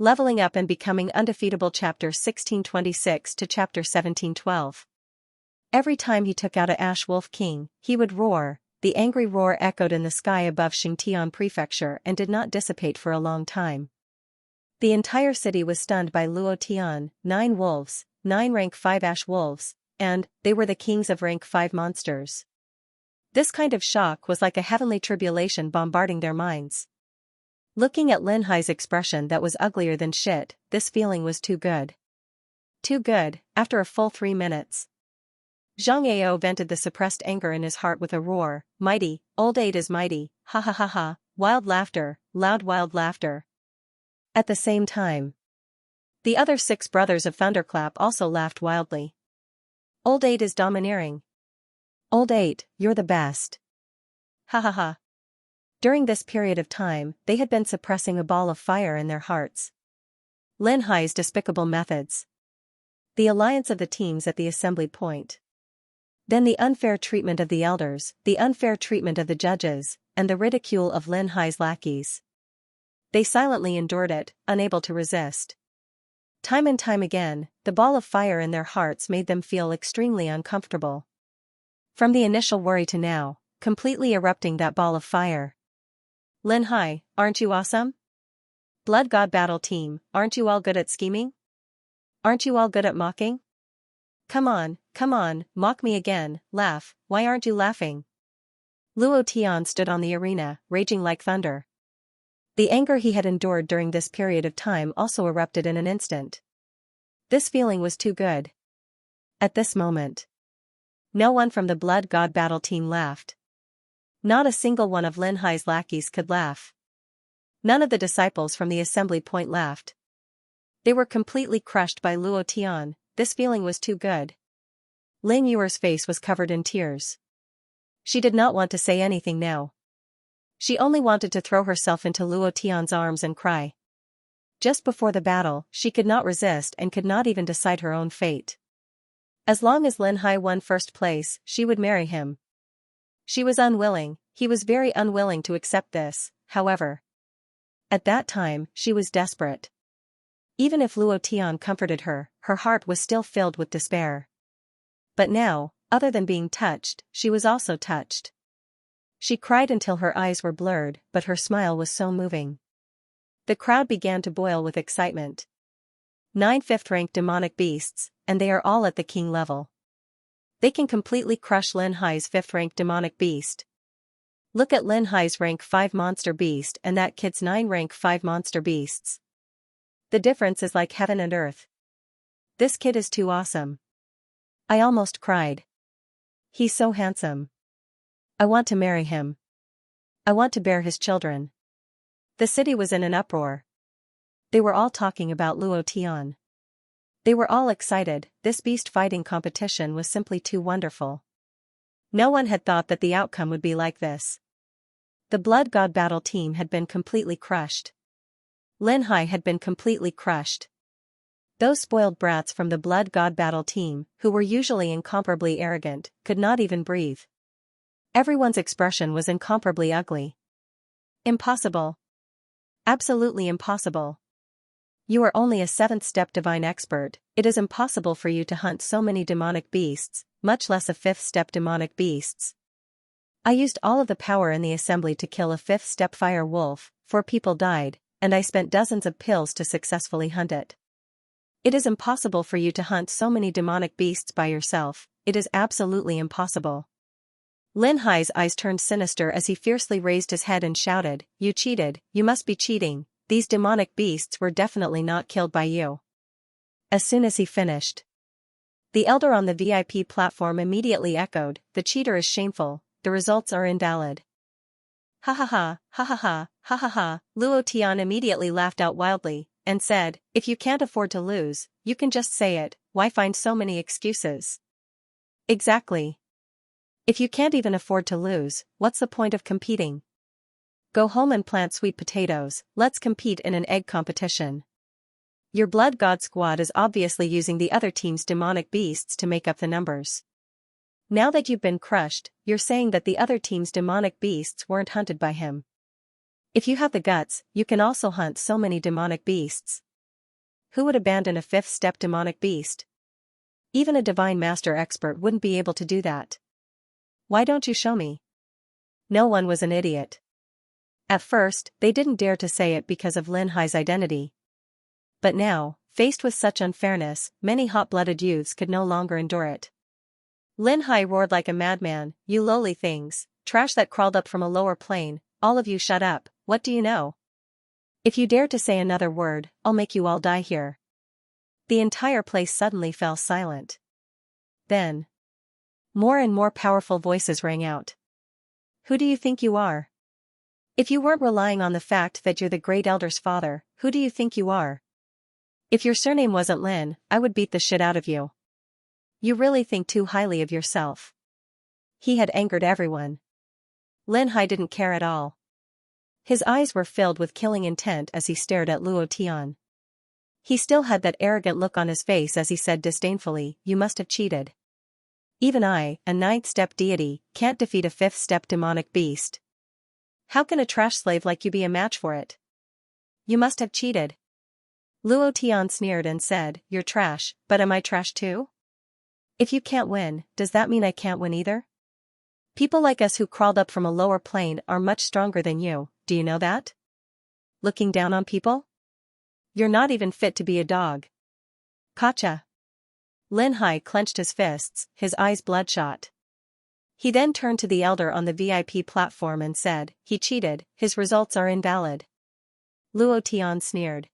Leveling Up and Becoming Undefeatable Chapter 1626 to Chapter 1712. Every time he took out a Ash Wolf King, he would roar. The angry roar echoed in the sky above Xianxia Prefecture and did not dissipate for a long time. The entire city was stunned by Luo Tian, 9 wolves, 9 rank 5 Ash Wolves, and they were the kings of rank 5 monsters. This kind of shock was like a heavenly tribulation bombarding their minds. Looking at Lin Hai's expression that was uglier than shit, this feeling was too good. Too good, after a full 3 minutes. Xianxia vented the suppressed anger in his heart with a roar. Mighty, old aid is mighty, ha ha ha ha, wild laughter, loud wild laughter. At the same time, the other 6 brothers of Thunderclap also laughed wildly. Old aid is domineering. Old aid, you're the best. Ha ha ha. During this period of time, they had been suppressing a ball of fire in their hearts. Lin Hai's despicable methods. The alliance of the teams at the assembly point. Then the unfair treatment of the elders, the unfair treatment of the judges, and the ridicule of Lin Hai's lackeys. They silently endured it, unable to resist. Time and time again, the ball of fire in their hearts made them feel extremely uncomfortable. From the initial worry to now, completely erupting that ball of fire. Lin Hai, aren't you awesome? Blood God Battle Team, aren't you all good at scheming? Aren't you all good at mocking? Come on, mock me again, laugh, why aren't you laughing? Luo Tian stood on the arena, raging like thunder. The anger he had endured during this period of time also erupted in an instant. This feeling was too good. At this moment, no one from the Blood God Battle Team laughed. Not a single one of Lin Hai's lackeys could laugh. None of the disciples from the assembly point laughed. They were completely crushed by Luo Tian. This feeling was too good. Ling Yuer's face was covered in tears. She did not want to say anything now. She only wanted to throw herself into Luo Tian's arms and cry. Just before the battle, she could not resist and could not even decide her own fate. As long as Lin Hai won first place, she would marry him. She was unwilling, he was very unwilling to accept this, however. At that time, she was desperate. Even if Luo Tian comforted her, her heart was still filled with despair. But now, other than being touched, she was also touched. She cried until her eyes were blurred, but her smile was so moving. The crowd began to boil with excitement. 9 5th-rank demonic beasts, and they are all at the king level. They can completely crush Lin Hai's 5th-rank demonic beast. Look at Lin Hai's rank 5 monster beast and that kid's 9 rank 5 monster beasts. The difference is like heaven and earth. This kid is too awesome. I almost cried. He's so handsome. I want to marry him. I want to bear his children. The city was in an uproar. They were all talking about Luo Tian. They were all excited. This beast fighting competition was simply too wonderful. No one had thought that the outcome would be like this. The Blood God Battle Team had been completely crushed. Lin Hai had been completely crushed. Those spoiled brats from the Blood God Battle Team, who were usually incomparably arrogant, could not even breathe. Everyone's expression was incomparably ugly. Impossible. Absolutely impossible. You are only a 7th-step divine expert, it is impossible for you to hunt so many demonic beasts, much less a 5th-step demonic beasts. I used all of the power in the assembly to kill a 5th-step fire wolf, 4 people died, and I spent dozens of pills to successfully hunt it. It is impossible for you to hunt so many demonic beasts by yourself, it is absolutely impossible. Lin Hai's eyes turned sinister as he fiercely raised his head and shouted, "You cheated, you must be cheating. These demonic beasts were definitely not killed by you." As soon as he finished, the elder on the VIP platform immediately echoed, "The cheater is shameful, the results are invalid." Ha ha ha, ha ha ha, ha ha ha. Luo Tian immediately laughed out wildly, and said, "If you can't afford to lose, you can just say it, why find so many excuses?" Exactly. If you can't even afford to lose, what's the point of competing? Go home and plant sweet potatoes, let's compete in an egg competition. Your Blood God squad is obviously using the other team's demonic beasts to make up the numbers. Now that you've been crushed, you're saying that the other team's demonic beasts weren't hunted by him. If you have the guts, you can also hunt so many demonic beasts. who would abandon a fifth-step demonic beast? Even a divine master expert wouldn't be able to do that. Why don't you show me? No one was an idiot. At first, they didn't dare to say it because of Lin Hai's identity. But now, faced with such unfairness, many hot-blooded youths could no longer endure it. Lin Hai roared like a madman, "You lowly things, trash that crawled up from a lower plane, all of you shut up, what do you know? If you dare to say another word, I'll make you all die here." The entire place suddenly fell silent. Then, more and more powerful voices rang out. "Who do you think you are? If you weren't relying on the fact that you're the great elder's father, who do you think you are? If your surname wasn't Lin, I would beat the shit out of you. You really think too highly of yourself." He had angered everyone. Lin Hai didn't care at all. His eyes were filled with killing intent as he stared at Luo Tian. He still had that arrogant look on his face as he said disdainfully, "You must have cheated. Even I, a ninth-step deity, can't defeat a fifth-step demonic beast. How can a trash slave like you be a match for it? You must have cheated." Luo Tian sneered and said, "You're trash, but am I trash too? If you can't win, does that mean I can't win either? People like us who crawled up from a lower plane are much stronger than you, do you know that? Looking down on people? You're not even fit to be a dog." Gotcha. Lin Hai clenched his fists, his eyes bloodshot. He then turned to the elder on the VIP platform and said, "He cheated, his results are invalid." Luo Tian sneered.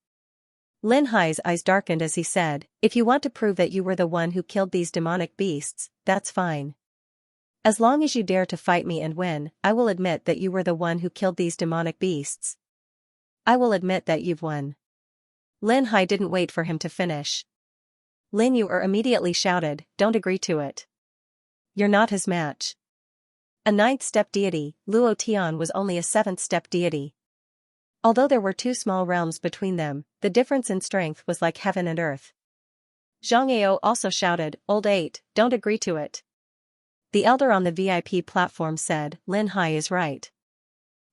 Lin Hai's eyes darkened as he said, "If you want to prove that you were the one who killed these demonic beasts, that's fine. As long as you dare to fight me and win, I will admit that you were the one who killed these demonic beasts. I will admit that you've won." Lin Hai didn't wait for him to finish. Lin Yuer immediately shouted, "Don't agree to it. You're not his match." A ninth-step deity, Luo Tian was only a seventh-step deity. Although there were two small realms between them, the difference in strength was like heaven and earth. Xianxia also shouted, "Old 8, don't agree to it." The elder on the VIP platform said, "Lin Hai is right.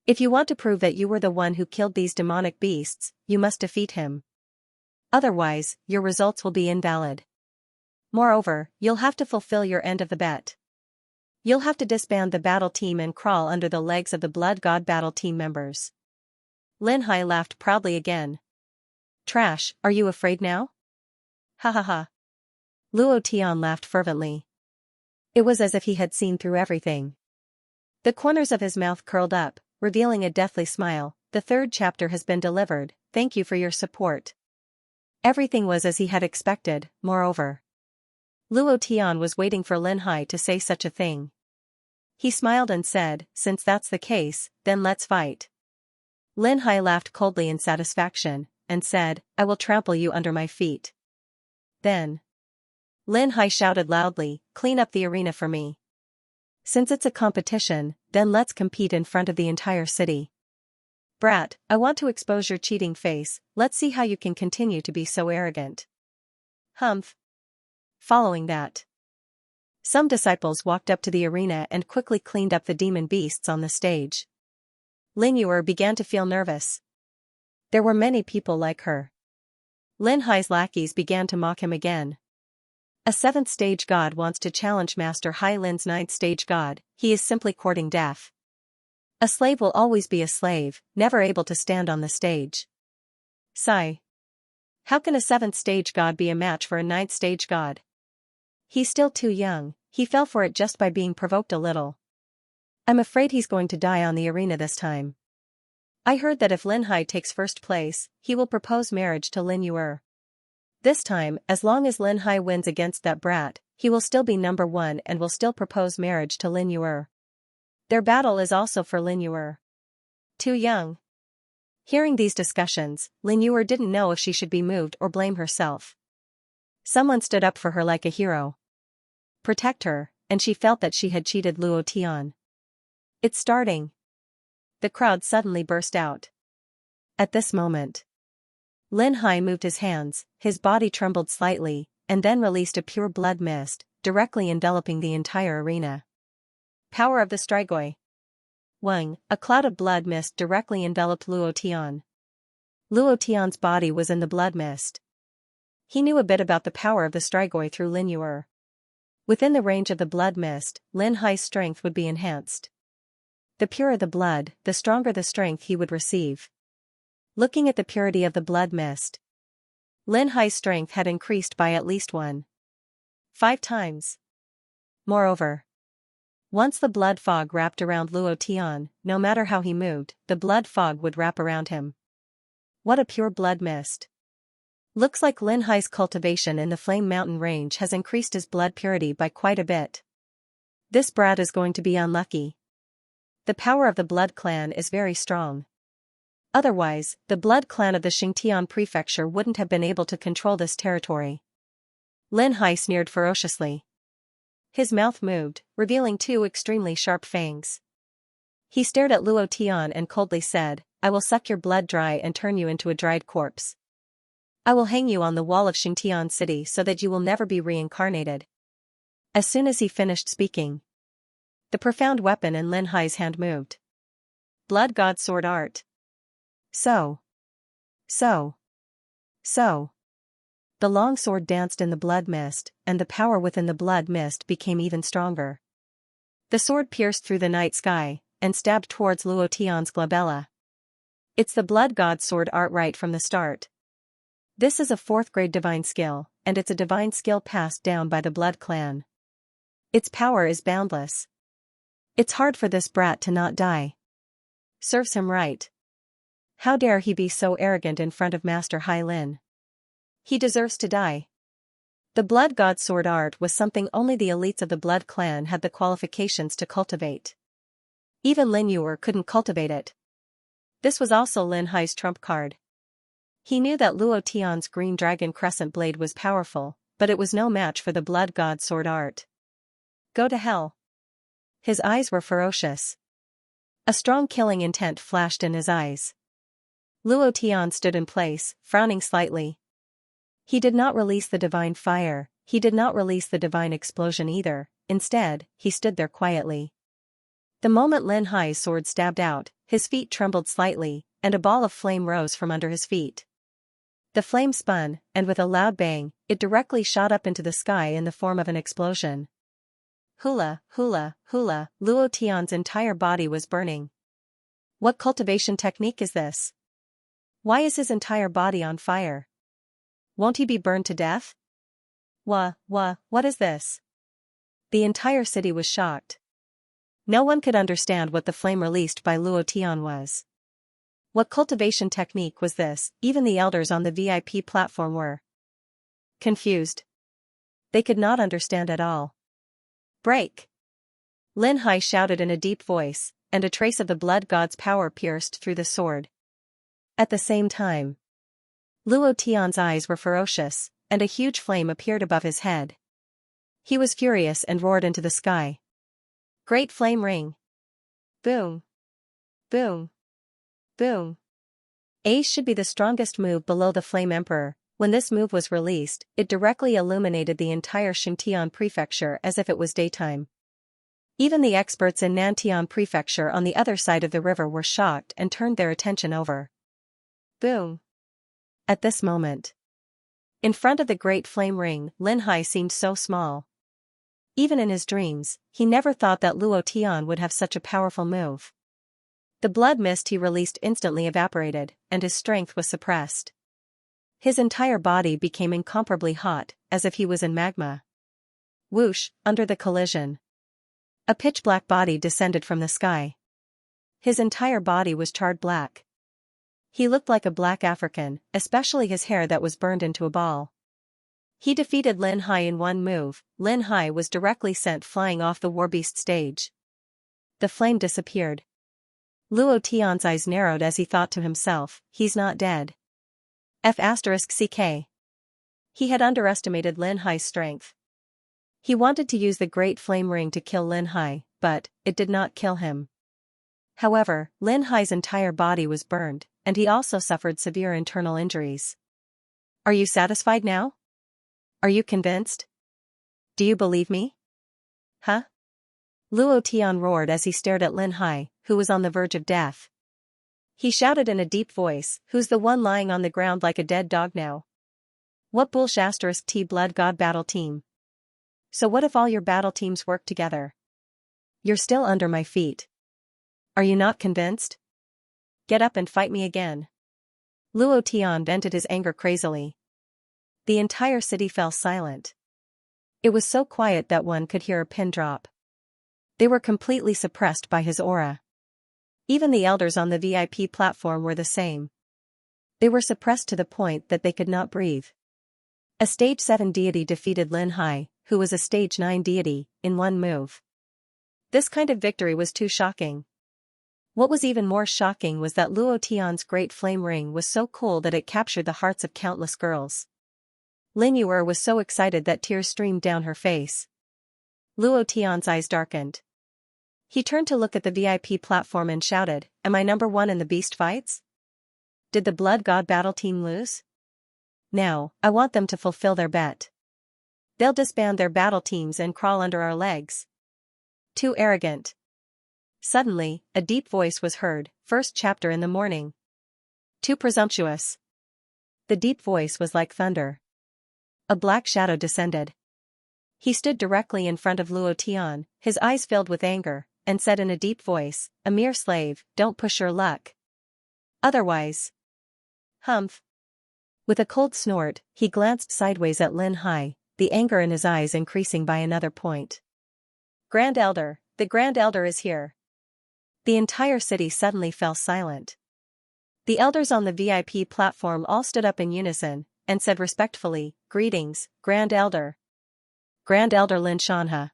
If you want to prove that you were the one who killed these demonic beasts, you must defeat him. Otherwise, your results will be invalid. Moreover, you'll have to fulfill your end of the bet. You'll have to disband the battle team and crawl under the legs of the Blood God battle team members." Lin Hai laughed proudly again. "Trash, are you afraid now?" "Ha ha ha." Luo Tian laughed fervently. It was as if he had seen through everything. The corners of his mouth curled up, revealing a deathly smile. "The third chapter has been delivered, thank you for your support." Everything was as he had expected, moreover. Luo Tian was waiting for Lin Hai to say such a thing. He smiled and said, "Since that's the case, then let's fight." Lin Hai laughed coldly in satisfaction, and said, "I will trample you under my feet." Then, Lin Hai shouted loudly, "Clean up the arena for me. Since it's a competition, then let's compete in front of the entire city. Brat, I want to expose your cheating face, let's see how you can continue to be so arrogant." Humph. Following that, some disciples walked up to the arena and quickly cleaned up the demon beasts on the stage. Lin Yuer began to feel nervous. There were many people like her. Lin Hai's lackeys began to mock him again. A seventh stage god wants to challenge Master Hai Lin's ninth stage god, he is simply courting death. A slave will always be a slave, never able to stand on the stage. Sigh. How can a seventh stage god be a match for a ninth stage god? He's still too young, he fell for it just by being provoked a little. I'm afraid he's going to die on the arena this time. I heard that if Lin Hai takes first place, he will propose marriage to Lin Yuer. This time, as long as Lin Hai wins against that brat, he will still be number one and will still propose marriage to Lin Yuer. Their battle is also for Lin Yuer. Too young. Hearing these discussions, Lin Yuer didn't know if she should be moved or blame herself. Someone stood up for her like a hero. Protect her, and she felt that she had cheated Luo Tian. It's starting. The crowd suddenly burst out. At this moment, Lin Hai moved his hands, his body trembled slightly, and then released a pure blood mist, directly enveloping the entire arena. Power of the Strigoi. Wang, a cloud of blood mist directly enveloped Luo Tian. Luo Tian's body was in the blood mist. He knew a bit about the power of the Strigoi through Lin Yuer. Within the range of the blood mist, Lin Hai's strength would be enhanced. The purer the blood, the stronger the strength he would receive. Looking at the purity of the blood mist, Lin Hai's strength had increased by at least 1.5 times. Moreover, once the blood fog wrapped around Luo Tian, no matter how he moved, the blood fog would wrap around him. What a pure blood mist. Looks like Lin Hai's cultivation in the Flame Mountain range has increased his blood purity by quite a bit. This brat is going to be unlucky. The power of the blood clan is very strong. Otherwise, the blood clan of the Xingtian prefecture wouldn't have been able to control this territory. Lin Hai sneered ferociously. His mouth moved, revealing 2 extremely sharp fangs. He stared at Luo Tian and coldly said, "I will suck your blood dry and turn you into a dried corpse. I will hang you on the wall of Xingtian city so that you will never be reincarnated." As soon as he finished speaking, the profound weapon in Lin Hai's hand moved. Blood God Sword Art. So. The long sword danced in the blood mist, and the power within the blood mist became even stronger. The sword pierced through the night sky, and stabbed towards Luo Tian's glabella. It's the blood God Sword Art right from the start. This is a 4th grade divine skill, and it's a divine skill passed down by the blood clan. Its power is boundless. It's hard for this brat to not die. Serves him right. How dare he be so arrogant in front of Master Hai Lin? He deserves to die. The blood God Sword Art was something only the elites of the blood clan had the qualifications to cultivate. Even Lin Yuer couldn't cultivate it. This was also Lin Hai's trump card. He knew that Luo Tian's green dragon crescent blade was powerful, but it was no match for the blood God Sword Art. Go to hell. His eyes were ferocious. A strong killing intent flashed in his eyes. Luo Tian stood in place, frowning slightly. He did not release the divine fire, he did not release the divine explosion either, instead, he stood there quietly. The moment Lin Hai's sword stabbed out, his feet trembled slightly, and a ball of flame rose from under his feet. The flame spun, and with a loud bang, it directly shot up into the sky in the form of an explosion. Hula, hula, hula, Luo Tian's entire body was burning. What cultivation technique is this? Why is his entire body on fire? Won't he be burned to death? What is this? The entire city was shocked. No one could understand what the flame released by Luo Tian was. What cultivation technique was this? Even the elders on the VIP platform were confused. They could not understand at all. Break! Lin Hai shouted in a deep voice, and a trace of the blood god's power pierced through the sword. At the same time, Luo Tian's eyes were ferocious, and a huge flame appeared above his head. He was furious and roared into the sky. Great flame ring! Boom! Boom! Boom! Ace should be the strongest move below the Flame Emperor. When this move was released, it directly illuminated the entire Xingtian prefecture as if it was daytime. Even the experts in Nantian prefecture on the other side of the river were shocked and turned their attention over. Boom! At this moment, in front of the great flame ring, Lin Hai seemed so small. Even in his dreams, he never thought that Luo Tian would have such a powerful move. The blood mist he released instantly evaporated, and his strength was suppressed. His entire body became incomparably hot, as if he was in magma. Whoosh, under the collision, a pitch-black body descended from the sky. His entire body was charred black. He looked like a black African, especially his hair that was burned into a ball. He defeated Lin Hai in one move. Lin Hai was directly sent flying off the warbeast stage. The flame disappeared. Luo Tian's eyes narrowed as he thought to himself, he's not dead. F***ck. He had underestimated Lin Hai's strength. He wanted to use the Great Flame Ring to kill Lin Hai, but it did not kill him. However, Lin Hai's entire body was burned, and he also suffered severe internal injuries. Are you satisfied now? Are you convinced? Do you believe me? Huh? Luo Tian roared as he stared at Lin Hai, who was on the verge of death. He shouted in a deep voice, who's the one lying on the ground like a dead dog now? What bullsh asterisk T blood god battle team? So what if all your battle teams work together? You're still under my feet. Are you not convinced? Get up and fight me again. Luo Tian vented his anger crazily. The entire city fell silent. It was so quiet that one could hear a pin drop. They were completely suppressed by his aura. Even the elders on the VIP platform were the same. They were suppressed to the point that they could not breathe. A stage 7 deity defeated Lin Hai, who was a stage 9 deity, in one move. This kind of victory was too shocking. What was even more shocking was that Luo Tian's great flame ring was so cool that it captured the hearts of countless girls. Lin Yuer was so excited that tears streamed down her face. Luo Tian's eyes darkened. He turned to look at the VIP platform and shouted, "Am I number 1 in the beast fights? Did the Blood God battle team lose? Now, I want them to fulfill their bet. They'll disband their battle teams and crawl under our legs. Too arrogant." Suddenly, a deep voice was heard, "First chapter in the morning. Too presumptuous." The deep voice was like thunder. A black shadow descended. He stood directly in front of Luo Tian, his eyes filled with anger, and said in a deep voice, "A mere slave, don't push your luck. Otherwise." Humph. With a cold snort, he glanced sideways at Lin Hai, the anger in his eyes increasing by another point. "Grand Elder, the Grand Elder is here." The entire city suddenly fell silent. The elders on the VIP platform all stood up in unison, and said respectfully, "Greetings, Grand Elder." Grand Elder Lin Xianxia.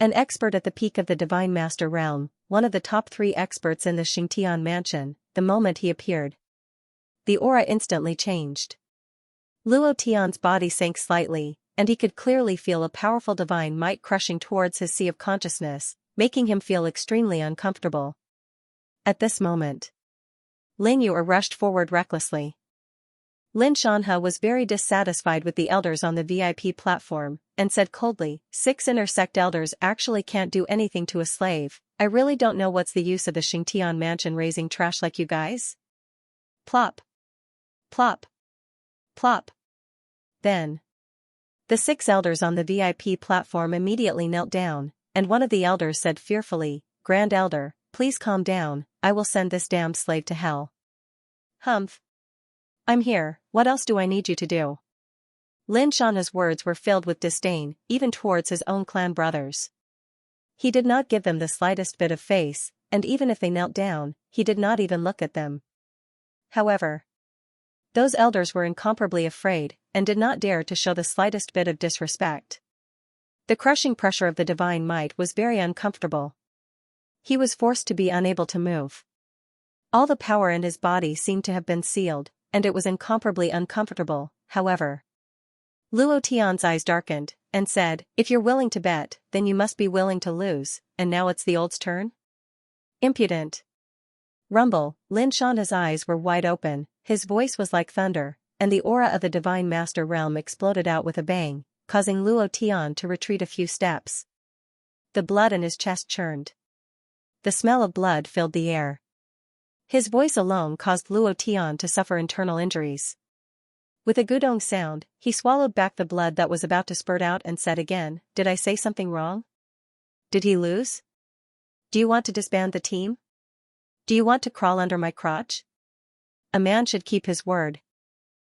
An expert at the peak of the Divine Master realm, one of the top 3 experts in the Xianxia mansion, the moment he appeared, the aura instantly changed. Luo Tian's body sank slightly, and he could clearly feel a powerful divine might crushing towards his sea of consciousness, making him feel extremely uncomfortable. At this moment, Lin Yuer rushed forward recklessly. Lin Xianxia was very dissatisfied with the elders on the VIP platform, and said coldly, "6 inner sect elders actually can't do anything to a slave. I really don't know what's the use of the Xianxia mansion raising trash like you guys." Plop. Plop. Plop. Then, the 6 elders on the VIP platform immediately knelt down, and one of the elders said fearfully, "Grand Elder, please calm down, I will send this damned slave to hell." Humph. I'm here, what else do I need you to do? Lin Xianxia's words were filled with disdain, even towards his own clan brothers. He did not give them the slightest bit of face, and even if they knelt down, he did not even look at them. However, those elders were incomparably afraid, and did not dare to show the slightest bit of disrespect. The crushing pressure of the divine might was very uncomfortable. He was forced to be unable to move. All the power in his body seemed to have been sealed, and it was incomparably uncomfortable, however. Luo Tian's eyes darkened, and said, "If you're willing to bet, then you must be willing to lose, and now it's the old's turn?" Impudent. Rumble. Lin Xianxia's eyes were wide open, his voice was like thunder, and the aura of the Divine Master realm exploded out with a bang, causing Luo Tian to retreat a few steps. The blood in his chest churned. The smell of blood filled the air. His voice alone caused Luo Tian to suffer internal injuries. With a gudong sound, he swallowed back the blood that was about to spurt out and said again, "Did I say something wrong? Did he lose? Do you want to disband the team? Do you want to crawl under my crotch? A man should keep his word.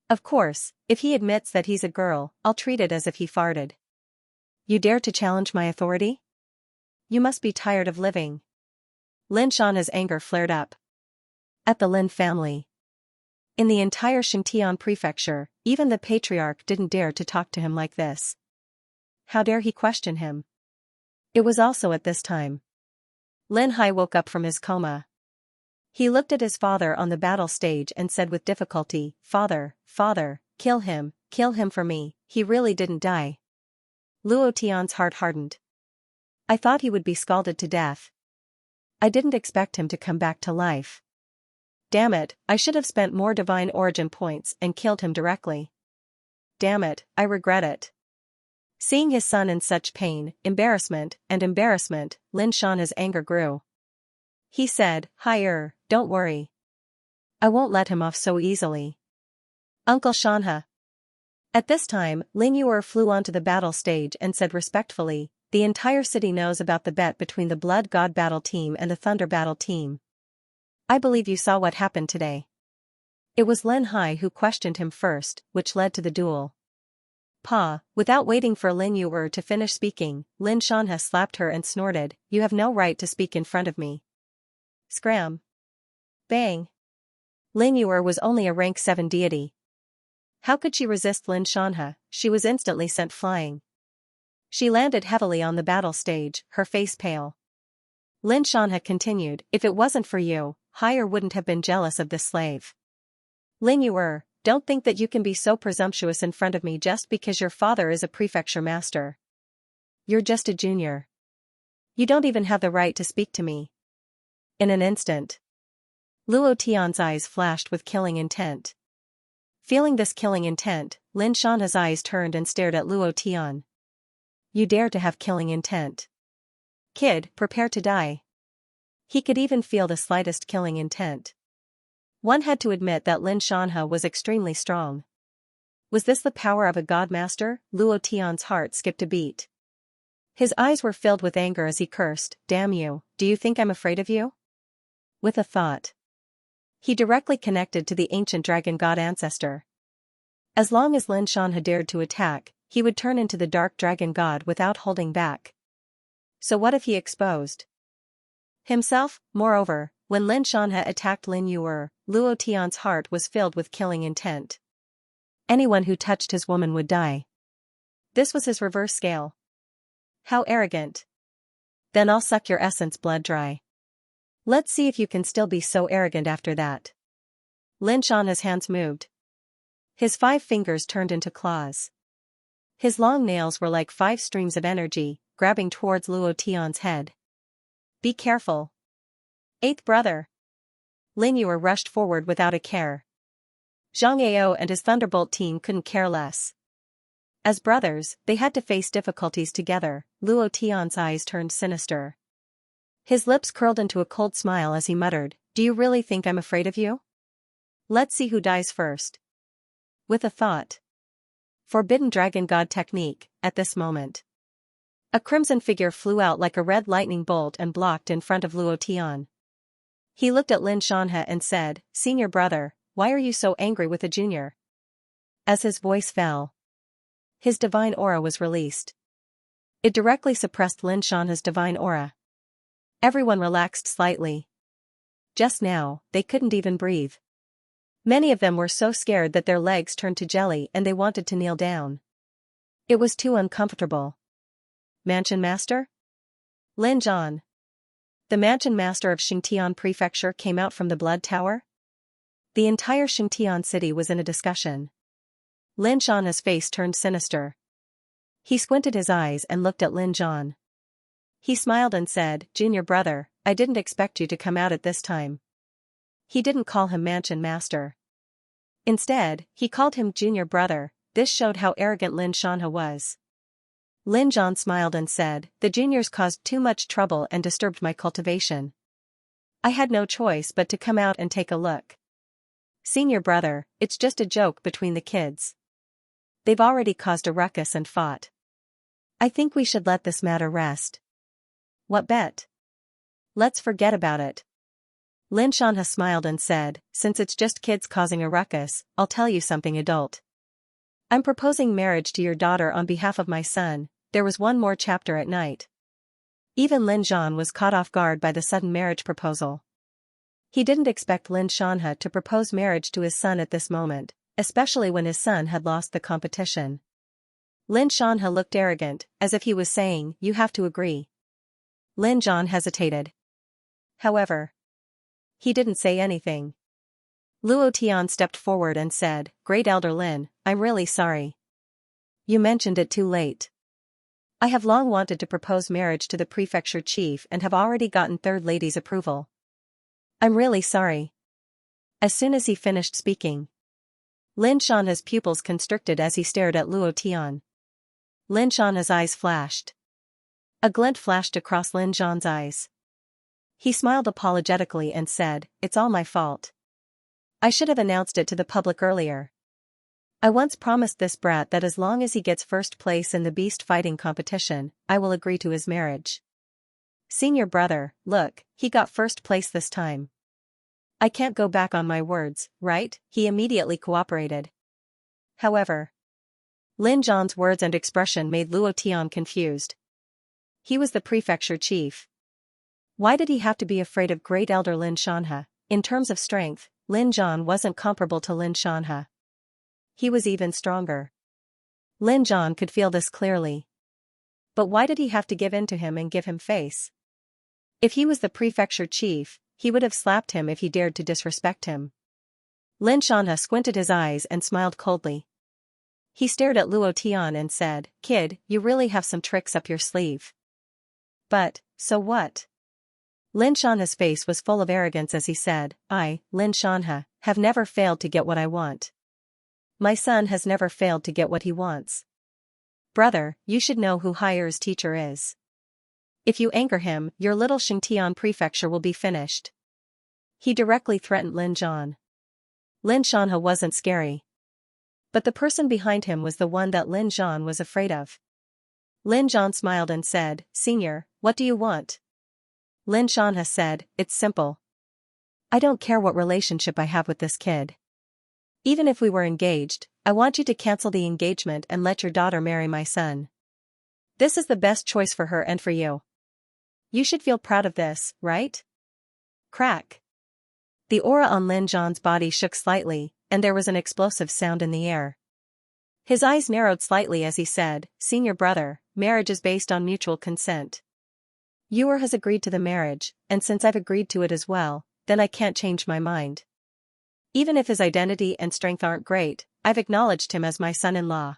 Of course, if he admits that he's a girl, I'll treat it as if he farted. You dare to challenge my authority? You must be tired of living." Lin Xianxia's anger flared up. At the Lin family. In the entire Xingtian prefecture, even the patriarch didn't dare to talk to him like this. How dare he question him? It was also at this time Lin Hai woke up from his coma. He looked at his father on the battle stage and said with difficulty, "Father, father, kill him for me, he really didn't die." Luo Tian's heart hardened. "I thought he would be scalded to death. I didn't expect him to come back to life. Damn it, I should have spent more divine origin points and killed him directly. Damn it, I regret it." Seeing his son in such pain, embarrassment, Lin Xianxia's anger grew. He said, "Higher, don't worry. I won't let him off so easily. Uncle Xianxia." At this time, Lin Yuer flew onto the battle stage and said respectfully, "The entire city knows about the bet between the Blood God Battle Team and the Thunder Battle Team. I believe you saw what happened today." It was Lin Hai who questioned him first, which led to the duel. Without waiting for Lin Yuer to finish speaking, Lin Shanha slapped her and snorted, "You have no right to speak in front of me." Scram. Bang. Lin Yuer was only a rank 7 deity. How could she resist Lin Shanha? She was instantly sent flying. She landed heavily on the battle stage, her face pale. Lin Shanha continued, "If it wasn't for you, Haier wouldn't have been jealous of this slave. Lin Yuer, don't think that you can be so presumptuous in front of me just because your father is a prefecture master. You're just a junior. You don't even have the right to speak to me." In an instant, Luo Tian's eyes flashed with killing intent. Feeling this killing intent, Lin Shanha's eyes turned and stared at Luo Tian. "You dare to have killing intent? Kid, prepare to die." He could even feel the slightest killing intent. One had to admit that Lin Shanha was extremely strong. Was this the power of a god master? Luo Tian's heart skipped a beat. His eyes were filled with anger as he cursed, "Damn you, do you think I'm afraid of you?" With a thought, he directly connected to the ancient dragon god ancestor. As long as Lin Shanha dared to attack, he would turn into the dark dragon god without holding back. So what if he exposed himself? Moreover, when Lin Shanha attacked Lin Yuer, Luo Tian's heart was filled with killing intent. Anyone who touched his woman would die. This was his reverse scale. How arrogant. Then I'll suck your essence blood dry. Let's see if you can still be so arrogant after that. Lin Shanha's hands moved. His 5 fingers turned into claws. His long nails were like 5 streams of energy, grabbing towards Luo Tian's head. "Be careful. 8th brother." Lin Yuer rushed forward without a care. Zhang Ao and his Thunderbolt team couldn't care less. As brothers, they had to face difficulties together. Luo Tian's eyes turned sinister. His lips curled into a cold smile as he muttered, "Do you really think I'm afraid of you? Let's see who dies first." With a thought. Forbidden Dragon God technique. At this moment, a crimson figure flew out like a red lightning bolt and blocked in front of Luo Tian. He looked at Lin Shanha and said, "Senior brother, why are you so angry with a junior?" As his voice fell, his divine aura was released. It directly suppressed Lin Shanha's divine aura. Everyone relaxed slightly. Just now, they couldn't even breathe. Many of them were so scared that their legs turned to jelly and they wanted to kneel down. It was too uncomfortable. Mansion Master? Lin Zhan. The Mansion Master of Xingtian Prefecture came out from the Blood Tower? The entire Xingtian city was in a discussion. Lin Shanha's face turned sinister. He squinted his eyes and looked at Lin Zhan. He smiled and said, "Junior brother, I didn't expect you to come out at this time." He didn't call him Mansion Master. Instead, he called him Junior brother. This showed how arrogant Lin Shanha was. Lin Zhan smiled and said, "The juniors caused too much trouble and disturbed my cultivation. I had no choice but to come out and take a look. Senior brother, it's just a joke between the kids. They've already caused a ruckus and fought. I think we should let this matter rest." "What bet?" "Let's forget about it." Lin Shanha smiled and said, "Since it's just kids causing a ruckus, I'll tell you something adult. I'm proposing marriage to your daughter on behalf of my son." There was one more chapter at night. Even Lin Zhan was caught off guard by the sudden marriage proposal. He didn't expect Lin Shanha to propose marriage to his son at this moment, especially when his son had lost the competition. Lin Shanha looked arrogant, as if he was saying, "You have to agree." Lin Zhan hesitated. However, he didn't say anything. Luo Tian stepped forward and said, "Great Elder Lin, I'm really sorry. You mentioned it too late. I have long wanted to propose marriage to the prefecture chief and have already gotten Third Lady's approval. I'm really sorry." As soon as he finished speaking, Lin Shanha's pupils constricted as he stared at Luo Tian. Lin Shanha's eyes flashed. A glint flashed across Lin Zhan's eyes. He smiled apologetically and said, "It's all my fault. I should have announced it to the public earlier. I once promised this brat that as long as he gets first place in the beast fighting competition, I will agree to his marriage. Senior brother, look, he got first place this time. I can't go back on my words, right? He immediately cooperated. However, Lin Zhan's words and expression made Luo Tian confused. He was the prefecture chief. Why did he have to be afraid of great elder Lin Xianxia? In terms of strength, Lin Zhan wasn't comparable to Lin Xianxia. He was even stronger. Lin Zhan could feel this clearly. But why did he have to give in to him and give him face? If he was the prefecture chief, he would have slapped him if he dared to disrespect him. Lin Xianxia squinted his eyes and smiled coldly. He stared at Luo Tian and said, "Kid, you really have some tricks up your sleeve." But, so what? Lin Xianxia's face was full of arrogance as he said, "I, Lin Xianxia, have never failed to get what I want. My son has never failed to get what he wants. Brother, you should know who Hai'er's teacher is. If you anger him, your little Xingtian prefecture will be finished." He directly threatened Lin Zhan. Lin Xianxia wasn't scary. But the person behind him was the one that Lin Zhan was afraid of. Lin Zhan smiled and said, "Senior, what do you want?" Lin Xianxia said, "It's simple. I don't care what relationship I have with this kid. Even if we were engaged, I want you to cancel the engagement and let your daughter marry my son. This is the best choice for her and for you. You should feel proud of this, right?" Crack. The aura on Lin Zhan's body shook slightly, and there was an explosive sound in the air. His eyes narrowed slightly as he said, "Senior brother, marriage is based on mutual consent. Yuer has agreed to the marriage, and since I've agreed to it as well, then I can't change my mind. Even if his identity and strength aren't great, I've acknowledged him as my son-in-law."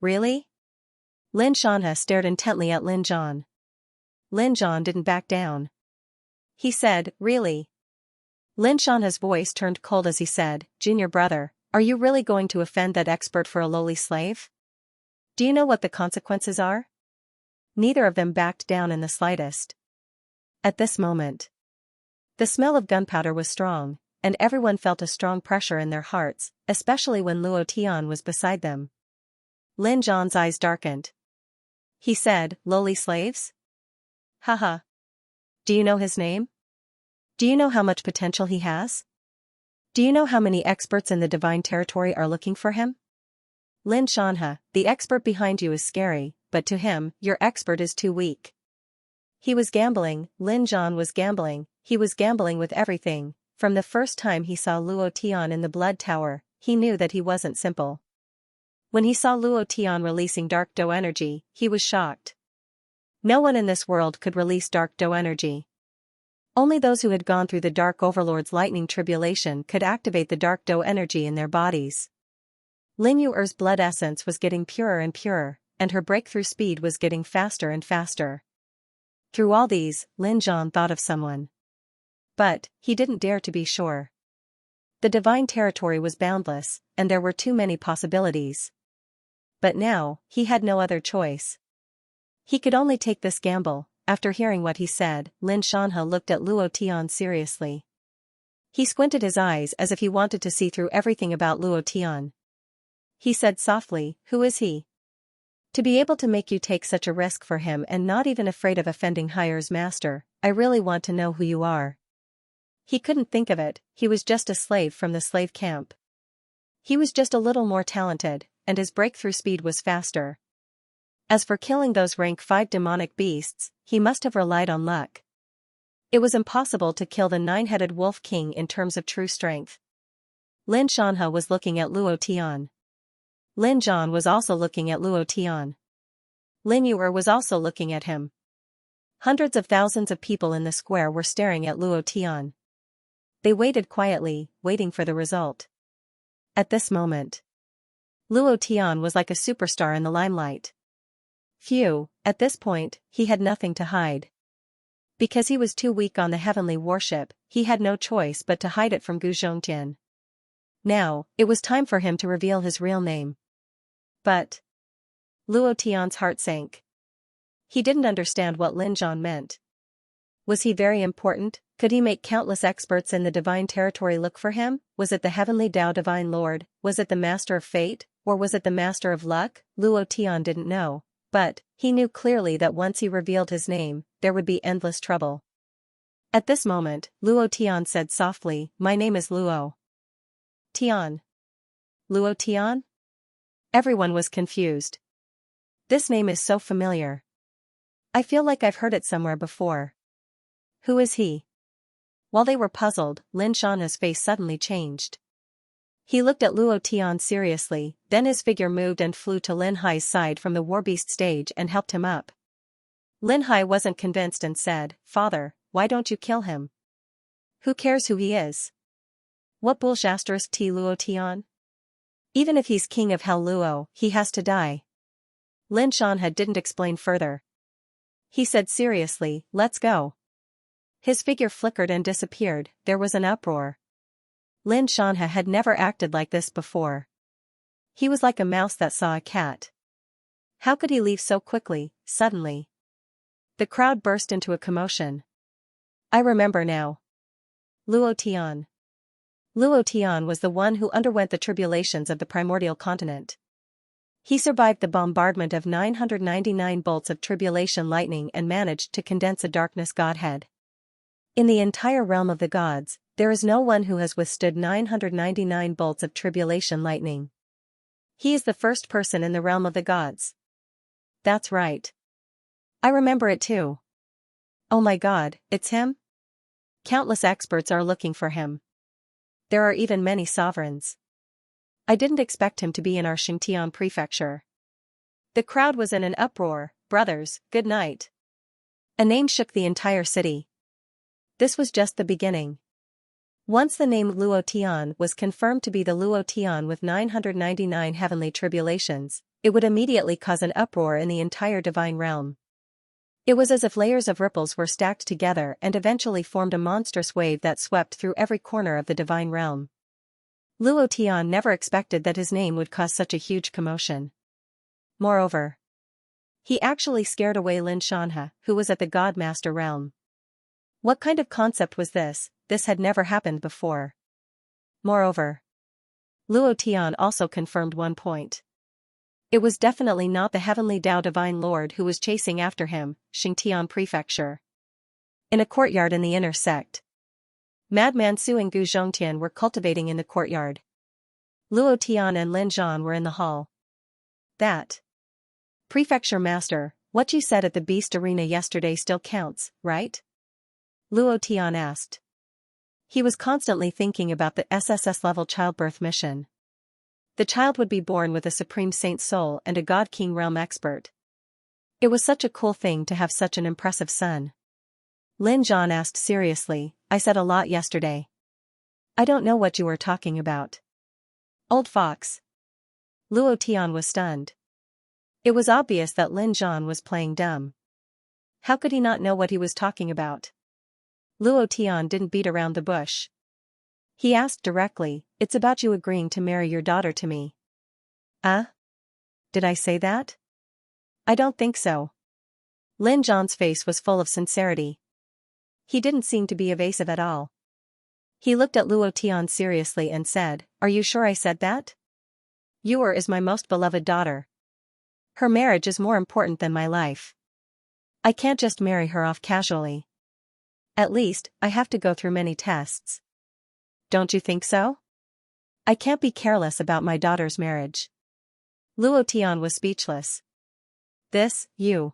Really? Lin Xianxia stared intently at Lin Zhan. Lin Zhan didn't back down. He said, "Really?" Lin Xianxia's voice turned cold as he said, "Junior brother, are you really going to offend that expert for a lowly slave? Do you know what the consequences are?" Neither of them backed down in the slightest. At this moment, the smell of gunpowder was strong, and everyone felt a strong pressure in their hearts, especially when Luo Tian was beside them. Lin Zhan's eyes darkened. He said, "Lowly slaves? Haha. Do you know his name? Do you know how much potential he has? Do you know how many experts in the divine territory are looking for him? Lin Xianxia, the expert behind you is scary, but to him, your expert is too weak." He was gambling, Lin Zhan was gambling, he was gambling with everything. From the first time he saw Luo Tian in the Blood Tower, he knew that he wasn't simple. When he saw Luo Tian releasing dark dough energy, he was shocked. No one in this world could release dark dough energy. Only those who had gone through the Dark Overlord's lightning tribulation could activate the dark dough energy in their bodies. Lin Yuer's blood essence was getting purer and purer, and her breakthrough speed was getting faster and faster. Through all these, Lin Zhan thought of someone. But, he didn't dare to be sure. The divine territory was boundless, and there were too many possibilities. But now, he had no other choice. He could only take this gamble. After hearing what he said, Lin Xianxia looked at Luo Tian seriously. He squinted his eyes as if he wanted to see through everything about Luo Tian. He said softly, "Who is he? To be able to make you take such a risk for him and not even afraid of offending Hai'er's master, I really want to know who you are." He couldn't think of it, he was just a slave from the slave camp. He was just a little more talented, and his breakthrough speed was faster. As for killing those rank 5 demonic beasts, he must have relied on luck. It was impossible to kill the 9-headed wolf king in terms of true strength. Lin Xianxia was looking at Luo Tian. Lin Zhan was also looking at Luo Tian. Lin Yuer was also looking at him. Hundreds of thousands of people in the square were staring at Luo Tian. They waited quietly, waiting for the result. At this moment, Luo Tian was like a superstar in the limelight. Phew, at this point, he had nothing to hide. Because he was too weak on the heavenly warship, he had no choice but to hide it from Gu Zhongtian. Now, it was time for him to reveal his real name. But Luo Tian's heart sank. He didn't understand what Lin Zhan meant. Was he very important? Could he make countless experts in the divine territory look for him? Was it the heavenly Tao divine lord? Was it the master of fate? Or was it the master of luck? Luo Tian didn't know. But, he knew clearly that once he revealed his name, there would be endless trouble. At this moment, Luo Tian said softly, "My name is Luo Tian." Luo Tian? Everyone was confused. This name is so familiar. I feel like I've heard it somewhere before. Who is he? While they were puzzled, Lin Shanha's face suddenly changed. He looked at Luo Tian seriously, then his figure moved and flew to Lin Hai's side from the warbeast stage and helped him up. Lin Hai wasn't convinced and said, "Father, why don't you kill him? Who cares who he is? What bullshit t Luo Tian? Even if he's king of Hell Luo, he has to die." Lin Shanha didn't explain further. He said seriously, "Let's go." His figure flickered and disappeared. There was an uproar. Lin Shanha had never acted like this before. He was like a mouse that saw a cat. How could he leave so quickly, suddenly? The crowd burst into a commotion. I remember now. Luo Tian. Luo Tian was the one who underwent the tribulations of the primordial continent. He survived the bombardment of 999 bolts of tribulation lightning and managed to condense a darkness godhead. In the entire realm of the gods, there is no one who has withstood 999 bolts of tribulation lightning. He is the first person in the realm of the gods. That's right. I remember it too. Oh my god, it's him? Countless experts are looking for him. There are even many sovereigns. I didn't expect him to be in our Xianxia prefecture. The crowd was in an uproar. Brothers, good night. A name shook the entire city. This was just the beginning. Once the name Luo Tian was confirmed to be the Luo Tian with 999 heavenly tribulations, it would immediately cause an uproar in the entire divine realm. It was as if layers of ripples were stacked together and eventually formed a monstrous wave that swept through every corner of the divine realm. Luo Tian never expected that his name would cause such a huge commotion. Moreover, he actually scared away Lin Shanha, who was at the Godmaster realm. What kind of concept was this? This had never happened before. Moreover, Luo Tian also confirmed one point. It was definitely not the heavenly Tao Divine Lord who was chasing after him, Xianxia Prefecture. In a courtyard in the inner sect, Madman Su and Gu Zhongtian were cultivating in the courtyard. Luo Tian and Lin Zhan were in the hall. That Prefecture Master, what you said at the Beast Arena yesterday still counts, right? Luo Tian asked. He was constantly thinking about the SSS-level childbirth mission. The child would be born with a Supreme Saint soul and a God King realm expert. It was such a cool thing to have such an impressive son. Lin Zhan asked seriously, I said a lot yesterday. I don't know what you were talking about. Old fox. Luo Tian was stunned. It was obvious that Lin Zhan was playing dumb. How could he not know what he was talking about? Luo Tian didn't beat around the bush. He asked directly, it's about you agreeing to marry your daughter to me. Did I say that? I don't think so. Lin Zhan's face was full of sincerity. He didn't seem to be evasive at all. He looked at Luo Tian seriously and said, Are you sure I said that? Yuer is my most beloved daughter. Her marriage is more important than my life. I can't just marry her off casually. At least, I have to go through many tests. Don't you think so? I can't be careless about my daughter's marriage. Luo Tian was speechless. You.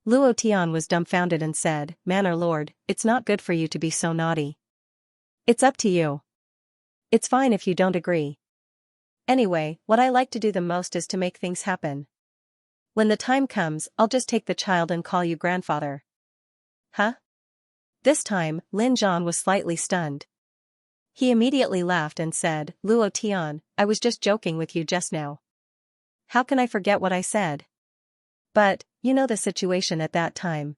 Luo Tian was dumbfounded and said, Manor Lord, it's not good for you to be so naughty. It's up to you. It's fine if you don't agree. Anyway, what I like to do the most is to make things happen. When the time comes, I'll just take the child and call you grandfather. Huh? This time, Lin Zhan was slightly stunned. He immediately laughed and said, Luo Tian, I was just joking with you just now. How can I forget what I said? But, you know the situation at that time.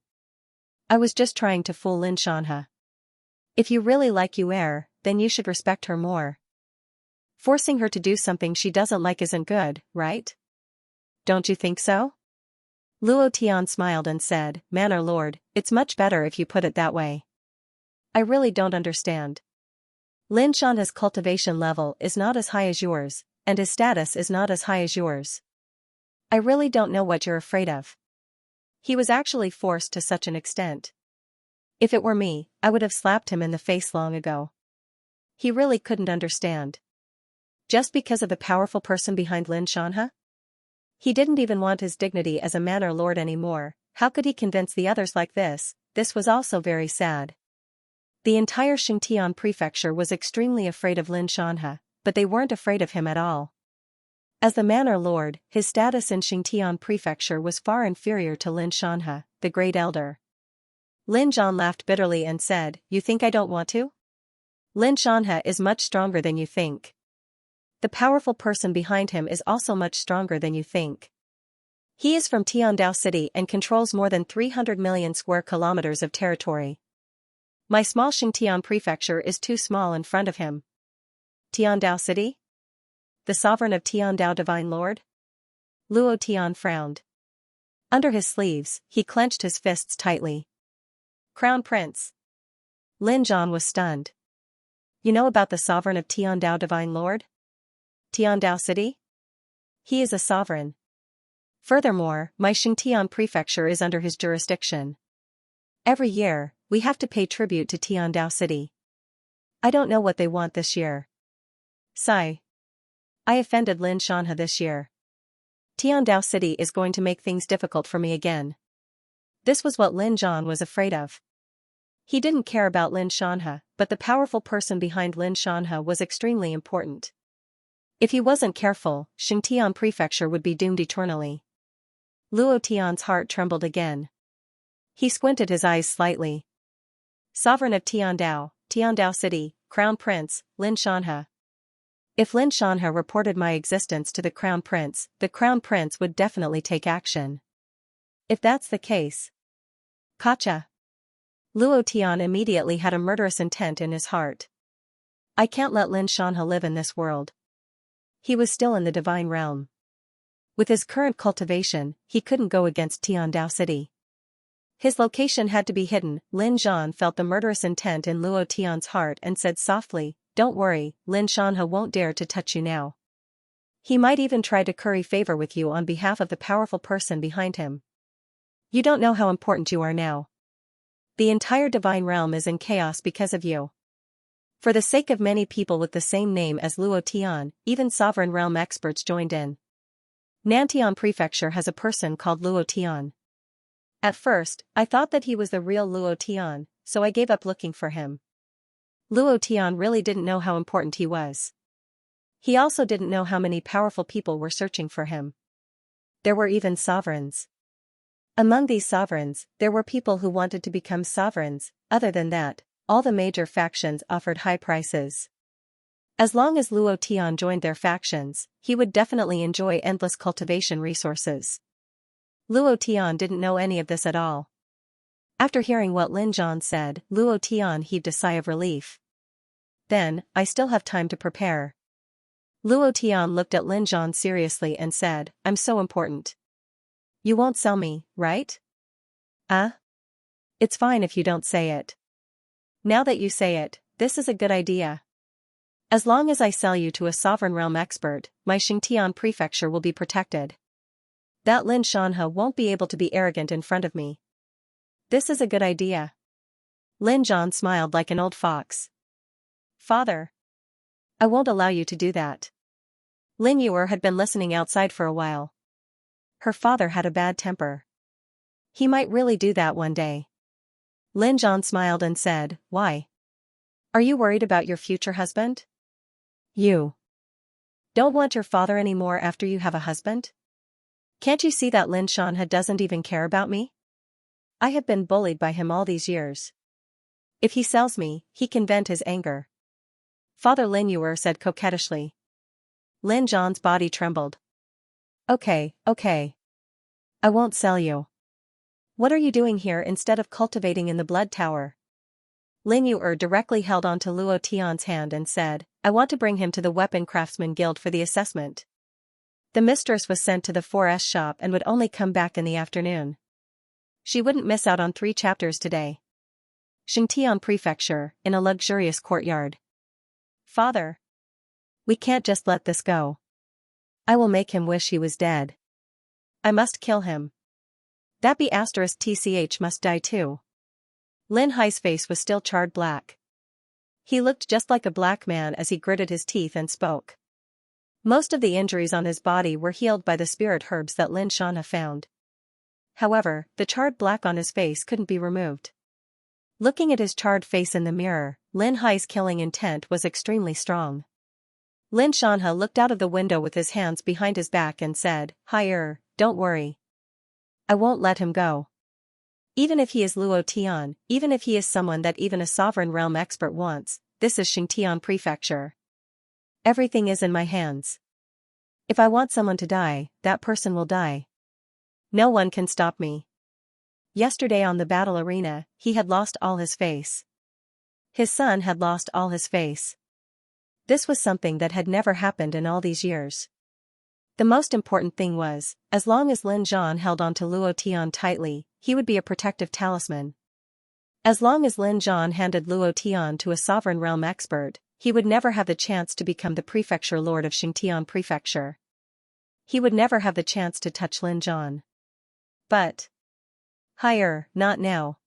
I was just trying to fool Lin Shanha. If you really like Yuer, then you should respect her more. Forcing her to do something she doesn't like isn't good, right? Don't you think so? Luo Tian smiled and said, Manor Lord, it's much better if you put it that way. I really don't understand. Lin Xianxia's cultivation level is not as high as yours, and his status is not as high as yours. I really don't know what you're afraid of. He was actually forced to such an extent. If it were me, I would have slapped him in the face long ago. He really couldn't understand. Just because of the powerful person behind Lin Xianxia? He didn't even want his dignity as a manor lord anymore. How could he convince the others like this? This was also very sad. The entire Xianxia prefecture was extremely afraid of Lin Xianxia, but they weren't afraid of him at all. As the manor lord, his status in Xianxia prefecture was far inferior to Lin Xianxia, the great elder. Lin Zhan laughed bitterly and said, You think I don't want to? Lin Xianxia is much stronger than you think. The powerful person behind him is also much stronger than you think. He is from Tiandao City and controls more than 300 million square kilometers of territory. My small Xianxia prefecture is too small in front of him. Tiandao City? The sovereign of Tiandao Divine Lord? Luo Tian frowned. Under his sleeves, he clenched his fists tightly. Crown Prince. Lin Zhan was stunned. You know about the sovereign of Tiandao Divine Lord? Tiandao City? He is a sovereign. Furthermore, my Xianxia prefecture is under his jurisdiction. Every year, we have to pay tribute to Tiandao City. I don't know what they want this year. Sigh. I offended Lin Xianxia this year. Tiandao City is going to make things difficult for me again. This was what Lin Zhan was afraid of. He didn't care about Lin Xianxia, but the powerful person behind Lin Xianxia was extremely important. If he wasn't careful, Xianxia prefecture would be doomed eternally. Luo Tian's heart trembled again. He squinted his eyes slightly. Sovereign of Tiandao, Tiandao City, Crown Prince, Lin Xianxia. If Lin Xianxia reported my existence to the Crown Prince would definitely take action. If that's the case. Gotcha. Luo Tian immediately had a murderous intent in his heart. I can't let Lin Xianxia live in this world. He was still in the divine realm. With his current cultivation, he couldn't go against Tiandao City. His location had to be hidden. Lin Zhan felt the murderous intent in Luo Tian's heart and said softly, Don't worry, Lin Xianxia won't dare to touch you now. He might even try to curry favor with you on behalf of the powerful person behind him. You don't know how important you are now. The entire divine realm is in chaos because of you. For the sake of many people with the same name as Luo Tian, even sovereign realm experts joined in. Nantian Prefecture has a person called Luo Tian. At first, I thought that he was the real Luo Tian, so I gave up looking for him. Luo Tian really didn't know how important he was. He also didn't know how many powerful people were searching for him. There were even sovereigns. Among these sovereigns, there were people who wanted to become sovereigns. Other than that, all the major factions offered high prices. As long as Luo Tian joined their factions, he would definitely enjoy endless cultivation resources. Luo Tian didn't know any of this at all. After hearing what Lin Zhan said, Luo Tian heaved a sigh of relief. Then, I still have time to prepare. Luo Tian looked at Lin Zhan seriously and said, I'm so important. You won't sell me, right? It's fine if you don't say it. Now that you say it, this is a good idea. As long as I sell you to a sovereign realm expert, my Xianxia prefecture will be protected. That Lin Xianxia won't be able to be arrogant in front of me. This is a good idea. Lin Zhan smiled like an old fox. Father. I won't allow you to do that. Lin Yuer had been listening outside for a while. Her father had a bad temper. He might really do that one day. Lin Zhan smiled and said, Why? Are you worried about your future husband? You don't want your father anymore after you have a husband? Can't you see that Lin Xianxia doesn't even care about me? I have been bullied by him all these years. If he sells me, he can vent his anger. Father Lin Yuer said coquettishly. Lin Zhan's body trembled. Okay. I won't sell you. What are you doing here instead of cultivating in the blood tower? Lin Yuer directly held on to Luo Tian's hand and said, I want to bring him to the Weapon Craftsman Guild for the assessment. The mistress was sent to the 4S shop and would only come back in the afternoon. She wouldn't miss out on 3 chapters today. Xianxia Prefecture, in a luxurious courtyard. Father. We can't just let this go. I will make him wish he was dead. I must kill him. That be *tch must die too. Lin Hai's face was still charred black. He looked just like a black man as he gritted his teeth and spoke. Most of the injuries on his body were healed by the spirit herbs that Lin Xianxia found. However, the charred black on his face couldn't be removed. Looking at his charred face in the mirror, Lin Hai's killing intent was extremely strong. Lin Xianxia looked out of the window with his hands behind his back and said, "Hai, don't worry. I won't let him go. Even if he is Luo Tian, even if he is someone that even a sovereign realm expert wants, this is Xianxia Prefecture. Everything is in my hands. If I want someone to die, that person will die. No one can stop me." Yesterday on the battle arena, he had lost all his face. His son had lost all his face. This was something that had never happened in all these years. The most important thing was, as long as Lin Zhan held on to Luo Tian tightly, he would be a protective talisman. As long as Lin Zhan handed Luo Tian to a sovereign realm expert, he would never have the chance to become the prefecture lord of Xianxia Prefecture. He would never have the chance to touch Lin Zhan. But higher, not now.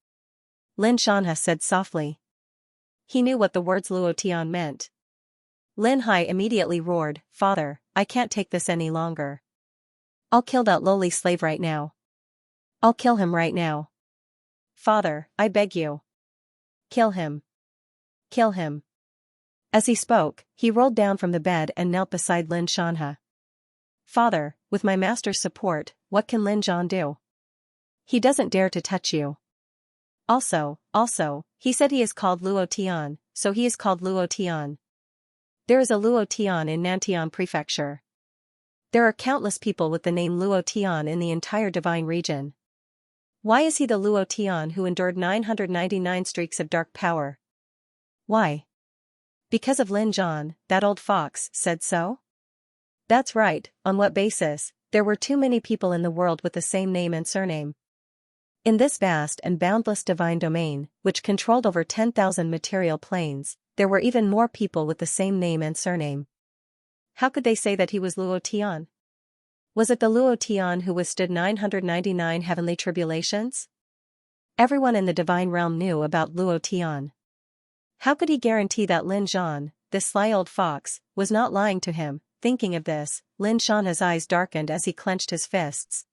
Lin Xianxia said softly. He knew what the words Luo Tian meant. Lin Hai immediately roared, "Father, I can't take this any longer. I'll kill that lowly slave right now. I'll kill him right now. Father, I beg you. Kill him. Kill him." As he spoke, he rolled down from the bed and knelt beside Lin Xianxia. "Father, with my master's support, what can Lin Zhan do? He doesn't dare to touch you. Also, he said he is called Luo Tian, so he is called Luo Tian. There is a Luo Tian in Nantian Prefecture. There are countless people with the name Luo Tian in the entire divine region. Why is he the Luo Tian who endured 999 streaks of dark power? Why? Because of Lin Zhan, that old fox, said so? That's right, on what basis? There were too many people in the world with the same name and surname. In this vast and boundless divine domain, which controlled over 10,000 material planes, there were even more people with the same name and surname. How could they say that he was Luo Tian? Was it the Luo Tian who withstood 999 heavenly tribulations? Everyone in the divine realm knew about Luo Tian. How could he guarantee that Lin Zhan, this sly old fox, was not lying to him? Thinking of this, Lin Xianxia's eyes darkened as he clenched his fists.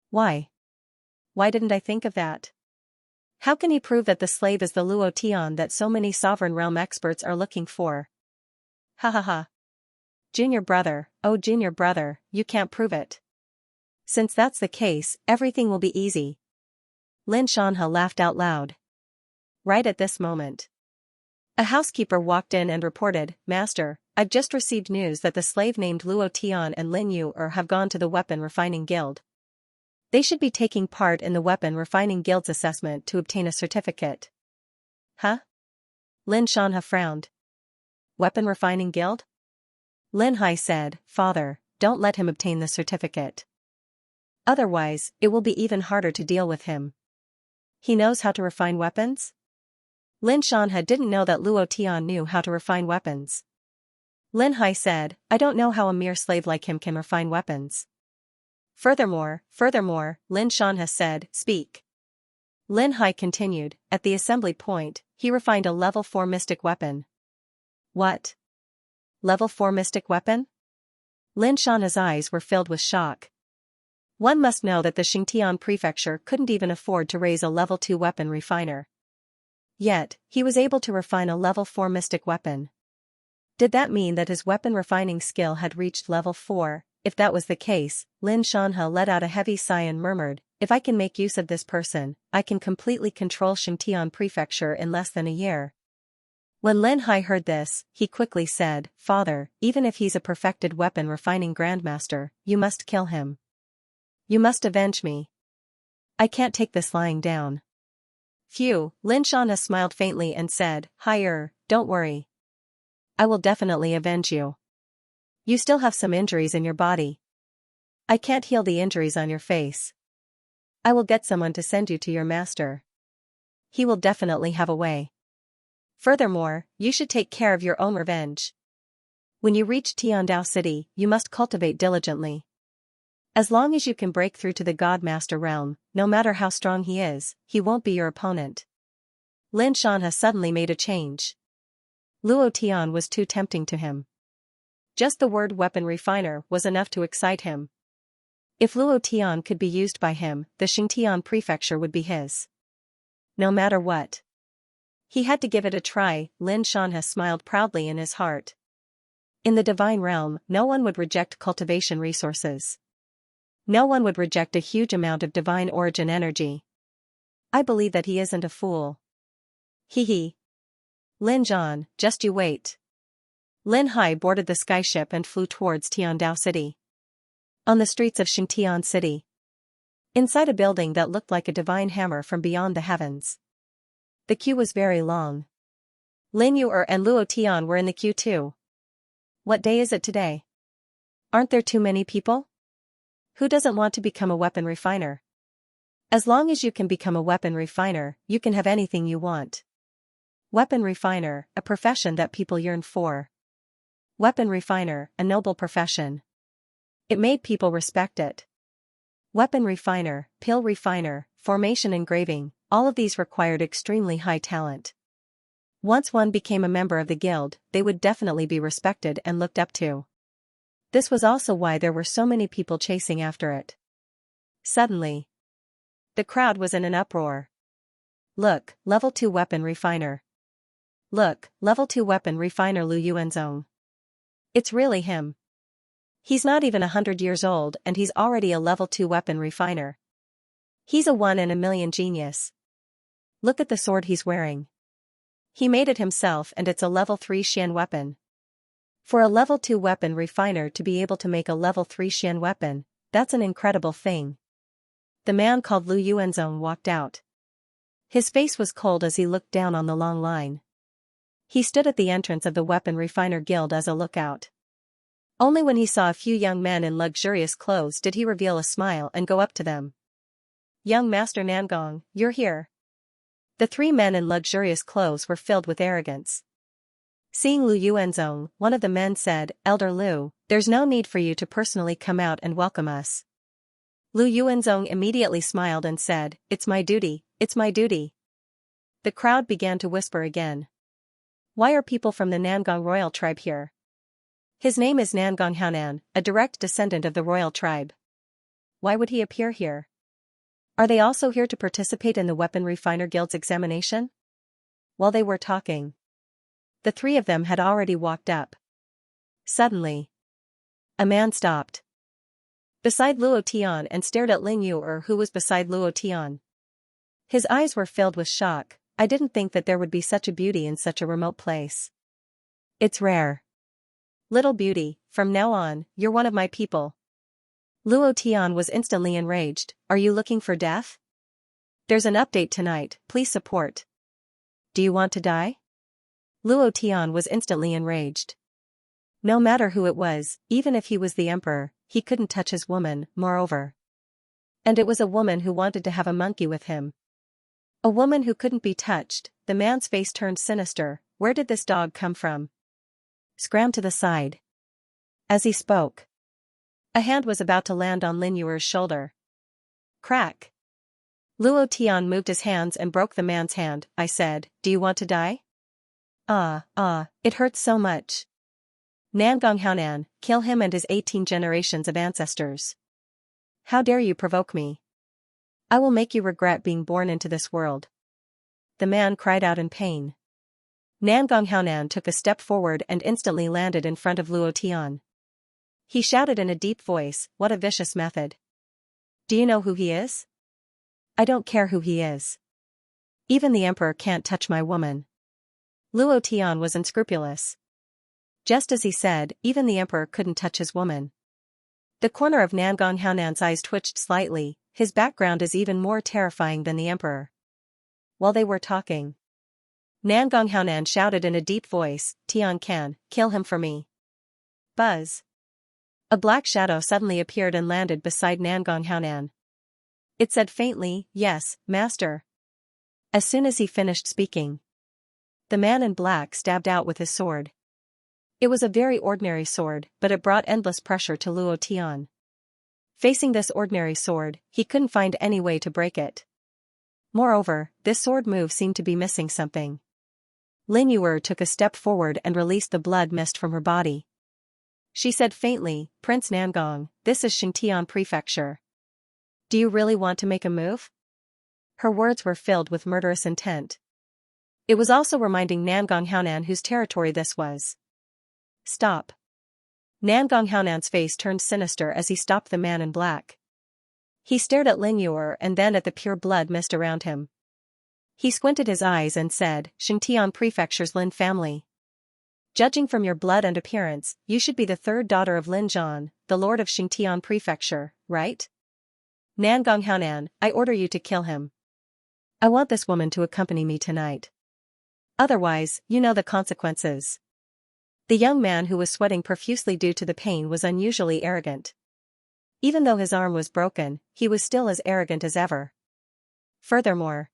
Why? Why didn't I think of that? How can he prove that the slave is the Luo Tian that so many sovereign realm experts are looking for? Ha ha ha. Junior brother, oh junior brother, you can't prove it. Since that's the case, everything will be easy. Lin Xianxia laughed out loud. Right at this moment, a housekeeper walked in and reported, "Master, I've just received news that the slave named Luo Tian and Lin Yu have gone to the Weapon Refining Guild. They should be taking part in the Weapon Refining Guild's assessment to obtain a certificate." Huh? Lin Xianxia frowned. Weapon Refining Guild? Lin Hai said, "Father, don't let him obtain the certificate. Otherwise, it will be even harder to deal with him. He knows how to refine weapons?" Lin Xianxia didn't know that Luo Tian knew how to refine weapons. Lin Hai said, "I don't know how a mere slave like him can refine weapons." Furthermore, Lin Xianxia said, "Speak." Lin Hai continued, "At the assembly point, he refined a level 4 mystic weapon." What? Level 4 mystic weapon? Lin Xianxia's eyes were filled with shock. One must know that the Xianxia Prefecture couldn't even afford to raise a level 2 weapon refiner. Yet, he was able to refine a level 4 mystic weapon. Did that mean that his weapon refining skill had reached level 4? If that was the case, Lin Xianxia let out a heavy sigh and murmured, "If I can make use of this person, I can completely control Xianxia Prefecture in less than a year." When Lin Hai heard this, he quickly said, "Father, even if he's a perfected weapon refining grandmaster, you must kill him. You must avenge me. I can't take this lying down." Phew, Lin Xianxia smiled faintly and said, "Higher, don't worry. I will definitely avenge you. You still have some injuries in your body. I can't heal the injuries on your face. I will get someone to send you to your master. He will definitely have a way. Furthermore, you should take care of your own revenge. When you reach Tiandao City, you must cultivate diligently. As long as you can break through to the God Master realm, no matter how strong he is, he won't be your opponent. Lin Xianxia suddenly made a change. Luo Tian was too tempting to him. Just the word weapon refiner was enough to excite him. If Luo Tian could be used by him, the Xingtian prefecture would be his. No matter what. He had to give it a try. Lin Xianxia smiled proudly in his heart. In the divine realm, no one would reject cultivation resources. No one would reject a huge amount of divine origin energy. I believe that he isn't a fool. Hee. Lin Zhan, just you wait. Lin Hai boarded the skyship and flew towards Tiandao City. On the streets of Xingtian City. Inside a building that looked like a divine hammer from beyond the heavens. The queue was very long. Lin Yuer and Luo Tian were in the queue too. What day is it today? Aren't there too many people? Who doesn't want to become a weapon refiner? As long as you can become a weapon refiner, you can have anything you want. Weapon refiner, a profession that people yearn for. Weapon refiner, a noble profession. It made people respect it. Weapon refiner, pill refiner, formation engraving, all of these required extremely high talent. Once one became a member of the guild, they would definitely be respected and looked up to. This was also why there were so many people chasing after it. Suddenly, the crowd was in an uproar. Look, level 2 weapon refiner. Look, level 2 weapon refiner Lu Yuanzong. It's really him. He's not even 100 years old and he's already a level 2 weapon refiner. He's a 1 in a million genius. Look at the sword he's wearing. He made it himself and it's a level 3 Xian weapon. For a level 2 weapon refiner to be able to make a level 3 Xian weapon, that's an incredible thing. The man called Lu Yuanzong walked out. His face was cold as he looked down on the long line. He stood at the entrance of the Weapon Refiner Guild as a lookout. Only when he saw a few young men in luxurious clothes did he reveal a smile and go up to them. Young Master Nangong, you're here. The 3 men in luxurious clothes were filled with arrogance. Seeing Lu Yuanzong, one of the men said, Elder Lu, there's no need for you to personally come out and welcome us. Lu Yuanzong immediately smiled and said, it's my duty, it's my duty. The crowd began to whisper again. Why are people from the Nangong royal tribe here? His name is Nangong Haonan, a direct descendant of the royal tribe. Why would he appear here? Are they also here to participate in the Weapon Refiner Guild's examination? While they were talking, the 3 of them had already walked up. Suddenly, a man stopped beside Luo Tian and stared at Ling Yuer, who was beside Luo Tian. His eyes were filled with shock. I didn't think that there would be such a beauty in such a remote place. It's rare. Little beauty, from now on, you're one of my people. Luo Tian was instantly enraged. Are you looking for death? There's an update tonight, please support. Do you want to die? Luo Tian was instantly enraged. No matter who it was, even if he was the emperor, he couldn't touch his woman, moreover. And it was a woman who wanted to have a monkey with him. A woman who couldn't be touched. The man's face turned sinister. Where did this dog come from? Scram to the side. As he spoke, a hand was about to land on Lin Yuer's shoulder. Crack. Luo Tian moved his hands and broke the man's hand. I said, do you want to die? It hurts so much. Nangong Haonan, kill him and his 18 generations of ancestors. How dare you provoke me? I will make you regret being born into this world. The man cried out in pain. Nangong Haonan took a step forward and instantly landed in front of Luo Tian. He shouted in a deep voice, what a vicious method. Do you know who he is? I don't care who he is. Even the emperor can't touch my woman. Luo Tian was unscrupulous. Just as he said, even the emperor couldn't touch his woman. The corner of Nangong Haonan's eyes twitched slightly. His background is even more terrifying than the emperor. While they were talking, Nangong Haonan shouted in a deep voice, Tian Can, kill him for me. Buzz. A black shadow suddenly appeared and landed beside Nangong Haonan. It said faintly, "Yes, master." As soon as he finished speaking, the man in black stabbed out with his sword. It was a very ordinary sword, but it brought endless pressure to Luo Tian. Facing this ordinary sword, he couldn't find any way to break it. Moreover, this sword move seemed to be missing something. Lin Yuer took a step forward and released the blood mist from her body. She said faintly, "Prince Nangong, this is Xianxia Prefecture. Do you really want to make a move?" Her words were filled with murderous intent. It was also reminding Nangong Haonan whose territory this was. "Stop." Nangong Haonan's face turned sinister as he stopped the man in black. He stared at Lin Yuer and then at the pure blood mist around him. He squinted his eyes and said, "Xianxia Prefecture's Lin family. Judging from your blood and appearance, you should be the third daughter of Lin Zhan, the lord of Xianxia Prefecture, right? Nangong Haonan, I order you to kill him. I want this woman to accompany me tonight. Otherwise, you know the consequences." The young man who was sweating profusely due to the pain was unusually arrogant. Even though his arm was broken, he was still as arrogant as ever. Furthermore,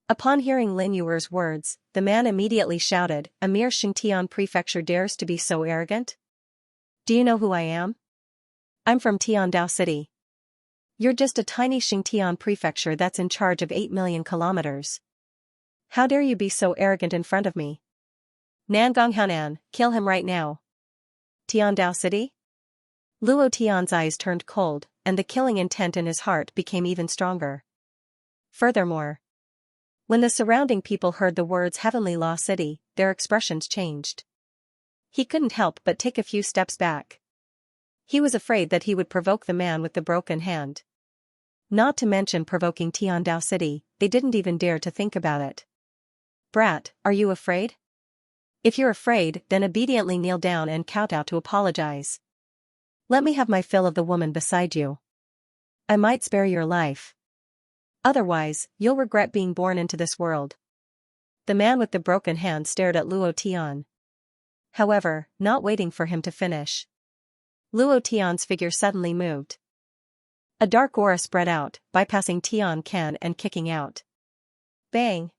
upon hearing Lin Yuer's words, the man immediately shouted, "A mere Xianxia Prefecture dares to be so arrogant? Do you know who I am? I'm from Tiandao City. You're just a tiny Xianxia Prefecture that's in charge of 8 million kilometers. How dare you be so arrogant in front of me? Nangong Haonan, kill him right now." Tiandao City? Luo Tian's eyes turned cold, and the killing intent in his heart became even stronger. Furthermore, when the surrounding people heard the words Heavenly Law City, their expressions changed. He couldn't help but take a few steps back. He was afraid that he would provoke the man with the broken hand. Not to mention provoking Tiandao City, they didn't even dare to think about it. "Brat, are you afraid? If you're afraid, then obediently kneel down and kowtow to apologize. Let me have my fill of the woman beside you. I might spare your life. Otherwise, you'll regret being born into this world." The man with the broken hand stared at Luo Tian. However, not waiting for him to finish, Luo Tian's figure suddenly moved. A dark aura spread out, bypassing Tian Ken and kicking out. Bang!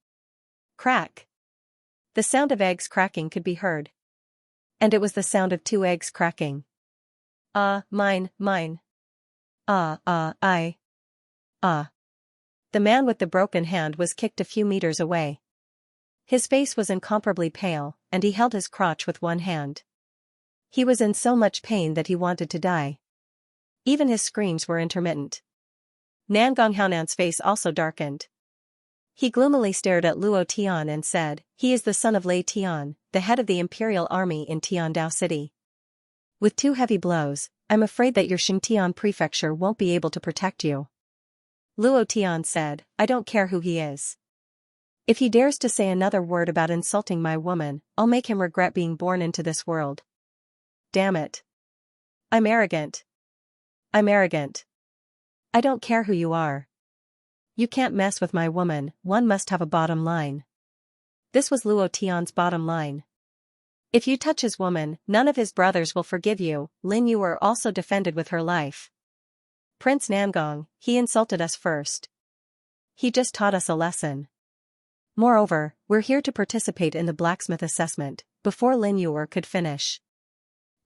Crack! The sound of eggs cracking could be heard. And it was the sound of 2 eggs cracking. Mine. I. The man with the broken hand was kicked a few meters away. His face was incomparably pale, and he held his crotch with one hand. He was in so much pain that he wanted to die. Even his screams were intermittent. Nangong Haonan's face also darkened. He gloomily stared at Luo Tian and said, "He is the son of Lei Tian, the head of the imperial army in Tiandao City. With 2 heavy blows, I'm afraid that your Xianxia Prefecture won't be able to protect you." Luo Tian said, "I don't care who he is. If he dares to say another word about insulting my woman, I'll make him regret being born into this world. Damn it. I'm arrogant. I don't care who you are. You can't mess with my woman, one must have a bottom line." This was Luo Tian's bottom line. If you touch his woman, none of his brothers will forgive you. Lin Yuer also defended with her life. "Prince Nangong, he insulted us first. He just taught us a lesson. Moreover, we're here to participate in the blacksmith assessment." Before Lin Yuer could finish,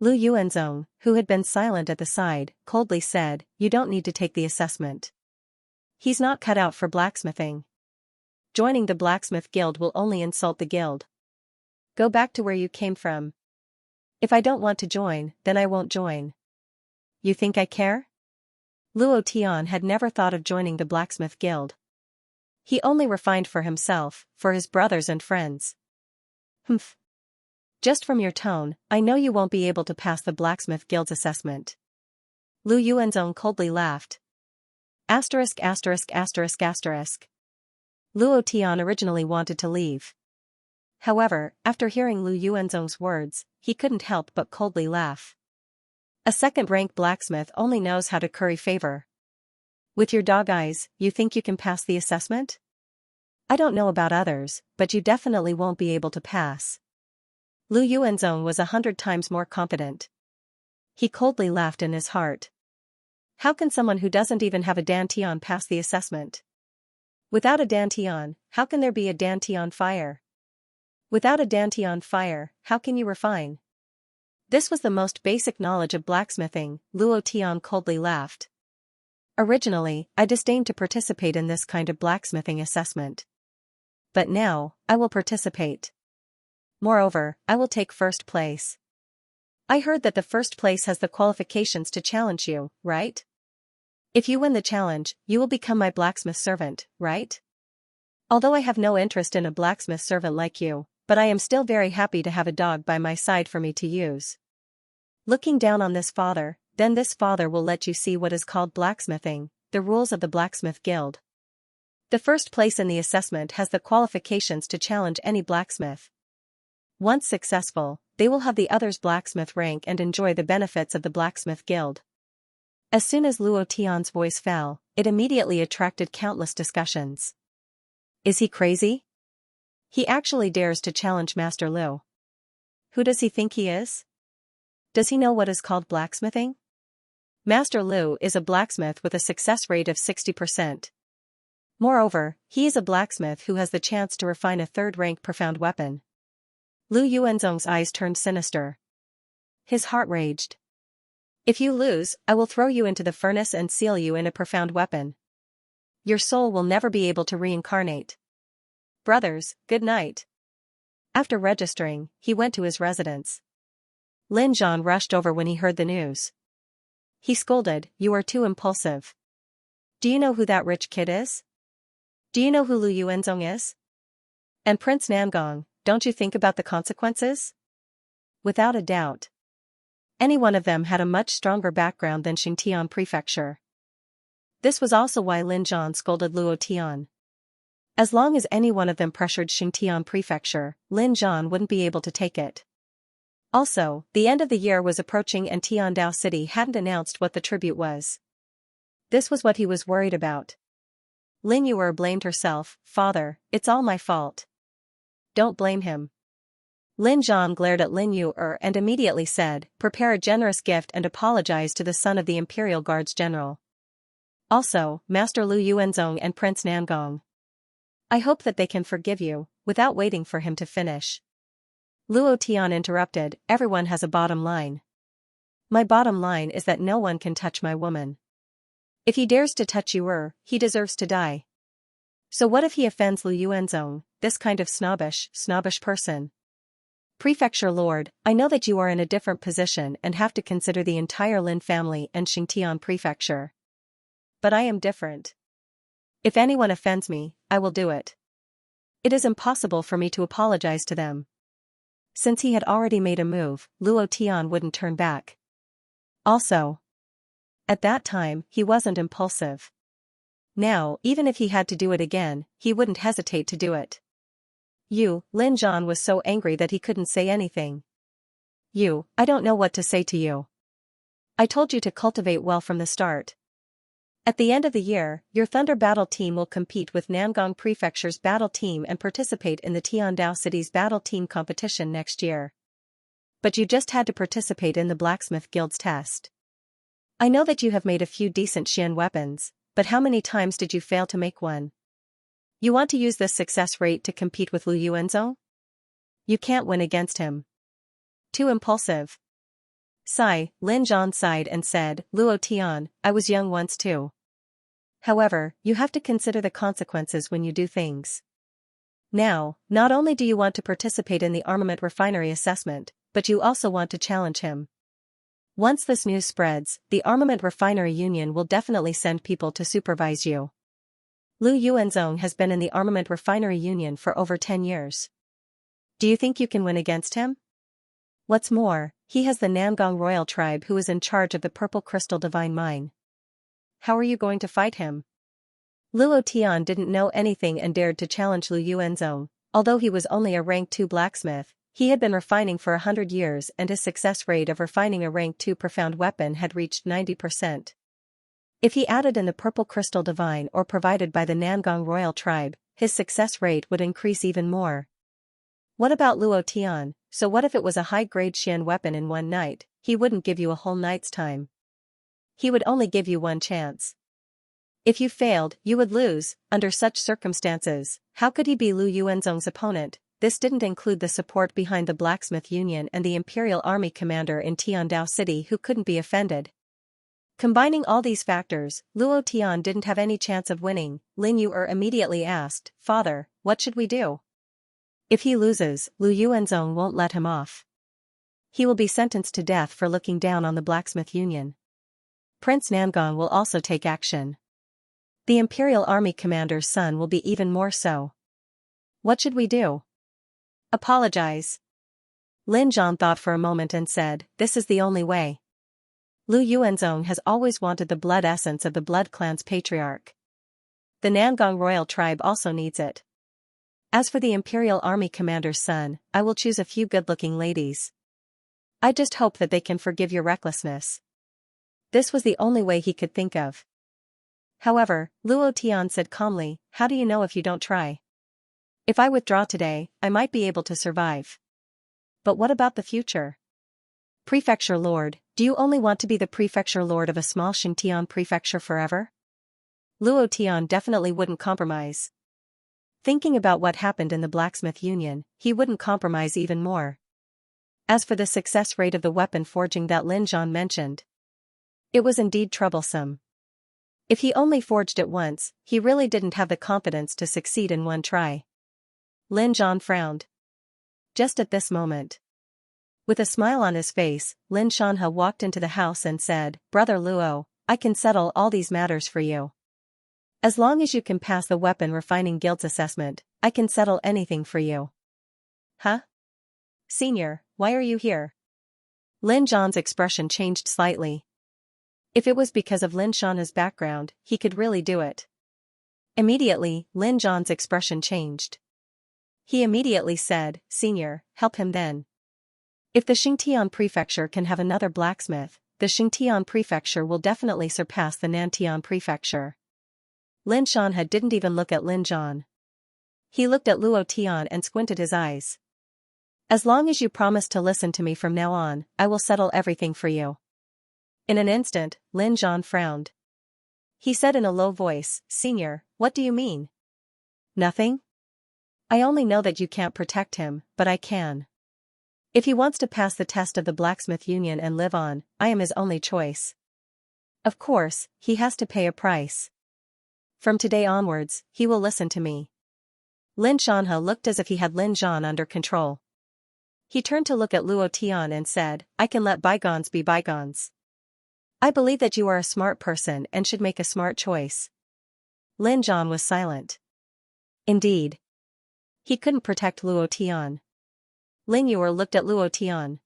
Lu Yuanzong, who had been silent at the side, coldly said, "You don't need to take the assessment. He's not cut out for blacksmithing. Joining the blacksmith guild will only insult the guild. Go back to where you came from. If I don't want to join, then I won't join. You think I care?" Luo Tian had never thought of joining the blacksmith guild. He only refined for himself, for his brothers and friends. "Humph. Just from your tone, I know you won't be able to pass the blacksmith guild's assessment." Lu Yuanzong coldly laughed. ********. Luo Tian originally wanted to leave. However, after hearing Lu Yuanzong's words, he couldn't help but coldly laugh. A second-rank blacksmith only knows how to curry favor. With your dog eyes, you think you can pass the assessment? I don't know about others, but you definitely won't be able to pass. Lu Yuanzong was 100 times more confident. He coldly laughed in his heart. How can someone who doesn't even have a dantian pass the assessment? Without a dantian, how can there be a dantian fire? Without a dantian fire, how can you refine? This was the most basic knowledge of blacksmithing, Luo Tian coldly laughed. Originally, I disdained to participate in this kind of blacksmithing assessment. But now, I will participate. Moreover, I will take first place. I heard that the first place has the qualifications to challenge you, right? If you win the challenge, you will become my blacksmith servant, right? Although I have no interest in a blacksmith servant like you, but I am still very happy to have a dog by my side for me to use. Looking down on this father, then this father will let you see what is called blacksmithing, the rules of the blacksmith guild. The first place in the assessment has the qualifications to challenge any blacksmith. Once successful, they will have the other's blacksmith rank and enjoy the benefits of the blacksmith guild. As soon as Luo Tian's voice fell, it immediately attracted countless discussions. Is he crazy? He actually dares to challenge Master Lu. Who does he think he is? Does he know what is called blacksmithing? Master Lu is a blacksmith with a success rate of 60%. Moreover, he is a blacksmith who has the chance to refine a third-rank profound weapon. Lu Yuanzong's eyes turned sinister. His heart raged. If you lose, I will throw you into the furnace and seal you in a profound weapon. Your soul will never be able to reincarnate. Brothers, good night. After registering, he went to his residence. Lin Zhan rushed over when he heard the news. He scolded, "You are too impulsive. Do you know who that rich kid is? Do you know who Lu Yuanzong is? And Prince Nangong, don't you think about the consequences?" Without a doubt. Any one of them had a much stronger background than Xingtian Prefecture. This was also why Lin Zhan scolded Luo Tian. As long as any one of them pressured Xingtian Prefecture, Lin Zhan wouldn't be able to take it. Also, the end of the year was approaching and Tiandao City hadn't announced what the tribute was. This was what he was worried about. Lin Yuer blamed herself, "Father, it's all my fault." "Don't blame him." Lin Zhan glared at Lin Yuer and immediately said, "Prepare a generous gift and apologize to the son of the Imperial Guards General. Also, Master Lu Yuanzong and Prince Nangong. I hope that they can forgive you," without waiting for him to finish. Luo Tian interrupted, "Everyone has a bottom line. My bottom line is that no one can touch my woman. If he dares to touch Yuer, he deserves to die. So what if he offends Lu Yuanzong, this kind of snobbish person? Prefecture Lord, I know that you are in a different position and have to consider the entire Lin family and Xingtian Prefecture. But I am different. If anyone offends me, I will do it. It is impossible for me to apologize to them." Since he had already made a move, Luo Tian wouldn't turn back. Also, at that time, he wasn't impulsive. Now, even if he had to do it again, he wouldn't hesitate to do it. Lin Zhan was so angry that he couldn't say anything. I don't know what to say to you. I told you to cultivate well from the start. At the end of the year, your Thunder Battle Team will compete with Nangong Prefecture's Battle Team and participate in the Tiandao City's Battle Team competition next year. But you just had to participate in the Blacksmith Guild's test. I know that you have made a few decent Xian weapons, but how many times did you fail to make one? You want to use this success rate to compete with Lu Yuanzong? You can't win against him. Too impulsive. Lin Zhan sighed and said, "Luo Tian, I was young once too. However, you have to consider the consequences when you do things. Now, not only do you want to participate in the armament refinery assessment, but you also want to challenge him. Once this news spreads, the Armament Refinery Union will definitely send people to supervise you. Lu Yuanzong has been in the Armament Refinery Union for over 10 years. Do you think you can win against him? What's more, he has the Nangong royal tribe who is in charge of the Purple Crystal Divine Mine. How are you going to fight him?" Luo Tian didn't know anything and dared to challenge Lu Yuanzong. Although he was only a rank 2 blacksmith, he had been refining for 100 years and his success rate of refining a rank 2 profound weapon had reached 90%. If he added in the Purple Crystal Divine or provided by the Nangong royal tribe, his success rate would increase even more. What about Luo Tian? So what if it was a high-grade Xian weapon in one night? he wouldn't give you a whole night's time. He would only give you one chance. If you failed, you would lose. Under such circumstances, how could he be Lu Yuanzong's opponent? This didn't include the support behind the Blacksmith Union and the Imperial Army commander in Tiandao City who couldn't be offended. Combining all these factors, Luo Tian didn't have any chance of winning. Lin Yu'er immediately asked, "Father, what should we do?" "If he loses, Lu Yuanzong won't let him off. He will be sentenced to death for looking down on the Blacksmith Union. Prince Nangong will also take action. The Imperial Army commander's son will be even more so. What should we do?" "Apologize." Lin Zhan thought for a moment and said, "This is the only way. Lu Yuanzong has always wanted the blood essence of the Blood Clan's patriarch. The Nangong royal tribe also needs it. As for the Imperial Army commander's son, I will choose a few good-looking ladies. I just hope that they can forgive your recklessness." This was the only way he could think of. However, Luo Tian said calmly, "How do you know if you don't try? If I withdraw today, I might be able to survive. But what about the future? Prefecture Lord, do you only want to be the Prefecture Lord of a small Xinjiang prefecture forever?" Luo Tian definitely wouldn't compromise. Thinking about what happened in the Blacksmith Union, he wouldn't compromise even more. As for the success rate of the weapon forging that Lin Zhan mentioned, it was indeed troublesome. If he only forged it once, he really didn't have the confidence to succeed in one try. Lin Zhan frowned. Just at this moment, with a smile on his face, Lin Xianxia walked into the house and said, "Brother Luo, I can settle all these matters for you. As long as you can pass the Weapon Refining Guild's assessment, I can settle anything for you." "Huh? Senior, why are you here?" Lin Zhan's expression changed slightly. If it was because of Lin Xianxia's background, he could really do it. Immediately, Lin Zhan's expression changed. He immediately said, "Senior, help him then. If the Xinjiang prefecture can have another blacksmith, the Xinjiang prefecture will definitely surpass the Nantian prefecture." Lin Xianxia didn't even look at Lin Zhan. He looked at Luo Tian and squinted his eyes. "As long as you promise to listen to me from now on, I will settle everything for you." In an instant, Lin Zhan frowned. He said in a low voice, "Senior, what do you mean?" "Nothing. I only know that you can't protect him, but I can. If he wants to pass the test of the Blacksmith Union and live on, I am his only choice. Of course, he has to pay a price. From today onwards, he will listen to me." Lin Xianxia looked as if he had Lin Zhan under control. He turned to look at Luo Tian and said, "I can let bygones be bygones. I believe that you are a smart person and should make a smart choice." Lin Zhan was silent. Indeed, he couldn't protect Luo Tian. Lin Yu'er looked at Luo Tian.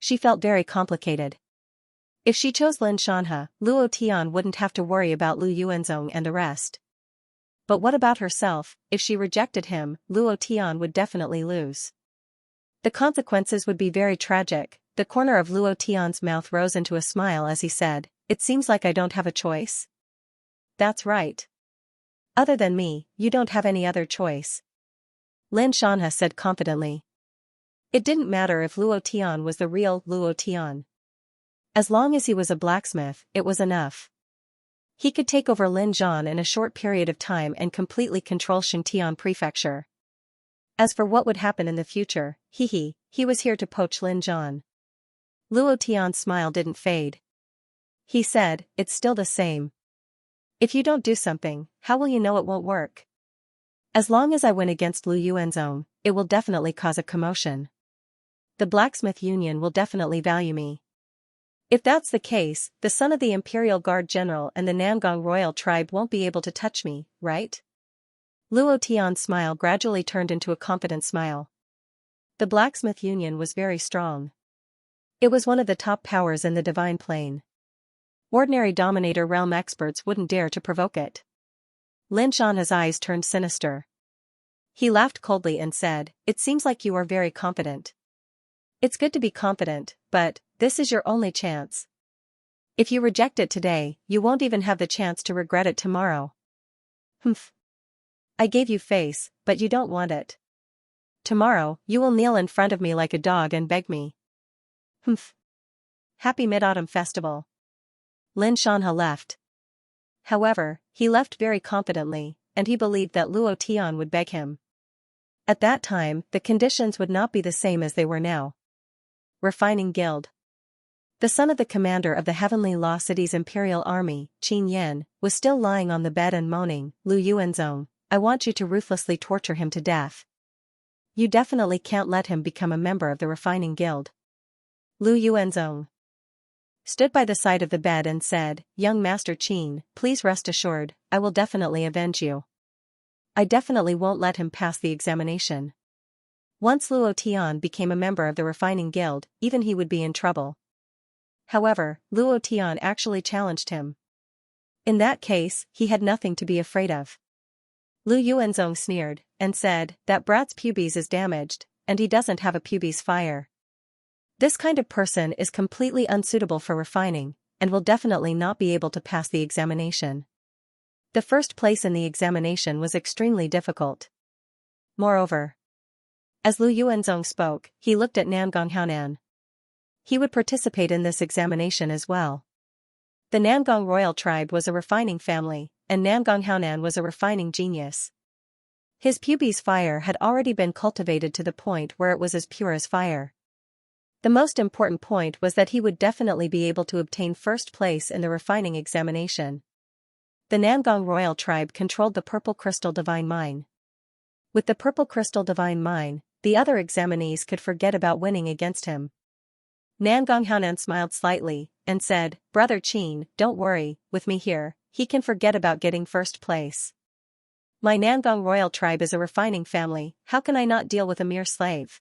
She felt very complicated. If she chose Lin Xianxia, Luo Tian wouldn't have to worry about Lu Yuanzong and the rest. But what about herself? If she rejected him, Luo Tian would definitely lose. The consequences would be very tragic. The corner of Luo Tian's mouth rose into a smile as he said, "It seems like I don't have a choice." "That's right. Other than me, you don't have any other choice," Lin Xianxia said confidently. It didn't matter if Luo Tian was the real Luo Tian. As long as he was a blacksmith, it was enough. He could take over Lin Zhan in a short period of time and completely control Xinjiang prefecture. As for what would happen in the future, he was here to poach Lin Zhan. Luo Tian's smile didn't fade. He said, "It's still the same. If you don't do something, how will you know it won't work? As long as I win against Lu Yuanzong, it will definitely cause a commotion. The Blacksmith Union will definitely value me. If that's the case, the son of the Imperial Guard General and the Nangong royal tribe won't be able to touch me, right?" Luo Tian's smile gradually turned into a confident smile. The Blacksmith Union was very strong. It was one of the top powers in the Divine Plane. Ordinary Dominator Realm experts wouldn't dare to provoke it. Lin Xianxia's eyes turned sinister. He laughed coldly and said, "It seems like you are very confident. It's good to be confident, but this is your only chance. If you reject it today, you won't even have the chance to regret it tomorrow." "Humph. I gave you face, but you don't want it. Tomorrow, you will kneel in front of me like a dog and beg me." "Humph. Happy Mid-Autumn Festival. Lin Xianxia left. However, he left very confidently, and he believed that Luo Tian would beg him. At that time, the conditions would not be the same as they were now. Refining Guild. The son of the commander of the Heavenly Law City's Imperial Army, Qin Yan, was still lying on the bed and moaning, Lu Yuanzong, I want you to ruthlessly torture him to death. You definitely can't let him become a member of the Refining Guild. Lu Yuanzong stood by the side of the bed and said, Young Master Qin, please rest assured, I will definitely avenge you. I definitely won't let him pass the examination. Once Luo Tian became a member of the Refining Guild, even he would be in trouble. However, Luo Tian actually challenged him. In that case, he had nothing to be afraid of. Lu Yuanzong sneered, and said, that brat's pubes is damaged, and he doesn't have a pubes fire. This kind of person is completely unsuitable for refining, and will definitely not be able to pass the examination. The first place in the examination was extremely difficult. Moreover, as Lu Yuanzong spoke, he looked at Nangong Haonan. He would participate in this examination as well. The Nangong royal tribe was a refining family, and Nangong Haonan was a refining genius. His pubes fire had already been cultivated to the point where it was as pure as fire. The most important point was that he would definitely be able to obtain first place in the refining examination. The Nangong royal tribe controlled the Purple Crystal Divine Mine. With the Purple Crystal Divine Mine, the other examinees could forget about winning against him. Nangong Haonan smiled slightly, and said, Brother Qin, don't worry, with me here, he can forget about getting first place. My Nangong royal tribe is a refining family, how can I not deal with a mere slave?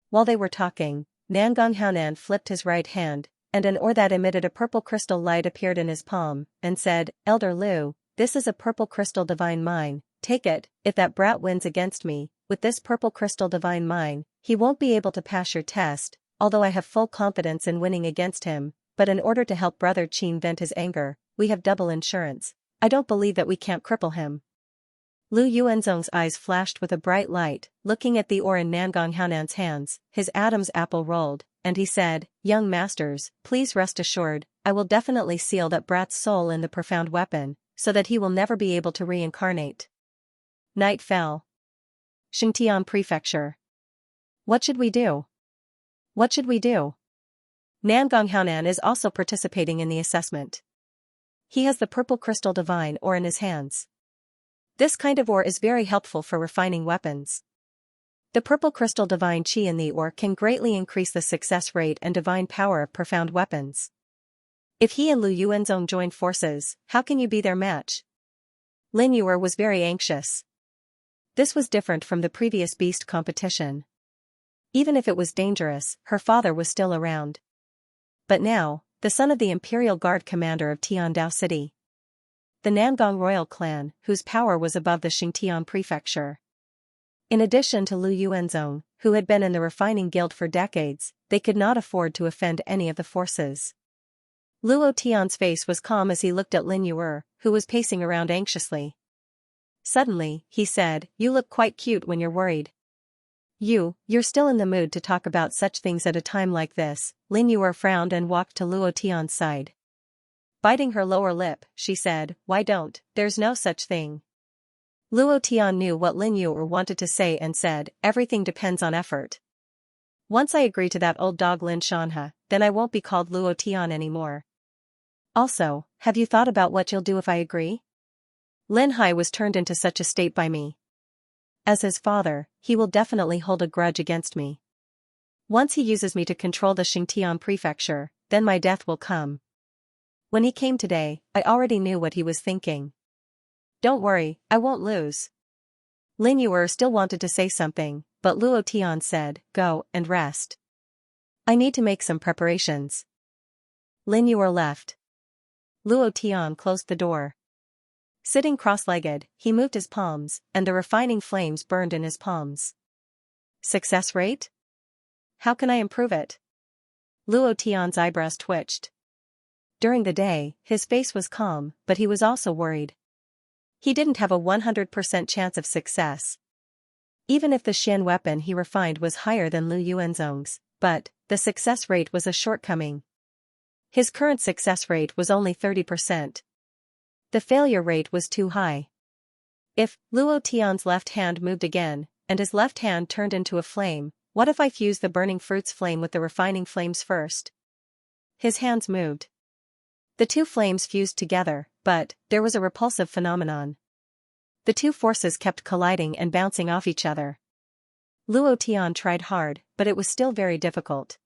While they were talking, Nangong Haonan flipped his right hand, and an ore that emitted a purple crystal light appeared in his palm, and said, Elder Lu, this is a Purple Crystal Divine Mine, take it, if that brat wins against me, with this Purple Crystal Divine Mine, he won't be able to pass your test. Although I have full confidence in winning against him, but in order to help Brother Qin vent his anger, we have double insurance. I don't believe that we can't cripple him. Lu Yuanzong's eyes flashed with a bright light, looking at the ore in Nangong Haonan's hands, his Adam's apple rolled, and he said, Young masters, please rest assured, I will definitely seal that brat's soul in the profound weapon, so that he will never be able to reincarnate. Night fell. Xianxia Prefecture. What should we do? What should we do? Nangong Haonan is also participating in the assessment. He has the Purple Crystal Divine ore in his hands. This kind of ore is very helpful for refining weapons. The Purple Crystal Divine Qi in the ore can greatly increase the success rate and divine power of profound weapons. If he and Lu Yuanzong join forces, how can you be their match? Lin Yuer was very anxious. This was different from the previous beast competition. Even if it was dangerous, her father was still around. But now, the son of the Imperial Guard commander of Tiandao City. The Nangong royal clan, whose power was above the Xianxia Prefecture. In addition to Lu Yuanzong, who had been in the refining guild for decades, they could not afford to offend any of the forces. Luo Tian's face was calm as he looked at Lin Yuer, who was pacing around anxiously. Suddenly, he said, You look quite cute when you're worried. You're still in the mood to talk about such things at a time like this. Lin Yuer frowned and walked to Luo Tian's side. Biting her lower lip, she said, Why don't, there's no such thing. Luo Tian knew what Lin Yuer wanted to say and said, Everything depends on effort. Once I agree to that old dog Lin Xianxia, then I won't be called Luo Tian anymore. Also, have you thought about what you'll do if I agree? Lin Hai was turned into such a state by me. As his father, he will definitely hold a grudge against me. Once he uses me to control the Xianxia Prefecture, then my death will come. When he came today, I already knew what he was thinking. Don't worry, I won't lose. Lin Yuer still wanted to say something, but Luo Tian said, Go and rest. I need to make some preparations. Lin Yuer left. Luo Tian closed the door. Sitting cross-legged, he moved his palms, and the refining flames burned in his palms. Success rate? How can I improve it? Luo Tian's eyebrows twitched. During the day, his face was calm, but he was also worried. He didn't have a 100% chance of success. Even if the Xian weapon he refined was higher than Lu Yuanzong's, but the success rate was a shortcoming. His current success rate was only 30%. The failure rate was too high. If Luo Tian's left hand moved again, and his left hand turned into a flame, what if I fuse the burning fruit's flame with the refining flames first? His hands moved. The two flames fused together, but there was a repulsive phenomenon. The two forces kept colliding and bouncing off each other. Luo Tian tried hard, but it was still very difficult.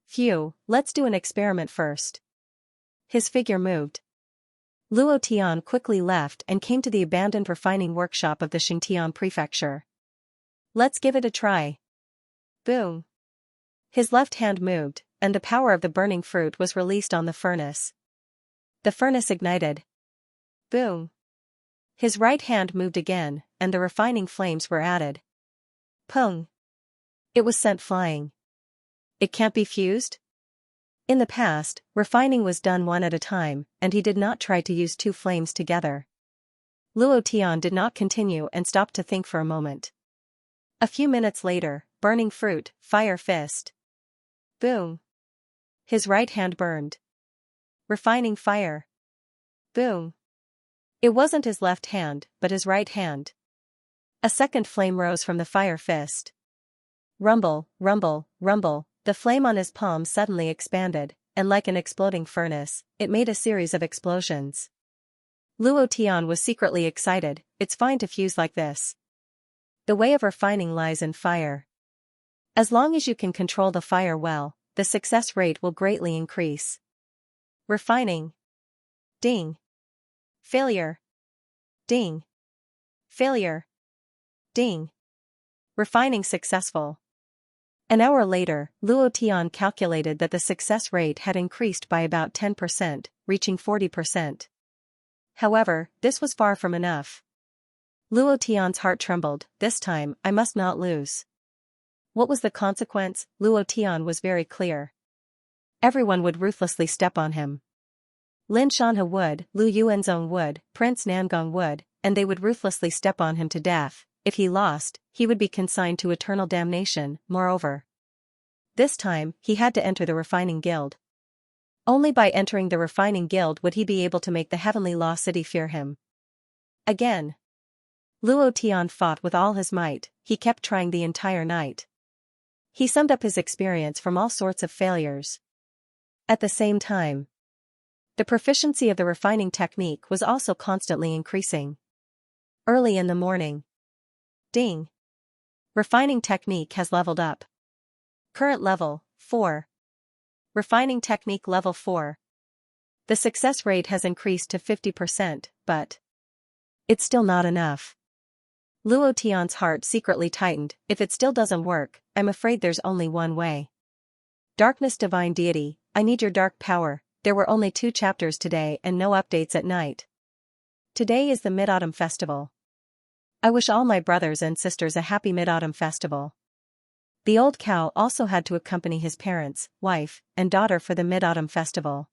Phew, let's do an experiment first. His figure moved. Luo Tian quickly left and came to the abandoned refining workshop of the Xianxia prefecture. Let's give it a try. Boom. His left hand moved, and the power of the burning fruit was released on the furnace. The furnace ignited. Boom. His right hand moved again, and the refining flames were added. Pung. It was sent flying. It can't be fused? In the past, refining was done one at a time, and he did not try to use two flames together. Luo Tian did not continue and stopped to think for a moment. A few minutes later, burning fruit, fire fist. Boom. His right hand burned. Refining fire. Boom. It wasn't his left hand, but his right hand. A second flame rose from the fire fist. Rumble, rumble, rumble, the flame on his palm suddenly expanded, and like an exploding furnace, it made a series of explosions. Luo Tian was secretly excited. It's fine to fuse like this. The way of refining lies in fire. As long as you can control the fire well, the success rate will greatly increase. Refining. Ding. Failure. Ding. Failure. Ding. Refining successful. An hour later, Luo Tian calculated that the success rate had increased by about 10%, reaching 40%. However, this was far from enough. Luo Tian's heart trembled. This time, I must not lose. What was the consequence? Luo Tian was very clear. Everyone would ruthlessly step on him. Lin Shanhe would, Lu Yuanzong would, Prince Nangong would, and they would ruthlessly step on him to death. If he lost, he would be consigned to eternal damnation. Moreover, this time, he had to enter the refining guild. Only by entering the refining guild would he be able to make the heavenly law city fear him. Again. Luo Tian fought with all his might. He kept trying the entire night. He summed up his experience from all sorts of failures. At the same time, the proficiency of the refining technique was also constantly increasing. Early in the morning. Ding. Refining technique has leveled up. Current level, 4. Refining technique level 4. The success rate has increased to 50%, but it's still not enough. Luo Tian's heart secretly tightened. If it still doesn't work, I'm afraid there's only one way. Darkness Divine Deity, I need your dark power. There were only 2 chapters today and no updates at night. Today is the Mid-Autumn Festival. I wish all my brothers and sisters a happy Mid-Autumn Festival. The old cow also had to accompany his parents, wife, and daughter for the Mid-Autumn Festival.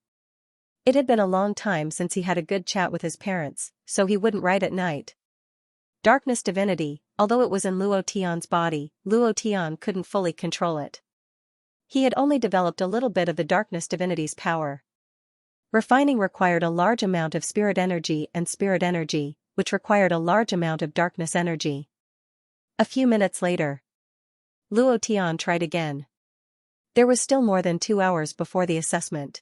It had been a long time since he had a good chat with his parents, so he wouldn't write at night. Darkness Divinity, although it was in Luo Tian's body, Luo Tian couldn't fully control it. He had only developed a little bit of the Darkness Divinity's power. Refining required a large amount of spirit energy, which required a large amount of darkness energy. A few minutes later, Luo Tian tried again. There was still more than 2 hours before the assessment.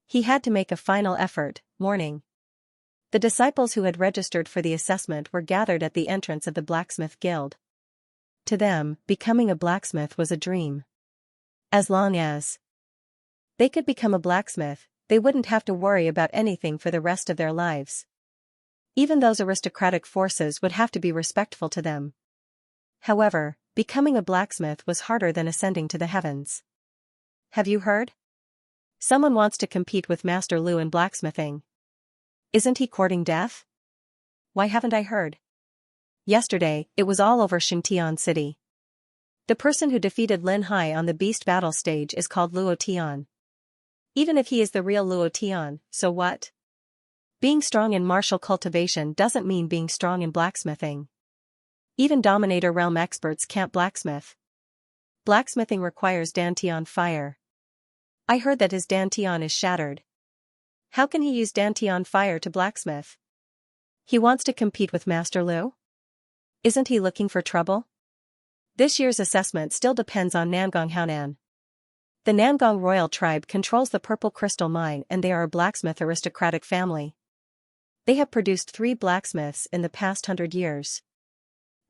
He had to make a final effort. Morning. The disciples who had registered for the assessment were gathered at the entrance of the blacksmith guild. To them, becoming a blacksmith was a dream. As long as they could become a blacksmith, they wouldn't have to worry about anything for the rest of their lives. Even those aristocratic forces would have to be respectful to them. However, becoming a blacksmith was harder than ascending to the heavens. Have you heard? Someone wants to compete with Master Lu in blacksmithing. Isn't he courting death? Why haven't I heard? Yesterday, it was all over Xingtian City. The person who defeated Lin Hai on the beast battle stage is called Luo Tian. Even if he is the real Luo Tian, so what? Being strong in martial cultivation doesn't mean being strong in blacksmithing. Even Dominator realm experts can't blacksmith. Blacksmithing requires Dantian fire. I heard that his dantian is shattered. How can he use dantian fire to blacksmith? He wants to compete with Master Lu? Isn't he looking for trouble? This year's assessment still depends on Nangong Haonan. The Nangong royal tribe controls the Purple Crystal Mine and they are a blacksmith aristocratic family. They have produced 3 blacksmiths in the past 100 years.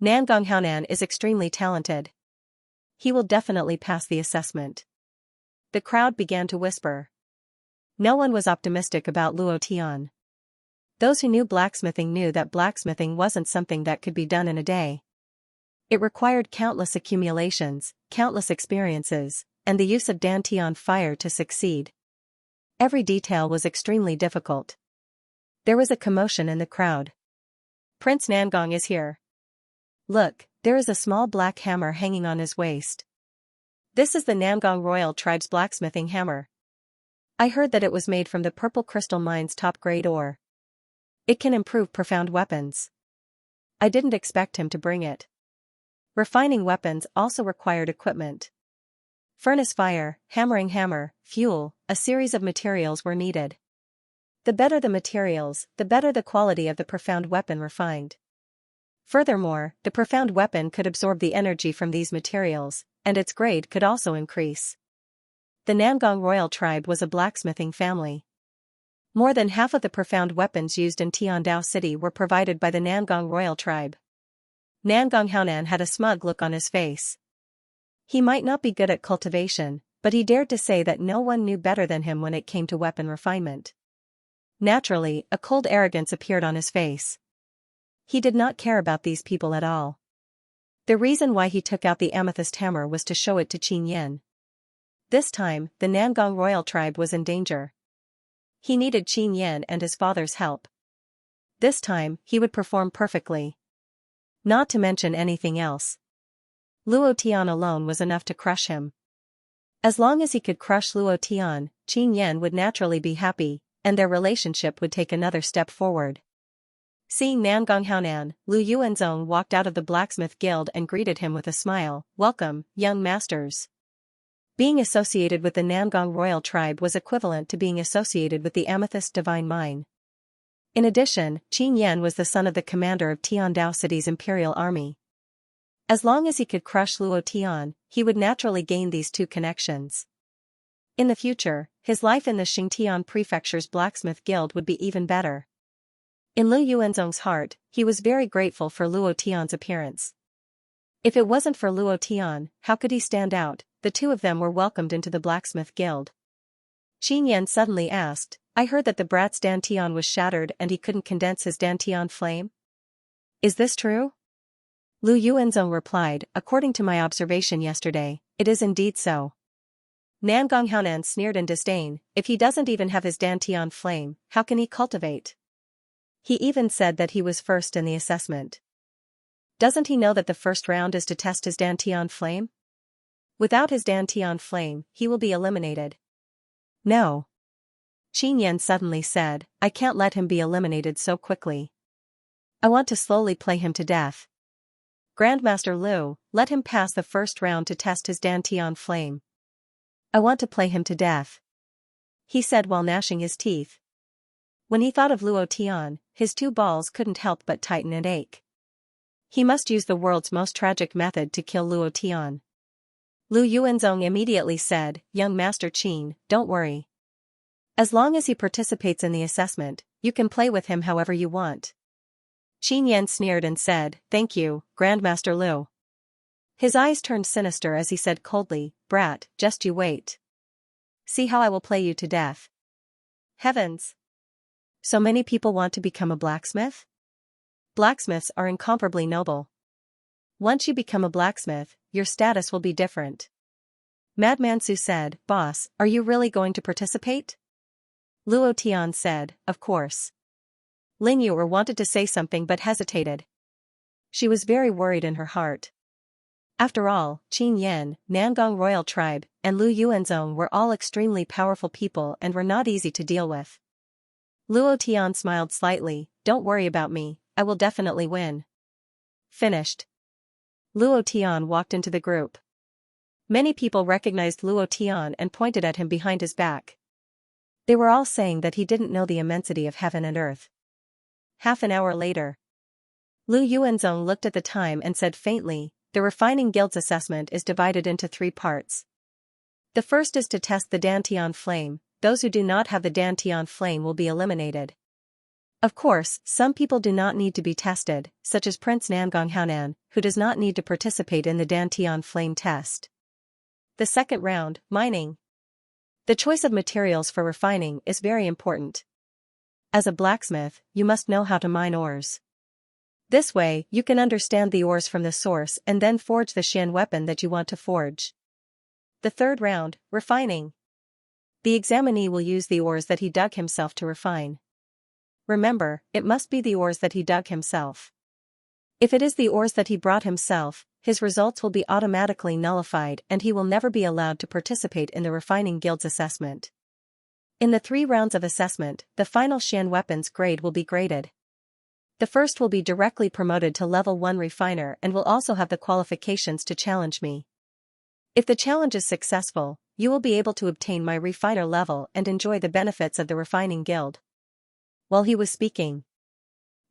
Nangong Haonan is extremely talented. He will definitely pass the assessment. The crowd began to whisper. No one was optimistic about Luo Tian. Those who knew blacksmithing knew that blacksmithing wasn't something that could be done in a day. It required countless accumulations, countless experiences, and the use of dantian fire to succeed. Every detail was extremely difficult. There was a commotion in the crowd. Prince Nangong is here. Look, there is a small black hammer hanging on his waist. This is the Nangong royal tribe's blacksmithing hammer. I heard that it was made from the Purple Crystal Mine's top-grade ore. It can improve profound weapons. I didn't expect him to bring it. Refining weapons also required equipment. Furnace fire, hammering hammer, fuel, a series of materials were needed. The better the materials, the better the quality of the profound weapon refined. Furthermore, the profound weapon could absorb the energy from these materials, and its grade could also increase. The Nangong royal tribe was a blacksmithing family. More than half of the profound weapons used in Tiandao City were provided by the Nangong royal tribe. Nangong Haonan had a smug look on his face. He might not be good at cultivation, but he dared to say that no one knew better than him when it came to weapon refinement. Naturally, a cold arrogance appeared on his face. He did not care about these people at all. The reason why he took out the amethyst hammer was to show it to Qin Yin. This time, the Nangong royal tribe was in danger. He needed Qin Yin and his father's help. This time, he would perform perfectly. Not to mention anything else. Luo Tian alone was enough to crush him. As long as he could crush Luo Tian, Qin Yin would naturally be happy, and their relationship would take another step forward. Seeing Nangong Haonan, Lu Yuanzong walked out of the blacksmith guild and greeted him with a smile. Welcome, young masters. Being associated with the Nangong royal tribe was equivalent to being associated with the Amethyst Divine Mine. In addition, Qin Yin was the son of the commander of Tiandao City's imperial army. As long as he could crush Luo Tian, he would naturally gain these 2 connections. In the future, his life in the Xingtian Prefecture's blacksmith guild would be even better. In Lu Yuanzong's heart, he was very grateful for Luo Tian's appearance. If it wasn't for Luo Tian, how could he stand out? The 2 of them were welcomed into the blacksmith guild. Qin Yin suddenly asked, I heard that the brat's dantian was shattered and he couldn't condense his dantian flame. Is this true? Lu Yuanzong replied, according to my observation yesterday, it is indeed so. Nangong Haonan sneered in disdain, if he doesn't even have his dantian flame, how can he cultivate? He even said that he was first in the assessment. Doesn't he know that the first round is to test his dantian flame? Without his dantian flame, he will be eliminated. No. Qin Yin suddenly said, I can't let him be eliminated so quickly. I want to slowly play him to death. Grandmaster Lu, let him pass the first round to test his dantian flame. I want to play him to death. He said while gnashing his teeth. When he thought of Luo Tian, his 2 balls couldn't help but tighten and ache. He must use the world's most tragic method to kill Luo Tian. Lu Yuanzong immediately said, Young Master Qin, don't worry. As long as he participates in the assessment, you can play with him however you want. Qin Yin sneered and said, Thank you, Grandmaster Lu. His eyes turned sinister as he said coldly, Brat, just you wait. See how I will play you to death. Heavens! So many people want to become a blacksmith? Blacksmiths are incomparably noble. Once you become a blacksmith, your status will be different. Madman Su said, Boss, are you really going to participate? Luo Tian said, Of course. Ling Yuer wanted to say something but hesitated. She was very worried in her heart. After all, Qin Yin, Nangong royal tribe, and Lu Yuanzong were all extremely powerful people and were not easy to deal with. Luo Tian smiled slightly, Don't worry about me, I will definitely win. Finished. Luo Tian walked into the group. Many people recognized Luo Tian and pointed at him behind his back. They were all saying that he didn't know the immensity of heaven and earth. Half an hour later, Lu Yuanzong looked at the time and said faintly, "The Refining Guild's assessment is divided into 3 parts. The first is to test the Dantian flame. Those who do not have the Dantian flame will be eliminated. Of course, some people do not need to be tested, such as Prince Nangong Haonan, who does not need to participate in the Dantian flame test. The second round, mining. The choice of materials for refining is very important. As a blacksmith, you must know how to mine ores. This way, you can understand the ores from the source and then forge the Xian weapon that you want to forge. The third round, refining. The examinee will use the ores that he dug himself to refine. Remember, it must be the ores that he dug himself. If it is the ores that he brought himself, his results will be automatically nullified and he will never be allowed to participate in the Refining Guild's assessment. In the 3 rounds of assessment, the final Xian weapon's grade will be graded. The first will be directly promoted to level 1 refiner and will also have the qualifications to challenge me. If the challenge is successful, you will be able to obtain my refiner level and enjoy the benefits of the Refining Guild." While he was speaking,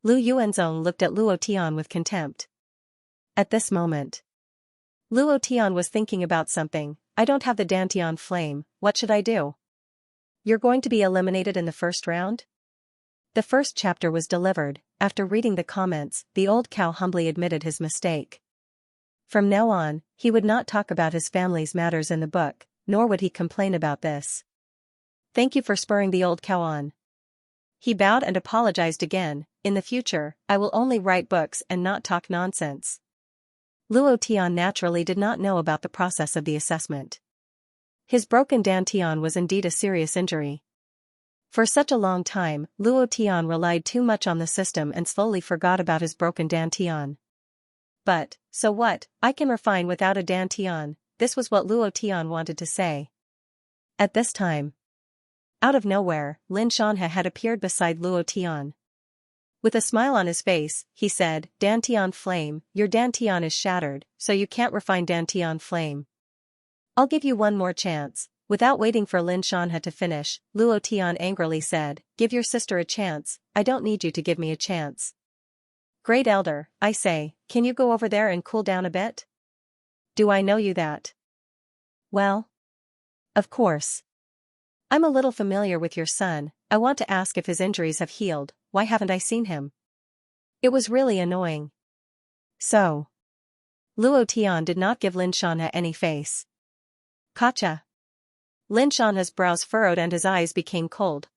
Lu Yuanzong looked at Luo Tian with contempt. At this moment, Luo Tian was thinking about something. "I don't have the Dantian flame, what should I do?" "You're going to be eliminated in the first round?" The first chapter was delivered. After reading the comments, the old cow humbly admitted his mistake. From now on, he would not talk about his family's matters in the book, nor would he complain about this. "Thank you for spurring the old cow on." He bowed and apologized again. "In the future, I will only write books and not talk nonsense." Luo Tian naturally did not know about the process of the assessment. His broken dantian was indeed a serious injury. For such a long time, Luo Tian relied too much on the system and slowly forgot about his broken dantian. But, so what, I can refine without a dantian, this was what Luo Tian wanted to say. At this time, out of nowhere, Lin Xianxia had appeared beside Luo Tian. With a smile on his face, he said, "Dantian flame, your dantian is shattered, so you can't refine dantian flame. I'll give you one more chance." Without waiting for Lin Xianxia to finish, Luo Tian angrily said, "Give your sister a chance, I don't need you to give me a chance. Great Elder, I say, can you go over there and cool down a bit? Do I know you that well?" "Of course. I'm a little familiar with your son. I want to ask if his injuries have healed. Why haven't I seen him?" It was really annoying. So, Luo Tian did not give Lin Xianxia any face. "Gotcha." Lin Xianxia's brows furrowed and his eyes became cold.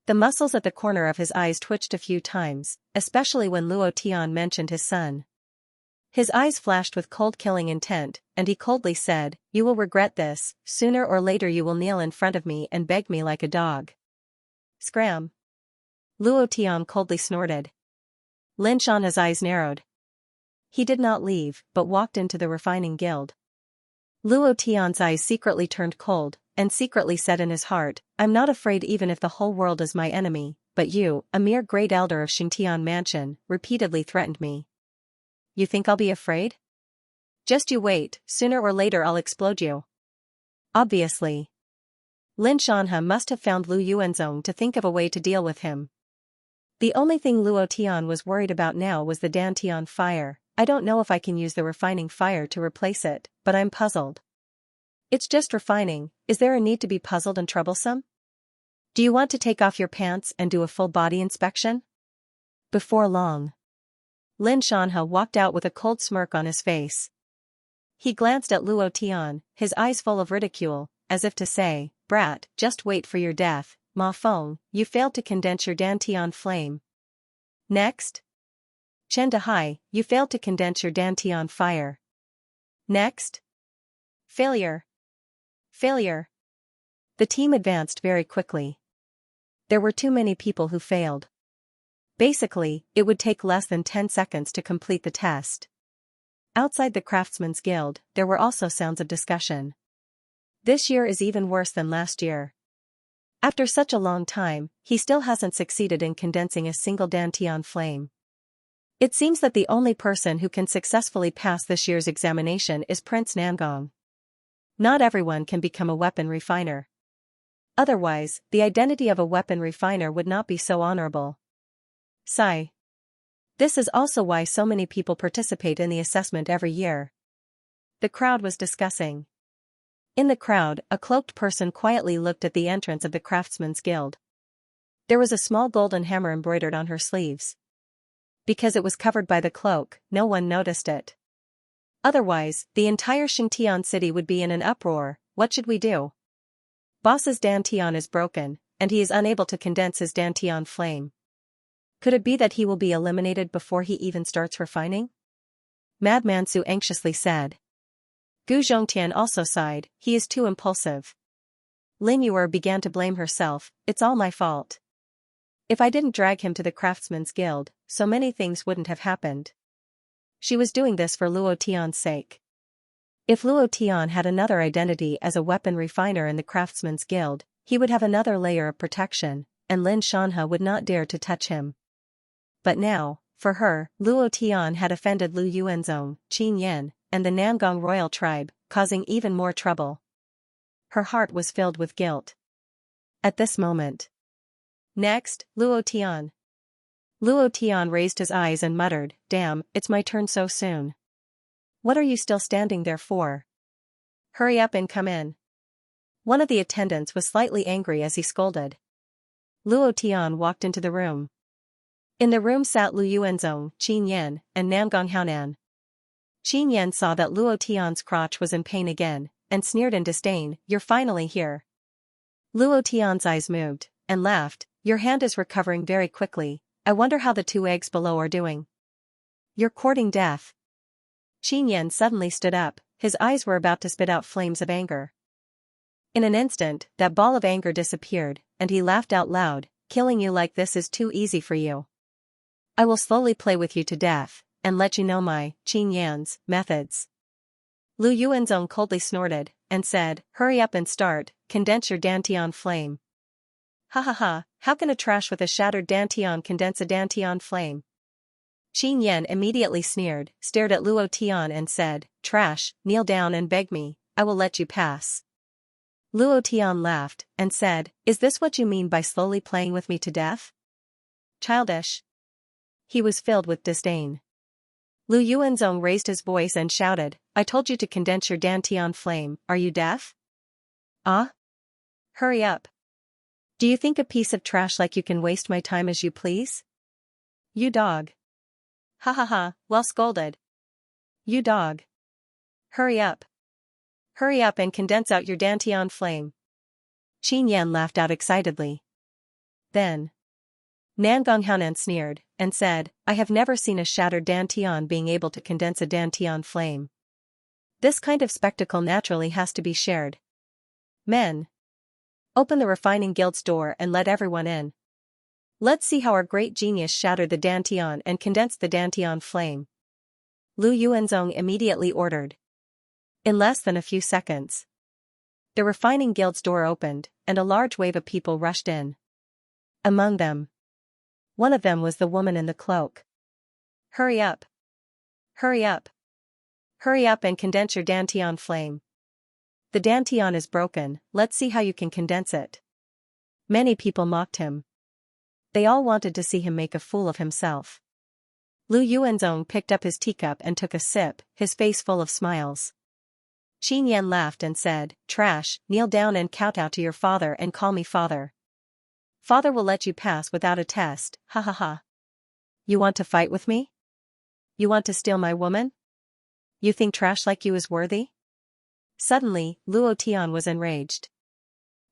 The muscles at the corner of his eyes twitched a few times, especially when Luo Tian mentioned his son. His eyes flashed with cold-killing intent, and he coldly said, "You will regret this, sooner or later you will kneel in front of me and beg me like a dog." "Scram!" Luo Tian coldly snorted. Lin Xianxia's eyes narrowed. He did not leave, but walked into the Refining Guild. Luo Tian's eyes secretly turned cold, and secretly said in his heart, "I'm not afraid even if the whole world is my enemy, but you, a mere great elder of Xingtian Mansion, repeatedly threatened me. You think I'll be afraid? Just you wait, sooner or later I'll explode you." Obviously, Lin Xianxia must have found Lu Yuanzong to think of a way to deal with him. The only thing Luo Tian was worried about now was the Dantian fire. "I don't know if I can use the refining fire to replace it, but I'm puzzled." "It's just refining, is there a need to be puzzled and troublesome? Do you want to take off your pants and do a full body inspection?" Before long, Lin Xianxia walked out with a cold smirk on his face. He glanced at Luo Tian, his eyes full of ridicule, as if to say, "Brat, just wait for your death. Ma Feng, you failed to condense your Dantian flame. Next. Chen Dehai, you failed to condense your Dantian fire. Next. Failure. Failure." The team advanced very quickly. There were too many people who failed. Basically, it would take less than 10 seconds to complete the test. Outside the Craftsmen's Guild, there were also sounds of discussion. "This year is even worse than last year. After such a long time, he still hasn't succeeded in condensing a single Dantian flame. It seems that the only person who can successfully pass this year's examination is Prince Nangong." Not everyone can become a weapon refiner. Otherwise, the identity of a weapon refiner would not be so honorable. Sigh. This is also why so many people participate in the assessment every year. The crowd was discussing. In the crowd, a cloaked person quietly looked at the entrance of the Craftsman's Guild. There was a small golden hammer embroidered on her sleeves. Because it was covered by the cloak, no one noticed it. Otherwise, the entire Xianxia city would be in an uproar. What should we do? Boss's dantian is broken, and he is unable to condense his dantian flame. Could it be that he will be eliminated before he even starts refining? Madman Su anxiously said. Gu Zhongtian also sighed, he is too impulsive. Ling Yuer began to blame herself, it's all my fault. If I didn't drag him to the Craftsman's Guild, so many things wouldn't have happened. She was doing this for Luo Tian's sake. If Luo Tian had another identity as a weapon refiner in the Craftsman's Guild, he would have another layer of protection, and Lin Shanhe would not dare to touch him. But now, for her, Luo Tian had offended Lu Yuanzong, Qin Yan, and the Namgong royal tribe, causing even more trouble. Her heart was filled with guilt. At this moment. Next, Luo Tian. Luo Tian raised his eyes and muttered, damn, it's my turn so soon. What are you still standing there for? Hurry up and come in. One of the attendants was slightly angry as he scolded. Luo Tian walked into the room. In the room sat Lu Yuanzong, Qin Yan, and Namgong Haonan. Qin Yan saw that Luo Tian's crotch was in pain again, and sneered in disdain, you're finally here. Luo Tian's eyes moved, and laughed, your hand is recovering very quickly, I wonder how the two eggs below are doing. You're courting death. Qin Yan suddenly stood up, his eyes were about to spit out flames of anger. In an instant, that ball of anger disappeared, and he laughed out loud, killing you like this is too easy for you. I will slowly play with you to death, and let you know my, Qin Yan's, methods. Lu Yuanzong coldly snorted, and said, hurry up and start, condense your dantian flame. Ha ha ha, how can a trash with a shattered dantian condense a dantian flame? Qin Yan immediately sneered, stared at Luo Tian and said, trash, kneel down and beg me, I will let you pass. Luo Tian laughed, and said, is this what you mean by slowly playing with me to death? Childish. He was filled with disdain. Lu Yuanzong raised his voice and shouted, I told you to condense your dantian flame, are you deaf? Ah? Hurry up. Do you think a piece of trash like you can waste my time as you please? You dog. Ha ha ha, well scolded. You dog. Hurry up. Hurry up and condense out your dantian flame. Qin Yan laughed out excitedly. Then. Namgong Haonan sneered, and said, I have never seen a shattered dantian being able to condense a dantian flame. This kind of spectacle naturally has to be shared. Men. Open the refining guild's door and let everyone in. Let's see how our great genius shattered the dantian and condensed the dantian flame. Lu Yuanzong immediately ordered. In less than a few seconds. The refining guild's door opened, and a large wave of people rushed in. Among them. One of them was the woman in the cloak. Hurry up. Hurry up. Hurry up and condense your dantian flame. The dantian is broken, let's see how you can condense it. Many people mocked him. They all wanted to see him make a fool of himself. Lu Yuanzong picked up his teacup and took a sip, his face full of smiles. Qin Yan laughed and said, trash, kneel down and kowtow to your father and call me father. Father will let you pass without a test, ha ha ha. You want to fight with me? You want to steal my woman? You think trash like you is worthy? Suddenly, Luo Tian was enraged.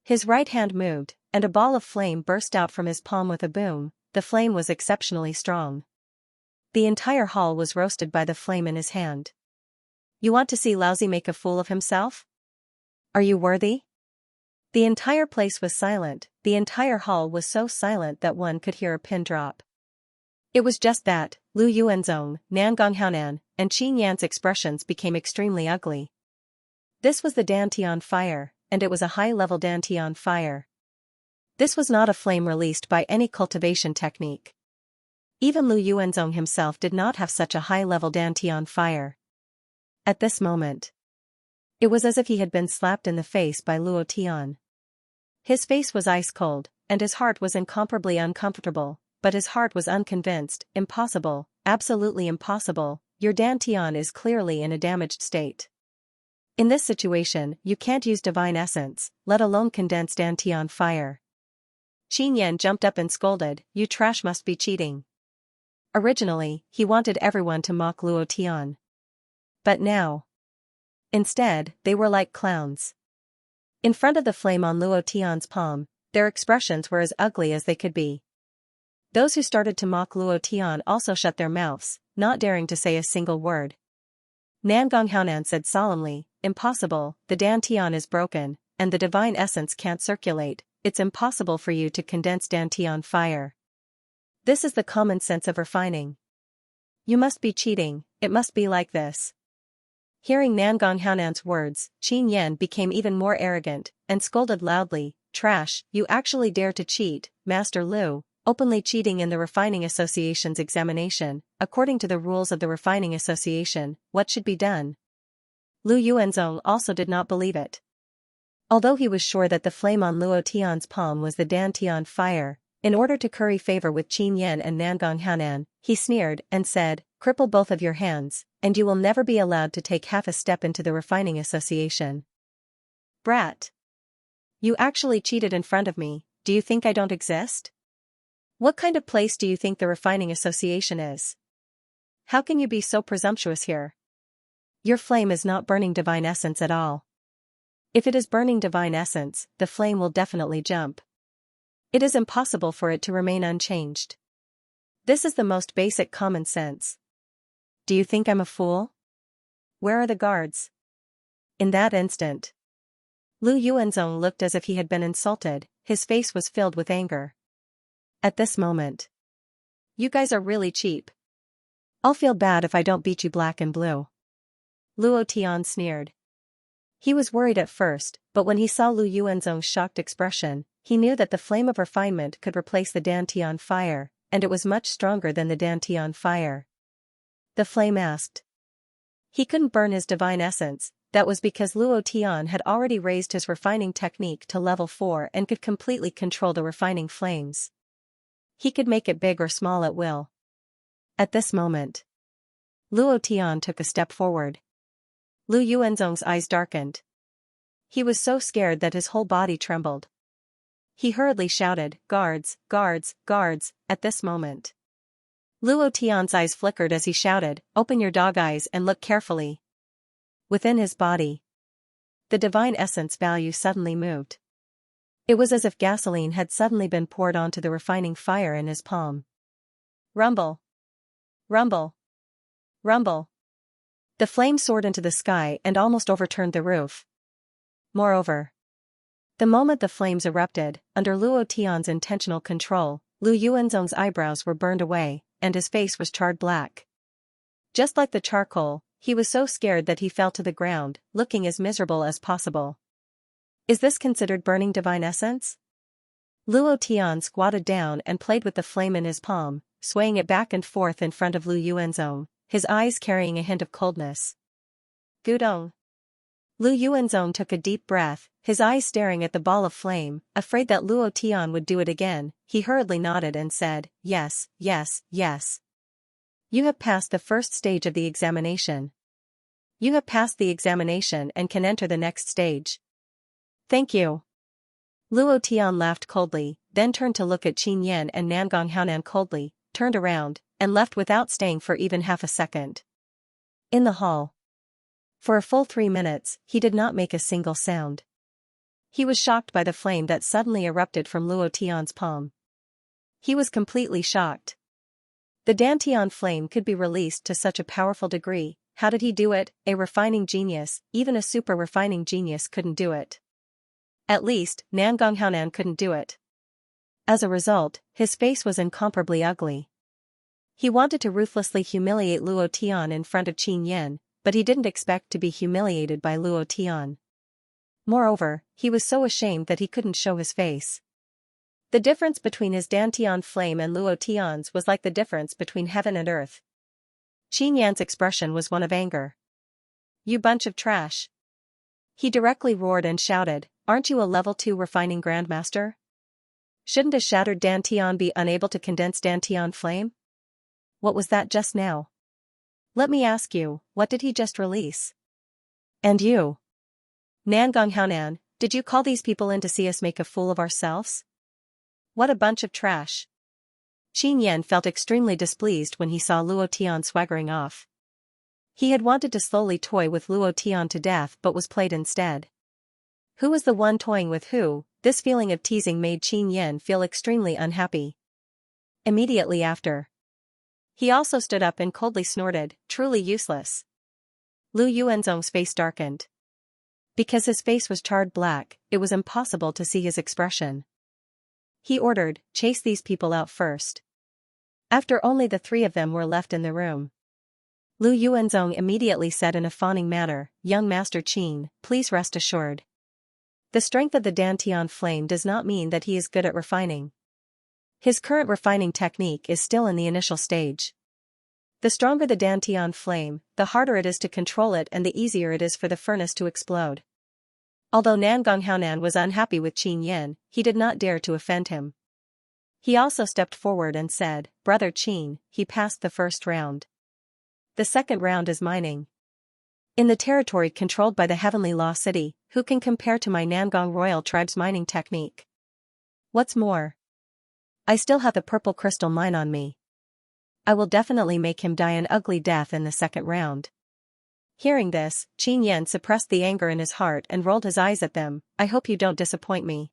His right hand moved, and a ball of flame burst out from his palm with a boom. The flame was exceptionally strong. The entire hall was roasted by the flame in his hand. You want to see Lousy make a fool of himself? Are you worthy? The entire place was silent, the entire hall was so silent that one could hear a pin drop. It was just that, Lu Yuanzong, Namgong Haonan, and Qin Yan's expressions became extremely ugly. This was the dantian fire, and it was a high-level dantian fire. This was not a flame released by any cultivation technique. Even Lu Yuanzong himself did not have such a high-level dantian fire. At this moment, It was as if he had been slapped in the face by Luo Tian. His face was ice cold, and his heart was incomparably uncomfortable, but his heart was unconvinced. Impossible, absolutely impossible, your Dantian is clearly in a damaged state. In this situation, you can't use divine essence, let alone condensed Dantian fire. Qin Yan jumped up and scolded, you trash must be cheating. Originally, he wanted everyone to mock Luo Tian. But now. Instead, they were like clowns. In front of the flame on Luo Tian's palm, their expressions were as ugly as they could be. Those who started to mock Luo Tian also shut their mouths, not daring to say a single word. Nangong Haonan said solemnly, impossible, the Dantian is broken, and the divine essence can't circulate, it's impossible for you to condense Dantian fire. This is the common sense of refining. You must be cheating, it must be like this. Hearing Nangong Haonan's words, Qin Yan became even more arrogant, and scolded loudly, trash, you actually dare to cheat, Master Lu, openly cheating in the Refining Association's examination, according to the rules of the Refining Association, what should be done? Lu Yuanzong also did not believe it. Although he was sure that the flame on Luo Tian's palm was the Dantian fire, in order to curry favor with Qin Yan and Nangong Haonan, he sneered and said, cripple both of your hands, and you will never be allowed to take half a step into the Refining Association. Brat! You actually cheated in front of me, do you think I don't exist? What kind of place do you think the Refining Association is? How can you be so presumptuous here? Your flame is not burning divine essence at all. If it is burning divine essence, the flame will definitely jump. It is impossible for it to remain unchanged. This is the most basic common sense. Do you think I'm a fool? Where are the guards? In that instant, Lu Yuanzong looked as if he had been insulted, his face was filled with anger. At this moment, you guys are really cheap. I'll feel bad if I don't beat you black and blue. Luo Tian sneered. He was worried at first, but when he saw Lu Yuanzong's shocked expression, he knew that the flame of refinement could replace the Dantian fire, and it was much stronger than the Dantian fire. The flame asked. He couldn't burn his divine essence, that was because Luo Tian had already raised his refining technique to level 4 and could completely control the refining flames. He could make it big or small at will. At this moment, Luo Tian took a step forward. Lu Yuanzong's eyes darkened. He was so scared that his whole body trembled. He hurriedly shouted, guards, guards, guards, at this moment. Luo Tian's eyes flickered as he shouted, open your dog eyes and look carefully. Within his body, the divine essence value suddenly moved. It was as if gasoline had suddenly been poured onto the refining fire in his palm. Rumble. Rumble. Rumble. The flame soared into the sky and almost overturned the roof. Moreover, the moment the flames erupted, under Luo Tian's intentional control, Lu Yuanzong's eyebrows were burned away, and his face was charred black. Just like the charcoal, he was so scared that he fell to the ground, looking as miserable as possible. Is this considered burning divine essence? Luo Tian squatted down and played with the flame in his palm, swaying it back and forth in front of Lu Yuanzong, his eyes carrying a hint of coldness. Gudong. Lu Yuanzong took a deep breath, his eyes staring at the ball of flame, afraid that Luo Tian would do it again. He hurriedly nodded and said, yes, yes, yes. You have passed the first stage of the examination. You have passed the examination and can enter the next stage. Thank you. Luo Tian laughed coldly, then turned to look at Qin Yan and Nangong Haonan coldly, turned around, and left without staying for even half a second. In the hall, for a full 3 minutes, he did not make a single sound. He was shocked by the flame that suddenly erupted from Luo Tian's palm. He was completely shocked. The Dantian flame could be released to such a powerful degree. How did he do it? A refining genius, even a super refining genius couldn't do it. At least, Nangong Haonan couldn't do it. As a result, his face was incomparably ugly. He wanted to ruthlessly humiliate Luo Tian in front of Qin Yan, but he didn't expect to be humiliated by Luo Tian. Moreover, he was so ashamed that he couldn't show his face. The difference between his Dantian flame and Luo Tian's was like the difference between heaven and earth. Qin Yan's expression was one of anger. You bunch of trash. He directly roared and shouted, "Aren't you a level 2 refining grandmaster? Shouldn't a shattered dantian be unable to condense dantian flame? What was that just now? Let me ask you, what did he just release? And you? Nangonghaunan, did you call these people in to see us make a fool of ourselves? What a bunch of trash." Qin Yan felt extremely displeased when he saw Luo Tian swaggering off. He had wanted to slowly toy with Luo Tian to death but was played instead. Who was the one toying with who? This feeling of teasing made Qin Yan feel extremely unhappy. Immediately after, he also stood up and coldly snorted, "Truly useless." Lu Yuanzong's face darkened. Because his face was charred black, it was impossible to see his expression. He ordered, "Chase these people out first." After only the 3 of them were left in the room, Lu Yuanzong immediately said in a fawning manner, "Young Master Qin, please rest assured. The strength of the dantian flame does not mean that he is good at refining. His current refining technique is still in the initial stage. The stronger the dantian flame, the harder it is to control it and the easier it is for the furnace to explode." Although Nangonghaunan was unhappy with Qin Yan, he did not dare to offend him. He also stepped forward and said, "Brother Qin, he passed the first round. The second round is mining. In the territory controlled by the Heavenly Law City, who can compare to my Nangong royal tribe's mining technique? What's more, I still have the purple crystal mine on me. I will definitely make him die an ugly death in the second round." Hearing this, Qin Yan suppressed the anger in his heart and rolled his eyes at them. "I hope you don't disappoint me."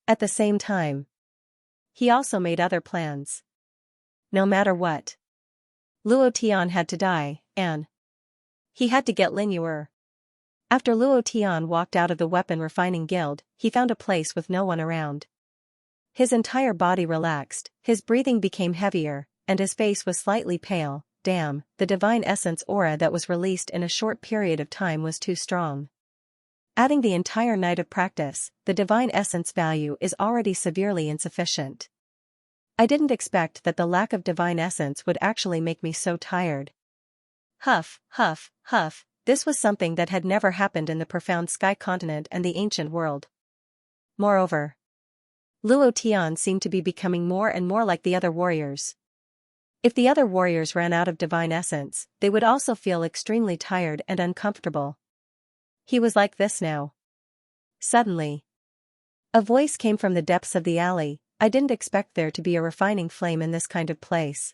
At the same time, he also made other plans. No matter what, Luo Tian had to die, and he had to get Lin Yuer. After Luo Tian walked out of the weapon refining guild, he found a place with no one around. His entire body relaxed, his breathing became heavier, and his face was slightly pale. Damn, the divine essence aura that was released in a short period of time was too strong. Adding the entire night of practice, the divine essence value is already severely insufficient. I didn't expect that the lack of divine essence would actually make me so tired. Huff, huff, huff, this was something that had never happened in the profound sky continent and the ancient world. Moreover, Luo Tian seemed to be becoming more and more like the other warriors. If the other warriors ran out of divine essence, they would also feel extremely tired and uncomfortable. He was like this now. Suddenly, a voice came from the depths of the alley. "I didn't expect there to be a refining flame in this kind of place.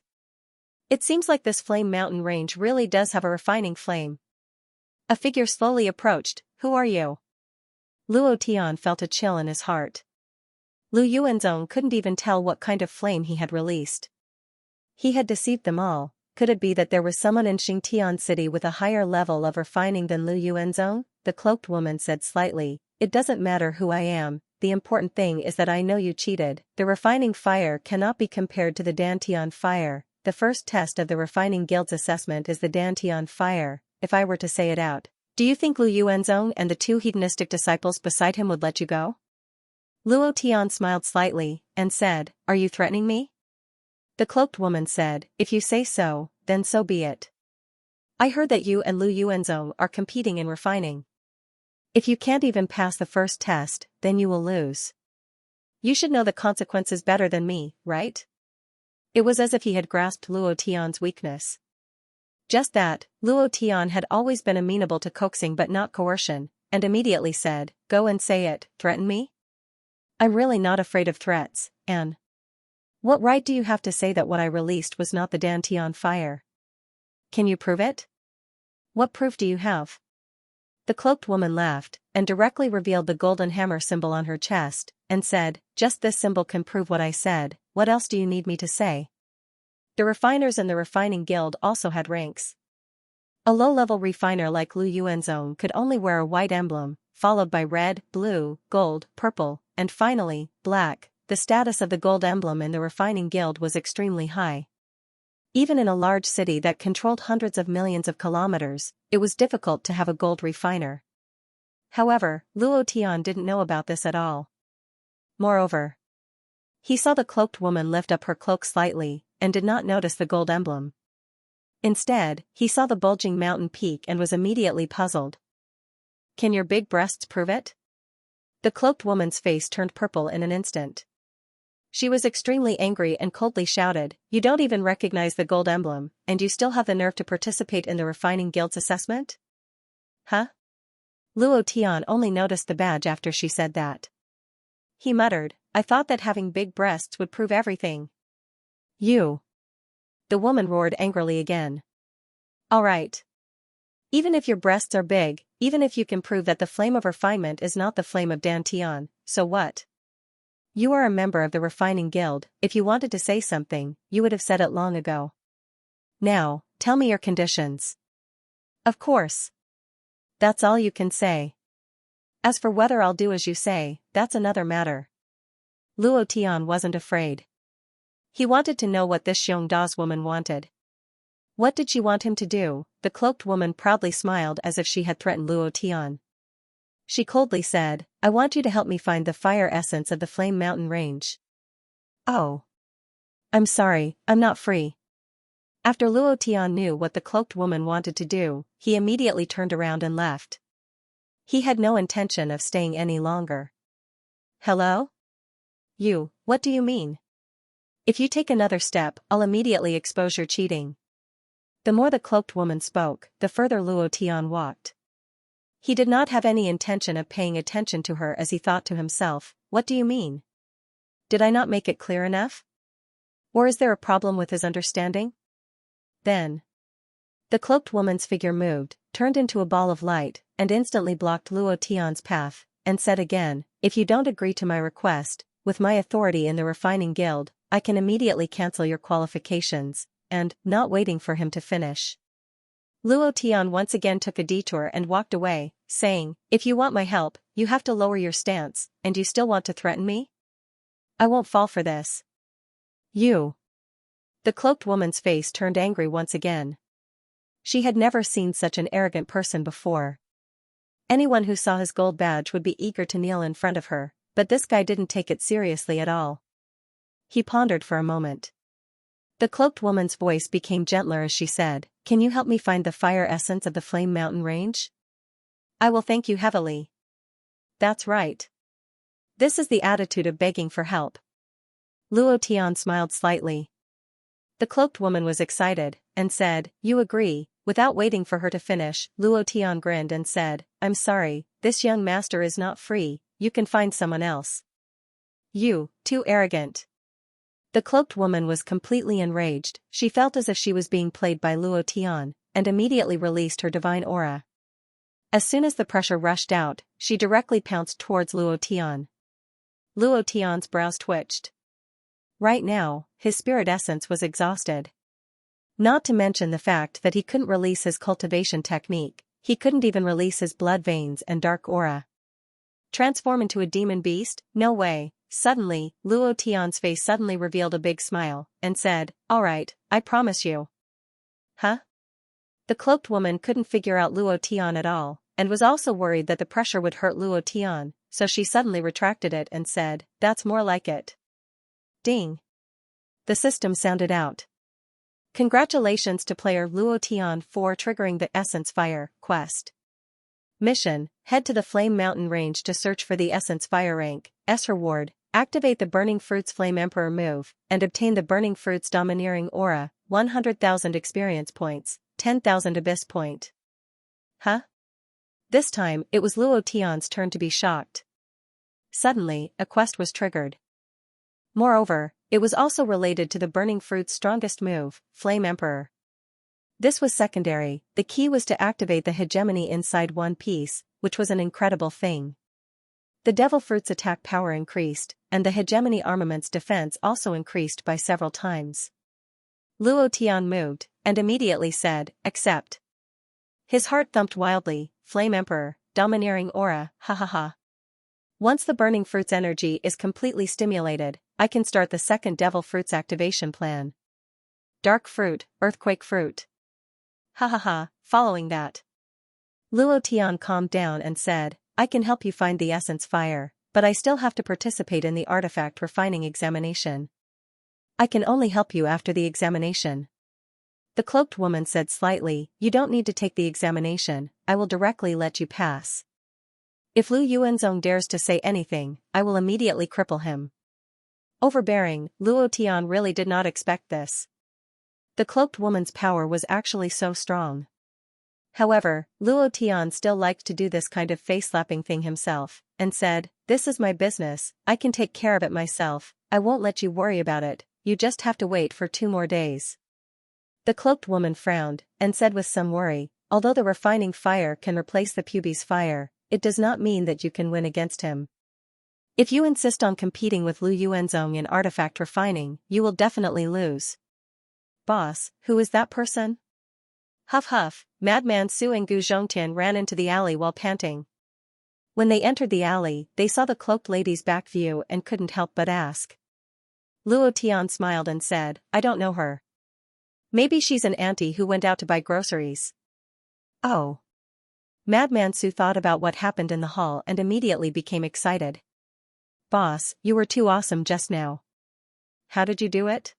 It seems like this flame mountain range really does have a refining flame." A figure slowly approached. "Who are you?" Luo Tian felt a chill in his heart. Lu Yuanzong couldn't even tell what kind of flame he had released. He had deceived them all. Could it be that there was someone in Xingtian City with a higher level of refining than Lu Yuanzong? The cloaked woman said slightly, "It doesn't matter who I am, the important thing is that I know you cheated. The refining fire cannot be compared to the dantian fire. The first test of the refining guild's assessment is the dantian fire. If I were to say it out, do you think Lu Yuanzong and the 2 hedonistic disciples beside him would let you go?" Luo Tian smiled slightly, and said, "Are you threatening me?" The cloaked woman said, "If you say so, then so be it. I heard that you and Lu Yuanzong are competing in refining. If you can't even pass the first test, then you will lose. You should know the consequences better than me, right?" It was as if he had grasped Luo Tian's weakness. Just that, Luo Tian had always been amenable to coaxing but not coercion, and immediately said, "Go and say it, threaten me? I'm really not afraid of threats, and what right do you have to say that what I released was not the dantian fire? Can you prove it? What proof do you have?" The cloaked woman laughed, and directly revealed the golden hammer symbol on her chest, and said, "Just this symbol can prove what I said. What else do you need me to say?" The refiners in the refining guild also had ranks. A low-level refiner like Lu Yuanzong could only wear a white emblem, followed by red, blue, gold, purple, and finally, black. The status of the gold emblem in the refining guild was extremely high. Even in a large city that controlled hundreds of millions of kilometers, it was difficult to have a gold refiner. However, Luo Tian didn't know about this at all. Moreover, he saw the cloaked woman lift up her cloak slightly, and did not notice the gold emblem. Instead, he saw the bulging mountain peak and was immediately puzzled. Can your big breasts prove it? The cloaked woman's face turned purple in an instant. She was extremely angry and coldly shouted, "You don't even recognize the gold emblem, and you still have the nerve to participate in the Refining Guild's assessment? Huh?" Luo Tian only noticed the badge after she said that. He muttered, "I thought that having big breasts would prove everything." "You!" The woman roared angrily again. "All right. Even if your breasts are big, even if you can prove that the flame of refinement is not the flame of Dantian, so what? You are a member of the Refining Guild. If you wanted to say something, you would have said it long ago. Now, tell me your conditions." "Of course. That's all you can say. As for whether I'll do as you say, that's another matter." Luo Tian wasn't afraid. He wanted to know what this Xiongda's woman wanted. What did she want him to do? The cloaked woman proudly smiled as if she had threatened Luo Tian. She coldly said, "I want you to help me find the fire essence of the Flame Mountain Range." "Oh. I'm sorry, I'm not free." After Luo Tian knew what the cloaked woman wanted to do, he immediately turned around and left. He had no intention of staying any longer. "Hello? You, what do you mean? If you take another step, I'll immediately expose your cheating." The more the cloaked woman spoke, the further Luo Tian walked. He did not have any intention of paying attention to her as he thought to himself, "What do you mean? Did I not make it clear enough? Or is there a problem with his understanding?" Then, the cloaked woman's figure moved, turned into a ball of light, and instantly blocked Luo Tian's path, and said again, "If you don't agree to my request, with my authority in the Refining Guild, I can immediately cancel your qualifications," and, not waiting for him to finish, Luo Tian once again took a detour and walked away, saying, "If you want my help, you have to lower your stance, and you still want to threaten me? I won't fall for this." "You!" The cloaked woman's face turned angry once again. She had never seen such an arrogant person before. Anyone who saw his gold badge would be eager to kneel in front of her, but this guy didn't take it seriously at all. He pondered for a moment. The cloaked woman's voice became gentler as she said, "Can you help me find the fire essence of the Flame Mountain Range? I will thank you heavily." "That's right. This is the attitude of begging for help." Luo Tian smiled slightly. The cloaked woman was excited, and said, "You agree." Without waiting for her to finish, Luo Tian grinned and said, "I'm sorry, this young master is not free, you can find someone else." "You, too arrogant." The cloaked woman was completely enraged. She felt as if she was being played by Luo Tian, and immediately released her divine aura. As soon as the pressure rushed out, she directly pounced towards Luo Tian. Luo Tian's brows twitched. Right now, his spirit essence was exhausted. Not to mention the fact that he couldn't release his cultivation technique, he couldn't even release his blood veins and dark aura. Transform into a demon beast? No way. Suddenly, Luo Tian's face suddenly revealed a big smile, and said, "All right, I promise you." Huh? The cloaked woman couldn't figure out Luo Tian at all, and was also worried that the pressure would hurt Luo Tian, so she suddenly retracted it and said, "That's more like it." Ding. The system sounded out. Congratulations to player Luo Tian for triggering the Essence Fire quest. Mission: head to the Flame Mountain Range to search for the Essence Fire rank. S reward: activate the Burning Fruits Flame Emperor move, and obtain the Burning Fruits Domineering Aura, 100,000 experience points, 10,000 Abyss point. Huh? This time, it was Luo Tian's turn to be shocked. Suddenly, a quest was triggered. Moreover, it was also related to the Burning Fruit's strongest move, Flame Emperor. This was secondary, the key was to activate the hegemony inside one piece, which was an incredible thing. The Devil Fruit's attack power increased, and the hegemony armament's defense also increased by several times. Luo Tian moved, and immediately said, "Accept." His heart thumped wildly. Flame Emperor, Domineering Aura, ha ha ha. Once the Burning Fruit's energy is completely stimulated, I can start the second Devil Fruit's activation plan. Dark Fruit, Earthquake Fruit. Ha ha ha, following that. Luo Tian calmed down and said, "I can help you find the Essence Fire, but I still have to participate in the artifact refining examination. I can only help you after the examination." The cloaked woman said slightly, "You don't need to take the examination, I will directly let you pass." If Lu Yuanzong dares to say anything, I will immediately cripple him. Overbearing, Luo Tian really did not expect this. The cloaked woman's power was actually so strong. However, Luo Tian still liked to do this kind of face-slapping thing himself, and said, "This is my business, I can take care of it myself, I won't let you worry about it, you just have to wait for 2 more days." The cloaked woman frowned, and said with some worry, "Although the refining fire can replace the Pubi's fire, it does not mean that you can win against him. If you insist on competing with Lu Yuanzong in artifact refining, you will definitely lose." "Boss, who is that person?" Huff huff, Madman Su and Gu Zhongtian ran into the alley while panting. When they entered the alley, they saw the cloaked lady's back view and couldn't help but ask. Luo Tian smiled and said, "I don't know her. Maybe she's an auntie who went out to buy groceries." "Oh." Madman Su thought about what happened in the hall and immediately became excited. "Boss, you were too awesome just now. How did you do it?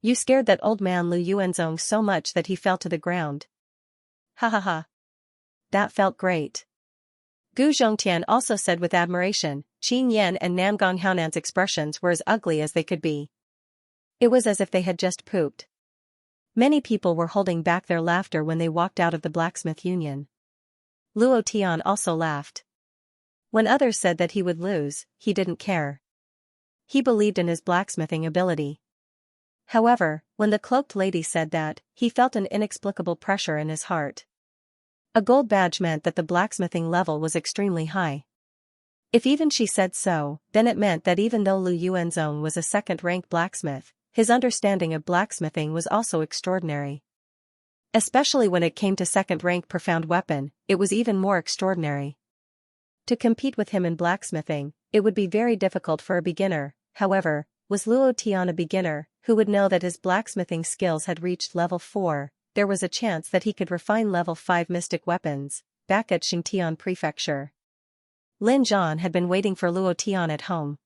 You scared that old man Lu Yuanzong so much that he fell to the ground." "Ha ha ha. That felt great." Gu Zhongtian also said with admiration. Qin Yan and Namgong Haonan's expressions were as ugly as they could be. It was as if they had just pooped. Many people were holding back their laughter when they walked out of the blacksmith union. Luo Tian also laughed. When others said that he would lose, he didn't care. He believed in his blacksmithing ability. However, when the cloaked lady said that, he felt an inexplicable pressure in his heart. A gold badge meant that the blacksmithing level was extremely high. If even she said so, then it meant that even though Lu Yuanzong was a second-rank blacksmith, his understanding of blacksmithing was also extraordinary. Especially when it came to second-rank profound weapon, it was even more extraordinary. To compete with him in blacksmithing, it would be very difficult for a beginner. However, was Luo Tian a beginner, who would know that his blacksmithing skills had reached level 4, there was a chance that he could refine level 5 mystic weapons, back at Xianxia Prefecture. Lin Zhan had been waiting for Luo Tian at home.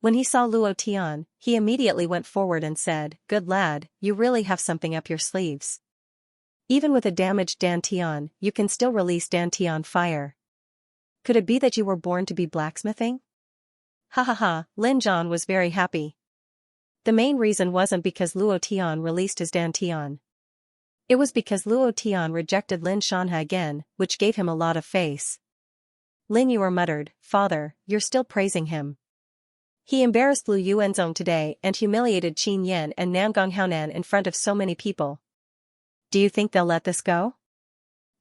When he saw Luo Tian, he immediately went forward and said, "Good lad, you really have something up your sleeves. Even with a damaged Dantian, you can still release Dantian fire. Could it be that you were born to be blacksmithing?" Ha ha ha, Lin Zhan was very happy. The main reason wasn't because Luo Tian released his Dantian. It was because Luo Tian rejected Lin Shanha again, which gave him a lot of face. Lin Yuer muttered, "Father, you're still praising him. He embarrassed Lu Yuanzong today and humiliated Qin Yan and Namgong Haonan in front of so many people. Do you think they'll let this go?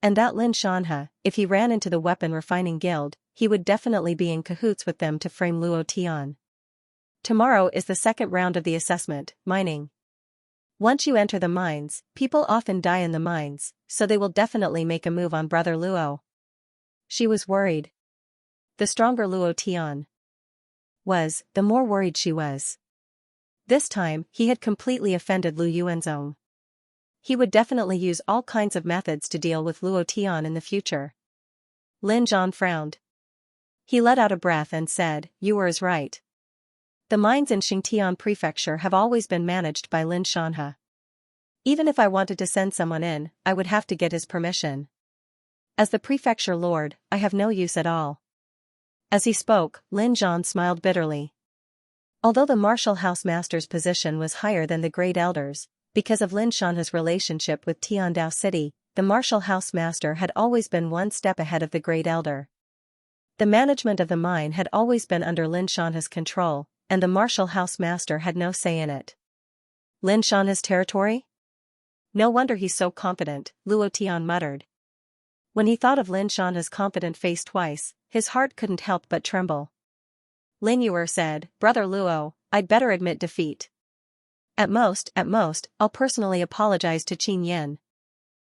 And that Lin Shanha, if he ran into the weapon refining guild, he would definitely be in cahoots with them to frame Luo Tian. Tomorrow is the second round of the assessment, mining. Once you enter the mines, people often die in the mines, so they will definitely make a move on brother Luo." She was worried. The stronger Luo Tian was, the more worried she was. This time, he had completely offended Lu Yuanzong. He would definitely use all kinds of methods to deal with Luo Tian in the future. Lin Zhan frowned. He let out a breath and said, "You were right. The mines in Xianxia Prefecture have always been managed by Lin Shanha. Even if I wanted to send someone in, I would have to get his permission. As the prefecture lord, I have no use at all." As he spoke, Lin Zhan smiled bitterly. Although the martial house master's position was higher than the great elders, because of Lin Shanha's relationship with Tiandao City, the martial house master had always been one step ahead of the great elder. The management of the mine had always been under Lin Shanha's control, and the martial house master had no say in it. Lin Shanha's territory? No wonder he's so confident, Luo Tian muttered. When he thought of Lin Shanha's confident face twice, his heart couldn't help but tremble. Lin Yuer said, "Brother Luo, I'd better admit defeat. At most, I'll personally apologize to Qin Yan."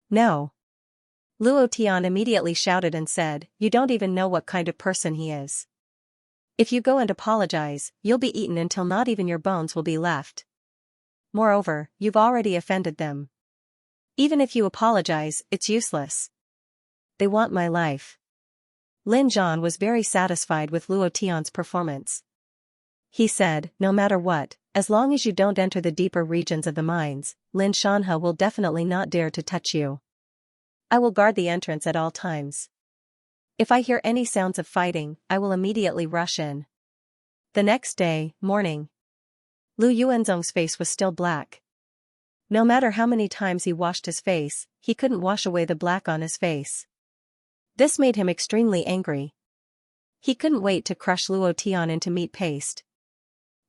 "No." Luo Tian immediately shouted and said, "You don't even know what kind of person he is. If you go and apologize, you'll be eaten until not even your bones will be left. Moreover, you've already offended them. Even if you apologize, it's useless. They want my life." Lin Zhan was very satisfied with Luo Tian's performance. He said, "No matter what, as long as you don't enter the deeper regions of the mines, Lin Shanha will definitely not dare to touch you. I will guard the entrance at all times. If I hear any sounds of fighting, I will immediately rush in. The next day, morning. Lu Yuanzong's face was still black. No matter how many times he washed his face, he couldn't wash away the black on his face. This made him extremely angry. He couldn't wait to crush Luo Tian into meat paste.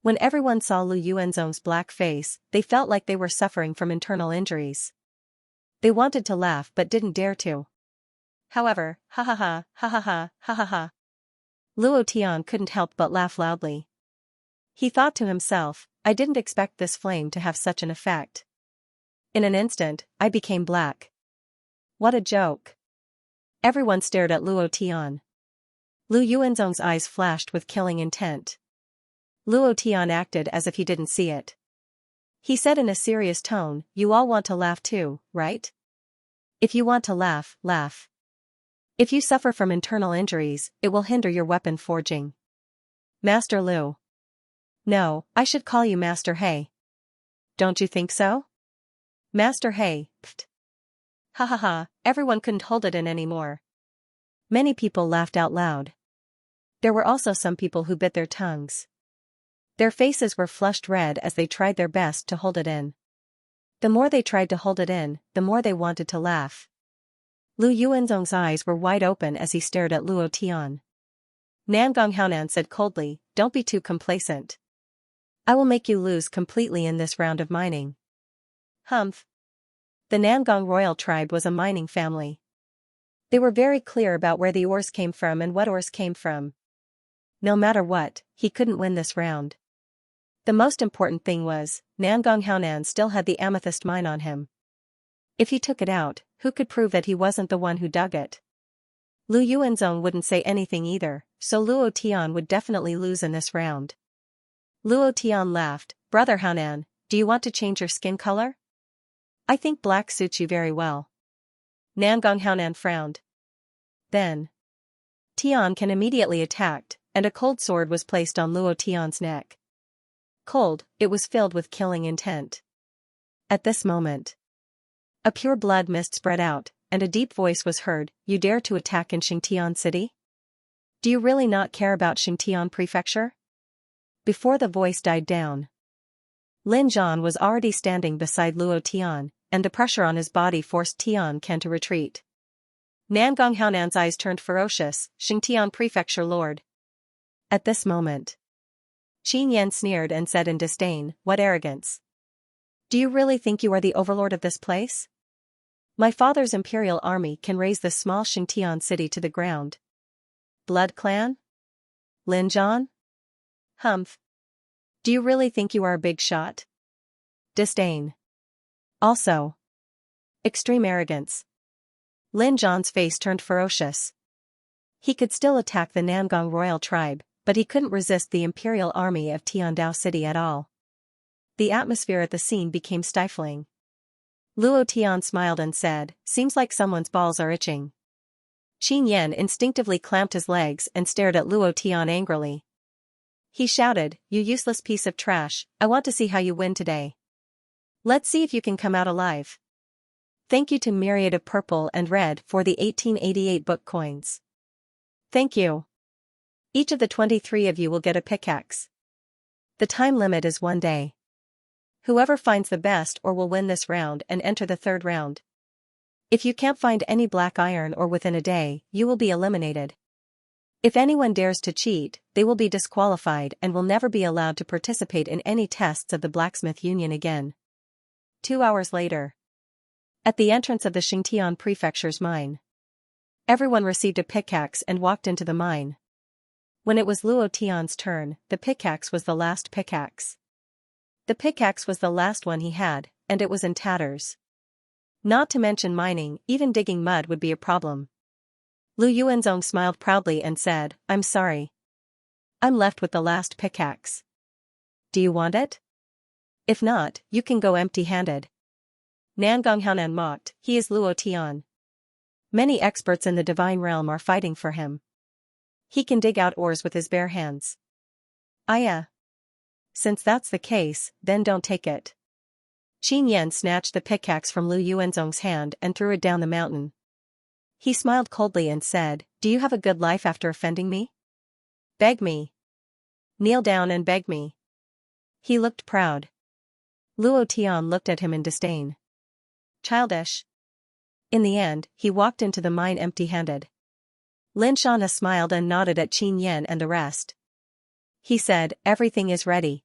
When everyone saw Lu Yuanzong's black face, they felt like they were suffering from internal injuries. They wanted to laugh but didn't dare to. However, ha ha ha, ha ha ha, ha ha ha. Luo Tian couldn't help but laugh loudly. He thought to himself, I didn't expect this flame to have such an effect. In an instant, I became black. What a joke. Everyone stared at Luo Tian. Lu Yuanzong's eyes flashed with killing intent. Luo Tian acted as if he didn't see it. He said in a serious tone, you all want to laugh too, right? If you want to laugh, laugh. If you suffer from internal injuries, it will hinder your weapon forging. Master Lu. No, I should call you Master He. Don't you think so? Master He, pfft. Ha ha ha, everyone couldn't hold it in anymore. Many people laughed out loud. There were also some people who bit their tongues. Their faces were flushed red as they tried their best to hold it in. The more they tried to hold it in, the more they wanted to laugh. Lu Yuanzong's eyes were wide open as he stared at Luo Tian. Nangong Haonan said coldly, don't be too complacent. I will make you lose completely in this round of mining. Humph. The Nangong royal tribe was a mining family. They were very clear about where the ores came from and what ores came from. No matter what, he couldn't win this round. The most important thing was, Nangong Haonan still had the amethyst mine on him. If he took it out, who could prove that he wasn't the one who dug it? Lu Yuanzong wouldn't say anything either, so Luo Tian would definitely lose in this round. Luo Tian laughed, Brother Haonan, do you want to change your skin color? I think black suits you very well. Nangong Haonan frowned. Then, Tian can immediately attacked, and a cold sword was placed on Luo Tian's neck. Cold, it was filled with killing intent. At this moment, a pure blood mist spread out, and a deep voice was heard, you dare to attack in Xianxia City? Do you really not care about Xianxia Prefecture? Before the voice died down, Lin Zhan was already standing beside Luo Tian, and the pressure on his body forced Tian Ken to retreat. Nangong Haonan's eyes turned ferocious, Xianxia Prefecture Lord. At this moment, Qin Yan sneered and said in disdain, what arrogance. Do you really think you are the overlord of this place? My father's imperial army can raise this small Xianxia city to the ground. Blood clan? Lin Zhan? Humph. Do you really think you are a big shot? Disdain. Also, extreme arrogance. Lin Zhan's face turned ferocious. He could still attack the Nangong royal tribe, but he couldn't resist the imperial army of Tiandao City at all. The atmosphere at the scene became stifling. Luo Tian smiled and said, seems like someone's balls are itching. Qin Yan instinctively clamped his legs and stared at Luo Tian angrily. He shouted, you useless piece of trash, I want to see how you win today. Let's see if you can come out alive. Thank you to Myriad of Purple and Red for the 1888 book coins. Thank you. Each of the 23 of you will get a pickaxe. The time limit is 1 day. Whoever finds the best ore will win this round and enter the third round. If you can't find any black iron ore within a day, you will be eliminated. If anyone dares to cheat, they will be disqualified and will never be allowed to participate in any tests of the Blacksmith Union again. 2 hours later. At the entrance of the Xianxia Prefecture's mine, everyone received a pickaxe and walked into the mine. When it was Luo Tian's turn, the pickaxe was the last pickaxe. The pickaxe was the last one he had, and it was in tatters. Not to mention mining, even digging mud would be a problem. Lu Yuanzong smiled proudly and said, I'm sorry. I'm left with the last pickaxe. Do you want it? If not, you can go empty-handed. Nangong Haonan mocked, he is Luo Tian. Many experts in the divine realm are fighting for him. He can dig out ores with his bare hands. Since that's the case, then don't take it. Qin Yan snatched the pickaxe from Lu Yuanzong's hand and threw it down the mountain. He smiled coldly and said, "Do you have a good life after offending me? Beg me. Kneel down and beg me." He looked proud. Luo Tian looked at him in disdain. Childish. In the end, he walked into the mine empty-handed. Lin Xianxia smiled and nodded at Qin Yan and the rest. He said, "Everything is ready.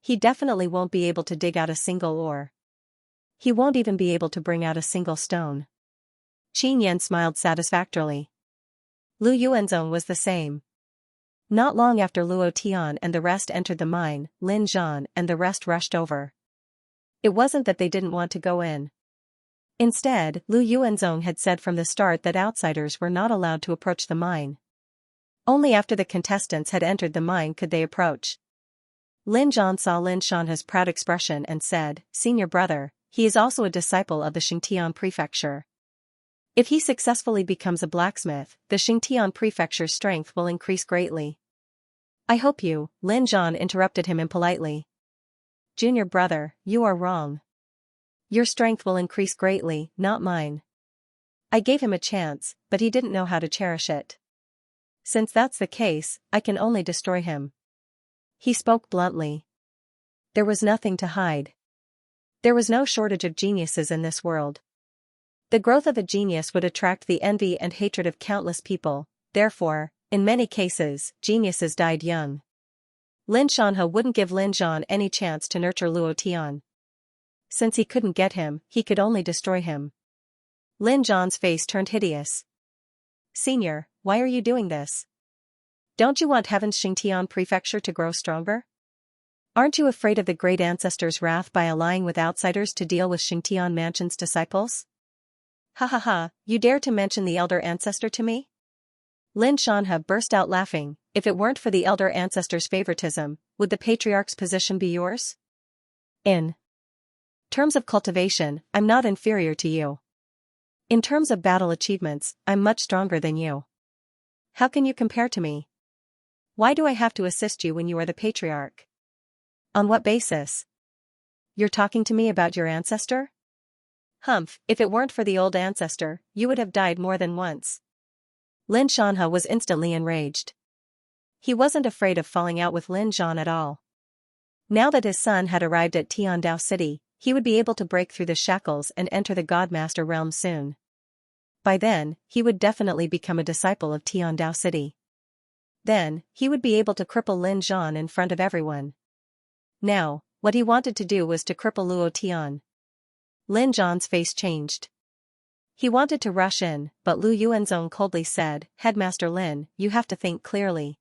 He definitely won't be able to dig out a single ore. He won't even be able to bring out a single stone." Qin Yan smiled satisfactorily. Lu Yuanzong was the same. Not long after Luo Tian and the rest entered the mine, Lin Zhan and the rest rushed over. It wasn't that they didn't want to go in. Instead, Lu Yuanzong had said from the start that outsiders were not allowed to approach the mine. Only after the contestants had entered the mine could they approach. Lin Zhan saw Lin Xianxia's proud expression and said, "Senior brother, he is also a disciple of the Xingtian prefecture. If he successfully becomes a blacksmith, the Xingtian prefecture's strength will increase greatly." "I hope you," Lin Zhan interrupted him impolitely. "Junior brother, you are wrong. Your strength will increase greatly, not mine. I gave him a chance, but he didn't know how to cherish it. Since that's the case, I can only destroy him." He spoke bluntly. There was nothing to hide. There was no shortage of geniuses in this world. The growth of a genius would attract the envy and hatred of countless people, therefore, in many cases, geniuses died young. Lin Xianxia wouldn't give Lin Zhan any chance to nurture Luo Tian. Since he couldn't get him, he could only destroy him. Lin Zhan's face turned hideous. "Senior, why are you doing this? Don't you want Heaven's Xingtian prefecture to grow stronger? Aren't you afraid of the great ancestor's wrath by allying with outsiders to deal with Xingtian Mansion's disciples? Ha ha ha, you dare to mention the elder ancestor to me?" Lin Xianxia burst out laughing. "If it weren't for the elder ancestor's favoritism, would the patriarch's position be yours? In terms of cultivation, I'm not inferior to you. In terms of battle achievements, I'm much stronger than you. How can you compare to me? Why do I have to assist you when you are the patriarch? On what basis? You're talking to me about your ancestor? Humph, if it weren't for the old ancestor, you would have died more than once." Lin Xianxia was instantly enraged. He wasn't afraid of falling out with Lin Zhan at all. Now that his son had arrived at Tiandao City, he would be able to break through the shackles and enter the Godmaster realm soon. By then, he would definitely become a disciple of Tiandao City. Then, he would be able to cripple Lin Zhan in front of everyone. Now, what he wanted to do was to cripple Luo Tian. Lin Zhan's face changed. He wanted to rush in, but Lu Yuanzong coldly said, "Headmaster Lin, you have to think clearly.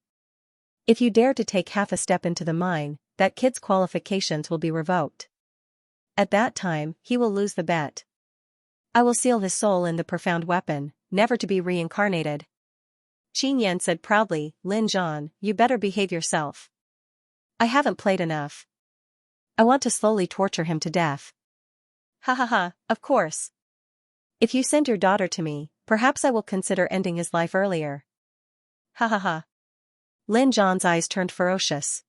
If you dare to take half a step into the mine, that kid's qualifications will be revoked. At that time, he will lose the bet. I will seal his soul in the profound weapon, never to be reincarnated." Qin Yan said proudly, "Lin Zhan, you better behave yourself. I haven't played enough. I want to slowly torture him to death." "Ha ha ha, of course. If you send your daughter to me, perhaps I will consider ending his life earlier." Ha ha ha. Lin Zhan's eyes turned ferocious.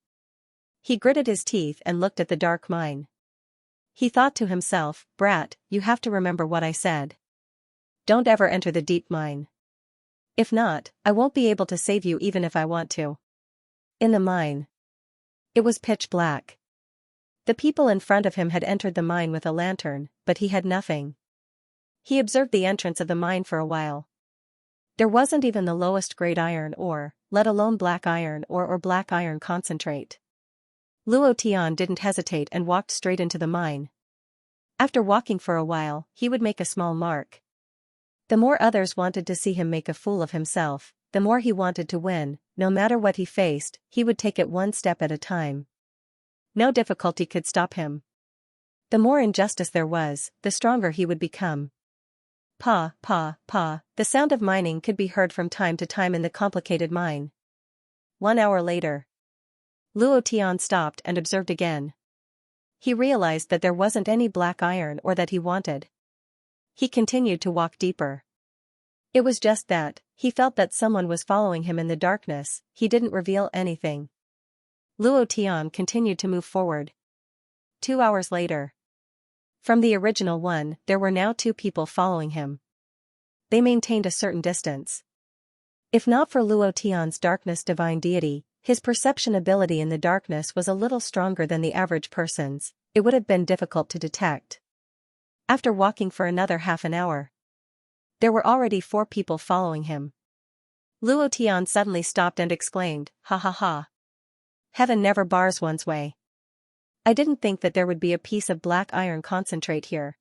He gritted his teeth and looked at the dark mine. He thought to himself, "Brat, you have to remember what I said. Don't ever enter the deep mine. If not, I won't be able to save you even if I want to." In the mine. It was pitch black. The people in front of him had entered the mine with a lantern, but he had nothing. He observed the entrance of the mine for a while. There wasn't even the lowest grade iron ore, let alone black iron or black iron concentrate. Luo Tian didn't hesitate and walked straight into the mine. After walking for a while, he would make a small mark. The more others wanted to see him make a fool of himself, the more he wanted to win. No matter what he faced, he would take it one step at a time. No difficulty could stop him. The more injustice there was, the stronger he would become. Pa, pa, pa, the sound of mining could be heard from time to time in the complicated mine. 1 hour later. Luo Tian stopped and observed again. He realized that there wasn't any black iron or that he wanted. He continued to walk deeper. It was just that, he felt that someone was following him in the darkness. He didn't reveal anything. Luo Tian continued to move forward. 2 hours later. From the original one, there were now 2 people following him. they maintained a certain distance. If not for Luo Tian's darkness divine deity, his perception ability in the darkness was a little stronger than the average person's, it would have been difficult to detect. After walking for another half an hour, there were already 4 people following him. Luo Tian suddenly stopped and exclaimed, "Ha ha ha. Heaven never bars one's way. I didn't think that there would be a piece of black iron concentrate here.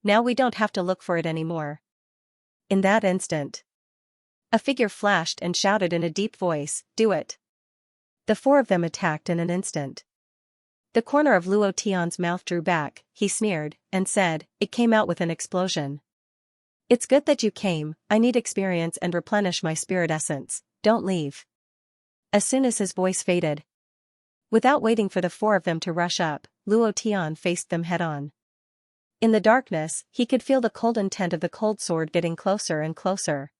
Now we don't have to look for it anymore." In that instant, a figure flashed and shouted in a deep voice, "Do it." The 4 of them attacked in an instant. The corner of Luo Tian's mouth drew back, he sneered, and said, "It came out with an explosion. It's good that you came, I need experience and replenish my spirit essence, don't leave." As soon as his voice faded, without waiting for the 4 of them to rush up, Luo Tian faced them head-on. In the darkness, he could feel the cold intent of the cold sword getting closer and closer.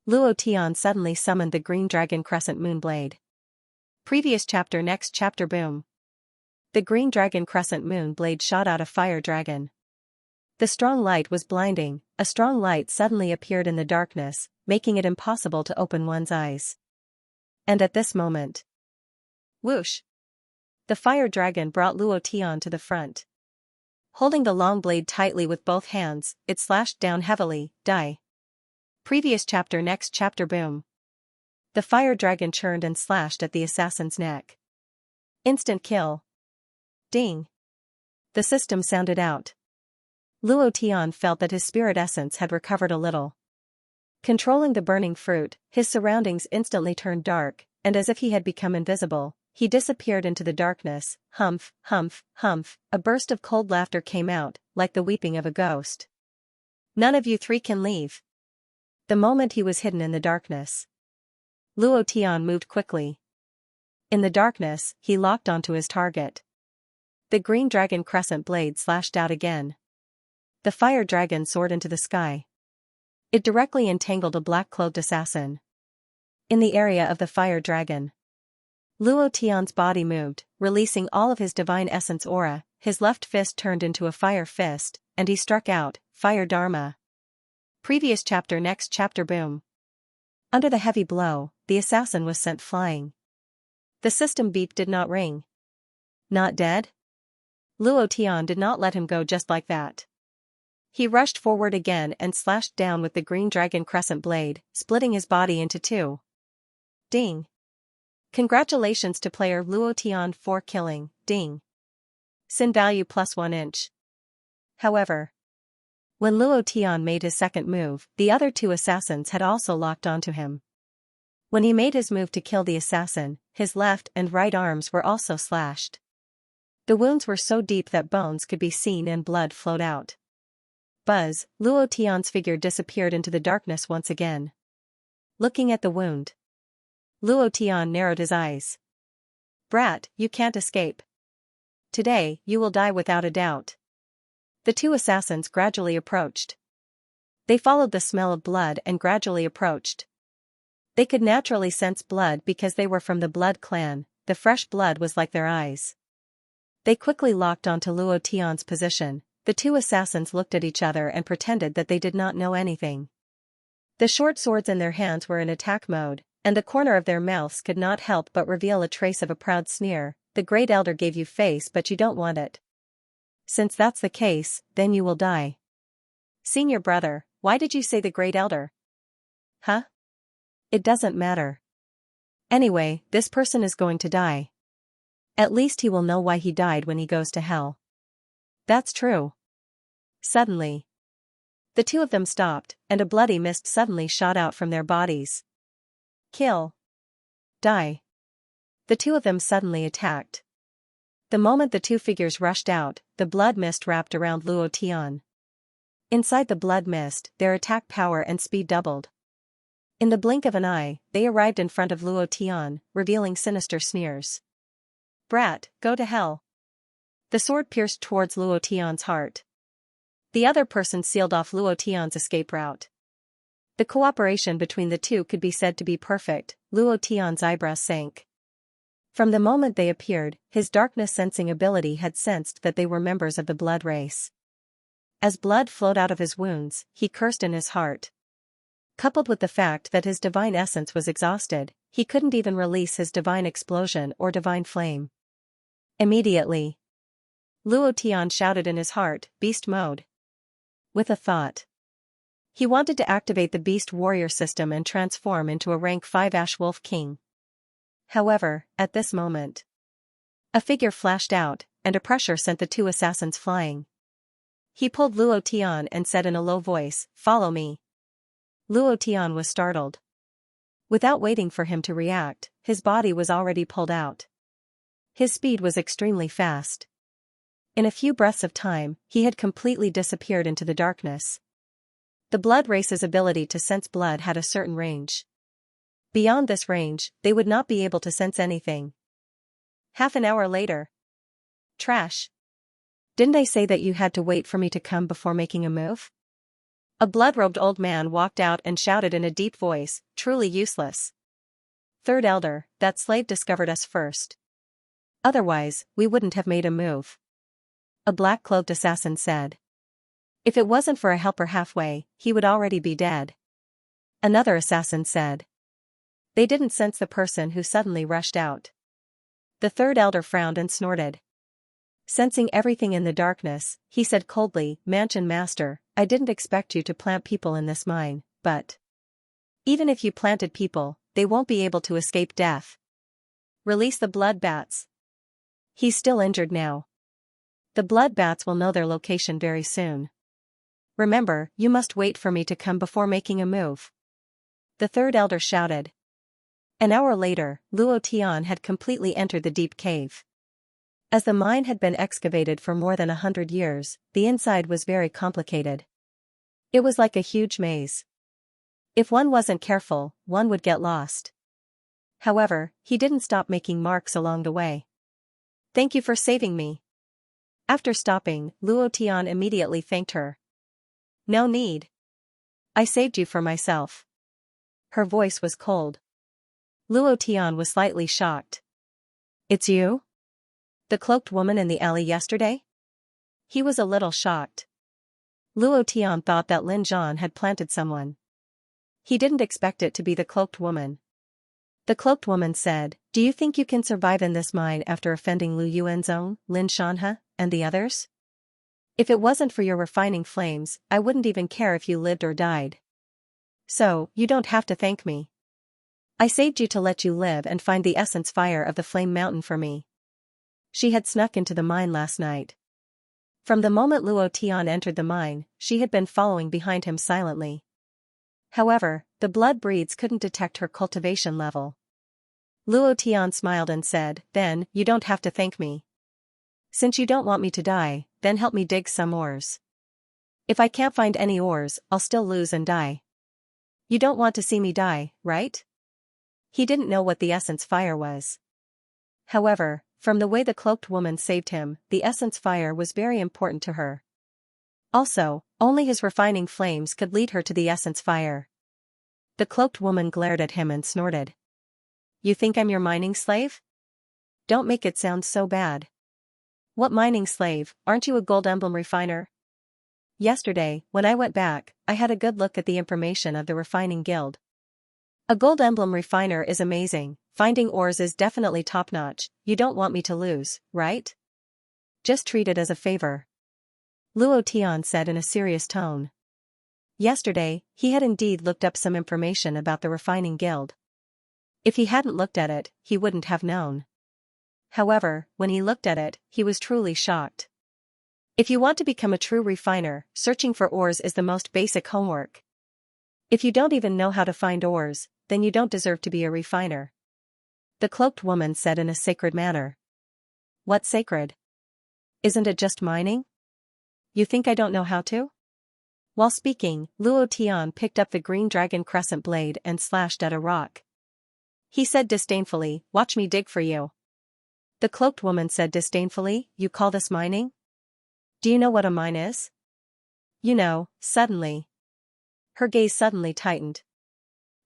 Luo Tian suddenly summoned the green dragon crescent moon blade. Previous chapter. Next chapter. Boom. The green dragon crescent moon blade shot out a fire dragon. The strong light was blinding, a strong light suddenly appeared in the darkness, making it impossible to open one's eyes. And at this moment, whoosh! The fire dragon brought Luo Tian to the front. Holding the long blade tightly with both hands, it slashed down heavily, die. Previous chapter. Next chapter. Boom. The fire dragon churned and slashed at the assassin's neck. Instant kill. Ding. The system sounded out. Luo Tian felt that his spirit essence had recovered a little. Controlling the burning fruit, his surroundings instantly turned dark, and as if he had become invisible, he disappeared into the darkness. Humph, humph, humph, a burst of cold laughter came out, like the weeping of a ghost. "None of you 3 can leave." The moment he was hidden in the darkness, Luo Tian moved quickly. In the darkness, he locked onto his target. The green dragon crescent blade slashed out again. The fire dragon soared into the sky. It directly entangled a black-clothed assassin. In the area of the fire dragon, Luo Tian's body moved, releasing all of his divine essence aura, his left fist turned into a fire fist, and he struck out, Fire Dharma. Previous chapter. Next chapter. Boom. Under the heavy blow, the assassin was sent flying. The system beep did not ring. Not dead? Luo Tian did not let him go just like that. He rushed forward again and slashed down with the green dragon crescent blade, splitting his body into 2. Ding. Congratulations to player Luo Tian for killing, ding. Sin value +1 inch. However, when Luo Tian made his second move, the other 2 assassins had also locked onto him. When he made his move to kill the assassin, his left and right arms were also slashed. The wounds were so deep that bones could be seen and blood flowed out. Buzz, Luo Tian's figure disappeared into the darkness once again. Looking at the wound, Luo Tian narrowed his eyes. "Brat, you can't escape. Today, you will die without a doubt." The 2 assassins gradually approached. They followed the smell of blood and gradually approached. They could naturally sense blood because they were from the Blood clan, the fresh blood was like their eyes. They quickly locked onto Luo Tian's position. The 2 assassins looked at each other and pretended that they did not know anything. The short swords in their hands were in attack mode, and the corner of their mouths could not help but reveal a trace of a proud sneer. "The Great Elder gave you face but you don't want it. Since that's the case, then you will die." "Senior brother, why did you say the Great Elder?" "Huh? It doesn't matter. Anyway, this person is going to die. At least he will know why he died when he goes to hell." "That's true." Suddenly, the 2 of them stopped, and a bloody mist suddenly shot out from their bodies. "Kill. Die." The 2 of them suddenly attacked. The moment the 2 figures rushed out, the blood mist wrapped around Luo Tian. Inside the blood mist, their attack power and speed doubled. In the blink of an eye, they arrived in front of Luo Tian, revealing sinister sneers. "Brat, go to hell." The sword pierced towards Luo Tian's heart. The other person sealed off Luo Tian's escape route. The cooperation between the 2 could be said to be perfect. Luo Tian's eyebrows sank. From the moment they appeared, his darkness sensing ability had sensed that they were members of the blood race. As blood flowed out of his wounds, he cursed in his heart. Coupled with the fact that his divine essence was exhausted, he couldn't even release his divine explosion or divine flame. Immediately, Luo Tian shouted in his heart, "Beast mode." With a thought. He wanted to activate the Beast Warrior system and transform into a rank 5 Ash Wolf King. However, at this moment, a figure flashed out, and a pressure sent the two assassins flying. He pulled Luo Tian and said in a low voice, "Follow me." Luo Tian was startled. Without waiting for him to react, his body was already pulled out. His speed was extremely fast. In a few breaths of time, he had completely disappeared into the darkness. The blood race's ability to sense blood had a certain range. Beyond this range, they would not be able to sense anything. Half an hour later. Trash. Didn't I say that you had to wait for me to come before making a move? A blood-robed old man walked out and shouted in a deep voice, "Truly useless. Third Elder, that slave discovered us first. Otherwise, we wouldn't have made a move." A black-cloaked assassin said. "If it wasn't for a helper halfway, he would already be dead." Another assassin said. They didn't sense the person who suddenly rushed out. The Third Elder frowned and snorted. Sensing everything in the darkness, he said coldly, "Mansion Master, I didn't expect you to plant people in this mine, but even if you planted people, they won't be able to escape death. Release the blood bats." He's still injured now. The blood bats will know their location very soon. Remember, you must wait for me to come before making a move. The Third Elder shouted. An hour later, Luo Tian had completely entered the deep cave. As the mine had been excavated for more than 100 years, the inside was very complicated. It was like a huge maze. If one wasn't careful, one would get lost. However, he didn't stop making marks along the way. "Thank you for saving me." After stopping, Luo Tian immediately thanked her. "No need. I saved you for myself." Her voice was cold. Luo Tian was slightly shocked. "It's you? The cloaked woman in the alley yesterday?" He was a little shocked. Luo Tian thought that Lin Zhan had planted someone. He didn't expect it to be the cloaked woman. The cloaked woman said, "Do you think you can survive in this mine after offending Lu Yuanzong, Lin Shanhe, and the others? If it wasn't for your refining flames, I wouldn't even care if you lived or died. So, you don't have to thank me. I saved you to let you live and find the essence fire of the flame mountain for me." She had snuck into the mine last night. From the moment Luo Tian entered the mine, she had been following behind him silently. However, the blood breeds couldn't detect her cultivation level. Luo Tian smiled and said, "Then, you don't have to thank me. Since you don't want me to die, then help me dig some ores. If I can't find any ores, I'll still lose and die. You don't want to see me die, right?" He didn't know what the essence fire was. However, from the way the cloaked woman saved him, the essence fire was very important to her. Also, only his refining flames could lead her to the essence fire. The cloaked woman glared at him and snorted. "You think I'm your mining slave? Don't make it sound so bad. What mining slave, aren't you a gold emblem refiner? Yesterday, when I went back, I had a good look at the information of the refining guild. A gold emblem refiner is amazing, finding ores is definitely top-notch. You don't want me to lose, right? Just treat it as a favor." Luo Tian said in a serious tone. Yesterday, he had indeed looked up some information about the refining guild. If he hadn't looked at it, he wouldn't have known. However, when he looked at it, he was truly shocked. If you want to become a true refiner, searching for ores is the most basic homework. If you don't even know how to find ores, then you don't deserve to be a refiner. The cloaked woman said in a sacred manner. "What sacred? Isn't it just mining? You think I don't know how to?" While speaking, Luo Tian picked up the green dragon crescent blade and slashed at a rock. He said disdainfully, "Watch me dig for you." The cloaked woman said disdainfully, "You call this mining? Do you know what a mine is?" Suddenly. Her gaze suddenly tightened.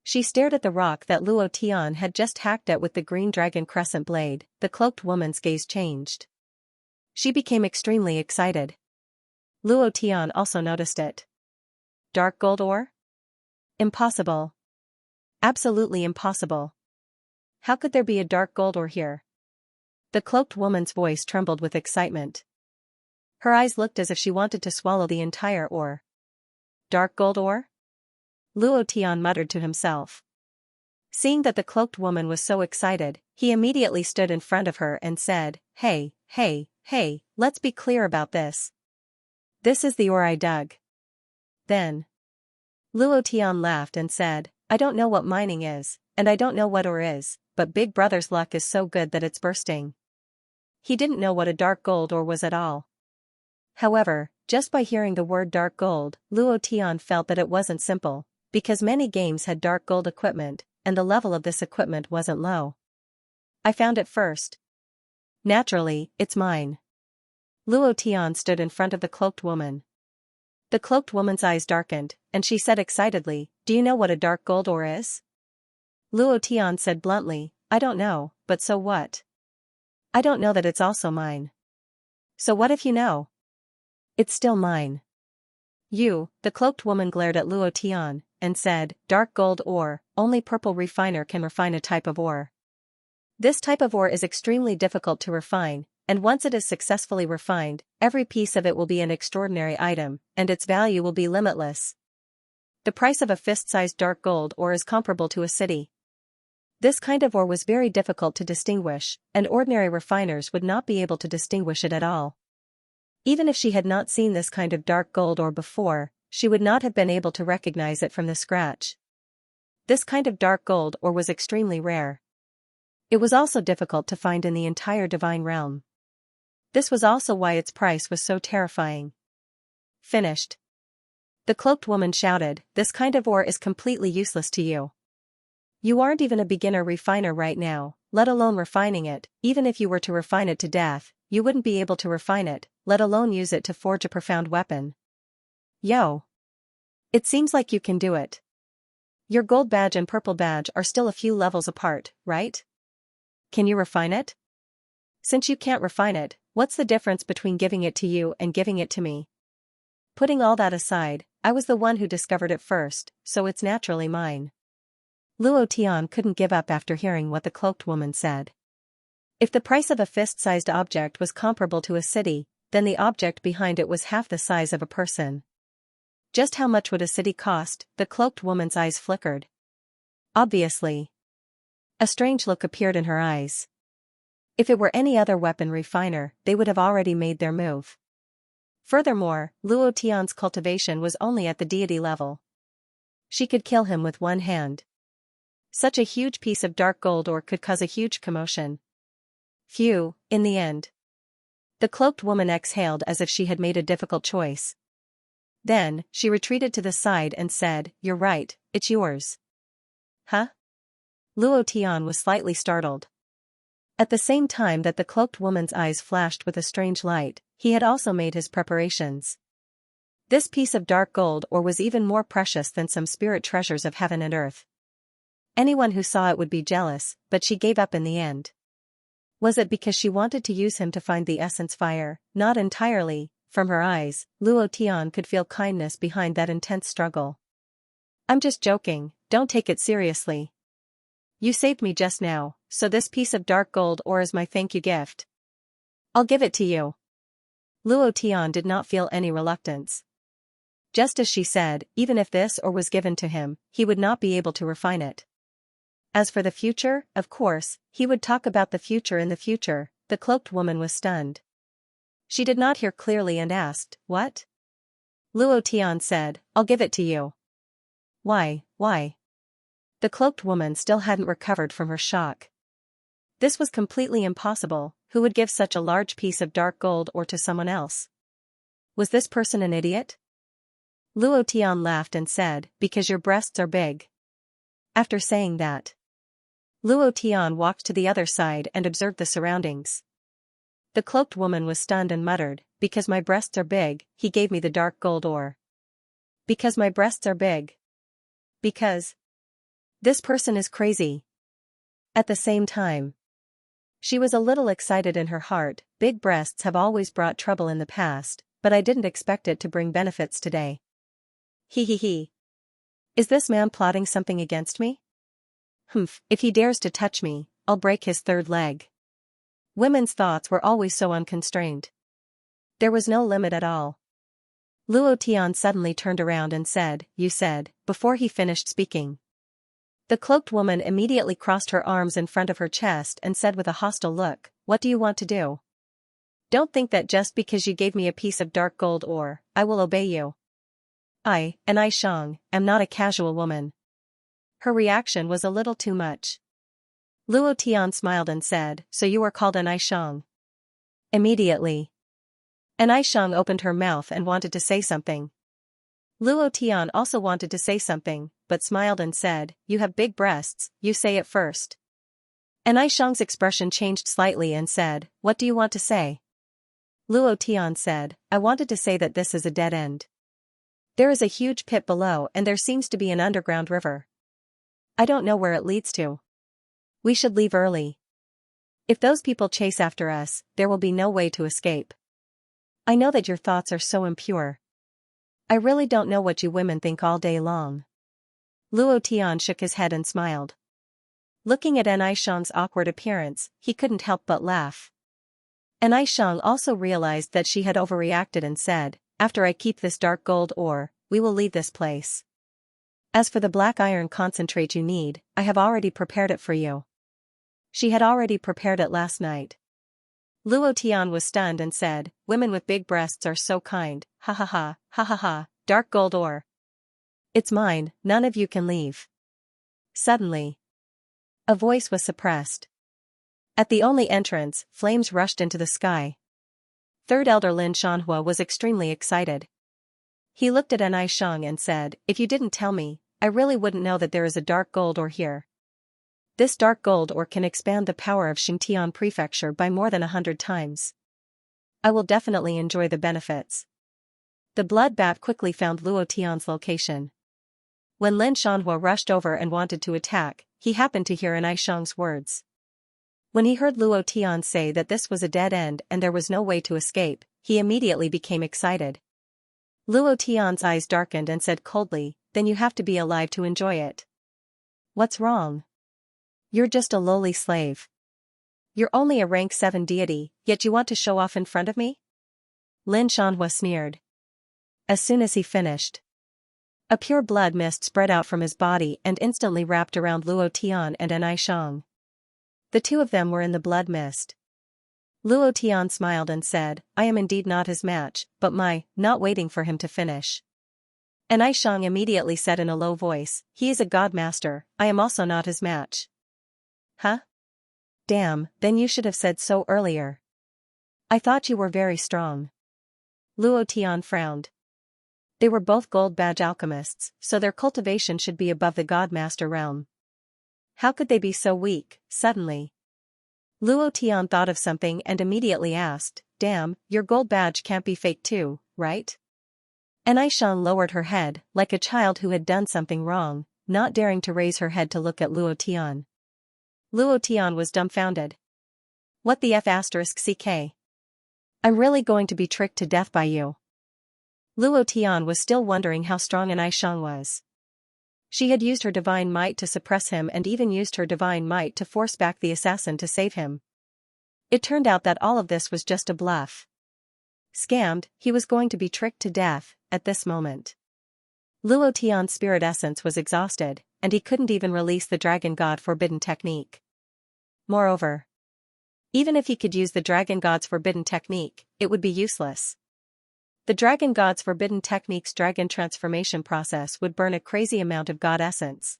She stared at the rock that Luo Tian had just hacked at with the green dragon crescent blade. The cloaked woman's gaze changed. She became extremely excited. Luo Tian also noticed it. Dark gold ore? Impossible. Absolutely impossible. How could there be a dark gold ore here? The cloaked woman's voice trembled with excitement. Her eyes looked as if she wanted to swallow the entire ore. Dark gold ore? Luo Tian muttered to himself. Seeing that the cloaked woman was so excited, he immediately stood in front of her and said, Hey, let's be clear about this. This is the ore I dug. Then Luo Tian laughed and said, I don't know what mining is, and I don't know what ore is, but Big Brother's luck is so good that it's bursting. He didn't know what a dark gold ore was at all. However, just by hearing the word dark gold, Luo Tian felt that it wasn't simple, because many games had dark gold equipment, and the level of this equipment wasn't low. I found it first. Naturally, it's mine. Luo Tian stood in front of the cloaked woman. The cloaked woman's eyes darkened, and she said excitedly, Do you know what a dark gold ore is? Luo Tian said bluntly, I don't know, but so what? I don't know that it's also mine. So what if you know? It's still mine. The cloaked woman glared at Luo Tian, and said, Dark gold ore, only purple refiner can refine a type of ore. This type of ore is extremely difficult to refine, and once it is successfully refined, every piece of it will be an extraordinary item, and its value will be limitless. The price of a fist-sized dark gold ore is comparable to a city. This kind of ore was very difficult to distinguish, and ordinary refiners would not be able to distinguish it at all. Even if she had not seen this kind of dark gold ore before, she would not have been able to recognize it from the scratch. This kind of dark gold ore was extremely rare. It was also difficult to find in the entire divine realm. This was also why its price was so terrifying. Finished. The cloaked woman shouted, This kind of ore is completely useless to you. You aren't even a beginner refiner right now, let alone refining it. Even if you were to refine it to death, you wouldn't be able to refine it, let alone use it to forge a profound weapon. Yo! It seems like you can do it. Your gold badge and purple badge are still a few levels apart, right? Can you refine it? Since you can't refine it, what's the difference between giving it to you and giving it to me? Putting all that aside, I was the one who discovered it first, so it's naturally mine. Luo Tian couldn't give up after hearing what the cloaked woman said. If the price of a fist-sized object was comparable to a city, then the object behind it was half the size of a person. Just how much would a city cost? The cloaked woman's eyes flickered. Obviously. A strange look appeared in her eyes. If it were any other weapon refiner, they would have already made their move. Furthermore, Luo Tian's cultivation was only at the deity level. She could kill him with one hand. Such a huge piece of dark gold ore could cause a huge commotion. Phew, in the end. The cloaked woman exhaled as if she had made a difficult choice. Then, she retreated to the side and said, You're right, it's yours. Huh? Luo Tian was slightly startled. At the same time that the cloaked woman's eyes flashed with a strange light, he had also made his preparations. This piece of dark gold ore was even more precious than some spirit treasures of heaven and earth. Anyone who saw it would be jealous, but she gave up in the end. Was it because she wanted to use him to find the essence fire? Not entirely. From her eyes, Luo Tian could feel kindness behind that intense struggle. I'm just joking, don't take it seriously. You saved me just now, so this piece of dark gold ore is my thank you gift. I'll give it to you. Luo Tian did not feel any reluctance. Just as she said, even if this ore was given to him, he would not be able to refine it. As for the future, of course, he would talk about the future in the future. The cloaked woman was stunned. She did not hear clearly and asked, What? Luo Tian said, I'll give it to you. Why? The cloaked woman still hadn't recovered from her shock. This was completely impossible. Who would give such a large piece of dark gold ore to someone else? Was this person an idiot? Luo Tian laughed and said, Because your breasts are big. After saying that, Luo Tian walked to the other side and observed the surroundings. The cloaked woman was stunned and muttered, Because my breasts are big, he gave me the dark gold ore. Because my breasts are big. Because this person is crazy. At the same time, she was a little excited in her heart. Big breasts have always brought trouble in the past, but I didn't expect it to bring benefits today. He he he. Is this man plotting something against me? Humph, if he dares to touch me, I'll break his third leg. Women's thoughts were always so unconstrained. There was no limit at all. Luo Tian suddenly turned around and said, "You said," before he finished speaking. The cloaked woman immediately crossed her arms in front of her chest and said with a hostile look, "What do you want to do? Don't think that just because you gave me a piece of dark gold ore, I will obey you. I, an Xianxia, am not a casual woman." Her reaction was a little too much. Luo Tian smiled and said, "So you are called an Xianxia." Immediately, an Xianxia opened her mouth and wanted to say something. Luo Tian also wanted to say something, but smiled and said, "You have big breasts, you say it first." An Xianxia's expression changed slightly and said, "What do you want to say?" Luo Tian said, "I wanted to say that this is a dead end. There is a huge pit below and there seems to be an underground river. I don't know where it leads to. We should leave early. If those people chase after us, there will be no way to escape. I know that your thoughts are so impure. I really don't know what you women think all day long." Luo Tian shook his head and smiled. Looking at An Xianxia's awkward appearance, he couldn't help but laugh. An Xianxia also realized that she had overreacted and said, "After I keep this dark gold ore, we will leave this place. As for the black iron concentrate you need, I have already prepared it for you." She had already prepared it last night. Luo Tian was stunned and said, "Women with big breasts are so kind, ha ha ha, ha ha ha, dark gold ore. It's mine, none of you can leave." Suddenly, a voice was suppressed. At the only entrance, flames rushed into the sky. Third Elder Lin Shanhua was extremely excited. He looked at An Xianxia and said, "If you didn't tell me, I really wouldn't know that there is a dark gold ore here. This dark gold ore can expand the power of Xingtian Prefecture by more than 100 times. I will definitely enjoy the benefits." The blood bat quickly found Luo Tian's location. When Lin Shanhua rushed over and wanted to attack, he happened to hear An Xianxia's words. When he heard Luo Tian say that this was a dead end and there was no way to escape, he immediately became excited. Luo Tian's eyes darkened and said coldly, "Then you have to be alive to enjoy it. What's wrong? You're just a lowly slave. You're only a rank 7 deity, yet you want to show off in front of me?" Lin Shanhua sneered. As soon as he finished, a pure blood mist spread out from his body and instantly wrapped around Luo Tian and An Xianxia. The two of them were in the blood mist. Luo Tian smiled and said, "I am indeed not his match, but not waiting for him to finish." An Xianxia immediately said in a low voice, "He is a god master, I am also not his match." Huh? Damn, then you should have said so earlier. I thought you were very strong. Luo Tian frowned. They were both gold badge alchemists, so their cultivation should be above the god master realm. How could they be so weak, suddenly? Luo Tian thought of something and immediately asked, "Damn, your gold badge can't be fake too, right?" An Xianxia lowered her head, like a child who had done something wrong, not daring to raise her head to look at Luo Tian. Luo Tian was dumbfounded. What the f***ck? I'm really going to be tricked to death by you. Luo Tian was still wondering how strong An Xianxia was. She had used her divine might to suppress him and even used her divine might to force back the assassin to save him. It turned out that all of this was just a bluff. Scammed, he was going to be tricked to death, at this moment. Luo Tian's spirit essence was exhausted, and he couldn't even release the Dragon God Forbidden technique. Moreover, even if he could use the Dragon God's Forbidden technique, it would be useless. The Dragon God's Forbidden technique's dragon transformation process would burn a crazy amount of god essence.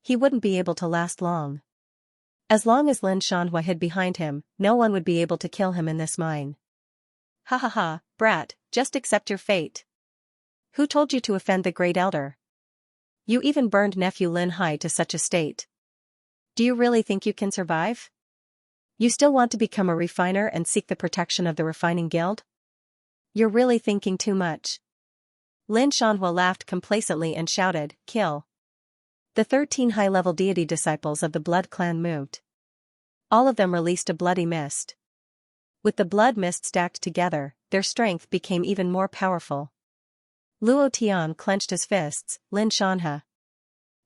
He wouldn't be able to last long. As long as Lin Shanhua hid behind him, no one would be able to kill him in this mine. Ha ha ha, brat, just accept your fate. Who told you to offend the Great Elder? You even burned nephew Lin Hai to such a state. Do you really think you can survive? You still want to become a refiner and seek the protection of the refining guild? You're really thinking too much. Lin Shanhua laughed complacently and shouted, "Kill." The 13 high-level deity disciples of the Blood Clan moved. All of them released a bloody mist. With the blood mist stacked together, their strength became even more powerful. Luo Tian clenched his fists. Lin Shanhe.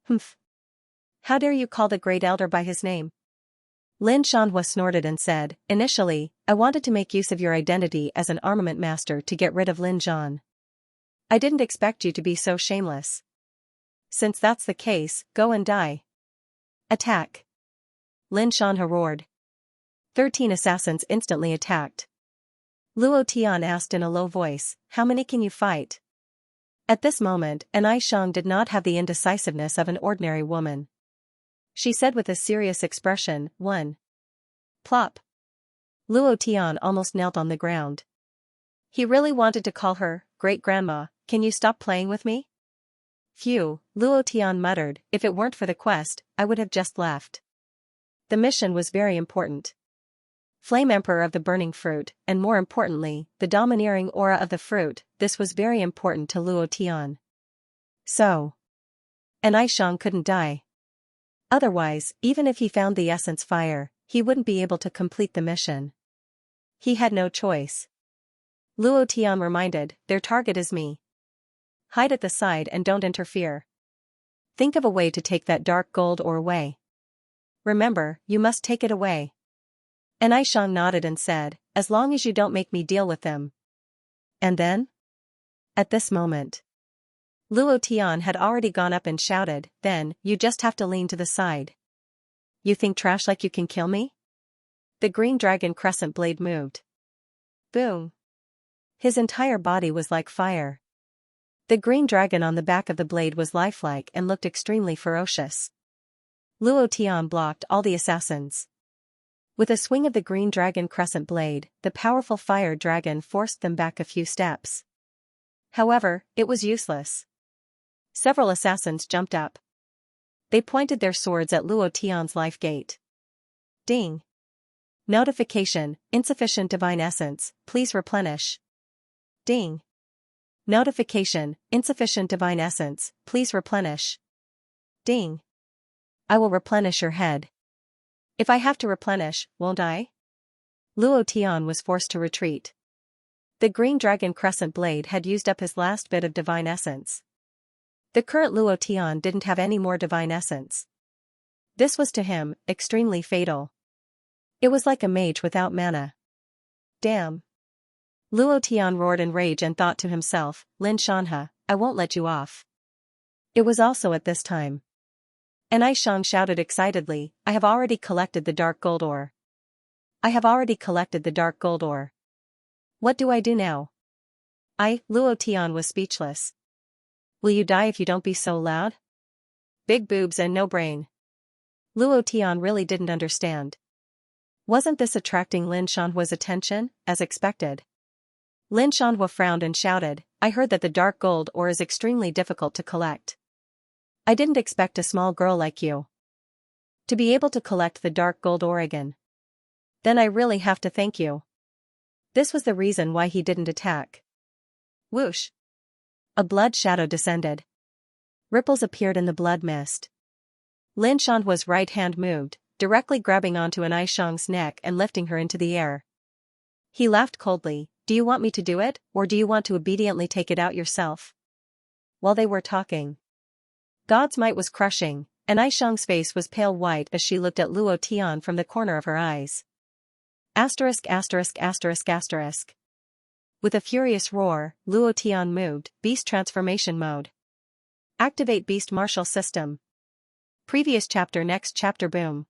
Humph. How dare you call the Great Elder by his name? Lin Shanhua snorted and said, initially, I wanted to make use of your identity as an armament master to get rid of Lin Zhan. I didn't expect you to be so shameless. Since that's the case, go and die. Attack. Lin Shanhe roared. 13 assassins instantly attacked. Luo Tian asked in a low voice, how many can you fight? At this moment, Anai Shang did not have the indecisiveness of an ordinary woman. She said with a serious expression, 1. Plop. Luo Tian almost knelt on the ground. He really wanted to call her, great-grandma, can you stop playing with me? Phew, Luo Tian muttered, if it weren't for the quest, I would have just left. The mission was very important. Flame Emperor of the Burning Fruit, and more importantly, the domineering aura of the fruit, this was very important to Luo Tian. So. Anai Shang couldn't die. Otherwise, even if he found the essence fire, he wouldn't be able to complete the mission. He had no choice. Luo Tian reminded, their target is me. Hide at the side and don't interfere. Think of a way to take that dark gold ore away. Remember, you must take it away. Anai Shang nodded and said, as long as you don't make me deal with them. And then? At this moment. Luo Tian had already gone up and shouted, then, you just have to lean to the side. You think trash like you can kill me? The green dragon crescent blade moved. Boom. His entire body was like fire. The green dragon on the back of the blade was lifelike and looked extremely ferocious. Luo Tian blocked all the assassins. With a swing of the green dragon crescent blade, the powerful fire dragon forced them back a few steps. However, it was useless. Several assassins jumped up. They pointed their swords at Luo Tian's life gate. Ding. Notification, insufficient divine essence, please replenish. Ding. Notification, insufficient divine essence, please replenish. Ding. I will replenish your head. If I have to replenish, won't I? Luo Tian was forced to retreat. The green dragon crescent blade had used up his last bit of divine essence. The current Luo Tian didn't have any more divine essence. This was to him, extremely fatal. It was like a mage without mana. Damn. Luo Tian roared in rage and thought to himself, Lin Shanhe, I won't let you off. It was also at this time. Anai Shang shouted excitedly, I have already collected the dark gold ore. I have already collected the dark gold ore. What do I do now? Luo Tian was speechless. Will you die if you don't be so loud? Big boobs and no brain. Luo Tian really didn't understand. Wasn't this attracting Lin Shanhua's attention, as expected? Lin Shanhua frowned and shouted, I heard that the dark gold ore is extremely difficult to collect. I didn't expect a small girl like you to be able to collect the dark gold ore again. Then I really have to thank you. This was the reason why he didn't attack. Whoosh. A blood shadow descended. Ripples appeared in the blood mist. Lin Shanhua's right hand moved, directly grabbing onto Anai Shang's neck and lifting her into the air. He laughed coldly, do you want me to do it, or do you want to obediently take it out yourself? While they were talking, God's might was crushing, and Anai Shang's face was pale white as she looked at Luo Tian from the corner of her eyes. Asterisk asterisk asterisk asterisk. With a furious roar, Luo Tian moved, Beast Transformation Mode. Activate Beast Martial System. Previous chapter next chapter boom.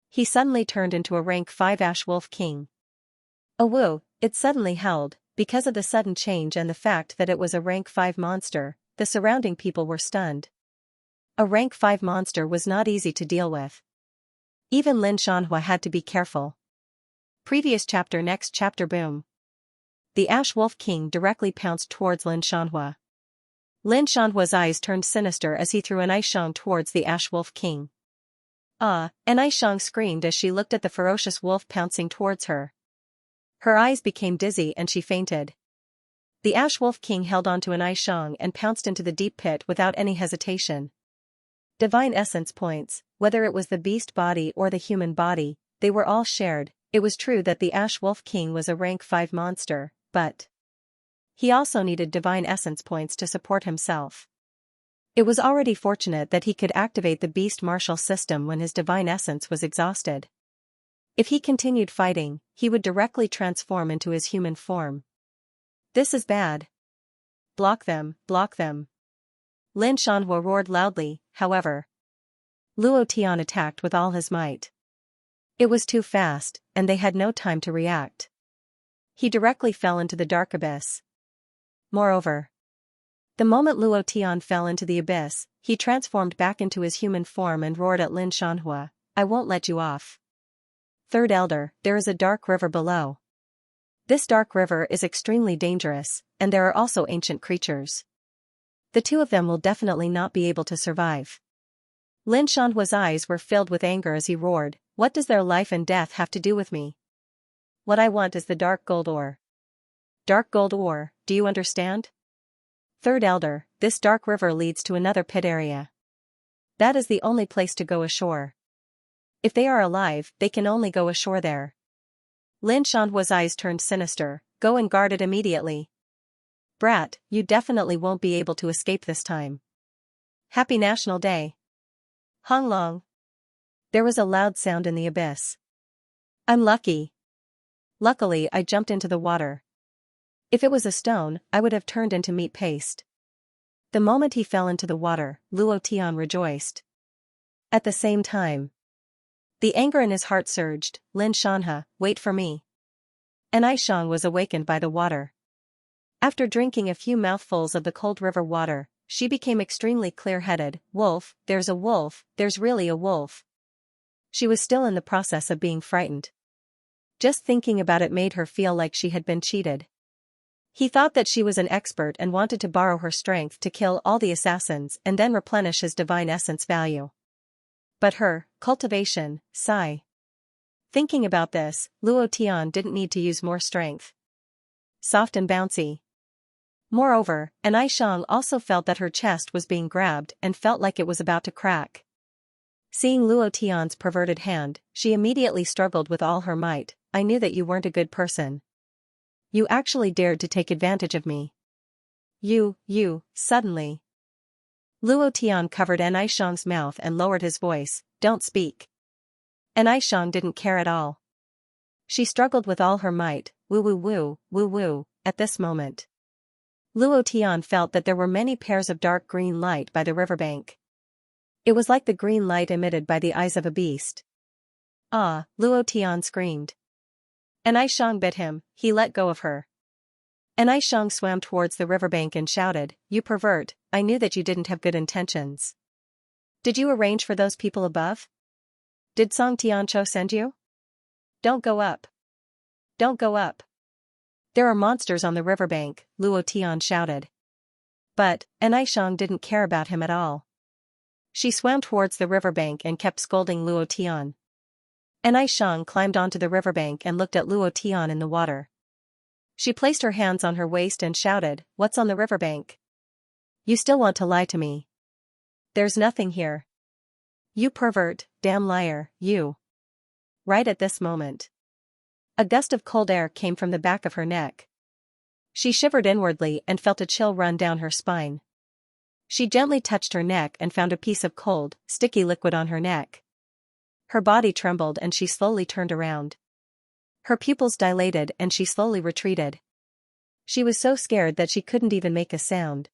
He suddenly turned into a rank 5 Ash Wolf King. Oh woo, it suddenly held, because of the sudden change and the fact that it was a rank 5 monster, the surrounding people were stunned. A rank 5 monster was not easy to deal with. Even Lin Shanhua had to be careful. Previous chapter next chapter boom. The Ash Wolf King directly pounced towards Lin Shanhua. Lin Shanhua's eyes turned sinister as he threw Anai Shang towards the Ash Wolf King. Anai Shang screamed as she looked at the ferocious wolf pouncing towards her. Her eyes became dizzy and she fainted. The Ash Wolf King held onto Anai Shang and pounced into the deep pit without any hesitation. Divine essence points, whether it was the beast body or the human body, they were all shared. It was true that the Ash Wolf King was a rank 5 monster, but he also needed divine essence points to support himself. It was already fortunate that he could activate the beast martial system when his divine essence was exhausted. If he continued fighting, he would directly transform into his human form. This is bad. Block them, block them. Lin Shanhua roared loudly, however. Luo Tian attacked with all his might. It was too fast, and they had no time to react. He directly fell into the dark abyss. Moreover, the moment Luo Tian fell into the abyss, he transformed back into his human form and roared at Lin Shanhua, "I won't let you off. Third Elder, there is a dark river below. This dark river is extremely dangerous, and there are also ancient creatures. The two of them will definitely not be able to survive." Lin Shanhua's eyes were filled with anger as he roared, "What does their life and death have to do with me? What I want is the dark gold ore. Dark gold ore, do you understand? Third Elder, this dark river leads to another pit area. That is the only place to go ashore. If they are alive, they can only go ashore there." Lin Shanhua's eyes turned sinister. "Go and guard it immediately. Brat, you definitely won't be able to escape this time. Happy National Day. Hong Long." There was a loud sound in the abyss. "I'm lucky. Luckily I jumped into the water. If it was a stone, I would have turned into meat paste." The moment he fell into the water, Luo Tian rejoiced. At the same time, the anger in his heart surged. "Lin Shanhe, wait for me." And Aishang was awakened by the water. After drinking a few mouthfuls of the cold river water, she became extremely clear-headed. "Wolf, there's a wolf, there's really a wolf." She was still in the process of being frightened. Just thinking about it made her feel like she had been cheated. He thought that she was an expert and wanted to borrow her strength to kill all the assassins and then replenish his divine essence value. But her cultivation, sigh. Thinking about this, Luo Tian didn't need to use more strength. Soft and bouncy. Moreover, an Aishang also felt that her chest was being grabbed and felt like it was about to crack. Seeing Luo Tian's perverted hand, she immediately struggled with all her might. "I knew that you weren't a good person. You actually dared to take advantage of me. Suddenly." Luo Tian covered An Aishang's mouth and lowered his voice, "Don't speak." An Aishang didn't care at all. She struggled with all her might, woo, at this moment. Luo Tian felt that there were many pairs of dark green light by the riverbank. It was like the green light emitted by the eyes of a beast. "Ah!" Luo Tian screamed. An Aishang bit him. He let go of her. An Aishang swam towards the riverbank and shouted, "You pervert, I knew that you didn't have good intentions. Did you arrange for those people above? Did Song Tianqiu send you? Don't go up. Don't go up. There are monsters on the riverbank," Luo Tian shouted. But An Aishang didn't care about him at all. She swam towards the riverbank and kept scolding Luo Tian. An Aishang climbed onto the riverbank and looked at Luo Tian in the water. She placed her hands on her waist and shouted, "What's on the riverbank? You still want to lie to me? There's nothing here. You pervert, damn liar, you." Right at this moment, a gust of cold air came from the back of her neck. She shivered inwardly and felt a chill run down her spine. She gently touched her neck and found a piece of cold, sticky liquid on her neck. Her body trembled and she slowly turned around. Her pupils dilated and she slowly retreated. She was so scared that she couldn't even make a sound.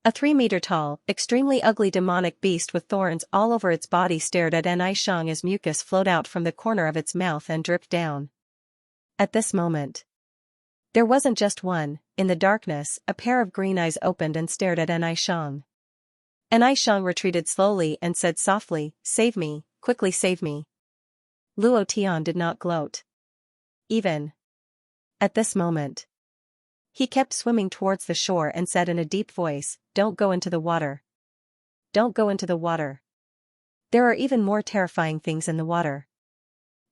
A 3-meter-tall, extremely ugly demonic beast with thorns all over its body stared at An Aishang as mucus flowed out from the corner of its mouth and dripped down. At this moment, there wasn't just one. In the darkness, a pair of green eyes opened and stared at An Aishang. An Aishang retreated slowly and said softly, "Save me, quickly save me." Luo Tian did not gloat. Even at this moment, he kept swimming towards the shore and said in a deep voice, "Don't go into the water. Don't go into the water. There are even more terrifying things in the water.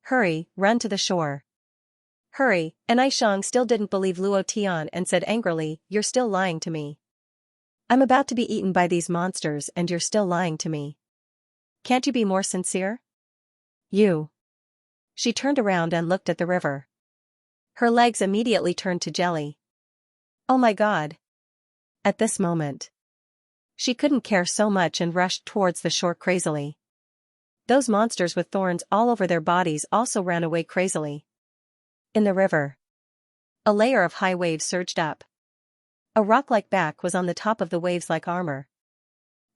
Hurry, run to the shore. Hurry." An Aishang still didn't believe Luo Tian and said angrily, "You're still lying to me. I'm about to be eaten by these monsters and you're still lying to me. Can't you be more sincere? You." She turned around and looked at the river. Her legs immediately turned to jelly. Oh my god. At this moment, she couldn't care so much and rushed towards the shore crazily. Those monsters with thorns all over their bodies also ran away crazily. In the river, a layer of high waves surged up. A rock-like back was on the top of the waves like armor.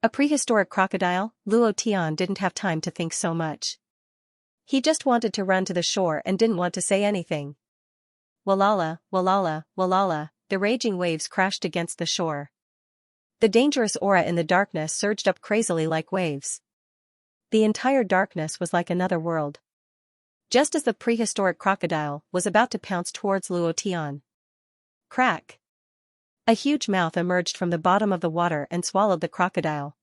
A prehistoric crocodile? Luo Tian didn't have time to think so much. He just wanted to run to the shore and didn't want to say anything. Walala, walala, walala, the raging waves crashed against the shore. The dangerous aura in the darkness surged up crazily like waves. The entire darkness was like another world. Just as the prehistoric crocodile was about to pounce towards Luo Tian. Crack! A huge mouth emerged from the bottom of the water and swallowed the crocodile.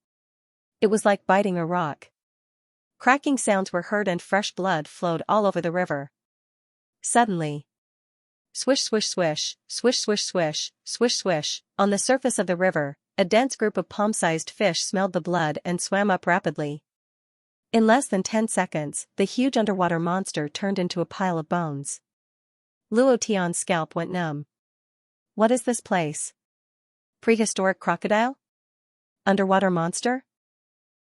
It was like biting a rock. Cracking sounds were heard and fresh blood flowed all over the river. Suddenly, swish swish swish, swish swish swish, swish swish, on the surface of the river, a dense group of palm-sized fish smelled the blood and swam up rapidly. In less than 10 seconds, the huge underwater monster turned into a pile of bones. Luo Tian's scalp went numb. What is this place? Prehistoric crocodile? Underwater monster?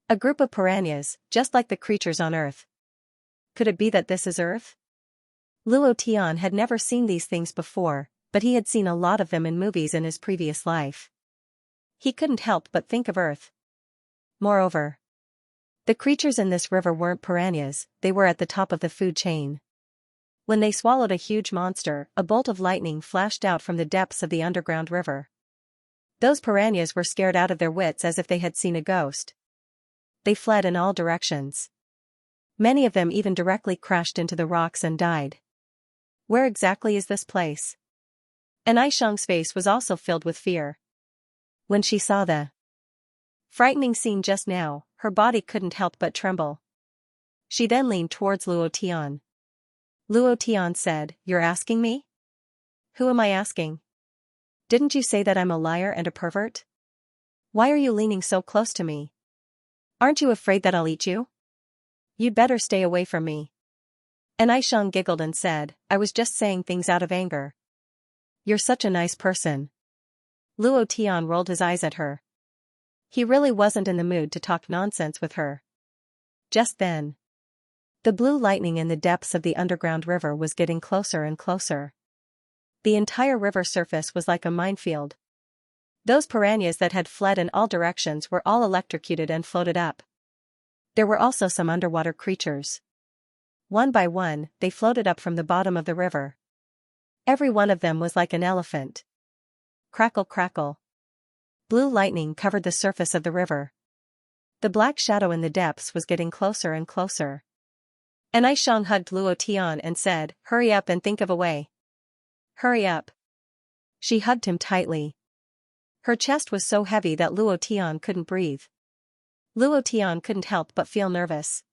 A group of piranhas, just like the creatures on Earth. Could it be that this is Earth? Luo Tian had never seen these things before, but he had seen a lot of them in movies in his previous life. He couldn't help but think of Earth. Moreover, the creatures in this river weren't piranhas, they were at the top of the food chain. When they swallowed a huge monster, a bolt of lightning flashed out from the depths of the underground river. Those piranhas were scared out of their wits as if they had seen a ghost. They fled in all directions. Many of them even directly crashed into the rocks and died. Where exactly is this place? And Xianxia's face was also filled with fear. When she saw the frightening scene just now, her body couldn't help but tremble. She then leaned towards Luo Tian. Luo Tian said, "You're asking me? Who am I asking? Didn't you say that I'm a liar and a pervert? Why are you leaning so close to me? Aren't you afraid that I'll eat you? You'd better stay away from me." And Xiang giggled and said, "I was just saying things out of anger. You're such a nice person." Luo Tian rolled his eyes at her. He really wasn't in the mood to talk nonsense with her. Just then, the blue lightning in the depths of the underground river was getting closer and closer. The entire river surface was like a minefield. Those piranhas that had fled in all directions were all electrocuted and floated up. There were also some underwater creatures. One by one, they floated up from the bottom of the river. Every one of them was like an elephant. Crackle crackle. Blue lightning covered the surface of the river. The black shadow in the depths was getting closer and closer. And Xiang hugged Luo Tian and said, "Hurry up and think of a way. Hurry up." She hugged him tightly. Her chest was so heavy that Luo Tian couldn't breathe. Luo Tian couldn't help but feel nervous.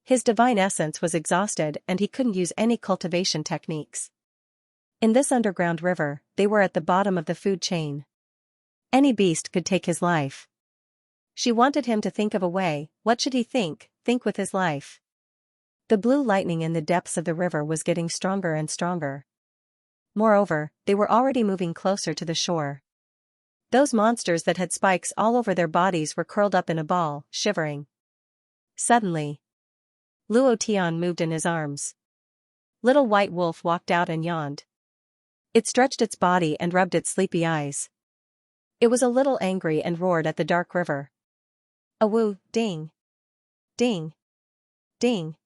His divine essence was exhausted and he couldn't use any cultivation techniques. In this underground river, they were at the bottom of the food chain. Any beast could take his life. She wanted him to think of a way. What should he think with his life? The blue lightning in the depths of the river was getting stronger and stronger. Moreover, they were already moving closer to the shore. Those monsters that had spikes all over their bodies were curled up in a ball, shivering. Suddenly, Luo Tian moved in his arms. Little white wolf walked out and yawned. It stretched its body and rubbed its sleepy eyes. It was a little angry and roared at the dark river. Awoo, ding. Ding. Ding.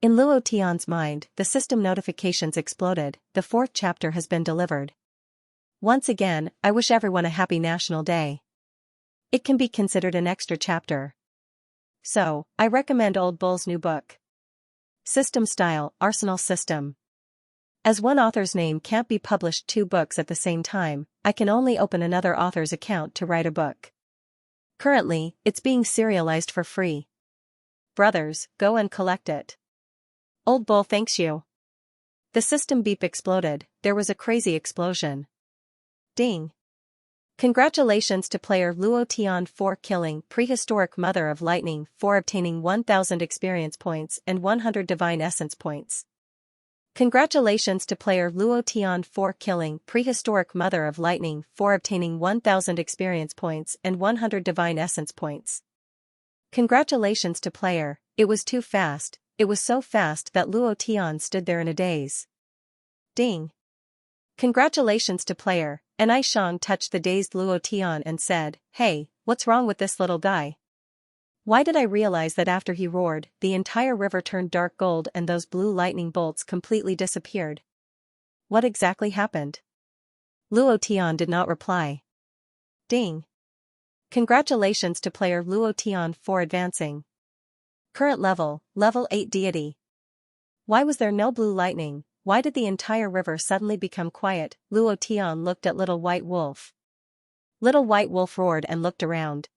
In Luo Tian's mind, the system notifications exploded. The 4th chapter has been delivered. Once again, I wish everyone a happy National Day. It can be considered an extra chapter. So, I recommend Old Bull's new book. System Style, Arsenal System. As one author's name can't be published 2 books at the same time, I can only open another author's account to write a book. Currently, it's being serialized for free. Brothers, go and collect it. Old Bull thanks you. The system beep exploded. There was a crazy explosion. Ding. Congratulations to player Luo Tian for killing Prehistoric Mother of Lightning for obtaining 1000 experience points and 100 divine essence points. Congratulations to player Luo Tian for killing Prehistoric Mother of Lightning for obtaining 1000 experience points and 100 divine essence points. Congratulations to player, it was too fast, it was so fast that Luo Tian stood there in a daze. Ding. Congratulations to player, and Xianxia touched the dazed Luo Tian and said, "Hey, what's wrong with this little guy? Why did I realize that after he roared, the entire river turned dark gold and those blue lightning bolts completely disappeared? What exactly happened?" Luo Tian did not reply. Ding. Congratulations to player Luo Tian for advancing. Current level, level 8 deity. Why was there no blue lightning? Why did the entire river suddenly become quiet? Luo Tian looked at Little White Wolf. Little White Wolf roared and looked around.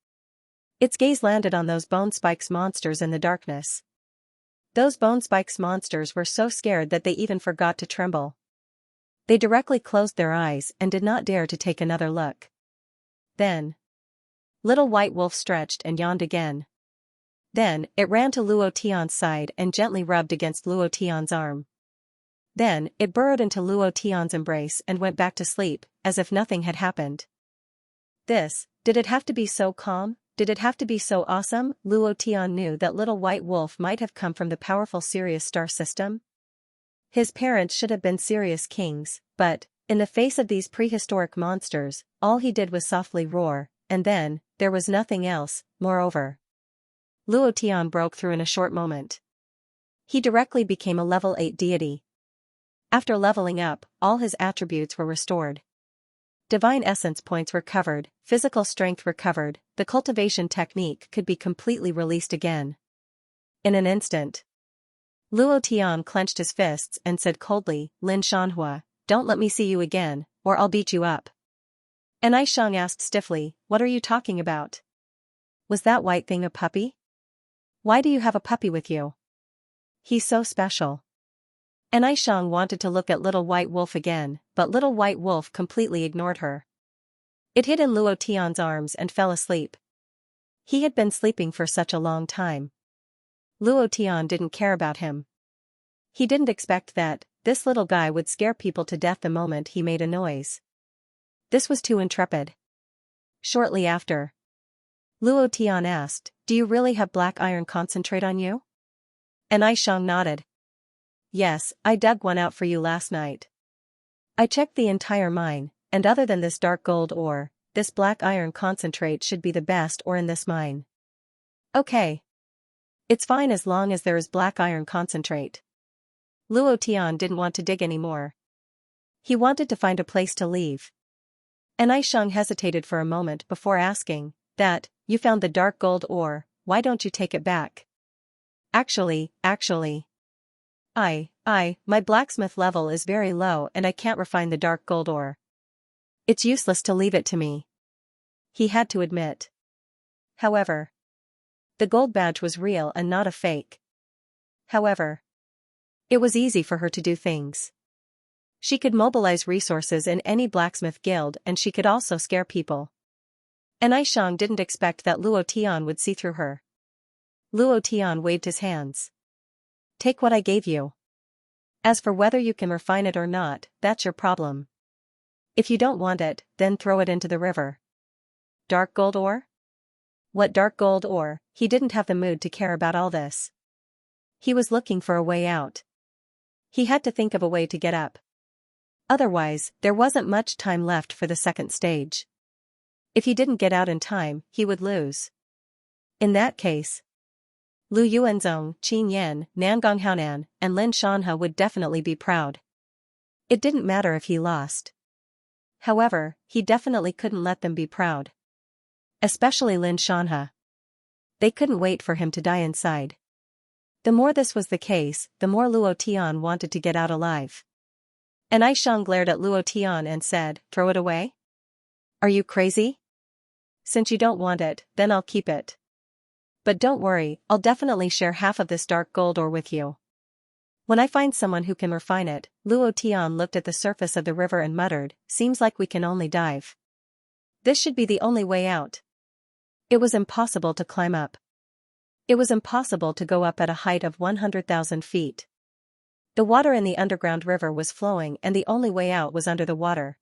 Its gaze landed on those bone spikes monsters in the darkness. Those bone spikes monsters were so scared that they even forgot to tremble. They directly closed their eyes and did not dare to take another look. Then, Little White Wolf stretched and yawned again. Then, it ran to Luo Tian's side and gently rubbed against Luo Tian's arm. Then, it burrowed into Luo Tian's embrace and went back to sleep, as if nothing had happened. Did it have to be so calm? Did it have to be so awesome? Luo Tian knew that Little White Wolf might have come from the powerful Sirius star system. His parents should have been Sirius kings, but, in the face of these prehistoric monsters, all he did was softly roar, and then, there was nothing else. Moreover, Luo Tian broke through in a short moment. He directly became a level 8 deity. After leveling up, all his attributes were restored. Divine essence points recovered, physical strength recovered, the cultivation technique could be completely released again. In an instant, Luo Tian clenched his fists and said coldly, "Lin Xianxia, don't let me see you again, or I'll beat you up." And Xianxia asked stiffly, "What are you talking about? Was that white thing a puppy? Why do you have a puppy with you? He's so special." And Xianxia wanted to look at Little White Wolf again, but Little White Wolf completely ignored her. It hid in Luo Tian's arms and fell asleep. He had been sleeping for such a long time. Luo Tian didn't care about him. He didn't expect that this little guy would scare people to death the moment he made a noise. This was too intrepid. Shortly after, Luo Tian asked, "Do you really have black iron concentrate on you?" And Xianxia nodded. "Yes, I dug one out for you last night. I checked the entire mine, and other than this dark gold ore, this black iron concentrate should be the best ore in this mine." "Okay. It's fine as long as there is black iron concentrate." Luo Tian didn't want to dig anymore. He wanted to find a place to leave. And Xianxia hesitated for a moment before asking, "You found the dark gold ore, why don't you take it back?" Actually, my blacksmith level is very low and I can't refine the dark gold ore. It's useless to leave it to me," he had to admit. However, the gold badge was real and not a fake. However, it was easy for her to do things. She could mobilize resources in any blacksmith guild and she could also scare people. And Xianxia didn't expect that Luo Tian would see through her. Luo Tian waved his hands. "Take what I gave you. As for whether you can refine it or not, that's your problem. If you don't want it, then throw it into the river." Dark gold ore? What dark gold ore? He didn't have the mood to care about all this. He was looking for a way out. He had to think of a way to get up. Otherwise, there wasn't much time left for the second stage. If he didn't get out in time, he would lose. In that case, Lu Yuanzong, Qin Yan, Nangong Haonan, and Lin Xianxia would definitely be proud. It didn't matter if he lost. However, he definitely couldn't let them be proud. Especially Lin Xianxia. They couldn't wait for him to die inside. The more this was the case, the more Luo Tian wanted to get out alive. And Xianxia glared at Luo Tian and said, "Throw it away? Are you crazy? Since you don't want it, then I'll keep it. But don't worry, I'll definitely share half of this dark gold ore with you. When I find someone who can refine it." Luo Tian looked at the surface of the river and muttered, "Seems like we can only dive. This should be the only way out." It was impossible to climb up. It was impossible to go up at a height of 100,000 feet. The water in the underground river was flowing and the only way out was under the water.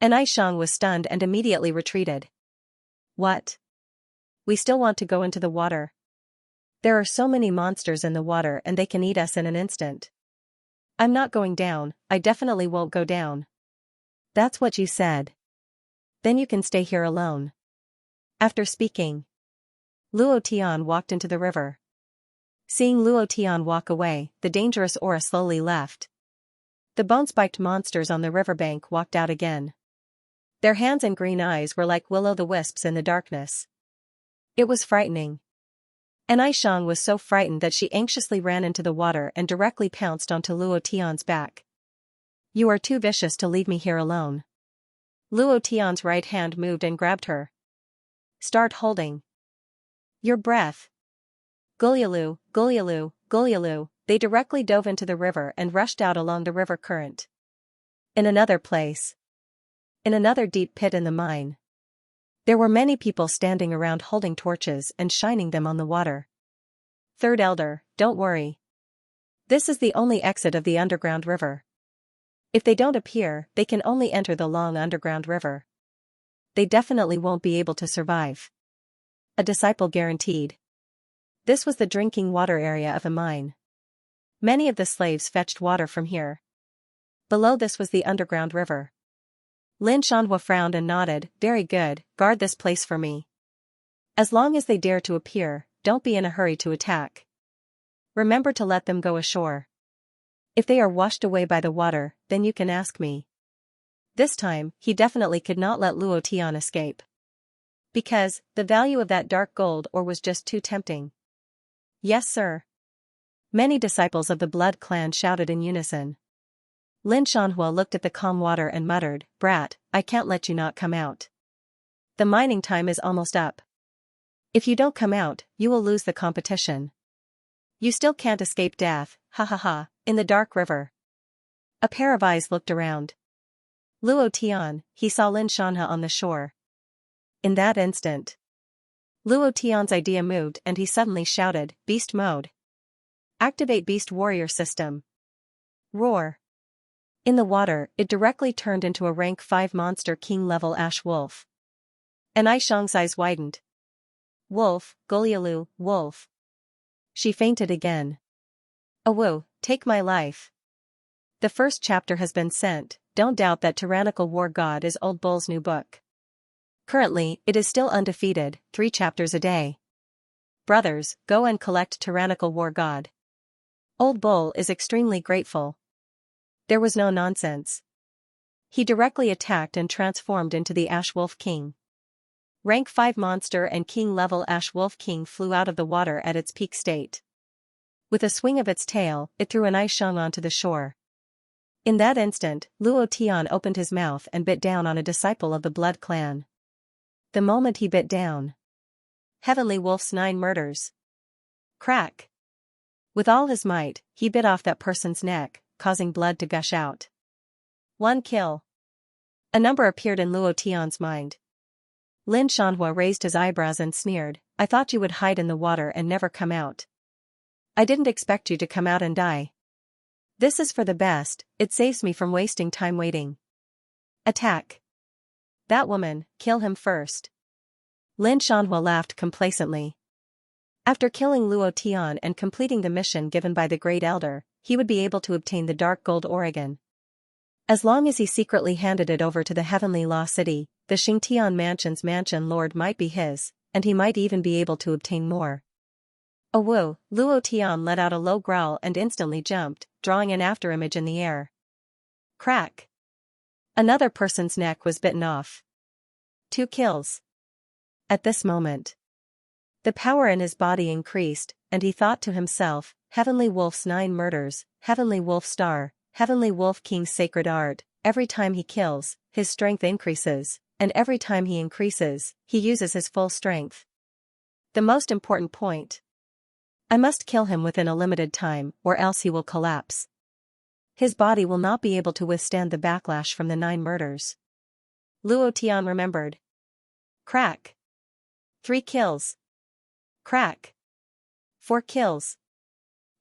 Xianxia was stunned and immediately retreated. What? We still want to go into the water. There are so many monsters in the water and they can eat us in an instant. I'm not going down, I definitely won't go down. That's what you said. Then you can stay here alone. After speaking, Luo Tian walked into the river. Seeing Luo Tian walk away, the dangerous aura slowly left. The bone-spiked monsters on the riverbank walked out again. Their hands and green eyes were like will-o'-the-wisps in the darkness. It was frightening. Xianxia was so frightened that she anxiously ran into the water and directly pounced onto Luo Tian's back. You are too vicious to leave me here alone. Luo Tian's right hand moved and grabbed her. Start holding your breath. Gulyalu, Gulyalu, Gulyalu, they directly dove into the river and rushed out along the river current. In another place. In another deep pit in the mine. There were many people standing around holding torches and shining them on the water. Third Elder, don't worry. This is the only exit of the underground river. If they don't appear, they can only enter the long underground river. They definitely won't be able to survive. A disciple guaranteed. This was the drinking water area of a mine. Many of the slaves fetched water from here. Below this was the underground river. Lin Shanhua frowned and nodded, very good, guard this place for me. As long as they dare to appear, don't be in a hurry to attack. Remember to let them go ashore. If they are washed away by the water, then you can ask me. This time, he definitely could not let Luo Tian escape. Because, the value of that dark gold ore was just too tempting. Yes sir. Many disciples of the Blood Clan shouted in unison. Lin Shanhua looked at the calm water and muttered, Brat, I can't let you not come out. The mining time is almost up. If you don't come out, you will lose the competition. You still can't escape death, ha ha ha, in the dark river. A pair of eyes looked around. Luo Tian, he saw Lin Shanhua on the shore. In that instant, Luo Tian's idea moved and he suddenly shouted, Beast mode. Activate Beast Warrior System. Roar. In the water, it directly turned into a rank 5 monster king-level ash wolf. Xianxia's eyes widened. Wolf, Gulyalu, wolf. She fainted again. Awoo, take my life. The first chapter has been sent, don't doubt that Tyrannical War God is Old Bull's new book. Currently, it is still undefeated, 3 chapters a day. Brothers, go and collect Tyrannical War God. Old Bull is extremely grateful. There was no nonsense. He directly attacked and transformed into the Ash Wolf King. Rank 5 monster and king-level Ash Wolf King flew out of the water at its peak state. With a swing of its tail, it threw Xianxia onto the shore. In that instant, Luo Tian opened his mouth and bit down on a disciple of the Blood Clan. The moment he bit down, Heavenly Wolf's 9 murders. Crack! With all his might, he bit off that person's neck, causing blood to gush out. 1 kill. A number appeared in Luo Tian's mind. Lin Shanhua raised his eyebrows and sneered, I thought you would hide in the water and never come out. I didn't expect you to come out and die. This is for the best, it saves me from wasting time waiting. Attack. That woman, kill him first. Lin Shanhua laughed complacently. After killing Luo Tian and completing the mission given by the Great Elder, he would be able to obtain the Dark Gold Oregon. As long as he secretly handed it over to the Heavenly Law City, the Xingtian Mansion's mansion lord might be his, and he might even be able to obtain more. Awoo, Luo Tian let out a low growl and instantly jumped, drawing an afterimage in the air. Crack! Another person's neck was bitten off. 2 kills. At this moment, the power in his body increased, and he thought to himself, Heavenly Wolf's 9 murders, Heavenly Wolf Star, Heavenly Wolf King's sacred art, every time he kills, his strength increases, and every time he increases, he uses his full strength. The most important point. I must kill him within a limited time, or else he will collapse. His body will not be able to withstand the backlash from the 9 murders. Luo Tian remembered. Crack. 3 kills. Crack. 4 kills.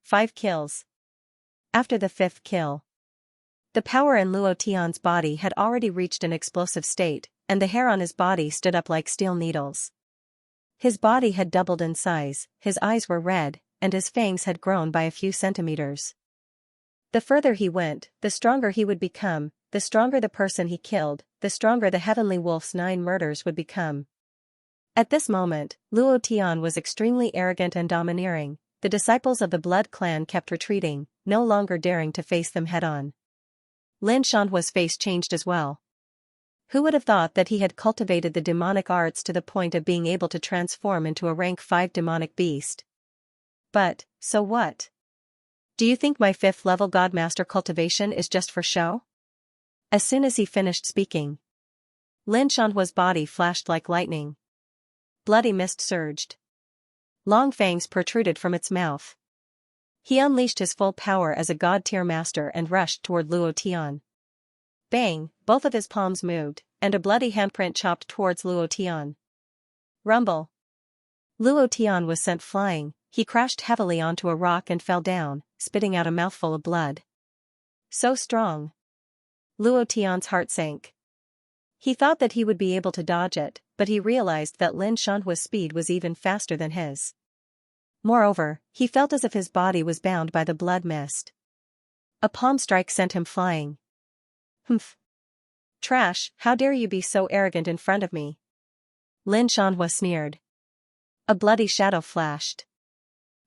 5 kills. After the fifth kill, the power in Luo Tian's body had already reached an explosive state, and the hair on his body stood up like steel needles. His body had doubled in size, his eyes were red, and his fangs had grown by a few centimeters. The further he went, the stronger he would become, the stronger the person he killed, the stronger the Heavenly Wolf's 9 murders would become. At this moment, Luo Tian was extremely arrogant and domineering. The disciples of the Blood Clan kept retreating, no longer daring to face them head-on. Lin Shanhua's face changed as well. Who would have thought that he had cultivated the demonic arts to the point of being able to transform into a rank 5 demonic beast? But, so what? Do you think my 5th level Godmaster cultivation is just for show? As soon as he finished speaking, Lin Shanhua's body flashed like lightning. Bloody mist surged. Long fangs protruded from its mouth. He unleashed his full power as a god-tier master and rushed toward Luo Tian. Bang, both of his palms moved, and a bloody handprint chopped towards Luo Tian. Rumble. Luo Tian was sent flying. He crashed heavily onto a rock and fell down, spitting out a mouthful of blood. So strong. Luo Tian's heart sank. He thought that he would be able to dodge it, but he realized that Lin Shanhua's speed was even faster than his. Moreover, he felt as if his body was bound by the blood mist. A palm strike sent him flying. Humph. Trash, how dare you be so arrogant in front of me? Lin Shanhua sneered. A bloody shadow flashed.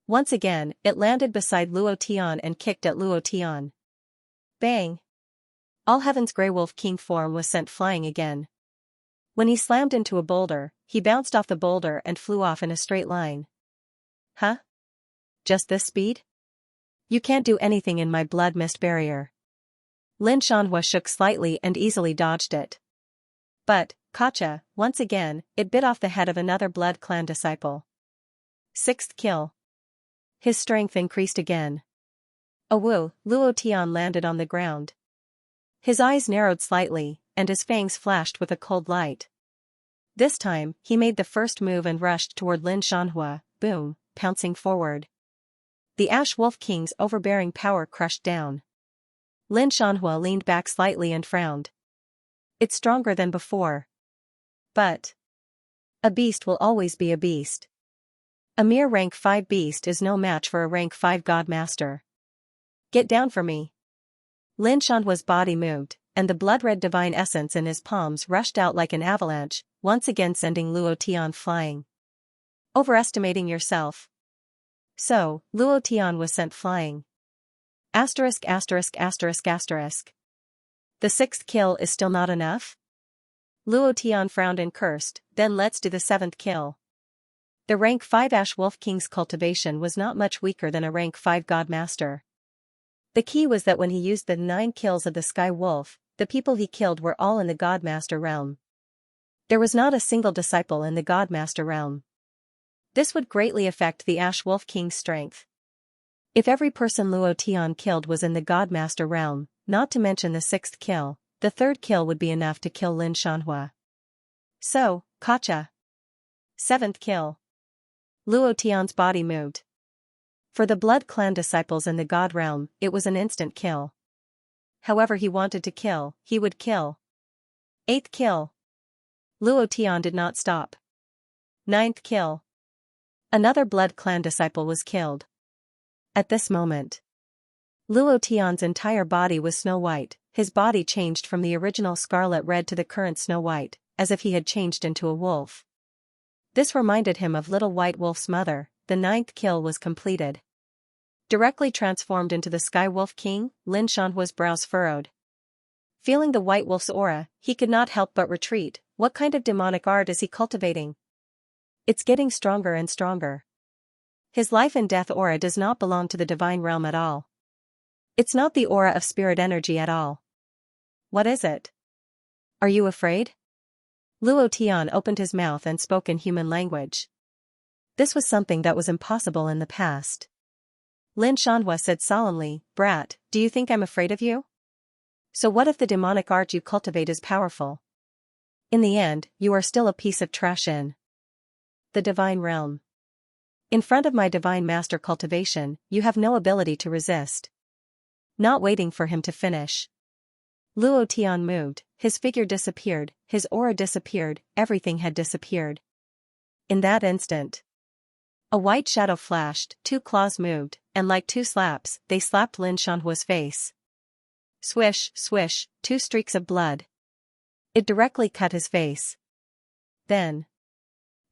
Once again, it landed beside Luo Tian and kicked at Luo Tian. Bang. All Heaven's Grey Wolf King form was sent flying again. When he slammed into a boulder, he bounced off the boulder and flew off in a straight line. Huh? Just this speed? You can't do anything in my blood mist barrier. Lin Shanhua shook slightly and easily dodged it. But, gotcha, once again, it bit off the head of another Blood Clan disciple. 6th kill. His strength increased again. Awoo, Luo Tian landed on the ground. His eyes narrowed slightly, and his fangs flashed with a cold light. This time, he made the first move and rushed toward Lin Shanhua, boom, pouncing forward. The Ash Wolf King's overbearing power crushed down. Lin Shanhua leaned back slightly and frowned. It's stronger than before. But a beast will always be a beast. A mere rank 5 beast is no match for a rank 5 Godmaster. Get down for me. Lin Shanhua's body moved, and the blood-red divine essence in his palms rushed out like an avalanche, once again sending Luo Tian flying. Overestimating yourself. So, Luo Tian was sent flying. Asterisk asterisk asterisk asterisk. The 6th kill is still not enough? Luo Tian frowned and cursed, then let's do the 7th kill. The rank 5 Ash Wolf King's cultivation was not much weaker than a rank 5 Godmaster. The key was that when he used the 9 kills of the Sky Wolf, the people he killed were all in the Godmaster realm. There was not a single disciple in the Godmaster realm. This would greatly affect the Ash Wolf King's strength. If every person Luo Tian killed was in the Godmaster realm, not to mention the 6th kill, the 3rd kill would be enough to kill Lin Shanhua. So, gotcha. 7th kill. Luo Tian's body moved. For the Blood Clan disciples in the God realm, it was an instant kill. However he wanted to kill, he would kill. 8th kill. Luo Tian did not stop. 9th kill. Another Blood Clan disciple was killed. At this moment, Luo Tian's entire body was snow white. His body changed from the original scarlet red to the current snow white, as if he had changed into a wolf. This reminded him of Little White Wolf's mother. The 9th kill was completed. Directly transformed into the Sky Wolf King, Lin Shanhua's brows furrowed. Feeling the White Wolf's aura, he could not help but retreat. What kind of demonic art is he cultivating? It's getting stronger and stronger. His life and death aura does not belong to the divine realm at all. It's not the aura of spirit energy at all. What is it? Are you afraid? Luo Tian opened his mouth and spoke in human language. This was something that was impossible in the past. Lin Shanhua said solemnly, "Brat, do you think I'm afraid of you? So what if the demonic art you cultivate is powerful? In the end, you are still a piece of trash in the divine realm. In front of my divine master cultivation, you have no ability to resist." not waiting for him to finish. Luo Tian moved, his figure disappeared, his aura disappeared, everything had disappeared. In that instant, a white shadow flashed, two claws moved, and like two slaps, they slapped Lin Shanhua's face. Swish, swish, two streaks of blood. It directly cut his face. Then,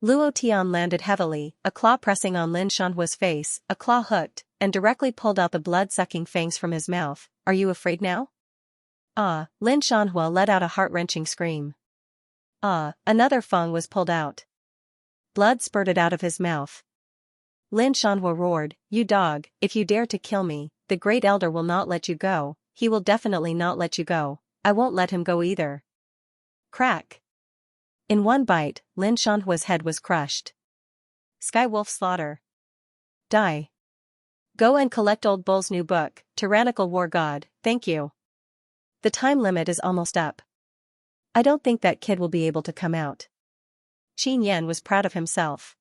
Luo Tian landed heavily, a claw pressing on Lin Shanhua's face, a claw hooked, and directly pulled out the blood-sucking fangs from his mouth. Are you afraid now? Ah, Lin Shanhua let out a heart-wrenching scream. Ah, another fang was pulled out. Blood spurted out of his mouth. Lin Shanhua roared, "You dog, if you dare to kill me, the Great Elder will not let you go, he will definitely not let you go, I won't let him go either." Crack! In one bite, Lin Shanhua's head was crushed. Sky Wolf Slaughter. Die. Go and collect Old Bull's new book, Tyrannical War God, thank you. The time limit is almost up. I don't think that kid will be able to come out. Qin Yan was proud of himself.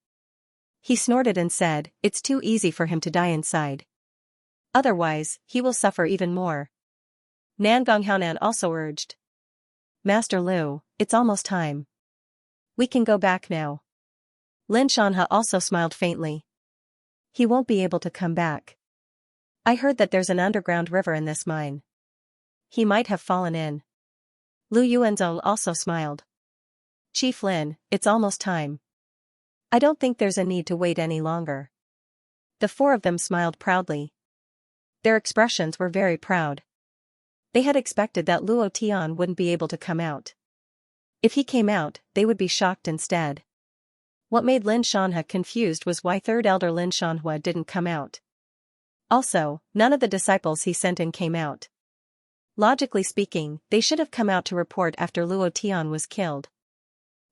He snorted and said, it's too easy for him to die inside. Otherwise, he will suffer even more. Nan Gonghaonan also urged. Master Lu, it's almost time. We can go back now. Lin Shanhe also smiled faintly. He won't be able to come back. I heard that there's an underground river in this mine. He might have fallen in. Lu Yuanzong also smiled. Chief Lin, it's almost time. I don't think there's a need to wait any longer. The four of them smiled proudly. Their expressions were very proud. They had expected that Luo Tian wouldn't be able to come out. If he came out, they would be shocked instead. What made Lin Shanhe confused was why Third Elder Lin Shanhua didn't come out. Also, none of the disciples he sent in came out. Logically speaking, they should have come out to report after Luo Tian was killed.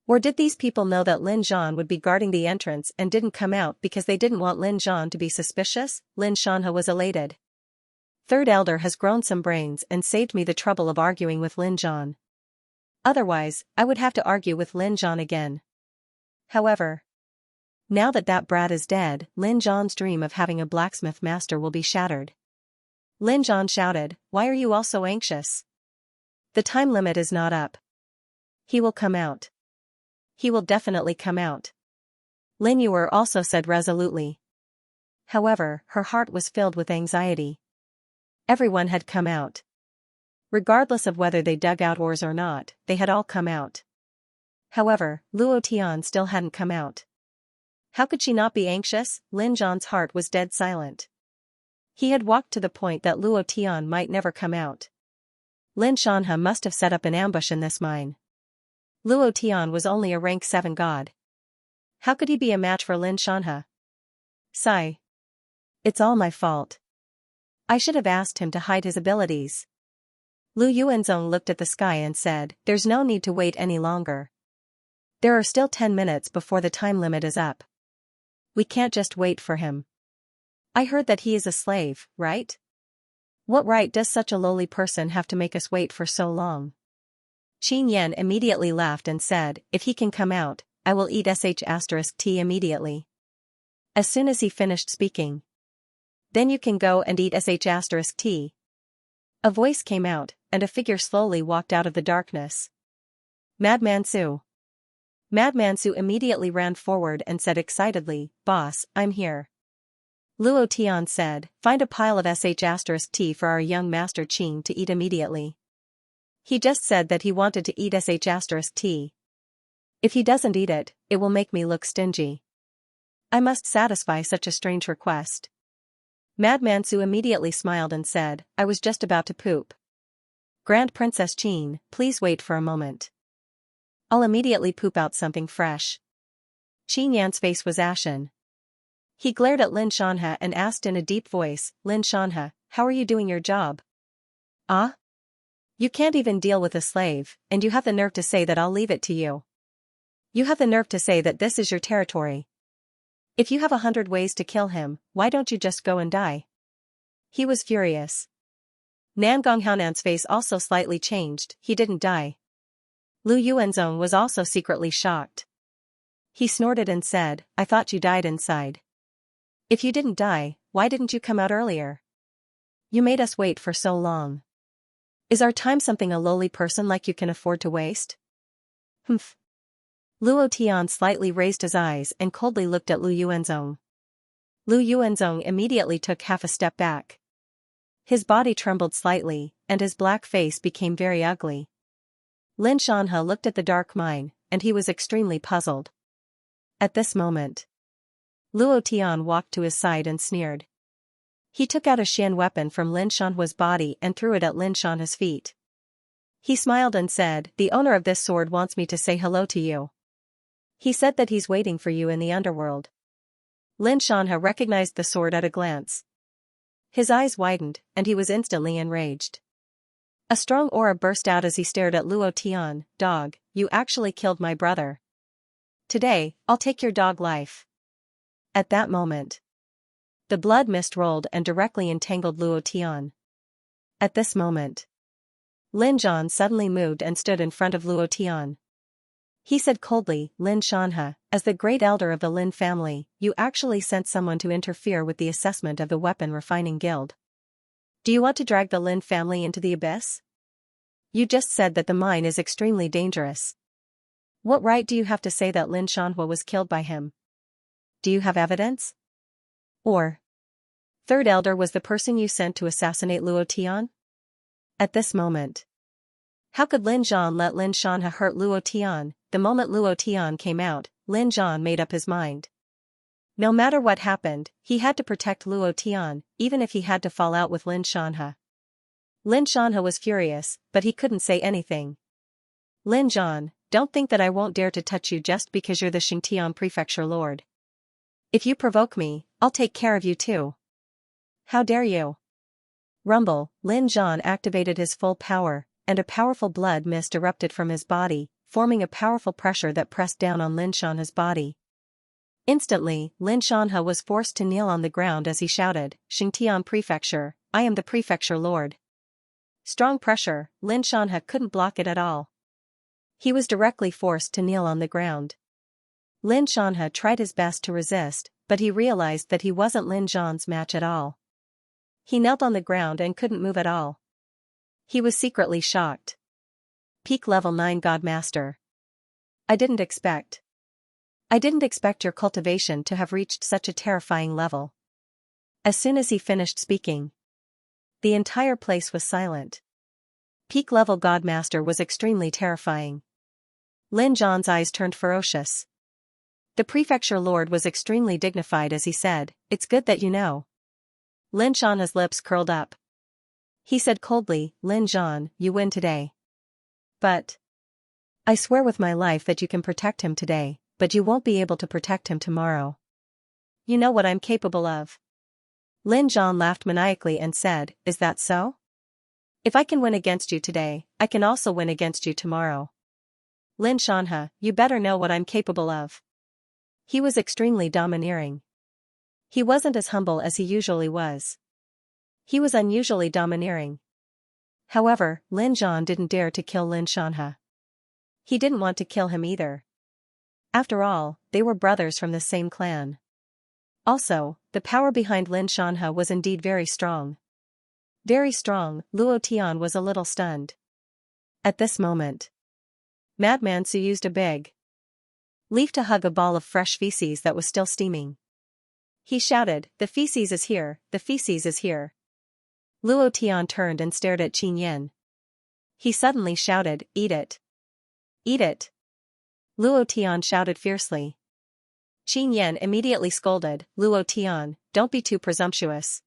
Or did these people know that Lin Zhan would be guarding the entrance and didn't come out because they didn't want Lin Zhan to be suspicious? Lin Shanhe was elated. Third Elder has grown some brains and saved me the trouble of arguing with Lin Zhan. Otherwise, I would have to argue with Lin Zhan again. However, now that that brat is dead, Lin Zhan's dream of having a blacksmith master will be shattered. Lin Zhan shouted, why are you all so anxious? The time limit is not up. He will come out. He will definitely come out. Lin Yuer also said resolutely. However, her heart was filled with anxiety. Everyone had come out. Regardless of whether they dug out ores or not, they had all come out. However, Luo Tian still hadn't come out. How could she not be anxious? Lin Zhan's heart was dead silent. He had walked to the point that Luo Tian might never come out. Lin Shanhe must have set up an ambush in this mine. Luo Tian was only a rank 7 god. How could he be a match for Lin Shanhe? Sigh. It's all my fault. I should have asked him to hide his abilities. Lu Yuanzong looked at the sky and said, there's no need to wait any longer. There are still 10 minutes before the time limit is up. We can't just wait for him. I heard that he is a slave, right? What right does such a lowly person have to make us wait for so long? Qin Yan immediately laughed and said, if he can come out, I will eat sh*t immediately. As soon as he finished speaking. Then you can go and eat sh*t. A voice came out, and a figure slowly walked out of the darkness. Madman Su. Madman Su immediately ran forward and said excitedly, Boss, I'm here. Luo Tian said, find a pile of sh*t for our young master Qin to eat immediately. He just said that he wanted to eat sh*t. If he doesn't eat it, it will make me look stingy. I must satisfy such a strange request. Madman Su immediately smiled and said, I was just about to poop. Grand Princess Qin, please wait for a moment. I'll immediately poop out something fresh. Qin Yan's face was ashen. He glared at Lin Shanhe and asked in a deep voice, Lin Shanhe, how are you doing your job? Ah? You can't even deal with a slave, and you have the nerve to say that I'll leave it to you. You have the nerve to say that this is your territory. If you have 100 ways to kill him, why don't you just go and die? He was furious. Nan Gonghaonan's face also slightly changed, he didn't die. Lu Yuanzong was also secretly shocked. He snorted and said, I thought you died inside. If you didn't die, why didn't you come out earlier? You made us wait for so long. Is our time something a lowly person like you can afford to waste? Humph. Luo Tian slightly raised his eyes and coldly looked at Lu Yuanzong. Lu Yuanzong immediately took half a step back. His body trembled slightly, and his black face became very ugly. Lin Shanhe looked at the dark mine, and he was extremely puzzled. At this moment, Luo Tian walked to his side and sneered. He took out a Xian weapon from Lin Shanhua's body and threw it at Lin Shanhe's feet. He smiled and said, "The owner of this sword wants me to say hello to you. He said that he's waiting for you in the underworld." Lin Shanhe recognized the sword at a glance. His eyes widened, and he was instantly enraged. A strong aura burst out as he stared at Luo Tian. "Dog, you actually killed my brother. Today, I'll take your dog life." At that moment, the blood mist rolled and directly entangled Luo Tian. At this moment, Lin Zhan suddenly moved and stood in front of Luo Tian. He said coldly, "Lin Shanhe, as the great elder of the Lin family, you actually sent someone to interfere with the assessment of the weapon refining guild. Do you want to drag the Lin family into the abyss? You just said that the mine is extremely dangerous. What right do you have to say that Lin Shanhua was killed by him? Do you have evidence? Or third elder was the person you sent to assassinate Luo Tian?" At this moment, how could Lin Zhan let Lin Shanhe hurt Luo Tian? The moment Luo Tian came out, Lin Zhan made up his mind. No matter what happened, he had to protect Luo Tian, even if he had to fall out with Lin Shanhe. Lin Shanhe was furious, but he couldn't say anything. "Lin Zhan, don't think that I won't dare to touch you just because you're the Xingtian prefecture lord. If you provoke me, I'll take care of you too. How dare you?" Rumble, Lin Zhan activated his full power, and a powerful blood mist erupted from his body, forming a powerful pressure that pressed down on Lin Shanhe's body. Instantly, Lin Shanhe was forced to kneel on the ground as he shouted, "Xingtian prefecture, I am the prefecture lord." Strong pressure, Lin Shanhe couldn't block it at all. He was directly forced to kneel on the ground. Lin Shanhe tried his best to resist, but he realized that he wasn't Lin Zhan's match at all. He knelt on the ground and couldn't move at all. He was secretly shocked. Peak level 9 God Master. I didn't expect your cultivation to have reached such a terrifying level." As soon as he finished speaking, the entire place was silent. Peak level God Master was extremely terrifying. Lin Zhan's eyes turned ferocious. The prefecture lord was extremely dignified as he said, "It's good that you know." Lin Shanhe's lips curled up. He said coldly, "Lin Zhan, you win today. But I swear with my life that you can protect him today, but you won't be able to protect him tomorrow. You know what I'm capable of." Lin Zhan laughed maniacally and said, "Is that so? If I can win against you today, I can also win against you tomorrow. Lin Shanhe, you better know what I'm capable of." He was extremely domineering. He wasn't as humble as he usually was. He was unusually domineering. However, Lin Zhan didn't dare to kill Lin Shanhe. He didn't want to kill him either. After all, they were brothers from the same clan. Also, the power behind Lin Shanhe was indeed very strong. Very strong. Luo Tian was a little stunned. At this moment, Madman Su used a big leaf to hug a ball of fresh feces that was still steaming. He shouted, "The feces is here, the feces is here." Luo Tian turned and stared at Qin Yin. He suddenly shouted, "Eat it! Eat it!" Luo Tian shouted fiercely. Qin Yin immediately scolded, "Luo Tian, don't be too presumptuous.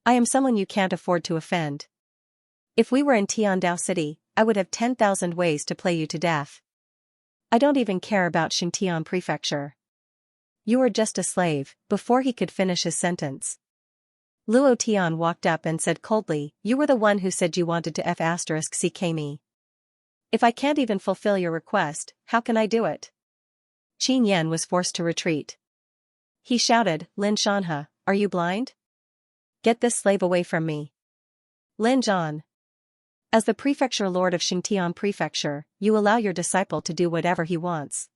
I am someone you can't afford to offend. If we were in Tiandao City, I would have 10,000 ways to play you to death. I don't even care about Xingtian prefecture. You are just a slave." Before he could finish his sentence, Luo Tian walked up and said coldly, "You were the one who said you wanted to *CK me. If I can't even fulfill your request, how can I do it?" Qin Yin was forced to retreat. He shouted, "Lin Shanhe, are you blind? Get this slave away from me." Lin Zhan, as the prefecture lord of Xingtian prefecture, you allow your disciple to do whatever he wants.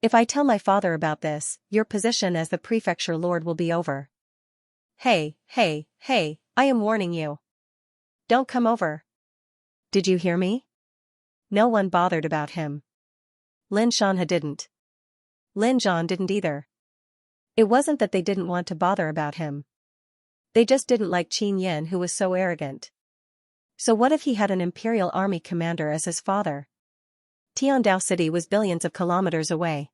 If I tell my father about this, your position as the prefecture lord will be over. Hey, I am warning you. Don't come over. Did you hear me? No one bothered about him. Lin Shanhe didn't. Lin Zhan didn't either. It wasn't that they didn't want to bother about him. They just didn't like Qin Yen, who was so arrogant. So what if he had an imperial army commander as his father? Tiandao City was billions of kilometers away.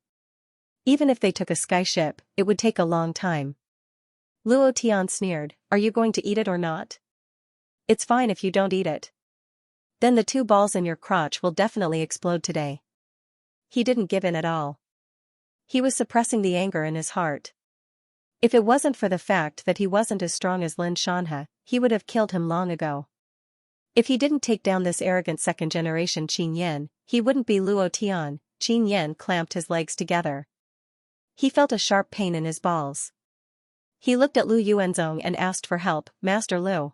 Even if they took a skyship, it would take a long time. Luo Tian sneered, "Are you going to eat it or not? It's fine if you don't eat it. Then the 2 balls in your crotch will definitely explode today." He didn't give in at all. He was suppressing the anger in his heart. If it wasn't for the fact that he wasn't as strong as Lin Shanhe, he would have killed him long ago. If he didn't take down this arrogant second-generation Qin Yen, he wouldn't be Luo Tian. Qin Yen clamped his legs together. He felt a sharp pain in his balls. He looked at Lu Yuanzong and asked for help, "Master Lu."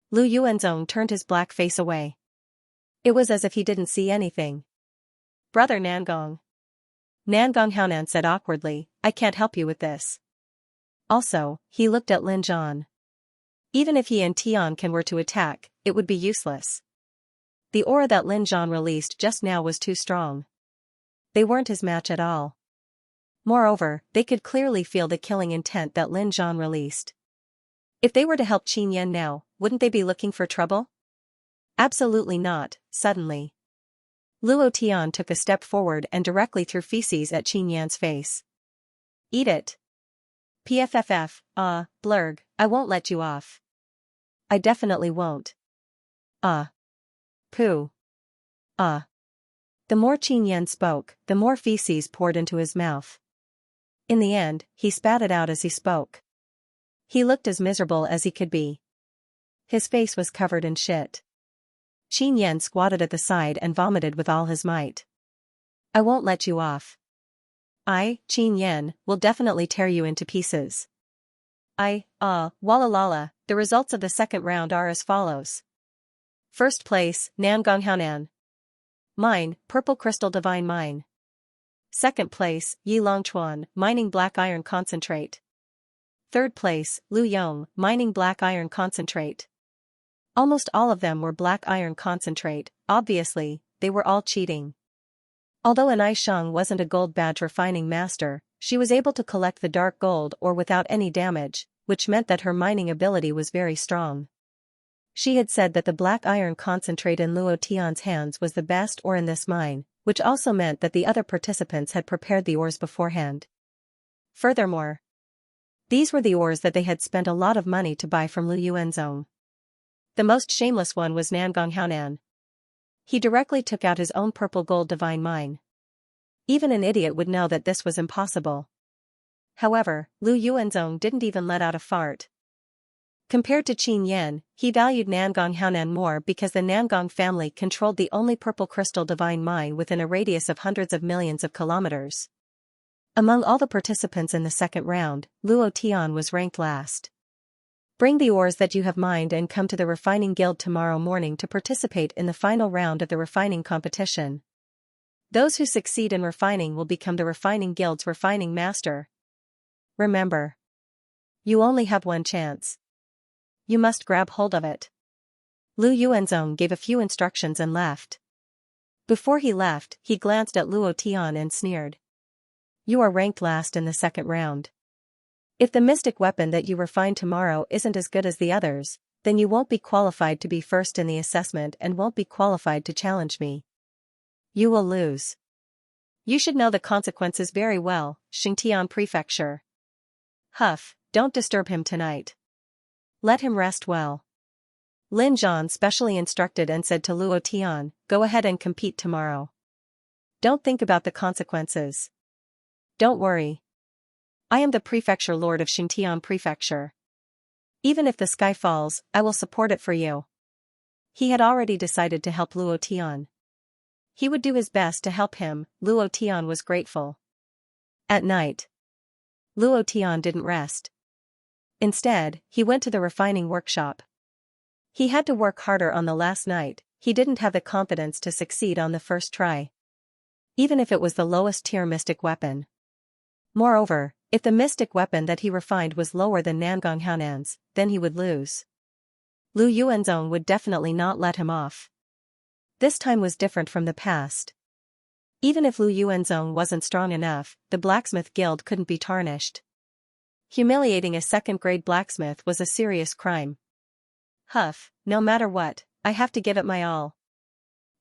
Lu Yuanzong turned his black face away. It was as if he didn't see anything. "Brother Nangong." Nangong Haonan said awkwardly, "I can't help you with this." Also, he looked at Lin Zhan. Even if he and Tianqian were to attack, it would be useless. The aura that Lin Zhan released just now was too strong. They weren't his match at all. Moreover, they could clearly feel the killing intent that Lin Zhan released. If they were to help Qin Yen now, wouldn't they be looking for trouble? Absolutely not. Suddenly, Luo Tian took a step forward and directly threw feces at Qin Yan's face. "Eat it." "Pfff, blurg, I won't let you off." "I definitely won't." Pooh. The more Qin Yan spoke, the more feces poured into his mouth. In the end, he spat it out as he spoke. He looked as miserable as he could be. His face was covered in shit. Qin Yan squatted at the side and vomited with all his might. "I won't let you off. I, Qin Yan, will definitely tear you into pieces." Wallalala, the results of the second round are as follows. First place, Nangong Haonan. Mine, Purple Crystal Divine Mine. Second place, Yi Longchuan, Mining Black Iron Concentrate. Third place, Lu Yong, Mining Black Iron Concentrate. Almost all of them were black iron concentrate. Obviously, they were all cheating. Although Anai Sheng wasn't a gold badge refining master, she was able to collect the dark gold ore without any damage, which meant that her mining ability was very strong. She had said that the black iron concentrate in Luo Tian's hands was the best ore in this mine, which also meant that the other participants had prepared the ores beforehand. Furthermore, these were the ores that they had spent a lot of money to buy from Lu Yuanzong. The most shameless one was Nangong Haonan. He directly took out his own purple gold divine mine. Even an idiot would know that this was impossible. However, Lu Yuanzong didn't even let out a fart. Compared to Qin Yen, he valued Nangong Haonan more because the Nangong family controlled the only purple crystal divine mine within a radius of hundreds of millions of kilometers. Among all the participants in the second round, Luo Tian was ranked last. Bring the ores that you have mined and come to the refining guild tomorrow morning to participate in the final round of the refining competition. Those who succeed in refining will become the refining guild's refining master. Remember, you only have one chance. You must grab hold of it. Lu Yuanzong gave a few instructions and left. Before he left, he glanced at Luo Tian and sneered. "You are ranked last in the second round. If the mystic weapon that you refine tomorrow isn't as good as the others, then you won't be qualified to be first in the assessment and won't be qualified to challenge me. You will lose. You should know the consequences very well, Xingtian Prefecture." "Huff, don't disturb him tonight. Let him rest well." Lin Zhan specially instructed and said to Luo Tian, "Go ahead and compete tomorrow. Don't think about the consequences. Don't worry. I am the prefecture lord of Xingtian Prefecture. Even if the sky falls, I will support it for you." He had already decided to help Luo Tian. He would do his best to help him. Luo Tian was grateful. At night, Luo Tian didn't rest. Instead, he went to the refining workshop. He had to work harder on the last night. He didn't have the confidence to succeed on the first try, even if it was the lowest tier mystic weapon. Moreover, If the mystic weapon that he refined was lower than Nangong Haonan's, then he would lose. Lu Yuanzong would definitely not let him off. This time was different from the past. Even if Lu Yuanzong wasn't strong enough, the blacksmith guild couldn't be tarnished. Humiliating a second-grade blacksmith was a serious crime. Huff, no matter what, I have to give it my all.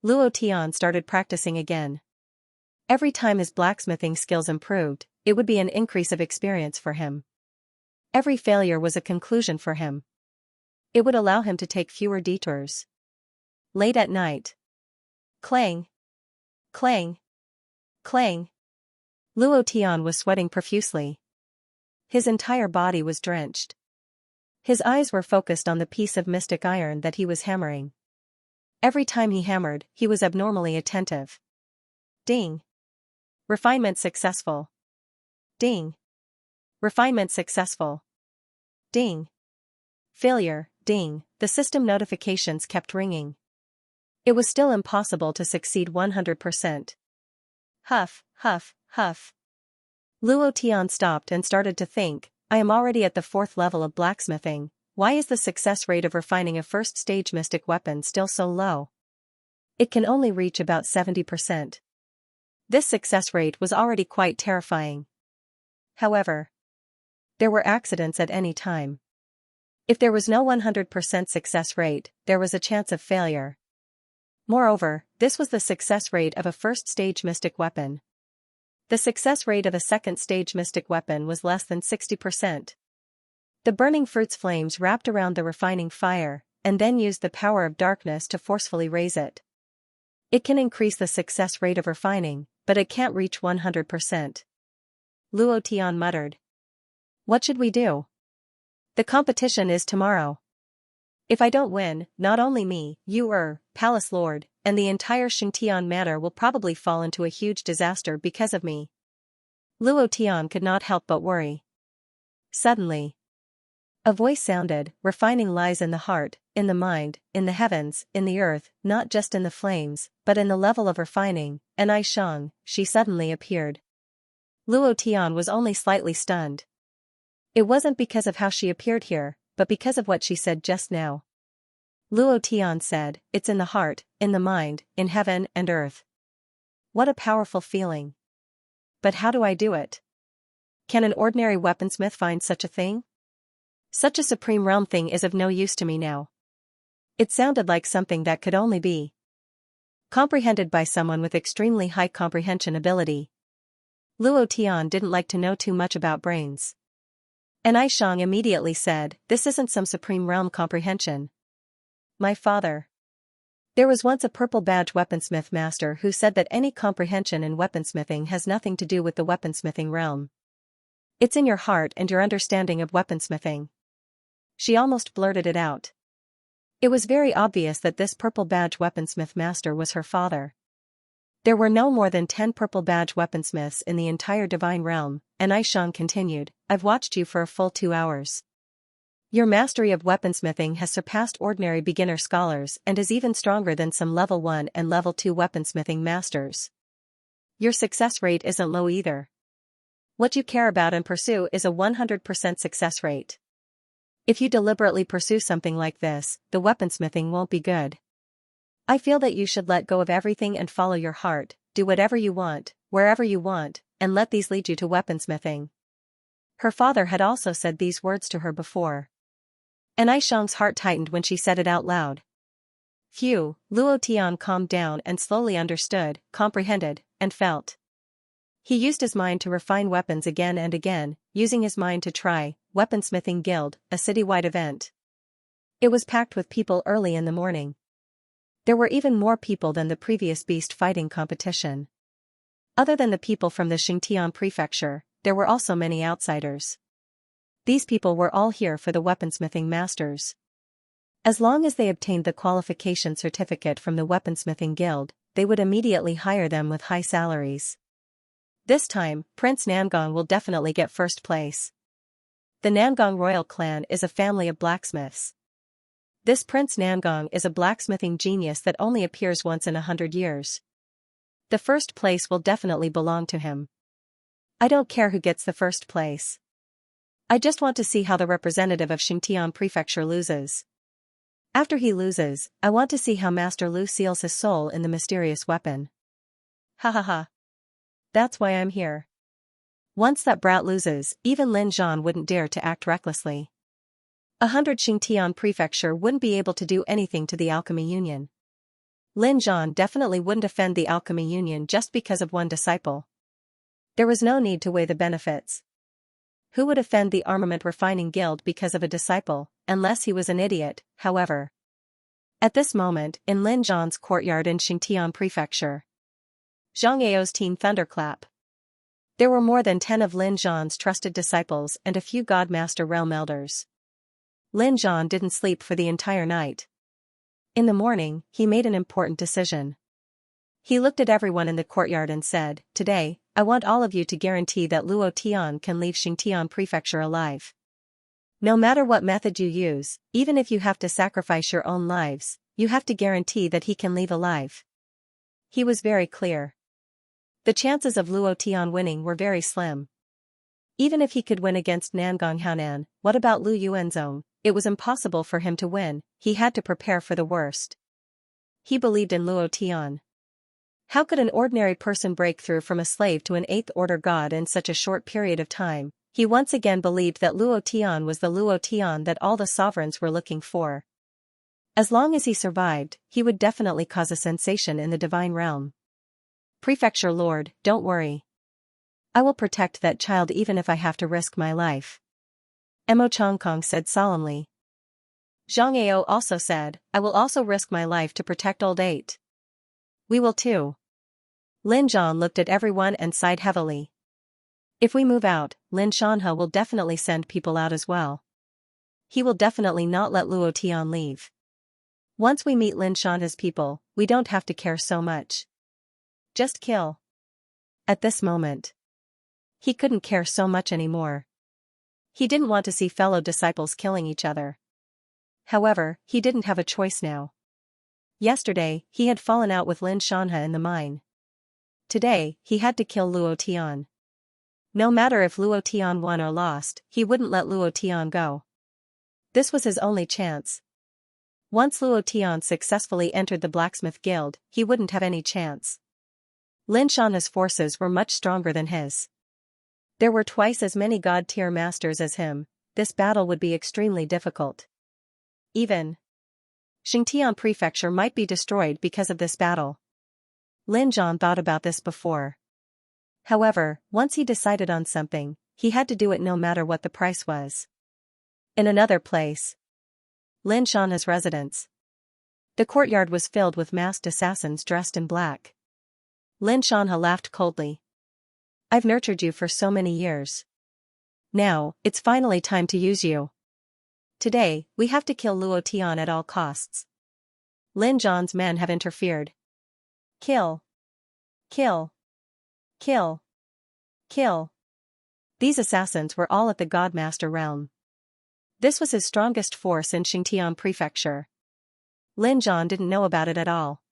Luo Tian started practicing again. Every time his blacksmithing skills improved, it would be an increase of experience for him. Every failure was a conclusion for him. It would allow him to take fewer detours. Late at night. Clang. Clang. Clang. Luo Tian was sweating profusely. His entire body was drenched. His eyes were focused on the piece of mystic iron that he was hammering. Every time he hammered, he was abnormally attentive. Ding. Refinement successful. Ding. Refinement successful. Ding. Failure, ding, the system notifications kept ringing. It was still impossible to succeed 100%. Huff, huff, huff. Luo Tian stopped and started to think, I am already at the 4th level of blacksmithing, why is the success rate of refining a first-stage mystic weapon still so low? It can only reach about 70%. This success rate was already quite terrifying. However, there were accidents at any time. If there was no 100% success rate, there was a chance of failure. Moreover, this was the success rate of a first-stage mystic weapon. The success rate of a second-stage mystic weapon was less than 60%. The burning fruit's flames wrapped around the refining fire, and then used the power of darkness to forcefully raise it. It can increase the success rate of refining, but it can't reach 100%. Luo Tian muttered. What should we do? The competition is tomorrow. If I don't win, not only me, you Palace Lord, and the entire Xingtian manor will probably fall into a huge disaster because of me. Luo Tian could not help but worry. Suddenly, a voice sounded, refining lies in the heart, in the mind, in the heavens, in the earth, not just in the flames, but in the level of refining, and I Shang, she suddenly appeared. Luo Tian was only slightly stunned. It wasn't because of how she appeared here, but because of what she said just now. Luo Tian said, it's in the heart, in the mind, in heaven and earth. What a powerful feeling. But how do I do it? Can an ordinary weaponsmith find such a thing? Such a supreme realm thing is of no use to me now. It sounded like something that could only be comprehended by someone with extremely high comprehension ability. Luo Tian didn't like to know too much about brains. And I Shang immediately said, this isn't some supreme realm comprehension. My father. There was once a purple badge weaponsmith master who said that any comprehension in weaponsmithing has nothing to do with the weaponsmithing realm. It's in your heart and your understanding of weaponsmithing. She almost blurted it out. It was very obvious that this purple badge weaponsmith master was her father. There were no more than 10 purple badge weaponsmiths in the entire divine realm, and Aishang continued, I've watched you for a full 2 hours. Your mastery of weaponsmithing has surpassed ordinary beginner scholars and is even stronger than some level 1 and level 2 weaponsmithing masters. Your success rate isn't low either. What you care about and pursue is a 100% success rate. If you deliberately pursue something like this, the weaponsmithing won't be good. I feel that you should let go of everything and follow your heart, do whatever you want, wherever you want, and let these lead you to weaponsmithing. Her father had also said these words to her before. And Aishang's heart tightened when she said it out loud. Phew, Luo Tian calmed down and slowly understood, comprehended, and felt. He used his mind to refine weapons again and again, using his mind to try, Weaponsmithing Guild, a citywide event. It was packed with people early in the morning. There were even more people than the previous beast fighting competition. Other than the people from the Xingtian prefecture, there were also many outsiders. These people were all here for the weaponsmithing masters. As long as they obtained the qualification certificate from the Weaponsmithing Guild, they would immediately hire them with high salaries. This time, Prince Nangong will definitely get first place. The Nangong royal clan is a family of blacksmiths. This Prince Nangong is a blacksmithing genius that only appears once in 100 years. The first place will definitely belong to him. I don't care who gets the first place. I just want to see how the representative of Xianxia Prefecture loses. After he loses, I want to see how Master Lu seals his soul in the mysterious weapon. Ha ha ha. That's why I'm here. Once that brat loses, even Lin Zhan wouldn't dare to act recklessly. 100 Xianxia Prefecture wouldn't be able to do anything to the Alchemy Union. Lin Zhan definitely wouldn't offend the Alchemy Union just because of one disciple. There was no need to weigh the benefits. Who would offend the Armament Refining Guild because of a disciple, unless he was an idiot, however? At this moment, in Lin Zhan's courtyard in Xianxia Prefecture, Zhang Yao's team thunderclap. There were more than 10 of Lin Zhan's trusted disciples and a few Godmaster realm elders. Lin Zhan didn't sleep for the entire night. In the morning, he made an important decision. He looked at everyone in the courtyard and said, "Today, I want all of you to guarantee that Luo Tian can leave Xianxia Prefecture alive. No matter what method you use, even if you have to sacrifice your own lives, you have to guarantee that he can leave alive." He was very clear. The chances of Luo Tian winning were very slim. Even if he could win against Nangong Haonan, what about Lu Yuanzong? It was impossible for him to win, he had to prepare for the worst. He believed in Luo Tian. How could an ordinary person break through from a slave to an 8th order god in such a short period of time? He once again believed that Luo Tian was the Luo Tian that all the sovereigns were looking for. As long as he survived, he would definitely cause a sensation in the divine realm. "Prefecture Lord, don't worry. I will protect that child even if I have to risk my life," Mo Chongkong said solemnly. Zhang Yao also said, "I will also risk my life to protect old 8. We will too." Lin Zhan looked at everyone and sighed heavily. If we move out, Lin Shanhe will definitely send people out as well. He will definitely not let Luo Tian leave. Once we meet Lin Shanhe's people, we don't have to care so much. Just kill. At this moment, he couldn't care so much anymore. He didn't want to see fellow disciples killing each other. However, he didn't have a choice now. Yesterday, he had fallen out with Lin Shanhe in the mine. Today, he had to kill Luo Tian. No matter if Luo Tian won or lost, he wouldn't let Luo Tian go. This was his only chance. Once Luo Tian successfully entered the blacksmith guild, he wouldn't have any chance. Lin Shanhe's forces were much stronger than his. There were twice as many god-tier masters as him. This battle would be extremely difficult. Even Xianxia Prefecture might be destroyed because of this battle. Lin Zhan thought about this before. However, once he decided on something, he had to do it no matter what the price was. In another place, Lin Shanhe's residence. The courtyard was filled with masked assassins dressed in black. Lin Shanhe laughed coldly. "I've nurtured you for so many years. Now, it's finally time to use you. Today, we have to kill Luo Tian at all costs." Lin Zhan's men have interfered. Kill. Kill. Kill. Kill. These assassins were all at the Godmaster realm. This was his strongest force in Xianxia Prefecture. Lin Zhan didn't know about it at all.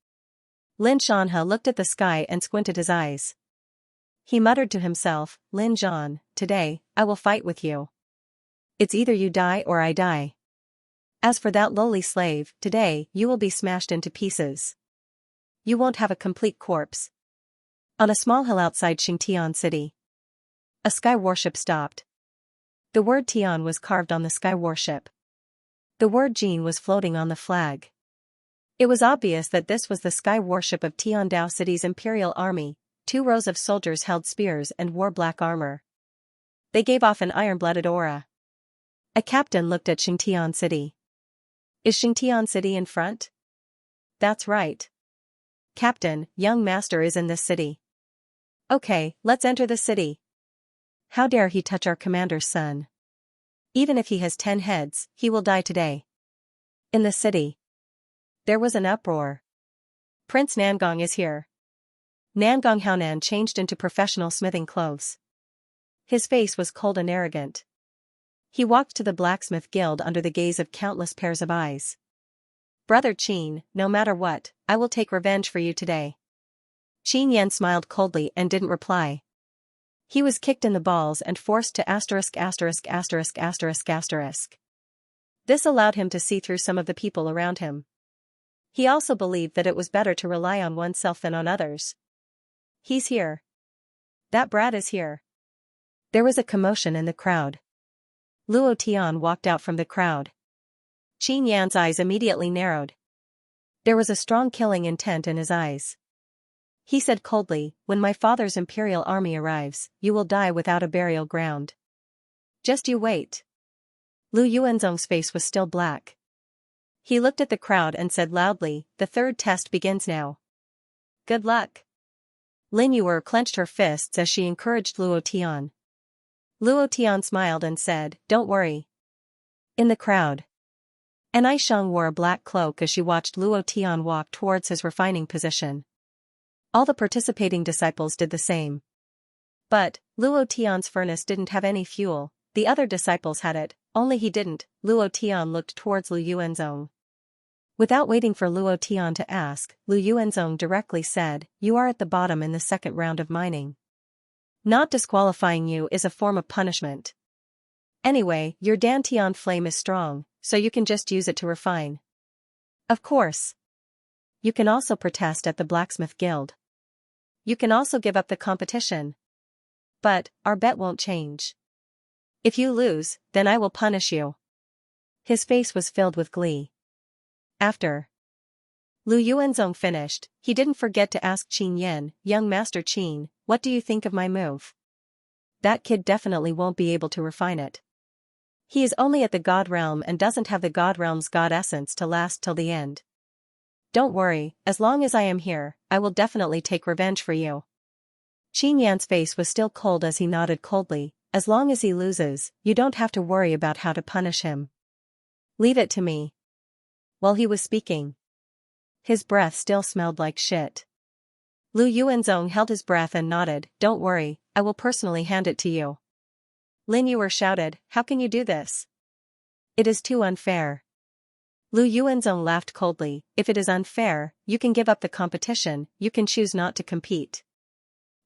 Lin Shanhe looked at the sky and squinted his eyes. He muttered to himself, "Lin Zhan, today, I will fight with you. It's either you die or I die. As for that lowly slave, today, you will be smashed into pieces. You won't have a complete corpse." On a small hill outside Xingtian City, a sky warship stopped. The word Tian was carved on the sky warship. The word Jin was floating on the flag. It was obvious that this was the sky warship of Tiandao City's Imperial Army. 2 rows of soldiers held spears and wore black armor. They gave off an iron-blooded aura. A captain looked at Xingtian City. "Is Xingtian City in front?" "That's right. Captain, young master is in this city." "Okay, let's enter the city." "How dare he touch our commander's son? Even if he has 10 heads, he will die today." In the city, there was an uproar. "Prince Nangong is here." Nangong Haonan changed into professional smithing clothes. His face was cold and arrogant. He walked to the blacksmith guild under the gaze of countless pairs of eyes. "Brother Qin, no matter what, I will take revenge for you today." Qin Yan smiled coldly and didn't reply. He was kicked in the balls and forced to asterisk asterisk asterisk asterisk asterisk. This allowed him to see through some of the people around him. He also believed that it was better to rely on oneself than on others. He's here. That brat is here. There was a commotion in the crowd. Luo Tian walked out from the crowd. Qin Yan's eyes immediately narrowed. There was a strong killing intent in his eyes. He said coldly, "When my father's imperial army arrives, you will die without a burial ground. Just you wait." Lu Yuanzong's face was still black. He looked at the crowd and said loudly, "The third test begins now. Good luck." Lin Yuer clenched her fists as she encouraged Luo Tian. Luo Tian smiled and said, "Don't worry." In the crowd, Anai Sheng wore a black cloak as she watched Luo Tian walk towards his refining position. All the participating disciples did the same. But Luo Tian's furnace didn't have any fuel. The other disciples had it, only he didn't. Luo Tian looked towards Lu Yuanzong. Without waiting for Luo Tian to ask, Lu Yuanzong directly said, "You are at the bottom in the second round of mining. Not disqualifying you is a form of punishment. Anyway, your Dantian flame is strong, so you can just use it to refine. Of course. You can also protest at the Blacksmith Guild. You can also give up the competition. But our bet won't change. If you lose, then I will punish you." His face was filled with glee. After Lu Yuanzong finished, he didn't forget to ask Qin Yan, "Young Master Qin, what do you think of my move? That kid definitely won't be able to refine it. He is only at the God Realm and doesn't have the God Realm's God Essence to last till the end. Don't worry, as long as I am here, I will definitely take revenge for you." Qin Yan's face was still cold as he nodded coldly, "As long as he loses, you don't have to worry about how to punish him. Leave it to me." While he was speaking, his breath still smelled like shit. Lu Yuanzong held his breath and nodded, "Don't worry, I will personally hand it to you." Lin Yuer shouted, "How can you do this? It is too unfair." Lu Yuanzong laughed coldly, "If it is unfair, you can give up the competition, you can choose not to compete."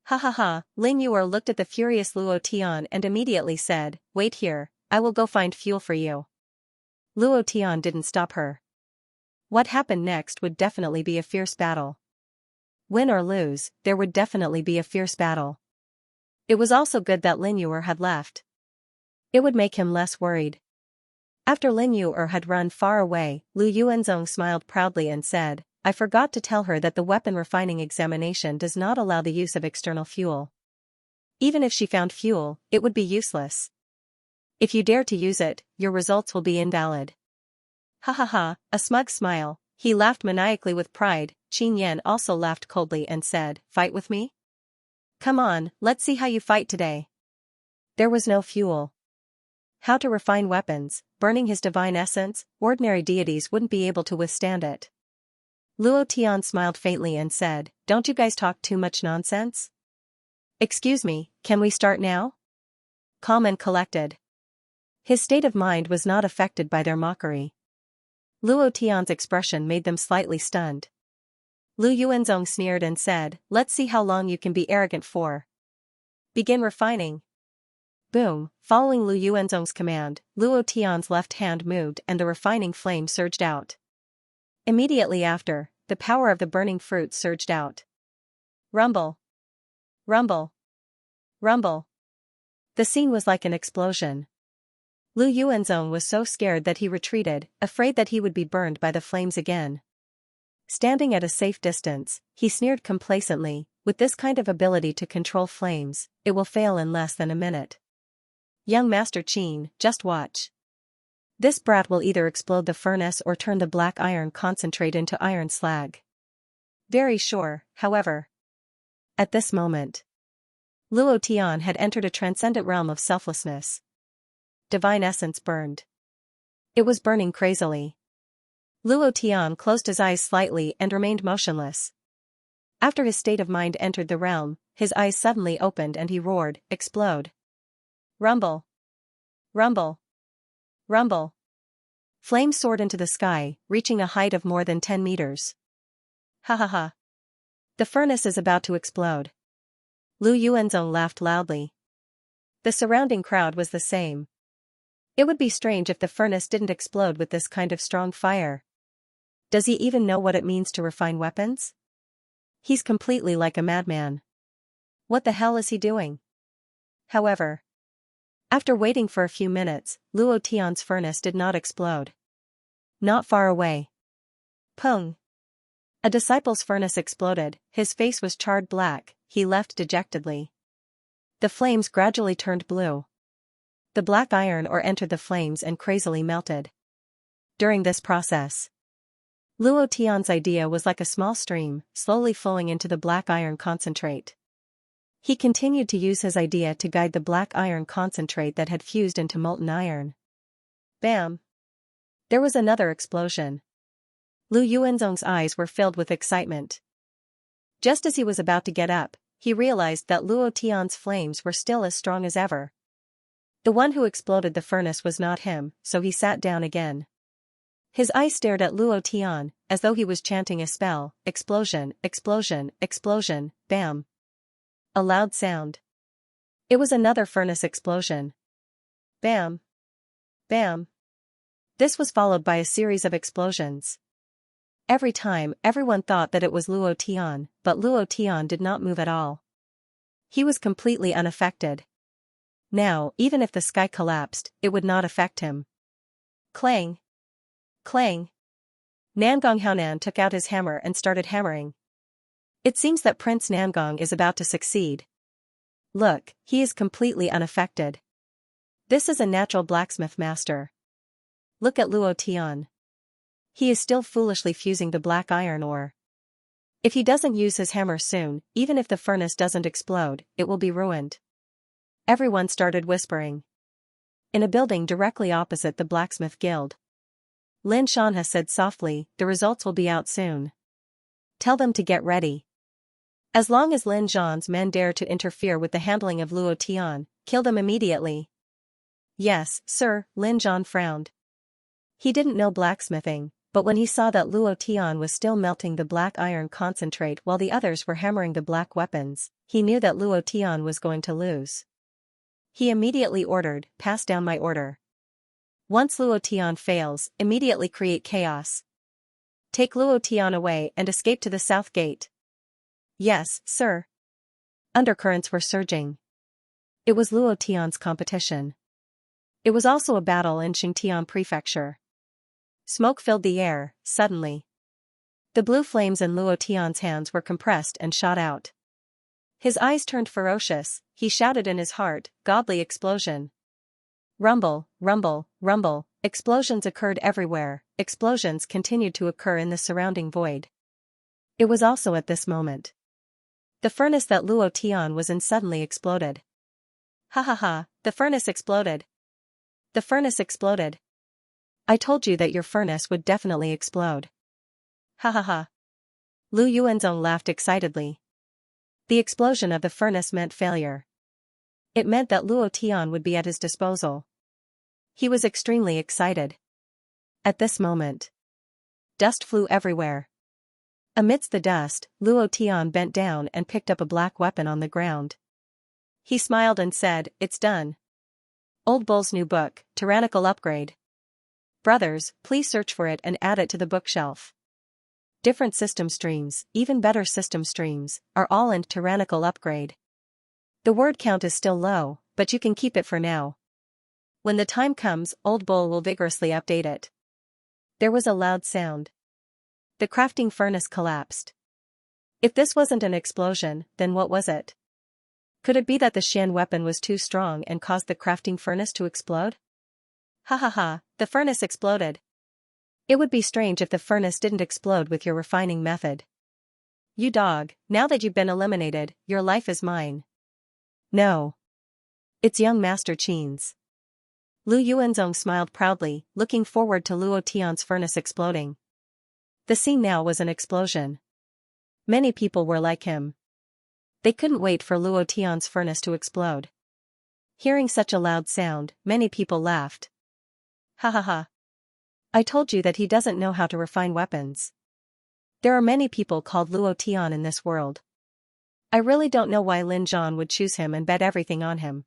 Ha ha ha. Lin Yuer looked at the furious Luo Tian and immediately said, "Wait here, I will go find fuel for you." Luo Tian didn't stop her. What happened next would definitely be a fierce battle. Win or lose, there would definitely be a fierce battle. It was also good that Lin Yuer had left. It would make him less worried. After Lin Yuer had run far away, Lu Yuanzong smiled proudly and said, "I forgot to tell her that the weapon refining examination does not allow the use of external fuel. Even if she found fuel, it would be useless. If you dare to use it, your results will be invalid." Ha ha ha, a smug smile, he laughed maniacally with pride. Qin Yan also laughed coldly and said, "Fight with me? Come on, let's see how you fight today." There was no fuel. How to refine weapons, burning his divine essence, ordinary deities wouldn't be able to withstand it. Luo Tian smiled faintly and said, "Don't you guys talk too much nonsense? Excuse me, can we start now?" Calm and collected. His state of mind was not affected by their mockery. Luo Tian's expression made them slightly stunned. Lu Yuanzong sneered and said, "Let's see how long you can be arrogant for. Begin refining." Boom, following Lu Yuanzong's command, Luo Tian's left hand moved and the refining flame surged out. Immediately after, the power of the burning fruit surged out. Rumble. Rumble. Rumble. The scene was like an explosion. Lu Yuanzong was so scared that he retreated, afraid that he would be burned by the flames again. Standing at a safe distance, he sneered complacently, "With this kind of ability to control flames, it will fail in less than a minute. Young Master Qin, just watch. This brat will either explode the furnace or turn the black iron concentrate into iron slag." Very sure, however. At this moment, Luo Tian had entered a transcendent realm of selflessness. Divine essence burned. It was burning crazily. Luo Tian closed his eyes slightly and remained motionless. After his state of mind entered the realm, his eyes suddenly opened and he roared, "Explode! Rumble! Rumble! Rumble!" Flames soared into the sky, reaching a height of more than 10 meters. Ha ha ha. The furnace is about to explode. Lu Yuanzong laughed loudly. The surrounding crowd was the same. It would be strange if the furnace didn't explode with this kind of strong fire. Does he even know what it means to refine weapons? He's completely like a madman. What the hell is he doing? However, after waiting for a few minutes, Luo Tian's furnace did not explode. Not far away. Pung! A disciple's furnace exploded, his face was charred black, he left dejectedly. The flames gradually turned blue. The black iron ore entered the flames and crazily melted. During this process, Luo Tian's idea was like a small stream, slowly flowing into the black iron concentrate. He continued to use his idea to guide the black iron concentrate that had fused into molten iron. Bam! There was another explosion. Lu Yuanzong's eyes were filled with excitement. Just as he was about to get up, he realized that Luo Tian's flames were still as strong as ever. The one who exploded the furnace was not him, so he sat down again. His eyes stared at Luo Tian, as though he was chanting a spell. Explosion, explosion, explosion, bam. A loud sound. It was another furnace explosion. Bam. Bam. This was followed by a series of explosions. Every time, everyone thought that it was Luo Tian, but Luo Tian did not move at all. He was completely unaffected. Now, even if the sky collapsed, it would not affect him. Clang. Clang. Nangong Haonan took out his hammer and started hammering. It seems that Prince Nangong is about to succeed. Look, he is completely unaffected. This is a natural blacksmith master. Look at Luo Tian. He is still foolishly fusing the black iron ore. If he doesn't use his hammer soon, even if the furnace doesn't explode, it will be ruined. Everyone started whispering. In a building directly opposite the blacksmith guild, Lin Xianxia said softly, the results will be out soon. Tell them to get ready. As long as Lin Zhan's men dare to interfere with the handling of Luo Tian, kill them immediately. Yes, sir, Lin Zhan frowned. He didn't know blacksmithing, but when he saw that Luo Tian was still melting the black iron concentrate while the others were hammering the black weapons, he knew that Luo Tian was going to lose. He immediately ordered, pass down my order. Once Luo Tian fails, immediately create chaos. Take Luo Tian away and escape to the south gate. Yes, sir. Undercurrents were surging. It was Luo Tian's competition. It was also a battle in Xianxia Prefecture. Smoke filled the air, suddenly. The blue flames in Luo Tian's hands were compressed and shot out. His eyes turned ferocious, he shouted in his heart, godly explosion. Rumble, rumble, rumble, explosions occurred everywhere, explosions continued to occur in the surrounding void. It was also at this moment. The furnace that Luo Tian was in suddenly exploded. Ha ha ha, the furnace exploded. The furnace exploded. I told you that your furnace would definitely explode. Ha ha ha. Lu Yuanzong laughed excitedly. The explosion of the furnace meant failure. It meant that Luo Tian would be at his disposal. He was extremely excited. At this moment, dust flew everywhere. Amidst the dust, Luo Tian bent down and picked up a black weapon on the ground. He smiled and said, "It's done. Old Bull's new book, Tyrannical Upgrade. Brothers, please search for it and add it to the bookshelf. Different system streams, even better system streams, are all in Tyrannical Upgrade. The word count is still low, but you can keep it for now. When the time comes, Old Bull will vigorously update it." There was a loud sound. The crafting furnace collapsed. If this wasn't an explosion, then what was it? Could it be that the Xian weapon was too strong and caused the crafting furnace to explode? Ha ha ha, the furnace exploded. It would be strange if the furnace didn't explode with your refining method. You dog, now that you've been eliminated, your life is mine. No. It's young Master Qin's. Lu Yuanzong smiled proudly, looking forward to Luo Tian's furnace exploding. The scene now was an explosion. Many people were like him. They couldn't wait for Luo Tian's furnace to explode. Hearing such a loud sound, many people laughed. Ha ha ha. I told you that he doesn't know how to refine weapons. There are many people called Luo Tian in this world. I really don't know why Lin Zhan would choose him and bet everything on him.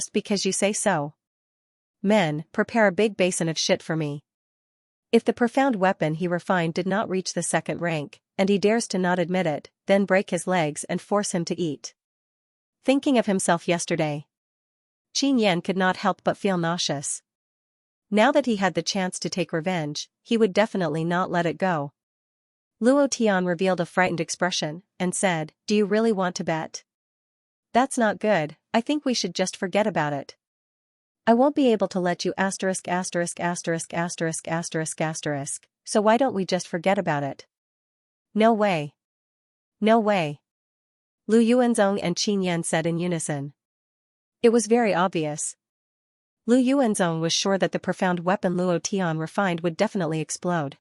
just because you say so. Men, prepare a big basin of shit for me. If the profound weapon he refined did not reach the second rank, and he dares to not admit it, then break his legs and force him to eat. Thinking of himself yesterday, Xianxia could not help but feel nauseous. Now that he had the chance to take revenge, he would definitely not let it go. Luo Tian revealed a frightened expression, and said, "Do you really want to bet? That's not good, I think we should just forget about it. I won't be able to let you asterisk, so why don't we just forget about it?" "No way. No way," Lu Yuanzong and Qin Yan said in unison. It was very obvious. Lu Yuanzong was sure that the profound weapon Luo Tian refined would definitely explode.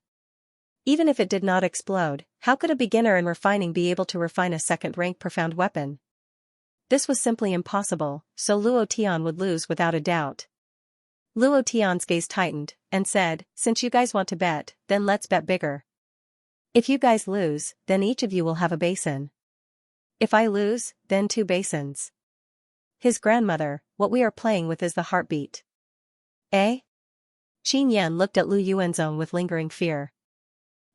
Even if it did not explode, how could a beginner in refining be able to refine a second-rank profound weapon? This was simply impossible, so Luo Tian would lose without a doubt. Luo Tian's gaze tightened, and said, "Since you guys want to bet, then let's bet bigger. If you guys lose, then each of you will have a basin. If I lose, then 2 basins. His grandmother, what we are playing with is the heartbeat." Eh? Qin Yan looked at Lu Yuanzong with lingering fear.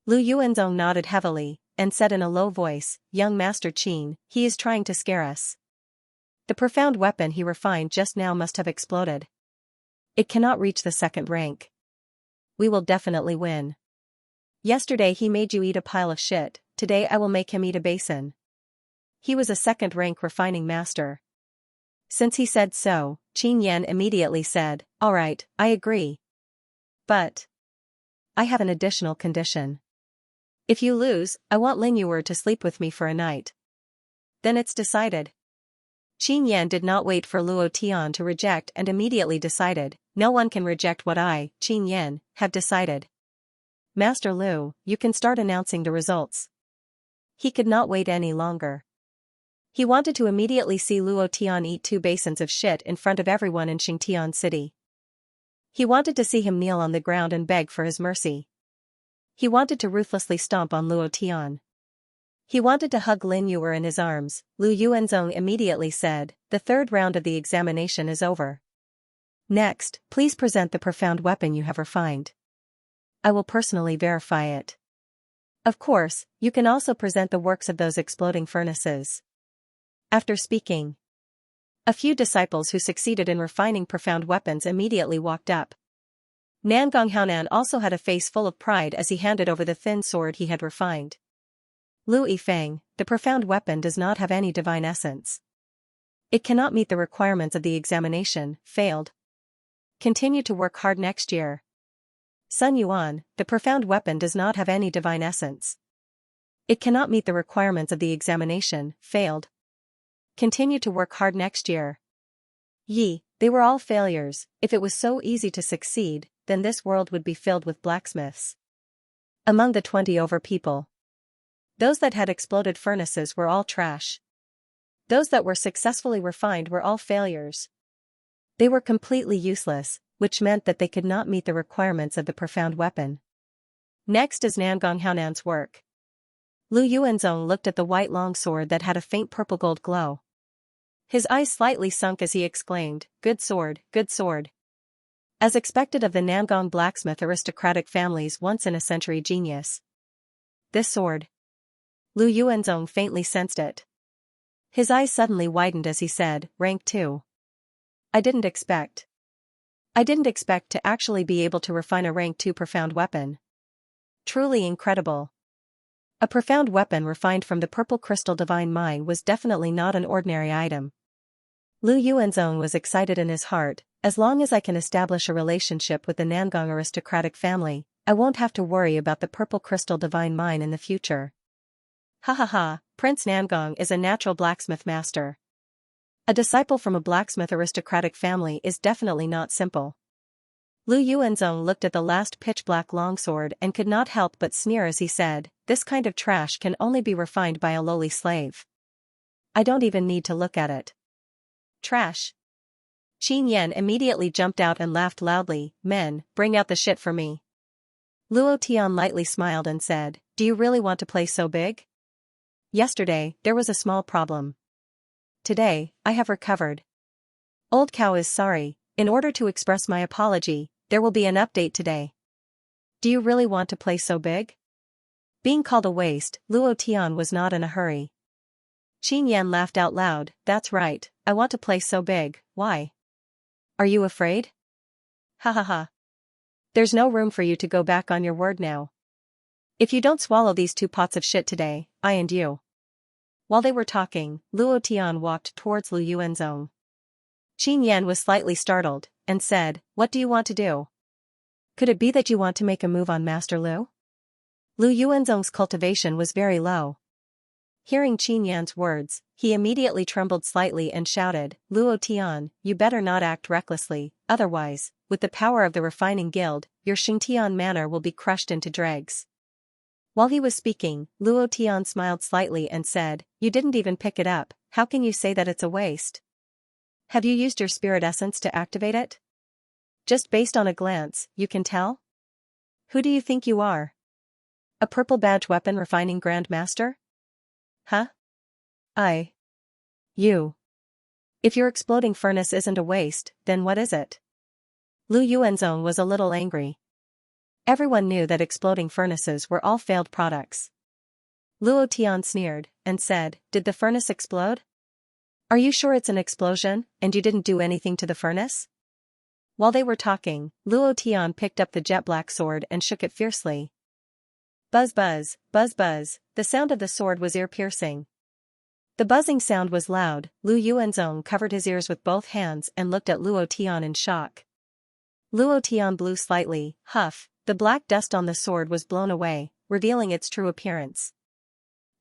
Lu Yuanzong nodded heavily, and said in a low voice, "Young Master Qin, he is trying to scare us. The profound weapon he refined just now must have exploded. It cannot reach the second rank. We will definitely win. Yesterday he made you eat a pile of shit, today I will make him eat a basin." He was a second-rank refining master. Since he said so, Qin Yan immediately said, "All right, I agree. But I have an additional condition. If you lose, I want Lin Yuer to sleep with me for a night." "Then it's decided." Qin Yan did not wait for Luo Tian to reject and immediately decided, "No one can reject what I, Qin Yan, have decided." Master Lu, you can start announcing the results. He could not wait any longer. He wanted to immediately see Luo Tian eat 2 basins of shit in front of everyone in Xianxia city. He wanted to see him kneel on the ground and beg for his mercy. He wanted to ruthlessly stomp on Luo Tian. He wanted to hug Lin Yuer in his arms. Lu Yuanzong immediately said, "The 3rd round of the examination is over. Next, please present the profound weapon you have refined. I will personally verify it. Of course, you can also present the works of those exploding furnaces." After speaking, a few disciples who succeeded in refining profound weapons immediately walked up. Nangong Haonan also had a face full of pride as he handed over the thin sword he had refined. Lu Yifeng, the profound weapon does not have any divine essence. It cannot meet the requirements of the examination, failed. Continue to work hard next year. Sun Yuan, the profound weapon does not have any divine essence. It cannot meet the requirements of the examination, failed. Continue to work hard next year. Yi, they were all failures. If it was so easy to succeed, then this world would be filled with blacksmiths. Among the 20 over people, those that had exploded furnaces were all trash. Those that were successfully refined were all failures. They were completely useless, which meant that they could not meet the requirements of the profound weapon. Next is Nangong Haonan's work. Lu Yuanzong looked at the white longsword that had a faint purple-gold glow. His eyes slightly sunk as he exclaimed, "Good sword, good sword." As expected of the Nangong blacksmith aristocratic family's once-in-a-century genius. This sword. Lu Yuanzong faintly sensed it. His eyes suddenly widened as he said, "Rank 2. I didn't expect to actually be able to refine a rank 2 profound weapon. Truly incredible." A profound weapon refined from the purple crystal divine mine was definitely not an ordinary item. Lu Yuanzong was excited in his heart. As long as I can establish a relationship with the Nangong aristocratic family, I won't have to worry about the purple crystal divine mine in the future. Ha ha ha, Prince Nangong is a natural blacksmith master. A disciple from a blacksmith aristocratic family is definitely not simple. Lu Yuanzong looked at the last pitch-black longsword and could not help but sneer as he said, "This kind of trash can only be refined by a lowly slave. I don't even need to look at it." Trash. Qin Yan immediately jumped out and laughed loudly, "Men, bring out the shit for me." Luo Tian lightly smiled and said, "Do you really want to play so big? Yesterday, there was a small problem. Today, I have recovered. Old Cow is sorry. In order to express my apology, there will be an update today. Do you really want to play so big?" Being called a waste, Luo Tian was not in a hurry. Qin Yan laughed out loud, "That's right, I want to play so big. Why? Are you afraid? Ha ha ha. There's no room for you to go back on your word now. If you don't swallow these 2 pots of shit today, I and you." While they were talking, Luo Tian walked towards Lu Yuanzong. Qin Yan was slightly startled, and said, "What do you want to do? Could it be that you want to make a move on Master Lu?" Lu Yuanzong's cultivation was very low. Hearing Qin Yan's words, he immediately trembled slightly and shouted, "Luo Tian, you better not act recklessly, otherwise, with the power of the refining guild, your Xingtian manor will be crushed into dregs." While he was speaking, Luo Tian smiled slightly and said, "You didn't even pick it up, how can you say that it's a waste? Have you used your spirit essence to activate it? Just based on a glance, you can tell? Who do you think you are? A purple badge weapon refining Grand Master? Huh? You. If your exploding furnace isn't a waste, then what is it?" Lu Yuanzong was a little angry. Everyone knew that exploding furnaces were all failed products. Luo Tian sneered, and said, "Did the furnace explode? Are you sure it's an explosion, and you didn't do anything to the furnace?" While they were talking, Luo Tian picked up the jet-black sword and shook it fiercely. Buzz buzz, buzz buzz, the sound of the sword was ear-piercing. The buzzing sound was loud. Lu Yuanzong covered his ears with both hands and looked at Luo Tian in shock. Luo Tian blew slightly, huff, the black dust on the sword was blown away, revealing its true appearance.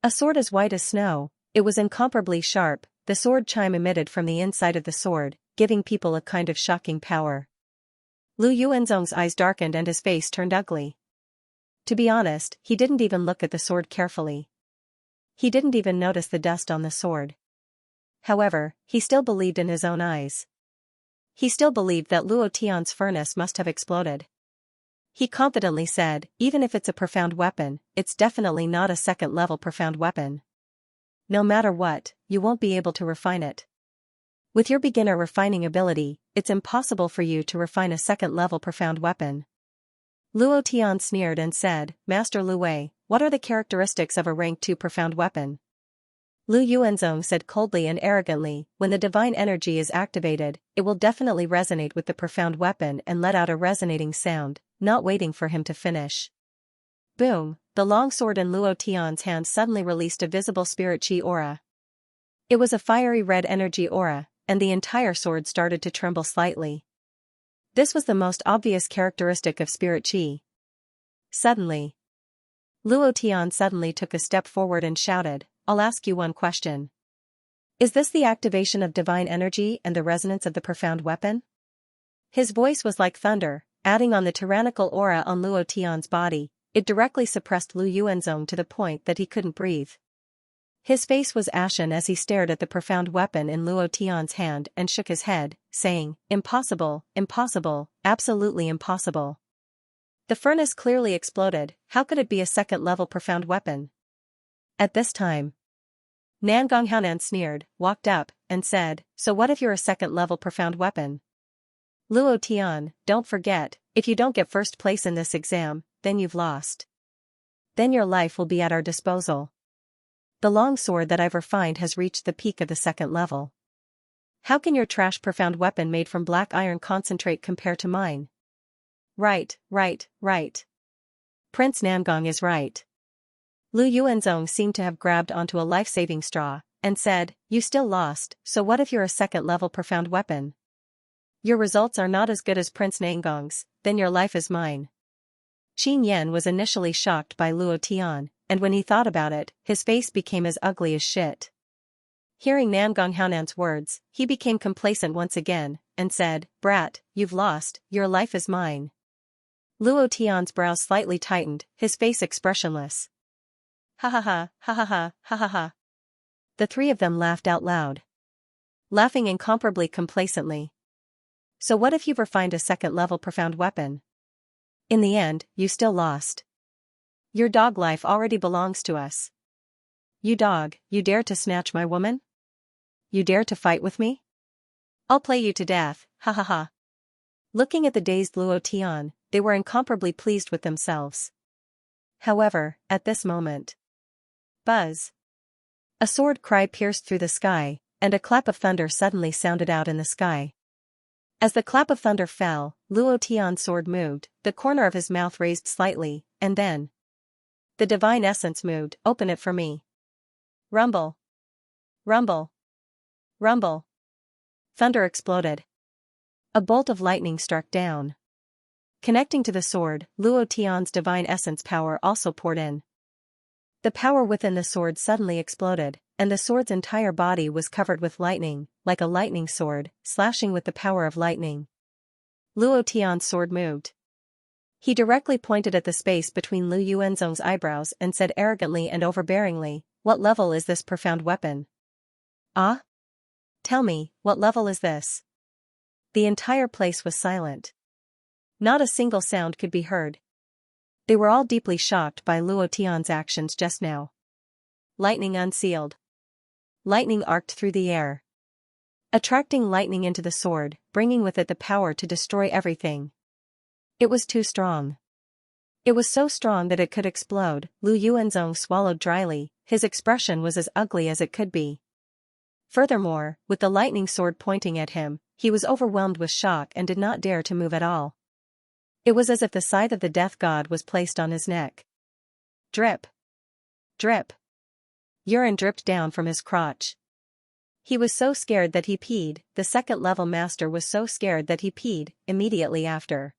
A sword as white as snow, it was incomparably sharp, the sword chime emitted from the inside of the sword, giving people a kind of shocking power. Lu Yuanzong's eyes darkened and his face turned ugly. To be honest, he didn't even look at the sword carefully. He didn't even notice the dust on the sword. However, he still believed in his own eyes. He still believed that Luo Tian's furnace must have exploded. He confidently said, even if it's a profound weapon, it's definitely not a second-level profound weapon. No matter what, you won't be able to refine it. With your beginner refining ability, it's impossible for you to refine a second-level profound weapon. Luo Tian sneered and said, Master Lu Wei, what are the characteristics of a rank 2 profound weapon? Lu Yuanzong said coldly and arrogantly, when the divine energy is activated, it will definitely resonate with the profound weapon and let out a resonating sound, not waiting for him to finish. Boom, the long sword in Luo Tian's hand suddenly released a visible spirit chi aura. It was a fiery red energy aura, and the entire sword started to tremble slightly. This was the most obvious characteristic of spirit chi. Suddenly, Luo Tian suddenly took a step forward and shouted, I'll ask you one question. Is this the activation of divine energy and the resonance of the profound weapon? His voice was like thunder, adding on the tyrannical aura on Luo Tian's body. It directly suppressed Lu Yuanzong to the point that he couldn't breathe. His face was ashen as he stared at the profound weapon in Luo Tian's hand and shook his head, saying, Impossible, impossible, absolutely impossible. The furnace clearly exploded, how could it be a second-level profound weapon? At this time, Nangong Haonan sneered, walked up, and said, So what if you're a second-level profound weapon? Luo Tian, don't forget, if you don't get first place in this exam, then you've lost. Then your life will be at our disposal. The long sword that I've refined has reached the peak of the second level. How can your trash profound weapon made from black iron concentrate compare to mine? Right. Prince Nangong is right. Lu Yuanzong seemed to have grabbed onto a life-saving straw, and said, You still lost, so what if you're a second-level profound weapon? Your results are not as good as Prince Nangong's, then your life is mine. Qin Yan was initially shocked by Luo Tian, and when he thought about it, his face became as ugly as shit. Hearing Nangong Haonan's words, he became complacent once again, and said, Brat, you've lost, your life is mine. Luo Tian's brows slightly tightened, his face expressionless. Ha ha ha, ha ha ha, ha ha ha. The three of them laughed out loud. Laughing incomparably complacently. So what if you've refined a second-level profound weapon? In the end, you still lost. Your dog life already belongs to us. You dog, you dare to snatch my woman? You dare to fight with me? I'll play you to death, ha ha ha. Looking at the dazed Luo Tian, they were incomparably pleased with themselves. However, at this moment, buzz! A sword cry pierced through the sky, and a clap of thunder suddenly sounded out in the sky. As the clap of thunder fell, Luo Tian's sword moved, the corner of his mouth raised slightly, and then the divine essence moved, Open it for me. Rumble. Rumble. Rumble. Thunder exploded. A bolt of lightning struck down. Connecting to the sword, Luo Tian's divine essence power also poured in. The power within the sword suddenly exploded, and the sword's entire body was covered with lightning, like a lightning sword, slashing with the power of lightning. Luo Tian's sword moved. He directly pointed at the space between Lu Yuanzong's eyebrows and said arrogantly and overbearingly, What level is this profound weapon? Ah? Tell me, what level is this? The entire place was silent. Not a single sound could be heard. They were all deeply shocked by Luo Tian's actions just now. Lightning unsealed. Lightning arced through the air, attracting lightning into the sword, bringing with it the power to destroy everything. It was too strong. It was so strong that it could explode. Lu Yuanzong swallowed dryly, his expression was as ugly as it could be. Furthermore, with the lightning sword pointing at him, he was overwhelmed with shock and did not dare to move at all. It was as if the scythe of the death god was placed on his neck. Drip. Drip. Urine dripped down from his crotch. He was so scared that he peed. The second-level master was so scared that he peed, immediately after.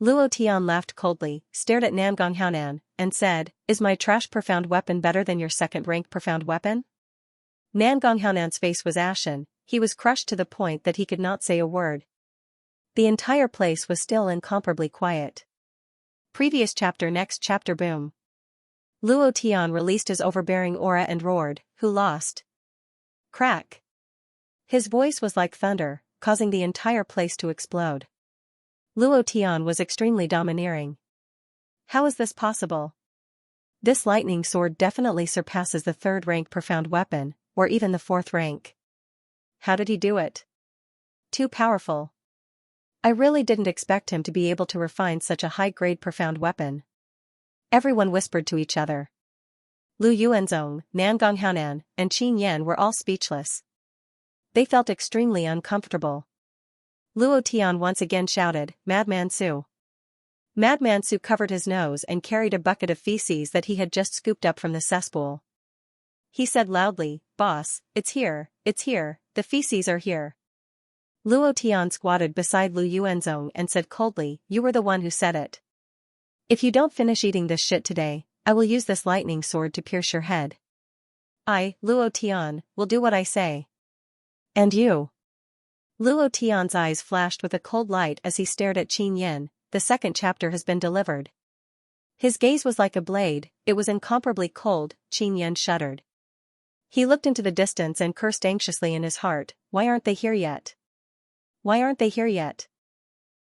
Luo Tian laughed coldly, stared at Nangong Haonan, and said, Is my trash profound weapon better than your second-rank profound weapon? Nangong Haonan's face was ashen, he was crushed to the point that he could not say a word. The entire place was still incomparably quiet. Previous chapter. Next chapter. Boom. Luo Tian released his overbearing aura and roared, "Who lost?" Crack. His voice was like thunder, causing the entire place to explode. Luo Tian was extremely domineering. How is this possible? This lightning sword definitely surpasses the 3rd rank profound weapon, or even the 4th rank. How did he do it? Too powerful. I really didn't expect him to be able to refine such a high-grade profound weapon. Everyone whispered to each other. Lu Yuanzong, Nangong Haonan, and Qin Yan were all speechless. They felt extremely uncomfortable. Luo Tian once again shouted, "Madman Su." Madman Su covered his nose and carried a bucket of feces that he had just scooped up from the cesspool. He said loudly, "Boss, it's here, the feces are here." Luo Tian squatted beside Lu Yuanzong and said coldly, "You were the one who said it. If you don't finish eating this shit today, I will use this lightning sword to pierce your head. I, Luo Tian, will do what I say. And you?" Luo Tian's eyes flashed with a cold light as he stared at Qin Yan. The 2nd chapter has been delivered. His gaze was like a blade, it was incomparably cold. Qin Yan shuddered. He looked into the distance and cursed anxiously in his heart, "Why aren't they here yet? Why aren't they here yet?"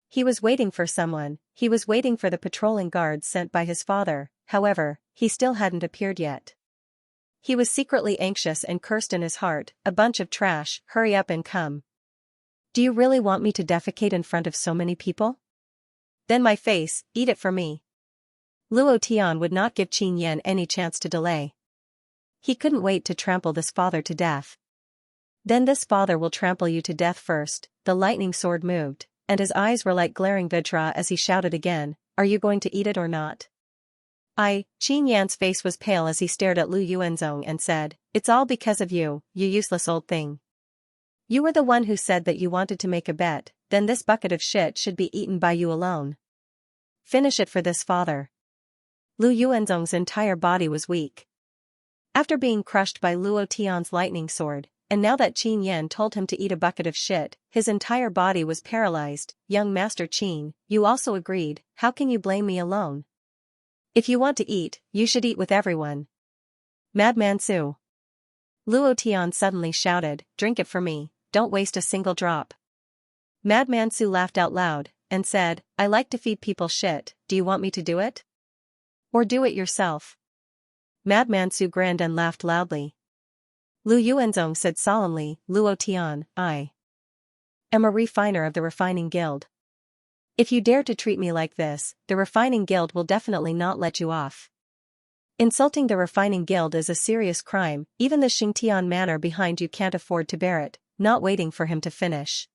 He was waiting for someone, he was waiting for the patrolling guards sent by his father, however, he still hadn't appeared yet. He was secretly anxious and cursed in his heart, "A bunch of trash, hurry up and come. Do you really want me to defecate in front of so many people? Then my face, eat it for me." Luo Tian would not give Qin Yan any chance to delay. He couldn't wait to trample this father to death. "Then this father will trample you to death first." The lightning sword moved, and his eyes were like glaring vitra as he shouted again, "Are you going to eat it or not?" Qin Yan's face was pale as he stared at Lu Yuanzong and said, "It's all because of you, you useless old thing. You were the one who said that you wanted to make a bet, then this bucket of shit should be eaten by you alone. Finish it for this father." Lu Yuanzong's entire body was weak. After being crushed by Luo Tian's lightning sword, and now that Qin Yan told him to eat a bucket of shit, his entire body was paralyzed. "Young Master Qin, you also agreed, how can you blame me alone? If you want to eat, you should eat with everyone." "Madman Su." Luo Tian suddenly shouted, "Drink it for me, don't waste a single drop." Madman Su laughed out loud, and said, "I like to feed people shit, do you want me to do it? Or do it yourself?" Madman Su grinned and laughed loudly. Lu Yuanzong said solemnly, "Luo Tian, I am a refiner of the Refining Guild. If you dare to treat me like this, the Refining Guild will definitely not let you off. Insulting the Refining Guild is a serious crime, even the Xingtian manor behind you can't afford to bear it." Not waiting for him to finish,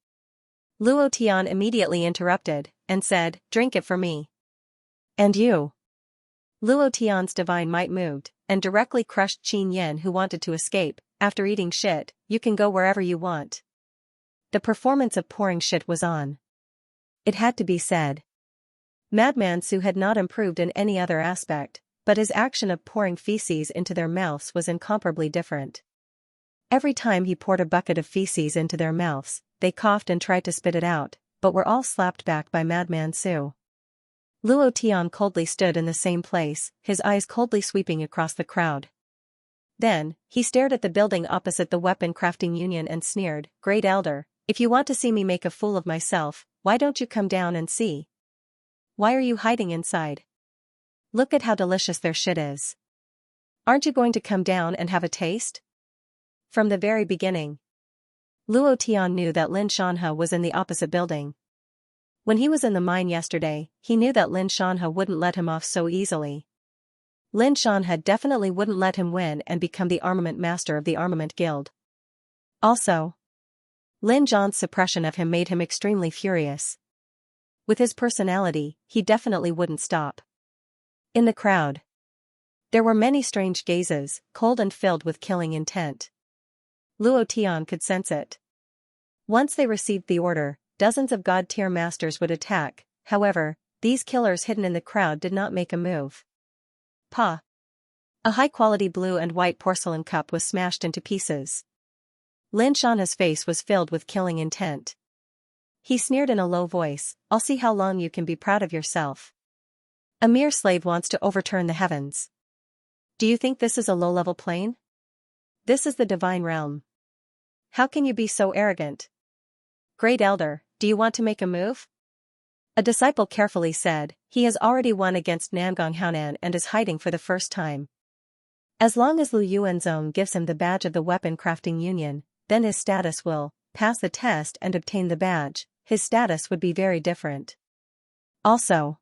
Luo Tian immediately interrupted, and said, "Drink it for me." "And you?" Luo Tian's divine might moved, and directly crushed Qin Yan who wanted to escape. "After eating shit, you can go wherever you want." The performance of pouring shit was on. It had to be said. Madman Su had not improved in any other aspect, but his action of pouring feces into their mouths was incomparably different. Every time he poured a bucket of feces into their mouths, they coughed and tried to spit it out, but were all slapped back by Madman Su. Luo Tian coldly stood in the same place, his eyes coldly sweeping across the crowd. Then, he stared at the building opposite the weapon crafting union and sneered, "Great Elder, if you want to see me make a fool of myself, why don't you come down and see? Why are you hiding inside? Look at how delicious their shit is. Aren't you going to come down and have a taste?" From the very beginning, Luo Tian knew that Lin Shanhe was in the opposite building. When he was in the mine yesterday, he knew that Lin Shanhe wouldn't let him off so easily. Lin Shanhe definitely wouldn't let him win and become the armament master of the Armament Guild. Also, Lin Zhan's suppression of him made him extremely furious. With his personality, he definitely wouldn't stop. In the crowd, there were many strange gazes, cold and filled with killing intent. Luo Tian could sense it. Once they received the order, dozens of god-tier masters would attack. However, these killers hidden in the crowd did not make a move. Pa! A high-quality blue and white porcelain cup was smashed into pieces. Lin Shanhe's face was filled with killing intent. He sneered in a low voice, "I'll see how long you can be proud of yourself." A mere slave wants to overturn the heavens. Do you think this is a low-level plane? This is the divine realm. How can you be so arrogant? Great Elder, do you want to make a move? A disciple carefully said, he has already won against Namgong Haonan and is hiding for the first time. As long as Lu Yuanzong gives him the badge of the Weapon Crafting Union, then his status will pass the test and obtain the badge. His status would be very different. Also,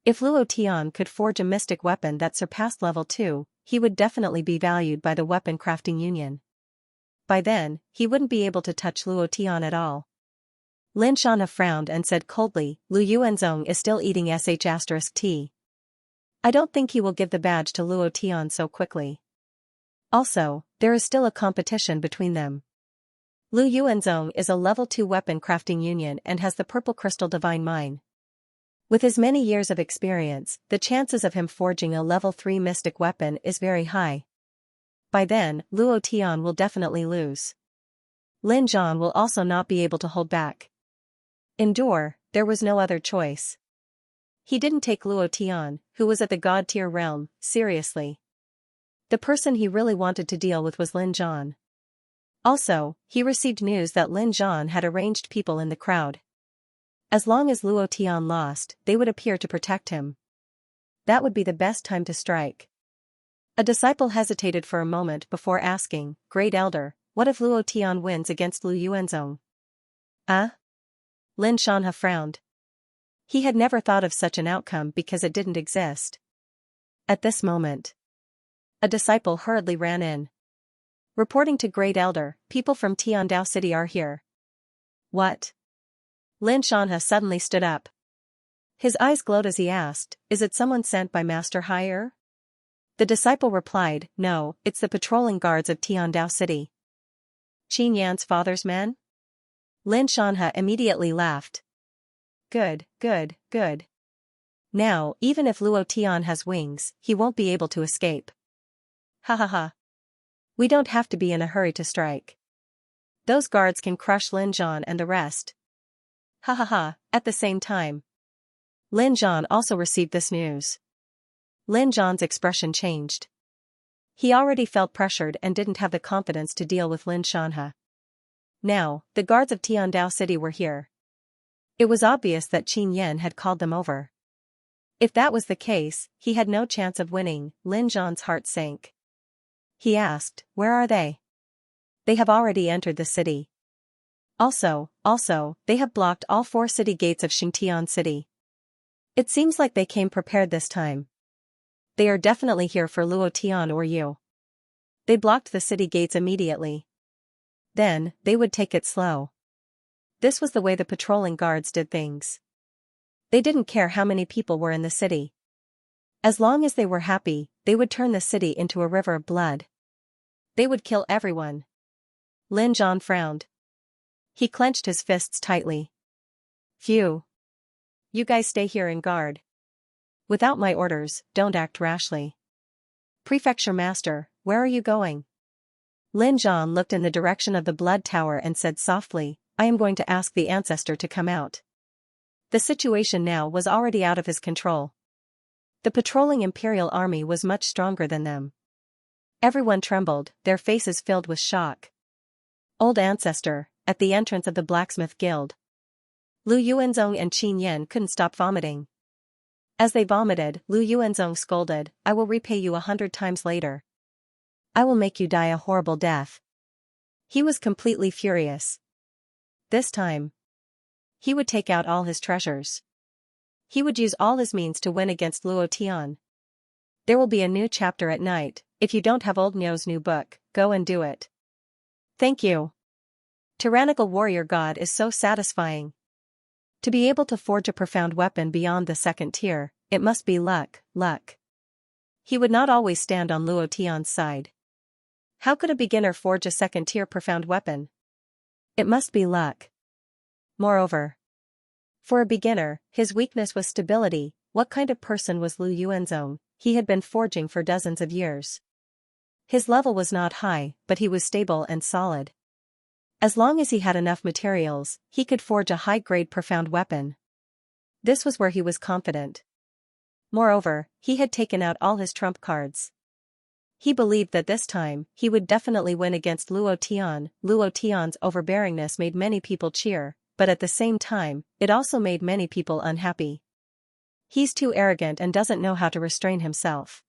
if Luo Tian could forge a mystic weapon that surpassed level 2, he would definitely be valued by the Weapon Crafting Union. By then, he wouldn't be able to touch Luo Tian at all. Lin Xianxia frowned and said coldly, Lu Yuanzong is still eating sh*t. I don't think he will give the badge to Luo Tian so quickly. Also, there is still a competition between them. Lu Yuanzong is a level 2 weapon crafting union and has the purple crystal divine mine. With his many years of experience, the chances of him forging a level 3 mystic weapon is very high. By then, Luo Tian will definitely lose. Lin Zhan will also not be able to hold back. Endure, there was no other choice. He didn't take Luo Tian, who was at the god tier realm, seriously. The person he really wanted to deal with was Lin Zhan. Also, he received news that Lin Zhan had arranged people in the crowd. As long as Luo Tian lost, they would appear to protect him. That would be the best time to strike. A disciple hesitated for a moment before asking, Great Elder, what if Luo Tian wins against Lu Yuanzong? Lin Xianxia frowned. He had never thought of such an outcome because it didn't exist. At this moment, a disciple hurriedly ran in. Reporting to Great Elder, people from Tiandao City are here. What? Lin Xianxia suddenly stood up. His eyes glowed as he asked, is it someone sent by Master Haier? The disciple replied, no, it's the patrolling guards of Tiandao City. Qin Yan's father's men? Lin Xianxia immediately laughed. Good. Now, even if Luo Tian has wings, he won't be able to escape. Ha ha ha. We don't have to be in a hurry to strike. Those guards can crush Lin Zhan and the rest. Ha ha ha, at the same time. Lin Zhan also received this news. Lin Zhan's expression changed. He already felt pressured and didn't have the confidence to deal with Lin Xianxia. Now, the guards of Tiandao City were here. It was obvious that Qin Yan had called them over. If that was the case, he had no chance of winning. Lin Zhan's heart sank. He asked, where are they? They have already entered the city. Also, they have blocked all 4 city gates of Xingtian City. It seems like they came prepared this time. They are definitely here for Luo Tian or you. They blocked the city gates immediately. Then, they would take it slow. This was the way the patrolling guards did things. They didn't care how many people were in the city. As long as they were happy, they would turn the city into a river of blood. They would kill everyone. Lin Zhan frowned. He clenched his fists tightly. Phew. You guys stay here and guard. Without my orders, don't act rashly. Prefecture Master, where are you going? Lin Zhan looked in the direction of the blood tower and said softly, I am going to ask the ancestor to come out. The situation now was already out of his control. The patrolling imperial army was much stronger than them. Everyone trembled, their faces filled with shock. Old ancestor, at the entrance of the blacksmith guild. Lu Yuanzong and Qin Yan couldn't stop vomiting. As they vomited, Lu Yuanzong scolded, I will repay you 100 times later. I will make you die a horrible death. He was completely furious. This time, he would take out all his treasures. He would use all his means to win against Luo Tian. There will be a new chapter at night. If you don't have Old Nyo's new book, go and do it. Thank you. Tyrannical warrior god is so satisfying. To be able to forge a profound weapon beyond the 2nd tier, it must be luck. He would not always stand on Luo Tian's side. How could a beginner forge a 2nd tier profound weapon? It must be luck. Moreover, for a beginner, his weakness was stability. What kind of person was Lu Yuanzong? He had been forging for dozens of years. His level was not high, but he was stable and solid. As long as he had enough materials, he could forge a high-grade profound weapon. This was where he was confident. Moreover, he had taken out all his trump cards. He believed that this time, he would definitely win against Luo Tian. Luo Tian's overbearingness made many people cheer, but at the same time, it also made many people unhappy. He's too arrogant and doesn't know how to restrain himself.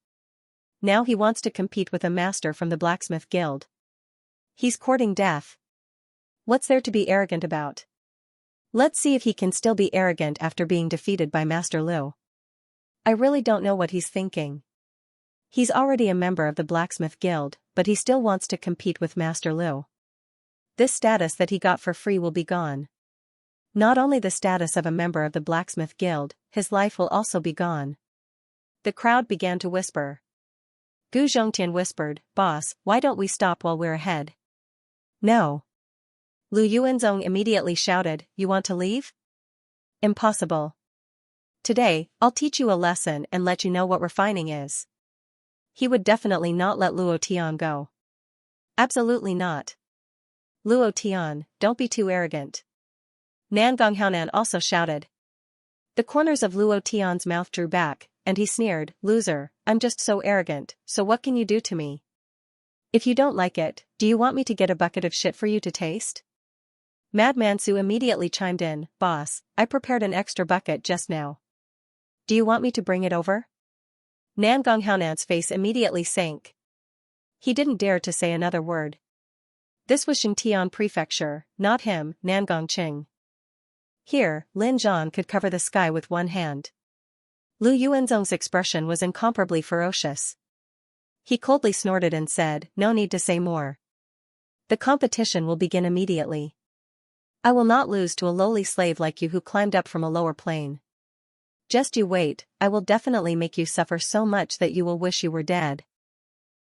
Now he wants to compete with a master from the blacksmith guild. He's courting death. What's there to be arrogant about? Let's see if he can still be arrogant after being defeated by Master Lu. I really don't know what he's thinking. He's already a member of the blacksmith guild, but he still wants to compete with Master Lu. This status that he got for free will be gone. Not only the status of a member of the blacksmith guild, his life will also be gone. The crowd began to whisper. Gu Zhongtian whispered, "Boss, why don't we stop while we're ahead?" "No." Lu Yuanzong immediately shouted, "You want to leave?" "Impossible. Today, I'll teach you a lesson and let you know what refining is." He would definitely not let Luo Tian go. Absolutely not. "Luo Tian, don't be too arrogant." Nangong Haonan also shouted. The corners of Luo Tian's mouth drew back, and he sneered, "Loser, I'm just so arrogant, so what can you do to me? If you don't like it, do you want me to get a bucket of shit for you to taste?" Mad Mansu immediately chimed in, "Boss, I prepared an extra bucket just now. Do you want me to bring it over?" Nangong Haonan's face immediately sank. He didn't dare to say another word. This was Xingtian Prefecture, not him, Nangong Qing. Here, Lin Zhan could cover the sky with one hand. Lu Yuanzong's expression was incomparably ferocious. He coldly snorted and said, "No need to say more. The competition will begin immediately. I will not lose to a lowly slave like you who climbed up from a lower plane. Just you wait, I will definitely make you suffer so much that you will wish you were dead.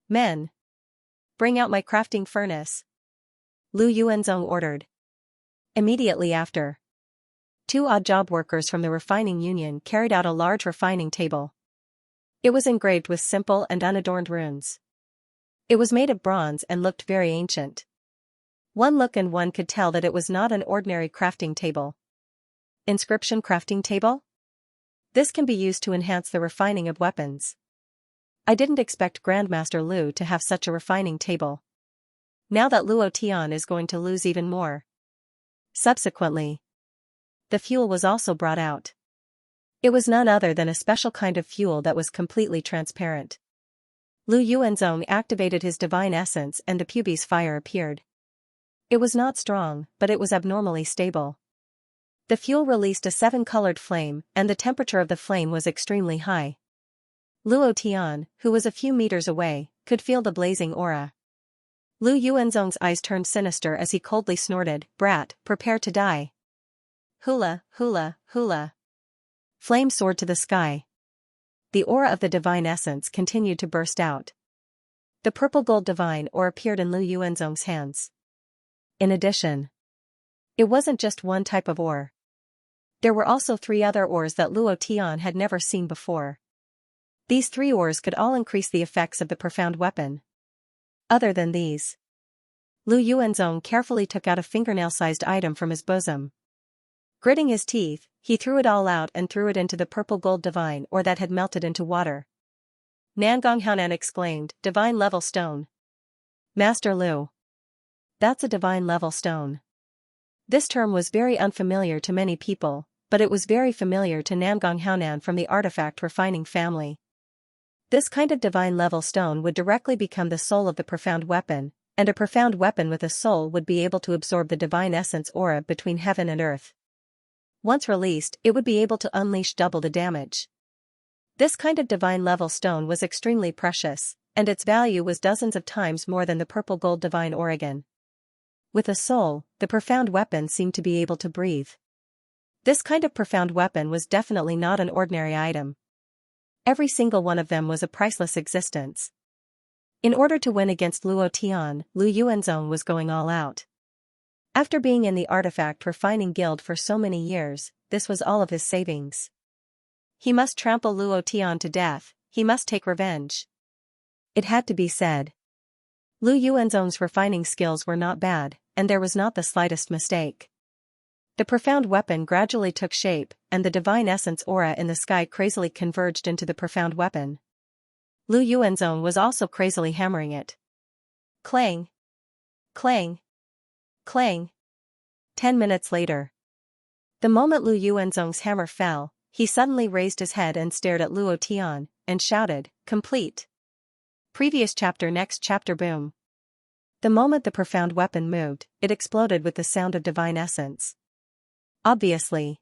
Men, bring out my crafting furnace," Lu Yuanzong ordered. Immediately after, 2 odd job workers from the refining union carried out a large refining table. It was engraved with simple and unadorned runes. It was made of bronze and looked very ancient. One look and one could tell that it was not an ordinary crafting table. Inscription crafting table? This can be used to enhance the refining of weapons. I didn't expect Grandmaster Lu to have such a refining table. Now that Luo Tian is going to lose even more. Subsequently, the fuel was also brought out. It was none other than a special kind of fuel that was completely transparent. Lu Yuanzong activated his divine essence and the pubis fire appeared. It was not strong, but it was abnormally stable. The fuel released a 7-colored flame, and the temperature of the flame was extremely high. Luo Tian, who was a few meters away, could feel the blazing aura. Lu Yuanzong's eyes turned sinister as he coldly snorted, "Brat, prepare to die." Hula, hula, hula. Flame soared to the sky. The aura of the divine essence continued to burst out. The purple gold divine ore appeared in Lu Yuanzong's hands. In addition, it wasn't just one type of ore. There were also 3 other ores that Luo Tian had never seen before. These 3 ores could all increase the effects of the profound weapon. Other than these, Lu Yuanzong carefully took out a fingernail-sized item from his bosom. Gritting his teeth, he threw it all out and threw it into the purple gold divine ore that had melted into water. Nangong Haonan exclaimed, "Divine level stone." "Master Lu. That's a divine level stone." This term was very unfamiliar to many people, but it was very familiar to Nangong Haonan from the artifact refining family. This kind of divine level stone would directly become the soul of the profound weapon, and a profound weapon with a soul would be able to absorb the divine essence aura between heaven and earth. Once released, it would be able to unleash double the damage. This kind of divine level stone was extremely precious, and its value was dozens of times more than the purple gold divine Oregon. With a soul, the profound weapon seemed to be able to breathe. This kind of profound weapon was definitely not an ordinary item. Every single one of them was a priceless existence. In order to win against Luo Tian, Lu Yuanzong was going all out. After being in the artifact refining guild for so many years, this was all of his savings. He must trample Luo Tian to death, he must take revenge. It had to be said. Lu Yuanzong's refining skills were not bad, and there was not the slightest mistake. The profound weapon gradually took shape, and the divine essence aura in the sky crazily converged into the profound weapon. Lu Yuanzong was also crazily hammering it. Clang! Clang! Clang! 10 minutes later. The moment Lu Yuanzong's hammer fell, he suddenly raised his head and stared at Luo Tian, and shouted, "Complete!" Previous chapter. Next chapter. Boom. The moment the profound weapon moved, it exploded with the sound of divine essence. Obviously,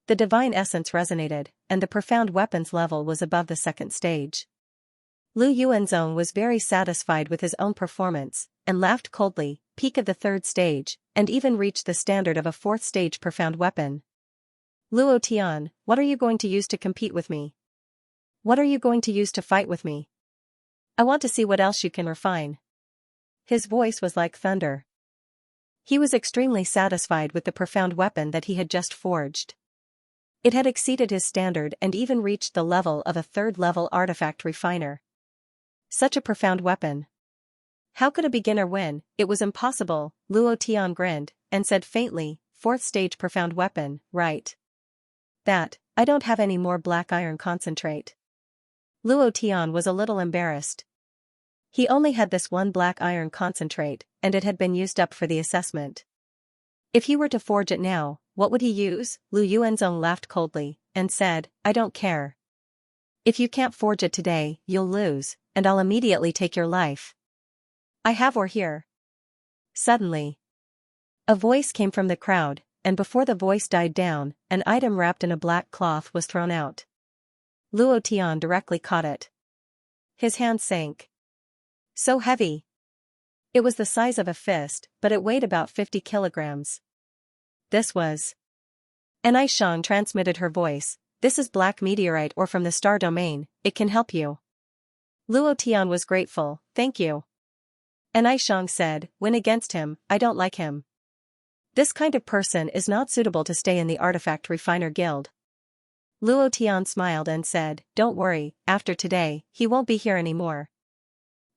the divine essence resonated, and the profound weapon's level was above the second stage. Lu Yuanzong was very satisfied with his own performance, and laughed coldly, peak of the third stage, and even reached the standard of a fourth stage profound weapon. Luo Tian, what are you going to use to compete with me? What are you going to use to fight with me? I want to see what else you can refine. His voice was like thunder. He was extremely satisfied with the profound weapon that he had just forged. It had exceeded his standard and even reached the level of a third-level artifact refiner. Such a profound weapon. How could a beginner win? It was impossible. Luo Tian grinned, and said faintly, "Fourth stage profound weapon, right? That, I don't have any more black iron concentrate." Luo Tian was a little embarrassed. He only had this one black iron concentrate, and it had been used up for the assessment. If he were to forge it now, what would he use? Lu Yuanzong laughed coldly, and said, "I don't care. If you can't forge it today, you'll lose, and I'll immediately take your life. I have or here." Suddenly, a voice came from the crowd, and before the voice died down, an item wrapped in a black cloth was thrown out. Luo Tian directly caught it. His hand sank. So heavy. It was the size of a fist, but it weighed about 50 kilograms. This was. Anai Shang transmitted her voice. "This is black meteorite ore from the star domain, it can help you." Luo Tian was grateful, "Thank you." Anai Shang said, "Win against him, I don't like him. This kind of person is not suitable to stay in the Artifact Refiner Guild." Luo Tian smiled and said, "Don't worry, after today, he won't be here anymore."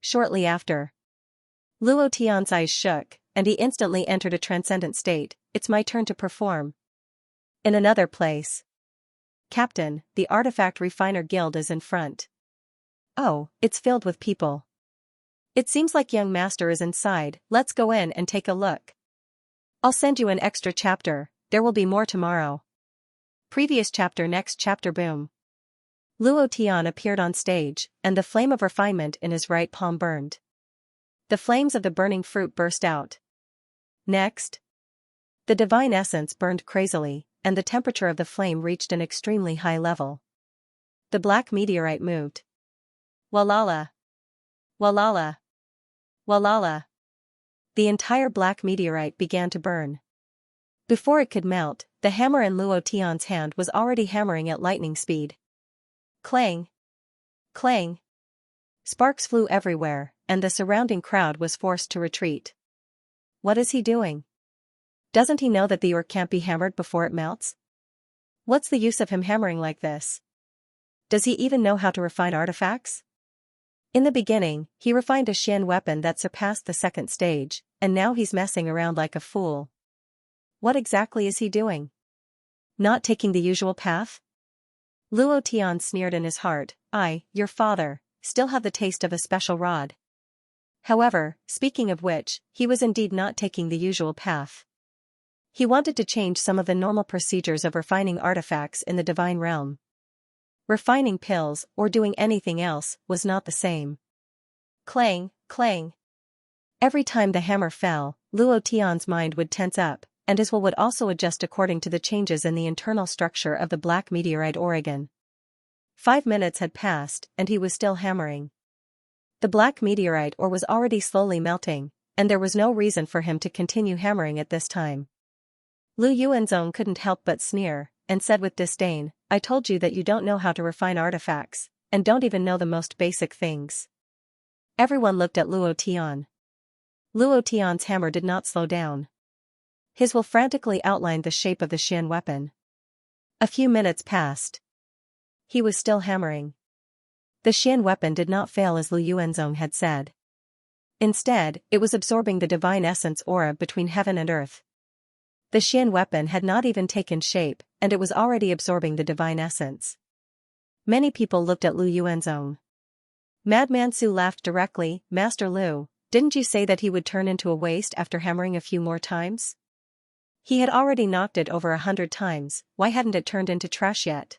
Shortly after, Luo Tian's eyes shook, and he instantly entered a transcendent state. "It's my turn to perform." In another place. "Captain, the Artifact Refiner Guild is in front." "Oh, it's filled with people. It seems like young master is inside, let's go in and take a look. I'll send you an extra chapter, there will be more tomorrow." Previous chapter. Next chapter. Boom. Luo Tian appeared on stage, and the flame of refinement in his right palm burned. The flames of the burning fruit burst out. Next, the divine essence burned crazily, and the temperature of the flame reached an extremely high level. The black meteorite moved. Walala! Walala! Walala! The entire black meteorite began to burn. Before it could melt, the hammer in Luo Tian's hand was already hammering at lightning speed. Clang! Clang! Sparks flew everywhere, and the surrounding crowd was forced to retreat. What is he doing? Doesn't he know that the ore can't be hammered before it melts? What's the use of him hammering like this? Does he even know how to refine artifacts? In the beginning, he refined a Xian weapon that surpassed the second stage, and now he's messing around like a fool. What exactly is he doing? Not taking the usual path? Luo Tian sneered in his heart, "I, your father, still have the taste of a special rod." However, speaking of which, he was indeed not taking the usual path. He wanted to change some of the normal procedures of refining artifacts in the divine realm. Refining pills, or doing anything else, was not the same. Clang, clang. Every time the hammer fell, Luo Tian's mind would tense up, and his will would also adjust according to the changes in the internal structure of the black meteorite organ. 5 minutes had passed, and he was still hammering. The black meteorite ore was already slowly melting, and there was no reason for him to continue hammering at this time. Lu Yuanzong couldn't help but sneer, and said with disdain, "I told you that you don't know how to refine artifacts, and don't even know the most basic things." Everyone looked at Luo Tian. Luo Tian's hammer did not slow down. His will frantically outlined the shape of the Xian weapon. A few minutes passed. He was still hammering. The Xian weapon did not fail as Lu Yuanzong had said. Instead, it was absorbing the divine essence aura between heaven and earth. The Xian weapon had not even taken shape, and it was already absorbing the divine essence. Many people looked at Lu Yuanzong. Madman Su laughed directly. Master Lu, didn't you say that he would turn into a waste after hammering a few more times? He had already knocked it over 100 times, why hadn't it turned into trash yet?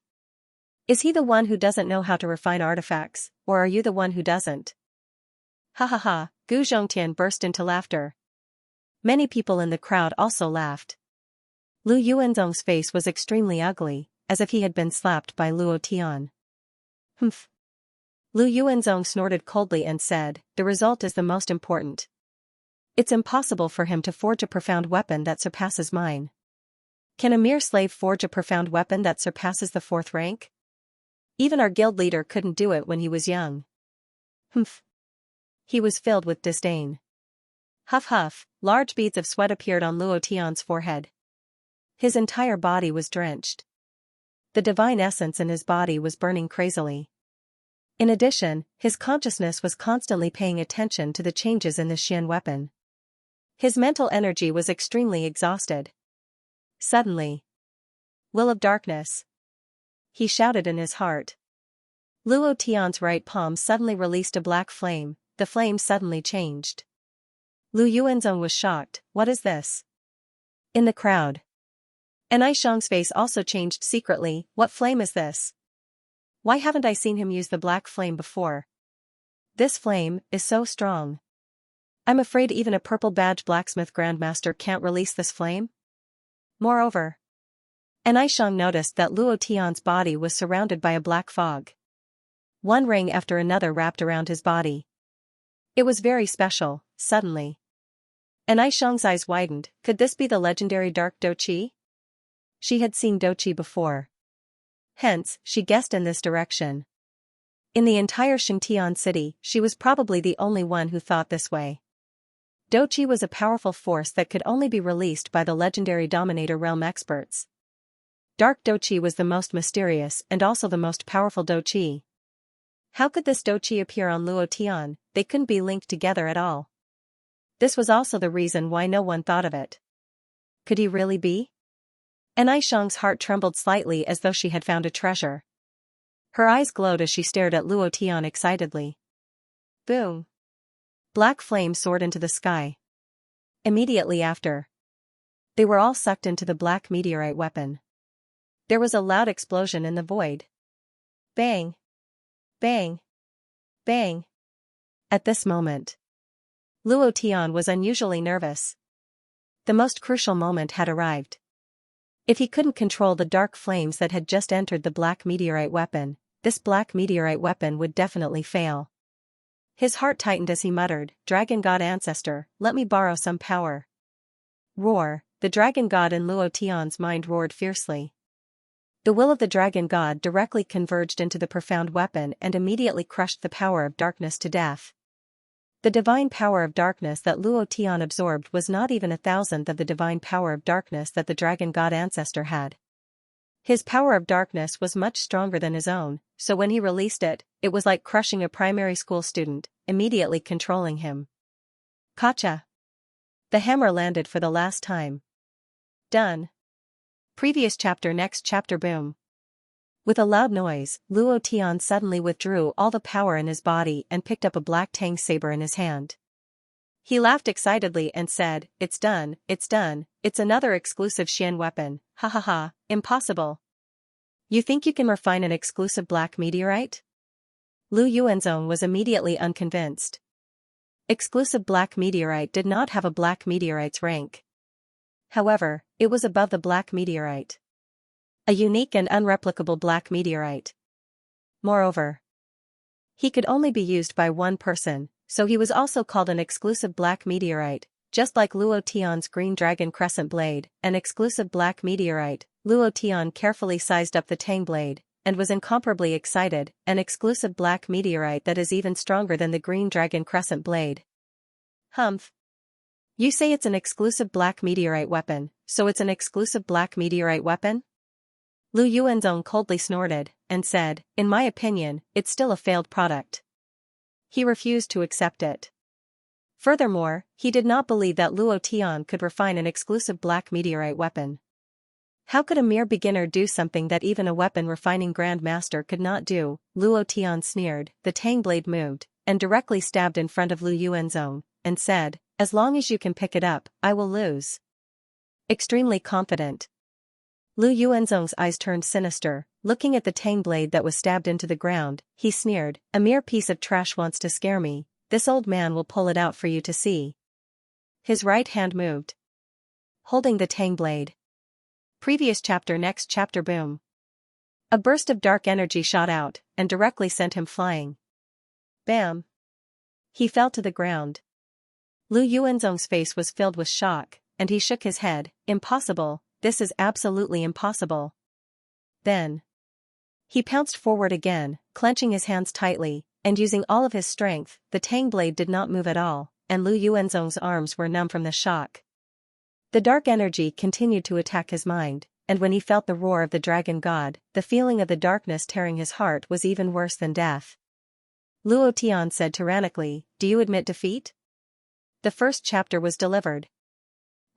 Is he the one who doesn't know how to refine artifacts, or are you the one who doesn't? Ha ha ha, Gu Zhongtian burst into laughter. Many people in the crowd also laughed. Lu Yuanzong's face was extremely ugly, as if he had been slapped by Luo Tian. Humph. Lu Yuanzong snorted coldly and said, the result is the most important. It's impossible for him to forge a profound weapon that surpasses mine. Can a mere slave forge a profound weapon that surpasses the 4th rank? Even our guild leader couldn't do it when he was young. Humph. He was filled with disdain. Huff huff, large beads of sweat appeared on Luo Tian's forehead. His entire body was drenched. The divine essence in his body was burning crazily. In addition, his consciousness was constantly paying attention to the changes in the Xian weapon. His mental energy was extremely exhausted. Suddenly, Will of Darkness! He shouted in his heart. Luo Tian's right palm suddenly released a black flame, the flame suddenly changed. Lu Yuanzong was shocked, what is this? In the crowd. And Aishang's face also changed secretly, what flame is this? Why haven't I seen him use the black flame before? This flame is so strong. I'm afraid even a purple badge blacksmith grandmaster can't release this flame. Moreover, and Aishang noticed that Luo Tian's body was surrounded by a black fog. One ring after another wrapped around his body. It was very special, suddenly. And Aishang's eyes widened, could this be the legendary Dark Doqi? She had seen Doqi before. Hence, she guessed in this direction. In the entire Xianxia city, she was probably the only one who thought this way. Doqi was a powerful force that could only be released by the legendary Dominator realm experts. Dark Doqi was the most mysterious and also the most powerful Doqi. How could this Doqi appear on Luo Tian? They couldn't be linked together at all. This was also the reason why no one thought of it. Could he really be? And Aishang's heart trembled slightly as though she had found a treasure. Her eyes glowed as she stared at Luo Tian excitedly. Boom! Black flame soared into the sky. Immediately after, they were all sucked into the black meteorite weapon. There was a loud explosion in the void. Bang! Bang! Bang! At this moment, Luo Tian was unusually nervous. The most crucial moment had arrived. If he couldn't control the dark flames that had just entered the black meteorite weapon, this black meteorite weapon would definitely fail. His heart tightened as he muttered, Dragon God Ancestor, let me borrow some power. Roar, the Dragon God in Luo Tian's mind roared fiercely. The will of the Dragon God directly converged into the profound weapon and immediately crushed the power of darkness to death. The divine power of darkness that Luo Tian absorbed was not even 1,000th of the divine power of darkness that the Dragon God Ancestor had. His power of darkness was much stronger than his own, so when he released it, it was like crushing a primary school student, immediately controlling him. Kacha! The hammer landed for the last time. Done. Previous chapter. Next chapter. Boom. With a loud noise, Luo Tian suddenly withdrew all the power in his body and picked up a black tang saber in his hand. He laughed excitedly and said, it's done, it's another exclusive Xian weapon, ha ha ha, impossible. You think you can refine an exclusive black meteorite? Lu Yuanzong was immediately unconvinced. Exclusive black meteorite did not have a black meteorite's rank. However, it was above the black meteorite. A unique and unreplicable black meteorite. Moreover, he could only be used by one person, so he was also called an exclusive black meteorite, just like Luo Tian's green dragon crescent blade, an exclusive black meteorite. Luo Tian carefully sized up the tang blade, and was incomparably excited, an exclusive black meteorite that is even stronger than the green dragon crescent blade. Humph. You say it's an exclusive black meteorite weapon, so it's an exclusive black meteorite weapon? Lu Yuanzong coldly snorted, and said, in my opinion, it's still a failed product. He refused to accept it. Furthermore, he did not believe that Luo Tian could refine an exclusive black meteorite weapon. How could a mere beginner do something that even a weapon-refining grandmaster could not do? Luo Tian sneered, the tang blade moved, and directly stabbed in front of Lu Yuanzong, and said, "As long as you can pick it up, I will lose." Extremely confident. Lu Yuanzong's eyes turned sinister, looking at the tang blade that was stabbed into the ground. He sneered, "A mere piece of trash wants to scare me. This old man will pull it out for you to see." His right hand moved, holding the tang blade. Previous chapter. Next chapter. Boom. A burst of dark energy shot out, and directly sent him flying. Bam. He fell to the ground. Lu Yuanzong's face was filled with shock, and he shook his head. "Impossible, this is absolutely impossible." Then he pounced forward again, clenching his hands tightly, and using all of his strength. The tang blade did not move at all, and Lu Yuanzong's arms were numb from the shock. The dark energy continued to attack his mind, and when he felt the roar of the dragon god, the feeling of the darkness tearing his heart was even worse than death. Luo Tian said tyrannically, "Do you admit defeat?" The first chapter was delivered.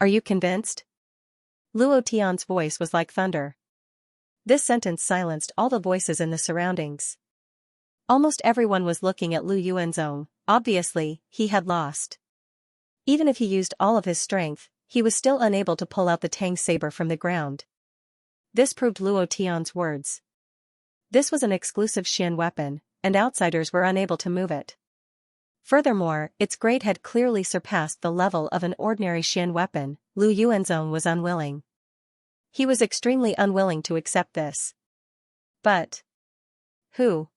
"Are you convinced?" Luo Tian's voice was like thunder. This sentence silenced all the voices in the surroundings. Almost everyone was looking at Lu Yuanzong. Obviously, he had lost. Even if he used all of his strength, he was still unable to pull out the tang saber from the ground. This proved Luo Tian's words. This was an exclusive Xian weapon, and outsiders were unable to move it. Furthermore, its grade had clearly surpassed the level of an ordinary Xian weapon. Lu Yuanzong was unwilling. He was extremely unwilling to accept this. But who?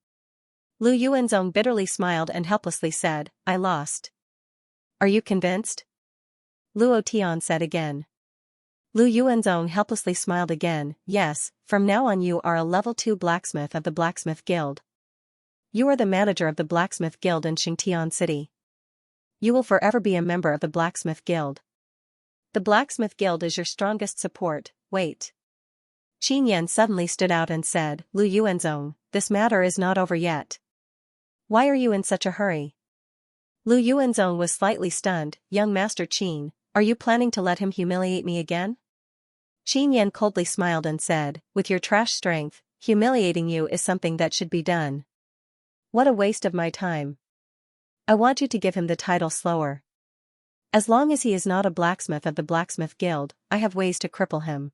Lu Yuanzong bitterly smiled and helplessly said, "I lost." "Are you convinced?" Luo Tian said again. Lu Yuanzong helplessly smiled again. "Yes, from now on you are a level 2 blacksmith of the Blacksmith Guild. You are the manager of the Blacksmith Guild in Xianxia City. You will forever be a member of the Blacksmith Guild. The Blacksmith Guild is your strongest support." "Wait." Xianxia suddenly stood out and said, "Lu Yuanzong, this matter is not over yet. Why are you in such a hurry?" Lu Yuanzong was slightly stunned. "Young Master Qin, are you planning to let him humiliate me again?" Xianxia coldly smiled and said, "With your trash strength, humiliating you is something that should be done. What a waste of my time. I want you to give him the title slower. As long as he is not a blacksmith of the Blacksmith Guild, I have ways to cripple him."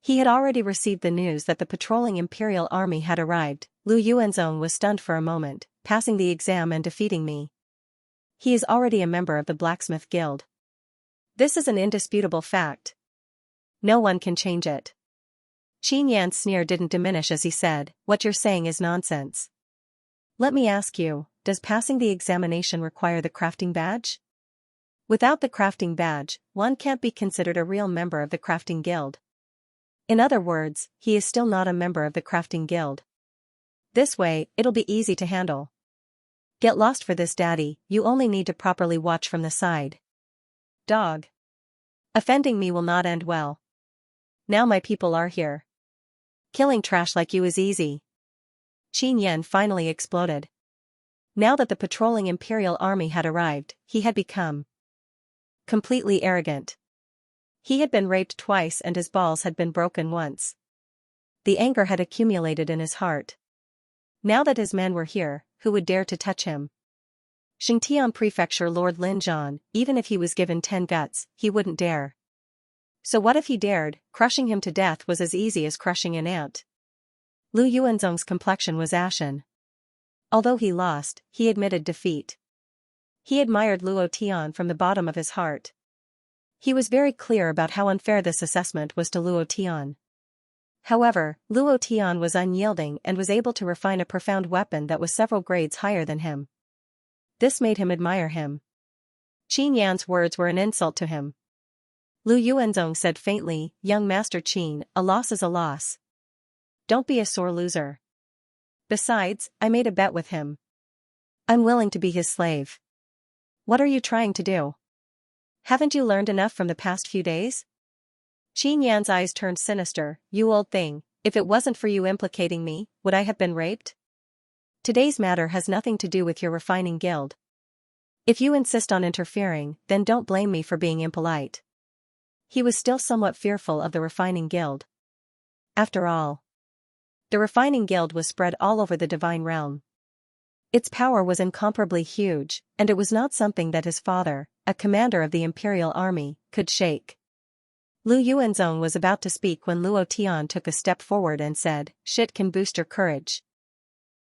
He had already received the news that the patrolling Imperial Army had arrived. Lu Yuanzong was stunned for a moment. "Passing the exam and defeating me. He is already a member of the Blacksmith Guild. This is an indisputable fact. No one can change it." Xianxia's sneer didn't diminish as he said, "What you're saying is nonsense. Let me ask you, does passing the examination require the crafting badge? Without the crafting badge, one can't be considered a real member of the Crafting Guild. In other words, he is still not a member of the Crafting Guild. This way, it'll be easy to handle. Get lost for this, daddy, you only need to properly watch from the side. Dog. Offending me will not end well. Now my people are here. Killing trash like you is easy." Xianxia finally exploded. Now that the patrolling Imperial Army had arrived, he had become completely arrogant. He had been raped twice and his balls had been broken once. The anger had accumulated in his heart. Now that his men were here, who would dare to touch him? Xianxia Prefecture Lord Lin Zhan, even if he was given 10 guts, he wouldn't dare. So what if he dared? Crushing him to death was as easy as crushing an ant. Lu Yuanzong's complexion was ashen. Although he lost, he admitted defeat. He admired Luo Tian from the bottom of his heart. He was very clear about how unfair this assessment was to Luo Tian. However, Luo Tian was unyielding and was able to refine a profound weapon that was several grades higher than him. This made him admire him. Xianxia's words were an insult to him. Lu Yuanzong said faintly, "Young Master Qin, a loss is a loss. Don't be a sore loser. Besides, I made a bet with him. I'm willing to be his slave." "What are you trying to do? Haven't you learned enough from the past few days?" Xianxia's eyes turned sinister. "You old thing, if it wasn't for you implicating me, would I have been raped? Today's matter has nothing to do with your refining guild. If you insist on interfering, then don't blame me for being impolite. He was still somewhat fearful of the refining guild. After all, the refining guild was spread all over the divine realm. Its power was incomparably huge, and it was not something that his father, a commander of the imperial army, could shake. Lu Yuanzong was about to speak when Luo Tian took a step forward and said, "Shit can boost your courage.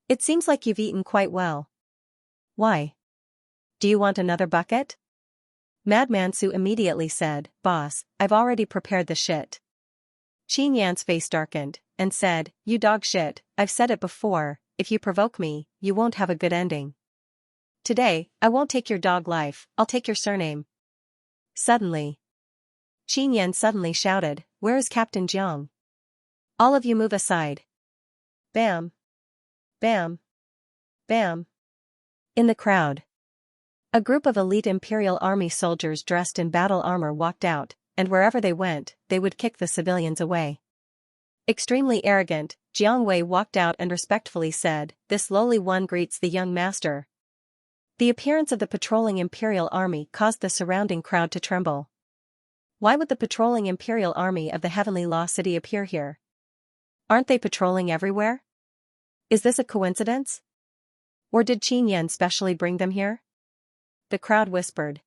It seems like you've eaten quite well. Why? Do you want another bucket?" Madman Su immediately said, "Boss, I've already prepared the shit." Qin Yan's face darkened, and said, "You dog shit, I've said it before, if you provoke me, you won't have a good ending. Today, I won't take your dog life, I'll take your surname." Suddenly, Qin Yan suddenly shouted, "Where is Captain Jiang? All of you move aside." Bam! Bam! Bam! In the crowd, a group of elite Imperial Army soldiers dressed in battle armor walked out, and wherever they went, they would kick the civilians away. Extremely arrogant, Jiang Wei walked out and respectfully said, "This lowly one greets the young master." The appearance of the patrolling Imperial Army caused the surrounding crowd to tremble. Why would the patrolling Imperial Army of the Heavenly Law City appear here? Aren't they patrolling everywhere? Is this a coincidence? Or did Qin Yan specially bring them here? The crowd whispered.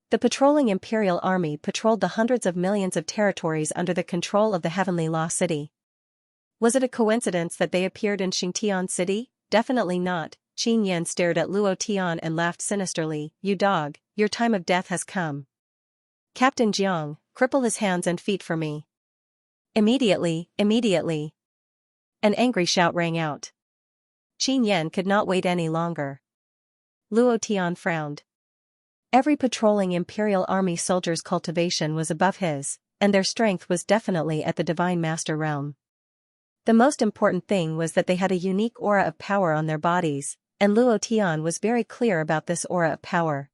The patrolling Imperial Army patrolled the hundreds of millions of territories under the control of the Heavenly Law City. Was it a coincidence that they appeared in Xingtian City? Definitely not. Qin Yan stared at Luo Tian and laughed sinisterly. "You dog, your time of death has come. Captain Jiang, cripple his hands and feet for me." Immediately. An angry shout rang out. Qin Yan could not wait any longer. Luo Tian frowned. Every patrolling Imperial Army soldier's cultivation was above his, and their strength was definitely at the Divine Master realm. The most important thing was that they had a unique aura of power on their bodies, and Luo Tian was very clear about this aura of power.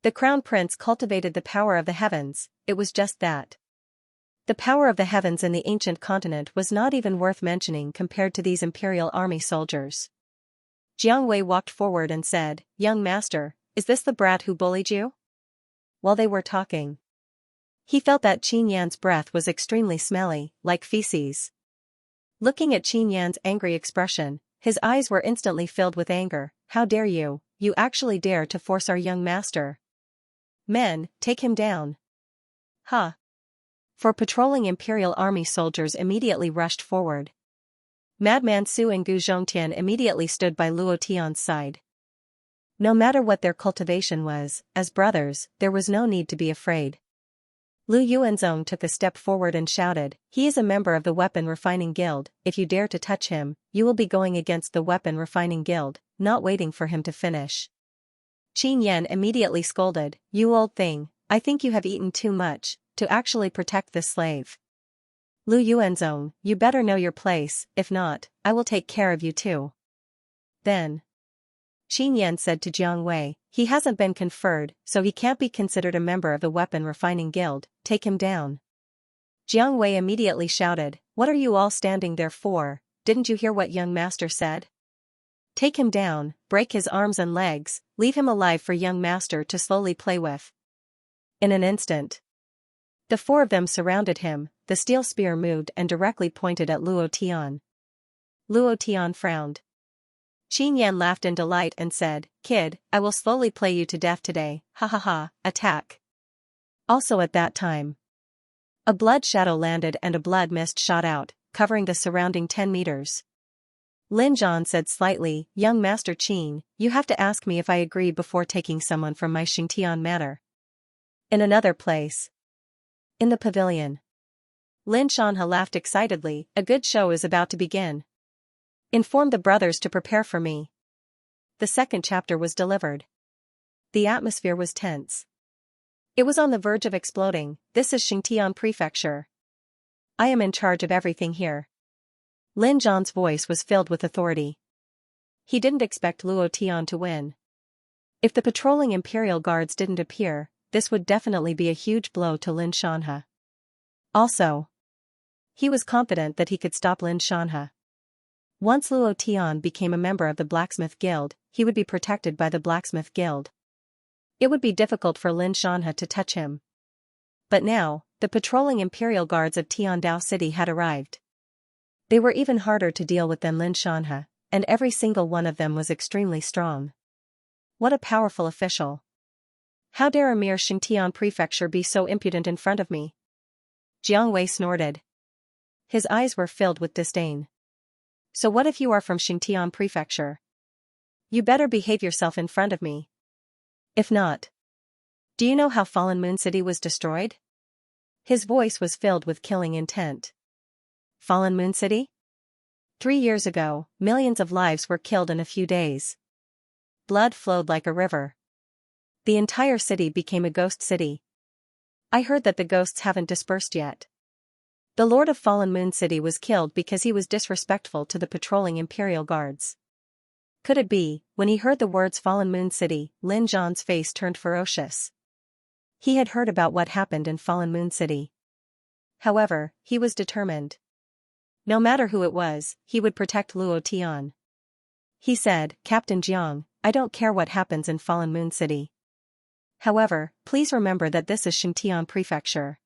The Crown Prince cultivated the power of the heavens, it was just that. The power of the heavens in the ancient continent was not even worth mentioning compared to these Imperial Army soldiers. Jiang Wei walked forward and said, "Young master, is this the brat who bullied you?" While they were talking, he felt that Qin Yan's breath was extremely smelly, like feces. Looking at Qin Yan's angry expression, his eyes were instantly filled with anger. "How dare you? You actually dare to force our young master? Men, take him down." "Huh." Four patrolling Imperial Army soldiers immediately rushed forward. Madman Su and Gu Zhongtian immediately stood by Luo Tian's side. No matter what their cultivation was, as brothers, there was no need to be afraid. Lu Yuanzong took a step forward and shouted, "He is a member of the Weapon Refining Guild, if you dare to touch him, you will be going against the Weapon Refining Guild," not waiting for him to finish. Qin Yan immediately scolded, "You old thing, I think you have eaten too much, to actually protect this slave. Lu Yuanzong, you better know your place, if not, I will take care of you too." Then Qin Yan said to Jiang Wei, "He hasn't been conferred, so he can't be considered a member of the Weapon Refining Guild, take him down." Jiang Wei immediately shouted, "What are you all standing there for? Didn't you hear what young master said? Take him down, break his arms and legs, leave him alive for young master to slowly play with." In an instant, the four of them surrounded him, the steel spear moved and directly pointed at Luo Tian. Luo Tian frowned. Qin Yan laughed in delight and said, "Kid, I will slowly play you to death today, ha ha ha, attack." Also at that time, a blood shadow landed and a blood mist shot out, covering the surrounding 10 meters. Lin Zhan said slightly, "Young Master Qin, you have to ask me if I agree before taking someone from my Xingtian manor." In another place, in the pavilion, Lin Shanhe laughed excitedly, "A good show is about to begin. Inform the brothers to prepare for me." The second chapter was delivered. The atmosphere was tense. It was on the verge of exploding. "This is Xingtian Prefecture. I am in charge of everything here." Lin Zhan's voice was filled with authority. He didn't expect Luo Tian to win. If the patrolling Imperial Guards didn't appear, this would definitely be a huge blow to Lin Shanhe. Also, he was confident that he could stop Lin Shanhe. Once Luo Tian became a member of the Blacksmith Guild, he would be protected by the Blacksmith Guild. It would be difficult for Lin Xianxia to touch him. But now, the patrolling imperial guards of Tiandao City had arrived. They were even harder to deal with than Lin Xianxia, and every single one of them was extremely strong. What a powerful official. How dare a mere Xingtian prefecture be so impudent in front of me? Jiang Wei snorted. His eyes were filled with disdain. So what if you are from Xingtian prefecture? You better behave yourself in front of me. If not. Do you know how Fallen Moon City was destroyed? His voice was filled with killing intent. Fallen Moon City? 3 years ago, millions of lives were killed in a few days. Blood flowed like a river. The entire city became a ghost city. I heard that the ghosts haven't dispersed yet. The Lord of Fallen Moon City was killed because he was disrespectful to the patrolling Imperial Guards. Could it be, when he heard the words Fallen Moon City, Lin Zhan's face turned ferocious. He had heard about what happened in Fallen Moon City. However, he was determined. No matter who it was, he would protect Luo Tian. He said, Captain Jiang, I don't care what happens in Fallen Moon City. However, please remember that this is Xingtian Prefecture.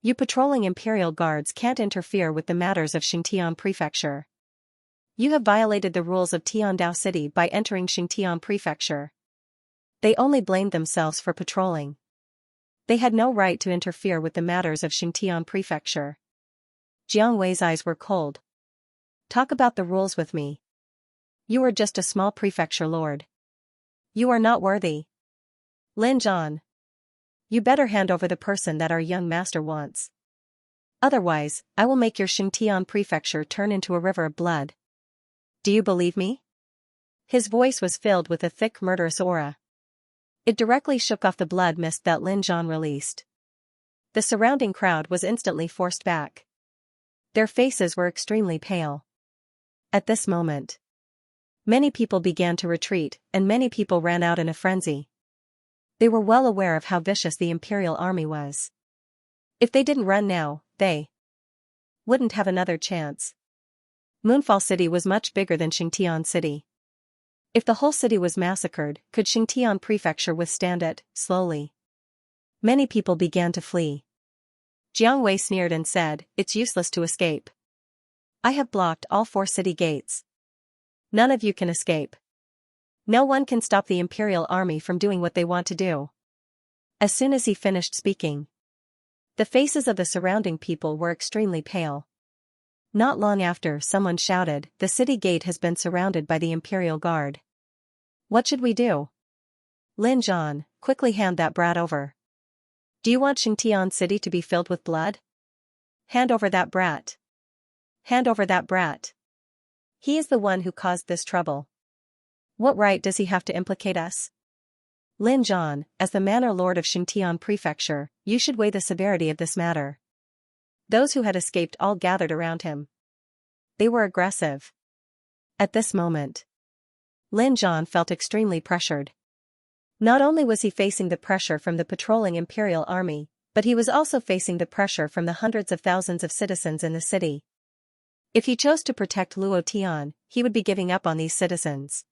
You patrolling Imperial Guards can't interfere with the matters of Xingtian Prefecture. You have violated the rules of Tiandao City by entering Xingtian Prefecture. They only blamed themselves for patrolling. They had no right to interfere with the matters of Xingtian Prefecture. Jiang Wei's eyes were cold. Talk about the rules with me. You are just a small prefecture lord. You are not worthy. Lin Zhan. You better hand over the person that our young master wants. Otherwise, I will make your Xingtian Prefecture turn into a river of blood. Do you believe me? His voice was filled with a thick murderous aura. It directly shook off the blood mist that Lin Zhan released. The surrounding crowd was instantly forced back. Their faces were extremely pale. At this moment, many people began to retreat, and many people ran out in a frenzy. They were well aware of how vicious the Imperial army was. If they didn't run now, they wouldn't have another chance. Moonfall City was much bigger than Xingtian City. If the whole city was massacred, could Xingtian Prefecture withstand it? Slowly, many people began to flee. Jiang Wei sneered and said, It's useless to escape. I have blocked all 4 city gates. None of you can escape. No one can stop the Imperial army from doing what they want to do. As soon as he finished speaking, the faces of the surrounding people were extremely pale. Not long after, someone shouted, The city gate has been surrounded by the Imperial Guard. What should we do? Lin Zhan, quickly hand that brat over. Do you want Xingtian City to be filled with blood? Hand over that brat. Hand over that brat. He is the one who caused this trouble. What right does he have to implicate us? Lin Zhan, as the Manor Lord of Xingtian Prefecture, you should weigh the severity of this matter. Those who had escaped all gathered around him. They were aggressive. At this moment, Lin Zhan felt extremely pressured. Not only was he facing the pressure from the patrolling Imperial army, but he was also facing the pressure from the hundreds of thousands of citizens in the city. If he chose to protect Luo Tian, he would be giving up on these citizens.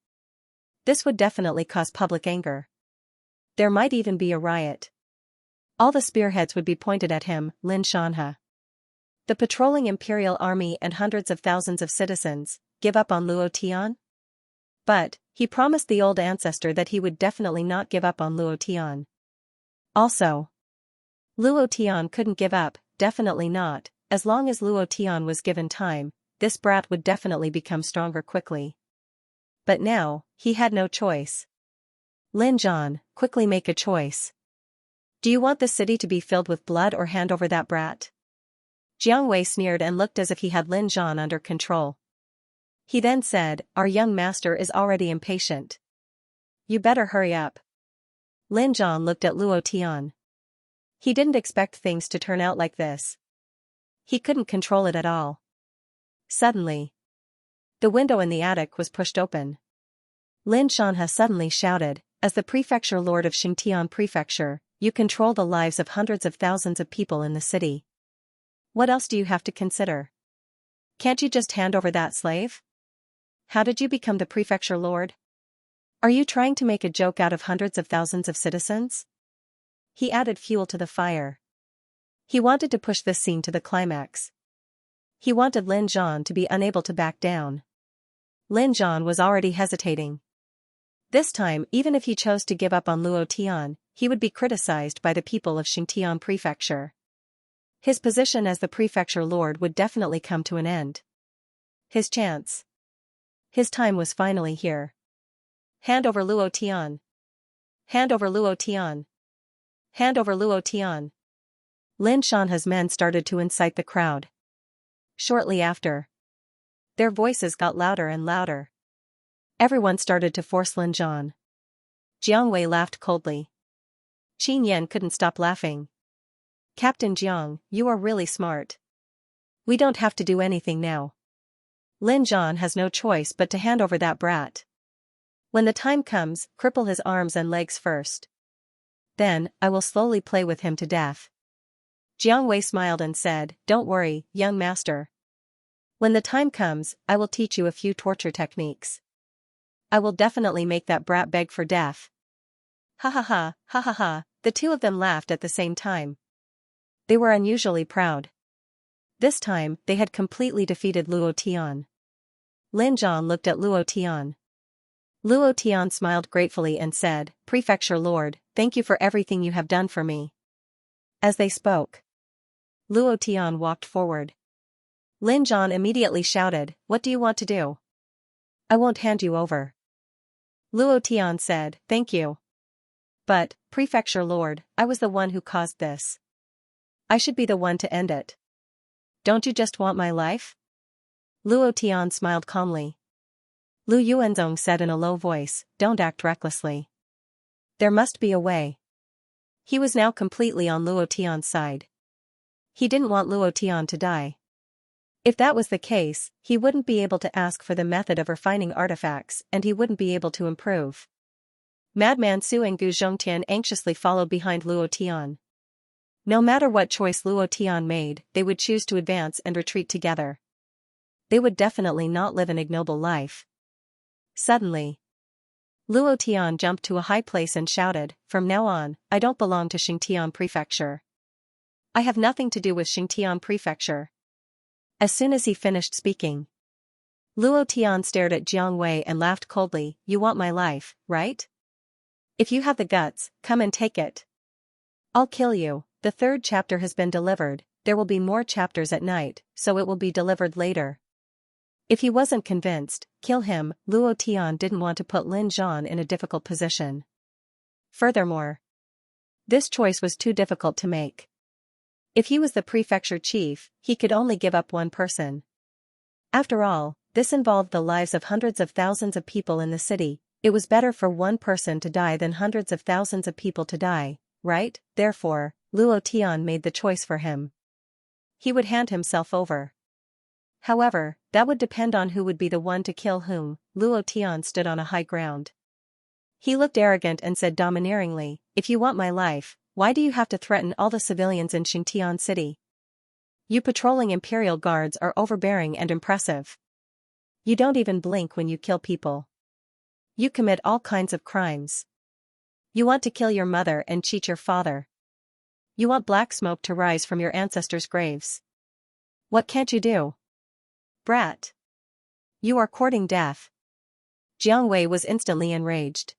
This would definitely cause public anger. There might even be a riot. All the spearheads would be pointed at him, Lin Xianxia. The patrolling Imperial army and hundreds of thousands of citizens give up on Luo Tian? But he promised the old ancestor that he would definitely not give up on Luo Tian. Also, Luo Tian couldn't give up, definitely not. As long as Luo Tian was given time, this brat would definitely become stronger quickly. But now, he had no choice. Lin Zhan, quickly make a choice. Do you want the city to be filled with blood or hand over that brat? Jiang Wei sneered and looked as if he had Lin Zhan under control. He then said, Our young master is already impatient. You better hurry up. Lin Zhan looked at Luo Tian. He didn't expect things to turn out like this. He couldn't control it at all. Suddenly, the window in the attic was pushed open. Lin Xianxia suddenly shouted, As the prefecture lord of Xingtian Prefecture, you control the lives of hundreds of thousands of people in the city. What else do you have to consider? Can't you just hand over that slave? How did you become the prefecture lord? Are you trying to make a joke out of hundreds of thousands of citizens? He added fuel to the fire. He wanted to push this scene to the climax. He wanted Lin Zhan to be unable to back down. Lin Zhan was already hesitating. This time, even if he chose to give up on Luo Tian, he would be criticized by the people of Xianxia Prefecture. His position as the prefecture lord would definitely come to an end. His chance. His time was finally here. Hand over Luo Tian. Hand over Luo Tian. Hand over Luo Tian. Lin Shanha's men started to incite the crowd. Shortly after, their voices got louder and louder. Everyone started to force Lin Zhan. Jiang Wei laughed coldly. Qin Yan couldn't stop laughing. Captain Jiang, you are really smart. We don't have to do anything now. Lin Zhan has no choice but to hand over that brat. When the time comes, cripple his arms and legs first. Then, I will slowly play with him to death. Jiang Wei smiled and said, "Don't worry, young master. When the time comes, I will teach you a few torture techniques. I will definitely make that brat beg for death." Ha ha ha, ha ha ha, the two of them laughed at the same time. They were unusually proud. This time, they had completely defeated Luo Tian. Lin Zhan looked at Luo Tian. Luo Tian smiled gratefully and said, "Prefecture Lord, thank you for everything you have done for me." As they spoke, Luo Tian walked forward. Lin Zhan immediately shouted, "What do you want to do?" "I won't hand you over." Luo Tian said, "Thank you. But, Prefecture Lord, I was the one who caused this. I should be the one to end it. Don't you just want my life?" Luo Tian smiled calmly. Lu Yuanzong said in a low voice, "Don't act recklessly. There must be a way." He was now completely on Luo Tian's side. He didn't want Luo Tian to die. If that was the case, he wouldn't be able to ask for the method of refining artifacts and he wouldn't be able to improve. Madman Su and Gu Zhongtian anxiously followed behind Luo Tian. No matter what choice Luo Tian made, they would choose to advance and retreat together. They would definitely not live an ignoble life. Suddenly, Luo Tian jumped to a high place and shouted, "From now on, I don't belong to Xianxia Prefecture. I have nothing to do with Xianxia Prefecture." As soon as he finished speaking, Luo Tian stared at Jiang Wei and laughed coldly, "You want my life, right? If you have the guts, come and take it. I'll kill you." The third chapter has been delivered. There will be more chapters at night, so it will be delivered later. If he wasn't convinced, kill him. Luo Tian didn't want to put Lin Zhan in a difficult position. Furthermore, this choice was too difficult to make. If he was the prefecture chief, he could only give up one person. After all, this involved the lives of hundreds of thousands of people in the city. It was better for one person to die than hundreds of thousands of people to die, right? Therefore, Luo Tian made the choice for him. He would hand himself over. However, that would depend on who would be the one to kill whom. Luo Tian stood on a high ground. He looked arrogant and said domineeringly, "If you want my life, why do you have to threaten all the civilians in Xingtian City? You patrolling Imperial Guards are overbearing and impressive. You don't even blink when you kill people. You commit all kinds of crimes. You want to kill your mother and cheat your father. You want black smoke to rise from your ancestors' graves. What can't you do? Brat. You are courting death." Jiang Wei was instantly enraged.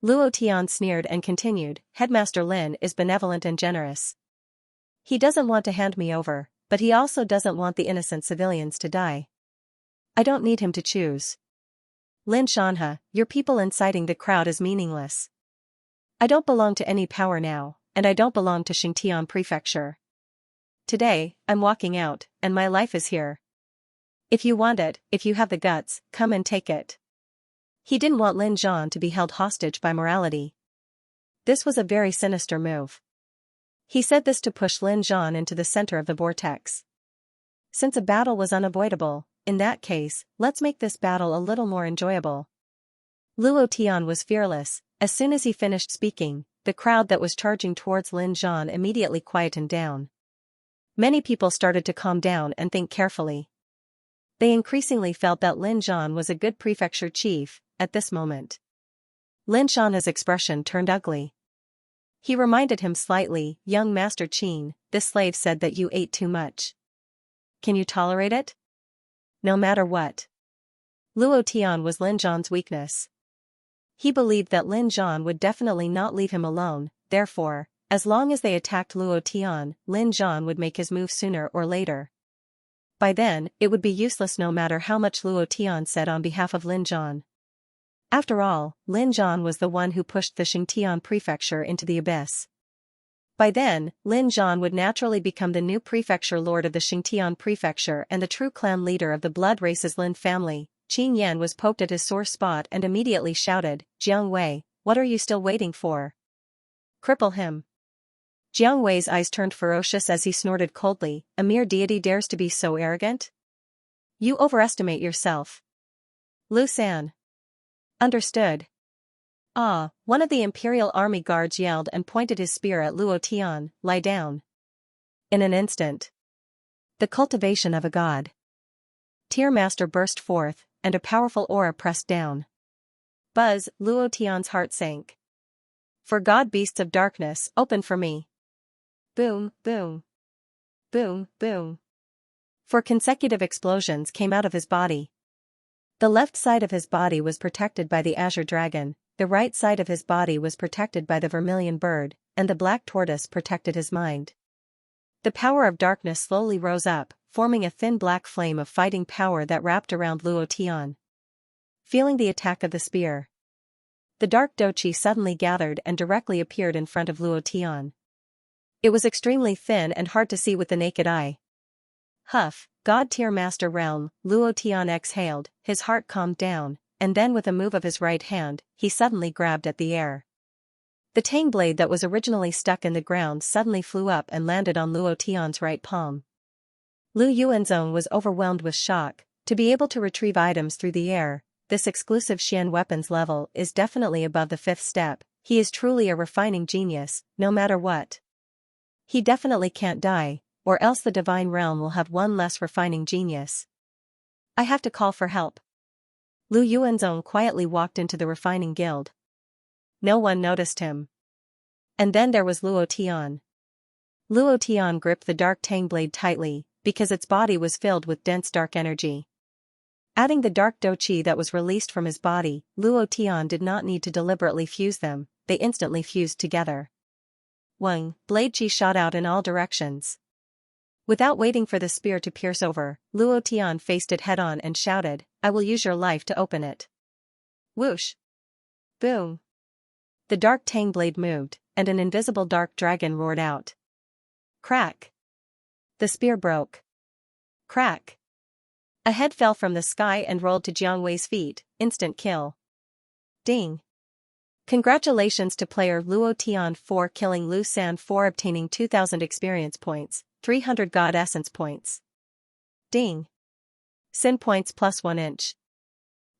Luo Tian sneered and continued, "Headmaster Lin is benevolent and generous. He doesn't want to hand me over, but he also doesn't want the innocent civilians to die. I don't need him to choose. Lin Shanha, your people inciting the crowd is meaningless. I don't belong to any power now, and I don't belong to Xingtian Prefecture. Today, I'm walking out, and my life is here. If you want it, if you have the guts, come and take it." He didn't want Lin Zhan to be held hostage by morality. This was a very sinister move. He said this to push Lin Zhan into the center of the vortex. Since a battle was unavoidable, in that case, let's make this battle a little more enjoyable. Luo Tian was fearless. As soon as he finished speaking, the crowd that was charging towards Lin Zhan immediately quietened down. Many people started to calm down and think carefully. They increasingly felt that Lin Zhan was a good prefecture chief. At this moment, Lin Shan's expression turned ugly. He reminded him slightly, "Young Master Qin, this slave said that you ate too much. Can you tolerate it?" No matter what. Luo Tian was Lin Zhan's weakness. He believed that Lin Zhan would definitely not leave him alone, therefore, as long as they attacked Luo Tian, Lin Zhan would make his move sooner or later. By then, it would be useless no matter how much Luo Tian said on behalf of Lin Zhan. After all, Lin Zhan was the one who pushed the Xingtian prefecture into the abyss. By then, Lin Zhan would naturally become the new prefecture lord of the Xingtian prefecture and the true clan leader of the blood race's Lin family. Qin Yan was poked at his sore spot and immediately shouted, "Jiang Wei, what are you still waiting for? Cripple him." Jiang Wei's eyes turned ferocious as he snorted coldly, "A mere deity dares to be so arrogant? You overestimate yourself." Lu San. Understood. Ah, one of the Imperial Army guards yelled and pointed his spear at Luo Tian, "Lie down." In an instant. The cultivation of a god. Tier Master burst forth, and a powerful aura pressed down. Buzz, Luo Tian's heart sank. "For god beasts of darkness, open for me." Boom, boom. Boom, boom. 4 consecutive explosions came out of his body. The left side of his body was protected by the azure dragon, the right side of his body was protected by the vermilion bird, and the black tortoise protected his mind. The power of darkness slowly rose up, forming a thin black flame of fighting power that wrapped around Luo Tian. Feeling the attack of the spear, the dark doqi suddenly gathered and directly appeared in front of Luo Tian. It was extremely thin and hard to see with the naked eye. Huff, God tier master realm, Luo Tian exhaled, his heart calmed down, and then with a move of his right hand, he suddenly grabbed at the air. The tang blade that was originally stuck in the ground suddenly flew up and landed on Luo Tian's right palm. Lu Yuanzong was overwhelmed with shock. To be able to retrieve items through the air, this exclusive Xian weapons level is definitely above the 5th step. He is truly a refining genius, no matter what. He definitely can't die, or else the divine realm will have one less refining genius. I have to call for help. Lu Yuanzong quietly walked into the refining guild. No one noticed him. And then there was Luo Tian. Luo Tian gripped the dark tang blade tightly, because its body was filled with dense dark energy. Adding the dark doqi that was released from his body, Luo Tian did not need to deliberately fuse them, they instantly fused together. Wang, blade qi shot out in all directions. Without waiting for the spear to pierce over, Luo Tian faced it head-on and shouted, "I will use your life to open it." Whoosh! Boom! The dark tang blade moved, and an invisible dark dragon roared out. Crack! The spear broke. Crack! A head fell from the sky and rolled to Jiang Wei's feet, instant kill. Ding! Congratulations to player Luo Tian for killing Lu San for obtaining 2000 experience points, 300 God Essence points. Ding! Sin points plus 1 inch.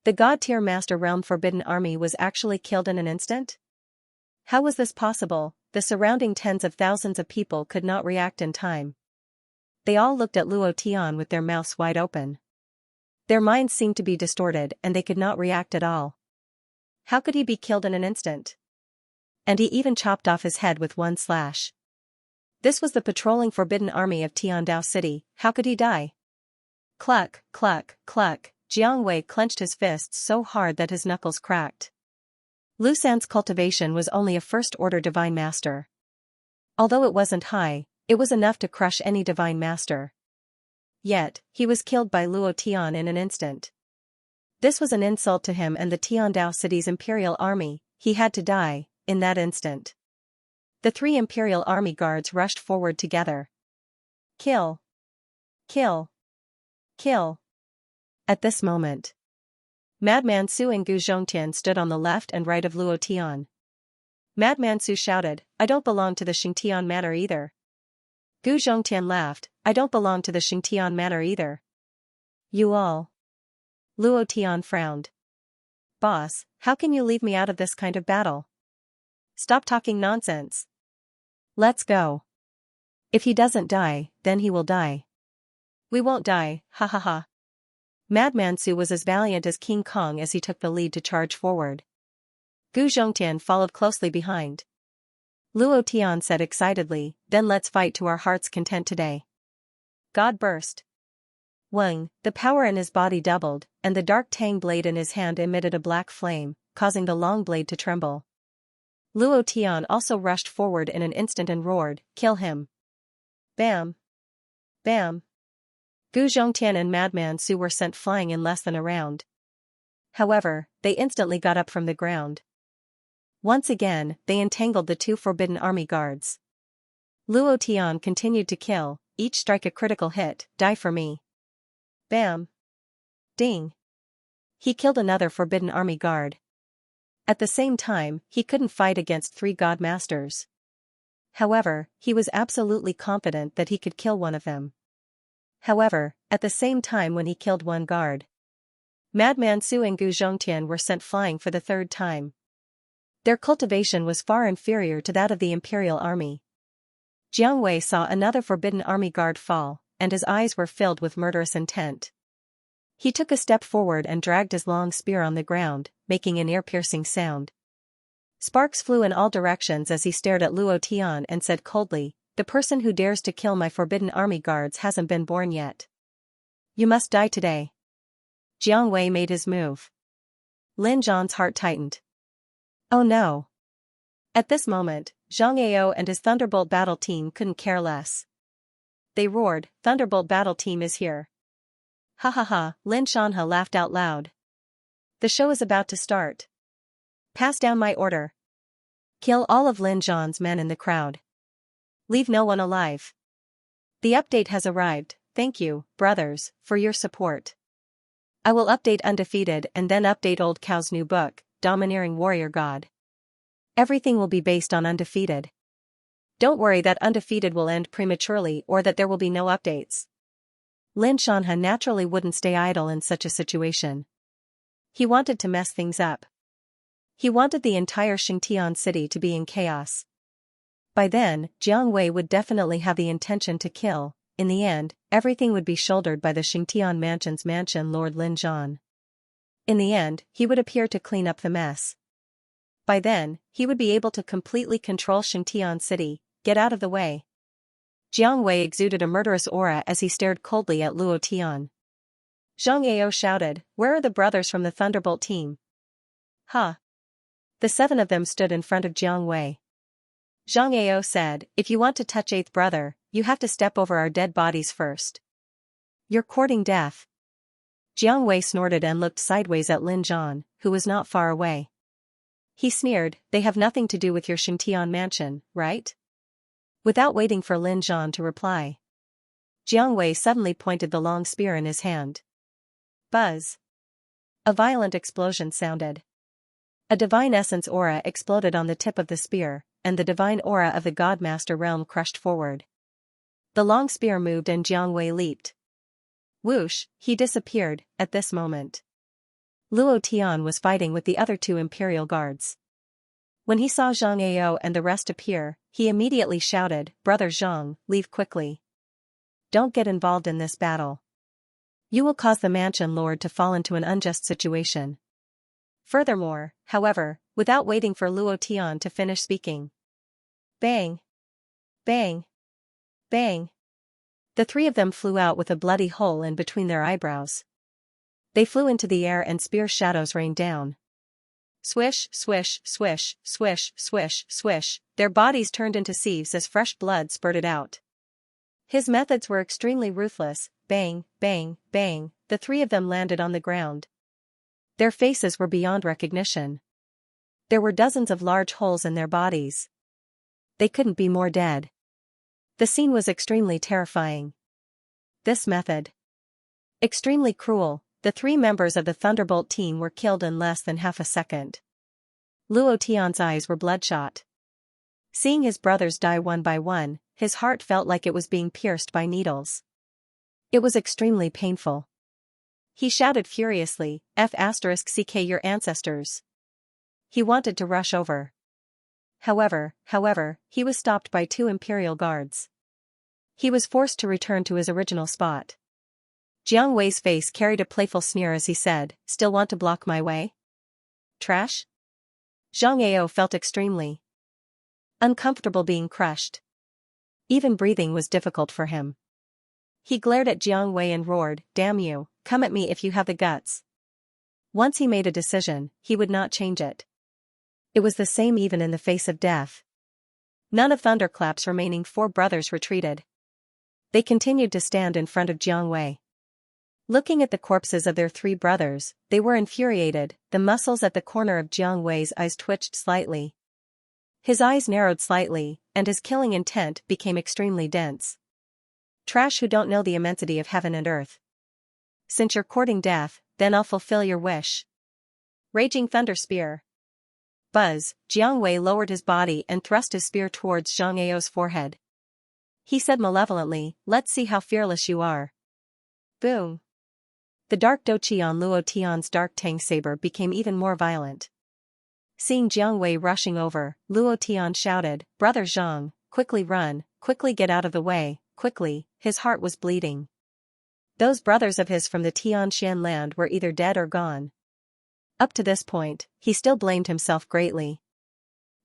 The God tier Master Realm Forbidden Army was actually killed in an instant? How was this possible? The surrounding tens of thousands of people could not react in time. They all looked at Luo Tian with their mouths wide open. Their minds seemed to be distorted and they could not react at all. How could he be killed in an instant? And he even chopped off his head with one slash. This was the patrolling Forbidden Army of Tiandao City, how could he die? Cluck, cluck, cluck, Jiang Wei clenched his fists so hard that his knuckles cracked. Lu San's cultivation was only a first-order divine master. Although it wasn't high, it was enough to crush any divine master. Yet, he was killed by Luo Tian in an instant. This was an insult to him and the Tiandao City's imperial army, he had to die, in that instant. The 3 imperial army guards rushed forward together. Kill! Kill! Kill! At this moment, Madman Su and Gu Zhongtian stood on the left and right of Luo Tian. Madman Su shouted, "I don't belong to the Xingtian manor either." Gu Zhongtian laughed, "I don't belong to the Xingtian manor either." You all. Luo Tian frowned. "Boss, how can you leave me out of this kind of battle? Stop talking nonsense. Let's go. If he doesn't die, then he will die." "We won't die, ha ha ha." Madman Su was as valiant as King Kong as he took the lead to charge forward. Gu Zhongtian followed closely behind. Luo Tian said excitedly, "Then let's fight to our heart's content today." God burst. Wang, the power in his body doubled, and the dark tang blade in his hand emitted a black flame, causing the long blade to tremble. Luo Tian also rushed forward in an instant and roared, "Kill him!" Bam! Bam! Gu Zhongtian and Madman Su were sent flying in less than a round. However, they instantly got up from the ground. Once again, they entangled the two Forbidden Army guards. Luo Tian continued to kill, each strike a critical hit, "Die for me." Bam! Ding! He killed another Forbidden Army guard. At the same time, he couldn't fight against 3 God Masters. However, he was absolutely confident that he could kill one of them. However, at the same time when he killed one guard, Madman Su and Gu Zhongtian were sent flying for the 3rd time. Their cultivation was far inferior to that of the Imperial Army. Jiang Wei saw another Forbidden Army guard fall, and his eyes were filled with murderous intent. He took a step forward and dragged his long spear on the ground, making an ear-piercing sound. Sparks flew in all directions as he stared at Luo Tian and said coldly, "The person who dares to kill my Forbidden Army guards hasn't been born yet. You must die today." Jiang Wei made his move. Lin Zhan's heart tightened. Oh no! At this moment, Zhang Ao and his Thunderbolt battle team couldn't care less. They roared, "Thunderbolt battle team is here." Ha ha ha, Lin Shanhe laughed out loud. The show is about to start. Pass down my order. Kill all of Lin Zhan's men in the crowd. Leave no one alive. The update has arrived, thank you, brothers, for your support. I will update Undefeated and then update Old Cow's new book, Domineering Warrior God. Everything will be based on Undefeated. Don't worry that Undefeated will end prematurely or that there will be no updates. Lin Shanhe naturally wouldn't stay idle in such a situation. He wanted to mess things up. He wanted the entire Xingtian city to be in chaos. By then, Jiang Wei would definitely have the intention to kill. In the end, everything would be shouldered by the Xingtian Mansion's mansion Lord Lin Zhan. In the end, he would appear to clean up the mess. By then, he would be able to completely control Xingtian city. Get out of the way. Jiang Wei exuded a murderous aura as he stared coldly at Luo Tian. Zhang Ao shouted, "Where are the brothers from the Thunderbolt team?" "Huh." The 7 of them stood in front of Jiang Wei. Zhang Ao said, "If you want to touch 8th brother, you have to step over our dead bodies first. You're courting death." Jiang Wei snorted and looked sideways at Lin Zhan, who was not far away. He sneered, "They have nothing to do with your Xingtian mansion, right?" Without waiting for Lin Zhan to reply, Jiang Wei suddenly pointed the long spear in his hand. Buzz! A violent explosion sounded. A divine essence aura exploded on the tip of the spear, and the divine aura of the Godmaster realm crushed forward. The long spear moved and Jiang Wei leaped. Whoosh, he disappeared. At this moment, Luo Tian was fighting with the other 2 Imperial guards. When he saw Zhang Ao and the rest appear, he immediately shouted, "Brother Zhang, leave quickly. Don't get involved in this battle. You will cause the Mansion Lord to fall into an unjust situation." Furthermore, however, without waiting for Luo Tian to finish speaking. Bang! Bang! Bang! The 3 of them flew out with a bloody hole in between their eyebrows. They flew into the air and spear shadows rained down. Swish, swish, swish, swish, swish, swish, their bodies turned into sieves as fresh blood spurted out. His methods were extremely ruthless. Bang, bang, bang, the 3 of them landed on the ground. Their faces were beyond recognition. There were dozens of large holes in their bodies. They couldn't be more dead. The scene was extremely terrifying. This method. Extremely cruel. The 3 members of the Thunderbolt team were killed in less than half a second. Luo Tian's eyes were bloodshot. Seeing his brothers die one by one, his heart felt like it was being pierced by needles. It was extremely painful. He shouted furiously, "F***ck your ancestors." He wanted to rush over. However, he was stopped by 2 Imperial guards. He was forced to return to his original spot. Jiang Wei's face carried a playful sneer as he said, "Still want to block my way? Trash?" Xianxia felt extremely uncomfortable being crushed. Even breathing was difficult for him. He glared at Jiang Wei and roared, "Damn you, come at me if you have the guts." Once he made a decision, he would not change it. It was the same even in the face of death. None of Thunderclap's remaining 4 brothers retreated. They continued to stand in front of Jiang Wei. Looking at the corpses of their 3 brothers, they were infuriated. The muscles at the corner of Jiang Wei's eyes twitched slightly. His eyes narrowed slightly, and his killing intent became extremely dense. Trash who don't know the immensity of heaven and earth. Since you're courting death, then I'll fulfill your wish. Raging Thunder Spear. Buzz, Jiang Wei lowered his body and thrust his spear towards Xianxia's forehead. He said malevolently, "Let's see how fearless you are." Boom. The dark Doqi on Luo Tian's dark Tang saber became even more violent. Seeing Jiang Wei rushing over, Luo Tian shouted, "Brother Zhang, quickly run, quickly get out of the way, quickly." His heart was bleeding. Those brothers of his from the Tianxian land were either dead or gone. Up to this point, he still blamed himself greatly.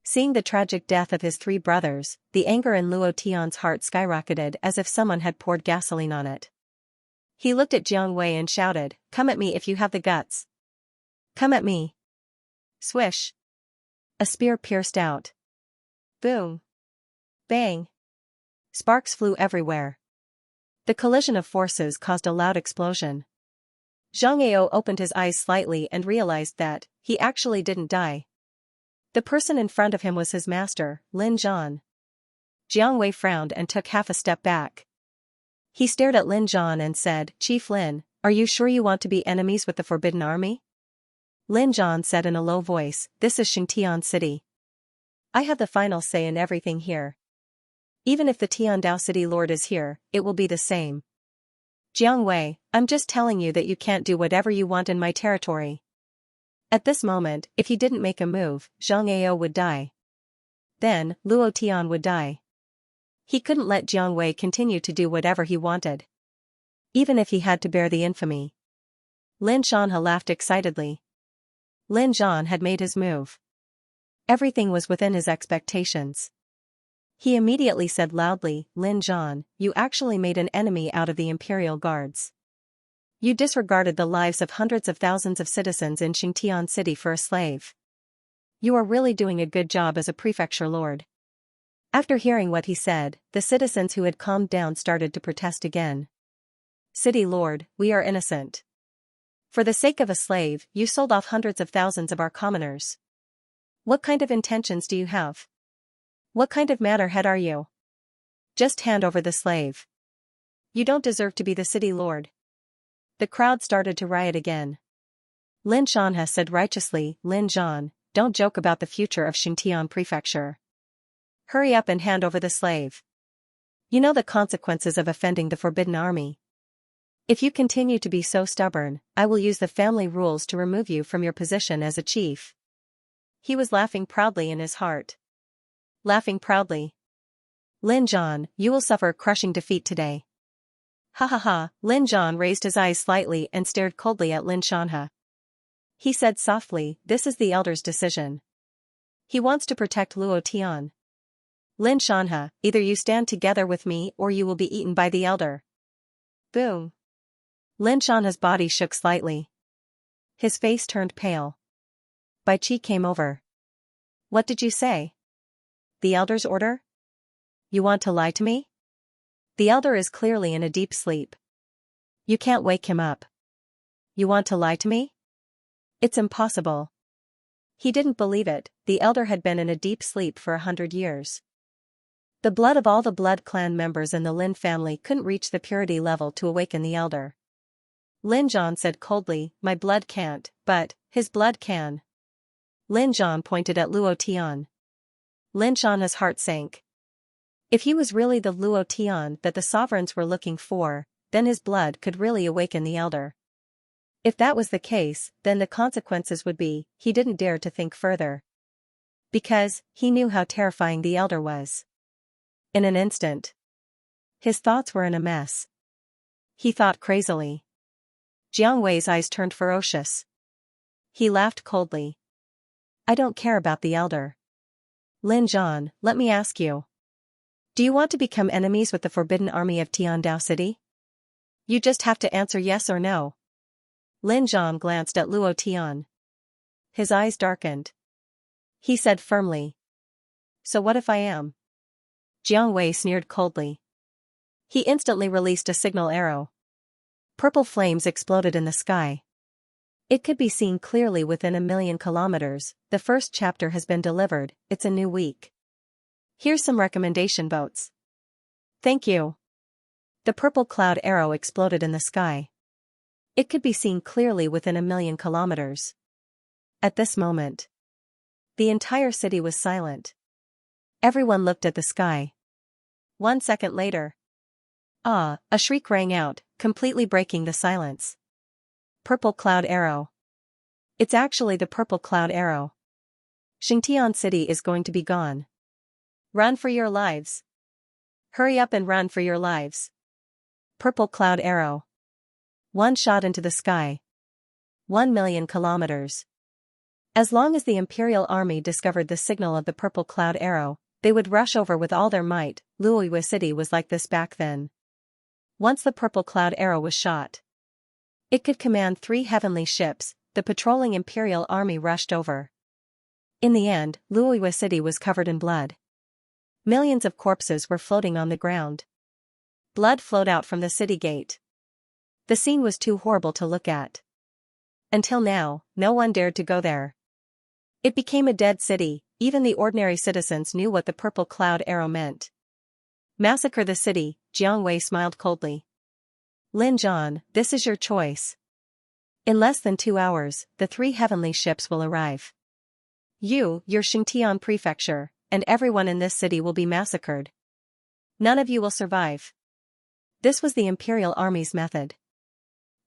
Seeing the tragic death of his 3 brothers, the anger in Luo Tian's heart skyrocketed as if someone had poured gasoline on it. He looked at Jiang Wei and shouted, "Come at me if you have the guts. Come at me." Swish. A spear pierced out. Boom. Bang. Sparks flew everywhere. The collision of forces caused a loud explosion. Xianxia opened his eyes slightly and realized that he actually didn't die. The person in front of him was his master, Lin Zhan. Jiang Wei frowned and took half a step back. He stared at Lin Zhan and said, "Chief Lin, are you sure you want to be enemies with the Forbidden Army?" Lin Zhan said in a low voice, "This is Xingtian City. I have the final say in everything here. Even if the Tiandao City Lord is here, it will be the same. Jiang Wei, I'm just telling you that you can't do whatever you want in my territory." At this moment, if he didn't make a move, Xianxia would die. Then, Luo Tian would die. He couldn't let Jiang Wei continue to do whatever he wanted. Even if he had to bear the infamy. Lin Shanhe laughed excitedly. Lin Zhan had made his move. Everything was within his expectations. He immediately said loudly, "Lin Zhan, you actually made an enemy out of the Imperial Guards. You disregarded the lives of hundreds of thousands of citizens in Xingtian City for a slave. You are really doing a good job as a prefecture lord." After hearing what he said, the citizens who had calmed down started to protest again. "City Lord, we are innocent. For the sake of a slave, you sold off hundreds of thousands of our commoners. What kind of intentions do you have? What kind of matterhead are you? Just hand over the slave. You don't deserve to be the city lord." The crowd started to riot again. Lin Shanhe said righteously, "Lin Zhan, don't joke about the future of Xingtian Prefecture. Hurry up and hand over the slave. You know the consequences of offending the Forbidden Army. If you continue to be so stubborn, I will use the family rules to remove you from your position as a chief." He was laughing proudly in his heart. Laughing proudly. "Lin Zhan, you will suffer a crushing defeat today." Ha ha ha. Lin Zhan raised his eyes slightly and stared coldly at Lin Shanhe. He said softly, "This is the elder's decision. He wants to protect Luo Tian. Lin Shanhe, either you stand together with me or you will be eaten by the elder." Boom. Lin Shanhe's body shook slightly. His face turned pale. Bai Qi came over. "What did you say? The elder's order? You want to lie to me? The elder is clearly in a deep sleep. You can't wake him up. You want to lie to me? It's impossible." He didn't believe it. The elder had been in a deep sleep for 100 years. The blood of all the Blood Clan members in the Lin family couldn't reach the purity level to awaken the elder. Lin Zhan said coldly, "My blood can't, but his blood can." Lin Zhan pointed at Luo Tian. Lin Shanhe's heart sank. If he was really the Luo Tian that the sovereigns were looking for, then his blood could really awaken the elder. If that was the case, then the consequences would be, he didn't dare to think further. Because, he knew how terrifying the elder was. In an instant, his thoughts were in a mess. He thought crazily. Jiang Wei's eyes turned ferocious. He laughed coldly. I don't care about the elder. Lin Zhan, let me ask you. Do you want to become enemies with the Forbidden Army of Tiandao City? You just have to answer yes or no. Lin Zhan glanced at Luo Tian. His eyes darkened. He said firmly. So what if I am? Jiang Wei sneered coldly. He instantly released a signal arrow. Purple flames exploded in the sky. It could be seen clearly within 1,000,000 kilometers. The first chapter has been delivered, it's a new week. Here's some recommendation votes. Thank you. The purple cloud arrow exploded in the sky. It could be seen clearly within 1,000,000 kilometers. At this moment, the entire city was silent. Everyone looked at the sky. 1 second later. Ah, a shriek rang out, completely breaking the silence. Purple cloud arrow. It's actually the purple cloud arrow. Xianxia City is going to be gone. Run for your lives. Hurry up and run for your lives. Purple cloud arrow. One shot into the sky. 1,000,000 kilometers. As long as the Imperial Army discovered the signal of the purple cloud arrow, they would rush over with all their might. Luoyue City was like this back then. Once the purple cloud arrow was shot, it could command 3 heavenly ships. The patrolling Imperial Army rushed over. In the end, Luoyue City was covered in blood. Millions of corpses were floating on the ground. Blood flowed out from the city gate. The scene was too horrible to look at. Until now, no one dared to go there. It became a dead city. Even the ordinary citizens knew what the purple cloud arrow meant. Massacre the city, Jiang Wei smiled coldly. Lin Zhan, this is your choice. In less than 2 hours, the 3 heavenly ships will arrive. You, your Xingtian prefecture, and everyone in this city will be massacred. None of you will survive. This was the Imperial Army's method.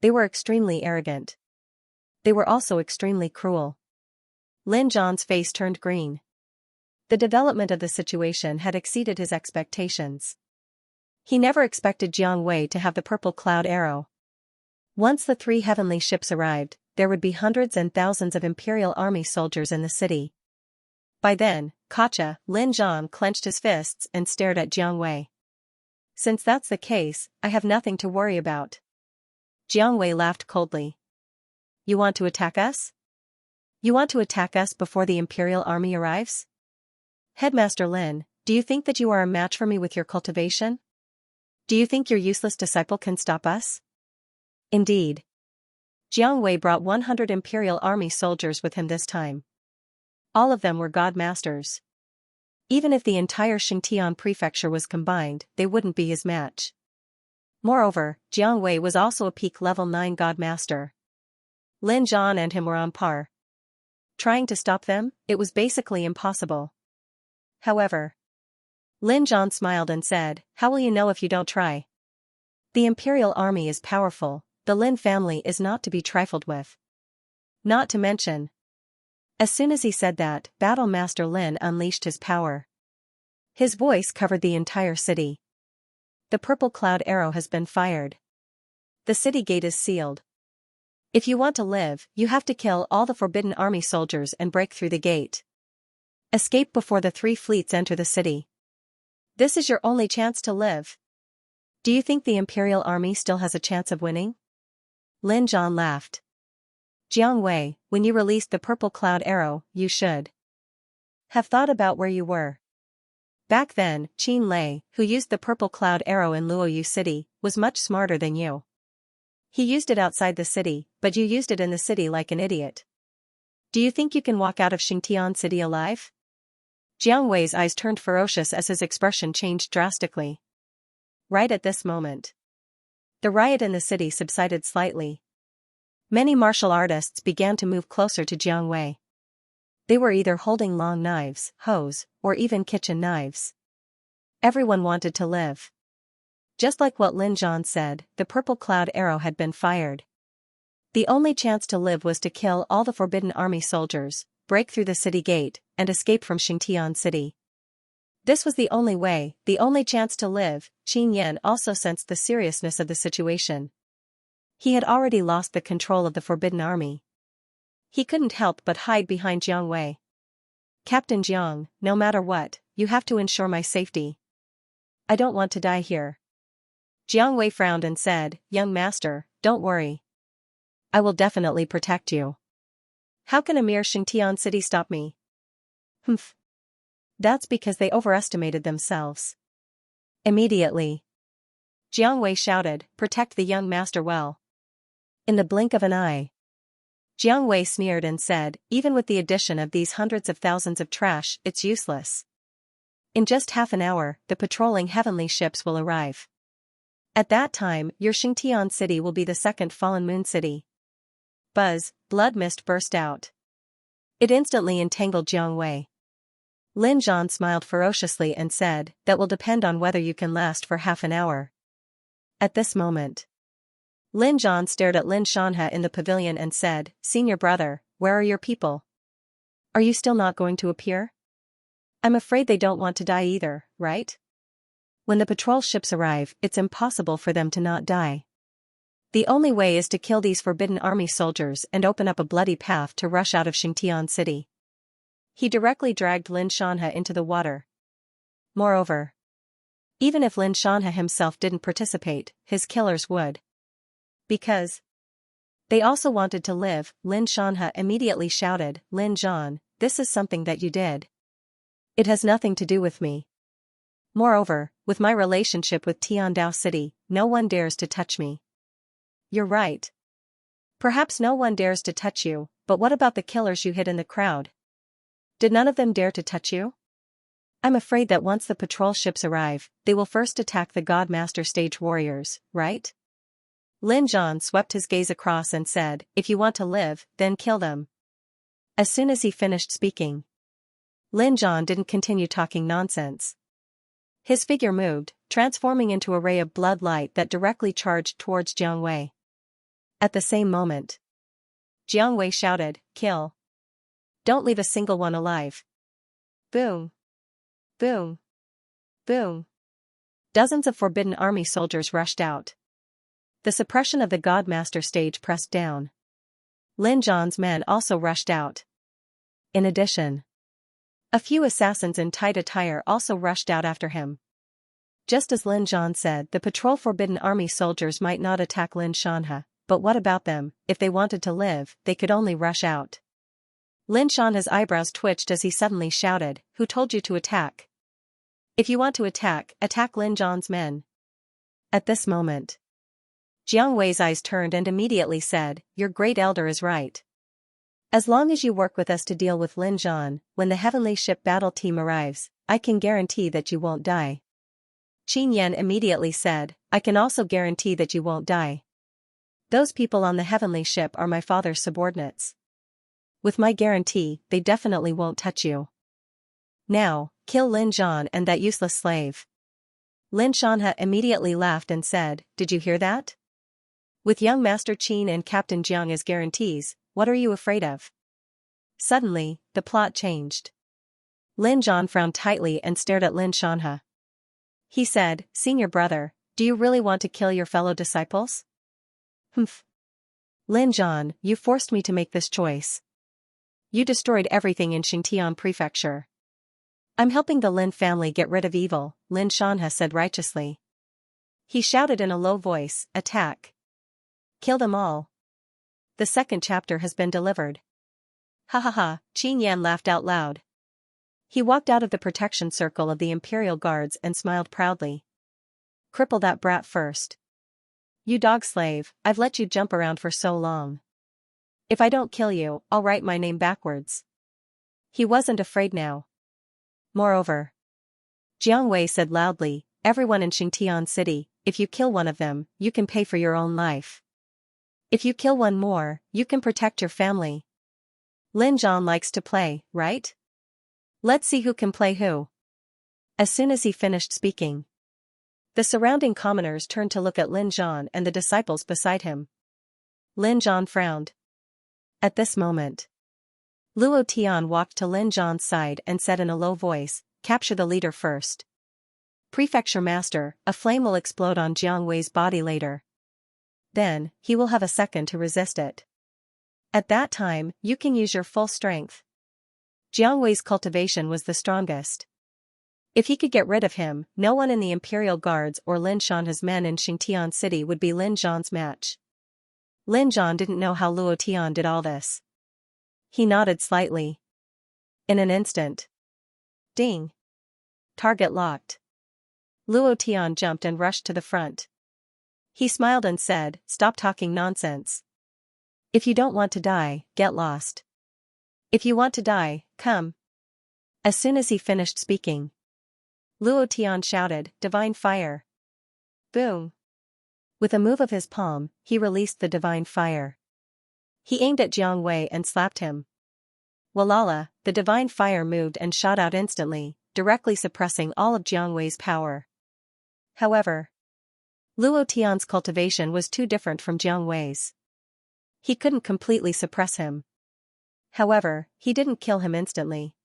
They were extremely arrogant. They were also extremely cruel. Lin Zhan's face turned green. The development of the situation had exceeded his expectations. He never expected Jiang Wei to have the purple cloud arrow. Once the 3 heavenly ships arrived, there would be hundreds and thousands of Imperial Army soldiers in the city. By then, Kacha, Lin Zhan clenched his fists and stared at Jiang Wei. Since that's the case, I have nothing to worry about. Jiang Wei laughed coldly. You want to attack us? You want to attack us before the Imperial Army arrives? Headmaster Lin, do you think that you are a match for me with your cultivation? Do you think your useless disciple can stop us? Indeed. Jiang Wei brought 100 Imperial Army soldiers with him this time. All of them were god masters. Even if the entire Xingtian prefecture was combined, they wouldn't be his match. Moreover, Jiang Wei was also a peak level 9 god master. Lin Zhan and him were on par. Trying to stop them, it was basically impossible. However, Lin Zhan smiled and said, how will you know if you don't try? The Imperial Army is powerful, the Lin family is not to be trifled with. Not to mention. As soon as he said that, Battle Master Lin unleashed his power. His voice covered the entire city. The purple cloud arrow has been fired. The city gate is sealed. If you want to live, you have to kill all the Forbidden Army soldiers and break through the gate. Escape before the 3 fleets enter the city. This is your only chance to live. Do you think the Imperial Army still has a chance of winning? Lin Zhan laughed. Jiang Wei, when you released the purple cloud arrow, you should have thought about where you were. Back then, Qin Lei, who used the purple cloud arrow in Luoyue City, was much smarter than you. He used it outside the city, but you used it in the city like an idiot. Do you think you can walk out of Xingtian City alive? Jiang Wei's eyes turned ferocious as his expression changed drastically. Right at this moment, the riot in the city subsided slightly. Many martial artists began to move closer to Jiang Wei. They were either holding long knives, hoes, or even kitchen knives. Everyone wanted to live. Just like what Lin Zhan said, the purple cloud arrow had been fired. The only chance to live was to kill all the Forbidden Army soldiers, break through the city gate, and escape from Xingtian City. This was the only way, the only chance to live. Qin Yan also sensed the seriousness of the situation. He had already lost the control of the Forbidden Army. He couldn't help but hide behind Jiang Wei. Captain Jiang, no matter what, you have to ensure my safety. I don't want to die here. Jiang Wei frowned and said, young master, don't worry. I will definitely protect you. How can a mere Xianxia city stop me? Humph. That's because they overestimated themselves. Immediately, Jiang Wei shouted, protect the young master well. In the blink of an eye, Jiang Wei sneered and said, even with the addition of these hundreds of thousands of trash, it's useless. In just half an hour, the patrolling heavenly ships will arrive. At that time, your Xianxia city will be the second fallen moon city. Buzz, blood mist burst out. It instantly entangled Jiang Wei. Lin Zhan smiled ferociously and said, that will depend on whether you can last for half an hour. At this moment, Lin Zhan stared at Lin Xianxia in the pavilion and said, senior brother, where are your people? Are you still not going to appear? I'm afraid they don't want to die either, right? When the patrol ships arrive, it's impossible for them to not die. The only way is to kill these forbidden army soldiers and open up a bloody path to rush out of Xianxia city. He directly dragged Lin Xianxia into the water. Moreover, even if Lin Xianxia himself didn't participate, his killers would. Because they also wanted to live, Lin Xianxia immediately shouted, Lin Zhan, this is something that you did. It has nothing to do with me. Moreover, with my relationship with Tiandao City, no one dares to touch me. You're right. Perhaps no one dares to touch you, but what about the killers you hid in the crowd? Did none of them dare to touch you? I'm afraid that once the patrol ships arrive, they will first attack the God Master stage warriors, right? Lin Zhan swept his gaze across and said, if you want to live, then kill them. As soon as he finished speaking, Lin Zhan didn't continue talking nonsense. His figure moved, transforming into a ray of blood light that directly charged towards Jiang Wei. At the same moment, Jiang Wei shouted, kill. Don't leave a single one alive. Boom. Boom. Boom. Dozens of forbidden army soldiers rushed out. The suppression of the Godmaster stage pressed down. Lin Zhan's men also rushed out. In addition, a few assassins in tight attire also rushed out after him. Just as Lin Zhan said, the patrol forbidden army soldiers might not attack Lin Xianxia, but what about them? If they wanted to live, they could only rush out. Lin Xianxia's eyebrows twitched as he suddenly shouted, who told you to attack? If you want to attack, attack Lin Zhan's men. At this moment, Jiang Wei's eyes turned and immediately said, your great elder is right. As long as you work with us to deal with Lin Zhan, when the heavenly ship battle team arrives, I can guarantee that you won't die. Qin Yan immediately said, I can also guarantee that you won't die. Those people on the heavenly ship are my father's subordinates. With my guarantee, they definitely won't touch you. Now, kill Lin Zhan and that useless slave. Lin Xianxia immediately laughed and said, did you hear that? With young Master Qin and Captain Jiang as guarantees, what are you afraid of? Suddenly, the plot changed. Lin Zhan frowned tightly and stared at Lin Xianxia. He said, senior brother, do you really want to kill your fellow disciples? Humph. Lin Zhan, you forced me to make this choice. You destroyed everything in Xingtian Prefecture. I'm helping the Lin family get rid of evil, Lin Xianxia said righteously. He shouted in a low voice, attack. Kill them all. The second chapter has been delivered. Ha ha ha, Qin Yan laughed out loud. He walked out of the protection circle of the Imperial Guards and smiled proudly. Cripple that brat first. You dog slave, I've let you jump around for so long. If I don't kill you, I'll write my name backwards. He wasn't afraid now. Moreover, Jiang Wei said loudly, everyone in Xingtian City, if you kill one of them, you can pay for your own life. If you kill one more, you can protect your family. Lin Zhan likes to play, right? Let's see who can play who. As soon as he finished speaking, the surrounding commoners turned to look at Lin Zhan and the disciples beside him. Lin Zhan frowned. At this moment, Luo Tian walked to Lin Zhan's side and said in a low voice, capture the leader first. Prefecture Master, a flame will explode on Jiang Wei's body later. Then, he will have a second to resist it. At that time, you can use your full strength. Jiang Wei's cultivation was the strongest. If he could get rid of him, no one in the Imperial Guards or Lin Shanha's men in Xingtian City would be Lin Zhan's match. Lin Zhan didn't know how Luo Tian did all this. He nodded slightly. In an instant. Ding. Target locked. Luo Tian jumped and rushed to the front. He smiled and said, "Stop talking nonsense. If you don't want to die, get lost. If you want to die, come." As soon as he finished speaking, Luo Tian shouted, "Divine fire." Boom. With a move of his palm, he released the divine fire. He aimed at Jiang Wei and slapped him. Walala, the divine fire moved and shot out instantly, directly suppressing all of Jiang Wei's power. However, Luo Tian's cultivation was too different from Jiang Wei's. He couldn't completely suppress him. However, he didn't kill him instantly.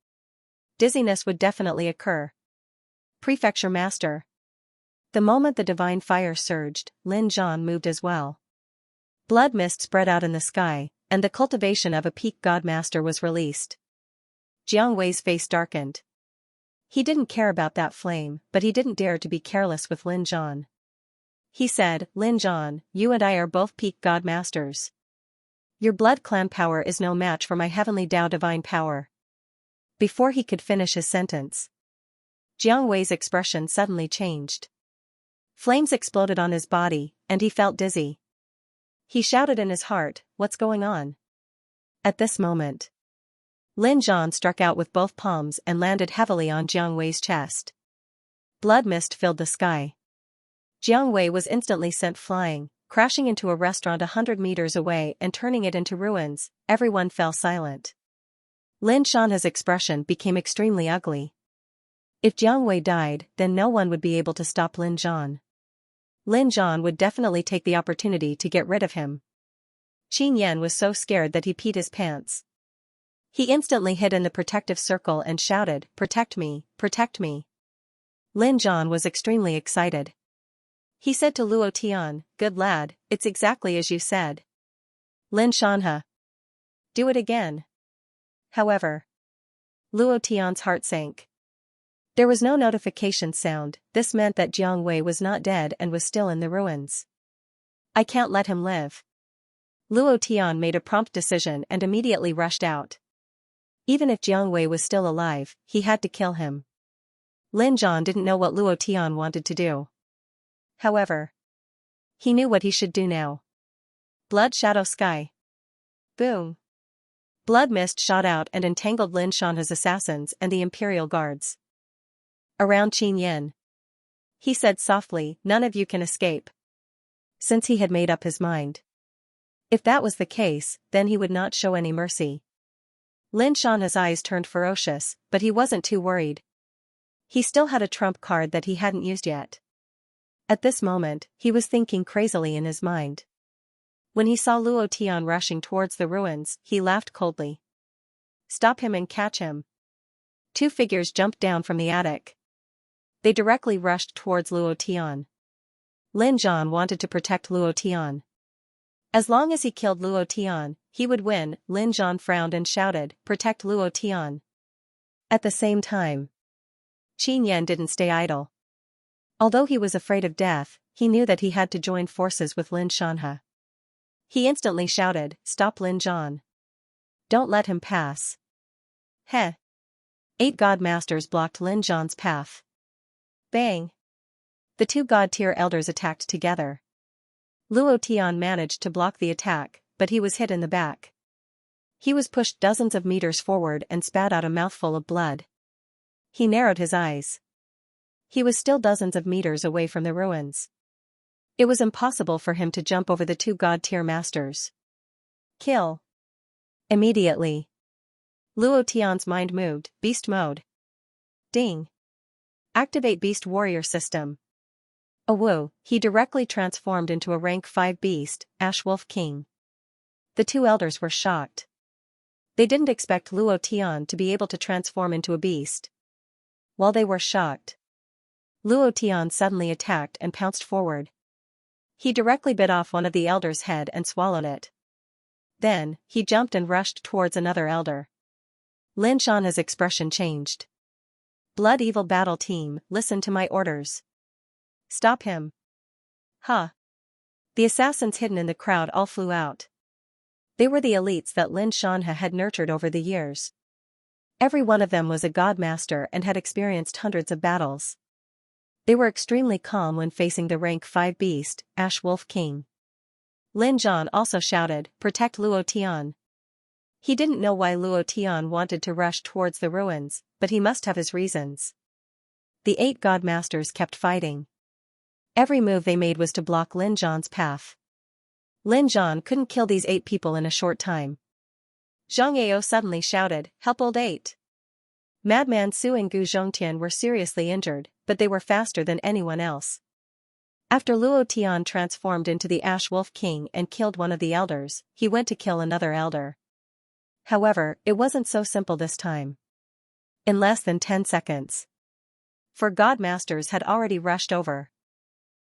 Dizziness would definitely occur. Prefecture Master. The moment the divine fire surged, Lin Zhan moved as well. Blood mist spread out in the sky, and the cultivation of a peak god master was released. Jiang Wei's face darkened. He didn't care about that flame, but he didn't dare to be careless with Lin Zhan. He said, "Lin Zhan, you and I are both peak god masters. Your blood clan power is no match for my heavenly Dao divine power." Before he could finish his sentence, Jiang Wei's expression suddenly changed. Flames exploded on his body, and he felt dizzy. He shouted in his heart, "What's going on?" At this moment, Lin Zhan struck out with both palms and landed heavily on Jiang Wei's chest. Blood mist filled the sky. Jiang Wei was instantly sent flying, crashing into a restaurant 100 meters away and turning it into ruins. Everyone fell silent. Lin Shanha's expression became extremely ugly. If Jiang Wei died, then no one would be able to stop Lin Zhan. Lin Zhan would definitely take the opportunity to get rid of him. Qin Yan was so scared that he peed his pants. He instantly hid in the protective circle and shouted, "Protect me, protect me." Lin Zhan was extremely excited. He said to Luo Tian, "Good lad, it's exactly as you said." Lin Shanha. "Do it again." However, Luo Tian's heart sank. There was no notification sound. This meant that Jiang Wei was not dead and was still in the ruins. "I can't let him live." Luo Tian made a prompt decision and immediately rushed out. Even if Jiang Wei was still alive, he had to kill him. Lin Zhan didn't know what Luo Tian wanted to do. However, he knew what he should do now. Blood shadow sky. Boom. Blood mist shot out and entangled Lin Shanha's assassins and the Imperial Guards. Around Qin Yan. He said softly, "None of you can escape." Since he had made up his mind. If that was the case, then he would not show any mercy. Lin Shanha's eyes turned ferocious, but he wasn't too worried. He still had a trump card that he hadn't used yet. At this moment, he was thinking crazily in his mind. When he saw Luo Tian rushing towards the ruins, he laughed coldly. "Stop him and catch him." Two figures jumped down from the attic. They directly rushed towards Luo Tian. Lin Zhan wanted to protect Luo Tian. As long as he killed Luo Tian, he would win. Lin Zhan frowned and shouted, "Protect Luo Tian." At the same time, Qin Yan didn't stay idle. Although he was afraid of death, he knew that he had to join forces with Lin Shanha. He instantly shouted, "Stop Lin Zhan. Don't let him pass." Heh. 8 god masters blocked Lin Zhan's path. Bang. The 2 god-tier elders attacked together. Luo Tian managed to block the attack, but he was hit in the back. He was pushed dozens of meters forward and spat out a mouthful of blood. He narrowed his eyes. He was still dozens of meters away from the ruins. It was impossible for him to jump over the 2 god-tier masters. Kill. Immediately, Luo Tian's mind moved, beast mode. Ding. Activate Beast Warrior System. Woo, he directly transformed into a rank 5 beast, Ash Wolf King. The 2 elders were shocked. They didn't expect Luo Tian to be able to transform into a beast. While they were shocked, Luo Tian suddenly attacked and pounced forward. He directly bit off one of the elders' head and swallowed it. Then, he jumped and rushed towards another elder. Lin Zhan's expression changed. Blood Evil Battle Team, listen to my orders. Stop him. Huh. The assassins hidden in the crowd all flew out. They were the elites that Lin Xianxia had nurtured over the years. Every one of them was a god master and had experienced hundreds of battles. They were extremely calm when facing the rank 5 beast, Ash Wolf King. Lin Zhan also shouted, protect Luo Tian. He didn't know why Luo Tian wanted to rush towards the ruins, but he must have his reasons. The 8 god masters kept fighting. Every move they made was to block Lin Zhan's path. Lin Zhan couldn't kill these 8 people in a short time. Zhang Yao suddenly shouted, help old 8. Madman Su and Gu Zhongtian were seriously injured, but they were faster than anyone else. After Luo Tian transformed into the Ash Wolf King and killed one of the elders, he went to kill another elder. However, it wasn't so simple this time. In less than 10 seconds. 4 god masters had already rushed over.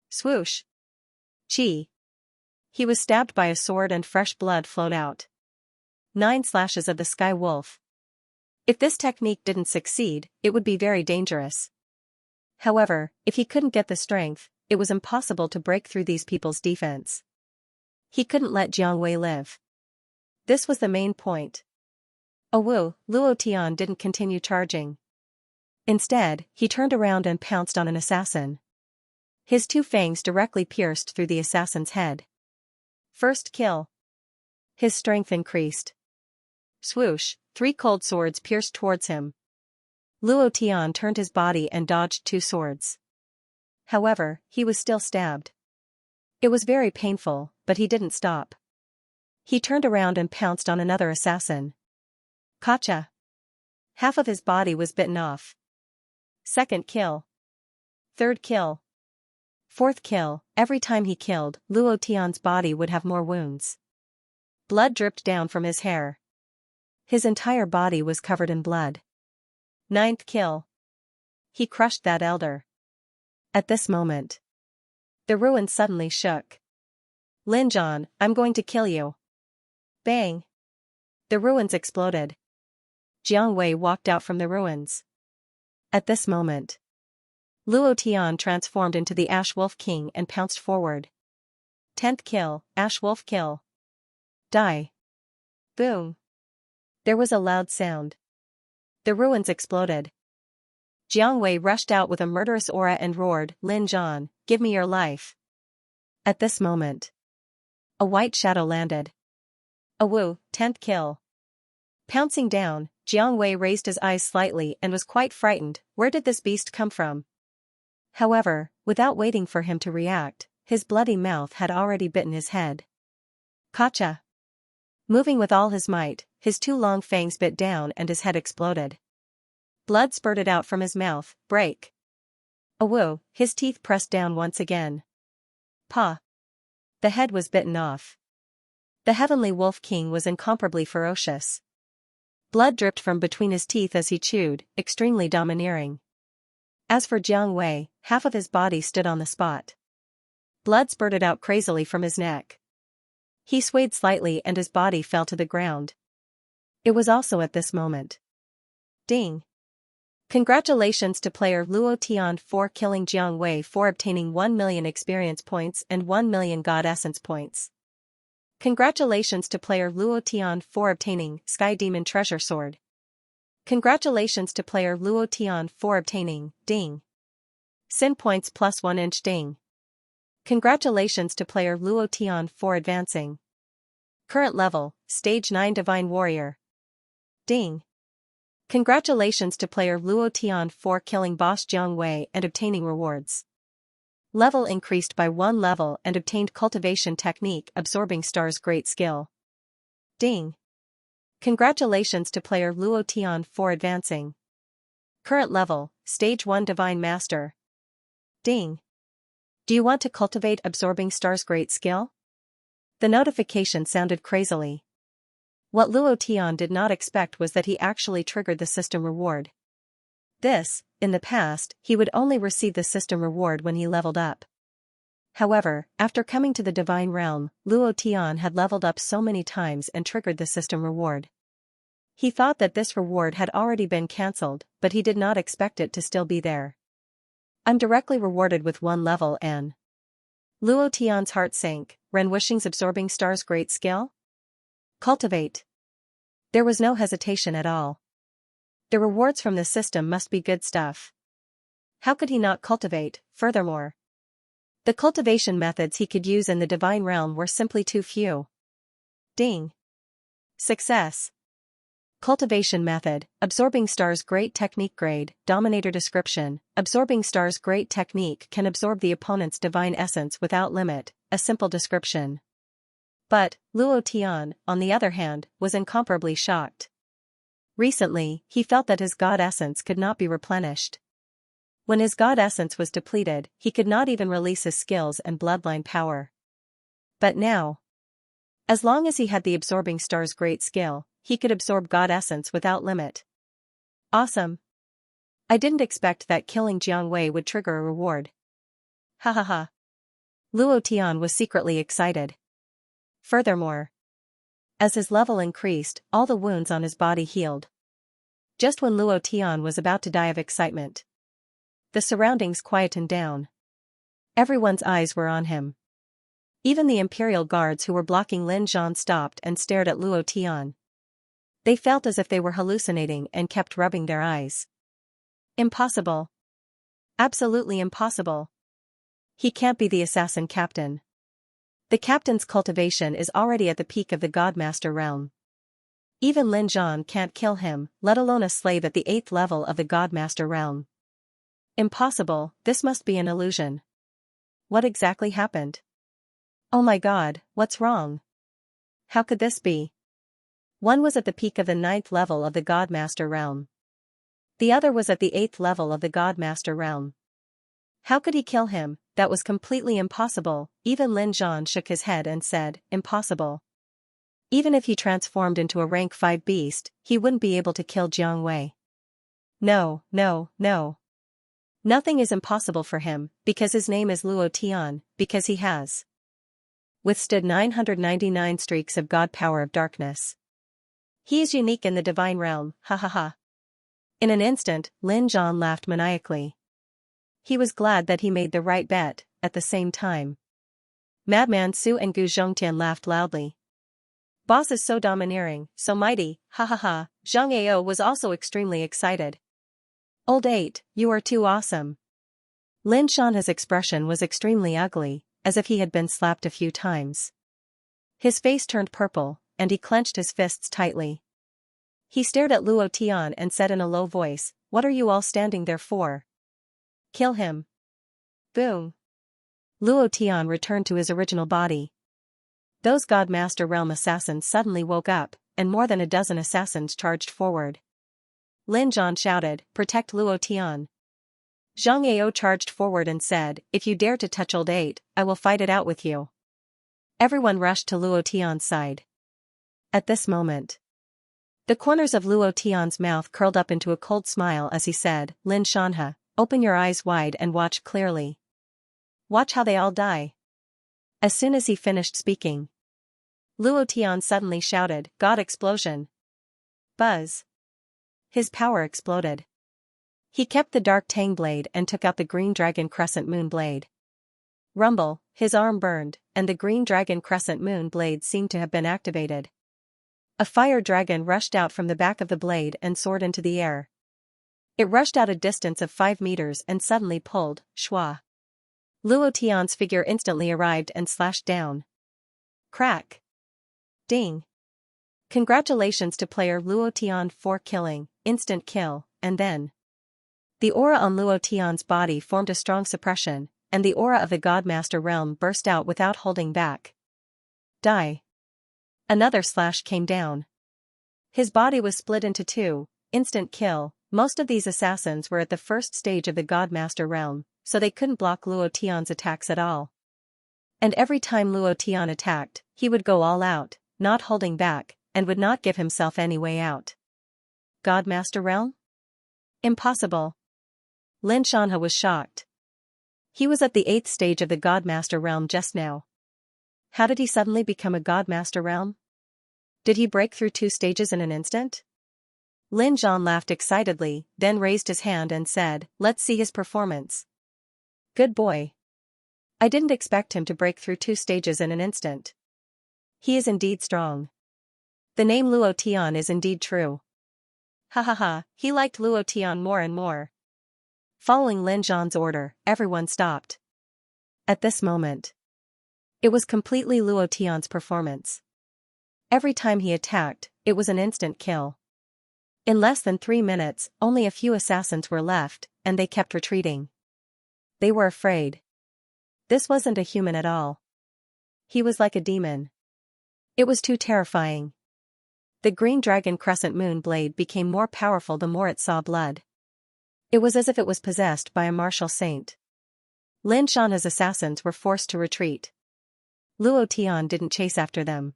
Swoosh. Chi. He was stabbed by a sword and fresh blood flowed out. 9 slashes of the Sky Wolf. If this technique didn't succeed, it would be very dangerous. However, if he couldn't get the strength, it was impossible to break through these people's defense. He couldn't let Jiang Wei live. This was the main point. Luo Tian didn't continue charging. Instead, he turned around and pounced on an assassin. His 2 fangs directly pierced through the assassin's head. First kill. His strength increased. Swoosh, 3 cold swords pierced towards him. Luo Tian turned his body and dodged 2 swords. However, he was still stabbed. It was very painful, but he didn't stop. He turned around and pounced on another assassin. Gotcha. Half of his body was bitten off. Second kill. Third kill. Fourth kill. Every time he killed, Luo Tian's body would have more wounds. Blood dripped down from his hair. His entire body was covered in blood. 9th kill. He crushed that elder. At this moment, the ruins suddenly shook. Lin Zhan, I'm going to kill you. Bang. The ruins exploded. Jiang Wei walked out from the ruins. At this moment, Luo Tian transformed into the Ash Wolf King and pounced forward. 10th kill, Ash Wolf kill. Die. Boom. There was a loud sound. The ruins exploded. Jiang Wei rushed out with a murderous aura and roared, Lin Zhan, give me your life. At this moment, a white shadow landed. 10th kill. Pouncing down, Jiang Wei raised his eyes slightly and was quite frightened. Where did this beast come from? However, without waiting for him to react, his bloody mouth had already bitten his head. Gotcha. Moving with all his might, his 2 long fangs bit down and his head exploded. Blood spurted out from his mouth. Break. His teeth pressed down once again. Pa. The head was bitten off. The Heavenly Wolf King was incomparably ferocious. Blood dripped from between his teeth as he chewed, extremely domineering. As for Jiang Wei, half of his body stood on the spot. Blood spurted out crazily from his neck. He swayed slightly and his body fell to the ground. It was also at this moment. Ding. Congratulations to player Luo Tian for killing Jiang Wei for obtaining 1 million experience points and 1 million God Essence points. Congratulations to player Luo Tian for obtaining Sky Demon Treasure Sword. Congratulations to player Luo Tian for obtaining Ding. Sin points plus 1 inch Ding. Congratulations to player Luo Tian for advancing. Current level, Stage 9 Divine Warrior. Ding. Congratulations to player Luo Tian for killing boss Jiang Wei and obtaining rewards. Level increased by 1 level and obtained Cultivation Technique Absorbing Stars Great Skill. Ding. Congratulations to player Luo Tian for advancing. Current level, Stage 1 Divine Master. Ding. Do you want to cultivate Absorbing Stars Great Skill? The notification sounded crazily. What Luo Tian did not expect was that he actually triggered the system reward. This, in the past, he would only receive the system reward when he leveled up. However, after coming to the Divine Realm, Luo Tian had leveled up so many times and triggered the system reward. He thought that this reward had already been cancelled, but he did not expect it to still be there. I'm directly rewarded with 1 level and... Luo Tian's heart sank. Ren Wuxing's absorbing star's great skill? Cultivate. There was no hesitation at all. The rewards from the system must be good stuff. How could he not cultivate, furthermore? The cultivation methods he could use in the divine realm were simply too few. Ding. Success. Cultivation method, Absorbing Star's Great Technique grade, Dominator description, Absorbing Star's Great Technique can absorb the opponent's divine essence without limit, a simple description. But, Luo Tian, on the other hand, was incomparably shocked. Recently, he felt that his god essence could not be replenished. When his god essence was depleted, he could not even release his skills and bloodline power. But now, as long as he had the Absorbing Star's great skill, he could absorb god essence without limit. Awesome. I didn't expect that killing Jiang Wei would trigger a reward. Ha ha ha. Luo Tian was secretly excited. Furthermore, as his level increased, all the wounds on his body healed. Just when Luo Tian was about to die of excitement, the surroundings quietened down. Everyone's eyes were on him. Even the Imperial guards who were blocking Lin Zhan stopped and stared at Luo Tian. They felt as if they were hallucinating and kept rubbing their eyes. Impossible. Absolutely impossible. He can't be the assassin captain. The captain's cultivation is already at the peak of the Godmaster realm. Even Lin Zhan can't kill him, let alone a slave at the 8th level of the Godmaster realm. Impossible, this must be an illusion. What exactly happened? Oh my god, what's wrong? How could this be? One was at the peak of the 9th level of the Godmaster realm. The other was at the 8th level of the Godmaster realm. How could he kill him? That was completely impossible. Even Lin Zhan shook his head and said, impossible. Even if he transformed into a rank 5 beast, he wouldn't be able to kill Jiang Wei. No, no, no. Nothing is impossible for him, because his name is Luo Tian, because he has withstood 999 streaks of god power of darkness. He is unique in the divine realm, ha ha ha. In an instant, Lin Zhan laughed maniacally. He was glad that he made the right bet. At the same time, Madman Su and Gu Zhongtian laughed loudly. Boss is so domineering, so mighty, ha ha ha. Zhang Ao was also extremely excited. Old 8, you are too awesome. Lin Zhan's expression was extremely ugly, as if he had been slapped a few times. His face turned purple, and he clenched his fists tightly. He stared at Luo Tian and said in a low voice, what are you all standing there for? Kill him. Boom. Luo Tian returned to his original body. Those Godmaster realm assassins suddenly woke up, and more than a dozen assassins charged forward. Lin Zhan shouted, protect Luo Tian. Zhang Ao charged forward and said, if you dare to touch old 8, I will fight it out with you. Everyone rushed to Luo Tian's side. At this moment, the corners of Luo Tian's mouth curled up into a cold smile as he said, Lin Shanhe, open your eyes wide and watch clearly. Watch how they all die. As soon as he finished speaking, Luo Tian suddenly shouted, God explosion. Buzz. His power exploded. He kept the dark Tang blade and took out the green dragon crescent moon blade. Rumble, his arm burned, and the green dragon crescent moon blade seemed to have been activated. A fire dragon rushed out from the back of the blade and soared into the air. It rushed out a distance of 5 meters and suddenly pulled, shwa. Luo Tian's figure instantly arrived and slashed down. Crack. Ding. Congratulations to player Luo Tian for killing, instant kill, and then the aura on Luo Tian's body formed a strong suppression, and the aura of the Godmaster realm burst out without holding back. Die. Another slash came down. His body was split into 2, instant kill. Most of these assassins were at the first stage of the Godmaster realm, so they couldn't block Luo Tian's attacks at all. And every time Luo Tian attacked, he would go all out, not holding back, and would not give himself any way out. Godmaster realm? Impossible. Lin Shanhe was shocked. He was at the 8th stage of the Godmaster realm just now. How did he suddenly become a Godmaster realm? Did he break through 2 stages in an instant? Lin Zhan laughed excitedly, then raised his hand and said, "Let's see his performance." Good boy. I didn't expect him to break through 2 stages in an instant. He is indeed strong. The name Luo Tian is indeed true. Ha ha ha, he liked Luo Tian more and more. Following Lin Zhan's order, everyone stopped. At this moment, it was completely Luo Tian's performance. Every time he attacked, it was an instant kill. In less than 3 minutes, only a few assassins were left, and they kept retreating. They were afraid. This wasn't a human at all. He was like a demon. It was too terrifying. The green dragon crescent moon blade became more powerful the more it saw blood. It was as if it was possessed by a martial saint. Lin Zhan's assassins were forced to retreat. Luo Tian didn't chase after them.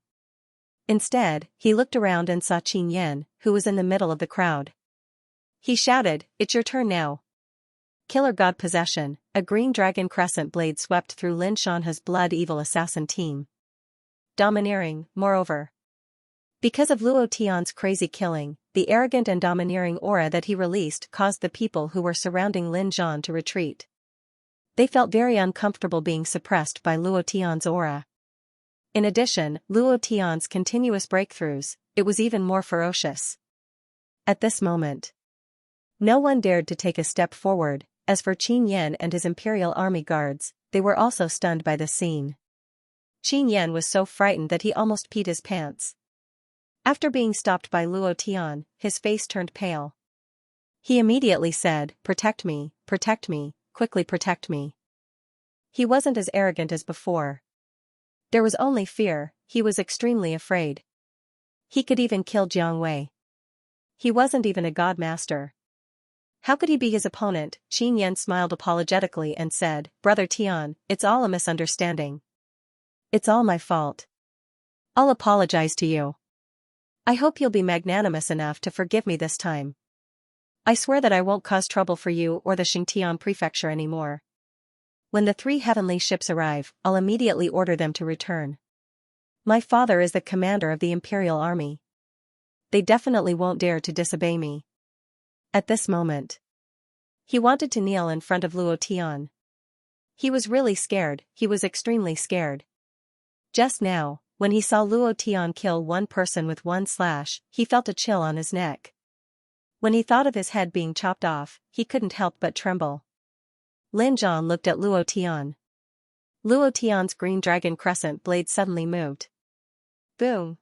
Instead, he looked around and saw Qin Yan, who was in the middle of the crowd. He shouted, "It's your turn now." Killer God Possession, a green dragon crescent blade swept through Lin Zhan's blood evil assassin team. Domineering, moreover. Because of Luo Tian's crazy killing, the arrogant and domineering aura that he released caused the people who were surrounding Lin Zhan to retreat. They felt very uncomfortable being suppressed by Luo Tian's aura. In addition, Luo Tian's continuous breakthroughs, it was even more ferocious. At this moment, no one dared to take a step forward. As for Qin Yan and his imperial army guards, they were also stunned by the scene. Qin Yan was so frightened that he almost peed his pants. After being stopped by Luo Tian, his face turned pale. He immediately said, protect me, quickly protect me." He wasn't as arrogant as before. There was only fear, he was extremely afraid. He could even kill Jiang Wei. He wasn't even a god master. How could he be his opponent? Qin Yan smiled apologetically and said, "Brother Tian, it's all a misunderstanding. It's all my fault. I'll apologize to you. I hope you'll be magnanimous enough to forgive me this time. I swear that I won't cause trouble for you or the Xingtian prefecture anymore. When the 3 heavenly ships arrive, I'll immediately order them to return. My father is the commander of the imperial army. They definitely won't dare to disobey me." At this moment, he wanted to kneel in front of Luo Tian. He was really scared, he was extremely scared. Just now, when he saw Luo Tian kill one person with 1 slash, he felt a chill on his neck. When he thought of his head being chopped off, he couldn't help but tremble. Lin Zhan looked at Luo Tian. Luo Tian's green dragon crescent blade suddenly moved. Boom!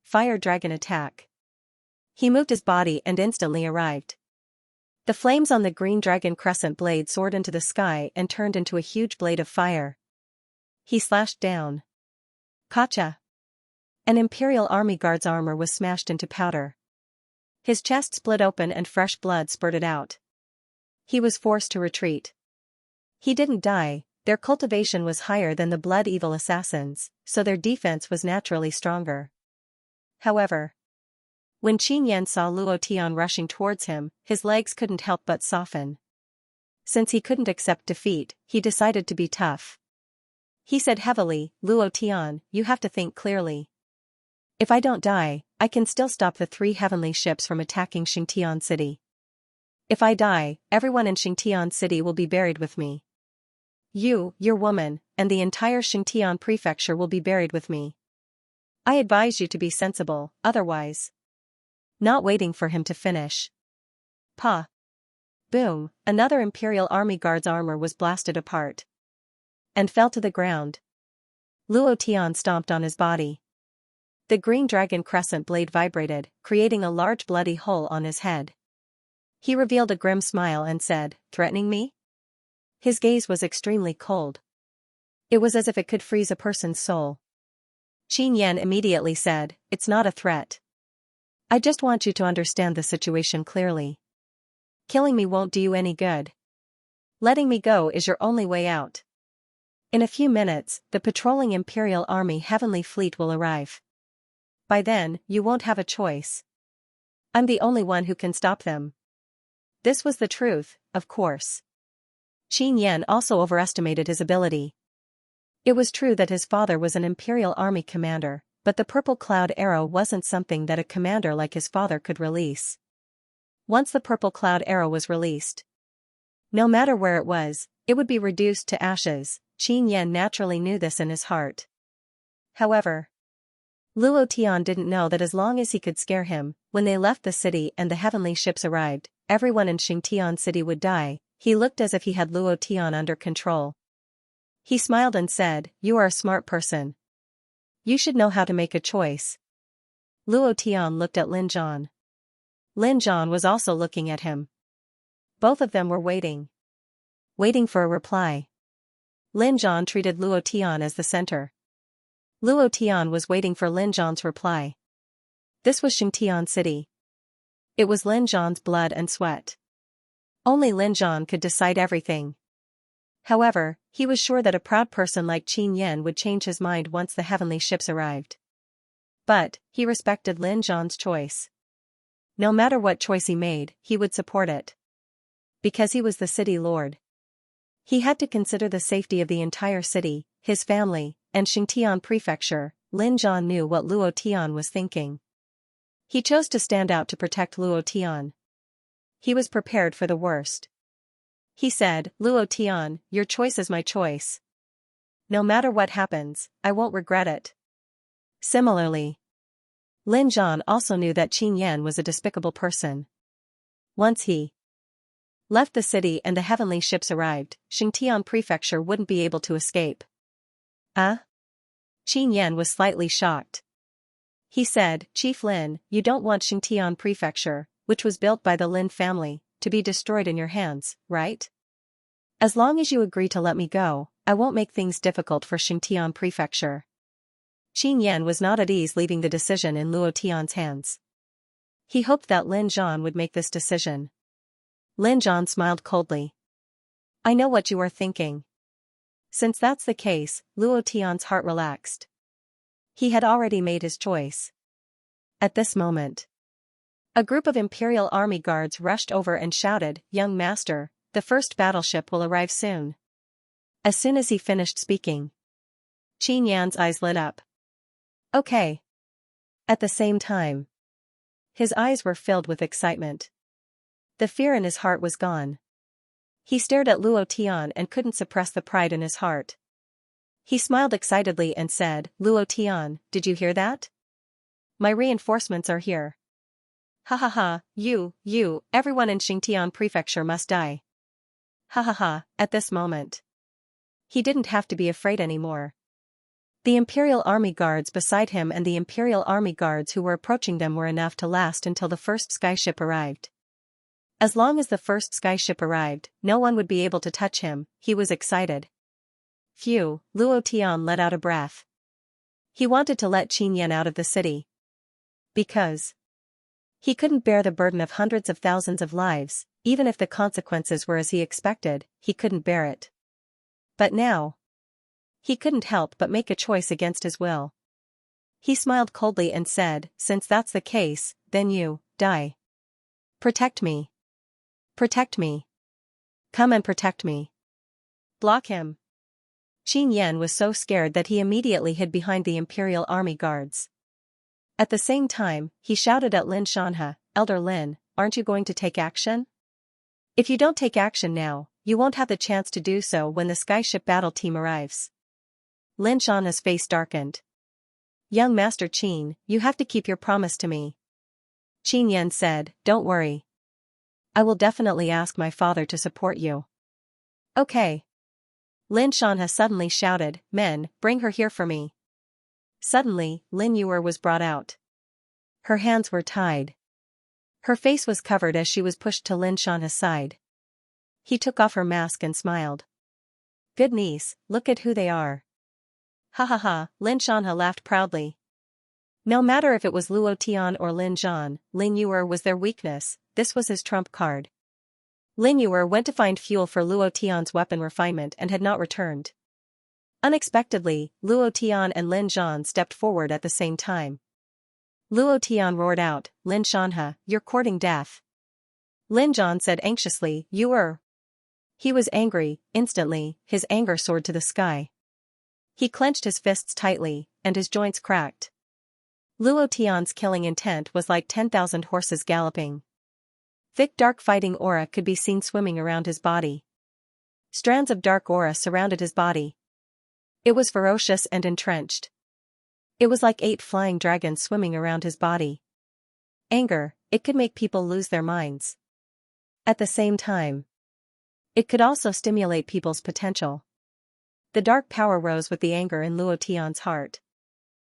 Fire dragon attack. He moved his body and instantly arrived. The flames on the green dragon crescent blade soared into the sky and turned into a huge blade of fire. He slashed down. Gotcha! An imperial army guard's armor was smashed into powder. His chest split open and fresh blood spurted out. He was forced to retreat. He didn't die, their cultivation was higher than the blood evil assassins, so their defense was naturally stronger. However, when Qin Yan saw Luo Tian rushing towards him, his legs couldn't help but soften. Since he couldn't accept defeat, he decided to be tough. He said heavily, "Luo Tian, you have to think clearly. If I don't die, I can still stop the 3 heavenly ships from attacking Xingtian City. If I die, everyone in Xingtian City will be buried with me. You, your woman, and the entire Xingtian prefecture will be buried with me. I advise you to be sensible, otherwise." Not waiting for him to finish. Pa! Boom! Another Imperial Army Guard's armor was blasted apart and fell to the ground. Luo Tian stomped on his body. The green dragon crescent blade vibrated, creating a large bloody hole on his head. He revealed a grim smile and said, "Threatening me?" His gaze was extremely cold. It was as if it could freeze a person's soul. Qin Yan immediately said, "It's not a threat. I just want you to understand the situation clearly. Killing me won't do you any good. Letting me go is your only way out. In a few minutes, the patrolling Imperial Army Heavenly Fleet will arrive. By then, you won't have a choice. I'm the only one who can stop them." This was the truth, of course. Qin Yan also overestimated his ability. It was true that his father was an Imperial Army commander, but the purple cloud arrow wasn't something that a commander like his father could release. Once the purple cloud arrow was released, no matter where it would be reduced to ashes. Xianxia naturally knew this in his heart. However, Luo Tian didn't know that as long as he could scare him, when they left the city and the heavenly ships arrived, everyone in Xianxia city would die. He looked as if he had Luo Tian under control. He smiled and said, "You are a smart person. You should know how to make a choice." Luo Tian looked at Lin Zhan. Lin Zhan was also looking at him. Both of them were waiting for a reply. Lin Zhan treated Luo Tian as the center. Luo Tian was waiting for Lin Zhan's reply. This was Xianxia city. It was Lin Zhan's blood and sweat. Only Lin Zhan could decide everything. However, he was sure that a proud person like Qin Yan would change his mind once the heavenly ships arrived. But, he respected Lin Zhan's choice. No matter what choice he made, he would support it. Because he was the city lord. He had to consider the safety of the entire city, his family, and Xianxia prefecture. Lin Zhan knew what Luo Tian was thinking. He chose to stand out to protect Luo Tian. He was prepared for the worst. He said, "Luo Tian, your choice is my choice. No matter what happens, I won't regret it." Similarly, Lin Zhan also knew that Qin Yan was a despicable person. Once he left the city and the heavenly ships arrived, Xianxia prefecture wouldn't be able to escape. Qin Yan was slightly shocked. He said, "Chief Lin, you don't want Xianxia prefecture, which was built by the Lin family, to be destroyed in your hands, right? As long as you agree to let me go, I won't make things difficult for Xianxia prefecture." Qin Yan was not at ease leaving the decision in Luo Tian's hands. He hoped that Lin Zhan would make this decision. Lin Zhan smiled coldly. "I know what you are thinking." Since that's the case, Luo Tian's heart relaxed. He had already made his choice. At this moment, a group of Imperial Army guards rushed over and shouted, "Young master, the first battleship will arrive soon." As soon as he finished speaking, Qin Yan's eyes lit up. "Okay." At the same time, his eyes were filled with excitement. The fear in his heart was gone. He stared at Luo Tian and couldn't suppress the pride in his heart. He smiled excitedly and said, "Luo Tian, did you hear that? My reinforcements are here. Ha ha ha, everyone in Xianxia prefecture must die." Ha ha ha, at this moment, he didn't have to be afraid anymore. The Imperial Army guards beside him and the Imperial Army guards who were approaching them were enough to last until the first skyship arrived. As long as the first skyship arrived, no one would be able to touch him. He was excited. Phew, Luo Tian let out a breath. He wanted to let Qin Yan out of the city. Because he couldn't bear the burden of hundreds of thousands of lives, even if the consequences were as he expected, he couldn't bear it. But now, he couldn't help but make a choice against his will. He smiled coldly and said, "Since that's the case, then you, die. Protect me. Protect me. Come and protect me." Block him. Qin Yan was so scared that he immediately hid behind the Imperial Army guards. At the same time, he shouted at Lin Xianxia, "Elder Lin, aren't you going to take action? If you don't take action now, you won't have the chance to do so when the skyship battle team arrives." Lin Xianxia's face darkened. "Young Master Qin, you have to keep your promise to me." Qin Yan said, "Don't worry. I will definitely ask my father to support you." "Okay." Lin Xianxia suddenly shouted, "Men, bring her here for me." Suddenly, Lin Yuer was brought out. Her hands were tied. Her face was covered as she was pushed to Lin Xianxia's side. He took off her mask and smiled. "Good niece, look at who they are." Ha ha ha, Lin Xianxia laughed proudly. No matter if it was Luo Tian or Lin Zhan, Lin Yuer was their weakness. This was his trump card. Lin Yuer went to find fuel for Luo Tian's weapon refinement and had not returned. Unexpectedly, Luo Tian and Lin Zhan stepped forward at the same time. Luo Tian roared out, "Lin Xianxia, you're courting death." Lin Zhan said anxiously, "You are." He was angry. Instantly, his anger soared to the sky. He clenched his fists tightly, and his joints cracked. Luo Tian's killing intent was like 10,000 horses galloping. Thick dark fighting aura could be seen swimming around his body. Strands of dark aura surrounded his body. It was ferocious and entrenched. It was like 8 flying dragons swimming around his body. Anger, it could make people lose their minds. At the same time, it could also stimulate people's potential. The dark power rose with the anger in Luo Tian's heart.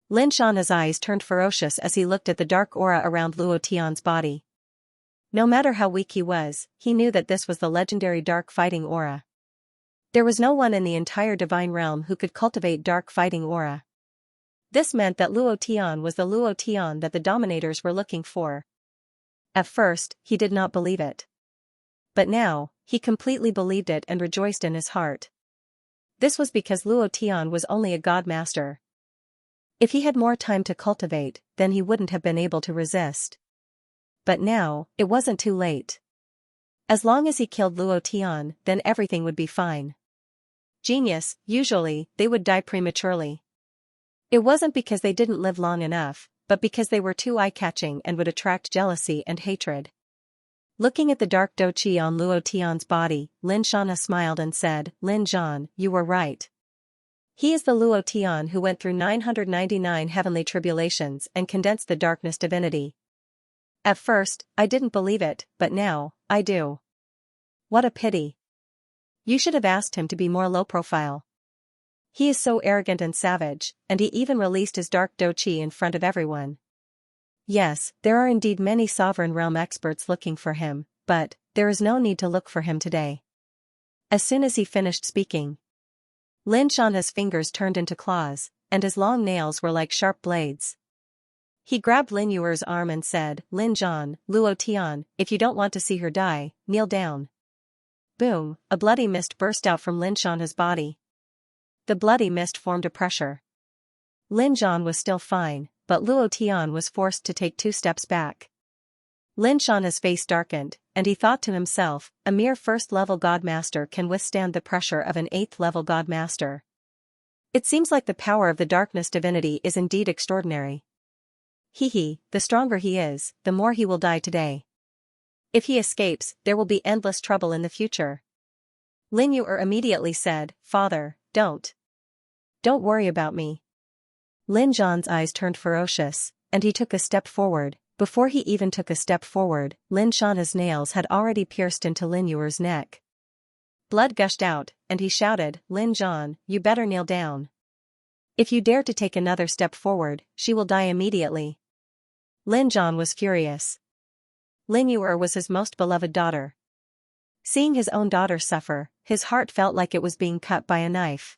Lin Shanha's eyes turned ferocious as he looked at the dark aura around Luo Tian's body. No matter how weak he was, he knew that this was the legendary dark fighting aura. There was no one in the entire divine realm who could cultivate dark fighting aura. This meant that Luo Tian was the Luo Tian that the dominators were looking for. At first, he did not believe it. But now, he completely believed it and rejoiced in his heart. This was because Luo Tian was only a god master. If he had more time to cultivate, then he wouldn't have been able to resist. But now, it wasn't too late. As long as he killed Luo Tian, then everything would be fine. Genius, usually, they would die prematurely. It wasn't because they didn't live long enough, but because they were too eye-catching and would attract jealousy and hatred. Looking at the dark dou qi on Luo Tian's body, Lin Shanha smiled and said, "Lin Zhan, you were right. He is the Luo Tian who went through 999 heavenly tribulations and condensed the darkness divinity. At first, I didn't believe it, but now, I do. What a pity. You should have asked him to be more low profile. He is so arrogant and savage, and he even released his dark dou qi in front of everyone. Yes, there are indeed many sovereign realm experts looking for him, but there is no need to look for him today." As soon as he finished speaking, Lin Shanha's fingers turned into claws, and his long nails were like sharp blades. He grabbed Lin Yuer's arm and said, "Lin Zhan, Luo Tian, if you don't want to see her die, kneel down." Boom, a bloody mist burst out from Lin Shanha's body. The bloody mist formed a pressure. Lin Zhan was still fine, but Luo Tian was forced to take 2 steps back. Lin Shanha's face darkened, and he thought to himself, a mere 1st-level god master can withstand the pressure of an 8th-level god master. It seems like the power of the darkness divinity is indeed extraordinary. The stronger he is, the more he will die today. If he escapes, there will be endless trouble in the future. Lin Yuer immediately said, "Father, don't worry about me." Lin Zhan's eyes turned ferocious, and he took a step forward. Before he even took a step forward, Lin Shanha's nails had already pierced into Lin Yuer's neck. Blood gushed out, and he shouted, "Lin Zhan, you better kneel down. If you dare to take another step forward, she will die immediately." Lin Zhan was furious. Lin Yuer was his most beloved daughter. Seeing his own daughter suffer, his heart felt like it was being cut by a knife.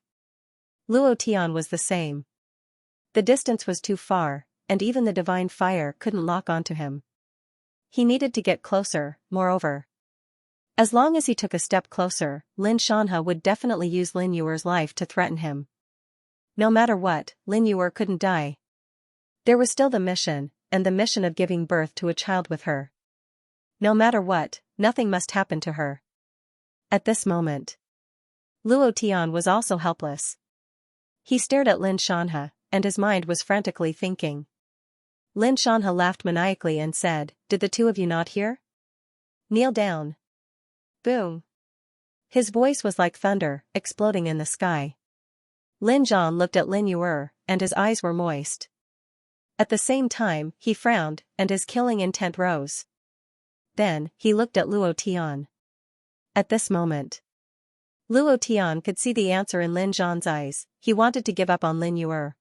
Luo Tian was the same. The distance was too far, and even the divine fire couldn't lock onto him. He needed to get closer, moreover. As long as he took a step closer, Lin Shanha would definitely use Lin Yuer's life to threaten him. No matter what, Lin Yuer couldn't die. There was still the mission, and the mission of giving birth to a child with her. No matter what, nothing must happen to her. At this moment, Luo Tian was also helpless. He stared at Lin Shanha, and his mind was frantically thinking. Lin Shanha laughed maniacally and said, "Did the 2 of you not hear? Kneel down." Boom. His voice was like thunder, exploding in the sky. Lin Zhan looked at Lin Yuer, and his eyes were moist. At the same time, he frowned, and his killing intent rose. Then, he looked at Luo Tian. At this moment, Luo Tian could see the answer in Lin Zhan's eyes. He wanted to give up on Lin Yuer.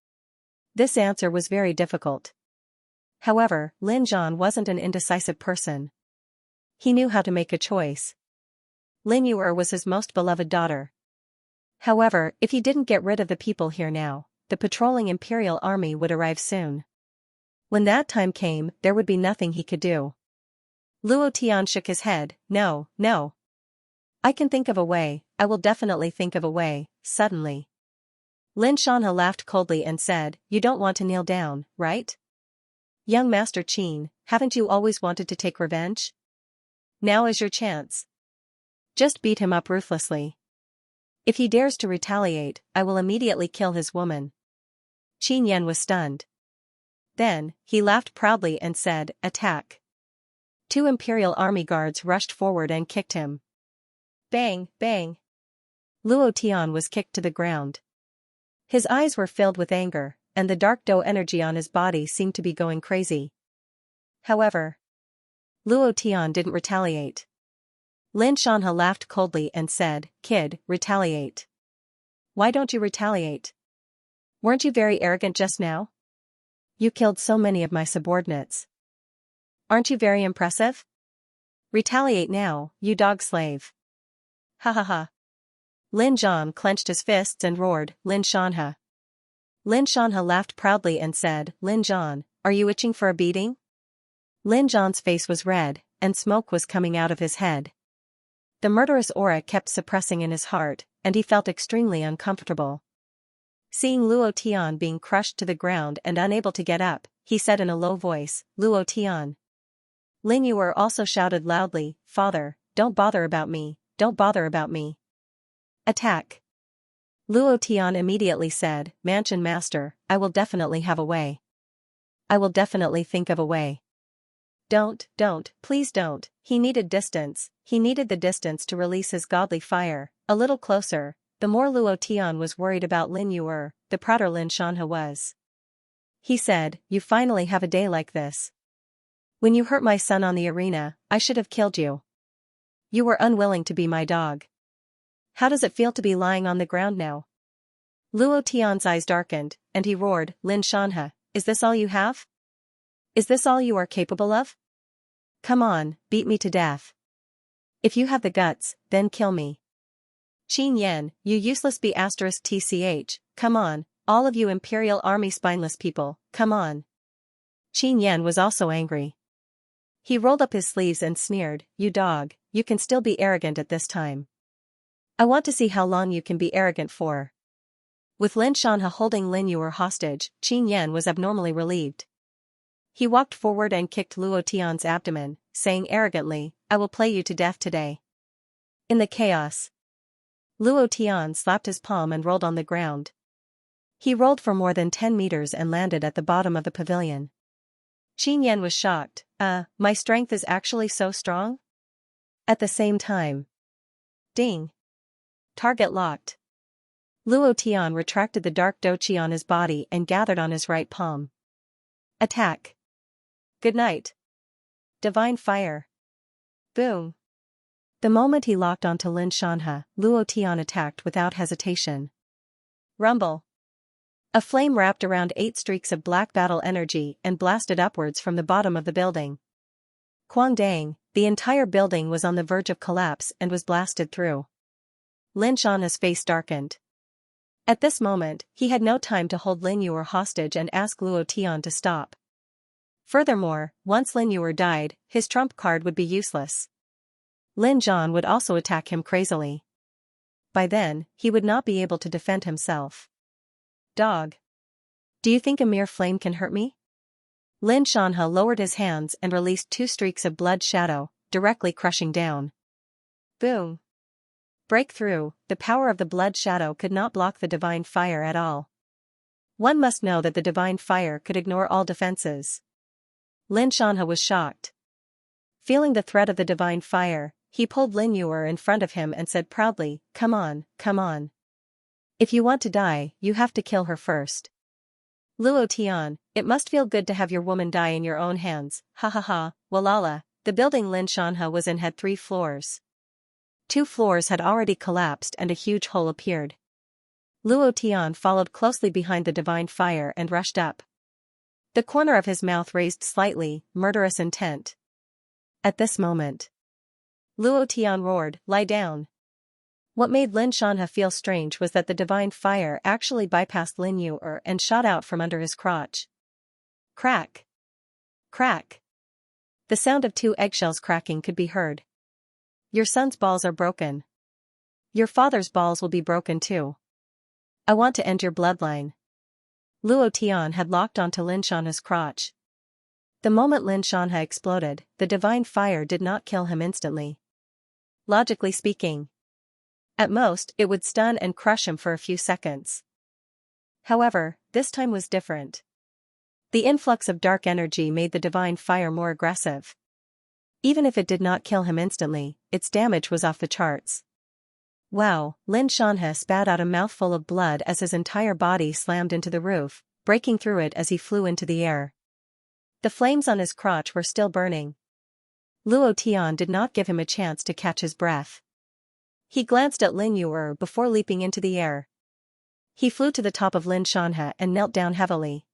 This answer was very difficult. However, Lin Zhan wasn't an indecisive person. He knew how to make a choice. Lin Yuer was his most beloved daughter. However, if he didn't get rid of the people here now, the patrolling imperial army would arrive soon. When that time came, there would be nothing he could do. Luo Tian shook his head, "No. I can think of a way, I will definitely think of a way." Suddenly, Lin Shanha laughed coldly and said, "You don't want to kneel down, right? Young Master Qin, haven't you always wanted to take revenge? Now is your chance. Just beat him up ruthlessly. If he dares to retaliate, I will immediately kill his woman." Qin Yan was stunned. Then, he laughed proudly and said, "Attack." 2 Imperial army guards rushed forward and kicked him. Bang, bang. Luo Tian was kicked to the ground. His eyes were filled with anger, and the dark dough energy on his body seemed to be going crazy. However, Luo Tian didn't retaliate. Lin Shanhe laughed coldly and said, "Kid, retaliate. Why don't you retaliate? Weren't you very arrogant just now? You killed so many of my subordinates. Aren't you very impressive? Retaliate now, you dog slave." Ha ha ha. Lin Zhan clenched his fists and roared, "Lin Shanhe." Lin Shanhe laughed proudly and said, "Lin Zhan, are you itching for a beating?" Lin Zhan's face was red, and smoke was coming out of his head. The murderous aura kept suppressing in his heart, and he felt extremely uncomfortable. Seeing Luo Tian being crushed to the ground and unable to get up, he said in a low voice, "Luo Tian." Lin Yuer also shouted loudly, "Father, don't bother about me, don't bother about me. Attack." Luo Tian immediately said, "Mansion Master, I will definitely have a way. I will definitely think of a way." Don't, please don't." He needed distance, he needed the distance to release his godly fire, a little closer. The more Luo Tian was worried about Lin Yuer, the prouder Lin Shanhe was. He said, "You finally have a day like this. When you hurt my son on the arena, I should have killed you. You were unwilling to be my dog. How does it feel to be lying on the ground now?" Luo Tian's eyes darkened, and he roared, "Lin Shanhe, is this all you have? Is this all you are capable of? Come on, beat me to death. If you have the guts, then kill me. Qin Yan, you useless B*tch, come on, all of you Imperial Army spineless people, come on." Qin Yan was also angry. He rolled up his sleeves and sneered, "You dog, you can still be arrogant at this time. I want to see how long you can be arrogant for." With Lin Shanhe holding Lin Yuer hostage, Qin Yan was abnormally relieved. He walked forward and kicked Luo Tian's abdomen, saying arrogantly, "I will play you to death today." In the chaos, Luo Tian slapped his palm and rolled on the ground. He rolled for more than 10 meters and landed at the bottom of the pavilion. Qin Yan was shocked, my strength is actually so strong?" At the same time. Ding. Target locked. Luo Tian retracted the dark dough qi on his body and gathered on his right palm. Attack. Good night. Divine fire. Boom. The moment he locked onto Lin Shanhe, Luo Tian attacked without hesitation. Rumble. A flame wrapped around 8 streaks of black battle energy and blasted upwards from the bottom of the building. Quang dang, the entire building was on the verge of collapse and was blasted through. Lin Shanhe's face darkened. At this moment, he had no time to hold Lin Yuer hostage and ask Luo Tian to stop. Furthermore, once Lin Yuer died, his trump card would be useless. Lin Zhan would also attack him crazily. By then, he would not be able to defend himself. Dog. Do you think a mere flame can hurt me? Lin Shanhe lowered his hands and released 2 streaks of blood shadow, directly crushing down. Boom. Breakthrough, the power of the blood shadow could not block the divine fire at all. One must know that the divine fire could ignore all defenses. Lin Shanhe was shocked. Feeling the threat of the divine fire, he pulled Lin Yuer in front of him and said proudly, come on. If you want to die, you have to kill her first. Luo Tian, it must feel good to have your woman die in your own hands, ha ha ha, walala." The building Lin Shanhe was in had 3 floors. 2 floors had already collapsed and a huge hole appeared. Luo Tian followed closely behind the divine fire and rushed up. The corner of his mouth raised slightly, murderous intent. At this moment, Luo Tian roared, "Lie down." What made Lin Shanhe feel strange was that the divine fire actually bypassed Lin Yuer and shot out from under his crotch. Crack. Crack. The sound of 2 eggshells cracking could be heard. Your son's balls are broken. Your father's balls will be broken too. I want to end your bloodline. Luo Tian had locked onto Lin Shanhe's crotch. The moment Lin Shanhe exploded, the divine fire did not kill him instantly. Logically speaking, at most, it would stun and crush him for a few seconds. However, this time was different. The influx of dark energy made the divine fire more aggressive. Even if it did not kill him instantly, its damage was off the charts. Wow, Lin Xianxia spat out a mouthful of blood as his entire body slammed into the roof, breaking through it as he flew into the air. The flames on his crotch were still burning. Luo Tian did not give him a chance to catch his breath. He glanced at Lin Yuer before leaping into the air. He flew to the top of Lin Xianxia and knelt down heavily.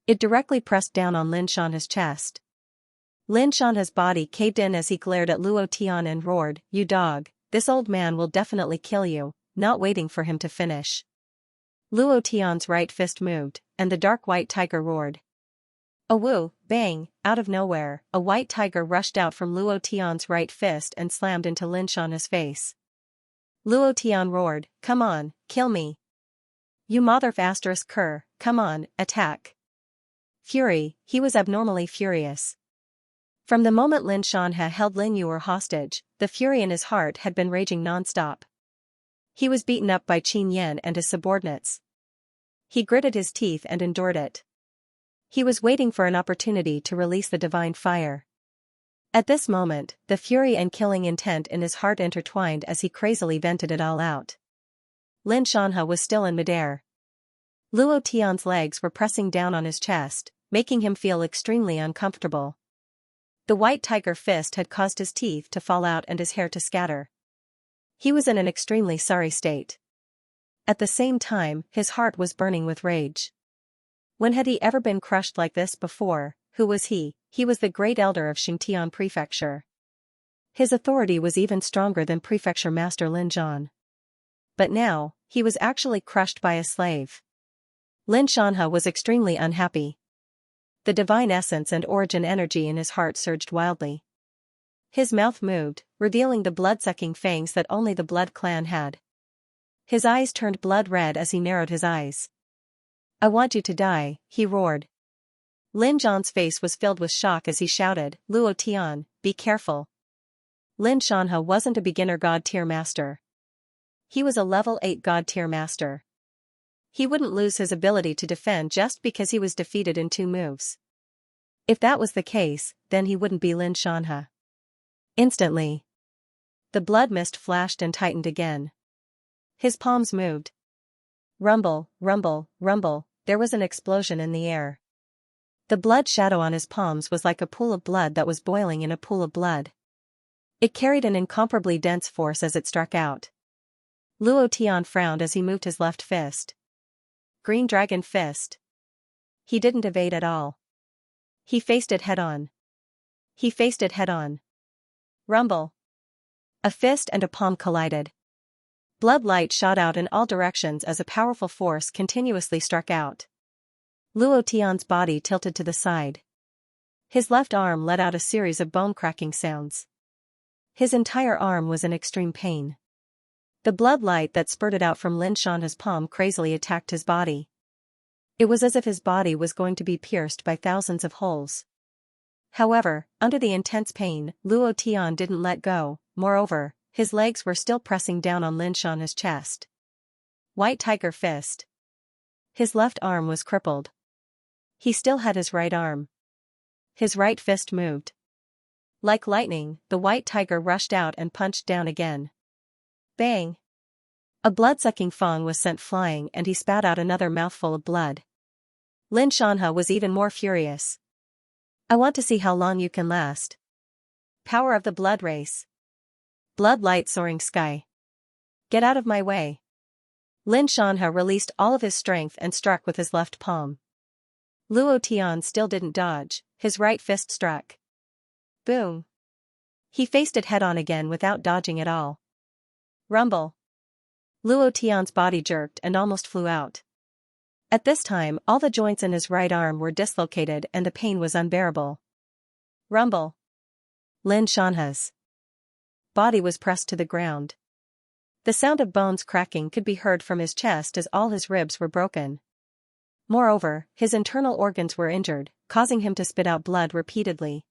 It directly pressed down on Lin Xianxia's chest. Lin Xianxia's body caved in as he glared at Luo Tian and roared, "You dog, this old man will definitely kill you," not waiting for him to finish. Luo Tian's right fist moved, and the dark white tiger roared. A woo, bang, out of nowhere, a white tiger rushed out from Luo Tian's right fist and slammed into Lin Xianxia's face. Luo Tian roared, "Come on, kill me. You mother asterisk cur, come on, attack." Fury, he was abnormally furious. From the moment Lin Xianxia held Lin Yuer hostage, the fury in his heart had been raging non-stop. He was beaten up by Qin Yan and his subordinates. He gritted his teeth and endured it. He was waiting for an opportunity to release the divine fire. At this moment, the fury and killing intent in his heart intertwined as he crazily vented it all out. Lin Xianxia was still in midair. Luo Tian's legs were pressing down on his chest, making him feel extremely uncomfortable. The white tiger fist had caused his teeth to fall out and his hair to scatter. He was in an extremely sorry state. At the same time, his heart was burning with rage. When had he ever been crushed like this before? Who was he? He was the great elder of Xianxia Prefecture. His authority was even stronger than Prefecture Master Lin Zhan. But now, he was actually crushed by a slave. Lin Xianxia was extremely unhappy. The divine essence and origin energy in his heart surged wildly. His mouth moved, revealing the blood-sucking fangs that only the Blood Clan had. His eyes turned blood red as he narrowed his eyes. "I want you to die," he roared. Lin Zhan's face was filled with shock as he shouted, "Luo Tian, be careful." Lin Xianxia wasn't a beginner god-tier master. He was a level 8 god-tier master. He wouldn't lose his ability to defend just because he was defeated in 2 moves. If that was the case, then he wouldn't be Lin Xianxia. Instantly, the blood mist flashed and tightened again. His palms moved. Rumble, rumble, rumble, there was an explosion in the air. The blood shadow on his palms was like a pool of blood that was boiling in a pool of blood. It carried an incomparably dense force as it struck out. Luo Tian frowned as he moved his left fist. Green Dragon Fist. He didn't evade at all. He faced it head-on. He faced it head-on. Rumble. A fist and a palm collided. Blood light shot out in all directions as a powerful force continuously struck out. Luo Tian's body tilted to the side. His left arm let out a series of bone-cracking sounds. His entire arm was in extreme pain. The blood light that spurted out from Lin Xianxia's palm crazily attacked his body. It was as if his body was going to be pierced by thousands of holes. However, under the intense pain, Luo Tian didn't let go. Moreover, his legs were still pressing down on Lin Xianxia's chest. White Tiger Fist. His left arm was crippled. He still had his right arm. His right fist moved. Like lightning, the white tiger rushed out and punched down again. Bang! A blood-sucking fang was sent flying and he spat out another mouthful of blood. Lin Xianxia was even more furious. "I want to see how long you can last. Power of the blood race. Blood light soaring sky. Get out of my way." Lin Xianxia released all of his strength and struck with his left palm. Luo Tian still didn't dodge, his right fist struck. Boom! He faced it head-on again without dodging at all. Rumble! Luo Tian's body jerked and almost flew out. At this time, all the joints in his right arm were dislocated and the pain was unbearable. Rumble! Lin Xianxia's body was pressed to the ground. The sound of bones cracking could be heard from his chest as all his ribs were broken. Moreover, his internal organs were injured, causing him to spit out blood repeatedly.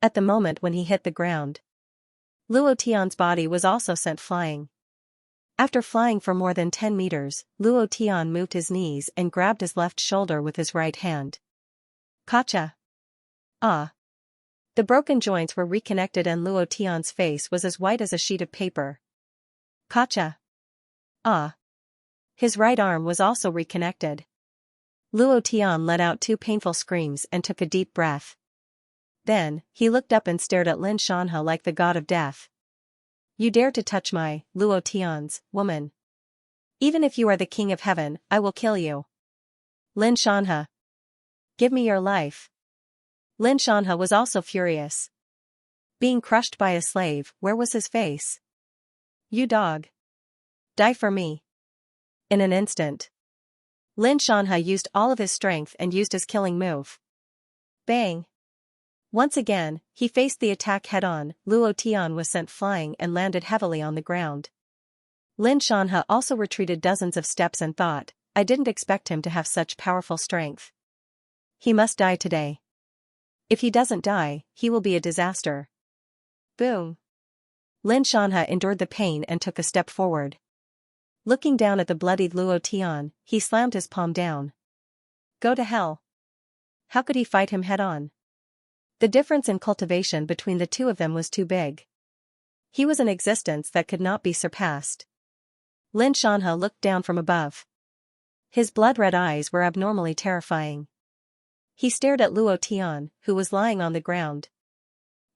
At the moment when he hit the ground, Luo Tian's body was also sent flying. After flying for more than 10 meters, Luo Tian moved his knees and grabbed his left shoulder with his right hand. Gotcha. Ah. The broken joints were reconnected and Luo Tian's face was as white as a sheet of paper. Gotcha. Ah. His right arm was also reconnected. Luo Tian let out 2 painful screams and took a deep breath. Then, he looked up and stared at Lin Shanhe like the god of death. You dare to touch my, Luo Tian's, woman. Even if you are the king of heaven, I will kill you. Lin Shanhe. Give me your life. Lin Shanhe was also furious. Being crushed by a slave, where was his face? You dog. Die for me. In an instant. Lin Shanhe used all of his strength and used his killing move. Bang. Once again, he faced the attack head-on. Luo Tian was sent flying and landed heavily on the ground. Lin Shanhe also retreated dozens of steps and thought, I didn't expect him to have such powerful strength. He must die today. If he doesn't die, he will be a disaster. Boom. Lin Shanhe endured the pain and took a step forward. Looking down at the bloodied Luo Tian, he slammed his palm down. Go to hell. How could he fight him head-on? The difference in cultivation between the two of them was too big. He was an existence that could not be surpassed. Lin Shanhe looked down from above. His blood-red eyes were abnormally terrifying. He stared at Luo Tian, who was lying on the ground.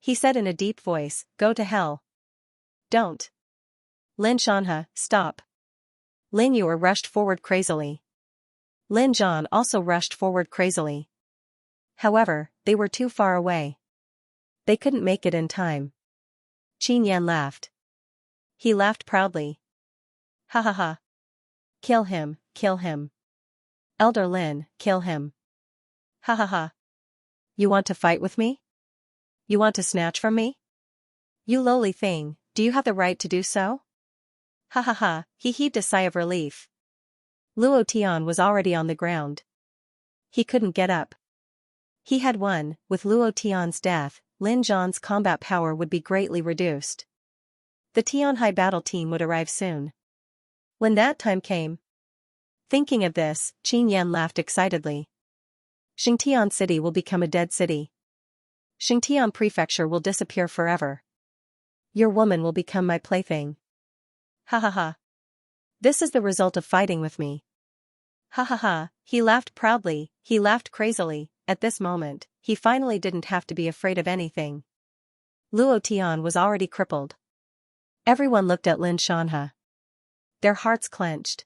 He said in a deep voice, Go to hell. Don't. Lin Shanhe, stop. Lin Yue rushed forward crazily. Lin Zhan also rushed forward crazily. However, they were too far away. They couldn't make it in time. Qin Yan laughed. He laughed proudly. Ha ha ha. Kill him, kill him. Elder Lin, kill him. Ha ha ha. You want to fight with me? You want to snatch from me? You lowly thing, do you have the right to do so? Ha ha ha, he heaved a sigh of relief. Luo Tian was already on the ground. He couldn't get up. He had won. With Luo Tian's death, Lin Zhan's combat power would be greatly reduced. The Tianhai battle team would arrive soon. When that time came. Thinking of this, Qin Yan laughed excitedly. Xianxia city will become a dead city. Xianxia prefecture will disappear forever. Your woman will become my plaything. Ha ha ha. This is the result of fighting with me. Ha ha ha, he laughed proudly, he laughed crazily. At this moment, he finally didn't have to be afraid of anything. Luo Tian was already crippled. Everyone looked at Lin Shanhe. Their hearts clenched.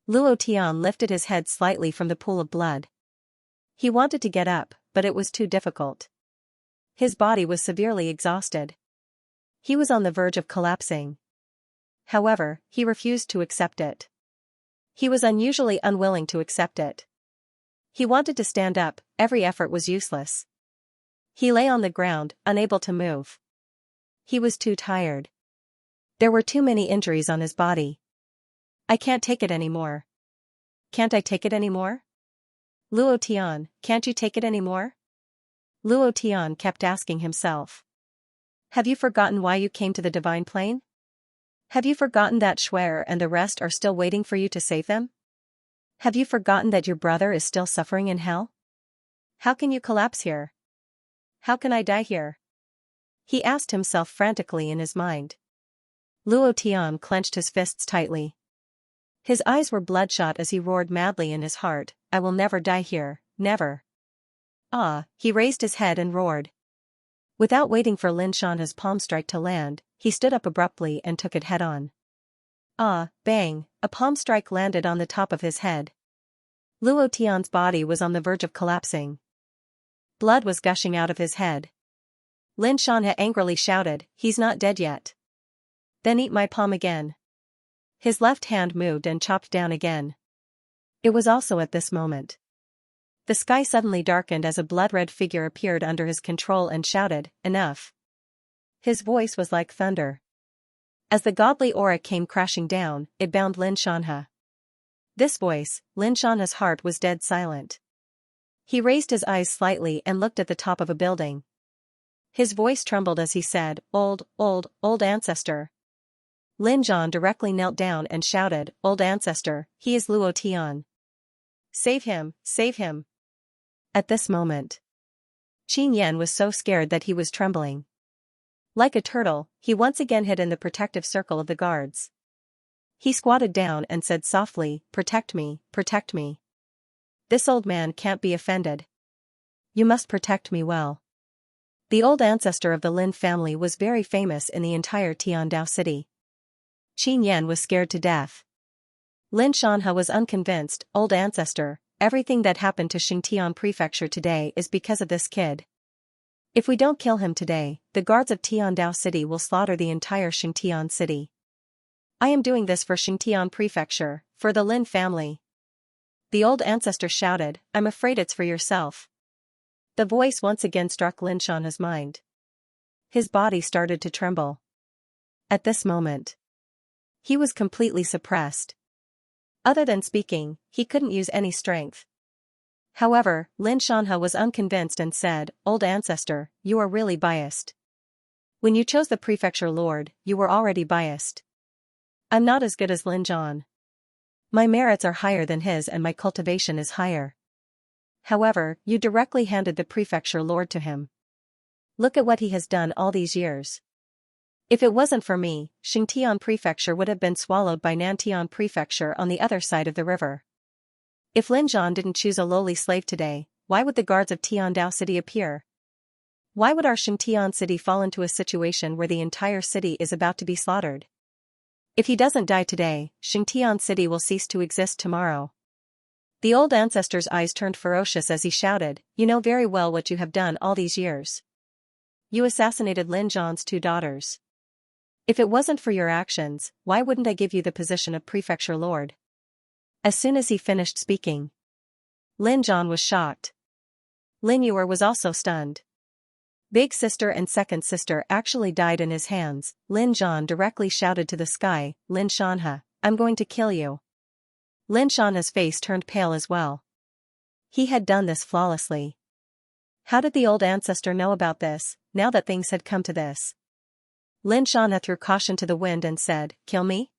Luo Tian lifted his head slightly from the pool of blood. He wanted to get up, but it was too difficult. His body was severely exhausted. He was on the verge of collapsing. However, he refused to accept it. He was unusually unwilling to accept it. He wanted to stand up, every effort was useless. He lay on the ground, unable to move. He was too tired. There were too many injuries on his body. I can't take it anymore. Can't I take it anymore? Luo Tian, can't you take it anymore? Luo Tian kept asking himself. Have you forgotten why you came to the divine plane? Have you forgotten that Shuer and the rest are still waiting for you to save them? Have you forgotten that your brother is still suffering in hell? How can you collapse here? How can I die here? He asked himself frantically in his mind. Luo Tian clenched his fists tightly. His eyes were bloodshot as he roared madly in his heart, I will never die here, never. Ah, he raised his head and roared. Without waiting for Lin Shanhe's palm strike to land, he stood up abruptly and took it head-on. Ah, bang, a palm strike landed on the top of his head. Luo Tian's body was on the verge of collapsing. Blood was gushing out of his head. Lin Shanhe angrily shouted, he's not dead yet. Then eat my palm again. His left hand moved and chopped down again. It was also at this moment. The sky suddenly darkened as a blood-red figure appeared under his control and shouted, enough. His voice was like thunder. As the godly aura came crashing down, it bound Lin Shanhe. This voice, Lin Shanhe's heart was dead silent. He raised his eyes slightly and looked at the top of a building. His voice trembled as he said, old ancestor. Lin Zhan directly knelt down and shouted, old ancestor, he is Luo Tian. Save him, save him. At this moment, Qin Yan was so scared that he was trembling. Like a turtle, he once again hid in the protective circle of the guards. He squatted down and said softly, "Protect me, protect me. This old man can't be offended. You must protect me well." The old ancestor of the Lin family was very famous in the entire Tiandao city. Qin Yan was scared to death. Lin Xianxia was unconvinced. "Old ancestor, everything that happened to Xingtian prefecture today is because of this kid. If we don't kill him today, the guards of Tiandao city will slaughter the entire Xingtian city. I am doing this for Xingtian prefecture, for the Lin family." The old ancestor shouted, "I'm afraid it's for yourself." The voice once again struck Lin Xianxia's mind. His body started to tremble. At this moment, he was completely suppressed. Other than speaking, he couldn't use any strength. However, Lin Xianxia was unconvinced and said, "Old ancestor, you are really biased. When you chose the prefecture lord, you were already biased. I'm not as good as Lin Zhan. My merits are higher than his and my cultivation is higher. However, you directly handed the prefecture lord to him. Look at what he has done all these years. If it wasn't for me, Xingtian prefecture would have been swallowed by Nantian prefecture on the other side of the river. If Lin Zhan didn't choose a lowly slave today, why would the guards of Tiandao city appear? Why would our Xingtian city fall into a situation where the entire city is about to be slaughtered? If he doesn't die today, Xingtian city will cease to exist tomorrow." The old ancestor's eyes turned ferocious as he shouted, "You know very well what you have done all these years. You assassinated Lin Zhan's 2 daughters. If it wasn't for your actions, why wouldn't I give you the position of prefecture lord?" As soon as he finished speaking, Lin Zhan was shocked. Lin Yuer was also stunned. Big sister and second sister actually died in his hands. Lin Zhan directly shouted to the sky, "Lin Xianxia, I'm going to kill you." Lin Xianxia's face turned pale as well. He had done this flawlessly. How did the old ancestor know about this, now that things had come to this? Lin Xianxia threw caution to the wind and said, "Kill me?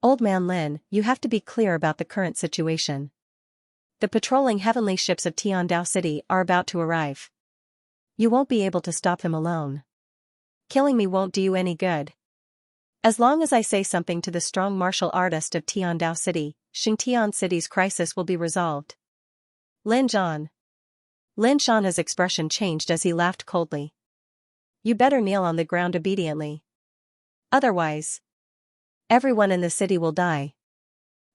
Old man Lin, you have to be clear about the current situation. The patrolling heavenly ships of Tiandao city are about to arrive. You won't be able to stop them alone. Killing me won't do you any good. As long as I say something to the strong martial artist of Tiandao city, Xingtian city's crisis will be resolved." Lin Zhan. Lin Xianxia's expression changed as he laughed coldly. "You better kneel on the ground obediently. Otherwise, everyone in the city will die."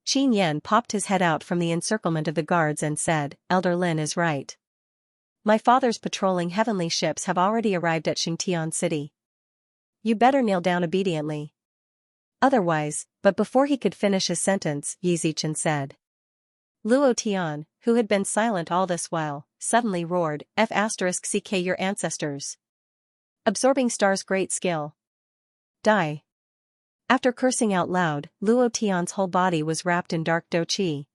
Qin Yan popped his head out from the encirclement of the guards and said, "Elder Lin is right. My father's patrolling heavenly ships have already arrived at Xingtian city. You better kneel down obediently. Otherwise," but before he could finish his sentence, Yi Zichen said. Luo Tian, who had been silent all this while, suddenly roared, "F***ck your ancestors. Absorbing star's great skill. Die." After cursing out loud, Luo Tian's whole body was wrapped in dark do qi.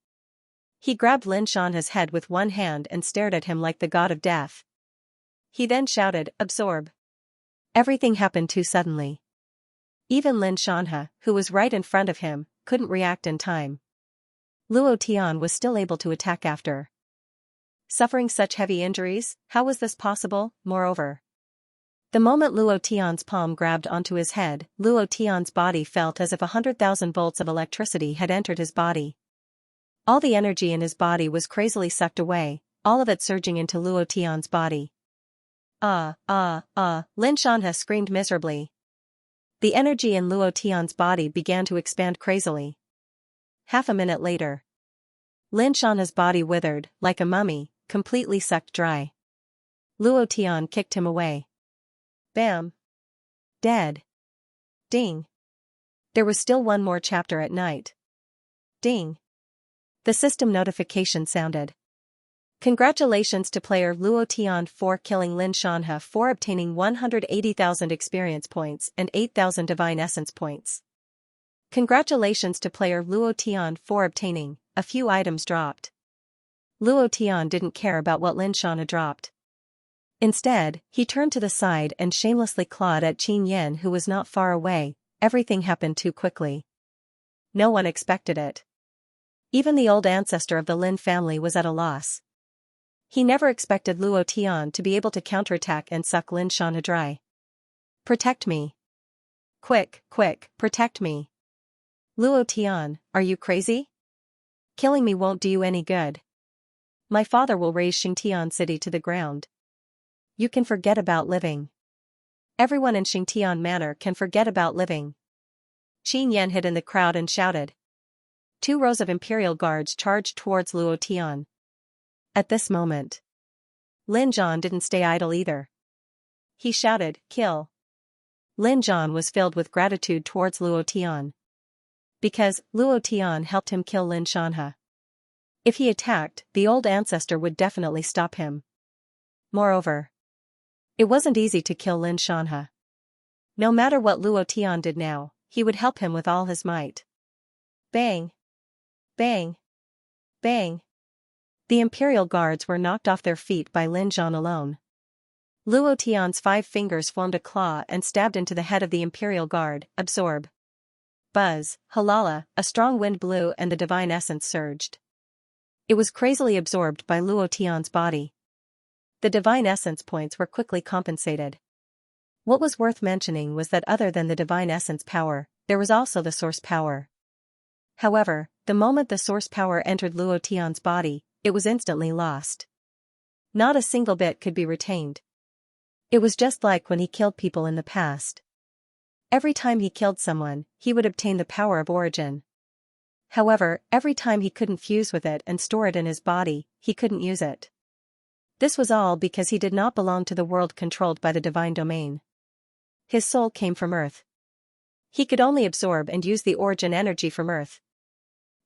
He grabbed Lin Xianxia's head with one hand and stared at him like the god of death. He then shouted, "Absorb." Everything happened too suddenly. Even Lin Xianxia, who was right in front of him, couldn't react in time. Luo Tian was still able to attack after suffering such heavy injuries. How was this possible? Moreover, the moment Luo Tian's palm grabbed onto his head, Luo Tian's body felt as if 100,000 volts of electricity had entered his body. All the energy in his body was crazily sucked away, all of it surging into Luo Tian's body. Lin Xianxia screamed miserably. The energy in Luo Tian's body began to expand crazily. Half a minute later, Lin Xianxia's body withered, like a mummy, completely sucked dry. Luo Tian kicked him away. Bam! Dead. Ding. There was still one more chapter at night. Ding. The system notification sounded. Congratulations to player Luo Tian for killing Lin Xianxia for obtaining 180,000 experience points and 8,000 divine essence points. Congratulations to player Luo Tian for obtaining a few items dropped. Luo Tian didn't care about what Lin Xianxia dropped. Instead, he turned to the side and shamelessly clawed at Qin Yan, who was not far away. Everything happened too quickly. No one expected it. Even the old ancestor of the Lin family was at a loss. He never expected Luo Tian to be able to counterattack and suck Lin Shanhe dry. Protect me. Quick, quick, protect me. Luo Tian, are you crazy? Killing me won't do you any good. My father will raze Xingtian city to the ground. You can forget about living. Everyone in Xingtian Manor can forget about living. Qin Yan hid in the crowd and shouted. 2 rows of imperial guards charged towards Luo Tian. At this moment, Lin Zhan didn't stay idle either. He shouted, kill. Lin Zhan was filled with gratitude towards Luo Tian. Because Luo Tian helped him kill Lin Shanhe. If he attacked, the old ancestor would definitely stop him. Moreover, it wasn't easy to kill Lin Shanhe. No matter what Luo Tian did now, he would help him with all his might. Bang! Bang! Bang! The imperial guards were knocked off their feet by Lin Zhan alone. Luo Tian's 5 fingers formed a claw and stabbed into the head of the imperial guard. Absorb. Buzz, halala, a strong wind blew and the divine essence surged. It was crazily absorbed by Luo Tian's body. The divine essence points were quickly compensated. What was worth mentioning was that other than the divine essence power, there was also the source power. However, the moment the source power entered Luo Tian's body, it was instantly lost. Not a single bit could be retained. It was just like when he killed people in the past. Every time he killed someone, he would obtain the power of origin. However, every time he couldn't fuse with it and store it in his body, he couldn't use it. This was all because he did not belong to the world controlled by the divine domain. His soul came from Earth. He could only absorb and use the origin energy from Earth.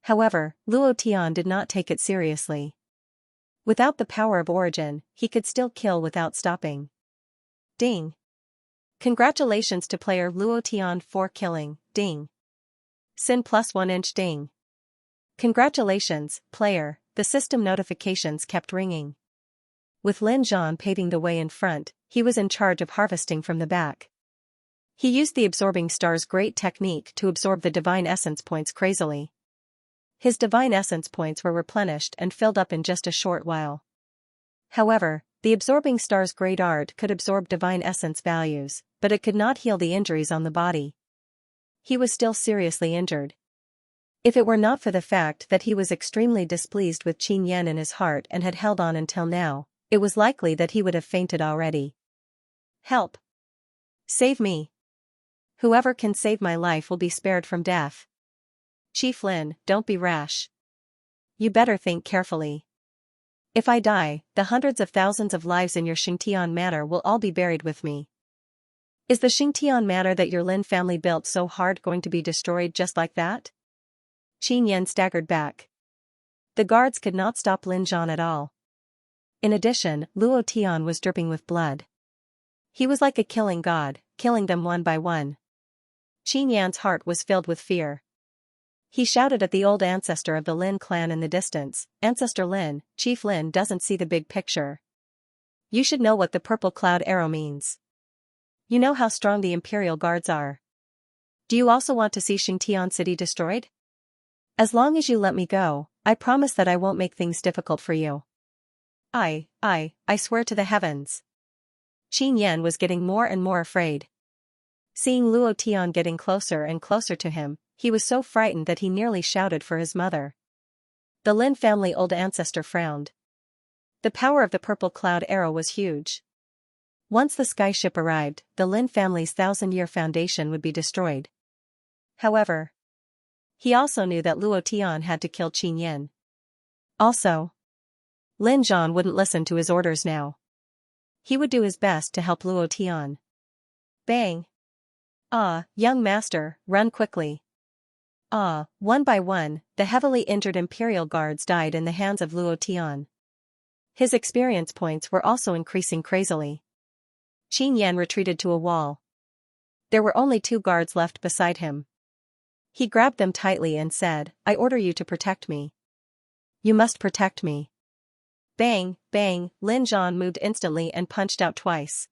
However, Luo Tian did not take it seriously. Without the power of origin, he could still kill without stopping. Ding! Congratulations to player Luo Tian for killing, ding. Sin plus 1 inch ding. Congratulations, player, the system notifications kept ringing. With Lin Zhan paving the way in front, he was in charge of harvesting from the back. He used the absorbing star's great technique to absorb the divine essence points crazily. His divine essence points were replenished and filled up in just a short while. However, the absorbing star's great art could absorb divine essence values, but it could not heal the injuries on the body. He was still seriously injured. If it were not for the fact that he was extremely displeased with Qin Yan in his heart and had held on until now, it was likely that he would have fainted already. Help! Save me! Whoever can save my life will be spared from death. Chief Lin, don't be rash. You better think carefully. If I die, the hundreds of thousands of lives in your Xingtian manor will all be buried with me. Is the Xingtian manor that your Lin family built so hard going to be destroyed just like that? Qin Yan staggered back. The guards could not stop Lin Zhan at all. In addition, Luo Tian was dripping with blood. He was like a killing god, killing them one by one. Qin Yan's heart was filled with fear. He shouted at the old ancestor of the Lin clan in the distance, Ancestor Lin, Chief Lin doesn't see the big picture. You should know what the purple cloud arrow means. You know how strong the Imperial Guards are. Do you also want to see Xingtian City destroyed? As long as you let me go, I promise that I won't make things difficult for you. I swear to the heavens. Qin Yan was getting more and more afraid. Seeing Luo Tian getting closer and closer to him, he was so frightened that he nearly shouted for his mother. The Lin family old ancestor frowned. The power of the purple cloud arrow was huge. Once the skyship arrived, the Lin family's 1,000-year foundation would be destroyed. However, he also knew that Luo Tian had to kill Qin Yan. Also, Lin Zhan wouldn't listen to his orders now. He would do his best to help Luo Tian. Bang! Ah, young master, run quickly. Ah, one by one, the heavily injured Imperial Guards died in the hands of Luo Tian. His experience points were also increasing crazily. Qin Yan retreated to a wall. There were only 2 guards left beside him. He grabbed them tightly and said, I order you to protect me. You must protect me. Bang, bang, Lin Zhan moved instantly and punched out twice.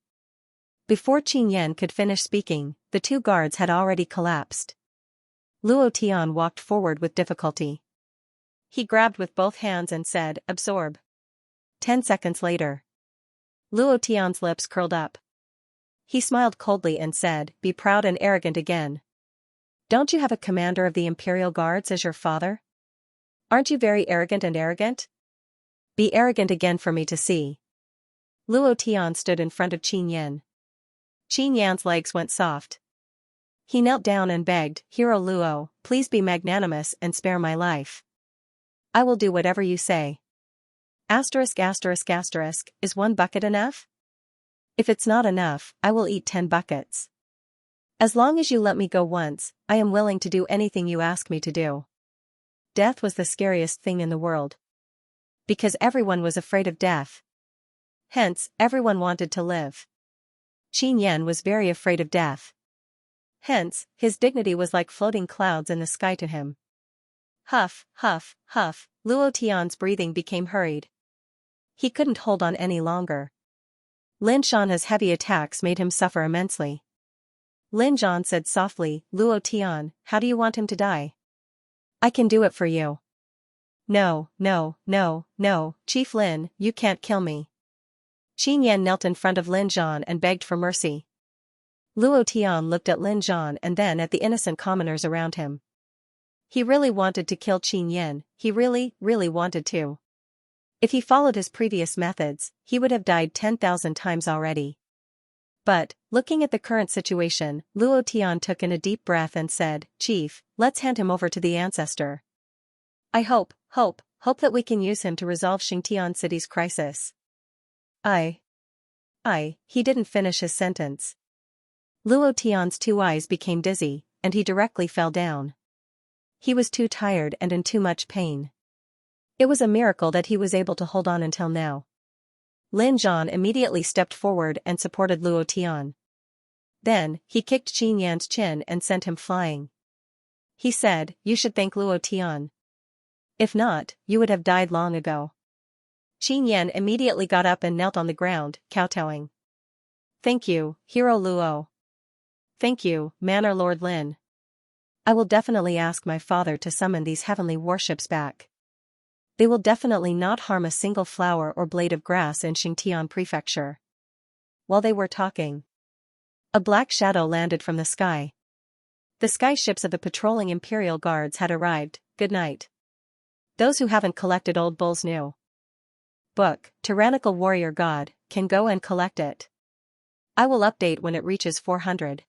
Before Qin Yan could finish speaking, the 2 guards had already collapsed. Luo Tian walked forward with difficulty. He grabbed with both hands and said, absorb. 10 seconds later. Luo Tian's lips curled up. He smiled coldly and said, "Be proud and arrogant again. Don't you have a commander of the Imperial Guards as your father? Aren't you very arrogant and arrogant? Be arrogant again for me to see." Luo Tian stood in front of Qin Yan. Qin Yan's legs went soft. He knelt down and begged, "Hero Luo, please be magnanimous and spare my life. I will do whatever you say. Asterisk asterisk asterisk, is 1 bucket enough? If it's not enough, I will eat 10 buckets. As long as you let me go once, I am willing to do anything you ask me to do." Death was the scariest thing in the world. Because everyone was afraid of death. Hence, everyone wanted to live. Qin Yan was very afraid of death. Hence, his dignity was like floating clouds in the sky to him. Huff, huff, huff, Luo Tian's breathing became hurried. He couldn't hold on any longer. Lin Shan's heavy attacks made him suffer immensely. Lin Zhan said softly, "Luo Tian, how do you want him to die? I can do it for you." "No, no, no, no, Chief Lin, you can't kill me." Qin Yan knelt in front of Lin Zhan and begged for mercy. Luo Tian looked at Lin Zhan and then at the innocent commoners around him. He really wanted to kill Qin Yan, he really, really wanted to. If he followed his previous methods, he would have died 10,000 times already. But, looking at the current situation, Luo Tian took in a deep breath and said, "Chief, let's hand him over to the ancestor. I hope that we can use him to resolve Xianxia City's crisis." He didn't finish his sentence. Luo Tian's 2 eyes became dizzy, and he directly fell down. He was too tired and in too much pain. It was a miracle that he was able to hold on until now. Lin Zhan immediately stepped forward and supported Luo Tian. Then, he kicked Qin Yan's chin and sent him flying. He said, "You should thank Luo Tian. If not, you would have died long ago." Qin Yan immediately got up and knelt on the ground, kowtowing. "Thank you, Hero Luo. Thank you, Manor Lord Lin. I will definitely ask my father to summon these heavenly warships back. They will definitely not harm a single flower or blade of grass in Xianxia Prefecture." While they were talking, a black shadow landed from the sky. The sky ships of the patrolling Imperial Guards had arrived. Good night. Those who haven't collected Old Bull's new book, Tyrannical Warrior God, can go and collect it. I will update when it reaches 400.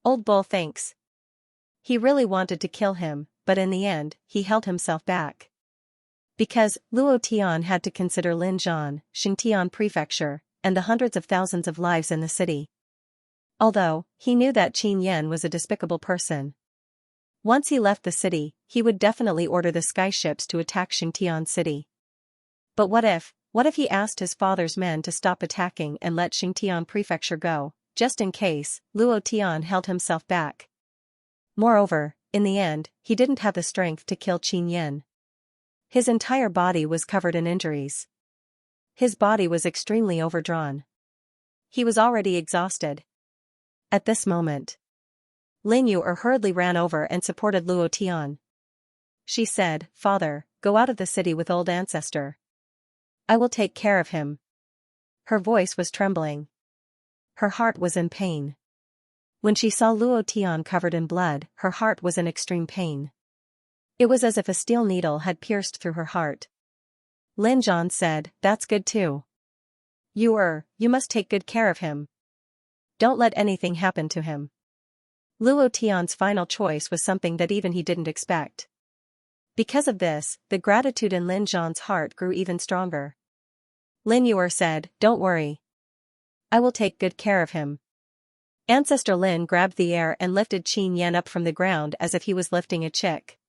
Old Bull thanks. He really wanted to kill him, but in the end, he held himself back. Because Luo Tian had to consider Lin Zhan, Xianxia Prefecture, and the hundreds of thousands of lives in the city. Although, he knew that Qin Yan was a despicable person. Once he left the city, he would definitely order the sky ships to attack Xianxia City. But what if he asked his father's men to stop attacking and let Xianxia Prefecture go, just in case? Luo Tian held himself back. Moreover, in the end, he didn't have the strength to kill Qin Yan. His entire body was covered in injuries. His body was extremely overdrawn. He was already exhausted. At this moment, Lin Yu hurriedly ran over and supported Luo Tian. She said, "Father, go out of the city with old ancestor. I will take care of him." Her voice was trembling. Her heart was in pain. When she saw Luo Tian covered in blood, her heart was in extreme pain. It was as if a steel needle had pierced through her heart. Lin Zhan said, "That's good too. You must take good care of him. Don't let anything happen to him." Luo Tian's final choice was something that even he didn't expect. Because of this, the gratitude in Lin Zhan's heart grew even stronger. Lin Yu said, "Don't worry. I will take good care of him." Ancestor Lin grabbed the air and lifted Qin Yan up from the ground as if he was lifting a chick.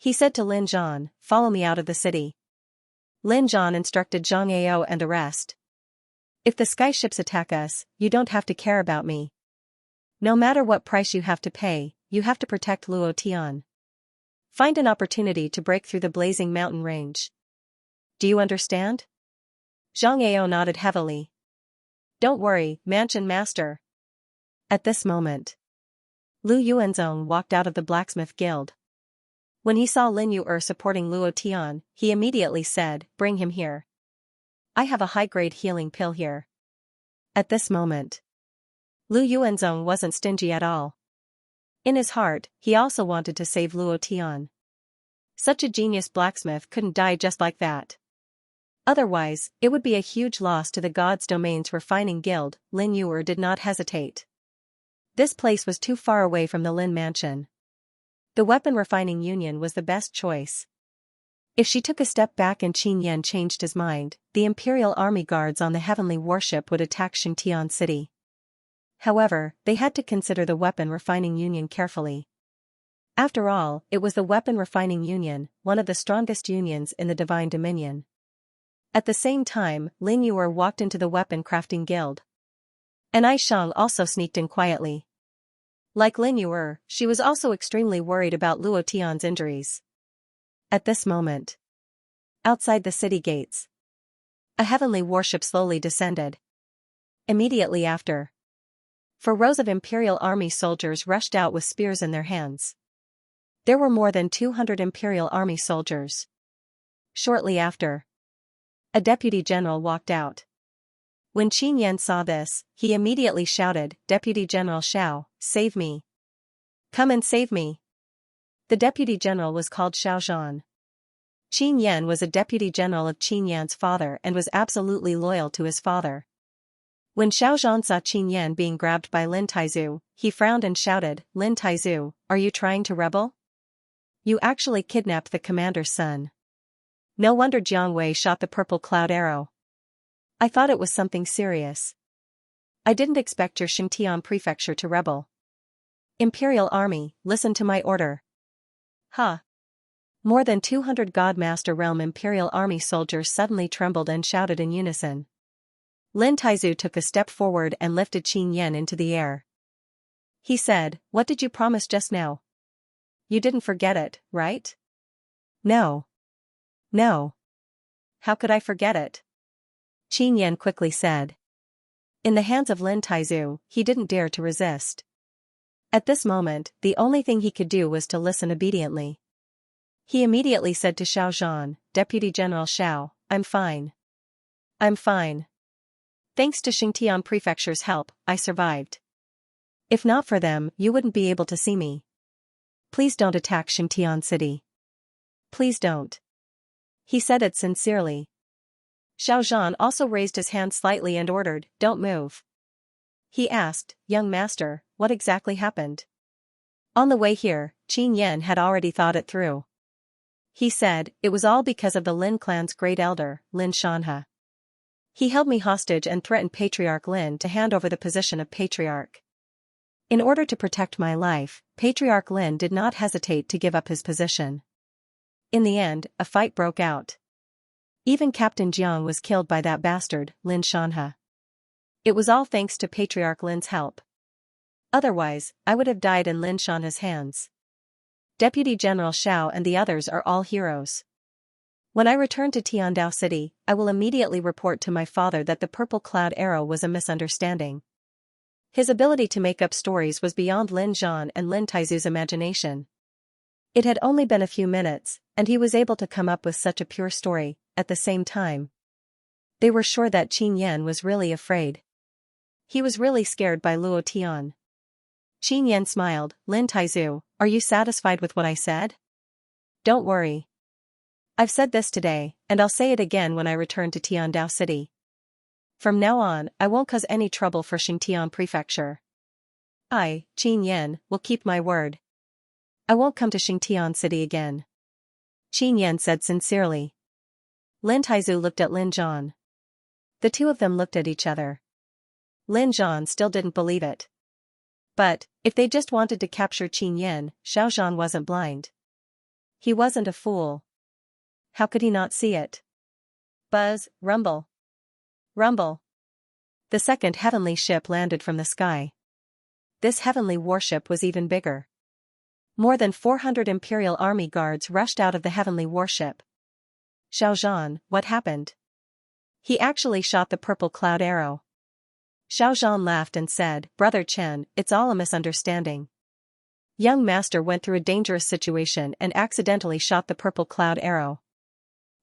He said to Lin Zhan, "Follow me out of the city." Lin Zhan instructed Xianxia and the rest. "If the sky ships attack us, you don't have to care about me. No matter what price you have to pay, you have to protect Luo Tian. Find an opportunity to break through the blazing mountain range. Do you understand?" Xianxia nodded heavily. "Don't worry, Mansion Master." At this moment, Lu Yuanzong walked out of the blacksmith guild. When he saw Lin Yu supporting Luo Tian, he immediately said, "Bring him here." I have a high-grade healing pill here. At this moment, Lu Yuanzong wasn't stingy at all. In his heart, he also wanted to save Luo Tian. Such a genius blacksmith couldn't die just like that. Otherwise, it would be a huge loss to the God's Domain's refining guild. Lin Yuer did not hesitate. This place was too far away from the Lin mansion. The weapon refining union was the best choice. If she took a step back and Qin Yan changed his mind, the Imperial Army guards on the heavenly warship would attack Xianxia City. However, they had to consider the weapon refining union carefully. After all, it was the weapon refining union, one of the strongest unions in the Divine Dominion. At the same time, Lin Yuer walked into the weapon crafting guild. And Ai Shang also sneaked in quietly. Like Lin Yuer, she was also extremely worried about Luo Tian's injuries. At this moment, outside the city gates, a heavenly warship slowly descended. Immediately after, 4 rows of Imperial Army soldiers rushed out with spears in their hands. There were more than 200 Imperial Army soldiers. Shortly after, a deputy general walked out. When Qin Yan saw this, he immediately shouted, "Deputy General Xiao, save me! Come and save me!" The deputy general was called Xiao Zhan. Qin Yan was a deputy general of Qin Yan's father and was absolutely loyal to his father. When Xiao Zhan saw Qin Yan being grabbed by Lin Taizu, he frowned and shouted, "Lin Taizu, are you trying to rebel? You actually kidnapped the commander's son. No wonder Jiang Wei shot the purple cloud arrow. I thought it was something serious. I didn't expect your Xingtian prefecture to rebel. Imperial Army, listen to my order." Huh. More than 200 Godmaster Realm Imperial Army soldiers suddenly trembled and shouted in unison. Lin Taizu took a step forward and lifted Qin Yan into the air. He said, "What did you promise just now? You didn't forget it, right?" "No. No. How could I forget it?" Qin Yan quickly said. In the hands of Lin Taizu, he didn't dare to resist. At this moment, the only thing he could do was to listen obediently. He immediately said to Xiao Zhan, "Deputy General Xiao, I'm fine. I'm fine. Thanks to Xingtian Prefecture's help, I survived. If not for them, you wouldn't be able to see me. Please don't attack Xingtian City. Please don't." He said it sincerely. Xiao Zhan also raised his hand slightly and ordered, "Don't move." He asked, "Young master, what exactly happened?" On the way here, Qin Yan had already thought it through. He said, "It was all because of the Lin clan's great elder, Lin Shanhe. He held me hostage and threatened Patriarch Lin to hand over the position of Patriarch. In order to protect my life, Patriarch Lin did not hesitate to give up his position. In the end, a fight broke out. Even Captain Jiang was killed by that bastard, Lin Shanhe. It was all thanks to Patriarch Lin's help. Otherwise, I would have died in Lin Shanhe's hands. Deputy General Xiao and the others are all heroes. When I return to Tiandao City, I will immediately report to my father that the purple cloud arrow was a misunderstanding." His ability to make up stories was beyond Lin Zhan and Lin Taizu's imagination. It had only been a few minutes, and he was able to come up with such a pure story. At the same time, they were sure that Qin Yan was really afraid. He was really scared by Luo Tian. Qin Yan smiled, "Lin Taizu, are you satisfied with what I said? Don't worry. I've said this today, and I'll say it again when I return to Tiandao City. From now on, I won't cause any trouble for Xingtian Prefecture. I, Qin Yan, will keep my word. I won't come to Xingtian City again." Qin Yan said sincerely. Lin Taizu looked at Lin Zhan. The two of them looked at each other. Lin Zhan still didn't believe it. But, if they just wanted to capture Qin Yan, Xiao Zhan wasn't blind. He wasn't a fool. How could he not see it? Buzz, rumble. Rumble. The second heavenly ship landed from the sky. This heavenly warship was even bigger. More than 400 Imperial Army guards rushed out of the heavenly warship. "Xiao Zhan, what happened?" "He actually shot the purple cloud arrow." Xiao Zhan laughed and said, "Brother Chen, it's all a misunderstanding. Young master went through a dangerous situation and accidentally shot the purple cloud arrow.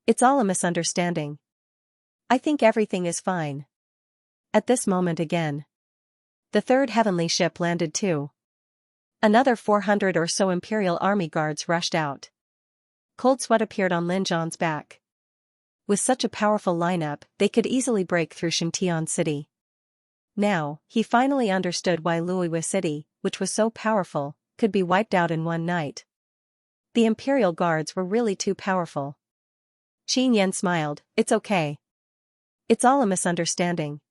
It's all a misunderstanding." I think everything is fine. At this moment again. The third heavenly ship landed too. Another 400 or so Imperial Army guards rushed out. Cold sweat appeared on Lin Zhan's back. With such a powerful lineup, they could easily break through Xianxia City. Now, he finally understood why Luoyue City, which was so powerful, could be wiped out in one night. The Imperial guards were really too powerful. Qin Yan smiled, "It's okay. It's all a misunderstanding."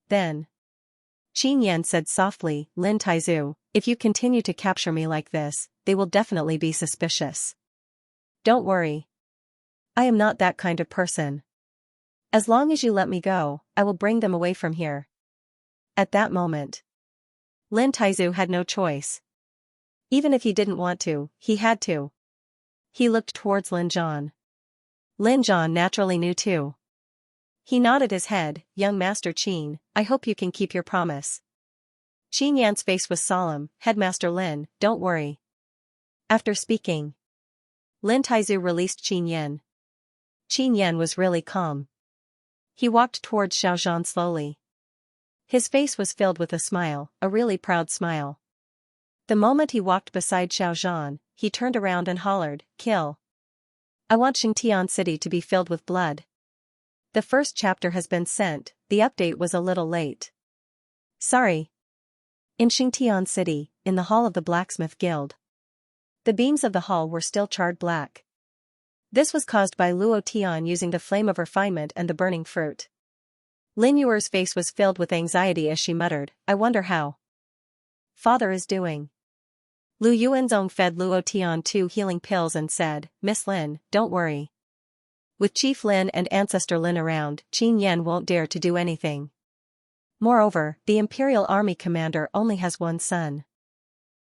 Then, Qin Yan said softly, "Lin Taizu, if you continue to capture me like this, they will definitely be suspicious. Don't worry. I am not that kind of person. As long as you let me go, I will bring them away from here." At that moment, Lin Taizu had no choice. Even if he didn't want to, he had to. He looked towards Lin Zhan. Lin Zhan naturally knew too. He nodded his head, "Young Master Qin, I hope you can keep your promise." Qin Yan's face was solemn, "Headmaster Lin, don't worry." After speaking, Lin Taizu released Qin Yan. Qin Yan was really calm. He walked towards Xiao Zhan slowly. His face was filled with a smile, a really proud smile. The moment he walked beside Xiao Zhan, he turned around and hollered, "Kill. I want Xianxia City to be filled with blood." The first chapter has been sent, the update was a little late. Sorry. In Xianxia City, in the hall of the Blacksmith Guild. The beams of the hall were still charred black. This was caused by Luo Tian using the flame of refinement and the burning fruit. Lin Yuer's face was filled with anxiety as she muttered, "I wonder how Father is doing." Lu Yuanzong fed Luo Tian 2 healing pills and said, "Miss Lin, don't worry. With Chief Lin and Ancestor Lin around, Qin Yan won't dare to do anything. Moreover, the Imperial Army commander only has one son.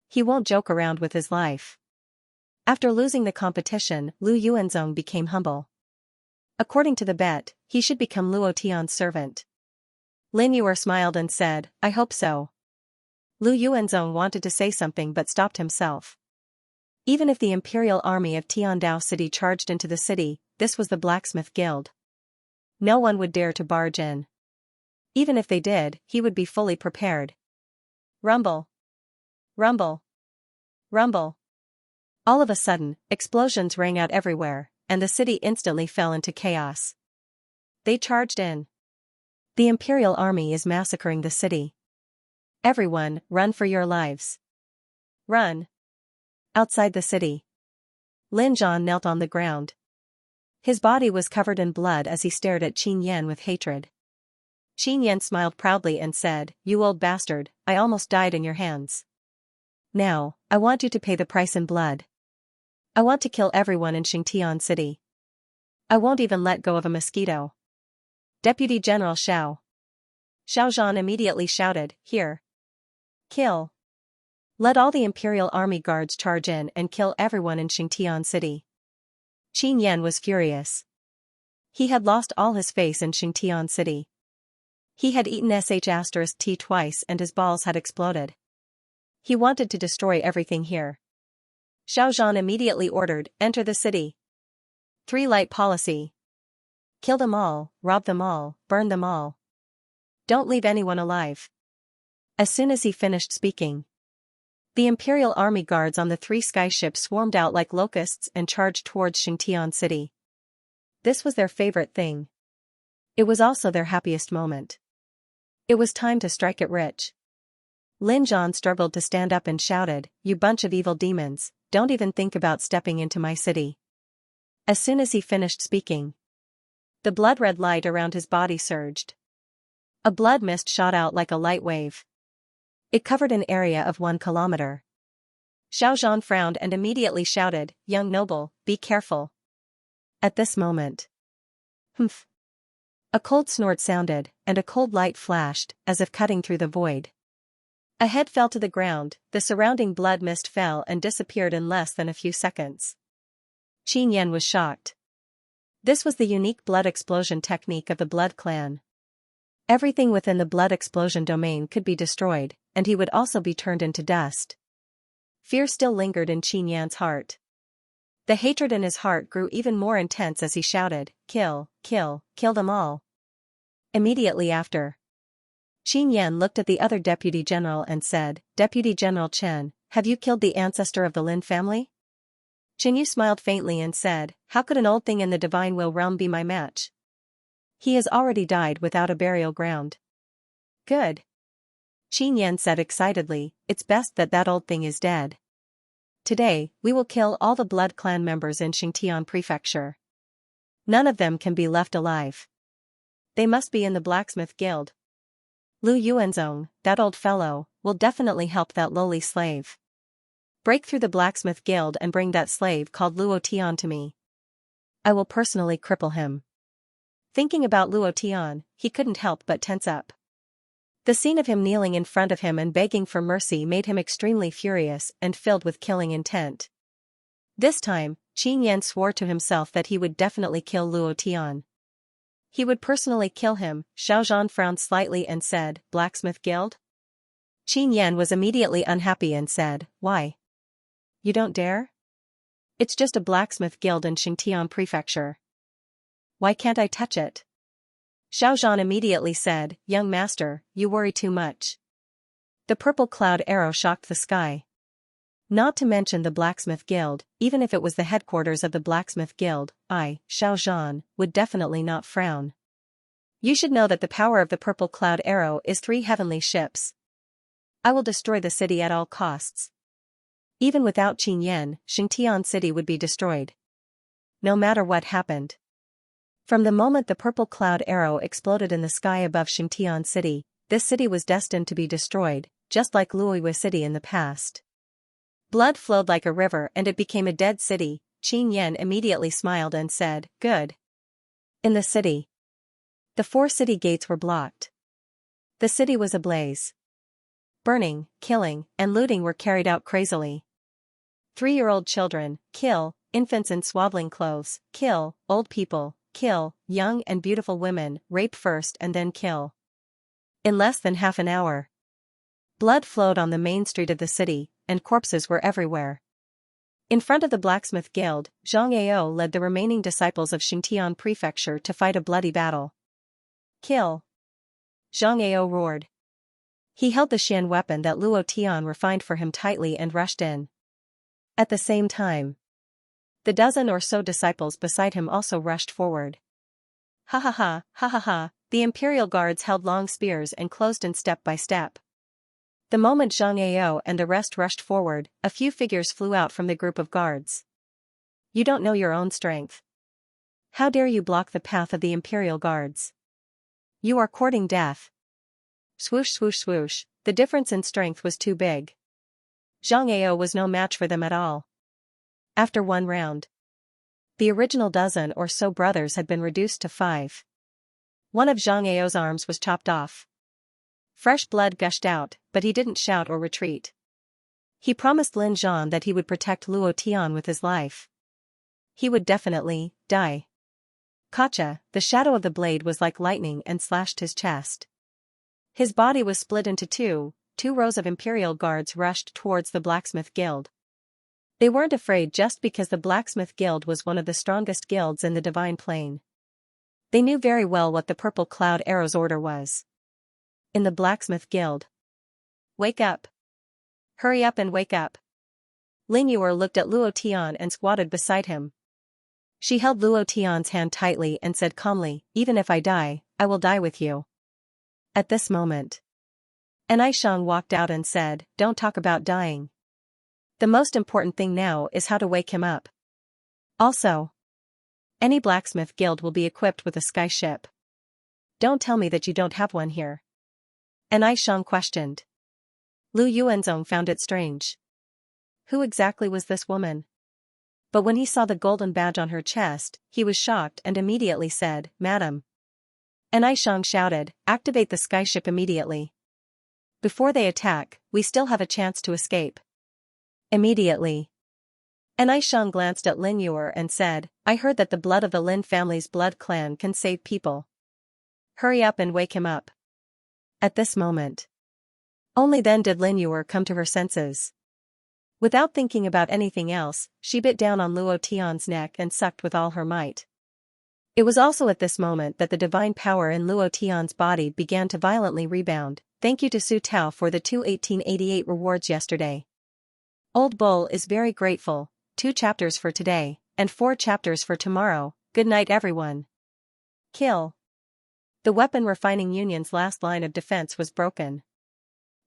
He won't joke around with his life." After losing the competition, Lu Yuanzong became humble. According to the bet, he should become Luo Tian's servant. Lin Yuer smiled and said, "I hope so." Lu Yuanzong wanted to say something but stopped himself. Even if the Imperial Army of Tiandao City charged into the city, this was the Blacksmith Guild. No one would dare to barge in. Even if they did, he would be fully prepared. Rumble. Rumble. Rumble. All of a sudden, explosions rang out everywhere, and the city instantly fell into chaos. They charged in. The Imperial Army is massacring the city. Everyone, run for your lives. Run. Outside the city, Lin Zhan knelt on the ground. His body was covered in blood as he stared at Qin Yan with hatred. Qin Yan smiled proudly and said, "You old bastard, I almost died in your hands. Now, I want you to pay the price in blood. I want to kill everyone in Xianxia City. I won't even let go of a mosquito." Deputy General Xiao Zhan immediately shouted, "Here. Kill. Let all the Imperial Army guards charge in and kill everyone in Xianxia City." Qin Yan was furious. He had lost all his face in Xianxia City. He had eaten sh*t twice and his balls had exploded. He wanted to destroy everything here. Xiao Zhan immediately ordered, "Enter the city. 3 light policy. Kill them all, rob them all, burn them all. Don't leave anyone alive." As soon as he finished speaking, the Imperial Army guards on the 3 skyships swarmed out like locusts and charged towards Xianxia City. This was their favorite thing. It was also their happiest moment. It was time to strike it rich. Lin Zhan struggled to stand up and shouted, "You bunch of evil demons, don't even think about stepping into my city." As soon as he finished speaking, the blood-red light around his body surged. A blood mist shot out like a light wave. It covered an area of 1 kilometer. Xiao Zhan frowned and immediately shouted, "Young noble, be careful." At this moment, humph. A cold snort sounded, and a cold light flashed, as if cutting through the void. A head fell to the ground, the surrounding blood mist fell and disappeared in less than a few seconds. Qin Yan was shocked. This was the unique blood explosion technique of the Blood Clan. Everything within the blood explosion domain could be destroyed, and he would also be turned into dust. Fear still lingered in Qin Yan's heart. The hatred in his heart grew even more intense as he shouted, "Kill, kill, kill them all." Immediately after, Xianxia looked at the other deputy general and said, Deputy General Chen, have you killed the ancestor of the Lin family? Yu smiled faintly and said, how could an old thing in the divine will realm be my match? He has already died without a burial ground. Good. Xianxia said excitedly, it's best that that old thing is dead. Today, we will kill all the blood clan members in Xianxia Prefecture. None of them can be left alive. They must be in the blacksmith guild. Lu Yuanzong, that old fellow, will definitely help that lowly slave. Break through the blacksmith guild and bring that slave called Luo Tian to me. I will personally cripple him. Thinking about Luo Tian, he couldn't help but tense up. The scene of him kneeling in front of him and begging for mercy made him extremely furious and filled with killing intent. This time, Xianxia swore to himself that he would definitely kill Luo Tian. He would personally kill him. Xiao Zhan frowned slightly and said, Blacksmith Guild? Xianxia was immediately unhappy and said, why? You don't dare? It's just a blacksmith guild in Xianxia Prefecture. Why can't I touch it? Xiao Zhan immediately said, young master, you worry too much. The purple cloud arrow shocked the sky. Not to mention the blacksmith guild, even if it was the headquarters of the blacksmith guild, I, Xiao Zhan, would definitely not frown. You should know that the power of the purple cloud arrow is 3 heavenly ships. I will destroy the city at all costs. Even without Qin, Xingtian city would be destroyed. No matter what happened. From the moment the purple cloud arrow exploded in the sky above Xingtian city, this city was destined to be destroyed, just like Luoyue city in the past. Blood flowed like a river and it became a dead city. Qin immediately smiled and said, good. In the city. The 4 city gates were blocked. The city was ablaze. Burning, killing, and looting were carried out crazily. 3-year-old children, kill, infants in swaddling clothes, kill, old people, kill, young and beautiful women, rape first and then kill. In less than half an hour, blood flowed on the main street of the city, and corpses were everywhere. In front of the blacksmith guild, Zhang Ao led the remaining disciples of Xingtian Prefecture to fight a bloody battle. Kill! Zhang Ao roared. He held the Xian weapon that Luo Tian refined for him tightly and rushed in. At the same time, the dozen or so disciples beside him also rushed forward. Ha ha ha, ha ha ha, the imperial guards held long spears and closed in step by step. The moment Zhang Ao and the rest rushed forward, a few figures flew out from the group of guards. You don't know your own strength. How dare you block the path of the imperial guards? You are courting death. Swoosh swoosh swoosh, the difference in strength was too big. Zhang Ao was no match for them at all. After 1 round, the original dozen or so brothers had been reduced to 5. One of Zhang Ao's arms was chopped off. Fresh blood gushed out, but he didn't shout or retreat. He promised Lin Zhan that he would protect Luo Tian with his life. He would definitely die. Kacha, the shadow of the blade was like lightning and slashed his chest. His body was split into 2 rows of imperial guards rushed towards the blacksmith guild. They weren't afraid just because the blacksmith guild was one of the strongest guilds in the divine plane. They knew very well what the purple cloud arrow's order was. In the blacksmith guild. Wake up. Hurry up and wake up. Ling Yuer looked at Luo Tian and squatted beside him. She held Luo Tian's hand tightly and said calmly, even if I die, I will die with you. At this moment, Anai Shang walked out and said, don't talk about dying. The most important thing now is how to wake him up. Also, any blacksmith guild will be equipped with a sky ship. Don't tell me that you don't have one here. Anai Shang questioned. Lu Yuanzong found it strange. Who exactly was this woman? But when he saw the golden badge on her chest, he was shocked and immediately said, Madam. Anai Shang shouted, activate the sky ship immediately. Before they attack, we still have a chance to escape. Immediately. Anai Shang glanced at Lin Yuer and said, I heard that the blood of the Lin family's blood clan can save people. Hurry up and wake him up. At this moment. Only then did Lin Yuer come to her senses. Without thinking about anything else, she bit down on Luo Tian's neck and sucked with all her might. It was also at this moment that the divine power in Luo Tian's body began to violently rebound. Thank you to Su Tao for the 2/1888 rewards yesterday. Old Bull is very grateful. 2 chapters for today, and 4 chapters for tomorrow. Good night everyone. Kill. The weapon refining union's last line of defense was broken.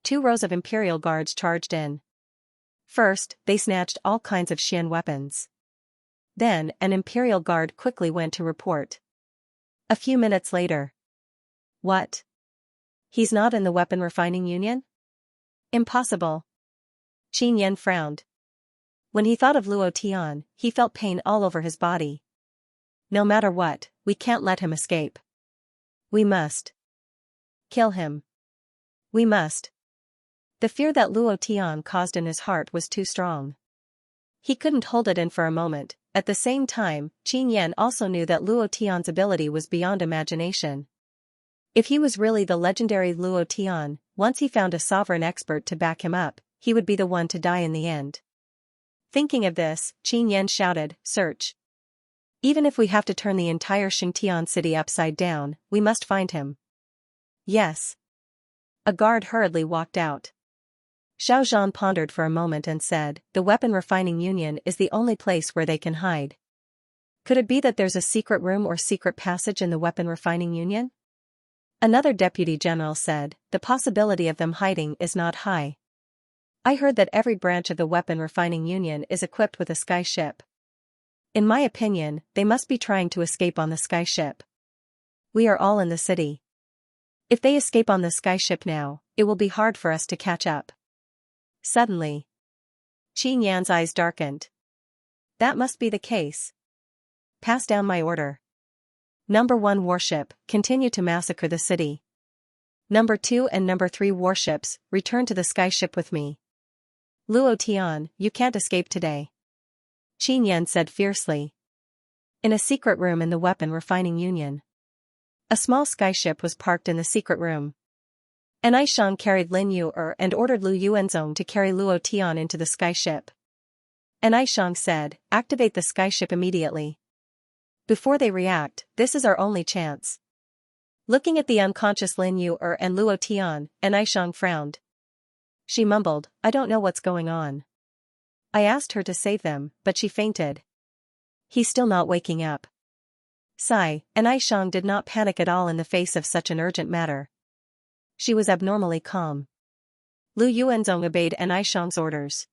2 rows of Imperial guards charged in. First, they snatched all kinds of Xian weapons. Then, an Imperial guard quickly went to report. A few minutes later. What? He's not in the weapon refining union? Impossible. Qin Yan frowned. When he thought of Luo Tian, he felt pain all over his body. No matter what, we can't let him escape. We must. Kill him. We must. The fear that Luo Tian caused in his heart was too strong. He couldn't hold it in for a moment. At the same time, Qin Yan also knew that Luo Tian's ability was beyond imagination. If he was really the legendary Luo Tian, once he found a sovereign expert to back him up, he would be the one to die in the end. Thinking of this, Qin Yan shouted, "Search! Even if we have to turn the entire Xingtian city upside down, we must find him." Yes. A guard hurriedly walked out. Xiao Zhan pondered for a moment and said, "The weapon refining union is the only place where they can hide. Could it be that there's a secret room or secret passage in the weapon refining union?" Another deputy general said, "The possibility of them hiding is not high. I heard that every branch of the weapon refining union is equipped with a sky ship. In my opinion, they must be trying to escape on the sky ship. We are all in the city. If they escape on the sky ship now, it will be hard for us to catch up." Suddenly, Qin Yan's eyes darkened. That must be the case. Pass down my order. Number 1 warship, continue to massacre the city. Number 2 and Number 3 warships, return to the sky ship with me. Luo Tian, you can't escape today. Qin Yan said fiercely. In a secret room in the weapon refining union. A small skyship was parked in the secret room. An Aishang carried Lin Yu'er and ordered Lu Yuanzong to carry Luo Tian into the skyship. An Aishang said, "Activate the skyship immediately. Before they react, this is our only chance." Looking at the unconscious Lin Yu'er and Luo Tian, An Aishang frowned. She mumbled, "I don't know what's going on. I asked her to save them, but she fainted. He's still not waking up." Sigh, An Aishang did not panic at all in the face of such an urgent matter. She was abnormally calm. Lu Yuanzong obeyed An Aishang's orders.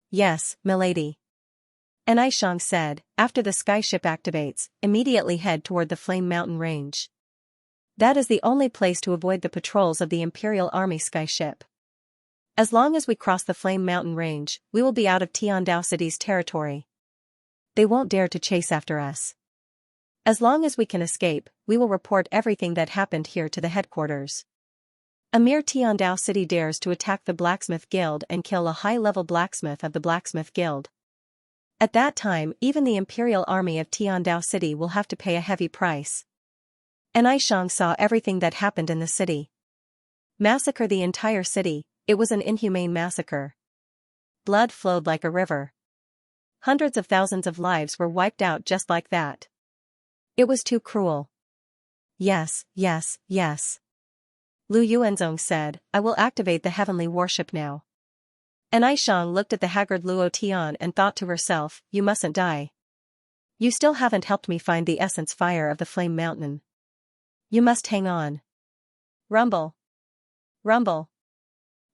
"Yes, milady." An Aishang said, "After the skyship activates, immediately head toward the Flame Mountain range. That is the only place to avoid the patrols of the Imperial Army skyship. As long as we cross the Flame Mountain range, we will be out of Tiandao City's territory. They won't dare to chase after us. As long as we can escape, we will report everything that happened here to the headquarters. A mere Tiandao City dares to attack the Blacksmith Guild and kill a high-level blacksmith of the Blacksmith Guild. At that time, even the Imperial Army of Tiandao City will have to pay a heavy price." An Aishang saw everything that happened in the city. Massacre the entire city, it was an inhumane massacre. Blood flowed like a river. Hundreds of thousands of lives were wiped out just like that. It was too cruel. "Yes, yes, yes." Lu Yuanzong said, "I will activate the heavenly warship now." An Aishang looked at the haggard Luo Tian and thought to herself, "You mustn't die. You still haven't helped me find the essence fire of the Flame Mountain. You must hang on." Rumble. Rumble.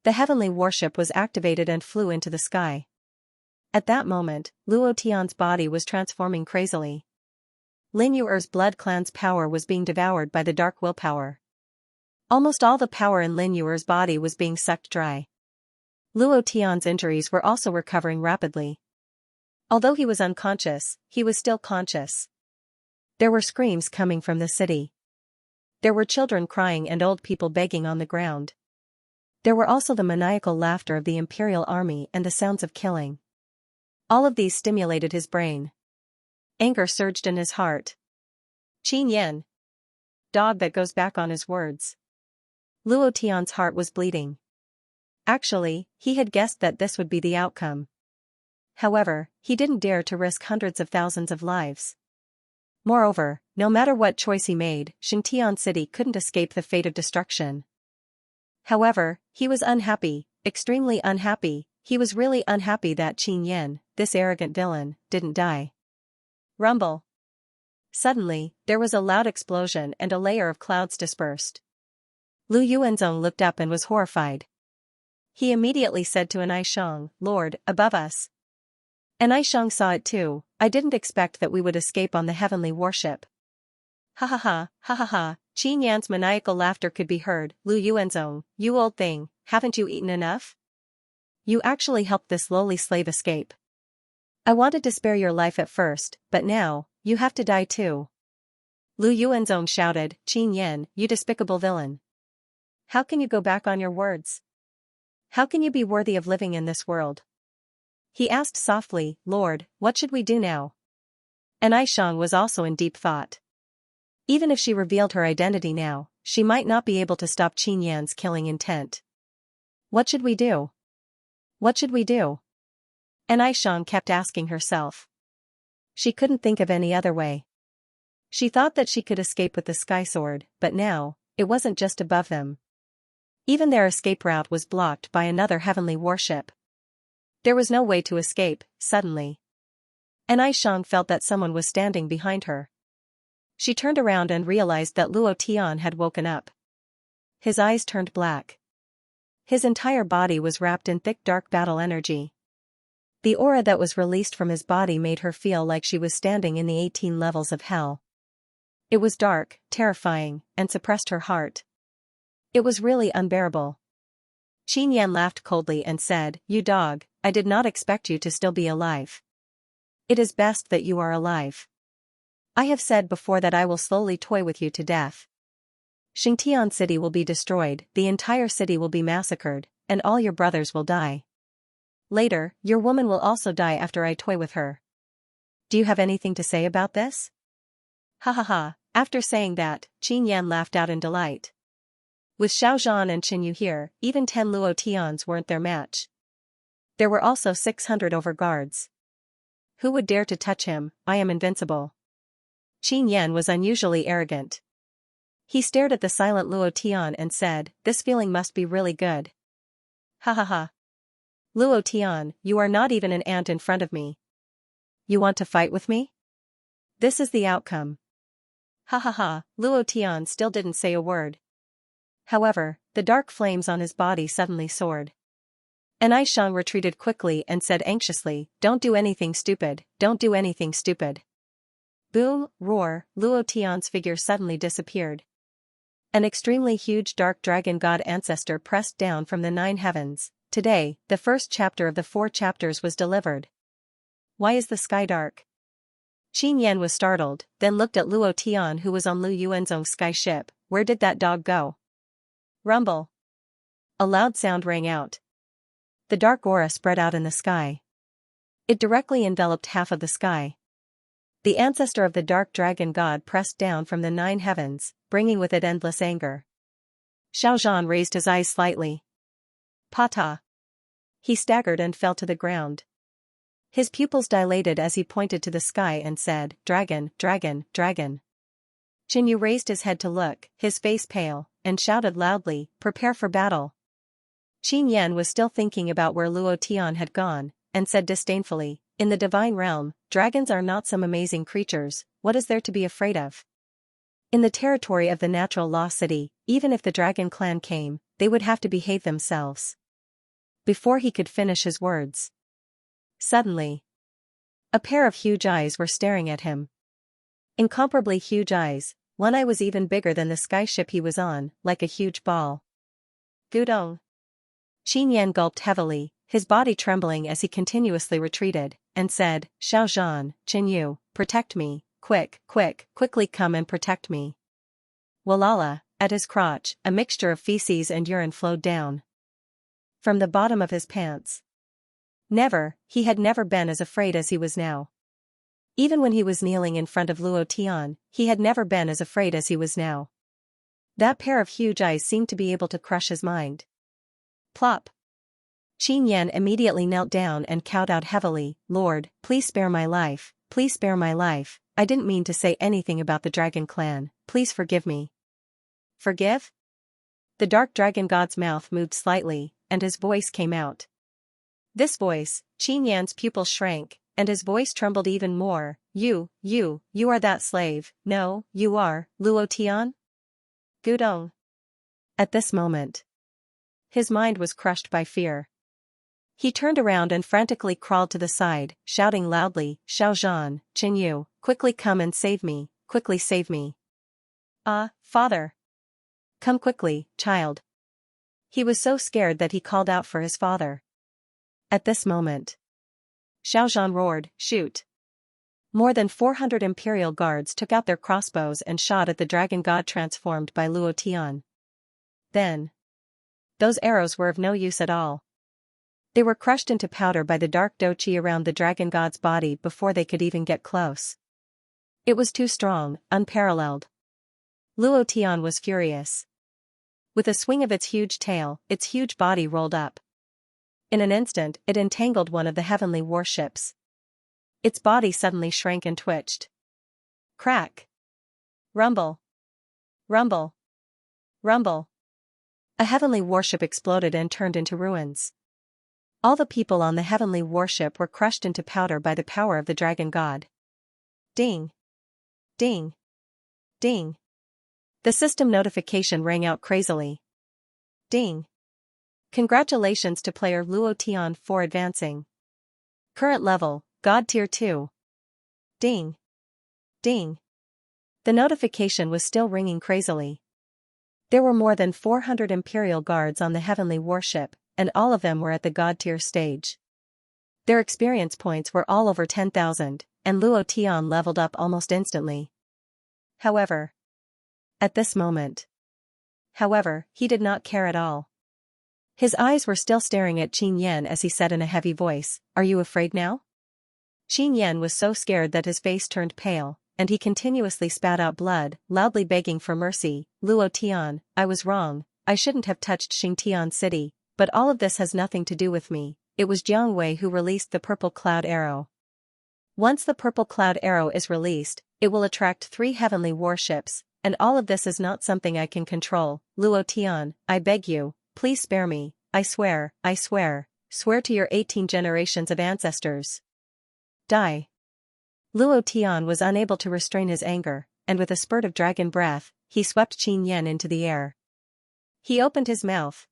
The heavenly warship was activated and flew into the sky. At that moment, Luo Tian's body was transforming crazily. Lin Yu'er's blood clan's power was being devoured by the dark willpower. Almost all the power in Lin Yu'er's body was being sucked dry. Luo Tian's injuries were also recovering rapidly. Although he was unconscious, he was still conscious. There were screams coming from the city. There were children crying and old people begging on the ground. There were also the maniacal laughter of the Imperial Army and the sounds of killing. All of these stimulated his brain. Anger surged in his heart. Qin Yan. Dog that goes back on his words. Luo Tian's heart was bleeding. Actually, he had guessed that this would be the outcome. However, he didn't dare to risk hundreds of thousands of lives. Moreover, no matter what choice he made, Xianxia City couldn't escape the fate of destruction. However, he was unhappy, extremely unhappy. He was really unhappy that Qin Yan, this arrogant villain, didn't die. Rumble. Suddenly, there was a loud explosion and a layer of clouds dispersed. Lu Yuanzong looked up and was horrified. He immediately said to Aishang, "Lord, above us." Aishang saw it too. "I didn't expect that we would escape on the heavenly warship." Ha ha ha, ha ha ha. Qin Yan's maniacal laughter could be heard. "Lu Yuanzong, you old thing, haven't you eaten enough? You actually helped this lowly slave escape. I wanted to spare your life at first, but now, you have to die too." Lu Yuanzong shouted, "Qin Yan, you despicable villain. How can you go back on your words? How can you be worthy of living in this world?" He asked softly, "Lord, what should we do now?" Aishang was also in deep thought. Even if she revealed her identity now, she might not be able to stop Qin Yan's killing intent. What should we do? What should we do? Aishang kept asking herself. She couldn't think of any other way. She thought that she could escape with the sky sword, but now, it wasn't just above them. Even their escape route was blocked by another heavenly warship. There was no way to escape. Suddenly, Aishang felt that someone was standing behind her. She turned around and realized that Luo Tian had woken up. His eyes turned black. His entire body was wrapped in thick dark battle energy. The aura that was released from his body made her feel like she was standing in the 18 levels of hell. It was dark, terrifying, and suppressed her heart. It was really unbearable. Qin Yan laughed coldly and said, "You dog, I did not expect you to still be alive. It is best that you are alive. I have said before that I will slowly toy with you to death. Xianxia City will be destroyed, the entire city will be massacred, and all your brothers will die. Later, your woman will also die after I toy with her. Do you have anything to say about this?" Ha ha ha. After saying that, Qin Yan laughed out in delight. With Xiao Zhan and Qin Yu here, even 10 Luo Tians weren't their match. There were also 600 overguards. Who would dare to touch him? I am invincible. Qin Yan was unusually arrogant. He stared at the silent Luo Tian and said, "This feeling must be really good." Ha ha ha. Luo Tian, you are not even an ant in front of me. You want to fight with me? This is the outcome. Ha ha ha. Luo Tian still didn't say a word. However, the dark flames on his body suddenly soared. Aishang retreated quickly and said anxiously, "Don't do anything stupid, don't do anything stupid." Boom, roar, Luo Tian's figure suddenly disappeared. An extremely huge dark dragon god ancestor pressed down from the 9 heavens. Today, the first chapter of the 4 chapters was delivered. Why is the sky dark? Qin Yan was startled, then looked at Luo Tian who was on Lu Yuanzong's sky ship. Where did that dog go? Rumble. A loud sound rang out. The dark aura spread out in the sky. It directly enveloped half of the sky. The ancestor of the dark dragon god pressed down from the 9 heavens, bringing with it endless anger. Xiao Zhan raised his eyes slightly. Pata. He staggered and fell to the ground. His pupils dilated as he pointed to the sky and said, "Dragon, dragon, dragon." Qin Yu raised his head to look, his face pale, and shouted loudly, "Prepare for battle." Qin Yan was still thinking about where Luo Tian had gone, and said disdainfully, "In the divine realm, dragons are not some amazing creatures. What is there to be afraid of? In the territory of the natural law city, even if the dragon clan came, they would have to behave themselves." Before he could finish his words, suddenly, a pair of huge eyes were staring at him. Incomparably huge eyes. One eye was even bigger than the sky ship he was on, like a huge ball. Gudong. Qin Yan gulped heavily, his body trembling as he continuously retreated, and said, "Xiao Zhan, Qin Yu, protect me, quick, quick, quickly come and protect me." Walala, at his crotch, a mixture of feces and urine flowed down from the bottom of his pants. He had never been as afraid as he was now. Even when he was kneeling in front of Luo Tian, he had never been as afraid as he was now. That pair of huge eyes seemed to be able to crush his mind. Plop. Qin Yan immediately knelt down and cowed out heavily, "Lord, please spare my life, please spare my life, I didn't mean to say anything about the dragon clan, please forgive me. Forgive? The dark dragon god's mouth moved slightly, and his voice came out. This voice, Qin Yan's pupil shrank, and his voice trembled even more. You are that slave, no, you are, Luo Tian? Gudong. At this moment, his mind was crushed by fear. He turned around and frantically crawled to the side, shouting loudly, Xiaozhan, Qin Yu, quickly come and save me, quickly save me. Ah, father. Come quickly, child. He was so scared that he called out for his father. At this moment, Xiaozhan roared, shoot. More than 400 imperial guards took out their crossbows and shot at the dragon god transformed by Luo Tian. Then, those arrows were of no use at all. They were crushed into powder by the dark doqi around the dragon god's body before they could even get close. It was too strong, unparalleled. Luo Tian was furious. With a swing of its huge tail, its huge body rolled up. In an instant, it entangled one of the heavenly warships. Its body suddenly shrank and twitched. Crack! Rumble! Rumble! Rumble! A heavenly warship exploded and turned into ruins. All the people on the heavenly warship were crushed into powder by the power of the dragon god. Ding! Ding! Ding! The system notification rang out crazily. Ding! Congratulations to player Luo Tian for advancing. Current level, God Tier 2. Ding! Ding! The notification was still ringing crazily. There were more than 400 Imperial guards on the heavenly warship, and all of them were at the God Tier stage. Their experience points were all over 10,000, and Luo Tian leveled up almost instantly. However, he did not care at all. His eyes were still staring at Qin Yan as he said in a heavy voice, "Are you afraid now?" Qin Yan was so scared that his face turned pale, and he continuously spat out blood, loudly begging for mercy. Luo Tian, I was wrong, I shouldn't have touched Xingtian City, but all of this has nothing to do with me. It was Jiang Wei who released the purple cloud arrow. Once the purple cloud arrow is released, it will attract 3 heavenly warships, and all of this is not something I can control. Luo Tian, I beg you, please spare me, I swear to your 18 generations of ancestors. Die. Luo Tian was unable to restrain his anger, and with a spurt of dragon breath, he swept Qin Yan into the air. He opened his mouth.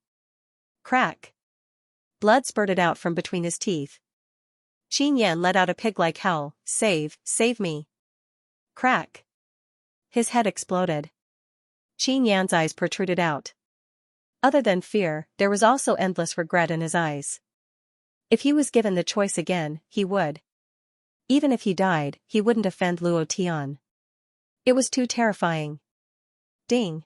Crack. Blood spurted out from between his teeth. Qin Yan let out a pig-like howl, save me. Crack. His head exploded. Qin Yan's eyes protruded out. Other than fear, there was also endless regret in his eyes. If he was given the choice again, he would. Even if he died, he wouldn't offend Luo Tian. It was too terrifying. Ding!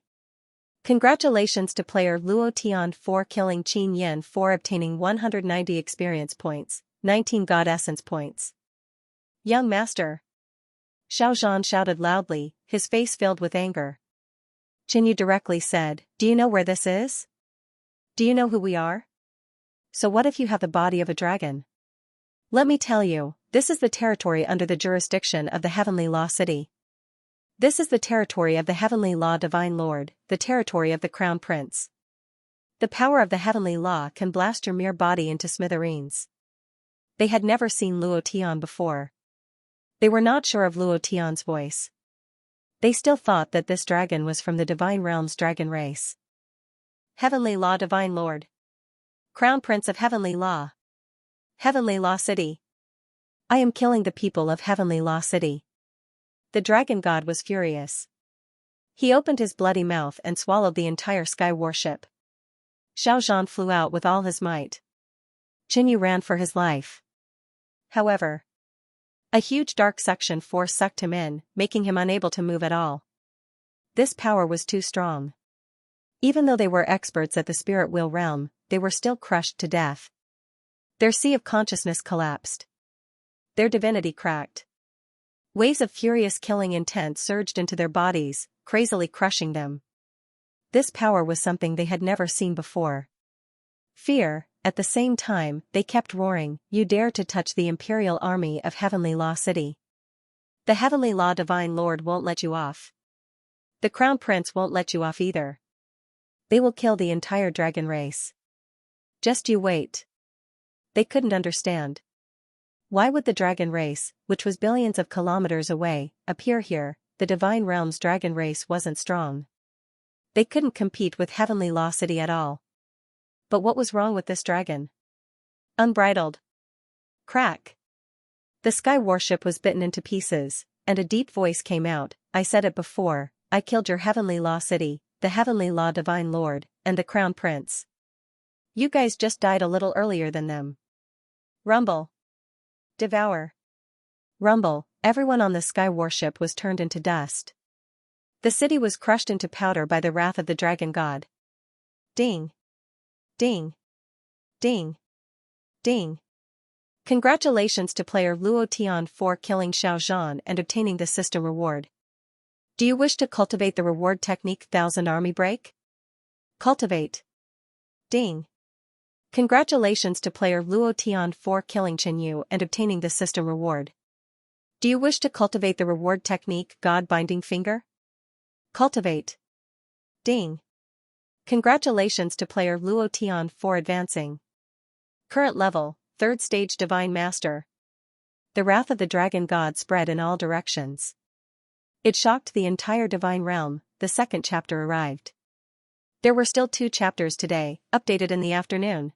Congratulations to player Luo Tian for killing Qin Yan for obtaining 190 experience points, 19 God Essence points. Young master! Xiaozhan shouted loudly, his face filled with anger. Qin Yu directly said, do you know where this is? Do you know who we are? So what if you have the body of a dragon? Let me tell you, this is the territory under the jurisdiction of the Heavenly Law City. This is the territory of the Heavenly Law Divine Lord, the territory of the Crown Prince. The power of the Heavenly Law can blast your mere body into smithereens. They had never seen Luo Tian before. They were not sure of Luo Tian's voice. They still thought that this dragon was from the Divine Realm's dragon race. Heavenly Law Divine Lord. Crown Prince of Heavenly Law. Heavenly Law City. I am killing the people of Heavenly Law City. The dragon god was furious. He opened his bloody mouth and swallowed the entire sky warship. Xiaozhan flew out with all his might. Qin Yu ran for his life. However, a huge dark suction force sucked him in, making him unable to move at all. This power was too strong. Even though they were experts at the spirit wheel realm, they were still crushed to death. Their sea of consciousness collapsed. Their divinity cracked. Waves of furious killing intent surged into their bodies, crazily crushing them. This power was something they had never seen before. Fear, at the same time, they kept roaring, you dare to touch the Imperial Army of Heavenly Law City. The heavenly law divine Lord won't let you off. The crown prince won't let you off either. They will kill the entire dragon race. Just you wait. They couldn't understand. Why would the dragon race, which was billions of kilometers away, appear here? The divine realm's dragon race wasn't strong. They couldn't compete with heavenly law city at all. But what was wrong with this dragon? Unbridled. Crack. The sky warship was bitten into pieces, and a deep voice came out. I said it before, I killed your heavenly law city, the heavenly law divine lord, and the crown prince. You guys just died a little earlier than them. Rumble. Devour. Rumble. Everyone on the sky warship was turned into dust. The city was crushed into powder by the wrath of the dragon god. Ding. Ding. Ding. Ding. Congratulations to player Luo Tian for killing Xiao Zhan and obtaining the system reward. Do you wish to cultivate the reward technique 1000 army break? Cultivate. Ding. Congratulations to player Luo Tian for killing Chen Yu and obtaining the system reward. Do you wish to cultivate the reward technique God Binding Finger? Cultivate. Ding. Congratulations to player Luo Tian for advancing. Current level, 3rd stage Divine Master. The wrath of the dragon god spread in all directions. It shocked the entire divine realm. The 2nd chapter arrived. There were still 2 chapters today, updated in the afternoon.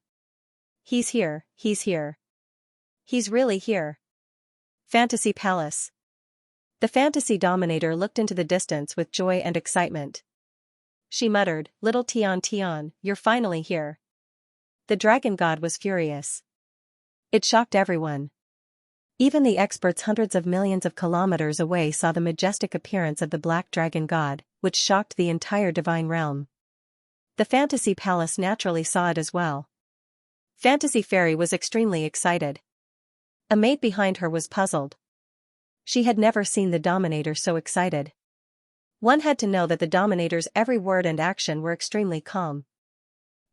He's here, he's here. He's really here. Fantasy Palace. The fantasy dominator looked into the distance with joy and excitement. She muttered, Little Tian Tian, you're finally here. The dragon god was furious. It shocked everyone. Even the experts hundreds of millions of kilometers away saw the majestic appearance of the black dragon god, which shocked the entire divine realm. The fantasy palace naturally saw it as well. Fantasy Fairy was extremely excited. A maid behind her was puzzled. She had never seen the Dominator so excited. One had to know that the Dominator's every word and action were extremely calm.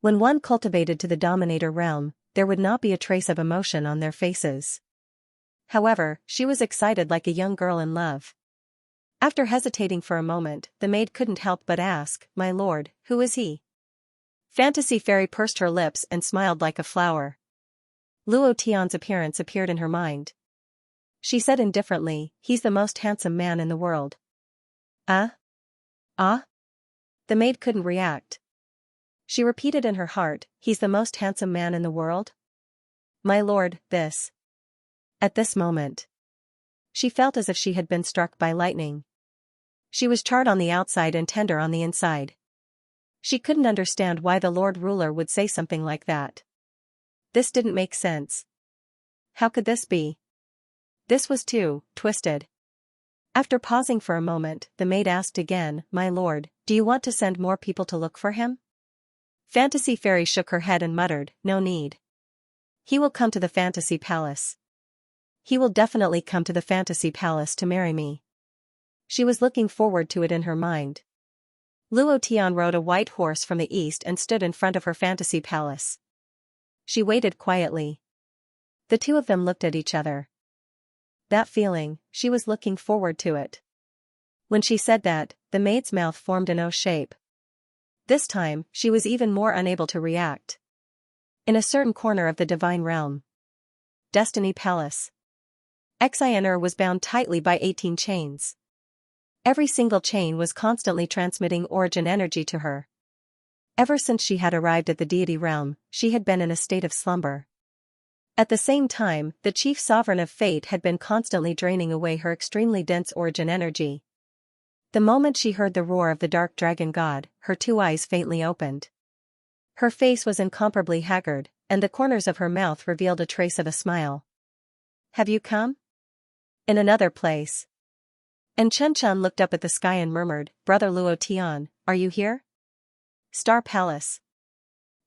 When one cultivated to the Dominator realm, there would not be a trace of emotion on their faces. However, she was excited like a young girl in love. After hesitating for a moment, the maid couldn't help but ask, My lord, who is he? Fantasy Fairy pursed her lips and smiled like a flower. Luo Tian's appearance appeared in her mind. She said indifferently, he's the most handsome man in the world. Ah? The maid couldn't react. She repeated in her heart, he's the most handsome man in the world? My lord, this. At this moment, she felt as if she had been struck by lightning. She was charred on the outside and tender on the inside. She couldn't understand why the Lord Ruler would say something like that. This didn't make sense. How could this be? This was too twisted. After pausing for a moment, the maid asked again, My lord, do you want to send more people to look for him? Fantasy Fairy shook her head and muttered, No need. He will come to the Fantasy Palace. He will definitely come to the Fantasy Palace to marry me. She was looking forward to it in her mind. Luo Tian rode a white horse from the east and stood in front of her Fantasy Palace. She waited quietly. The two of them looked at each other. That feeling, she was looking forward to it. When she said that, the maid's mouth formed an O shape. This time, she was even more unable to react. In a certain corner of the divine realm. Destiny Palace. Xianxia was bound tightly by 18 chains. Every single chain was constantly transmitting origin energy to her. Ever since she had arrived at the deity realm, she had been in a state of slumber. At the same time, the chief sovereign of fate had been constantly draining away her extremely dense origin energy. The moment she heard the roar of the dark dragon god, her 2 eyes faintly opened. Her face was incomparably haggard, and the corners of her mouth revealed a trace of a smile. Have you come? In another place. And Chen looked up at the sky and murmured, Brother Luo Tian, are you here? Star Palace.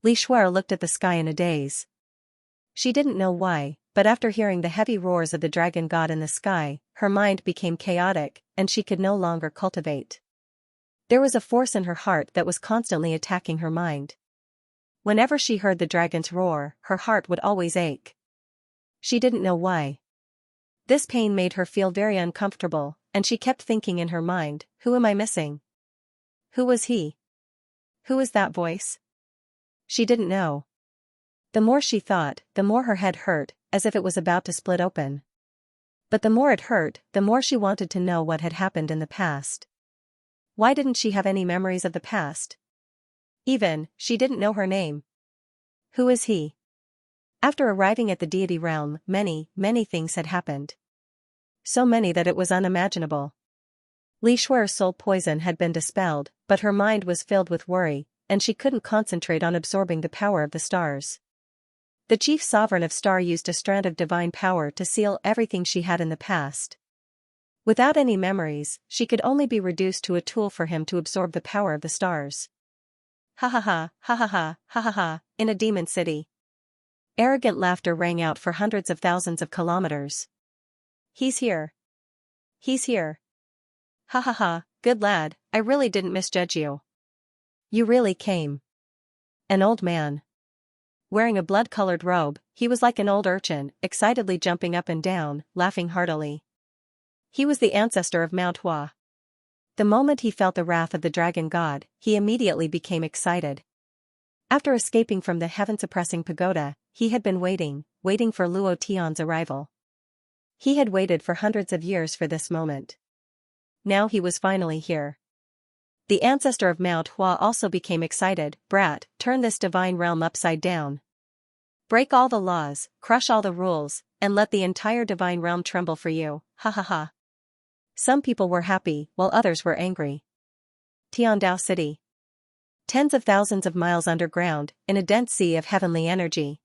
Li Shuer looked at the sky in a daze. She didn't know why, but after hearing the heavy roars of the dragon god in the sky, her mind became chaotic, and she could no longer cultivate. There was a force in her heart that was constantly attacking her mind. Whenever she heard the dragon's roar, her heart would always ache. She didn't know why. This pain made her feel very uncomfortable, and she kept thinking in her mind, who am I missing? Who was he? Who was that voice? She didn't know. The more she thought, the more her head hurt, as if it was about to split open. But the more it hurt, the more she wanted to know what had happened in the past. Why didn't she have any memories of the past? Even, she didn't know her name. Who is he? After arriving at the deity realm, many things had happened. So many that it was unimaginable. Li Shuer's soul poison had been dispelled, but her mind was filled with worry, and she couldn't concentrate on absorbing the power of the stars. The chief sovereign of Star used a strand of divine power to seal everything she had in the past. Without any memories, she could only be reduced to a tool for him to absorb the power of the stars. Ha ha ha, ha ha ha, ha ha ha, in a demon city. Arrogant laughter rang out for hundreds of thousands of kilometers. He's here. He's here. Ha ha ha, good lad, I really didn't misjudge you. You really came. An old man. Wearing a blood-colored robe, he was like an old urchin, excitedly jumping up and down, laughing heartily. He was the ancestor of Mount Hua. The moment he felt the wrath of the dragon god, he immediately became excited. After escaping from the heaven-suppressing pagoda, he had been waiting for Luo Tian's arrival. He had waited for hundreds of years for this moment. Now he was finally here. The ancestor of Mount Hua also became excited. Brat, turn this divine realm upside down. Break all the laws, crush all the rules, and let the entire divine realm tremble for you, ha ha ha. Some people were happy, while others were angry. Tiandao City. Tens of thousands of miles underground, in a dense sea of heavenly energy.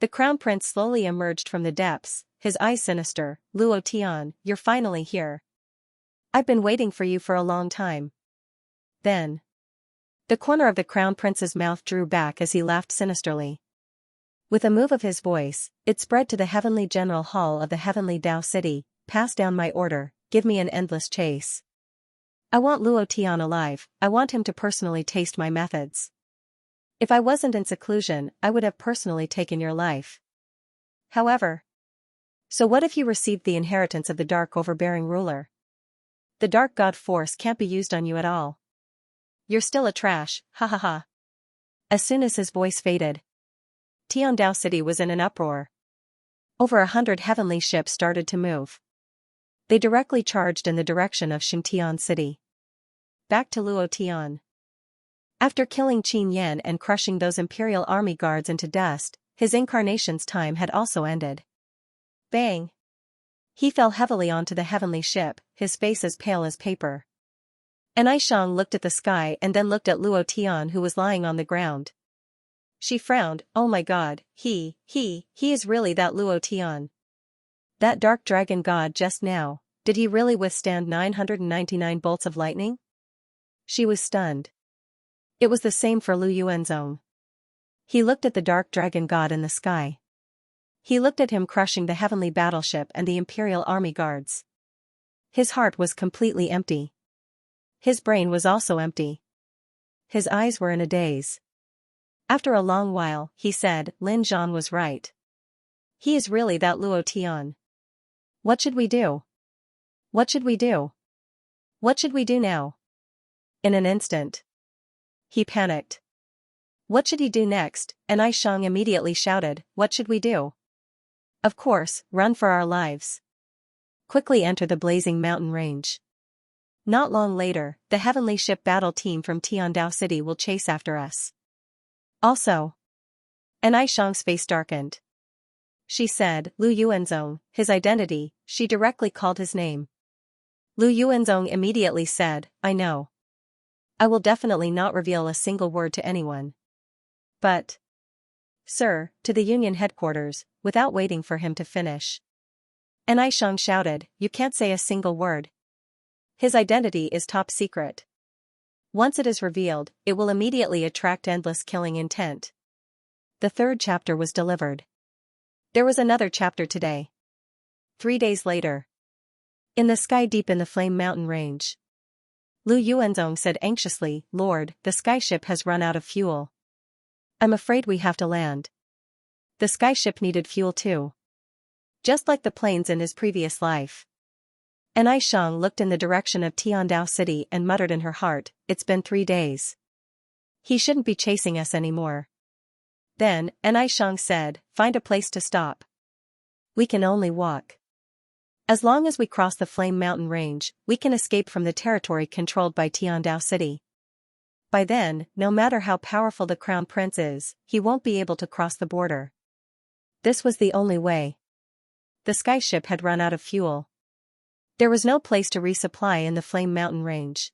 The crown prince slowly emerged from the depths, his eyes sinister. Luo Tian, you're finally here. I've been waiting for you for a long time. Then. The corner of the crown prince's mouth drew back as he laughed sinisterly. With a move of his voice, it spread to the heavenly general hall of the heavenly Dao city. Pass down my order, give me an endless chase. I want Luo Tian alive, I want him to personally taste my methods. If I wasn't in seclusion, I would have personally taken your life. However. So what if you received the inheritance of the dark overbearing ruler? The dark god force can't be used on you at all. You're still a trash, ha ha ha. As soon as his voice faded, Tiandao City was in an uproar. Over 100 heavenly ships started to move. They directly charged in the direction of Xianxia City. Back to Luo Tian. After killing Qin Yan and crushing those imperial army guards into dust, his incarnation's time had also ended. Bang! He fell heavily onto the heavenly ship, his face as pale as paper. And Aishang looked at the sky and then looked at Luo Tian who was lying on the ground. She frowned, oh my god, he is really that Luo Tian. That dark dragon god just now, did he really withstand 999 bolts of lightning? She was stunned. It was the same for Lu Yuanzong. He looked at the dark dragon god in the sky. He looked at him crushing the heavenly battleship and the imperial army guards. His heart was completely empty. His brain was also empty. His eyes were in a daze. After a long while, he said, Lin Zhan was right. He is really that Luo Tian. What should we do? What should we do? What should we do now? In an instant. He panicked. What should he do next? And Aishang immediately shouted, what should we do? Of course, run for our lives. Quickly enter the blazing mountain range. Not long later, the heavenly ship battle team from Tiandao City will chase after us. Also. And Aishang's face darkened. She said, Lu Yuanzong, his identity, she directly called his name. Lu Yuanzong immediately said, I know. I will definitely not reveal a single word to anyone. But. Sir, to the Union headquarters, without waiting for him to finish. And Aishang shouted, you can't say a single word. His identity is top secret. Once it is revealed, it will immediately attract endless killing intent. The third chapter was delivered. There was another chapter today. 3 days later. In the sky deep in the Flame Mountain range. Lu Yuanzong said anxiously, Lord, the skyship has run out of fuel. I'm afraid we have to land. The skyship needed fuel too. Just like the planes in his previous life. And Aishang looked in the direction of Tiandao City and muttered in her heart, "It's been 3 days. He shouldn't be chasing us anymore." Then, Aishang said, "Find a place to stop. We can only walk. As long as we cross the Flame Mountain Range, we can escape from the territory controlled by Tiandao City. By then, no matter how powerful the Crown Prince is, he won't be able to cross the border." This was the only way. The skyship had run out of fuel. There was no place to resupply in the Flame Mountain Range.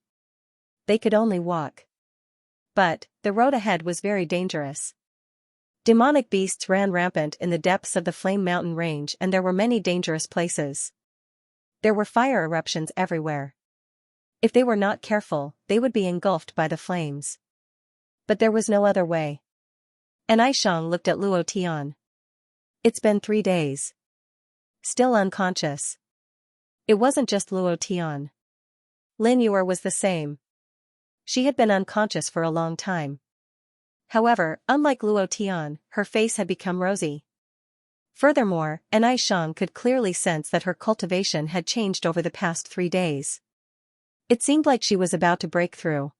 They could only walk. But, the road ahead was very dangerous. Demonic beasts ran rampant in the depths of the Flame Mountain Range, and there were many dangerous places. There were fire eruptions everywhere. If they were not careful, they would be engulfed by the flames. But there was no other way. And Aishang looked at Luo Tian. It's been 3 days. Still unconscious. It wasn't just Luo Tian. Lin Yuer was the same. She had been unconscious for a long time. However, unlike Luo Tian, her face had become rosy. Furthermore, Aishang could clearly sense that her cultivation had changed over the past 3 days. It seemed like she was about to break through.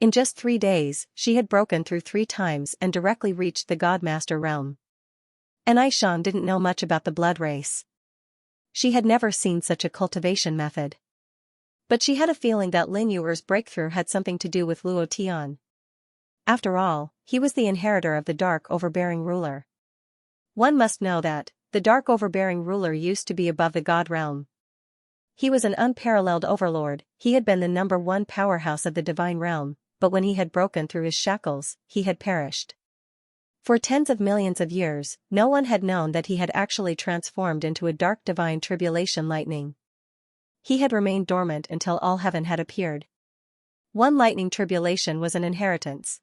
In just 3 days, she had broken through 3 times and directly reached the Godmaster realm. Aishang didn't know much about the blood race. She had never seen such a cultivation method. But she had a feeling that Lin Yuer's breakthrough had something to do with Luo Tian. After all, he was the inheritor of the dark overbearing ruler. One must know that the dark overbearing ruler used to be above the god realm. He was an unparalleled overlord. He had been the #1 powerhouse of the divine realm, but when he had broken through his shackles, he had perished. For tens of millions of years, no one had known that he had actually transformed into a dark divine tribulation lightning. He had remained dormant until all heaven had appeared. One lightning tribulation was an inheritance.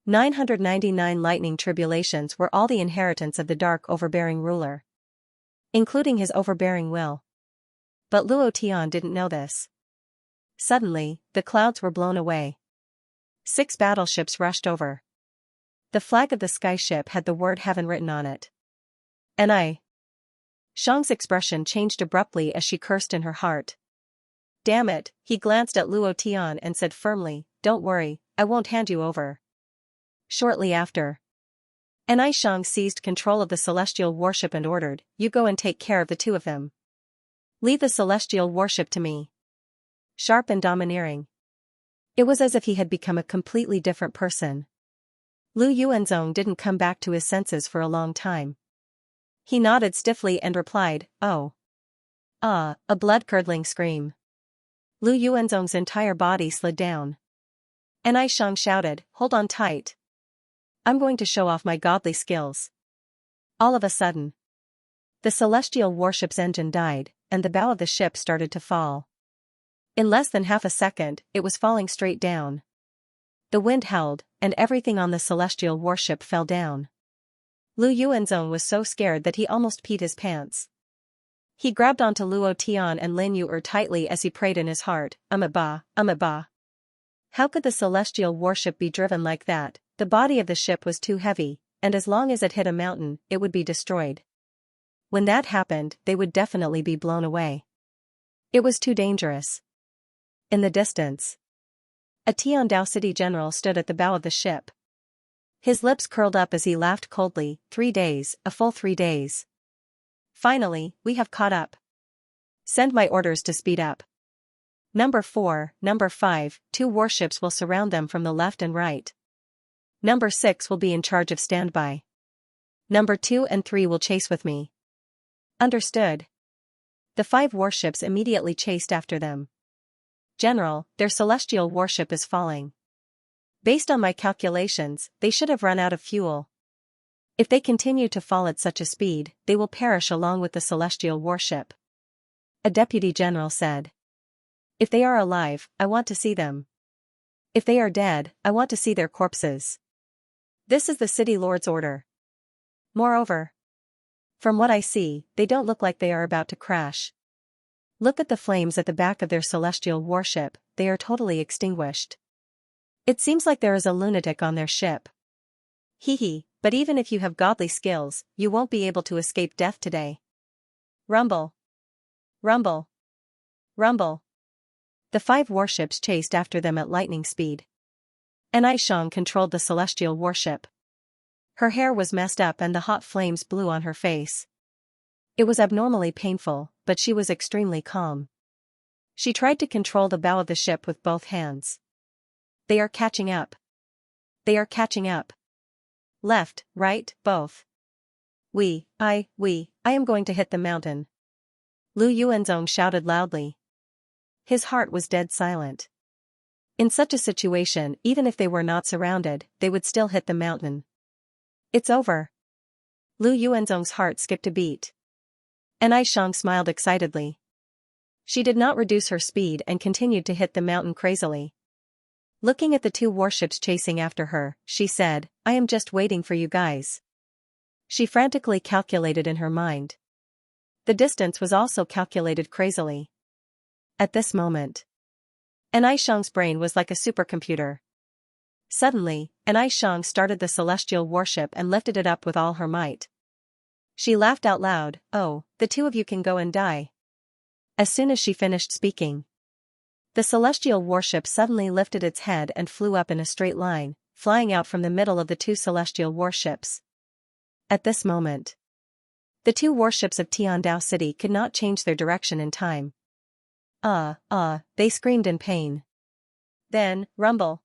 999 lightning tribulations were all the inheritance of the dark overbearing ruler, including his overbearing will. But Luo Tian didn't know this. Suddenly, the clouds were blown away. 6 battleships rushed over. The flag of the skyship had the word heaven written on it. Shang's expression changed abruptly as she cursed in her heart. "Damn it," he glanced at Luo Tian and said firmly, "Don't worry, I won't hand you over." Shortly after, Shang seized control of the celestial warship and ordered, "You go and take care of the 2 of them. Leave the celestial warship to me." Sharp and domineering. It was as if he had become a completely different person. Lu Yuanzong didn't come back to his senses for a long time. He nodded stiffly and replied, "Oh." A blood-curdling scream. Lu Yuanzong's entire body slid down. Shang shouted, "Hold on tight. I'm going to show off my godly skills." All of a sudden, the celestial warship's engine died, and the bow of the ship started to fall. In less than half a second, it was falling straight down. The wind howled, and everything on the celestial warship fell down. Lu Yuanzong was so scared that he almost peed his pants. He grabbed onto Luo Tian and Lin Yuer tightly as he prayed in his heart, "Ba. How could the celestial warship be driven like that? The body of the ship was too heavy, and as long as it hit a mountain, it would be destroyed. When that happened, they would definitely be blown away. It was too dangerous." In the distance, a Tiandao City general stood at the bow of the ship. His lips curled up as he laughed coldly. 3 days, a full 3 days. Finally, we have caught up. Send my orders to speed up. Number 4, Number 5, 2 warships will surround them from the left and right. Number 6 will be in charge of standby. Number 2 and 3 will chase with me. Understood. The 5 warships immediately chased after them. "General, their celestial warship is falling. Based on my calculations, they should have run out of fuel. If they continue to fall at such a speed, they will perish along with the celestial warship," a deputy general said. "If they are alive, I want to see them. If they are dead, I want to see their corpses. This is the city lord's order. Moreover, from what I see, they don't look like they are about to crash. Look at the flames at the back of their celestial warship, they are totally extinguished. It seems like there is a lunatic on their ship. Hee, but even if you have godly skills, you won't be able to escape death today." Rumble. Rumble. Rumble. The 5 warships chased after them at lightning speed. Xianxia controlled the celestial warship. Her hair was messed up and the hot flames blew on her face. It was abnormally painful, but she was extremely calm. She tried to control the bow of the ship with both hands. They are catching up. They are catching up. Left, right, both. I am going to hit the mountain. Lu Yuanzong shouted loudly. His heart was dead silent. In such a situation, even if they were not surrounded, they would still hit the mountain. It's over. Lu Yuanzong's heart skipped a beat. Xianxia smiled excitedly. She did not reduce her speed and continued to hit the mountain crazily. Looking at the 2 warships chasing after her, she said, I am just waiting for you guys. She frantically calculated in her mind. The distance was also calculated crazily. At this moment, Xianxia's brain was like a supercomputer. Suddenly, Xianxia started the celestial warship and lifted it up with all her might. She laughed out loud, oh, the 2 of you can go and die. As soon as she finished speaking, the celestial warship suddenly lifted its head and flew up in a straight line, flying out from the middle of the 2 celestial warships. At this moment, the 2 warships of Tiandao City could not change their direction in time. They screamed in pain. Then, rumble.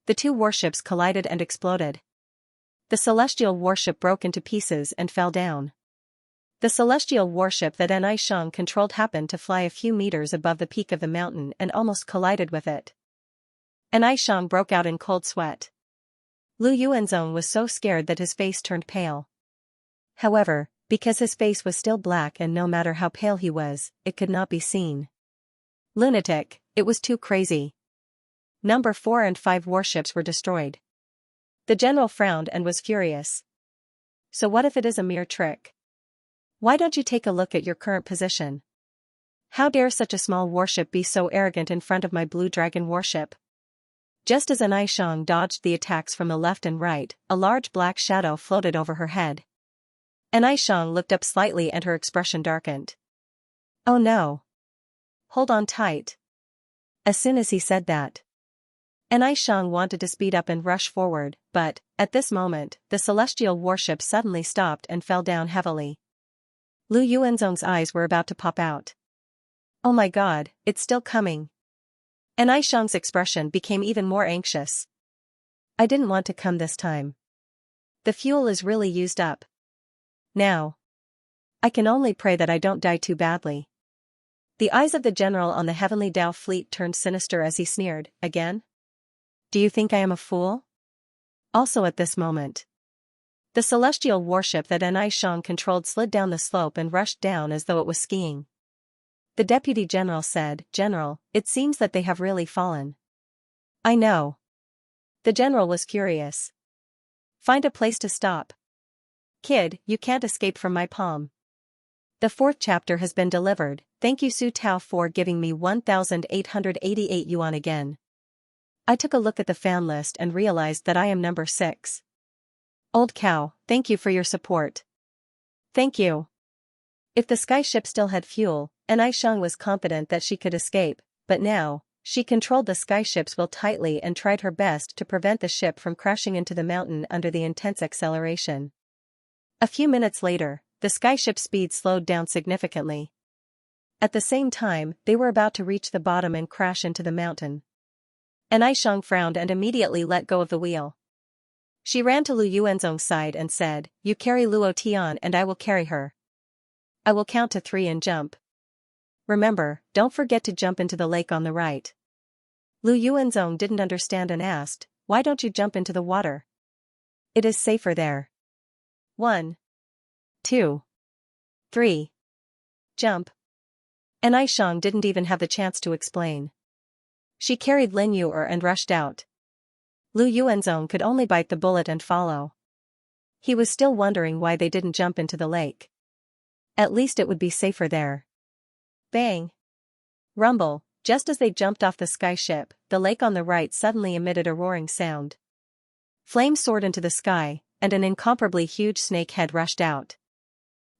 The 2 warships collided and exploded. The celestial warship broke into pieces and fell down. The celestial warship that Xianxia controlled happened to fly a few meters above the peak of the mountain and almost collided with it. Xianxia broke out in cold sweat. Lu Yuanzong was so scared that his face turned pale. However, because his face was still black and no matter how pale he was, it could not be seen. Lunatic, it was too crazy. Number 4 and 5 warships were destroyed. The general frowned and was furious. So what if it is a mere trick? Why don't you take a look at your current position? How dare such a small warship be so arrogant in front of my Blue Dragon warship? Just as Xianxia dodged the attacks from the left and right, a large black shadow floated over her head. Xianxia looked up slightly and her expression darkened. Oh no. Hold on tight. As soon as he said that, Xianxia wanted to speed up and rush forward, but, at this moment, the celestial warship suddenly stopped and fell down heavily. Lu Yuanzong's eyes were about to pop out. Oh my god, it's still coming. Xianxia's expression became even more anxious. I didn't want to come this time. The fuel is really used up. Now. I can only pray that I don't die too badly. The eyes of the general on the heavenly Dao fleet turned sinister as he sneered, again? Do you think I am a fool? Also at this moment, the celestial warship that Xianxia controlled slid down the slope and rushed down as though it was skiing. The deputy general said, General, it seems that they have really fallen. I know. The general was furious. Find a place to stop. Kid, you can't escape from my palm. The 4th chapter has been delivered, thank you Su Tao for giving me 1,888 yuan again. I took a look at the fan list and realized that I am number 6. Old cow, thank you for your support. Thank you. If the skyship still had fuel, Xianxia was confident that she could escape, but now, she controlled the skyship's will tightly and tried her best to prevent the ship from crashing into the mountain under the intense acceleration. A few minutes later, the skyship's speed slowed down significantly. At the same time, they were about to reach the bottom and crash into the mountain. Xianxia frowned and immediately let go of the wheel. She ran to Lu Yuanzong's side and said, You carry Luo Tian and I will carry her. I will count to 3 and jump. Remember, don't forget to jump into the lake on the right. Lu Yuanzong didn't understand and asked, Why don't you jump into the water? It is safer there. 1, 2, 3. Jump. Xianxia didn't even have the chance to explain. She carried Lin Yuer and rushed out. Lu Yuanzong could only bite the bullet and follow. He was still wondering why they didn't jump into the lake. At least it would be safer there. Bang! Rumble, just as they jumped off the skyship, the lake on the right suddenly emitted a roaring sound. Flames soared into the sky, and an incomparably huge snake head rushed out.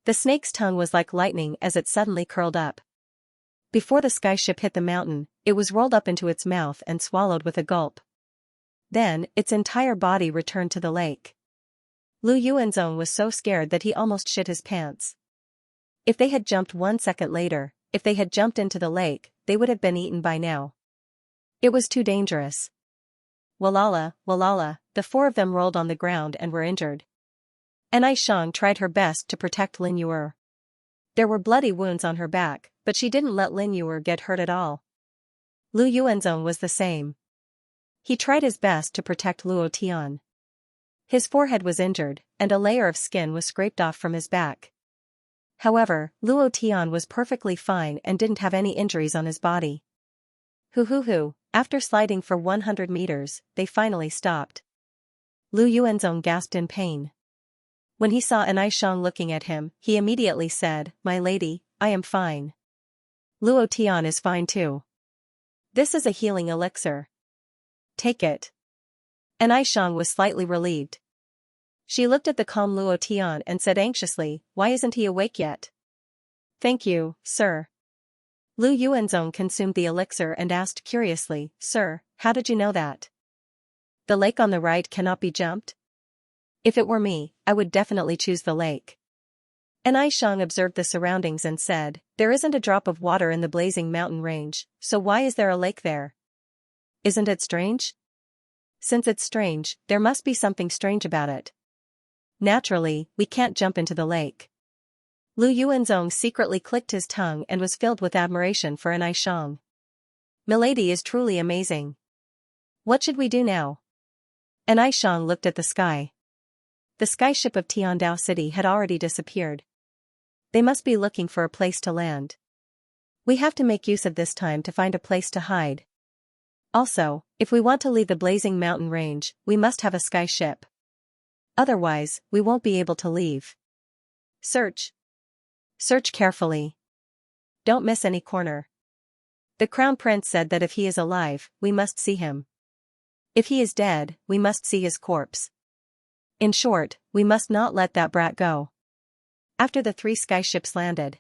The snake's tongue was like lightning as it suddenly curled up. Before the skyship hit the mountain, it was rolled up into its mouth and swallowed with a gulp. Then, its entire body returned to the lake. Lu Yuanzong was so scared that he almost shit his pants. If they had jumped 1 second later, if they had jumped into the lake, they would have been eaten by now. It was too dangerous. Walala, walala, the 4 of them rolled on the ground and were injured. And Aishang tried her best to protect Lin Yuer. There were bloody wounds on her back, but she didn't let Lin Yuer get hurt at all. Lu Yuanzong was the same. He tried his best to protect Luo Tian. His forehead was injured, and a layer of skin was scraped off from his back. However, Luo Tian was perfectly fine and didn't have any injuries on his body. Hoo. After sliding for 100 meters, they finally stopped. Lu Yuanzong gasped in pain. When he saw An Aishang looking at him, he immediately said, "My lady, I am fine. Luo Tian is fine too. This is a healing elixir. Take it." An Aishang was slightly relieved. She looked at the calm Luo Tian and said anxiously, "Why isn't he awake yet?" "Thank you, sir." Lu Yuanzong consumed the elixir and asked curiously, "Sir, how did you know that? The lake on the right cannot be jumped?" "If it were me, I would definitely choose the lake." An Aishang observed the surroundings and said, "There isn't a drop of water in the blazing mountain range, so why is there a lake there? Isn't it strange? Since it's strange, there must be something strange about it. Naturally, we can't jump into the lake." Lu Yuanzong secretly clicked his tongue and was filled with admiration for An Aishang. "Milady is truly amazing. What should we do now?" An Aishang looked at the sky. The skyship of Tiandao City had already disappeared. They must be looking for a place to land. We have to make use of this time to find a place to hide. Also, if we want to leave the blazing mountain range, we must have a skyship. Otherwise, we won't be able to leave. Search. Search carefully. Don't miss any corner. The Crown Prince said that if he is alive, we must see him. If he is dead, we must see his corpse. In short, we must not let that brat go. After the 3 skyships landed,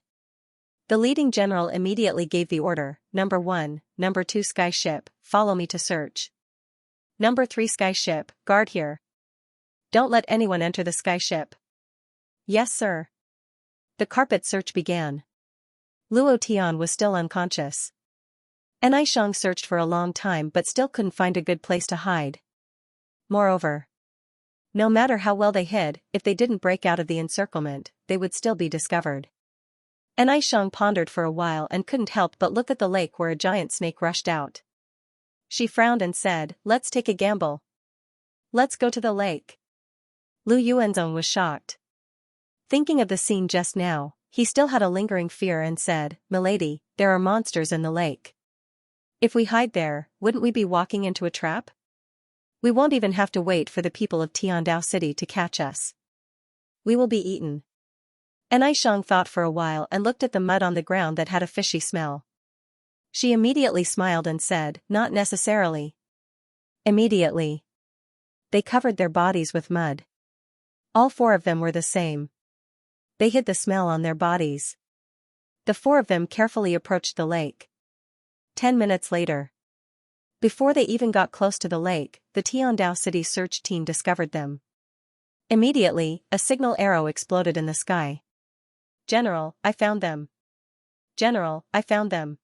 the leading general immediately gave the order, "Number 1, Number 2 skyship, follow me to search. Number 3 skyship, guard here. Don't let anyone enter the skyship." "Yes, sir." The carpet search began. Luo Tian was still unconscious. An Aishang searched for a long time but still couldn't find a good place to hide. Moreover, no matter how well they hid, if they didn't break out of the encirclement, they would still be discovered. An Aishang pondered for a while and couldn't help but look at the lake where a giant snake rushed out. She frowned and said, "Let's take a gamble. Let's go to the lake." Lu Yuanzong was shocked. Thinking of the scene just now, he still had a lingering fear and said, "Milady, there are monsters in the lake. If we hide there, wouldn't we be walking into a trap? We won't even have to wait for the people of Tiandao City to catch us. We will be eaten." An Aishang thought for a while and looked at the mud on the ground that had a fishy smell. She immediately smiled and said, "Not necessarily." Immediately, they covered their bodies with mud. All 4 of them were the same. They hid the smell on their bodies. The 4 of them carefully approached the lake. 10 minutes later, before they even got close to the lake, the Tiandao City search team discovered them. Immediately, a signal arrow exploded in the sky. "General, I found them. General, I found them."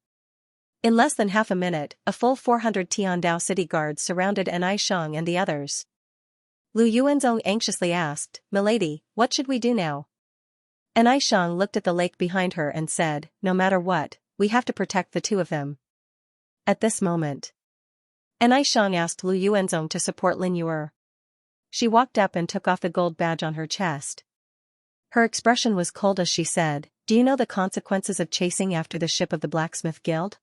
In less than half a minute, a full 400 Tiandao City guards surrounded An Aishang and the others. Lu Yuanzong anxiously asked, "Milady, what should we do now?" An Aishang looked at the lake behind her and said, "No matter what, we have to protect the 2 of them." At this moment, An Aishang asked Lu Yuanzong to support Lin Yuer. She walked up and took off the gold badge on her chest. Her expression was cold as she said, "Do you know the consequences of chasing after the ship of the blacksmith guild?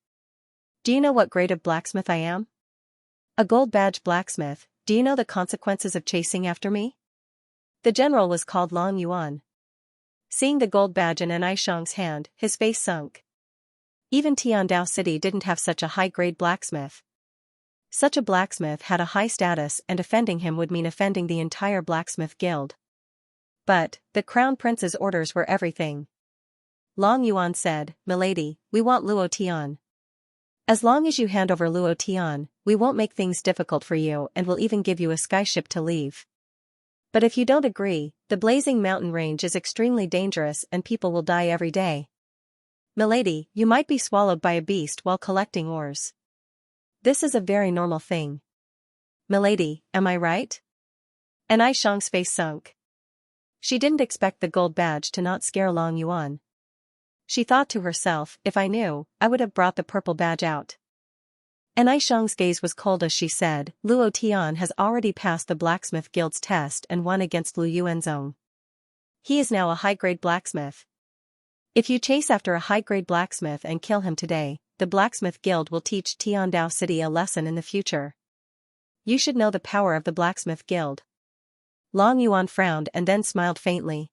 Do you know what grade of blacksmith I am? A gold badge blacksmith. Do you know the consequences of chasing after me?" The general was called Long Yuan. Seeing the gold badge in An Aishang's hand, his face sunk. Even Tiandao City didn't have such a high-grade blacksmith. Such a blacksmith had a high status and offending him would mean offending the entire blacksmith guild. But, the crown prince's orders were everything. Long Yuan said, "Milady, we want Luo Tian. As long as you hand over Luo Tian, we won't make things difficult for you and will even give you a skyship to leave. But if you don't agree, the blazing mountain range is extremely dangerous and people will die every day. Milady, you might be swallowed by a beast while collecting ores. This is a very normal thing. Milady, am I right?" And Xiang's face sunk. She didn't expect the gold badge to not scare Long Yuan. She thought to herself, if I knew, I would have brought the purple badge out. And Xiang's gaze was cold as she said, "Luo Tian has already passed the blacksmith guild's test and won against Lu Yuanzong. He is now a high-grade blacksmith. If you chase after a high-grade blacksmith and kill him today, the blacksmith guild will teach Tiandao City a lesson in the future. You should know the power of the blacksmith guild." Long Yuan frowned and then smiled faintly.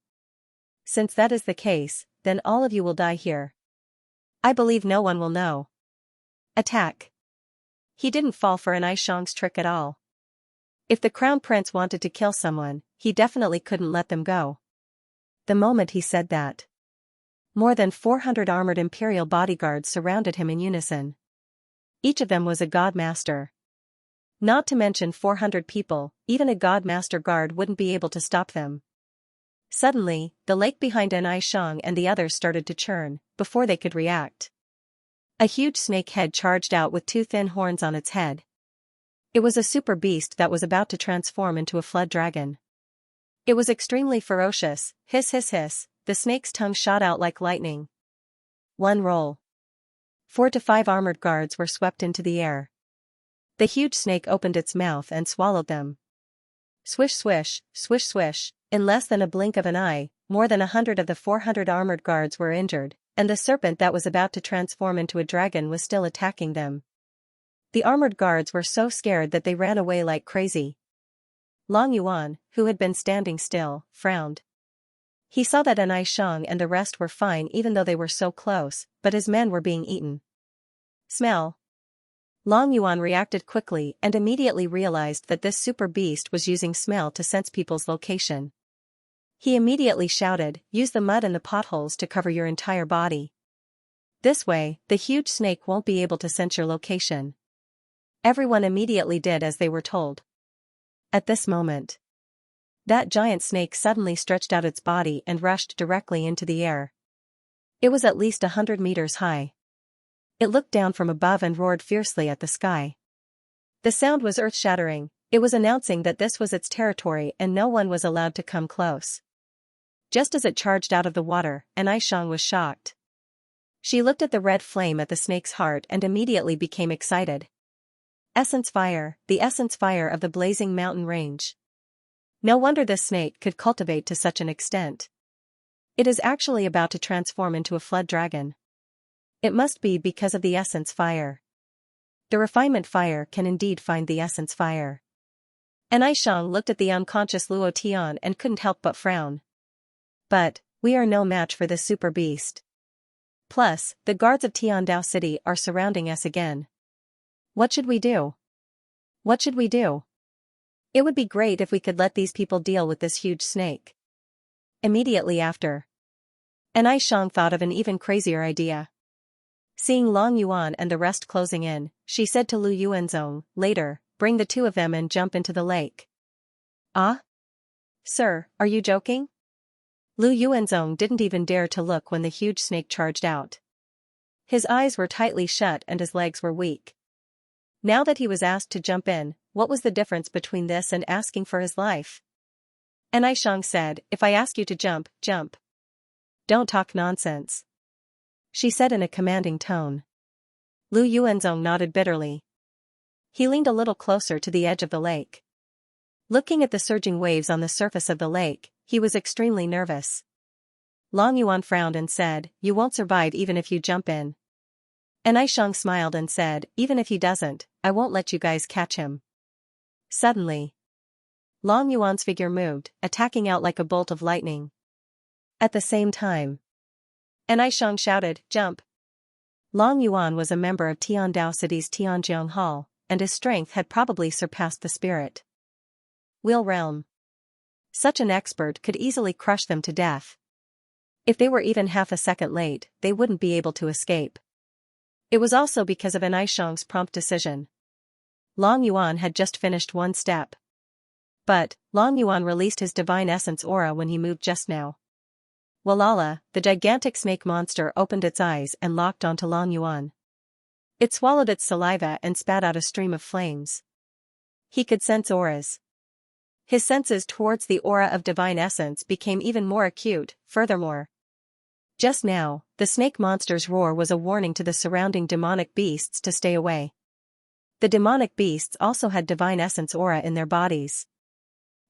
"Since that is the case, then all of you will die here. I believe no one will know. Attack." He didn't fall for an Xiang's trick at all. If the crown prince wanted to kill someone, he definitely couldn't let them go. The moment he said that, more than 400 armored imperial bodyguards surrounded him in unison. Each of them was a god master. Not to mention 400 people, even a god master guard wouldn't be able to stop them. Suddenly, the lake behind Xiang and the others started to churn, before they could react. A huge snake head charged out with two thin horns on its head. It was a super beast that was about to transform into a flood dragon. It was extremely ferocious, hiss hiss hiss, the snake's tongue shot out like lightning. One roll. 4 to 5 armored guards were swept into the air. The huge snake opened its mouth and swallowed them. Swish swish, swish swish, in less than a blink of an eye, more than 100 of the 400 armored guards were injured, and the serpent that was about to transform into a dragon was still attacking them. The armored guards were so scared that they ran away like crazy. Long Yuan, who had been standing still, frowned. He saw that Xiang and the rest were fine even though they were so close, but his men were being eaten. Smell. Long Yuan reacted quickly and immediately realized that this super beast was using smell to sense people's location. He immediately shouted, "Use the mud and the potholes to cover your entire body. This way, the huge snake won't be able to sense your location." Everyone immediately did as they were told. At this moment, that giant snake suddenly stretched out its body and rushed directly into the air. It was at least 100 meters high. It looked down from above and roared fiercely at the sky. The sound was earth-shattering. It was announcing that this was its territory and no one was allowed to come close. Just as it charged out of the water, Xiang was shocked. She looked at the red flame at the snake's heart and immediately became excited. Essence fire, the essence fire of the blazing mountain range. No wonder this snake could cultivate to such an extent. It is actually about to transform into a flood dragon. It must be because of the essence fire. The refinement fire can indeed find the essence fire. Xiang looked at the unconscious Luo Tian and couldn't help but frown. But, we are no match for this super beast. Plus, the guards of Tiandao City are surrounding us again. What should we do? What should we do? It would be great if we could let these people deal with this huge snake. Immediately after, Xiang thought of an even crazier idea. Seeing Long Yuan and the rest closing in, she said to Lu Yuanzong, "Later, bring the two of them and jump into the lake." "Ah? Sir, are you joking?" Lu Yuanzong didn't even dare to look when the huge snake charged out. His eyes were tightly shut and his legs were weak. Now that he was asked to jump in, what was the difference between this and asking for his life? Xiang said, "If I ask you to jump, jump. Don't talk nonsense," she said in a commanding tone. Lu Yuanzong nodded bitterly. He leaned a little closer to the edge of the lake. Looking at the surging waves on the surface of the lake, he was extremely nervous. Long Yuan frowned and said, "You won't survive even if you jump in." Xiang smiled and said, "Even if he doesn't, I won't let you guys catch him." Suddenly, Long Yuan's figure moved, attacking out like a bolt of lightning. At the same time, Xiang shouted, "Jump!" Long Yuan was a member of Tiandao City's Tianjiang Hall, and his strength had probably surpassed the spirit. Wheel Realm. Such an expert could easily crush them to death. If they were even half a second late, they wouldn't be able to escape. It was also because of Xianxia's prompt decision. Long Yuan had just finished one step. But, Long Yuan released his divine essence aura when he moved just now. Walala, the gigantic snake monster opened its eyes and locked onto Long Yuan. It swallowed its saliva and spat out a stream of flames. He could sense auras. His senses towards the aura of divine essence became even more acute. Furthermore, just now, the snake monster's roar was a warning to the surrounding demonic beasts to stay away. The demonic beasts also had divine essence aura in their bodies.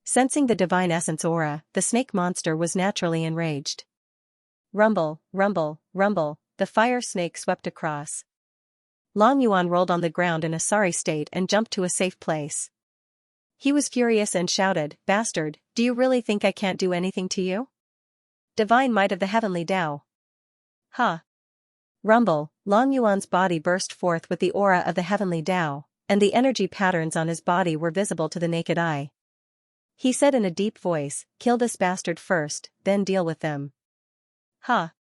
Sensing the divine essence aura, the snake monster was naturally enraged. Rumble, rumble, rumble, the fire snake swept across. Long Yuan rolled on the ground in a sorry state and jumped to a safe place. He was furious and shouted, "Bastard, do you really think I can't do anything to you? Divine might of the heavenly Tao." Ha! Rumble, Long Yuan's body burst forth with the aura of the heavenly Tao, and the energy patterns on his body were visible to the naked eye. He said in a deep voice, "Kill this bastard first, then deal with them." Ha!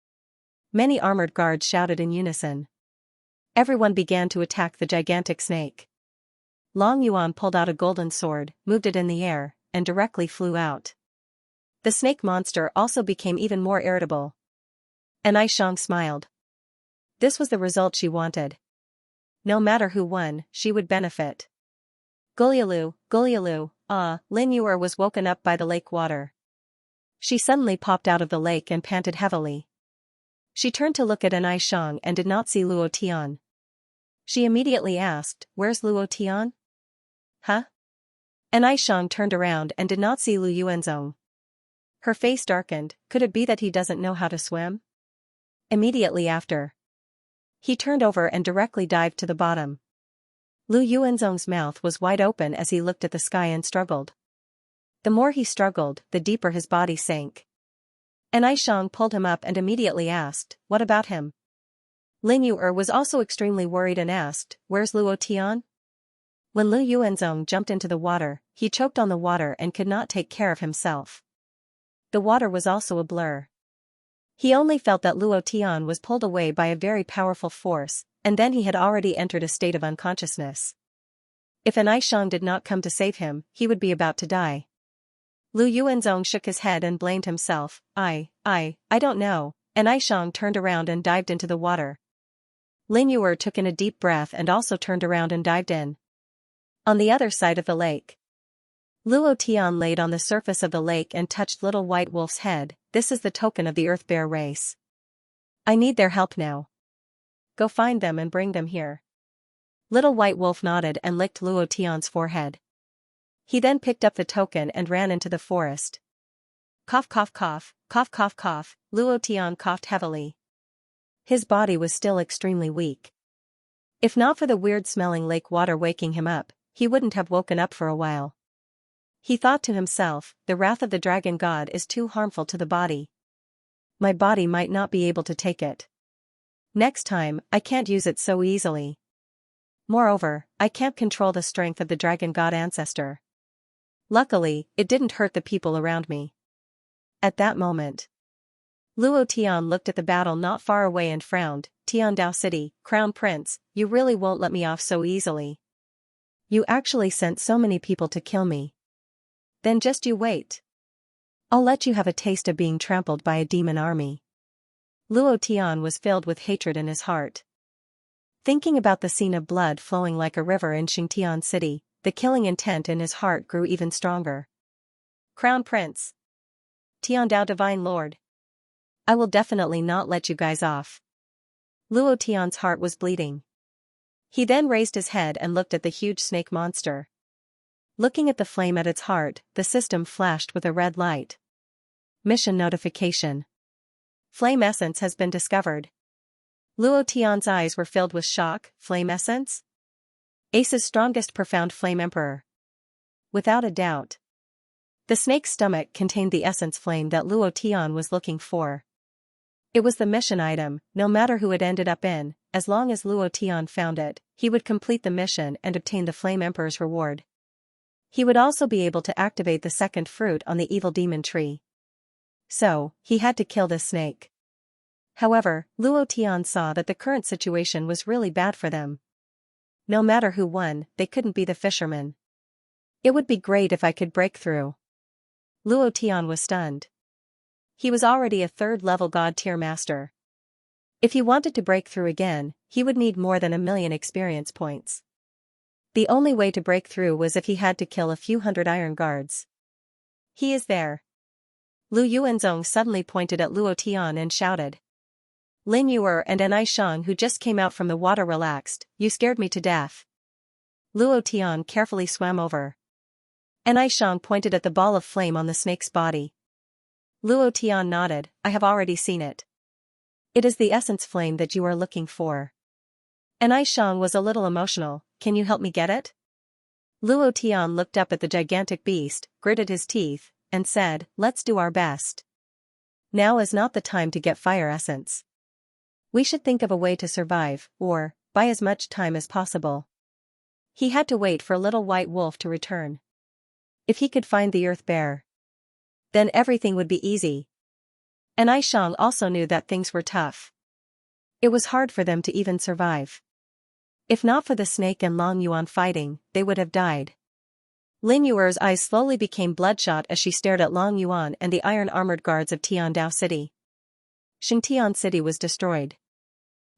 Many armored guards shouted in unison. Everyone began to attack the gigantic snake. Long Yuan pulled out a golden sword, moved it in the air, and directly flew out. The snake monster also became even more irritable. Xianxia smiled. This was the result she wanted. No matter who won, she would benefit. Gulyalu, Gulyalu, Lin Yuer was woken up by the lake water. She suddenly popped out of the lake and panted heavily. She turned to look at Xianxia and did not see Luo Tian. She immediately asked, "Where's Luo Tian?" Huh? Xianxia turned around and did not see Lu Yuanzong. Her face darkened. Could it be that he doesn't know how to swim? Immediately after, he turned over and directly dived to the bottom. Lu Yuanzong's mouth was wide open as he looked at the sky and struggled. The more he struggled, the deeper his body sank. Xianxia pulled him up and immediately asked, "What about him?" Lin Yuer was also extremely worried and asked, "Where's Luo Tian?" When Lu Yuanzong jumped into the water, he choked on the water and could not take care of himself. The water was also a blur. He only felt that Luo Tian was pulled away by a very powerful force, and then he had already entered a state of unconsciousness. If Xianxia did not come to save him, he would be about to die. Lu Yuanzong shook his head and blamed himself. I don't know." Xianxia turned around and dived into the water. Lin Yuer took in a deep breath and also turned around and dived in. On the other side of the lake, Luo Tian laid on the surface of the lake and touched Little White Wolf's head. "This is the token of the Earth Bear race. I need their help now. Go find them and bring them here." Little White Wolf nodded and licked Luo Tian's forehead. He then picked up the token and ran into the forest. Cough cough cough, cough cough cough, Luo Tian coughed heavily. His body was still extremely weak. If not for the weird-smelling lake water waking him up, he wouldn't have woken up for a while. He thought to himself, "The wrath of the dragon god is too harmful to the body. My body might not be able to take it. Next time, I can't use it so easily. Moreover, I can't control the strength of the dragon god ancestor." Luckily, it didn't hurt the people around me. At that moment, Luo Tian looked at the battle not far away and frowned. "Tiandao City, Crown Prince, you really won't let me off so easily. You actually sent so many people to kill me. Then just you wait. I'll let you have a taste of being trampled by a demon army." Luo Tian was filled with hatred in his heart. Thinking about the scene of blood flowing like a river in Xianxia City, the killing intent in his heart grew even stronger. "Crown Prince. Tiandao Divine Lord. I will definitely not let you guys off." Luo Tian's heart was bleeding. He then raised his head and looked at the huge snake monster. Looking at the flame at its heart, the system flashed with a red light. Mission notification. Flame essence has been discovered. Luo Tian's eyes were filled with shock. Flame essence? Ace's strongest profound flame emperor. Without a doubt. The snake's stomach contained the essence flame that Luo Tian was looking for. It was the mission item. No matter who it ended up in, as long as Luo Tian found it, he would complete the mission and obtain the Flame Emperor's reward. He would also be able to activate the second fruit on the evil demon tree. So, he had to kill this snake. However, Luo Tian saw that the current situation was really bad for them. No matter who won, they couldn't be the fishermen. It would be great if I could break through. Luo Tian was stunned. He was already a third-level god-tier master. If he wanted to break through again, he would need more than 1,000,000 experience points. The only way to break through was if he had to kill a few hundred iron guards. He is there. Lu Yuanzong suddenly pointed at Luo Tian and shouted. Lin Yuer and An Aishang, who just came out from the water, relaxed. You scared me to death. Luo Tian carefully swam over. An Aishang pointed at the ball of flame on the snake's body. Luo Tian nodded. I have already seen it. It is the essence flame that you are looking for. An Aishang was a little emotional. Can you help me get it? Luo Tian looked up at the gigantic beast, gritted his teeth, and said, let's do our best. Now is not the time to get fire essence. We should think of a way to survive, or buy as much time as possible. He had to wait for Little White Wolf to return. If he could find the Earth Bear, then everything would be easy. And Aishang also knew that things were tough. It was hard for them to even survive. If not for the snake and Long Yuan fighting, they would have died. Lin Yuer's eyes slowly became bloodshot as she stared at Long Yuan and the iron-armored guards of Tiandao City. Xingtian City was destroyed.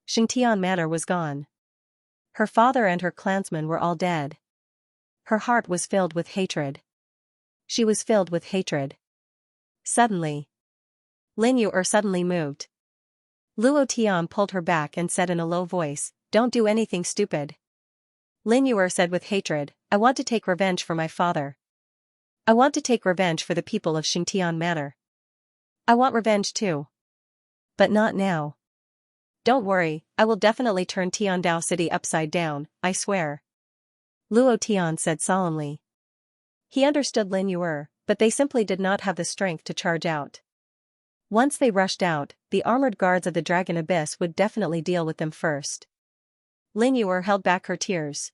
Xingtian Manor was gone. Her father and her clansmen were all dead. Her heart was filled with hatred. She was filled with hatred. Suddenly, Lin Yuer suddenly moved. Luo Tian pulled her back and said in a low voice, don't do anything stupid. Lin Yuer said with hatred, I want to take revenge for my father. I want to take revenge for the people of Xingtian Manor. I want revenge too. But not now. Don't worry, I will definitely turn Tiandao City upside down, I swear. Luo Tian said solemnly. He understood Lin Yuer, but they simply did not have the strength to charge out. Once they rushed out, the armored guards of the Dragon Abyss would definitely deal with them first. Lin Yuer held back her tears.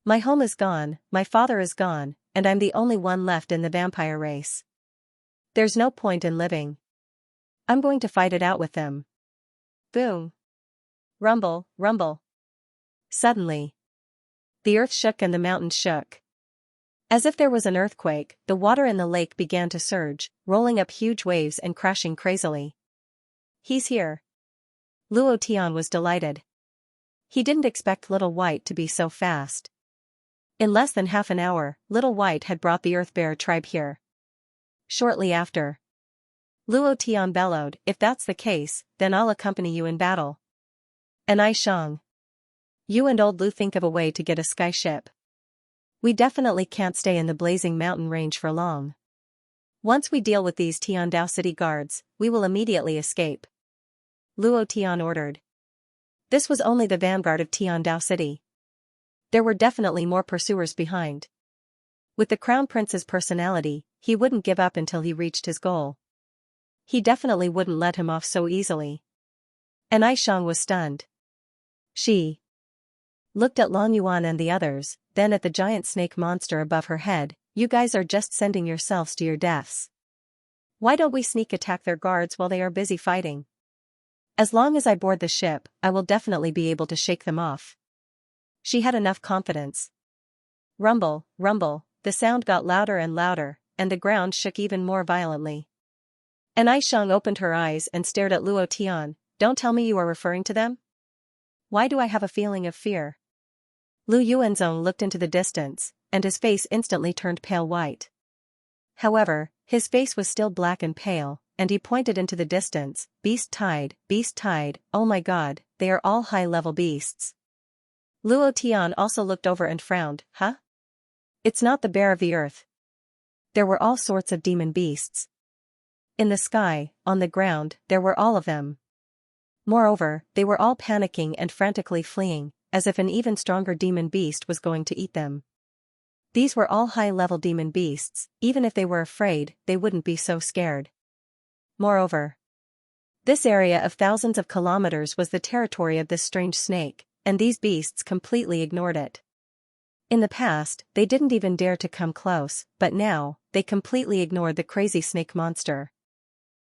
My home is gone, my father is gone, and I'm the only one left in the vampire race. There's no point in living. I'm going to fight it out with them. Boom. Rumble, rumble. Suddenly, the earth shook and the mountains shook. As if there was an earthquake, the water in the lake began to surge, rolling up huge waves and crashing crazily. He's here. Luo Tian was delighted. He didn't expect Little White to be so fast. In less than half an hour, Little White had brought the Earth Bear tribe here. Shortly after, Luo Tian bellowed, if that's the case, then I'll accompany you in battle. And Aishang, you and old Lu think of a way to get a skyship. We definitely can't stay in the blazing mountain range for long. Once we deal with these Tiandao City guards, we will immediately escape. Luo Tian ordered. This was only the vanguard of Tiandao City. There were definitely more pursuers behind. With the Crown Prince's personality, he wouldn't give up until he reached his goal. He definitely wouldn't let him off so easily. And Aishang was stunned. She looked at Long Yuan and the others, then at the giant snake monster above her head. You guys are just sending yourselves to your deaths. Why don't we sneak attack their guards while they are busy fighting? As long as I board the ship, I will definitely be able to shake them off. She had enough confidence. Rumble, rumble, the sound got louder and louder, and the ground shook even more violently. And Aishang opened her eyes and stared at Luo Tian. Don't tell me you are referring to them? Why do I have a feeling of fear? Lu Yuanzong looked into the distance, and his face instantly turned pale white. However, his face was still black and pale, and he pointed into the distance, beast tide, oh my god, they are all high-level beasts. Luo Tian also looked over and frowned, huh? It's not the bear of the earth. There were all sorts of demon beasts. In the sky, on the ground, there were all of them. Moreover, they were all panicking and frantically fleeing, as if an even stronger demon beast was going to eat them. These were all high-level demon beasts. Even if they were afraid, they wouldn't be so scared. Moreover, this area of thousands of kilometers was the territory of this strange snake, and these beasts completely ignored it. In the past, they didn't even dare to come close, but now, they completely ignored the crazy snake monster.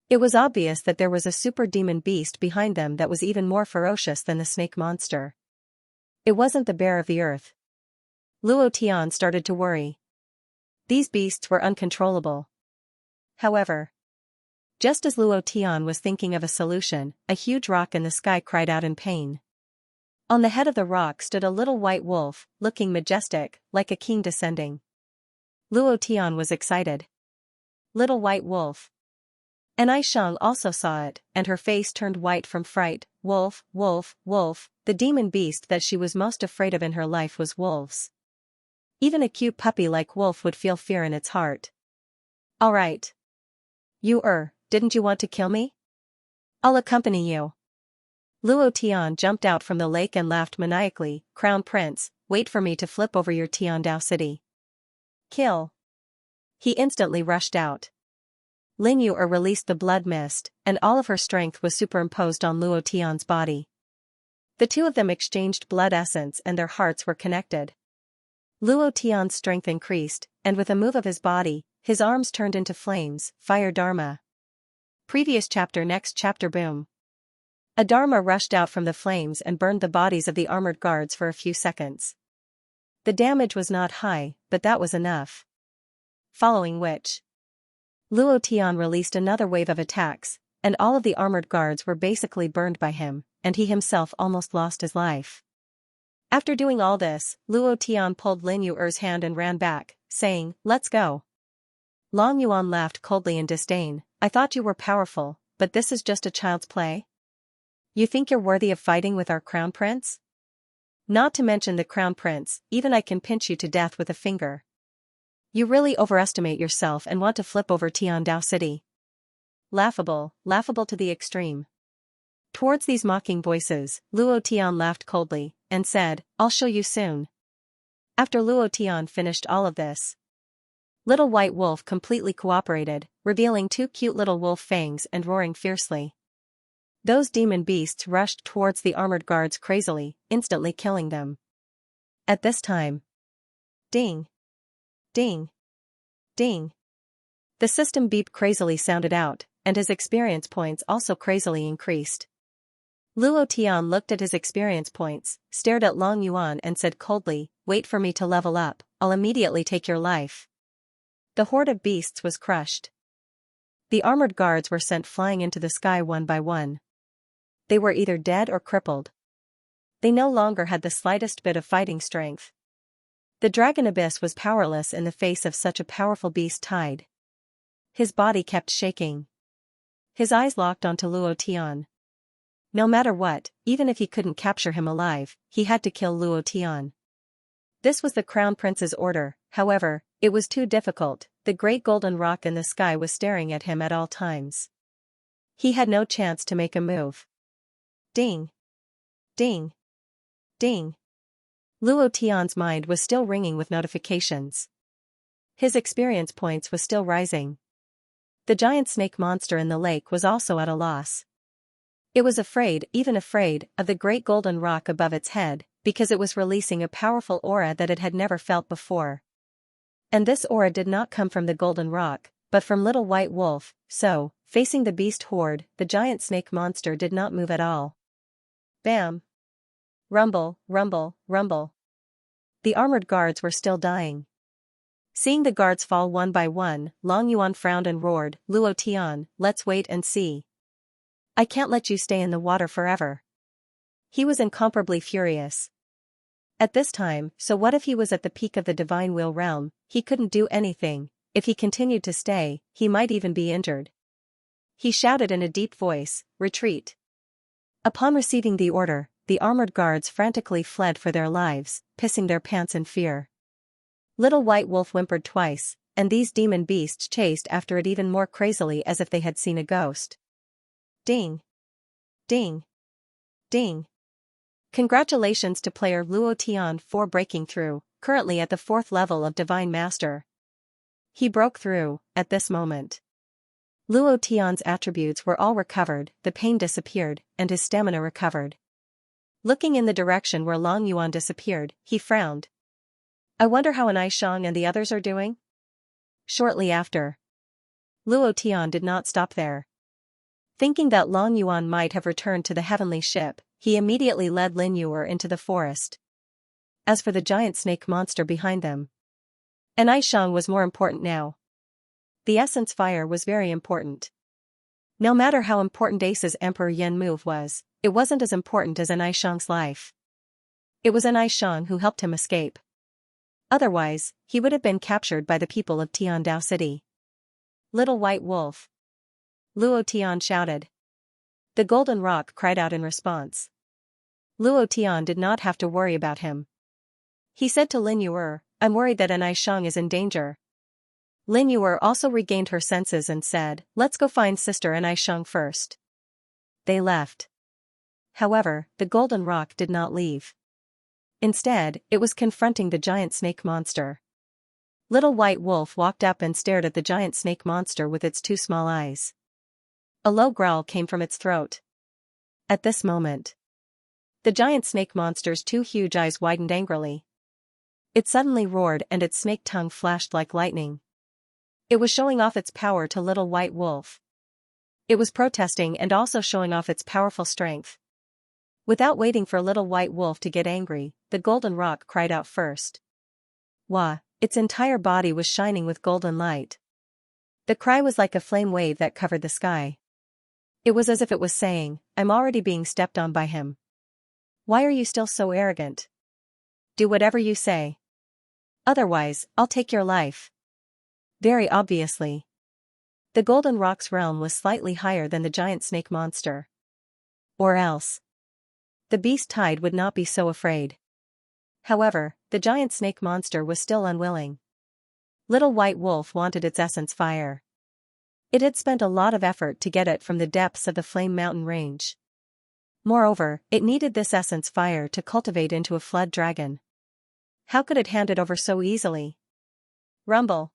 It was obvious that there was a super demon beast behind them that was even more ferocious than the snake monster. It wasn't the bear of the earth. Luo Tian started to worry. These beasts were uncontrollable. However, just as Luo Tian was thinking of a solution, a huge rock in the sky cried out in pain. On the head of the rock stood a little white wolf, looking majestic, like a king descending. Luo Tian was excited. Little white wolf. And Ai Shang also saw it, and her face turned white from fright. Wolf, wolf, wolf, the demon beast that she was most afraid of in her life was wolves. Even a cute puppy like Wolf would feel fear in its heart. All right. Didn't you want to kill me? I'll accompany you. Luo Tian jumped out from the lake and laughed maniacally. Crown Prince, wait for me to flip over your Tiandao city. Kill. He instantly rushed out. Lin Yu released the blood mist, and all of her strength was superimposed on Luo Tian's body. The two of them exchanged blood essence and their hearts were connected. Luo Tian's strength increased, and with a move of his body, his arms turned into flames. Fire Dharma. Previous chapter. Next chapter. Boom. A Dharma rushed out from the flames and burned the bodies of the armored guards for a few seconds. The damage was not high, but that was enough. Following which, Luo Tian released another wave of attacks, and all of the armored guards were basically burned by him, and he himself almost lost his life. After doing all this, Luo Tian pulled Lin Yu's hand and ran back, saying, "Let's go." Long Yuan laughed coldly in disdain. "I thought you were powerful, but this is just a child's play? You think you're worthy of fighting with our crown prince? Not to mention the crown prince, even I can pinch you to death with a finger. You really overestimate yourself and want to flip over Tiandao City. Laughable, laughable to the extreme." Towards these mocking voices, Luo Tian laughed coldly, and said, "I'll show you soon." After Luo Tian finished all of this, Little White Wolf completely cooperated, revealing two cute little wolf fangs and roaring fiercely. Those demon beasts rushed towards the armored guards crazily, instantly killing them. At this time, ding, ding, ding. The system beep crazily sounded out, and his experience points also crazily increased. Luo Tian looked at his experience points, stared at Long Yuan and said coldly, "Wait for me to level up, I'll immediately take your life." The horde of beasts was crushed. The armored guards were sent flying into the sky one by one. They were either dead or crippled. They no longer had the slightest bit of fighting strength. The dragon abyss was powerless in the face of such a powerful beast tide. His body kept shaking. His eyes locked onto Luo Tian. No matter what, even if he couldn't capture him alive, he had to kill Luo Tian. This was the Crown Prince's order. However, it was too difficult. The great golden rock in the sky was staring at him at all times. He had no chance to make a move. Ding! Ding! Ding! Luo Tian's mind was still ringing with notifications. His experience points was still rising. The giant snake monster in the lake was also at a loss. It was afraid, even afraid, of the great golden rock above its head, because it was releasing a powerful aura that it had never felt before. And this aura did not come from the golden rock, but from Little White Wolf, so, facing the beast horde, the giant snake monster did not move at all. Bam! Rumble, rumble, rumble. The armored guards were still dying. Seeing the guards fall one by one, Long Yuan frowned and roared, "Luo Tian, let's wait and see. I can't let you stay in the water forever." He was incomparably furious. At this time, so what if he was at the peak of the divine will realm? He couldn't do anything. If he continued to stay, he might even be injured. He shouted in a deep voice, "Retreat." Upon receiving the order, the armored guards frantically fled for their lives, pissing their pants in fear. Little White Wolf whimpered twice, and these demon beasts chased after it even more crazily as if they had seen a ghost. Ding! Ding! Ding! Congratulations to player Luo Tian for breaking through, currently at the 4th level of Divine Master. He broke through, at this moment. Luo Tian's attributes were all recovered, the pain disappeared, and his stamina recovered. Looking in the direction where Long Yuan disappeared, he frowned. I wonder how Xianxia and the others are doing? Shortly after. Luo Tian did not stop there. Thinking that Long Yuan might have returned to the heavenly ship, he immediately led Lin Yuer into the forest. As for the giant snake monster behind them, Xianxia was more important now. The essence fire was very important. No matter how important Ace's Emperor Yen move was, it wasn't as important as Xianxia's life. It was Xianxia who helped him escape. Otherwise, he would have been captured by the people of Tiandao City. Little White Wolf. Luo Tian shouted. The Golden Rock cried out in response. Luo Tian did not have to worry about him. He said to Lin Yuer, I'm worried that Xianxia is in danger. Lin Yuer also regained her senses and said, let's go find Sister Xianxia first. They left. However, the Golden Rock did not leave. Instead, it was confronting the giant snake monster. Little White Wolf walked up and stared at the giant snake monster with its two small eyes. A low growl came from its throat. At this moment, the giant snake monster's two huge eyes widened angrily. It suddenly roared and its snake tongue flashed like lightning. It was showing off its power to Little White Wolf. It was protesting and also showing off its powerful strength. Without waiting for Little White Wolf to get angry, the Golden Rock cried out first. Wah! Its entire body was shining with golden light. The cry was like a flame wave that covered the sky. It was as if it was saying, I'm already being stepped on by him. Why are you still so arrogant? Do whatever you say. Otherwise, I'll take your life. Very obviously. The Golden Rock's realm was slightly higher than the giant snake monster. Or else the beast tide would not be so afraid. However, the giant snake monster was still unwilling. Little White Wolf wanted its essence fire. It had spent a lot of effort to get it from the depths of the Flame Mountain range. Moreover, it needed this essence fire to cultivate into a flood dragon. How could it hand it over so easily? Rumble.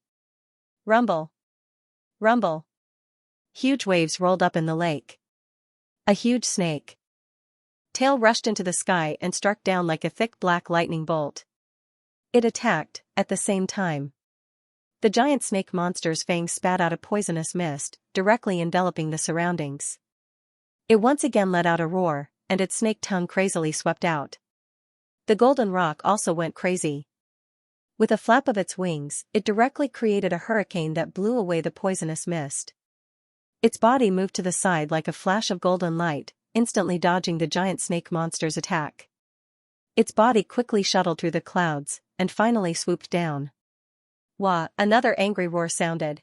Rumble. Rumble. Huge waves rolled up in the lake. A huge snake tail rushed into the sky and struck down like a thick black lightning bolt. It attacked, at the same time. The giant snake monster's fangs spat out a poisonous mist, directly enveloping the surroundings. It once again let out a roar, and its snake tongue crazily swept out. The Golden Rock also went crazy. With a flap of its wings, it directly created a hurricane that blew away the poisonous mist. Its body moved to the side like a flash of golden light, instantly dodging the giant snake monster's attack. Its body quickly shuttled through the clouds, and finally swooped down. Wah! Another angry roar sounded.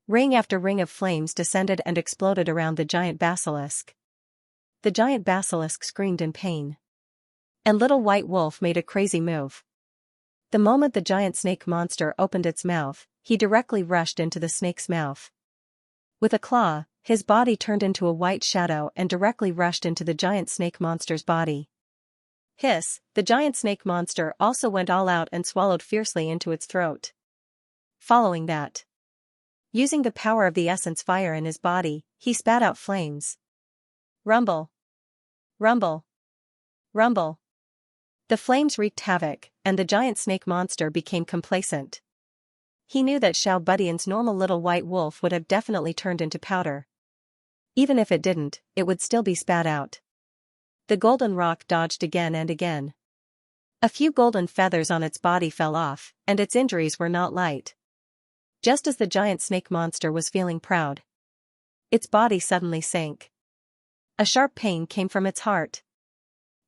Ring after ring of flames descended and exploded around the giant basilisk. The giant basilisk screamed in pain. And Little White Wolf made a crazy move. The moment the giant snake monster opened its mouth, he directly rushed into the snake's mouth. With a claw, his body turned into a white shadow and directly rushed into the giant snake monster's body. Hiss! The giant snake monster also went all out and swallowed fiercely into its throat. Following that, using the power of the essence fire in his body, he spat out flames. Rumble. Rumble. Rumble. The flames wreaked havoc, and the giant snake monster became complacent. He knew that Xiao Budian's normal Little White Wolf would have definitely turned into powder. Even if it didn't, it would still be spat out. The Golden Rock dodged again and again. A few golden feathers on its body fell off, and its injuries were not light. Just as the giant snake monster was feeling proud, its body suddenly sank. A sharp pain came from its heart.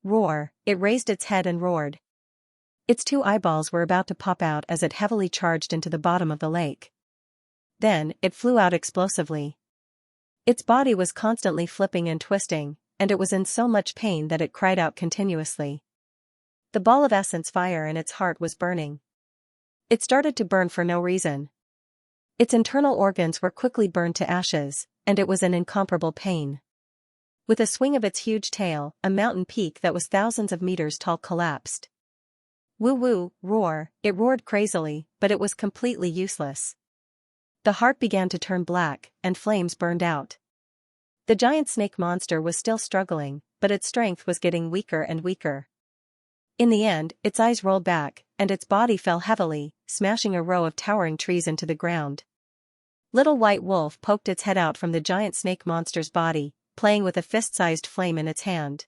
Roar! It raised its head and roared. Its two eyeballs were about to pop out as it heavily charged into the bottom of the lake. Then, it flew out explosively. Its body was constantly flipping and twisting, and it was in so much pain that it cried out continuously. The ball of essence fire in its heart was burning. It started to burn for no reason. Its internal organs were quickly burned to ashes, and it was in incomparable pain. With a swing of its huge tail, a mountain peak that was thousands of meters tall collapsed. Woo-woo! Roar! It roared crazily, but it was completely useless. The heart began to turn black, and flames burned out. The giant snake monster was still struggling, but its strength was getting weaker and weaker. In the end, its eyes rolled back, and its body fell heavily, smashing a row of towering trees into the ground. Little White Wolf poked its head out from the giant snake monster's body, playing with a fist-sized flame in its hand.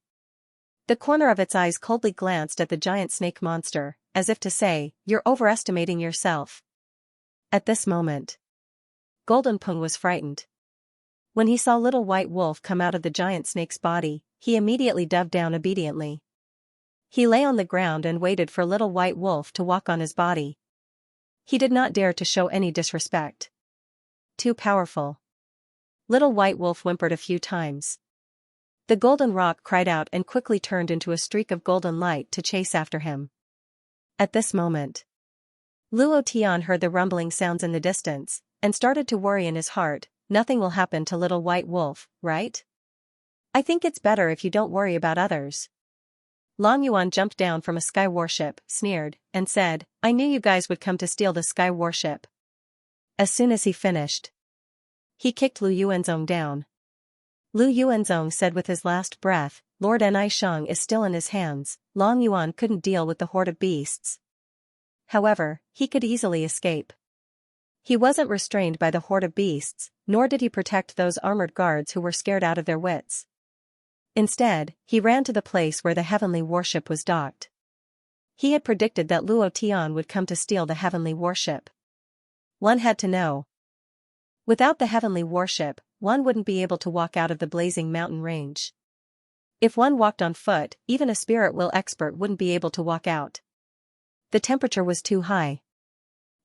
The corner of its eyes coldly glanced at the giant snake monster, as if to say, "You're overestimating yourself." At this moment, Golden Pung was frightened. When he saw Little White Wolf come out of the giant snake's body, he immediately dove down obediently. He lay on the ground and waited for Little White Wolf to walk on his body. He did not dare to show any disrespect. Too powerful. Little White Wolf whimpered a few times. The golden rock cried out and quickly turned into a streak of golden light to chase after him. At this moment, Luo Tian heard the rumbling sounds in the distance, and started to worry in his heart. Nothing will happen to Little White Wolf, right? I think it's better if you don't worry about others. Long Yuan jumped down from a sky warship, sneered, and said, "I knew you guys would come to steal the sky warship." As soon as he finished, he kicked Lu Yuanzong down. Lu Yuanzong said with his last breath, "Lord Nishang is still in his hands." Long Yuan couldn't deal with the horde of beasts. However, he could easily escape. He wasn't restrained by the horde of beasts, nor did he protect those armored guards who were scared out of their wits. Instead, he ran to the place where the heavenly warship was docked. He had predicted that Luo Tian would come to steal the heavenly warship. One had to know. Without the heavenly warship, one wouldn't be able to walk out of the blazing mountain range. If one walked on foot, even a spirit will expert wouldn't be able to walk out. The temperature was too high.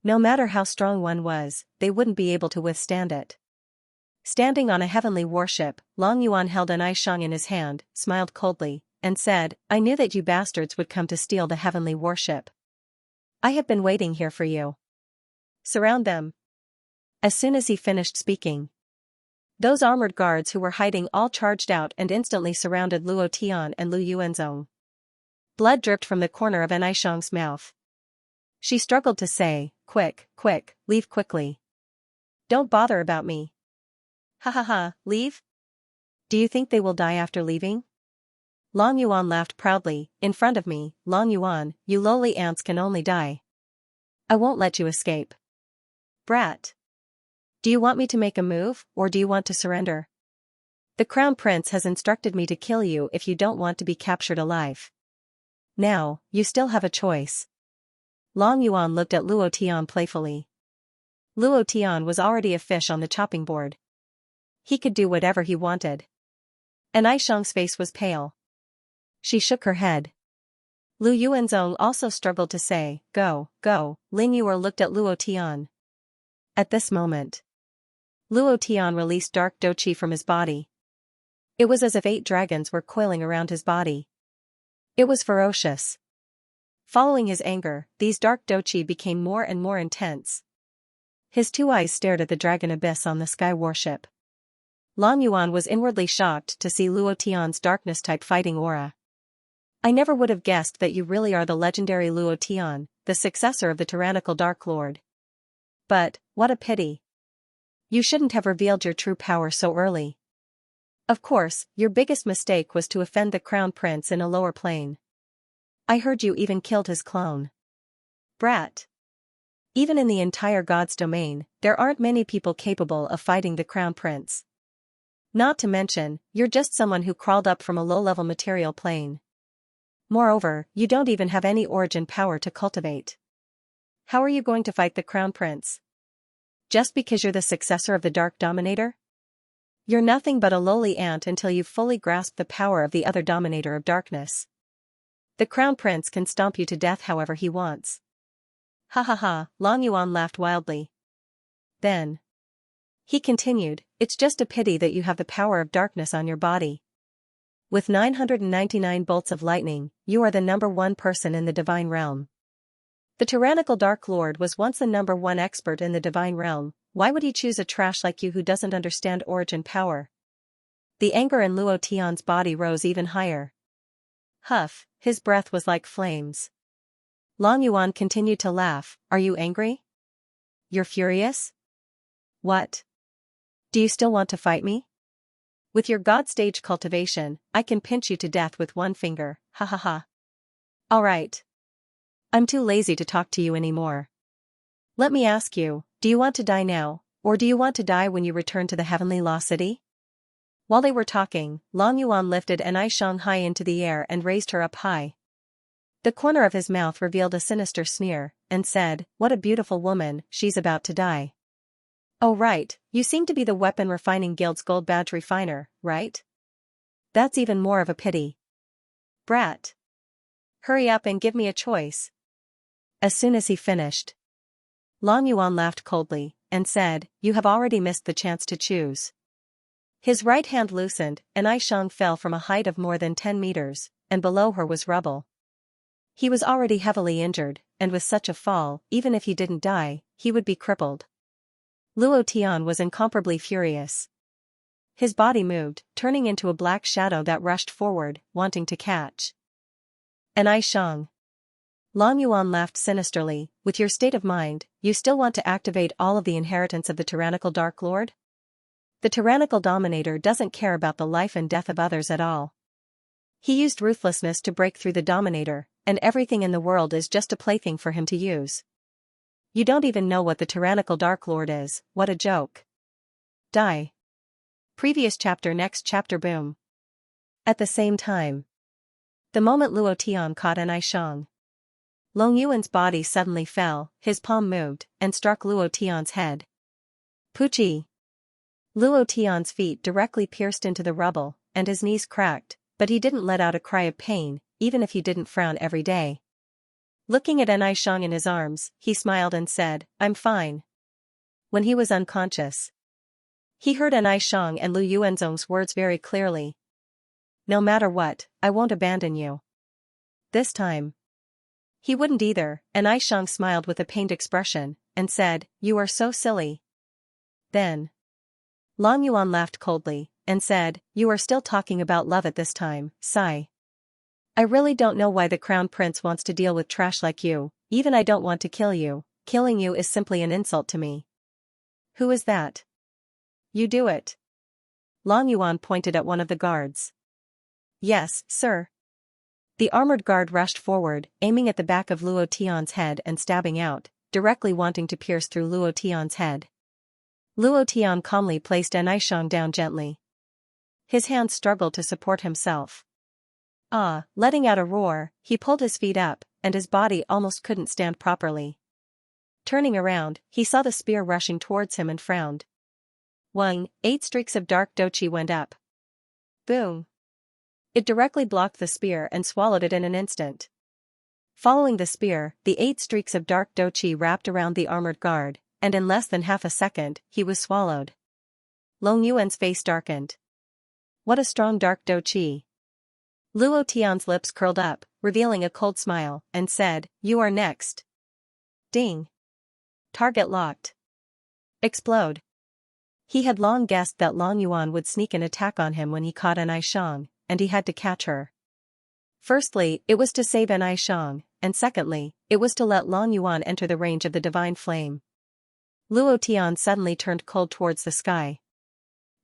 No matter how strong one was, they wouldn't be able to withstand it. Standing on a heavenly warship, Long Yuan held an Aishang in his hand, smiled coldly, and said, "I knew that you bastards would come to steal the heavenly warship. I have been waiting here for you. Surround them." As soon as he finished speaking, those armored guards who were hiding all charged out and instantly surrounded Luo Tian and Lu Yuanzong. Blood dripped from the corner of Aishang's mouth. She struggled to say, "Quick, quick, leave quickly. Don't bother about me." "Ha ha ha, leave? Do you think they will die after leaving?" Long Yuan laughed proudly. "In front of me, Long Yuan, you lowly ants can only die. I won't let you escape. Brat. Do you want me to make a move, or do you want to surrender? The Crown Prince has instructed me to kill you if you don't want to be captured alive. Now, you still have a choice." Long Yuan looked at Luo Tian playfully. Luo Tian was already a fish on the chopping board. He could do whatever he wanted. And Aishang's face was pale. She shook her head. Lu Yuanzong also struggled to say, "Go, go." Ling Yuer looked at Luo Tian. At this moment, Luo Tian released dark doqi from his body. It was as if 8 dragons were coiling around his body. It was ferocious. Following his anger, these dark doqi became more and more intense. His 2 eyes stared at the dragon abyss on the sky warship. Long Yuan was inwardly shocked to see Luo Tian's darkness-type fighting aura. "I never would have guessed that you really are the legendary Luo Tian, the successor of the tyrannical Dark Lord. But, what a pity. You shouldn't have revealed your true power so early. Of course, your biggest mistake was to offend the Crown Prince in a lower plane. I heard you even killed his clone. Brat. Even in the entire God's domain, there aren't many people capable of fighting the Crown Prince. Not to mention, you're just someone who crawled up from a low-level material plane. Moreover, you don't even have any origin power to cultivate. How are you going to fight the Crown Prince? Just because you're the successor of the Dark Dominator? You're nothing but a lowly ant until you've fully grasped the power of the other Dominator of Darkness. The Crown Prince can stomp you to death however he wants." "Ha ha ha," Long Yuan laughed wildly. Then he continued, "It's just a pity that you have the power of darkness on your body. With 999 bolts of lightning, you are the #1 person in the divine realm. The tyrannical Dark Lord was once the #1 expert in the divine realm. Why would he choose a trash like you who doesn't understand origin power?" The anger in Luo Tian's body rose even higher. Huff, his breath was like flames. Long Yuan continued to laugh. "Are you angry? You're furious? What? Do you still want to fight me? With your God stage cultivation, I can pinch you to death with one finger, ha ha ha. Alright. I'm too lazy to talk to you anymore. Let me ask you, do you want to die now, or do you want to die when you return to the heavenly law city? While they were talking, Long Yuan lifted Xianxia high into the air and raised her up high. The corner of his mouth revealed a sinister sneer, and said, "What a beautiful woman, she's about to die." "Oh right, you seem to be the Weapon Refining Guild's gold badge refiner, right? That's even more of a pity. Brat. Hurry up and give me a choice." As soon as he finished, Long Yuan laughed coldly, and said, "You have already missed the chance to choose." His right hand loosened, and Xianxia fell from a height of more than 10 meters, and below her was rubble. He was already heavily injured, and with such a fall, even if he didn't die, he would be crippled. Luo Tian was incomparably furious. His body moved, turning into a black shadow that rushed forward, wanting to catch Xianxia. Long Yuan laughed sinisterly. "With your state of mind, you still want to activate all of the inheritance of the tyrannical Dark Lord? The tyrannical dominator doesn't care about the life and death of others at all. He used ruthlessness to break through the dominator, and everything in the world is just a plaything for him to use. You don't even know what the tyrannical Dark Lord is. What a joke. Die." Previous chapter. Next chapter. Boom. At the same time, the moment Luo Tian caught Xianxia, Long Yuan's body suddenly fell, his palm moved, and struck Luo Tian's head. Poochie! Luo Tian's feet directly pierced into the rubble, and his knees cracked, but he didn't let out a cry of pain, even if he didn't frown every day. Looking at Xianxia in his arms, he smiled and said, "I'm fine." When he was unconscious, he heard Xianxia and Lu Yuanzong's words very clearly. "No matter what, I won't abandon you. This time." He wouldn't either, and Xianxia smiled with a pained expression, and said, "You are so silly." Then Long Yuan laughed coldly, and said, "You are still talking about love at this time, sigh. I really don't know why the Crown Prince wants to deal with trash like you. Even I don't want to kill you. Killing you is simply an insult to me." "Who is that?" "You do it." Long Yuan pointed at one of the guards. "Yes, sir." The armored guard rushed forward, aiming at the back of Luo Tian's head and stabbing out, directly wanting to pierce through Luo Tian's head. Luo Tian calmly placed Xianxia down gently. His hands struggled to support himself. Letting out a roar, he pulled his feet up, and his body almost couldn't stand properly. Turning around, he saw the spear rushing towards him and frowned. 8 streaks of dark doqi went up. Boom! It directly blocked the spear and swallowed it in an instant. Following the spear, the 8 streaks of dark doqi wrapped around the armored guard, and in less than half a second, he was swallowed. Long Yuan's face darkened. What a strong dark doqi. Luo Tian's lips curled up, revealing a cold smile, and said, "You are next." Ding. Target locked. Explode. He had long guessed that Long Yuan would sneak an attack on him when he caught Xianxia, and he had to catch her. Firstly, it was to save Xianxia, and secondly, it was to let Long Yuan enter the range of the divine flame. Luo Tian suddenly turned cold towards the sky.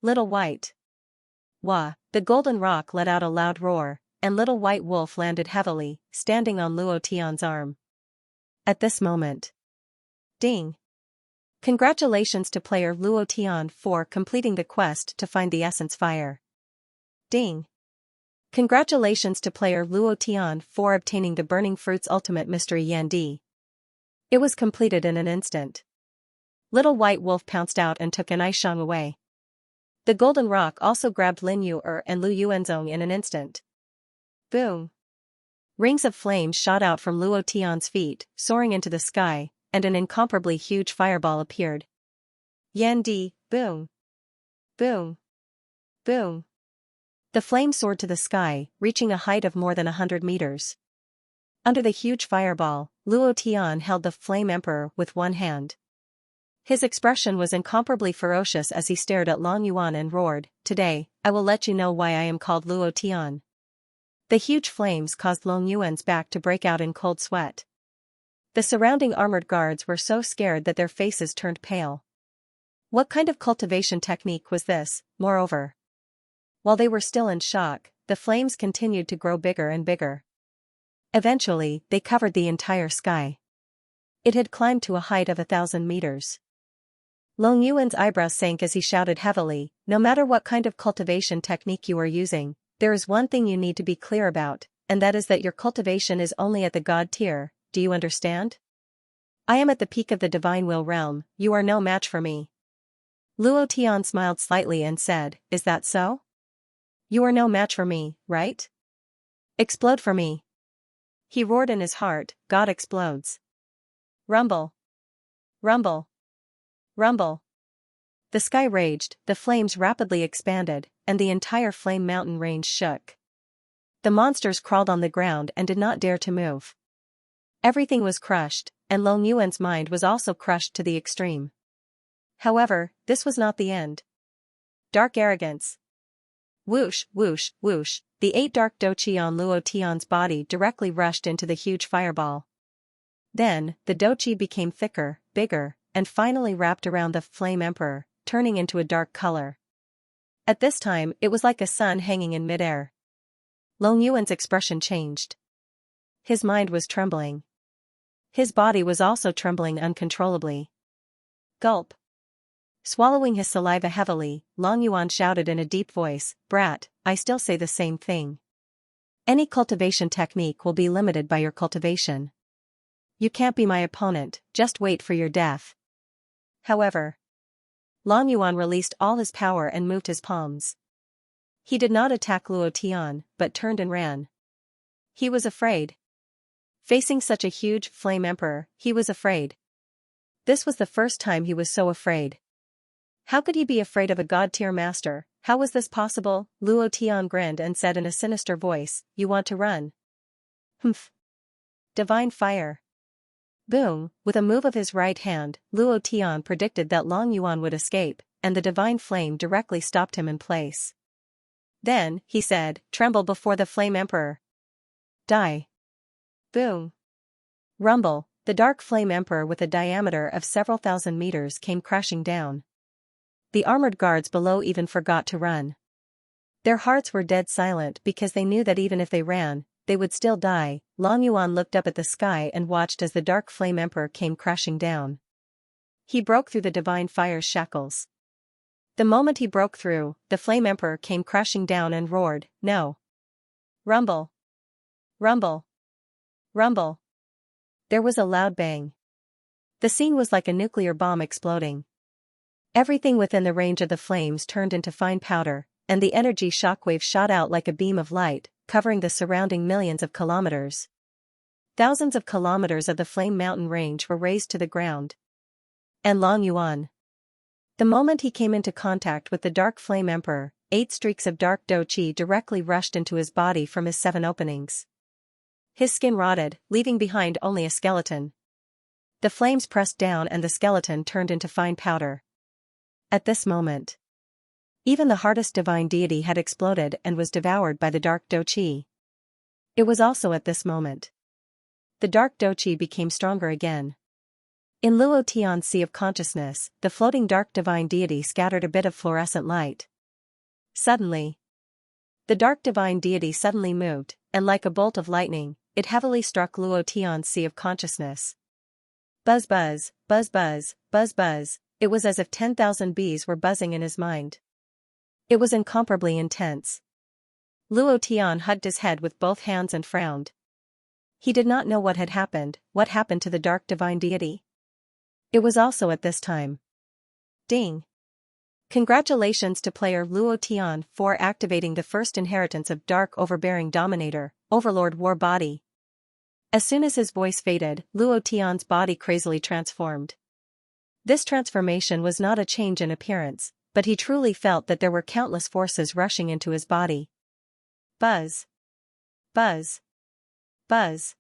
Little White. Wah! The golden rock let out a loud roar, and Little White Wolf landed heavily, standing on Luo Tian's arm. At this moment. Ding! Congratulations to player Luo Tian for completing the quest to find the essence fire. Ding! Congratulations to player Luo Tian for obtaining the Burning Fruits Ultimate Mystery Yandi. It was completed in an instant. Little White Wolf pounced out and took Xianxia away. The golden rock also grabbed Lin Yuer and Lu Yuanzong in an instant. Boom! Rings of flame shot out from Luo Tian's feet, soaring into the sky, and an incomparably huge fireball appeared. Yandi, boom! Boom! Boom! The flame soared to the sky, reaching a height of more than 100 meters. Under the huge fireball, Luo Tian held the Flame Emperor with one hand. His expression was incomparably ferocious as he stared at Long Yuan and roared, "Today, I will let you know why I am called Luo Tian." The huge flames caused Long Yuan's back to break out in cold sweat. The surrounding armored guards were so scared that their faces turned pale. What kind of cultivation technique was this, moreover? While they were still in shock, the flames continued to grow bigger and bigger. Eventually, they covered the entire sky. It had climbed to a height of 1,000 meters. Long Yuan's eyebrows sank as he shouted heavily, "No matter what kind of cultivation technique you are using, there is one thing you need to be clear about, and that is that your cultivation is only at the god tier, do you understand? I am at the peak of the divine will realm, you are no match for me." Luo Tian smiled slightly and said, "Is that so? You are no match for me, right? Explode for me." He roared in his heart, "God explodes." Rumble. Rumble. Rumble. The sky raged, the flames rapidly expanded, and the entire flame mountain range shook. The monsters crawled on the ground and did not dare to move. Everything was crushed, and Long Yuan's mind was also crushed to the extreme. However, this was not the end. Dark arrogance. Whoosh, whoosh, whoosh, the 8 dark douqi on Luo Tian's body directly rushed into the huge fireball. Then, the douqi became thicker, bigger, and finally wrapped around the Flame Emperor, turning into a dark color. At this time, it was like a sun hanging in midair. Long Yuan's expression changed. His mind was trembling. His body was also trembling uncontrollably. Gulp. Swallowing his saliva heavily, Long Yuan shouted in a deep voice, "Brat, I still say the same thing. Any cultivation technique will be limited by your cultivation. You can't be my opponent, just wait for your death." However, Long Yuan released all his power and moved his palms. He did not attack Luo Tian, but turned and ran. He was afraid. Facing such a huge Flame Emperor, he was afraid. This was the first time he was so afraid. How could he be afraid of a god-tier master? How was this possible? Luo Tian grinned and said in a sinister voice, "You want to run? Humph. Divine fire." Boom, with a move of his right hand, Luo Tian predicted that Long Yuan would escape, and the divine flame directly stopped him in place. Then, he said, "Tremble before the Flame Emperor. Die." Boom. Rumble, the dark Flame Emperor with a diameter of several thousand meters came crashing down. The armored guards below even forgot to run. Their hearts were dead silent because they knew that even if they ran, they would still die. Long Yuan looked up at the sky and watched as the dark Flame Emperor came crashing down. He broke through the divine fire's shackles. The moment he broke through, the Flame Emperor came crashing down and roared, "No!" Rumble. Rumble. Rumble. There was a loud bang. The scene was like a nuclear bomb exploding. Everything within the range of the flames turned into fine powder, and the energy shockwave shot out like a beam of light, covering the surrounding millions of kilometers. Thousands of kilometers of the Flame Mountain range were razed to the ground. And Long Yuan. The moment he came into contact with the dark Flame Emperor, 8 streaks of dark douqi directly rushed into his body from his 7 openings. His skin rotted, leaving behind only a skeleton. The flames pressed down and the skeleton turned into fine powder. At this moment, even the hardest divine deity had exploded and was devoured by the dark douqi. It was also at this moment the dark douqi became stronger again. In Luo Tian's sea of consciousness, the floating dark divine deity scattered a bit of fluorescent light. Suddenly, the dark divine deity suddenly moved, and like a bolt of lightning, it heavily struck Luo Tian's sea of consciousness. Buzz buzz, buzz buzz, buzz buzz, it was as if 10,000 bees were buzzing in his mind. It was incomparably intense. Luo Tian hugged his head with both hands and frowned. He did not know what had happened, what happened to the dark divine deity. It was also at this time. Ding! Congratulations to player Luo Tian for activating the first inheritance of Dark Overbearing Dominator, Overlord War Body. As soon as his voice faded, Luo Tian's body crazily transformed. This transformation was not a change in appearance, but he truly felt that there were countless forces rushing into his body. Buzz. Buzz. Buzz.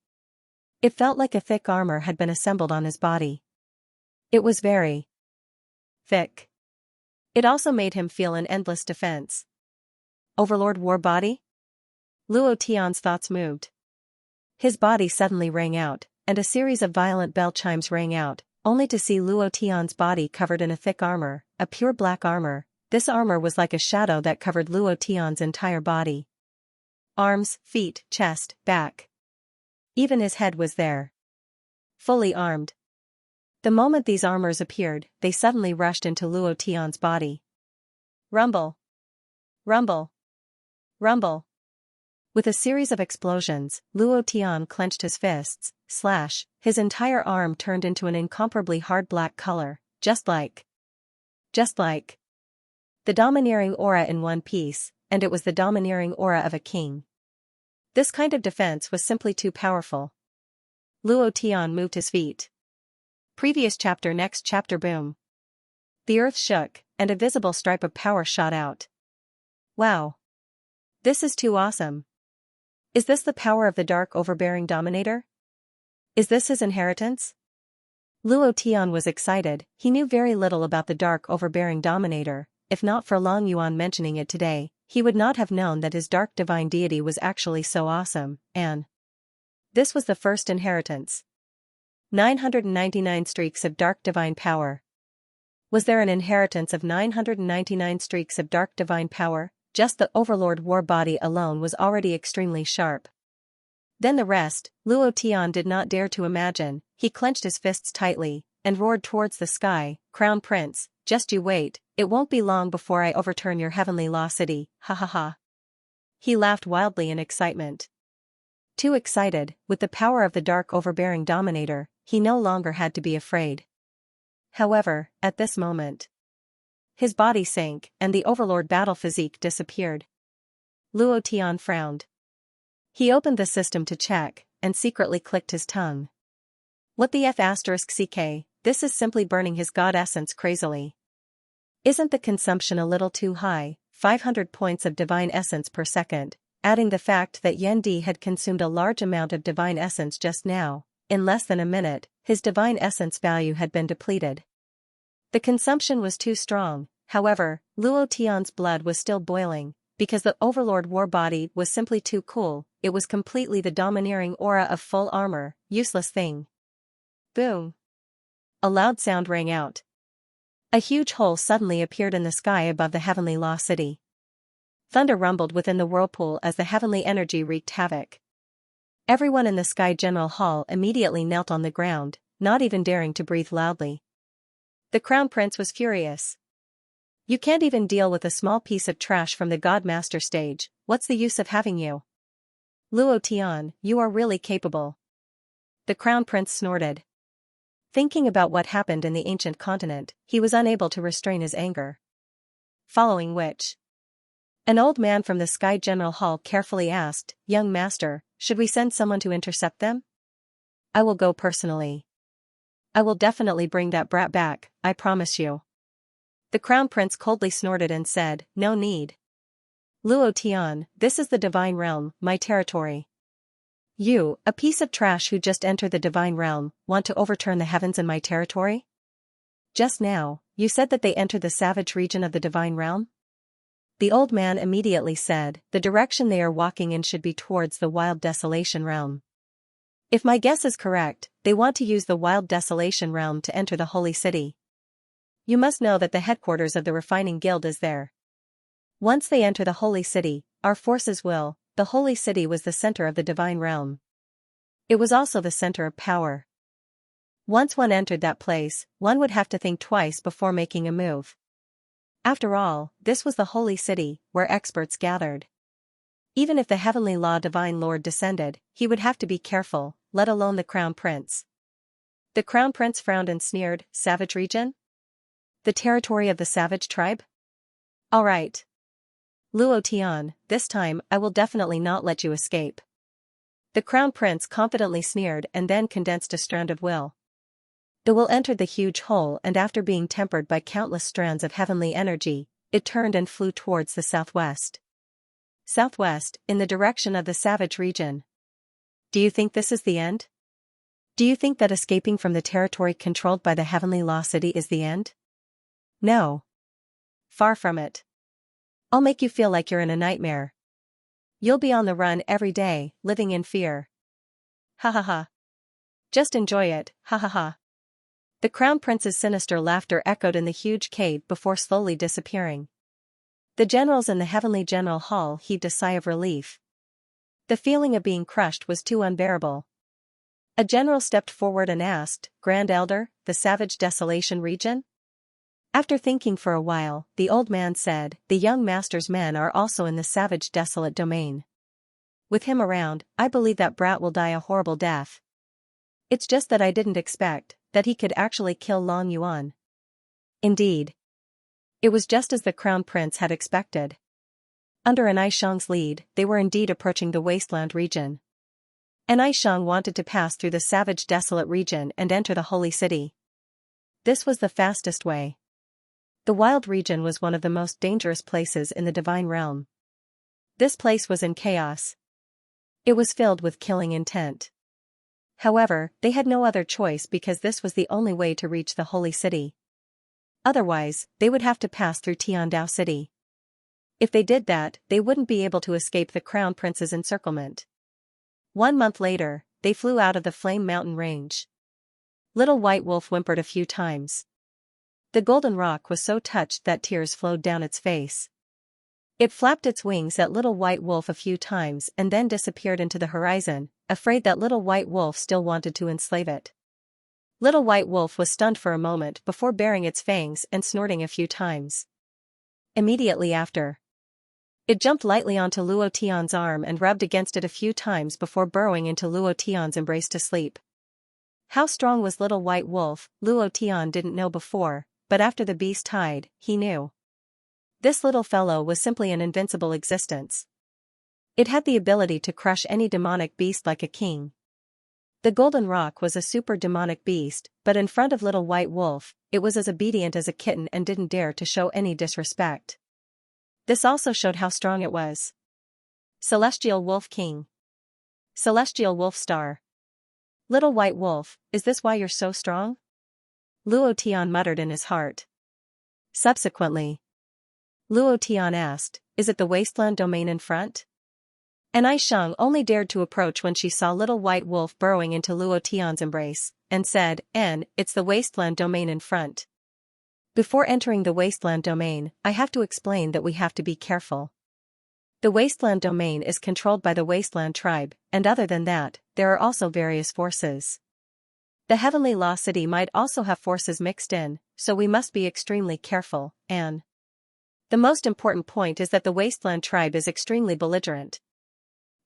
It felt like a thick armor had been assembled on his body. It was very thick. It also made him feel an endless defense. Overlord War Body? Luo Tian's thoughts moved. His body suddenly rang out, and a series of violent bell chimes rang out, only to see Luo Tian's body covered in a thick armor, a pure black armor. This armor was like a shadow that covered Luo Tian's entire body. Arms, feet, chest, back. Even his head was there. Fully armed. The moment these armors appeared, they suddenly rushed into Luo Tian's body. Rumble. Rumble. Rumble. With a series of explosions, Luo Tian clenched his fists, slash, his entire arm turned into an incomparably hard black color, just like the domineering aura in One Piece, and it was the domineering aura of a king. This kind of defense was simply too powerful. Luo Tian moved his feet. Previous chapter. Next chapter. Boom. The earth shook, and a visible stripe of power shot out. Wow. This is too awesome. Is this the power of the dark overbearing dominator? Is this his inheritance? Luo Tian was excited. He knew very little about the dark overbearing dominator. If not for Long Yuan mentioning it today, he would not have known that his dark divine deity was actually so awesome, and this was the first inheritance. 999 streaks of dark divine power. Was there an inheritance of 999 streaks of dark divine power? Just the Overlord War body alone was already extremely sharp. Then the rest, Luo Tian did not dare to imagine. He clenched his fists tightly, and roared towards the sky, "Crown Prince, just you wait, it won't be long before I overturn your heavenly law city, ha ha ha." He laughed wildly in excitement. Too excited, with the power of the dark overbearing dominator, he no longer had to be afraid. However, at this moment, his body sank, and the Overlord battle physique disappeared. Luo Tian frowned. He opened the system to check, and secretly clicked his tongue. What the F***ck, this is simply burning his god essence crazily. Isn't the consumption a little too high, 500 points of divine essence per second, adding the fact that Yen Di had consumed a large amount of divine essence just now, in less than a minute, his divine essence value had been depleted. The consumption was too strong. However, Luo Tian's blood was still boiling, because the Overlord war body was simply too cool. It was completely the domineering aura of full armor, useless thing. Boom. A loud sound rang out. A huge hole suddenly appeared in the sky above the heavenly law city. Thunder rumbled within the whirlpool as the heavenly energy wreaked havoc. Everyone in the Sky General Hall immediately knelt on the ground, not even daring to breathe loudly. The Crown Prince was furious. You can't even deal with a small piece of trash from the Godmaster stage, what's the use of having you? Luo Tian, you are really capable. The Crown Prince snorted. Thinking about what happened in the ancient continent, he was unable to restrain his anger. Following which, an old man from the Sky General Hall carefully asked, "Young master, should we send someone to intercept them?" "I will go personally. I will definitely bring that brat back, I promise you." The Crown Prince coldly snorted and said, "No need. Luo Tian, this is the Divine Realm, my territory. You, a piece of trash who just entered the Divine Realm, want to overturn the heavens in my territory? Just now, you said that they entered the savage region of the Divine Realm?" The old man immediately said, "The direction they are walking in should be towards the Wild Desolation Realm. If my guess is correct, they want to use the Wild Desolation Realm to enter the Holy City. You must know that the headquarters of the Refining Guild is there. Once they enter the Holy City, our forces will." The Holy City was the center of the Divine Realm. It was also the center of power. Once one entered that place, one would have to think twice before making a move. After all, this was the Holy City, where experts gathered. Even if the Heavenly Law Divine Lord descended, he would have to be careful, let alone the Crown Prince. The Crown Prince frowned and sneered, "Savage region? The territory of the savage tribe? All right. Luo Tian, this time I will definitely not let you escape." The Crown Prince confidently sneered and then condensed a strand of will. The will entered the huge hole, and after being tempered by countless strands of heavenly energy, it turned and flew towards the southwest. Southwest, in the direction of the savage region. Do you think this is the end? Do you think that escaping from the territory controlled by the Heavenly Law City is the end? No. Far from it. I'll make you feel like you're in a nightmare. You'll be on the run every day, living in fear. Ha ha ha. Just enjoy it, ha ha ha. The Crown Prince's sinister laughter echoed in the huge cave before slowly disappearing. The generals in the Heavenly General Hall heaved a sigh of relief. The feeling of being crushed was too unbearable. A general stepped forward and asked, Grand Elder, the Savage Desolation region? After thinking for a while, the old man said, the young master's men are also in the Savage Desolate domain. With him around, I believe that brat will die a horrible death. It's just that I didn't expect that he could actually kill Long Yuan. Indeed. It was just as the crown prince had expected. Under Xiang's lead, they were indeed approaching the wasteland region. Xiang wanted to pass through the Savage Desolate region and enter the Holy City. This was the fastest way. The wild region was one of the most dangerous places in the divine realm. This place was in chaos. It was filled with killing intent. However, they had no other choice because this was the only way to reach the Holy City. Otherwise, they would have to pass through Tiandao City. If they did that, they wouldn't be able to escape the Crown Prince's encirclement. 1 month later, they flew out of the Flame Mountain range. Little White Wolf whimpered a few times. The golden rock was so touched that tears flowed down its face. It flapped its wings at Little White Wolf a few times and then disappeared into the horizon, afraid that Little White Wolf still wanted to enslave it. Little White Wolf was stunned for a moment before baring its fangs and snorting a few times. Immediately after, it jumped lightly onto Luo Tian's arm and rubbed against it a few times before burrowing into Luo Tian's embrace to sleep. How strong was Little White Wolf, Luo Tian didn't know before, but after the beast died, he knew. This little fellow was simply an invincible existence. It had the ability to crush any demonic beast like a king. The golden rock was a super demonic beast, but in front of Little White Wolf, it was as obedient as a kitten and didn't dare to show any disrespect. This also showed how strong it was. Celestial Wolf King. Celestial Wolf Star. Little White Wolf, is this why you're so strong? Luo Tian muttered in his heart. Subsequently, Luo Tian asked, is it the wasteland domain in front? Xiang only dared to approach when she saw Little White Wolf burrowing into Luo Tian's embrace, and said, it's the wasteland domain in front. Before entering the wasteland domain, I have to explain that we have to be careful. The wasteland domain is controlled by the wasteland tribe, and other than that, there are also various forces. The Heavenly Law City might also have forces mixed in, so we must be extremely careful, The most important point is that the wasteland tribe is extremely belligerent.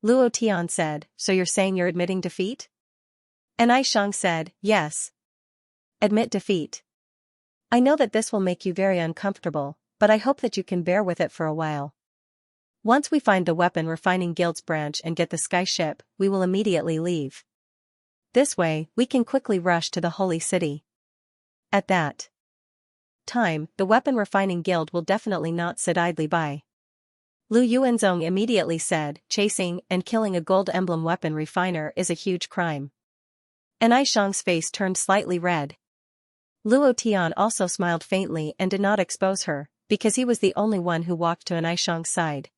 Luo Tian said, so you're saying you're admitting defeat? Xiang said, yes. Admit defeat. I know that this will make you very uncomfortable, but I hope that you can bear with it for a while. Once we find the Weapon Refining Guild's branch and get the sky ship, we will immediately leave. This way, we can quickly rush to the Holy City. At that time, the Weapon Refining Guild will definitely not sit idly by. Lu Yuanzong immediately said, chasing and killing a gold emblem weapon refiner is a huge crime. Xiang's face turned slightly red. Luo Tian also smiled faintly and did not expose her, because he was the only one who walked to Xiang's side.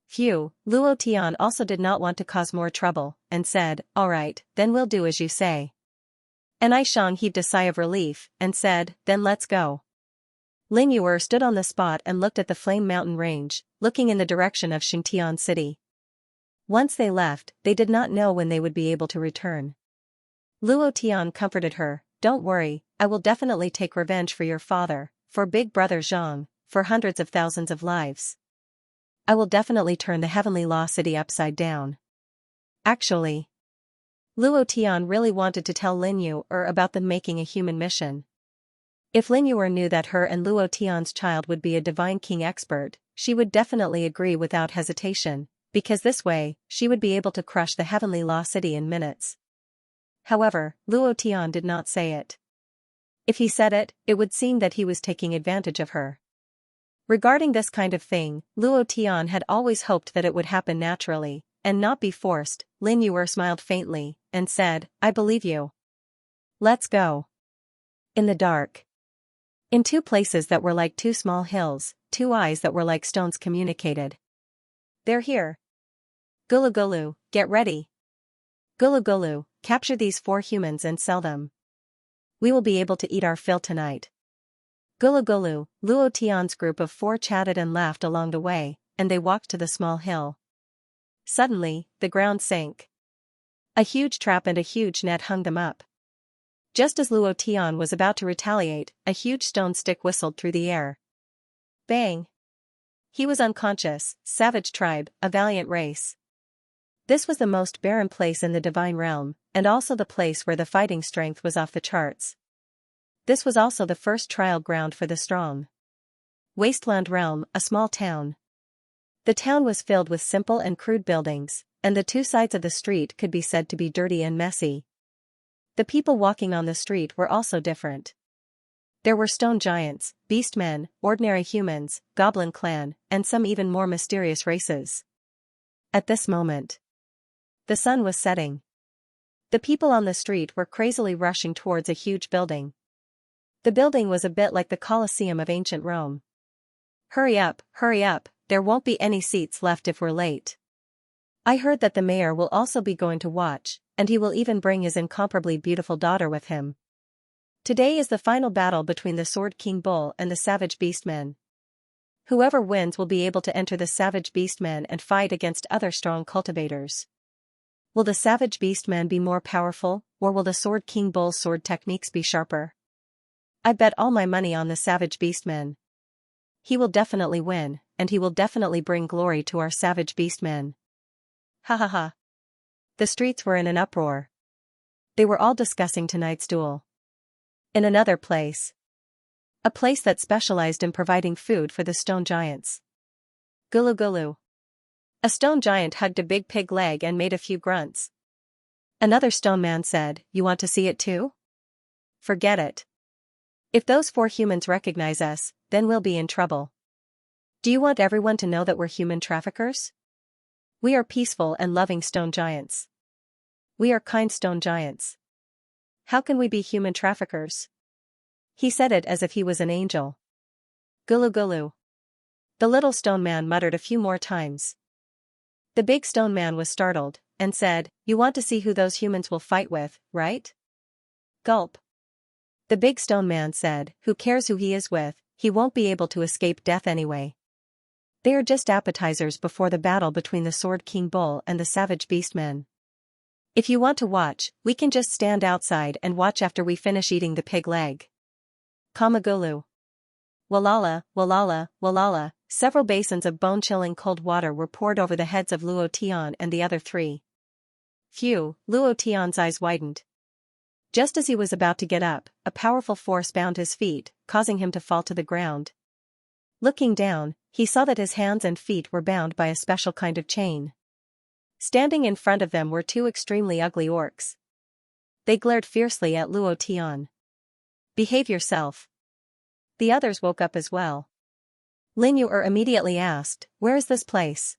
Phew, Luo Tian also did not want to cause more trouble, and said, alright, then we'll do as you say. Xiang heaved a sigh of relief, and said, then let's go. Lin Yuer stood on the spot and looked at the Flame Mountain range, looking in the direction of Xingtian City. Once they left, they did not know when they would be able to return. Luo Tian comforted her, don't worry, I will definitely take revenge for your father, for Big Brother Zhang, for hundreds of thousands of lives. I will definitely turn the Heavenly Law City upside down. Actually, Luo Tian really wanted to tell Lin Yuer about them making a human mission. If Lin Yuer knew that her and Luo Tian's child would be a Divine King expert, she would definitely agree without hesitation, because this way, she would be able to crush the Heavenly Law City in minutes. However, Luo Tian did not say it. If he said it, it would seem that he was taking advantage of her. Regarding this kind of thing, Luo Tian had always hoped that it would happen naturally, and not be forced. Lin Yuer smiled faintly, and said, I believe you. Let's go. In the dark. In two places that were like two small hills, two eyes that were like stones communicated. They're here. Gulu Gulu, get ready. Gulu Gulu, capture these 4 humans and sell them. We will be able to eat our fill tonight. Gulu Gulu, Luo Tian's group of 4 chatted and laughed along the way, and they walked to the small hill. Suddenly, the ground sank. A huge trap and a huge net hung them up. Just as Luo Tian was about to retaliate, a huge stone stick whistled through the air. Bang! He was unconscious. Savage tribe, a valiant race. This was the most barren place in the divine realm, and also the place where the fighting strength was off the charts. This was also the first trial ground for the strong. Wasteland realm, a small town. The town was filled with simple and crude buildings, and the two sides of the street could be said to be dirty and messy. The people walking on the street were also different. There were stone giants, beastmen, ordinary humans, goblin clan, and some even more mysterious races. At this moment, the sun was setting. The people on the street were crazily rushing towards a huge building. The building was a bit like the Colosseum of ancient Rome. Hurry up, there won't be any seats left if we're late. I heard that the mayor will also be going to watch, and he will even bring his incomparably beautiful daughter with him. Today is the final battle between the Sword King Bull and the Savage Beastmen. Whoever wins will be able to enter the Savage Beastmen and fight against other strong cultivators. Will the Savage Beastmen be more powerful, or will the Sword King Bull's sword techniques be sharper? I bet all my money on the Savage Beastmen. He will definitely win, and he will definitely bring glory to our Savage Beastmen. Ha ha ha. The streets were in an uproar. They were all discussing tonight's duel. In another place. A place that specialized in providing food for the stone giants. Gulu gulu. A stone giant hugged a big pig leg and made a few grunts. Another stone man said, "You want to see it too? Forget it. If those 4 humans recognize us, then we'll be in trouble. Do you want everyone to know that we're human traffickers? We are peaceful and loving stone giants. We are kind stone giants. How can we be human traffickers?" He said it as if he was an angel. Gulu gulu. The little stone man muttered a few more times. The big stone man was startled, and said, "You want to see who those humans will fight with, right?" Gulp. The big stone man said, "Who cares who he is with, he won't be able to escape death anyway. They are just appetizers before the battle between the Sword King Bull and the Savage Beastmen. If you want to watch, we can just stand outside and watch after we finish eating the pig leg." Kamagulu. Walala, walala, walala. Several basins of bone-chilling cold water were poured over the heads of Luo Tian and the other 3. Phew, Luo Tian's eyes widened. Just as he was about to get up, a powerful force bound his feet, causing him to fall to the ground. Looking down, he saw that his hands and feet were bound by a special kind of chain. Standing in front of them were 2 extremely ugly orcs. They glared fiercely at Luo Tian. "Behave yourself." The others woke up as well. Lin Yuer immediately asked, "Where is this place?"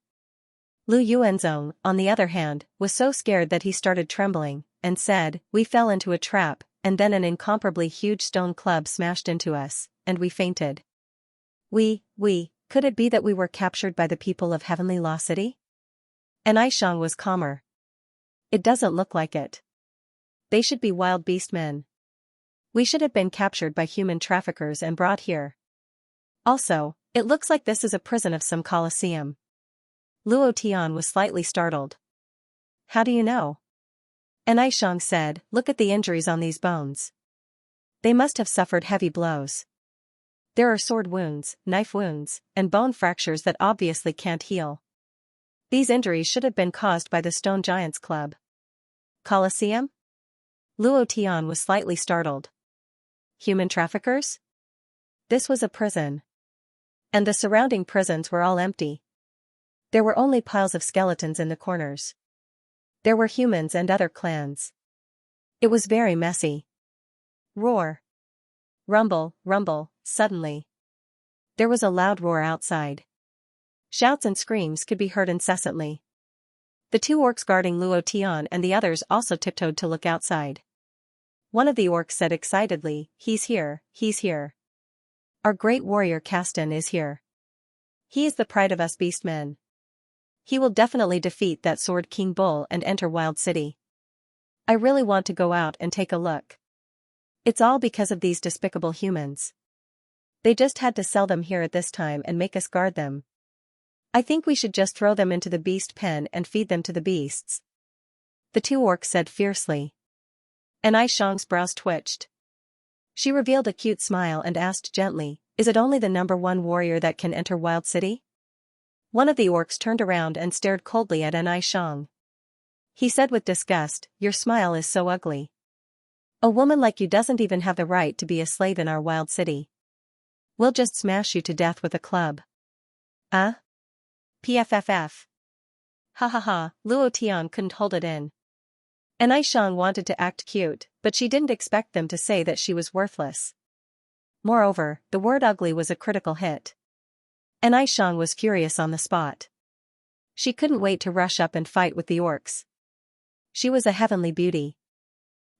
Lu Yuanzong, on the other hand, was so scared that he started trembling, and said, "We fell into a trap, and then an incomparably huge stone club smashed into us, and we fainted." Could it be that we were captured by the people of Heavenly Law City? And Aishang was calmer. "It doesn't look like it. They should be wild beast men. We should have been captured by human traffickers and brought here. Also, it looks like this is a prison of some Colosseum." Luo Tian was slightly startled. "How do you know?" And Aishang said, "Look at the injuries on these bones. They must have suffered heavy blows. There are sword wounds, knife wounds, and bone fractures that obviously can't heal. These injuries should have been caused by the Stone Giants Club." Colosseum? Luo Tian was slightly startled. Human traffickers? This was a prison. And the surrounding prisons were all empty. There were only piles of skeletons in the corners. There were humans and other clans. It was very messy. Roar. Rumble, rumble, suddenly. There was a loud roar outside. Shouts and screams could be heard incessantly. The 2 orcs guarding Luo Tian and the others also tiptoed to look outside. One of the orcs said excitedly, "He's here, he's here. Our great warrior Kastan is here. He is the pride of us beastmen. He will definitely defeat that Sword King Bull and enter Wild City. I really want to go out and take a look. It's all because of these despicable humans. They just had to sell them here at this time and make us guard them. I think we should just throw them into the beast pen and feed them to the beasts." the two orcs said fiercely. And Xiang's brows twitched. She revealed a cute smile and asked gently, is it only the number one warrior that can enter Wild City? One of the orcs turned around and stared coldly at Xiang. He said with disgust, your smile is so ugly. A woman like you doesn't even have the right to be a slave in our Wild City. We'll just smash you to death with a club. PFFF. Ha ha ha, Luo Tian couldn't hold it in. And Xiang wanted to act cute, but she didn't expect them to say that she was worthless. Moreover, the word ugly was a critical hit. And Xiang was furious on the spot. She couldn't wait to rush up and fight with the orcs. She was a heavenly beauty.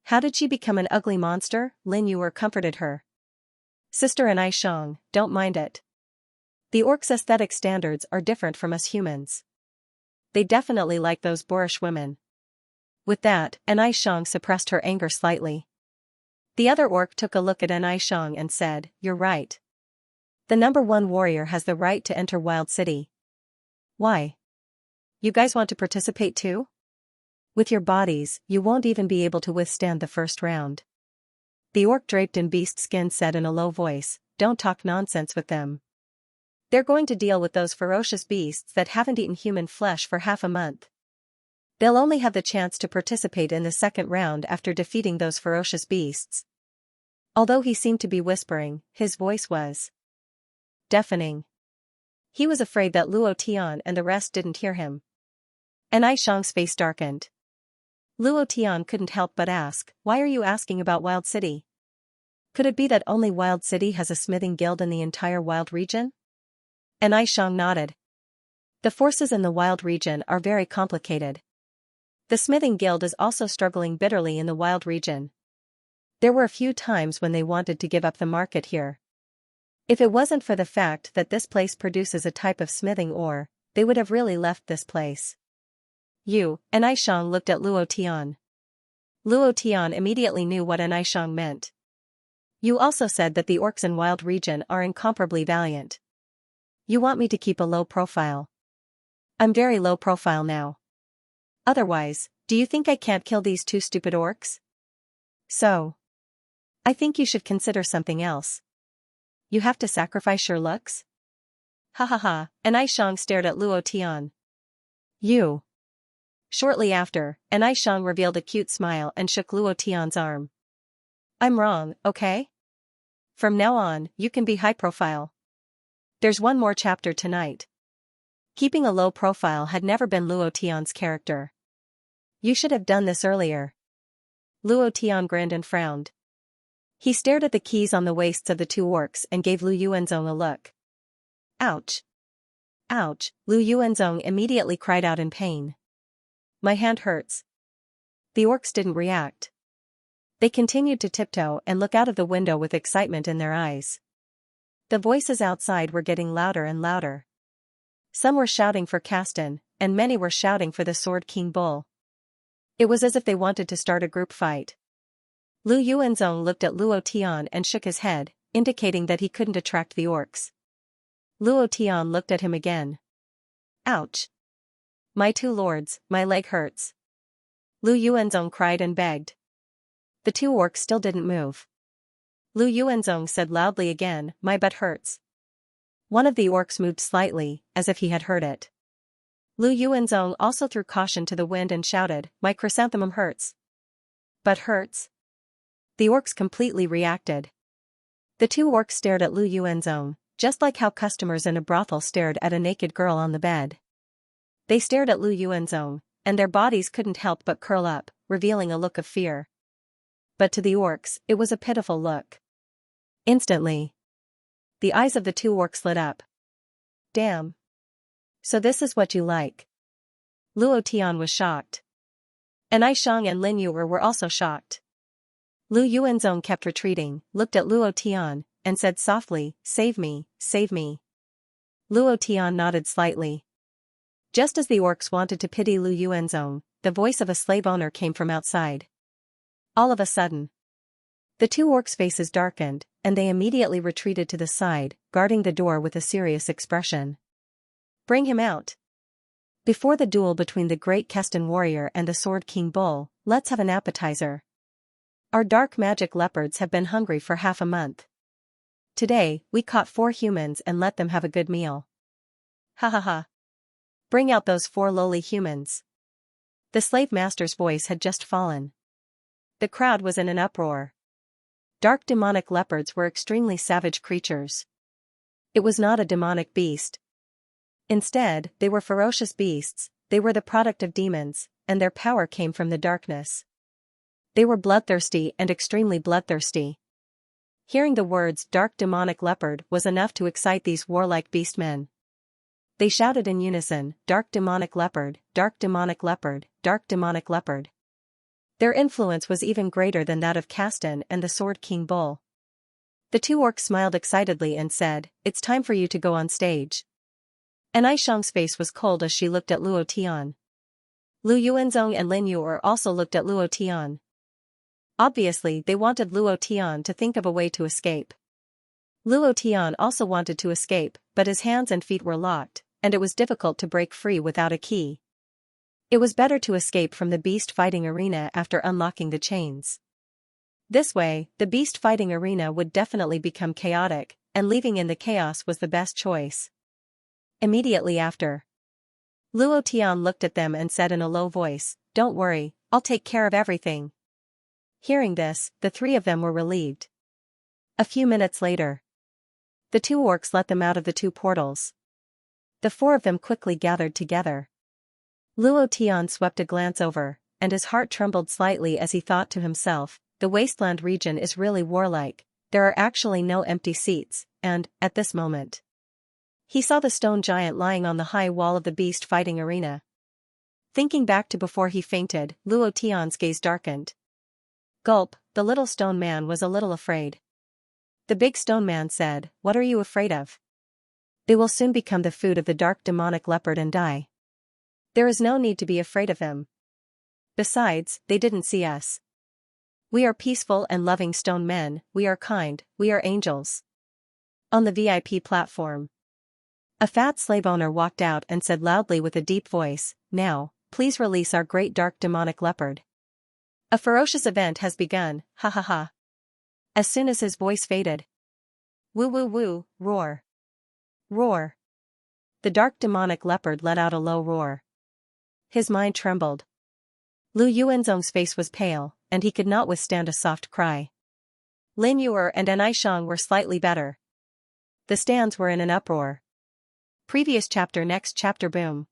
How did she become an ugly monster? Lin Yu comforted her. Sister and Xiang, don't mind it. The orcs' aesthetic standards are different from us humans. They definitely like those boorish women. With that, Xiang suppressed her anger slightly. The other orc took a look at Xiang and said, you're right. The number one warrior has the right to enter Wild City. Why? You guys want to participate too? With your bodies, you won't even be able to withstand the first round. The orc draped in beast skin said in a low voice, don't talk nonsense with them. They're going to deal with those ferocious beasts that haven't eaten human flesh for half a month. They'll only have the chance to participate in the second round after defeating those ferocious beasts. Although he seemed to be whispering, his voice was deafening. He was afraid that Luo Tian and the rest didn't hear him. And Xiang's face darkened. Luo Tian couldn't help but ask, why are you asking about Wild City? Could it be that only Wild City has a smithing guild in the entire Wild region? And Xiang nodded. The forces in the Wild region are very complicated. The smithing guild is also struggling bitterly in the Wild region. There were a few times when they wanted to give up the market here. If it wasn't for the fact that this place produces a type of smithing ore, they would have really left this place. You, and Xiang looked at Luo Tian. Luo Tian immediately knew what Xiang meant. You also said that the orcs in Wild region are incomparably valiant. You want me to keep a low profile. I'm very low profile now. Otherwise, do you think I can't kill these two stupid orcs? So, I think you should consider something else. You have to sacrifice your looks? Ha ha ha, and Xiang stared at Luo Tian. You. Shortly after, Xiang revealed a cute smile and shook Luo Tian's arm. I'm wrong, okay? From now on, you can be high profile. There's one more chapter tonight. Keeping a low profile had never been Luo Tian's character. You should have done this earlier. Luo Tian grinned and frowned. He stared at the keys on the waists of the two orcs and gave Lu Yuanzong a look. Ouch. Ouch, Lu Yuanzong immediately cried out in pain. My hand hurts. The orcs didn't react. They continued to tiptoe and look out of the window with excitement in their eyes. The voices outside were getting louder and louder. Some were shouting for Caston, and many were shouting for the Sword King Bull. It was as if they wanted to start a group fight. Lu Yuanzong looked at Luo Tian and shook his head, indicating that he couldn't attract the orcs. Luo Tian looked at him again. Ouch. My two lords, my leg hurts. Lu Yuanzong cried and begged. The two orcs still didn't move. Lu Yuanzong said loudly again, my butt hurts. One of the orcs moved slightly, as if he had heard it. Lu Yuanzong also threw caution to the wind and shouted, my chrysanthemum hurts. Butt hurts? The orcs completely reacted. The two orcs stared at Lu Yuanzong, just like how customers in a brothel stared at a naked girl on the bed. They stared at Lu Yuanzong, and their bodies couldn't help but curl up, revealing a look of fear. But to the orcs, it was a pitiful look. Instantly, the eyes of the two orcs lit up. Damn. So this is what you like. Luo Tian was shocked. And Xiang and Lin Yu were also shocked. Lu Yuanzong kept retreating, looked at Luo Tian, and said softly, save me, save me. Luo Tian nodded slightly. Just as the orcs wanted to pity Lu Yuanzong, the voice of a slave owner came from outside. All of a sudden, the two orcs' faces darkened, and they immediately retreated to the side, guarding the door with a serious expression. Bring him out. Before the duel between the Great Keston Warrior and the Sword King Bull, let's have an appetizer. Our dark magic leopards have been hungry for half a month. Today, we caught 4 humans and let them have a good meal. Ha ha ha. Bring out those 4 lowly humans. The slave master's voice had just fallen. The crowd was in an uproar. Dark demonic leopards were extremely savage creatures. It was not a demonic beast. Instead, they were ferocious beasts. They were the product of demons, and their power came from the darkness. They were bloodthirsty and extremely bloodthirsty. Hearing the words dark demonic leopard was enough to excite these warlike beastmen. They shouted in unison, dark demonic leopard, dark demonic leopard, dark demonic leopard. Their influence was even greater than that of Keston and the Sword King Bull. The 2 orcs smiled excitedly and said, "It's time for you to go on stage." And Xianxia's face was cold as she looked at Luo Tian. Lu Yuanzong and Lin Yuer also looked at Luo Tian. Obviously, they wanted Luo Tian to think of a way to escape. Luo Tian also wanted to escape, but his hands and feet were locked, and it was difficult to break free without a key. It was better to escape from the beast fighting arena after unlocking the chains. This way, the beast fighting arena would definitely become chaotic, and leaving in the chaos was the best choice. Immediately after, Luo Tian looked at them and said in a low voice, "Don't worry, I'll take care of everything." Hearing this, the 3 of them were relieved. A few minutes later, the 2 orcs let them out of the 2 portals. The 4 of them quickly gathered together. Luo Tian swept a glance over, and his heart trembled slightly as he thought to himself, the wasteland region is really warlike, there are actually no empty seats, and, at this moment, he saw the stone giant lying on the high wall of the beast fighting arena. Thinking back to before he fainted, Luo Tian's gaze darkened. Gulp, the little stone man was a little afraid. The big stone man said, "What are you afraid of? They will soon become the food of the dark demonic leopard and die. There is no need to be afraid of them. Besides, they didn't see us. We are peaceful and loving stone men, we are kind, we are angels." On the VIP platform, a fat slave owner walked out and said loudly with a deep voice, "Now, please release our great dark demonic leopard. A ferocious event has begun, ha ha ha." As soon as his voice faded, woo woo woo, roar. Roar. The dark demonic leopard let out a low roar. His mind trembled. Lu Yuanzong's face was pale, and he could not withstand a soft cry. Lin Yuer and Xiang were slightly better. The stands were in an uproar. Previous chapter next chapter boom.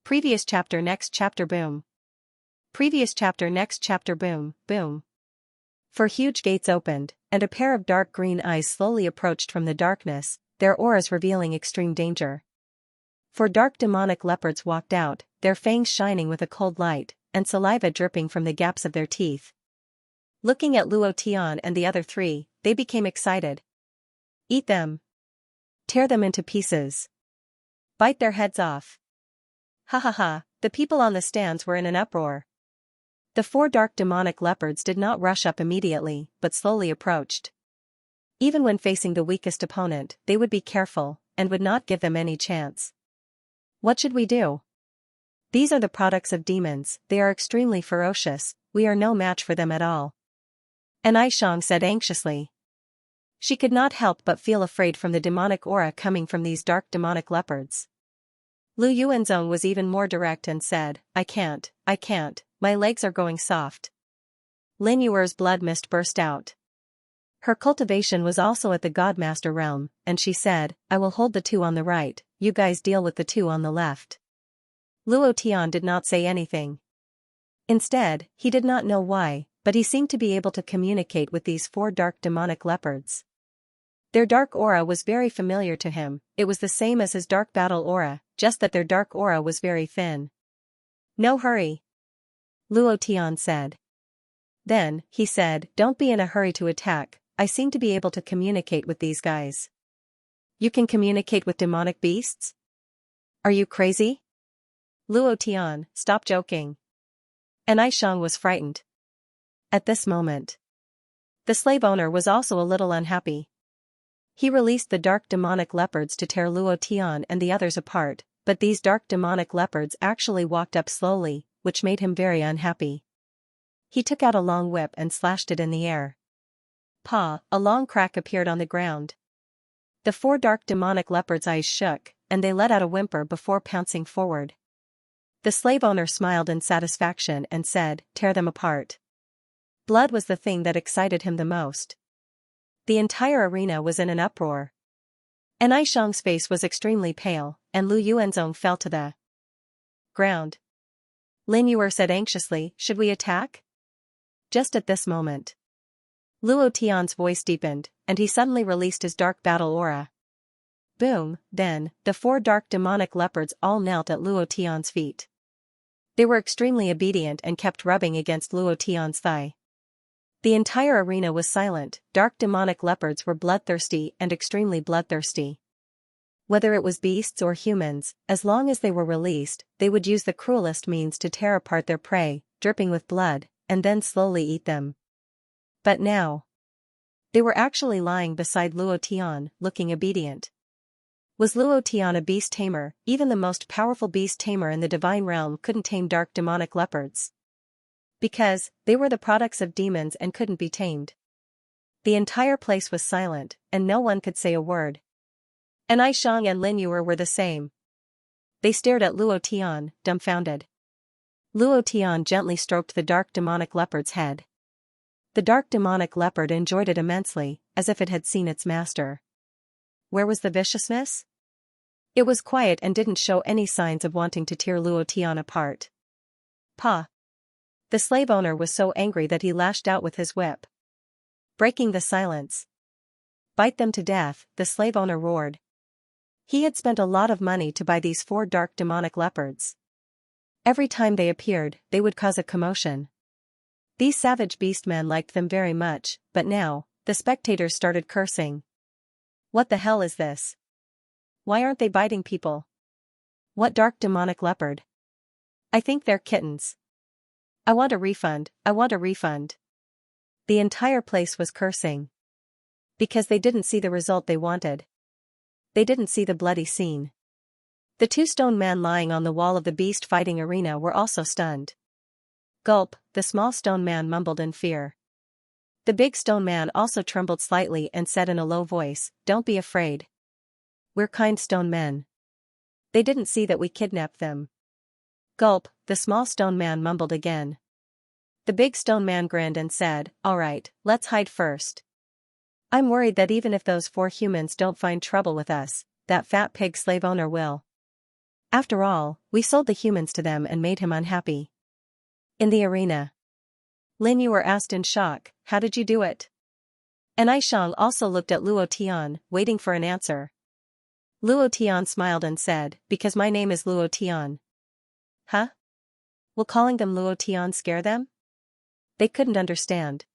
Previous chapter next chapter boom. Previous chapter next chapter boom, boom. For huge gates opened, and a pair of dark green eyes slowly approached from the darkness, their auras revealing extreme danger. 4 dark demonic leopards walked out, their fangs shining with a cold light, and saliva dripping from the gaps of their teeth. Looking at Luo Tian and the other 3, they became excited. Eat them. Tear them into pieces. Bite their heads off. Ha ha ha, the people on the stands were in an uproar. The 4 dark demonic leopards did not rush up immediately, but slowly approached. Even when facing the weakest opponent, they would be careful, and would not give them any chance. What should we do? These are the products of demons, they are extremely ferocious, we are no match for them at all. And Xiang said anxiously. She could not help but feel afraid from the demonic aura coming from these dark demonic leopards. Lu Yuanzong was even more direct and said, I can't, my legs are going soft. Lin Yuer's blood mist burst out. Her cultivation was also at the Godmaster realm, and she said, I will hold the 2 on the right, you guys deal with the 2 on the left. Luo Tian did not say anything. Instead, he did not know why, but he seemed to be able to communicate with these 4 dark demonic leopards. Their dark aura was very familiar to him, it was the same as his dark battle aura, just that their dark aura was very thin. No hurry, Luo Tian said. Then, he said, don't be in a hurry to attack, I seem to be able to communicate with these guys. You can communicate with demonic beasts? Are you crazy? Luo Tian, stop joking. And Xiang was frightened. At this moment, the slave owner was also a little unhappy. He released the dark demonic leopards to tear Luo Tian and the others apart, but these dark demonic leopards actually walked up slowly, which made him very unhappy. He took out a long whip and slashed it in the air. Paw! A long crack appeared on the ground. The 4 dark demonic leopards' eyes shook, and they let out a whimper before pouncing forward. The slave owner smiled in satisfaction and said, "Tear them apart." Blood was the thing that excited him the most. The entire arena was in an uproar. And Xianxia's face was extremely pale, and Lu Yuan's own fell to the ground. Lin Yuer said anxiously, "Should we attack?" Just at this moment, Luo Tian's voice deepened, and he suddenly released his dark battle aura. Boom! Then, the 4 dark demonic leopards all knelt at Luo Tian's feet. They were extremely obedient and kept rubbing against Luo Tian's thigh. The entire arena was silent. Dark demonic leopards were bloodthirsty and extremely bloodthirsty. Whether it was beasts or humans, as long as they were released, they would use the cruelest means to tear apart their prey, dripping with blood, and then slowly eat them. But now, they were actually lying beside Luo Tian, looking obedient. Was Luo Tian a beast tamer? Even the most powerful beast tamer in the divine realm couldn't tame dark demonic leopards. Because, they were the products of demons and couldn't be tamed. The entire place was silent, and no one could say a word. And Xiang and Lin Yuer were the same. They stared at Luo Tian, dumbfounded. Luo Tian gently stroked the dark demonic leopard's head. The dark demonic leopard enjoyed it immensely, as if it had seen its master. Where was the viciousness? It was quiet and didn't show any signs of wanting to tear Luo Tian apart. Paw! The slave owner was so angry that he lashed out with his whip, breaking the silence. Bite them to death, the slave owner roared. He had spent a lot of money to buy these 4 dark demonic leopards. Every time they appeared, they would cause a commotion. These savage beastmen liked them very much, but now, the spectators started cursing. What the hell is this? Why aren't they biting people? What dark demonic leopard? I think they're kittens. I want a refund, I want a refund. The entire place was cursing. Because they didn't see the result they wanted. They didn't see the bloody scene. The 2 stone men lying on the wall of the beast fighting arena were also stunned. Gulp, the small stone man mumbled in fear. The big stone man also trembled slightly and said in a low voice, "Don't be afraid. We're kind stone men. They didn't see that we kidnapped them." Gulp, the small stone man mumbled again. The big stone man grinned and said, "All right, let's hide first. I'm worried that even if those 4 humans don't find trouble with us, that fat pig slave owner will. After all, we sold the humans to them and made him unhappy." In the arena, Lin Yuer asked in shock, "How did you do it?" And Xiang also looked at Luo Tian, waiting for an answer. Luo Tian smiled and said, "Because my name is Luo Tian." Huh? Will calling them Luo Tian scare them? They couldn't understand.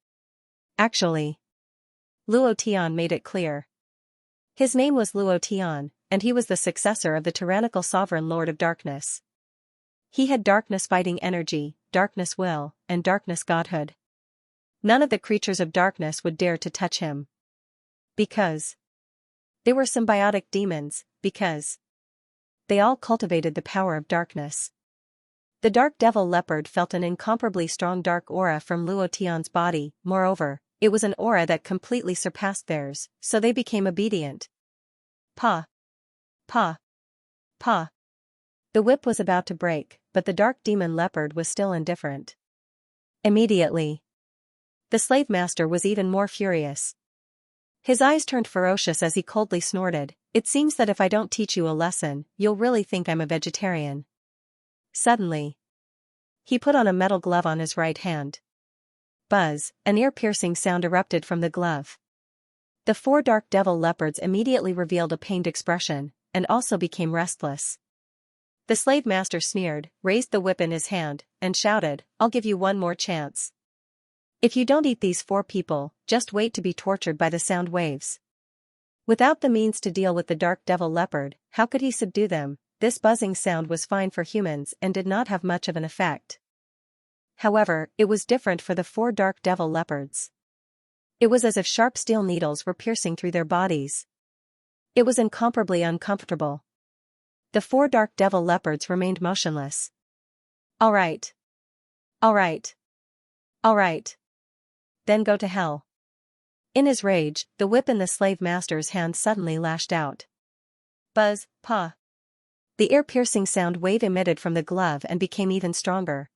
Actually, Luo Tian made it clear. His name was Luo Tian, and he was the successor of the tyrannical sovereign Lord of Darkness. He had darkness fighting energy, darkness will, and darkness godhood. None of the creatures of darkness would dare to touch him. Because they were symbiotic demons, because they all cultivated the power of darkness. The dark devil leopard felt an incomparably strong dark aura from Luo Tian's body. Moreover, it was an aura that completely surpassed theirs, so they became obedient. Paw! Paw! Paw! The whip was about to break, but the dark demon leopard was still indifferent. Immediately, the slave master was even more furious. His eyes turned ferocious as he coldly snorted, "It seems that if I don't teach you a lesson, you'll really think I'm a vegetarian." Suddenly, he put on a metal glove on his right hand. Buzz, an ear-piercing sound erupted from the glove. The 4 dark devil leopards immediately revealed a pained expression, and also became restless. The slave master sneered, raised the whip in his hand, and shouted, "I'll give you one more chance. If you don't eat these 4 people, just wait to be tortured by the sound waves." Without the means to deal with the dark devil leopard, how could he subdue them? This buzzing sound was fine for humans and did not have much of an effect. However, it was different for the 4 dark devil leopards. It was as if sharp steel needles were piercing through their bodies. It was incomparably uncomfortable. The 4 dark devil leopards remained motionless. All right. All right. All right. Then go to hell. In his rage, the whip in the slave master's hand suddenly lashed out. Buzz, paw. The ear-piercing sound wave emitted from the glove and became even stronger.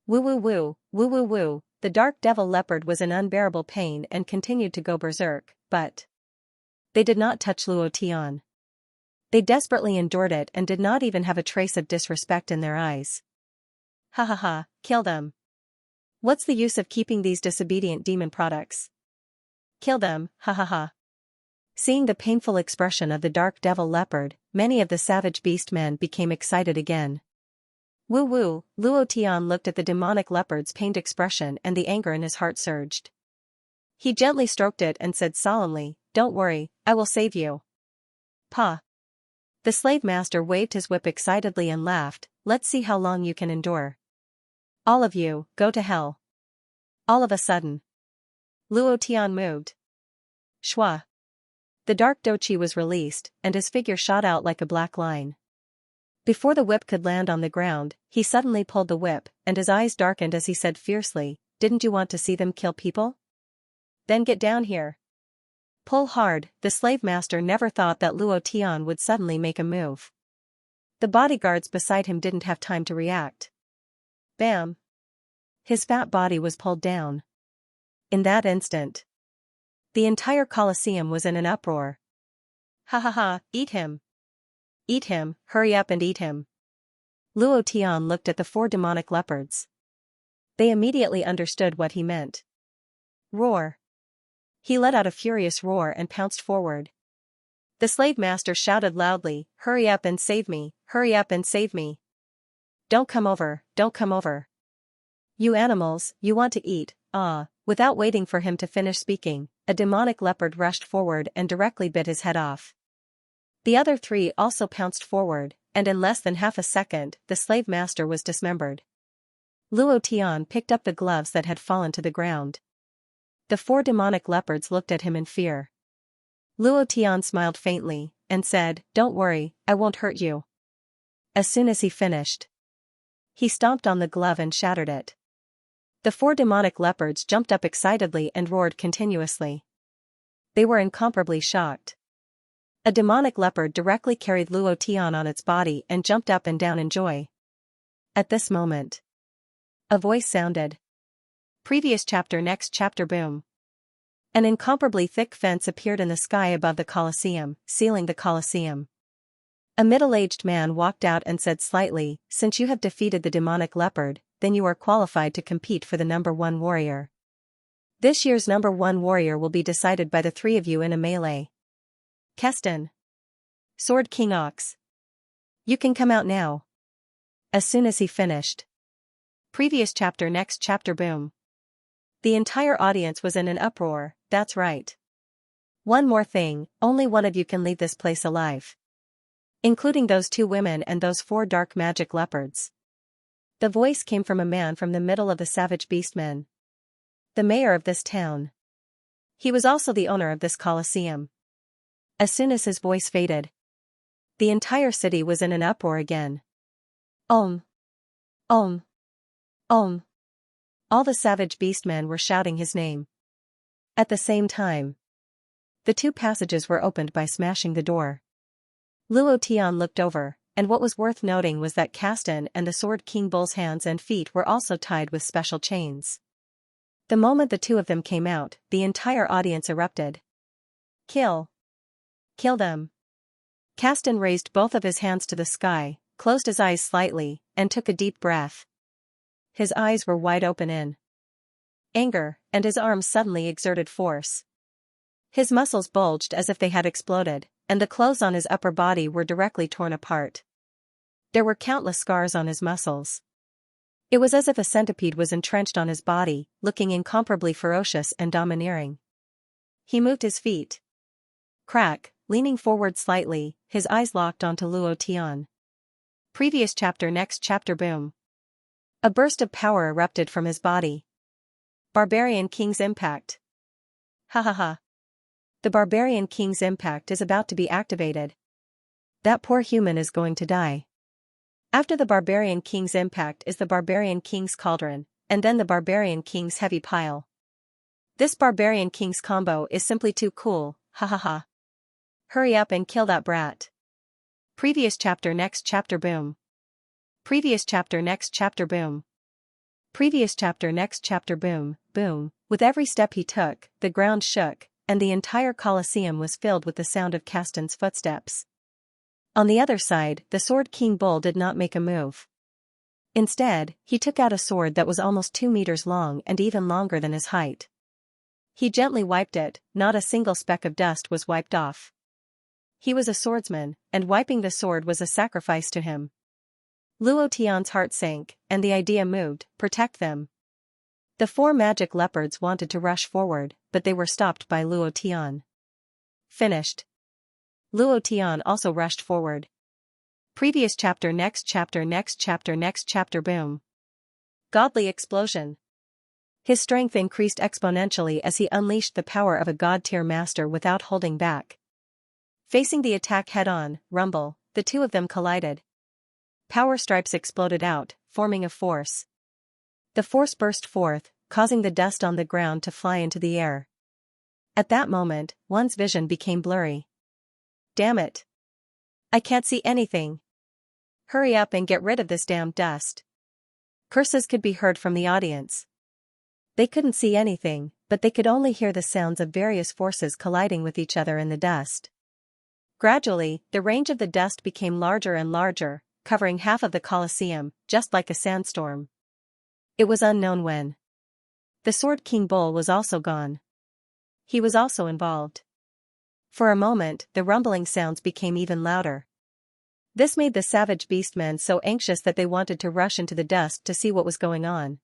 Woo woo woo, woo woo woo. The dark devil leopard was in unbearable pain and continued to go berserk, but they did not touch Luo Tian. They desperately endured it and did not even have a trace of disrespect in their eyes. Ha ha ha, kill them. What's the use of keeping these disobedient demon products? Kill them, ha ha ha. Seeing the painful expression of the dark devil leopard, many of the savage beast men became excited again. Woo woo, Luo Tian looked at the demonic leopard's pained expression and the anger in his heart surged. He gently stroked it and said solemnly, "Don't worry, I will save you." Pa. The slave master waved his whip excitedly and laughed, "Let's see how long you can endure. All of you, go to hell." All of a sudden, Luo Tian moved. Shwa. The dark dochi was released, and his figure shot out like a black line. Before the whip could land on the ground, he suddenly pulled the whip, and his eyes darkened as he said fiercely, "Didn't you want to see them kill people? Then get down here. Pull hard." The slave master never thought that Luo Tian would suddenly make a move. The bodyguards beside him didn't have time to react. Bam! His fat body was pulled down. In that instant, the entire Colosseum was in an uproar. Ha ha ha, eat him. Eat him, hurry up and eat him. Luo Tian looked at the 4 demonic leopards. They immediately understood what he meant. Roar. He let out a furious roar and pounced forward. The slave master shouted loudly, "Hurry up and save me, hurry up and save me. Don't come over, don't come over. You animals, you want to eat, ah." Without waiting for him to finish speaking, a demonic leopard rushed forward and directly bit his head off. The other 3 also pounced forward, and in less than half a second, the slave master was dismembered. Luo Tian picked up the gloves that had fallen to the ground. The 4 demonic leopards looked at him in fear. Luo Tian smiled faintly, and said, "Don't worry, I won't hurt you." As soon as he finished, he stomped on the glove and shattered it. The 4 demonic leopards jumped up excitedly and roared continuously. They were incomparably shocked. A demonic leopard directly carried Luo Tian on its body and jumped up and down in joy. At this moment, a voice sounded. Previous chapter, next chapter, boom. An incomparably thick fence appeared in the sky above the Colosseum, sealing the Colosseum. A middle-aged man walked out and said slightly, "Since you have defeated the demonic leopard, then you are qualified to compete for the number 1 warrior. This year's number 1 warrior will be decided by the 3 of you in a melee. Keston. Sword King Ox. You can come out now." As soon as he finished. Previous chapter, next chapter, boom. The entire audience was in an uproar. That's right. One more thing, only one of you can leave this place alive. Including those 2 women and those 4 dark magic leopards. The voice came from a man from the middle of the savage beastmen. The mayor of this town. He was also the owner of this Colosseum. As soon as his voice faded, the entire city was in an uproar again. Om. Om. Om. All the savage beastmen were shouting his name. At the same time, the 2 passages were opened by smashing the door. Luo Tian looked over, and what was worth noting was that Keston and the Sword King Bull's hands and feet were also tied with special chains. The moment the 2 of them came out, the entire audience erupted. Kill. Kill them. Keston raised both of his hands to the sky, closed his eyes slightly, and took a deep breath. His eyes were wide open in anger, and his arms suddenly exerted force. His muscles bulged as if they had exploded, and the clothes on his upper body were directly torn apart. There were countless scars on his muscles. It was as if a centipede was entrenched on his body, looking incomparably ferocious and domineering. He moved his feet. Crack, leaning forward slightly, his eyes locked onto Luo Tian. Previous chapter, next chapter, boom. A burst of power erupted from his body. Barbarian King's Impact. Ha ha ha. The Barbarian King's Impact is about to be activated. That poor human is going to die. After the Barbarian King's impact is the Barbarian King's cauldron, and then the Barbarian King's heavy pile. This Barbarian King's combo is simply too cool, ha ha ha. Hurry up and kill that brat. Previous chapter next chapter boom. Previous chapter next chapter boom. Previous chapter next chapter boom, boom. With every step he took, the ground shook, and the entire Colosseum was filled with the sound of Caston's footsteps. On the other side, the Sword King Bull did not make a move. Instead, he took out a sword that was almost 2 meters long and even longer than his height. He gently wiped it, not a single speck of dust was wiped off. He was a swordsman, and wiping the sword was a sacrifice to him. Luo Tian's heart sank, and the idea moved, protect them. The 4 magic leopards wanted to rush forward, but they were stopped by Luo Tian. Finished. Luo Tian also rushed forward. Previous chapter next chapter next chapter next chapter boom. Godly explosion. His strength increased exponentially as he unleashed the power of a god-tier master without holding back. Facing the attack head-on, rumble, the two of them collided. Power stripes exploded out, forming a force. The force burst forth, causing the dust on the ground to fly into the air. At that moment, one's vision became blurry. Damn it. I can't see anything. Hurry up and get rid of this damn dust. Curses could be heard from the audience. They couldn't see anything, but they could only hear the sounds of various forces colliding with each other in the dust. Gradually, the range of the dust became larger and larger, covering half of the Colosseum, just like a sandstorm. It was unknown when. The Sword King Bull was also gone. He was also involved. For a moment, the rumbling sounds became even louder. This made the savage beastmen so anxious that they wanted to rush into the dust to see what was going on.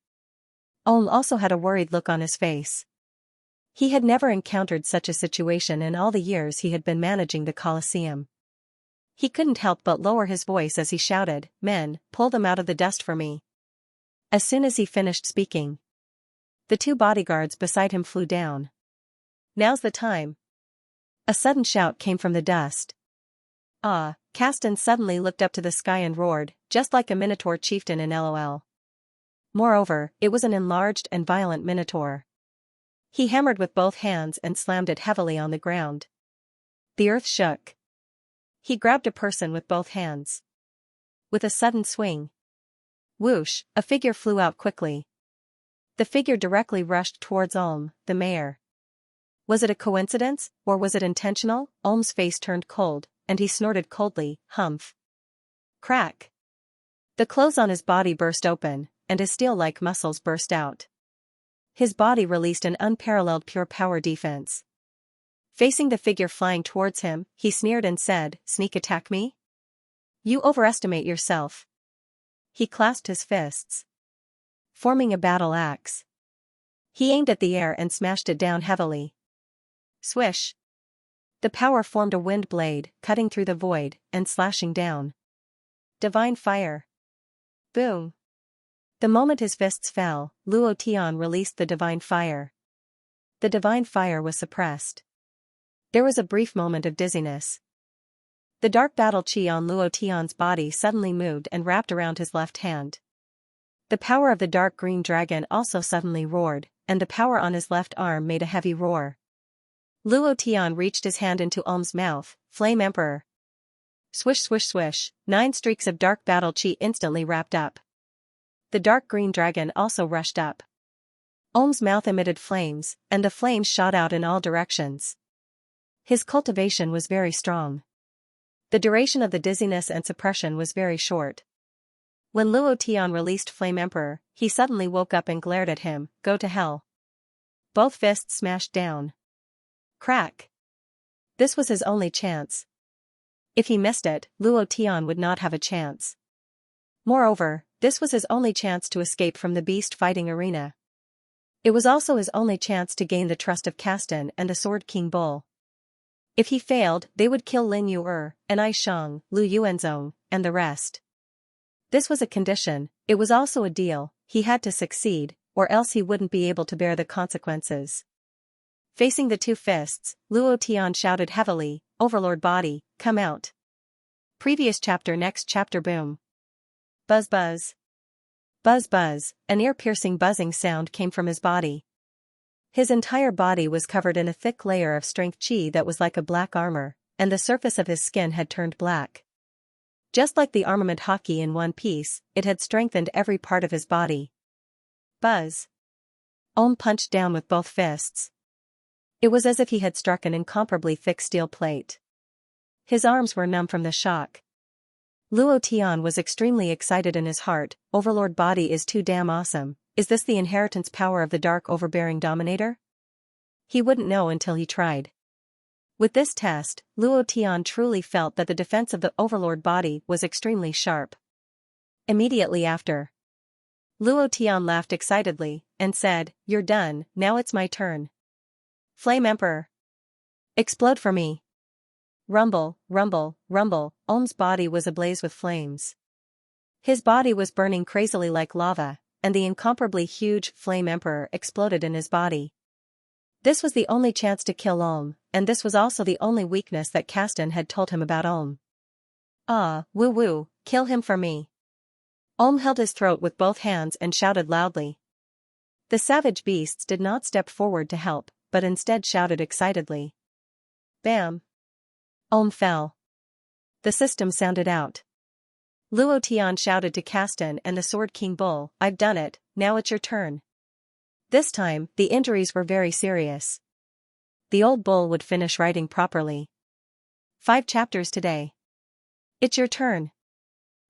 Olm also had a worried look on his face. He had never encountered such a situation in all the years he had been managing the Colosseum. He couldn't help but lower his voice as he shouted, "Men, pull them out of the dust for me." As soon as he finished speaking, the 2 bodyguards beside him flew down. Now's the time. A sudden shout came from the dust. Ah, Caston suddenly looked up to the sky and roared, just like a Minotaur chieftain in LOL. Moreover, it was an enlarged and violent Minotaur. He hammered with both hands and slammed it heavily on the ground. The earth shook. He grabbed a person with both hands. With a sudden swing. Whoosh, a figure flew out quickly. The figure directly rushed towards Ulm, the mayor. Was it a coincidence, or was it intentional? Ulm's face turned cold, and he snorted coldly, humph. Crack. The clothes on his body burst open, and his steel-like muscles burst out. His body released an unparalleled pure power defense. Facing the figure flying towards him, he sneered and said, "Sneak attack me? You overestimate yourself." He clasped his fists, forming a battle axe. He aimed at the air and smashed it down heavily. Swish. The power formed a wind blade, cutting through the void, and slashing down. Divine fire. Boom. The moment his fists fell, Luo Tian released the divine fire. The divine fire was suppressed. There was a brief moment of dizziness. The dark battle chi on Luo Tian's body suddenly moved and wrapped around his left hand. The power of the dark green dragon also suddenly roared, and the power on his left arm made a heavy roar. Luo Tian reached his hand into Ulm's mouth, Flame Emperor. Swish swish swish, 9 streaks of dark battle chi instantly wrapped up. The dark green dragon also rushed up. Ulm's mouth emitted flames, and the flames shot out in all directions. His cultivation was very strong. The duration of the dizziness and suppression was very short. When Luo Tian released Flame Emperor, he suddenly woke up and glared at him, "Go to hell." Both fists smashed down. Crack. This was his only chance. If he missed it, Luo Tian would not have a chance. Moreover, this was his only chance to escape from the beast fighting arena. It was also his only chance to gain the trust of Caston and the Sword King Bull. If he failed, they would kill Lin Yu'er, and Ai Shang, Lu Yuanzong, and the rest. This was a condition, it was also a deal, he had to succeed, or else he wouldn't be able to bear the consequences. Facing the 2 fists, Luo Tian shouted heavily, "Overlord body, come out." Previous chapter next chapter boom. Buzz buzz. Buzz buzz, an ear-piercing buzzing sound came from his body. His entire body was covered in a thick layer of strength chi that was like a black armor, and the surface of his skin had turned black. Just like the armament hockey in One Piece, it had strengthened every part of his body. Buzz. Ohm punched down with both fists. It was as if he had struck an incomparably thick steel plate. His arms were numb from the shock. Luo Tian was extremely excited in his heart. Overlord body is too damn awesome. Is this the inheritance power of the dark overbearing dominator? He wouldn't know until he tried. With this test, Luo Tian truly felt that the defense of the overlord body was extremely sharp. Immediately after, Luo Tian laughed excitedly and said, "You're done, now it's my turn. Flame Emperor. Explode for me." Rumble, rumble, rumble, Ohm's body was ablaze with flames. His body was burning crazily like lava, and the incomparably huge Flame Emperor exploded in his body. This was the only chance to kill Ohm, and this was also the only weakness that Kasten had told him about Ohm. "Ah, woo-woo, kill him for me." Ohm held his throat with both hands and shouted loudly. The savage beasts did not step forward to help, but instead shouted excitedly. Bam! Ohm fell. The system sounded out. Luo Tian shouted to Kasten and the Sword King Bull, "I've done it, now it's your turn." This time, the injuries were very serious. The old bull would finish writing properly. 5 chapters today. It's your turn.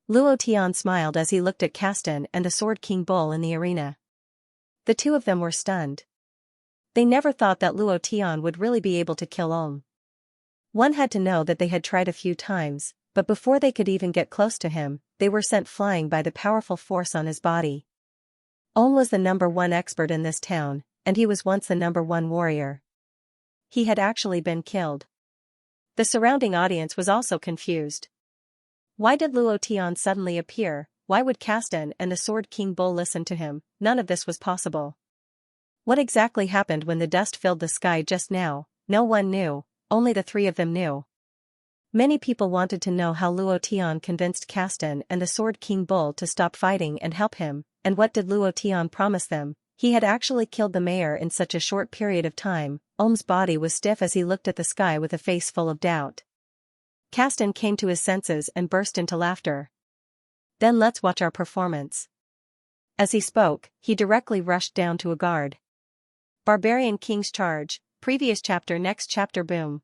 Luo Tian smiled as he looked at Kasten and the Sword King Bull in the arena. The two of them were stunned. They never thought that Luo Tian would really be able to kill Ohm. One had to know that they had tried a few times, but before they could even get close to him, they were sent flying by the powerful force on his body. Ohm was the #1 expert in this town, and he was once the #1 warrior. He had actually been killed. The surrounding audience was also confused. Why did Luo Tian suddenly appear? Why would Kasten and the Sword King Bull listen to him? None of this was possible. What exactly happened when the dust filled the sky just now? No one knew, only the three of them knew. Many people wanted to know how Luo Tian convinced Kasten and the Sword King Bull to stop fighting and help him, and what did Luo Tian promise them? He had actually killed the mayor in such a short period of time. Ohm's body was stiff as he looked at the sky with a face full of doubt. Kasten came to his senses and burst into laughter. "Then let's watch our performance." As he spoke, he directly rushed down to a guard. Barbarian King's charge, previous chapter next chapter boom.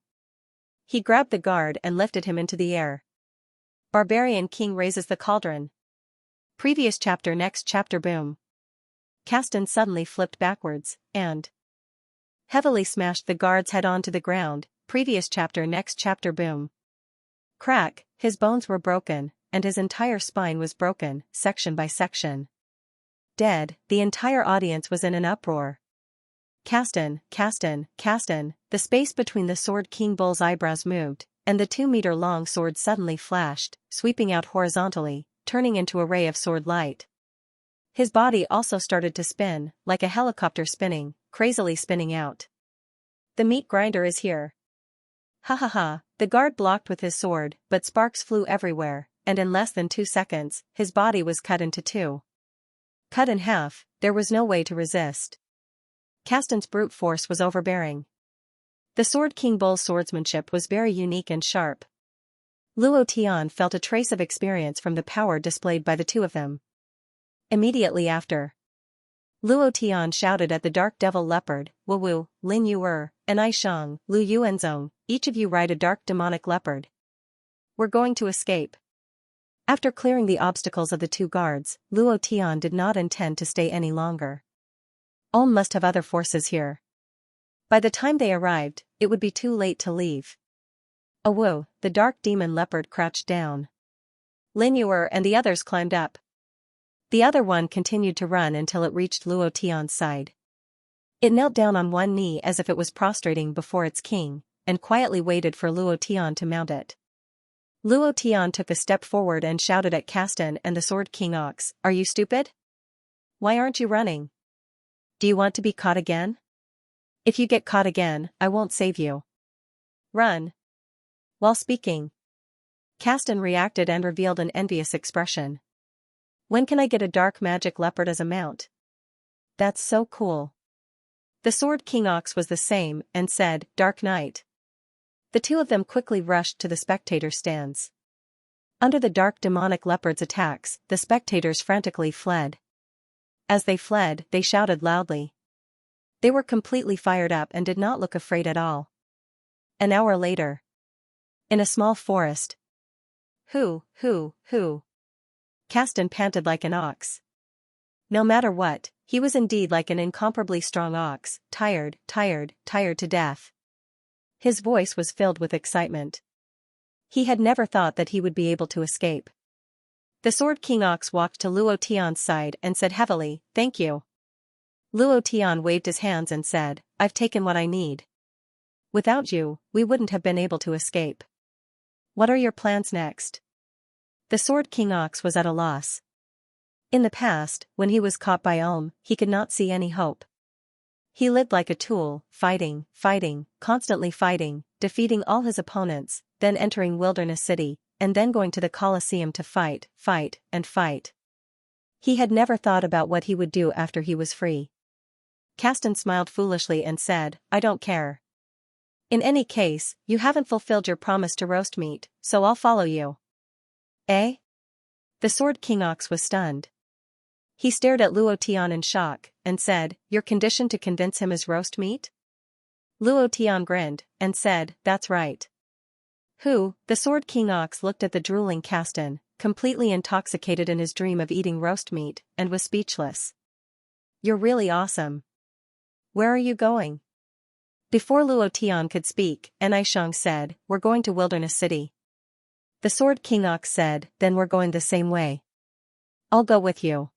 He grabbed the guard and lifted him into the air. Barbarian King raises the cauldron. Previous chapter next chapter boom. Kasten suddenly flipped backwards, and heavily smashed the guard's head onto the ground. Previous chapter next chapter boom. Crack, his bones were broken, and his entire spine was broken, section by section. Dead, the entire audience was in an uproar. Kasten, Kasten, Kasten, the space between the Sword King Bull's eyebrows moved, and the 2-meter-long sword suddenly flashed, sweeping out horizontally, turning into a ray of sword light. His body also started to spin, like a helicopter spinning, crazily spinning out. "The meat grinder is here." Ha ha ha, the guard blocked with his sword, but sparks flew everywhere, and in less than 2 seconds, his body was cut into 2. Cut in half, there was no way to resist. Kasten's brute force was overbearing. The Sword King Bull's swordsmanship was very unique and sharp. Luo Tian felt a trace of experience from the power displayed by the two of them. Immediately after, Luo Tian shouted at the Dark Devil Leopard, "Wu-woo, Lin Yuer, and I Shang, Lu Yuenzong, each of you ride a dark demonic leopard. We're going to escape." After clearing the obstacles of the 2 guards, Luo Tian did not intend to stay any longer. Ohm must have other forces here. By the time they arrived, it would be too late to leave. "Woo," the dark demon leopard crouched down. Lin Yuer and the others climbed up. The other one continued to run until it reached Luo Tian's side. It knelt down on one knee as if it was prostrating before its king, and quietly waited for Luo Tian to mount it. Luo Tian took a step forward and shouted at Kasten and the Sword King Ox, "Are you stupid? Why aren't you running? Do you want to be caught again? If you get caught again, I won't save you. Run." While speaking, Caston reacted and revealed an envious expression. When can I get a dark magic leopard as a mount? That's so cool. The Sword King Ox was the same and said, Dark Knight. The two of them quickly rushed to the spectator stands. Under the dark demonic leopard's attacks, the spectators frantically fled. As they fled, they shouted loudly. They were completely fired up and did not look afraid at all. An hour later. In a small forest. Hoo. Caston panted like an ox. No matter what, he was indeed like an incomparably strong ox, tired to death. His voice was filled with excitement. He had never thought that he would be able to escape. The Sword King Ox walked to Luo Tian's side and said heavily, Thank you. Luo Tian waved his hands and said, I've taken what I need. Without you, we wouldn't have been able to escape. What are your plans next? The Sword King Ox was at a loss. In the past, when he was caught by Ohm, he could not see any hope. He lived like a tool, fighting, constantly fighting, defeating all his opponents, then entering Wilderness City, and then going to the Colosseum to fight. He had never thought about what he would do after he was free. Caston smiled foolishly and said, I don't care. In any case, you haven't fulfilled your promise to roast meat, so I'll follow you. Eh? The Sword King Ox was stunned. He stared at Luo Tian in shock, and said, Your condition to convince him is roast meat? Luo Tian grinned, and said, That's right. Who? The Sword King Ox looked at the drooling Caston, completely intoxicated in his dream of eating roast meat, and was speechless. You're really awesome. Where are you going? Before Luo Tian could speak, Xianxia said, We're going to Wilderness City. The Sword King Ox said, Then we're going the same way. I'll go with you.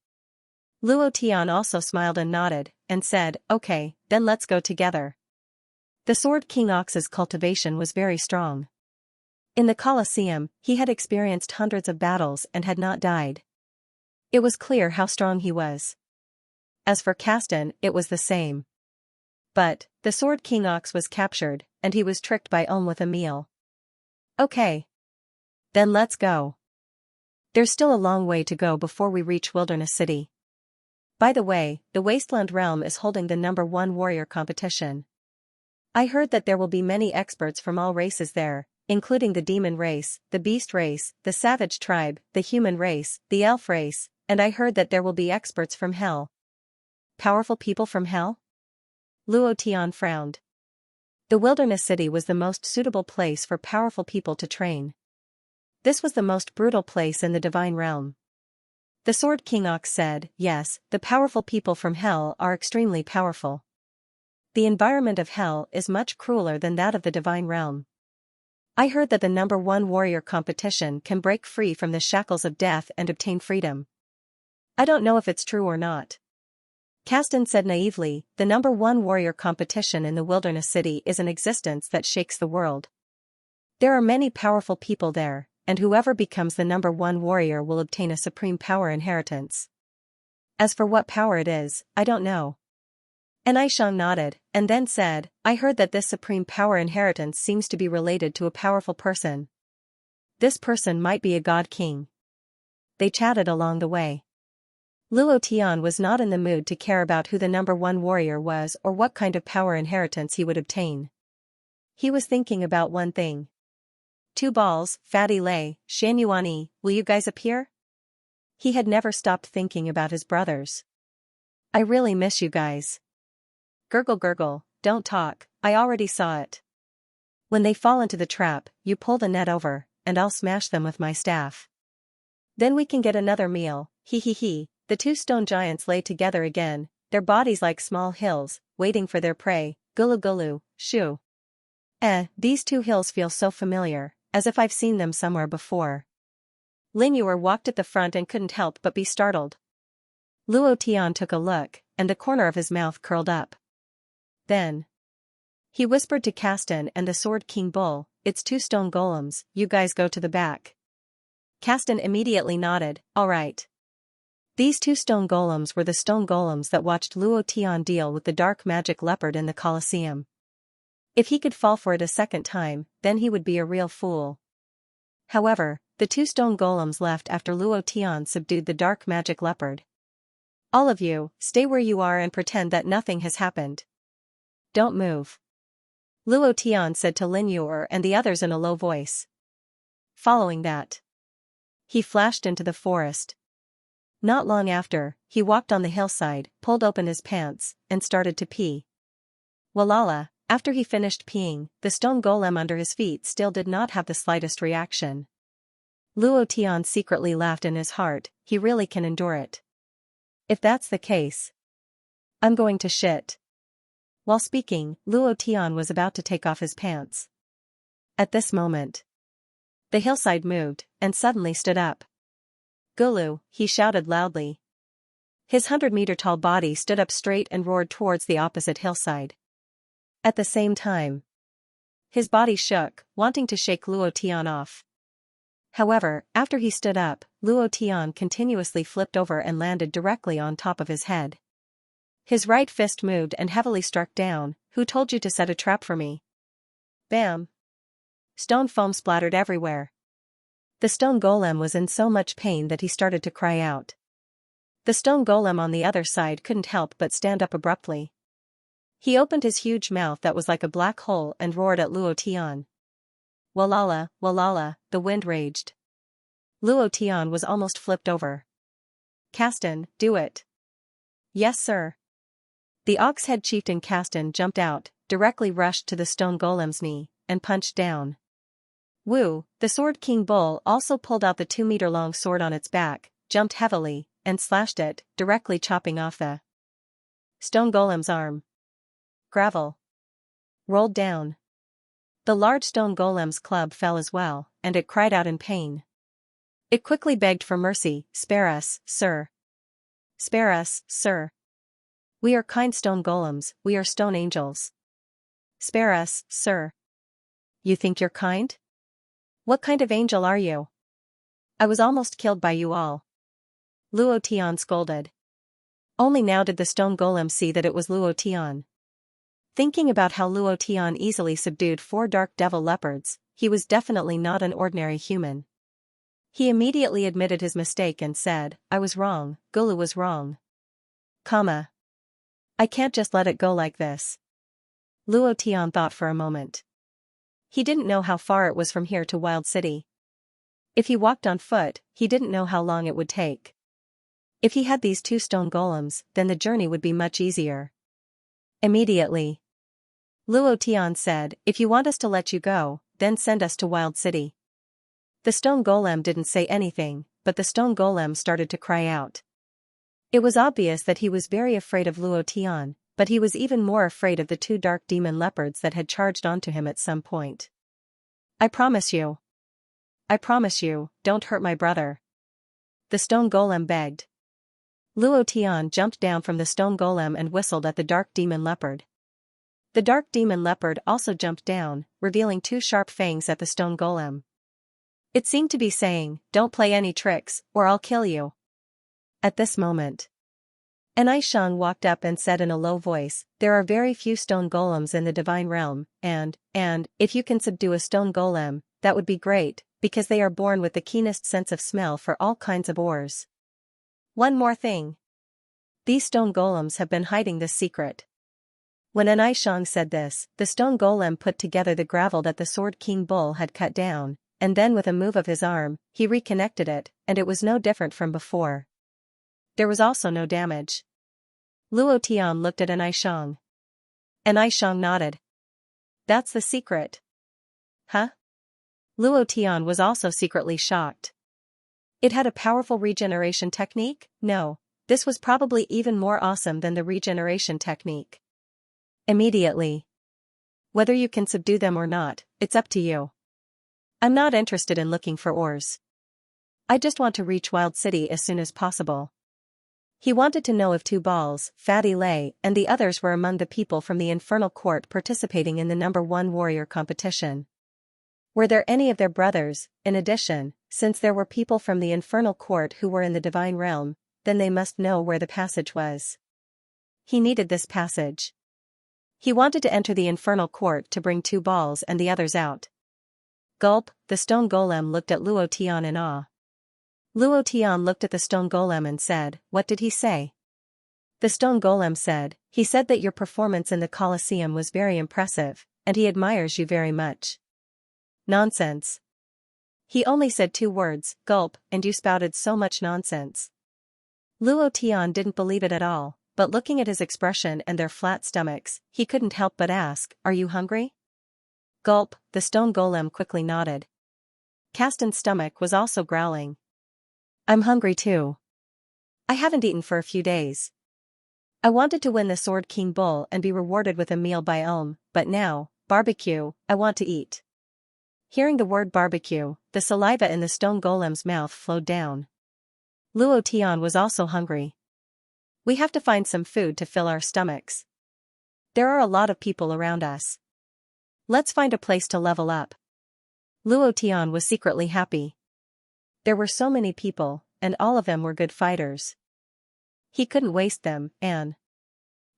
Luo Tian also smiled and nodded, and said, Okay, then let's go together. The Sword King Ox's cultivation was very strong. In the Colosseum, he had experienced hundreds of battles and had not died. It was clear how strong he was. As for Caston, it was the same. But, the Sword King Ox was captured, and he was tricked by Ohm with a meal. Okay. Then let's go. There's still a long way to go before we reach Wilderness City. By the way, the Wasteland Realm is holding the #1 warrior competition. I heard that there will be many experts from all races there, including the demon race, the beast race, the savage tribe, the human race, the elf race, and I heard that there will be experts from hell. Powerful people from hell? Luo Tian frowned. The Wilderness City was the most suitable place for powerful people to train. This was the most brutal place in the divine realm. The Sword King Ox said, Yes, the powerful people from hell are extremely powerful. The environment of hell is much crueler than that of the divine realm. I heard that the #1 warrior competition can break free from the shackles of death and obtain freedom. I don't know if it's true or not. Caston said naively, the #1 warrior competition in the Wilderness City is an existence that shakes the world. There are many powerful people there, and whoever becomes the #1 warrior will obtain a supreme power inheritance. As for what power it is, I don't know. Xianxia nodded, and then said, I heard that this supreme power inheritance seems to be related to a powerful person. This person might be a god king. They chatted along the way. Luo Tian was not in the mood to care about who the #1 warrior was or what kind of power inheritance he would obtain. He was thinking about one thing. 2 balls, Fatty Lei, Xianyuani, will you guys appear? He had never stopped thinking about his brothers. I really miss you guys. Gurgle, don't talk, I already saw it. When they fall into the trap, you pull the net over, and I'll smash them with my staff. Then we can get another meal, he. The 2 stone giants lay together again, their bodies like small hills, waiting for their prey, gulu, shoo. These 2 hills feel so familiar, as if I've seen them somewhere before. Lingyuer walked at the front and couldn't help but be startled. Luo Tian took a look, and the corner of his mouth curled up. Then he whispered to Caston and the Sword King Bull, It's 2 stone golems, you guys go to the back. Caston immediately nodded, all right. These 2 stone golems were the stone golems that watched Luo Tian deal with the dark magic leopard in the Colosseum. If he could fall for it a second time, then he would be a real fool. However, the two stone golems left after Luo Tian subdued the dark magic leopard. All of you, stay where you are and pretend that nothing has happened. Don't move. Luo Tian said to Lin Yuer and the others in a low voice. Following that, he flashed into the forest. Not long after, he walked on the hillside, pulled open his pants, and started to pee. Walala, after he finished peeing, the stone golem under his feet still did not have the slightest reaction. Luo Tian secretly laughed in his heart, he really can endure it. If that's the case, I'm going to shit. While speaking, Luo Tian was about to take off his pants. At this moment, the hillside moved, and suddenly stood up. Gulu, he shouted loudly. His 100-meter-tall body stood up straight and roared towards the opposite hillside. At the same time, his body shook, wanting to shake Luo Tian off. However, after he stood up, Luo Tian continuously flipped over and landed directly on top of his head. His right fist moved and heavily struck down. Who told you to set a trap for me? Bam! Stone foam splattered everywhere. The stone golem was in so much pain that he started to cry out. The stone golem on the other side couldn't help but stand up abruptly. He opened his huge mouth that was like a black hole and roared at Luo Tian. Walala, walala, the wind raged. Luo Tian was almost flipped over. Castan, do it. Yes sir. The ox-head chieftain Castan jumped out, directly rushed to the stone golem's knee, and punched down. Wu, the Sword King Bull also pulled out the 2-meter-long sword on its back, jumped heavily, and slashed it, directly chopping off the stone golem's arm. Gravel rolled down. The large stone golem's club fell as well, and it cried out in pain. It quickly begged for mercy. Spare us, sir. Spare us, sir. We are kind stone golems, we are stone angels. Spare us, sir. You think you're kind? What kind of angel are you? I was almost killed by you all. Luo Tian scolded. Only now did the stone golem see that it was Luo Tian. Thinking about how Luo Tian easily subdued 4 dark devil leopards, he was definitely not an ordinary human. He immediately admitted his mistake and said, I was wrong, Gulu was wrong. I can't just let it go like this. Luo Tian thought for a moment. He didn't know how far it was from here to Wild City. If he walked on foot, he didn't know how long it would take. If he had these 2 stone golems, then the journey would be much easier. Immediately, Luo Tian said, if you want us to let you go, then send us to Wild City. The stone golem didn't say anything, but the stone golem started to cry out. It was obvious that he was very afraid of Luo Tian, but he was even more afraid of the 2 dark demon leopards that had charged onto him at some point. I promise you, don't hurt my brother. The stone golem begged. Luo Tian jumped down from the stone golem and whistled at the dark demon leopard. The dark demon leopard also jumped down, revealing 2 sharp fangs at the stone golem. It seemed to be saying, don't play any tricks, or I'll kill you. At this moment, an Aishang walked up and said in a low voice, there are very few stone golems in the divine realm, and, if you can subdue a stone golem, that would be great, because they are born with the keenest sense of smell for all kinds of ores. One more thing. These stone golems have been hiding this secret. When an Aishang said this, the stone golem put together the gravel that the Sword King Bull had cut down, and then with a move of his arm, he reconnected it, and it was no different from before. There was also no damage. Luo Tian looked at an Aishang. An Aishang nodded. That's the secret. Huh? Luo Tian was also secretly shocked. It had a powerful regeneration technique? No, this was probably even more awesome than the regeneration technique. Immediately. Whether you can subdue them or not, it's up to you. I'm not interested in looking for ores. I just want to reach Wild City as soon as possible. He wanted to know if 2 balls, Fatty Lay, and the others were among the people from the Infernal Court participating in the #1 warrior competition. Were there any of their brothers? In addition, since there were people from the Infernal Court who were in the Divine Realm, then they must know where the passage was. He needed this passage. He wanted to enter the Infernal Court to bring 2 balls and the others out. Gulp, the stone golem looked at Luo Tian in awe. Luo Tian looked at the stone golem and said, "What did he say?" The stone golem said, "He said that your performance in the Colosseum was very impressive, and he admires you very much." Nonsense. He only said 2 words, gulp, and you spouted so much nonsense. Luo Tian didn't believe it at all, but looking at his expression and their flat stomachs, he couldn't help but ask, "Are you hungry?" Gulp, the stone golem quickly nodded. Kasten's stomach was also growling. "I'm hungry too. I haven't eaten for a few days. I wanted to win the Sword King Bull and be rewarded with a meal by Ulm, but now, barbecue, I want to eat." Hearing the word barbecue, the saliva in the stone golem's mouth flowed down. Luo Tian was also hungry. "We have to find some food to fill our stomachs. There are a lot of people around us. Let's find a place to level up." Luo Tian was secretly happy. There were so many people, and all of them were good fighters. He couldn't waste them, and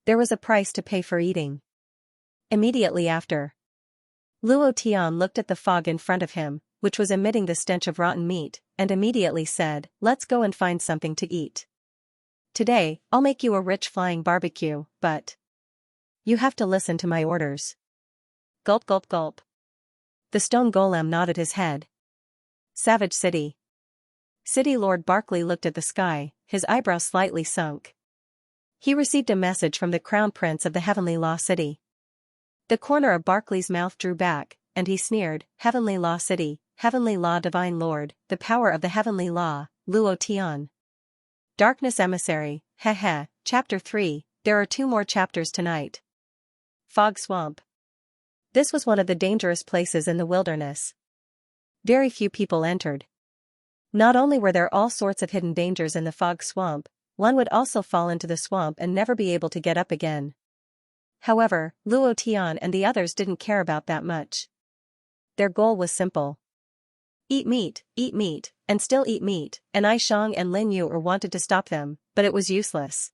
there was a price to pay for eating. Immediately after, Luo Tian looked at the fog in front of him, which was emitting the stench of rotten meat, and immediately said, "Let's go and find something to eat. Today, I'll make you a rich flying barbecue, but you have to listen to my orders." Gulp gulp gulp. The stone golem nodded his head. Savage City. City Lord Barkley looked at the sky, his eyebrows slightly sunk. He received a message from the Crown Prince of the Heavenly Law City. The corner of Barkley's mouth drew back, and he sneered, "Heavenly Law City, Heavenly Law Divine Lord, the power of the Heavenly Law, Luo Tian. Darkness Emissary, heh. Chapter 3, there are 2 more chapters tonight. Fog Swamp. This was one of the dangerous places in the wilderness. Very few people entered. Not only were there all sorts of hidden dangers in the fog swamp, one would also fall into the swamp and never be able to get up again. However, Luo Tian and the others didn't care about that much. Their goal was simple. Eat meat, and still eat meat, and Xianxia and Lin Yu wanted to stop them, but it was useless.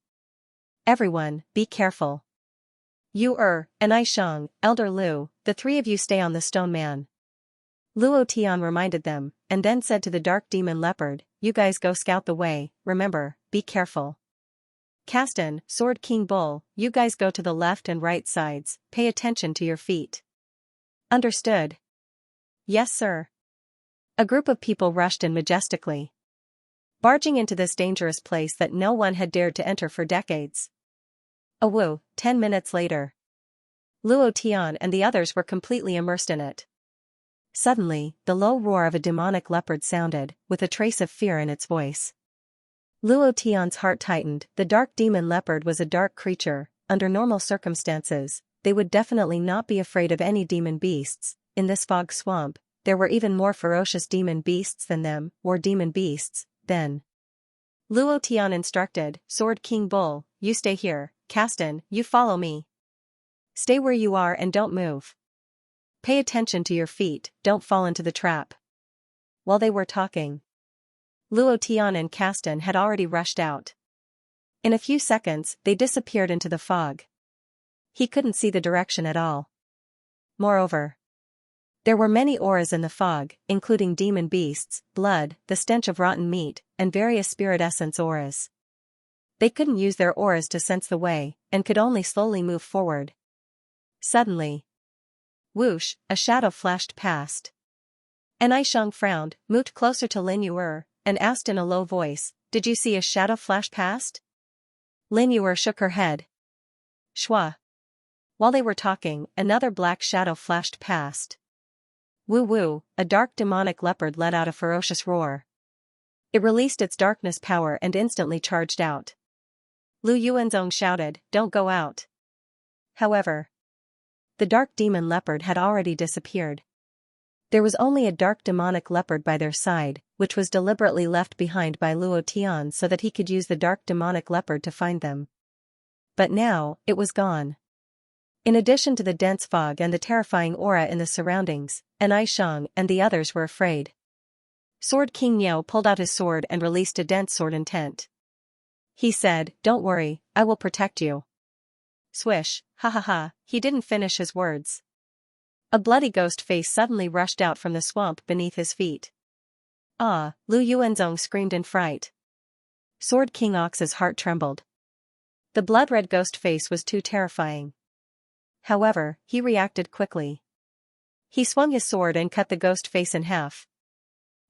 "Everyone, be careful. You and Xianxia, Elder Lu, the 3 of you stay on the stone man." Luo Tian reminded them, and then said to the dark demon leopard, "You guys go scout the way, remember, be careful. Kasten, Sword King Bull, you guys go to the left and right sides, pay attention to your feet." "Understood." "Yes sir." A group of people rushed in majestically, barging into this dangerous place that no one had dared to enter for decades. 10 minutes later. Luo Tian and the others were completely immersed in it. Suddenly, the low roar of a demonic leopard sounded, with a trace of fear in its voice. Luo Tian's heart tightened. The dark demon leopard was a dark creature. Under normal circumstances, they would definitely not be afraid of any demon beasts. In this fog swamp, there were even more ferocious demon beasts than them, or demon beasts, then. Luo Tian instructed, "Sword King Bull, you stay here, Kasten, you follow me. Stay where you are and don't move. Pay attention to your feet, don't fall into the trap." While they were talking, Luo Tian and Kasten had already rushed out. In a few seconds, they disappeared into the fog. He couldn't see the direction at all. Moreover, there were many auras in the fog, including demon beasts, blood, the stench of rotten meat, and various spirit essence auras. They couldn't use their auras to sense the way, and could only slowly move forward. Suddenly, whoosh, a shadow flashed past. And Xianxia frowned, moved closer to Lin Yu and asked in a low voice, "Did you see a shadow flash past?" Lin Yu shook her head. Shwa. While they were talking, another black shadow flashed past. Woo, a dark demonic leopard let out a ferocious roar. It released its darkness power and instantly charged out. Lu Yuanzong shouted, "Don't go out." However, the dark demon leopard had already disappeared. There was only a dark demonic leopard by their side, which was deliberately left behind by Luo Tian so that he could use the dark demonic leopard to find them. But now, it was gone. In addition to the dense fog and the terrifying aura in the surroundings, Xianxia and the others were afraid. Sword King Miao pulled out his sword and released a dense sword intent. He said, "Don't worry, I will protect you." Swish, ha, he didn't finish his words. A bloody ghost face suddenly rushed out from the swamp beneath his feet. Ah! Lu Yuanzong screamed in fright. Sword King Ox's heart trembled. The blood-red ghost face was too terrifying. However, he reacted quickly. He swung his sword and cut the ghost face in half.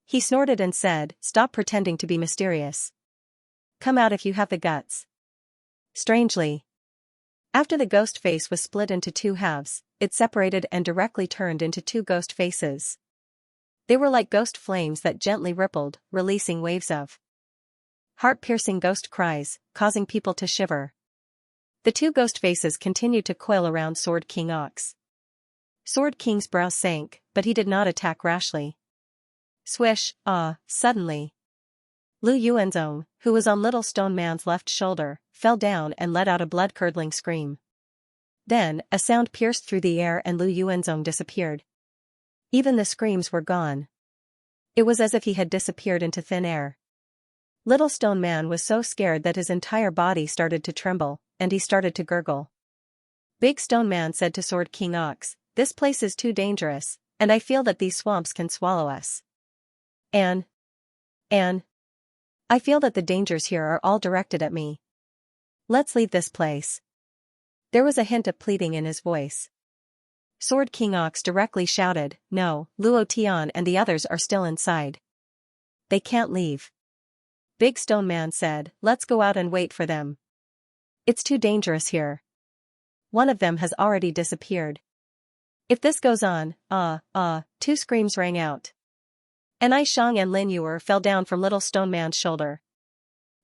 He snorted and said, "Stop pretending to be mysterious. Come out if you have the guts." Strangely, after the ghost face was split into two halves, it separated and directly turned into two ghost faces. They were like ghost flames that gently rippled, releasing waves of heart-piercing ghost cries, causing people to shiver. The two ghost faces continued to coil around Sword King Ox. Sword King's brow sank, but he did not attack rashly. Swish, suddenly. Lu Yuanzong, who was on Little Stone Man's left shoulder, fell down and let out a blood-curdling scream. Then, a sound pierced through the air and Lu Yuanzong disappeared. Even the screams were gone. It was as if he had disappeared into thin air. Little Stone Man was so scared that his entire body started to tremble, and he started to gurgle. Big Stone Man said to Sword King Ox, "This place is too dangerous, and I feel that these swamps can swallow us. And I feel that the dangers here are all directed at me. Let's leave this place." There was a hint of pleading in his voice. Sword King Ox directly shouted, "No, Luo Tian and the others are still inside. They can't leave." Big Stone Man said, "Let's go out and wait for them. It's too dangerous here. One of them has already disappeared. If this goes on, two screams rang out. Anai Shang and Lin Yuer fell down from Little Stone Man's shoulder.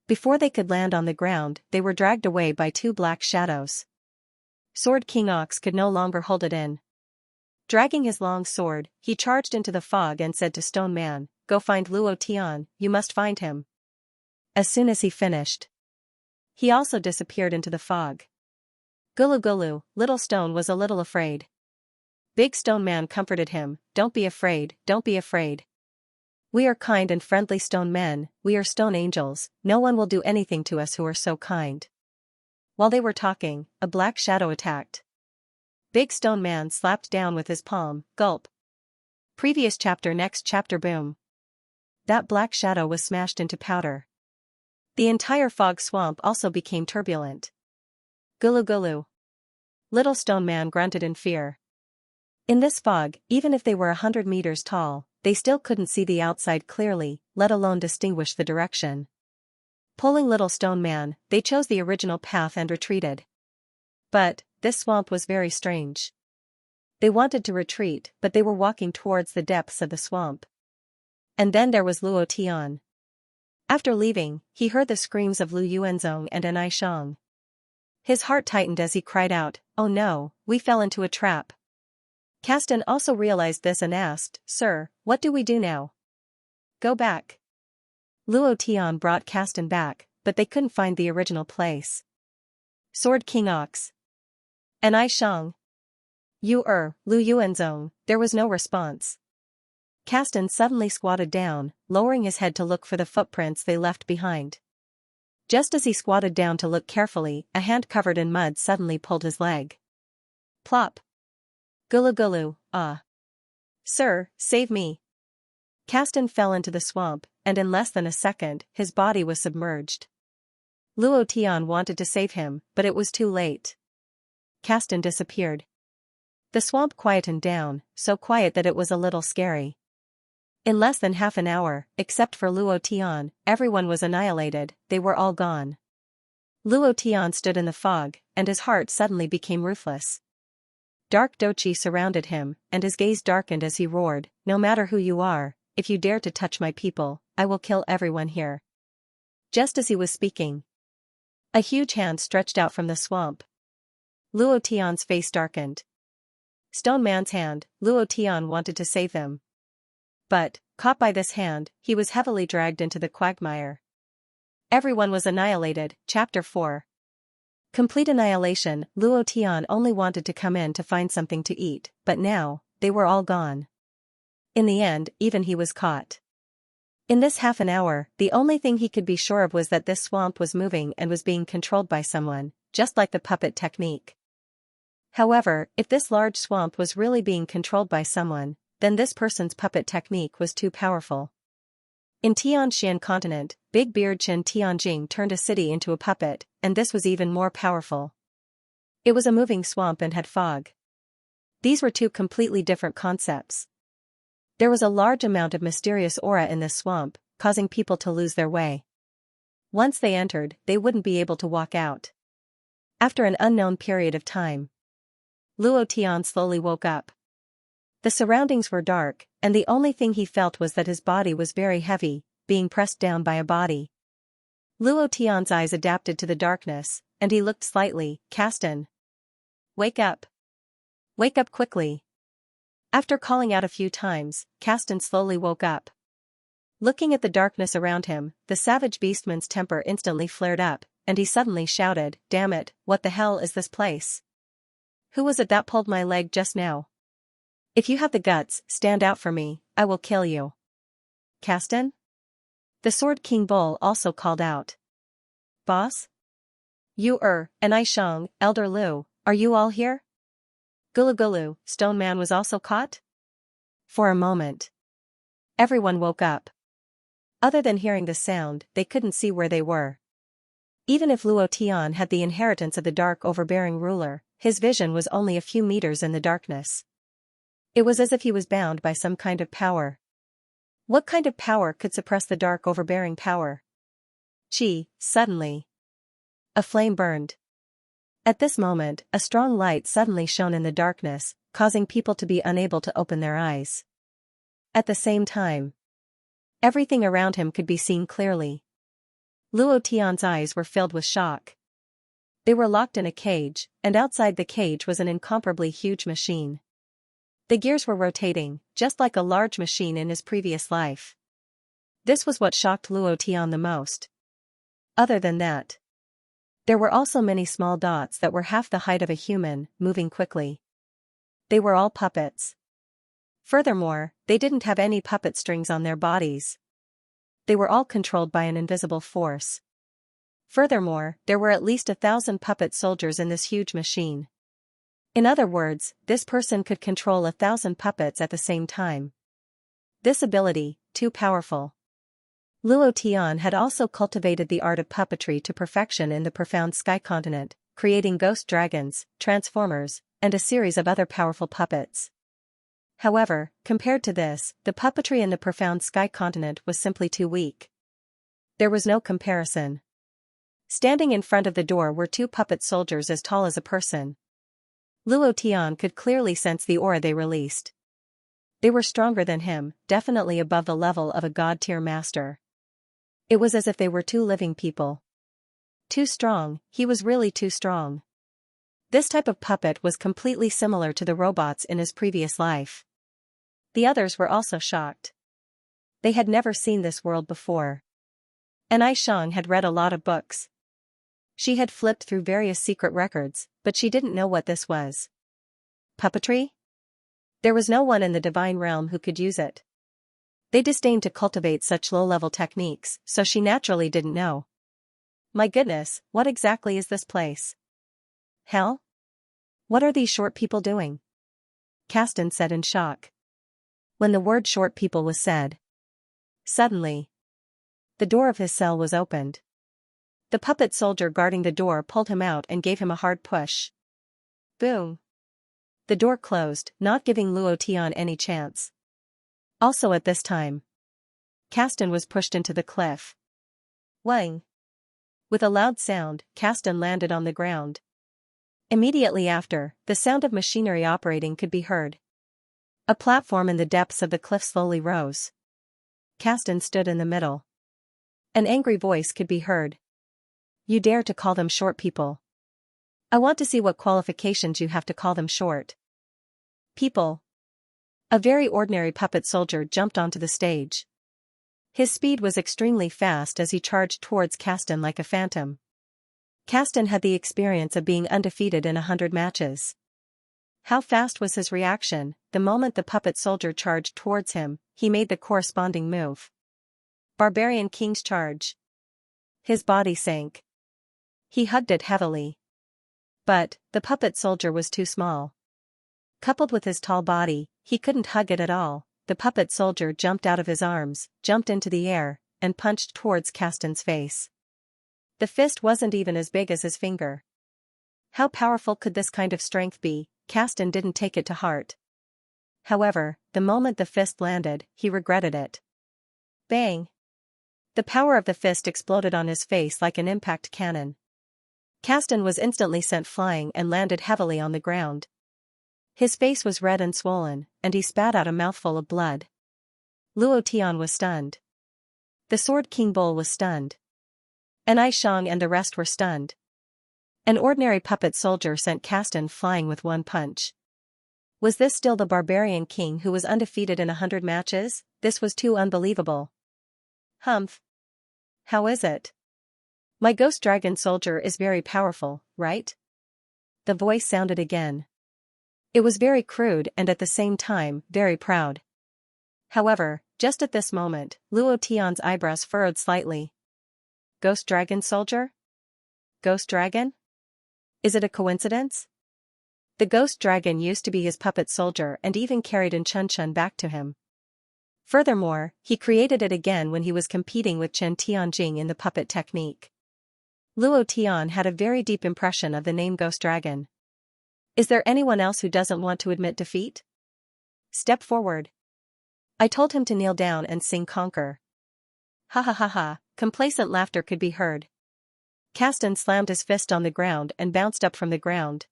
Before they could land on the ground, they were dragged away by two black shadows. Sword King Ox could no longer hold it in. Dragging his long sword, he charged into the fog and said to Stone Man, "Go find Luo Tian, you must find him." As soon as he finished, he also disappeared into the fog. Gulu Gulu, Little Stone was a little afraid. Big Stone Man comforted him, "Don't be afraid, don't be afraid. We are kind and friendly stone men, we are stone angels, no one will do anything to us who are so kind." While they were talking, a black shadow attacked. Big Stone Man slapped down with his palm, gulp. Previous chapter, next chapter, boom. That black shadow was smashed into powder. The entire fog swamp also became turbulent. Gulu Gulu. Little Stone Man grunted in fear. In this fog, even if they were 100 meters tall, they still couldn't see the outside clearly, let alone distinguish the direction. Pulling Little Stone Man, they chose the original path and retreated. But, this swamp was very strange. They wanted to retreat, but they were walking towards the depths of the swamp. And then there was Luo Tian. After leaving, he heard the screams of Lu Yuanzong and Anai Shang. His heart tightened as he cried out, "Oh no, we fell into a trap." Caston also realized this and asked, "Sir, what do we do now?" "Go back." Luo Tian brought Caston back, but they couldn't find the original place. Sword King Ox. Anai Shang. Lu Yuanzong, there was no response. Caston suddenly squatted down, lowering his head to look for the footprints they left behind. Just as he squatted down to look carefully, a hand covered in mud suddenly pulled his leg. Plop. Gulu Gulu, "Sir, save me." Caston fell into the swamp, and in less than a second, his body was submerged. Luo Tian wanted to save him, but it was too late. Caston disappeared. The swamp quietened down, so quiet that it was a little scary. In less than half an hour, except for Luo Tian, everyone was annihilated, they were all gone. Luo Tian stood in the fog, and his heart suddenly became ruthless. Dark Dochi surrounded him, and his gaze darkened as he roared, "No matter who you are, if you dare to touch my people, I will kill everyone here." Just as he was speaking, a huge hand stretched out from the swamp. Luo Tian's face darkened. Stone Man's hand, Luo Tian wanted to save them. But, caught by this hand, he was heavily dragged into the quagmire. Everyone was annihilated, Chapter 4. Complete annihilation. Luo Tian only wanted to come in to find something to eat, but now, they were all gone. In the end, even he was caught. In this half an hour, the only thing he could be sure of was that this swamp was moving and was being controlled by someone, just like the puppet technique. However, if this large swamp was really being controlled by someone, then this person's puppet technique was too powerful. In Xianxia continent, Big Beard Qin Tianjing turned a city into a puppet, and this was even more powerful. It was a moving swamp and had fog. These were two completely different concepts. There was a large amount of mysterious aura in this swamp, causing people to lose their way. Once they entered, they wouldn't be able to walk out. After an unknown period of time, Luo Tian slowly woke up. The surroundings were dark, and the only thing he felt was that his body was very heavy, being pressed down by a body. Luo Tian's eyes adapted to the darkness, and he looked slightly, Caston. Wake up. Wake up quickly. After calling out a few times, Caston slowly woke up. Looking at the darkness around him, the savage beastman's temper instantly flared up, and he suddenly shouted, "Damn it, what the hell is this place? Who was it that pulled my leg just now? If you have the guts, stand out for me, I will kill you." Caston? The Sword King Bull also called out. Boss? You and I Shang, Elder Lu, are you all here? Gulu Gulu, Stone Man was also caught? For a moment, everyone woke up. Other than hearing the sound, they couldn't see where they were. Even if Luo Tian had the inheritance of the dark overbearing ruler, his vision was only a few meters in the darkness. It was as if he was bound by some kind of power. What kind of power could suppress the dark overbearing power? Suddenly, a flame burned. At this moment, a strong light suddenly shone in the darkness, causing people to be unable to open their eyes. At the same time, everything around him could be seen clearly. Luo Tian's eyes were filled with shock. They were locked in a cage, and outside the cage was an incomparably huge machine. The gears were rotating, just like a large machine in his previous life. This was what shocked Luo Tian the most. Other than that, there were also many small dots that were half the height of a human, moving quickly. They were all puppets. Furthermore, they didn't have any puppet strings on their bodies. They were all controlled by an invisible force. Furthermore, there were at least 1,000 puppet soldiers in this huge machine. In other words, this person could control 1,000 puppets at the same time. This ability, too powerful. Luo Tian had also cultivated the art of puppetry to perfection in the profound sky continent, creating ghost dragons, transformers, and a series of other powerful puppets. However, compared to this, the puppetry in the profound sky continent was simply too weak. There was no comparison. Standing in front of the door were two puppet soldiers as tall as a person. Luo Tian could clearly sense the aura they released. They were stronger than him, definitely above the level of a god-tier master. It was as if they were two living people. Too strong, he was really too strong. This type of puppet was completely similar to the robots in his previous life. The others were also shocked. They had never seen this world before. And Ai Shang had read a lot of books. She had flipped through various secret records, but she didn't know what this was. Puppetry? There was no one in the divine realm who could use it. They disdained to cultivate such low-level techniques, so she naturally didn't know. My goodness, what exactly is this place? Hell? What are these short people doing? Caston said in shock. When the word short people was said, suddenly, the door of his cell was opened. The puppet soldier guarding the door pulled him out and gave him a hard push. Boom. The door closed, not giving Luo Tian any chance. Also at this time, Caston was pushed into the cliff. Wang. With a loud sound, Caston landed on the ground. Immediately after, the sound of machinery operating could be heard. A platform in the depths of the cliff slowly rose. Caston stood in the middle. An angry voice could be heard. You dare to call them short people? I want to see what qualifications you have to call them short. People. A very ordinary puppet soldier jumped onto the stage. His speed was extremely fast as he charged towards Caston like a phantom. Caston had the experience of being undefeated in 100 matches. How fast was his reaction? The moment the puppet soldier charged towards him, he made the corresponding move. Barbarian King's charge. His body sank. He hugged it heavily. But, the puppet soldier was too small. Coupled with his tall body, he couldn't hug it at all. The puppet soldier jumped out of his arms, jumped into the air, and punched towards Caston's face. The fist wasn't even as big as his finger. How powerful could this kind of strength be? Caston didn't take it to heart. However, the moment the fist landed, he regretted it. Bang! The power of the fist exploded on his face like an impact cannon. Caston was instantly sent flying and landed heavily on the ground. His face was red and swollen, and he spat out a mouthful of blood. Luo Tian was stunned. The Sword King Bull was stunned. And Ai Shang and the rest were stunned. An ordinary puppet soldier sent Caston flying with one punch. Was this still the barbarian king who was undefeated in 100 matches? This was too unbelievable. Humph. How is it? My ghost dragon soldier is very powerful, right? The voice sounded again. It was very crude and at the same time, very proud. However, just at this moment, Luo Tian's eyebrows furrowed slightly. Ghost dragon soldier? Ghost dragon? Is it a coincidence? The ghost dragon used to be his puppet soldier and even carried Chun back to him. Furthermore, he created it again when he was competing with Chen Tianjing in the puppet technique. Luo Tian had a very deep impression of the name Ghost Dragon. Is there anyone else who doesn't want to admit defeat? Step forward. I told him to kneel down and sing Conquer. Ha ha ha ha, complacent laughter could be heard. Caston slammed his fist on the ground and bounced up from the ground.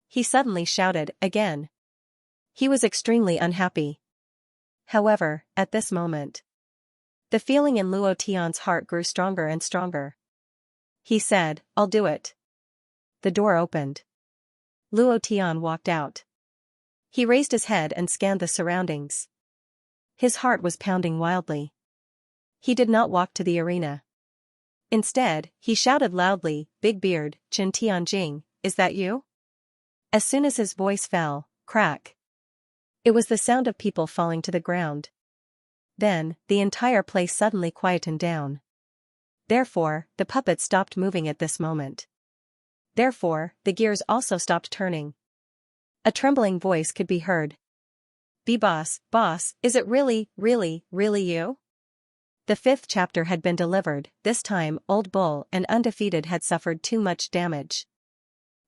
He suddenly shouted, again. He was extremely unhappy. However, at this moment, the feeling in Luo Tian's heart grew stronger and stronger. He said, I'll do it. The door opened. Luo Tian walked out. He raised his head and scanned the surroundings. His heart was pounding wildly. He did not walk to the arena. Instead, he shouted loudly, Big Beard, Chen Tianjing, is that you? As soon as his voice fell, crack. It was the sound of people falling to the ground. Then, the entire place suddenly quietened down. Therefore, the puppet stopped moving at this moment. Therefore, the gears also stopped turning. A trembling voice could be heard. Boss, is it really you? The 5th chapter had been delivered. This time, Old Bull and Undefeated had suffered too much damage.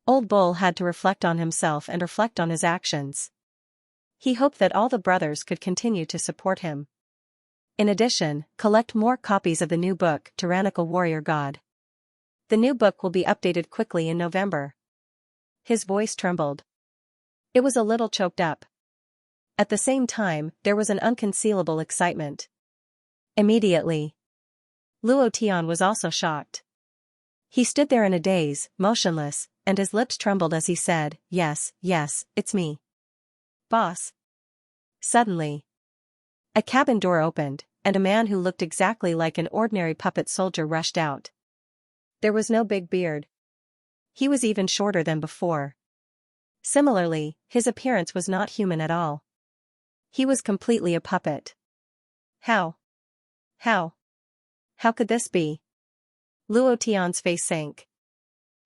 Old Bull had to reflect on himself and reflect on his actions. He hoped that all the brothers could continue to support him. In addition, collect more copies of the new book, Tyrannical Warrior God. The new book will be updated quickly in November. His voice trembled. It was a little choked up. At the same time, there was an unconcealable excitement. Immediately, Luo Tian was also shocked. He stood there in a daze, motionless, and his lips trembled as he said, Yes, it's me. Boss. Suddenly, a cabin door opened, and a man who looked exactly like an ordinary puppet soldier rushed out. There was no big beard. He was even shorter than before. Similarly, his appearance was not human at all. He was completely a puppet. How could this be? Luo Tian's face sank.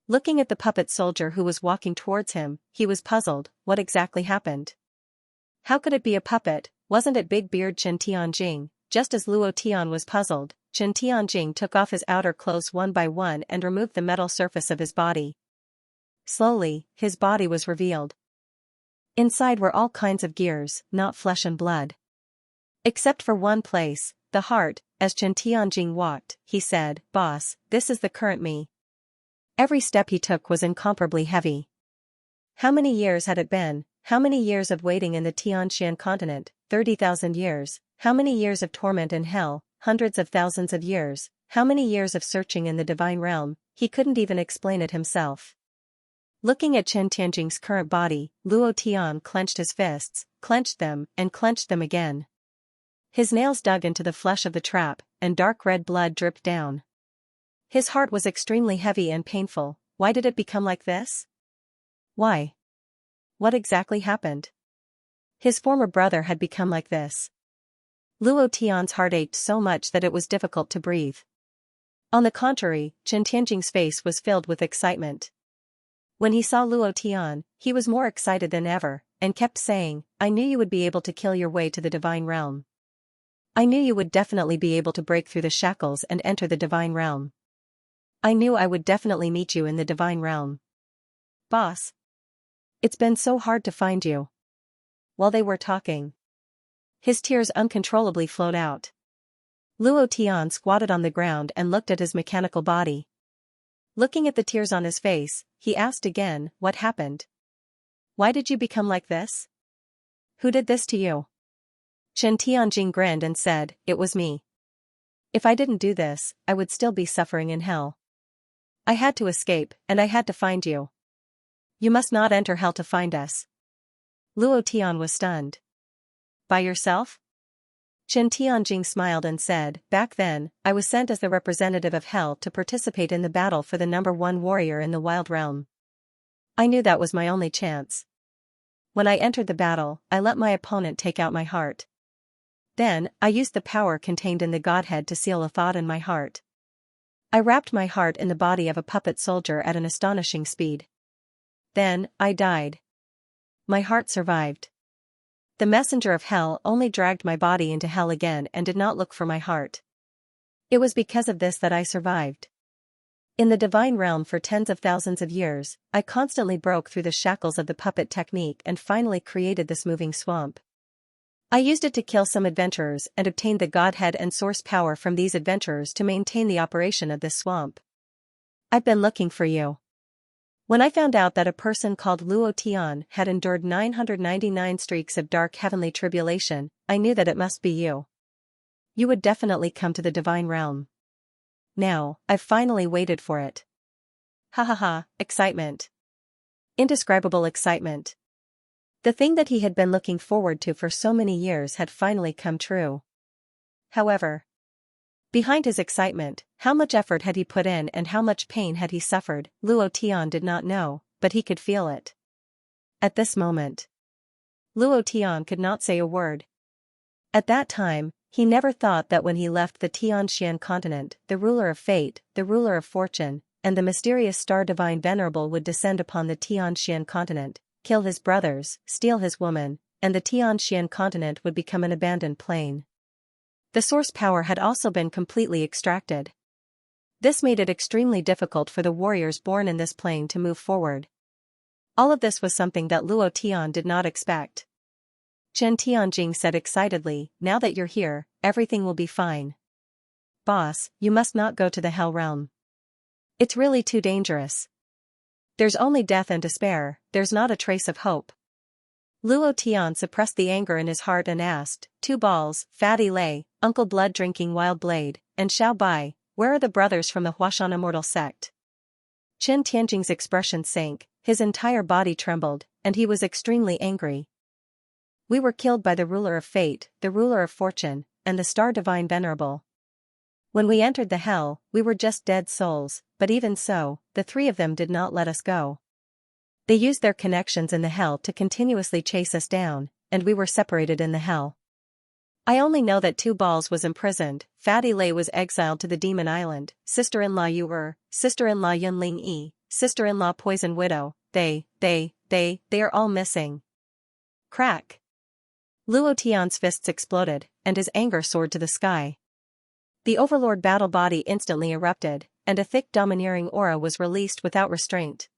Looking at the puppet soldier who was walking towards him, he was puzzled. What exactly happened? How could it be a puppet? Wasn't it Big Beard Chen Tianjing? Just as Luo Tian was puzzled, Chen Tianjing took off his outer clothes one by one and removed the metal surface of his body. Slowly, his body was revealed. Inside were all kinds of gears, not flesh and blood. Except for one place, the heart. As Chen Tianjing walked, he said, Boss, this is the current me. Every step he took was incomparably heavy. How many years had it been? How many years of waiting in the Tianxian continent? 30,000 years. How many years of torment in hell? Hundreds of thousands of years. How many years of searching in the divine realm? He couldn't even explain it himself. Looking at Chen Tianjing's current body, Luo Tian clenched his fists, clenched them, and clenched them again. His nails dug into the flesh of the trap, and dark red blood dripped down. His heart was extremely heavy and painful. Why did it become like this? Why? What exactly happened? His former brother had become like this. Luo Tian's heart ached so much that it was difficult to breathe. On the contrary, Chen Tianjing's face was filled with excitement. When he saw Luo Tian, he was more excited than ever, and kept saying, "I knew you would be able to kill your way to the divine realm. I knew you would definitely be able to break through the shackles and enter the divine realm. I knew I would definitely meet you in the divine realm. Boss. It's been so hard to find you." While they were talking, his tears uncontrollably flowed out. Luo Tian squatted on the ground and looked at his mechanical body. Looking at the tears on his face, he asked again, "What happened? Why did you become like this? Who did this to you?" Chen Tianjing grinned and said, "It was me. If I didn't do this, I would still be suffering in hell. I had to escape, and I had to find you. You must not enter hell to find us." Luo Tian was stunned. "By yourself?" Chen Tianjing smiled and said, "Back then, I was sent as the representative of hell to participate in the battle for the #1 warrior in the wild realm. I knew that was my only chance. When I entered the battle, I let my opponent take out my heart. Then, I used the power contained in the Godhead to seal a thought in my heart. I wrapped my heart in the body of a puppet soldier at an astonishing speed. Then, I died. My heart survived. The messenger of hell only dragged my body into hell again and did not look for my heart. It was because of this that I survived. In the divine realm for tens of thousands of years, I constantly broke through the shackles of the puppet technique and finally created this moving swamp. I used it to kill some adventurers and obtained the Godhead and source power from these adventurers to maintain the operation of this swamp. I've been looking for you. When I found out that a person called Luo Tian had endured 999 streaks of dark heavenly tribulation, I knew that it must be you. You would definitely come to the divine realm. Now, I've finally waited for it." Ha ha ha, excitement. Indescribable excitement. The thing that he had been looking forward to for so many years had finally come true. However, behind his excitement, how much effort had he put in and how much pain had he suffered, Luo Tian did not know, but he could feel it. At this moment, Luo Tian could not say a word. At that time, he never thought that when he left the Tianxian continent, the ruler of fate, the ruler of fortune, and the mysterious star divine venerable would descend upon the Tianxian continent, kill his brothers, steal his woman, and the Tianxian continent would become an abandoned plain. The source power had also been completely extracted. This made it extremely difficult for the warriors born in this plane to move forward. All of this was something that Luo Tian did not expect. Chen Tianjing said excitedly, "Now that you're here, everything will be fine. Boss, you must not go to the hell realm. It's really too dangerous. There's only death and despair, there's not a trace of hope." Luo Tian suppressed the anger in his heart and asked, "Two balls, Fatty Lei, Uncle Blood-drinking Wild Blade, and Xiao Bai, where are the brothers from the Huashan immortal sect?" Chen Tianjing's expression sank, his entire body trembled, and he was extremely angry. "We were killed by the ruler of fate, the ruler of fortune, and the star divine venerable. When we entered the hell, we were just dead souls, but even so, the three of them did not let us go. They used their connections in the hell to continuously chase us down, and we were separated in the hell. I only know that Two Balls was imprisoned, Fatty Lei was exiled to the Demon Island, sister-in-law Yu sister-in-law Yunling Yi, sister-in-law Poison Widow, they are all missing." Crack! Luo Tian's fists exploded, and his anger soared to the sky. The Overlord battle body instantly erupted, and a thick domineering aura was released without restraint.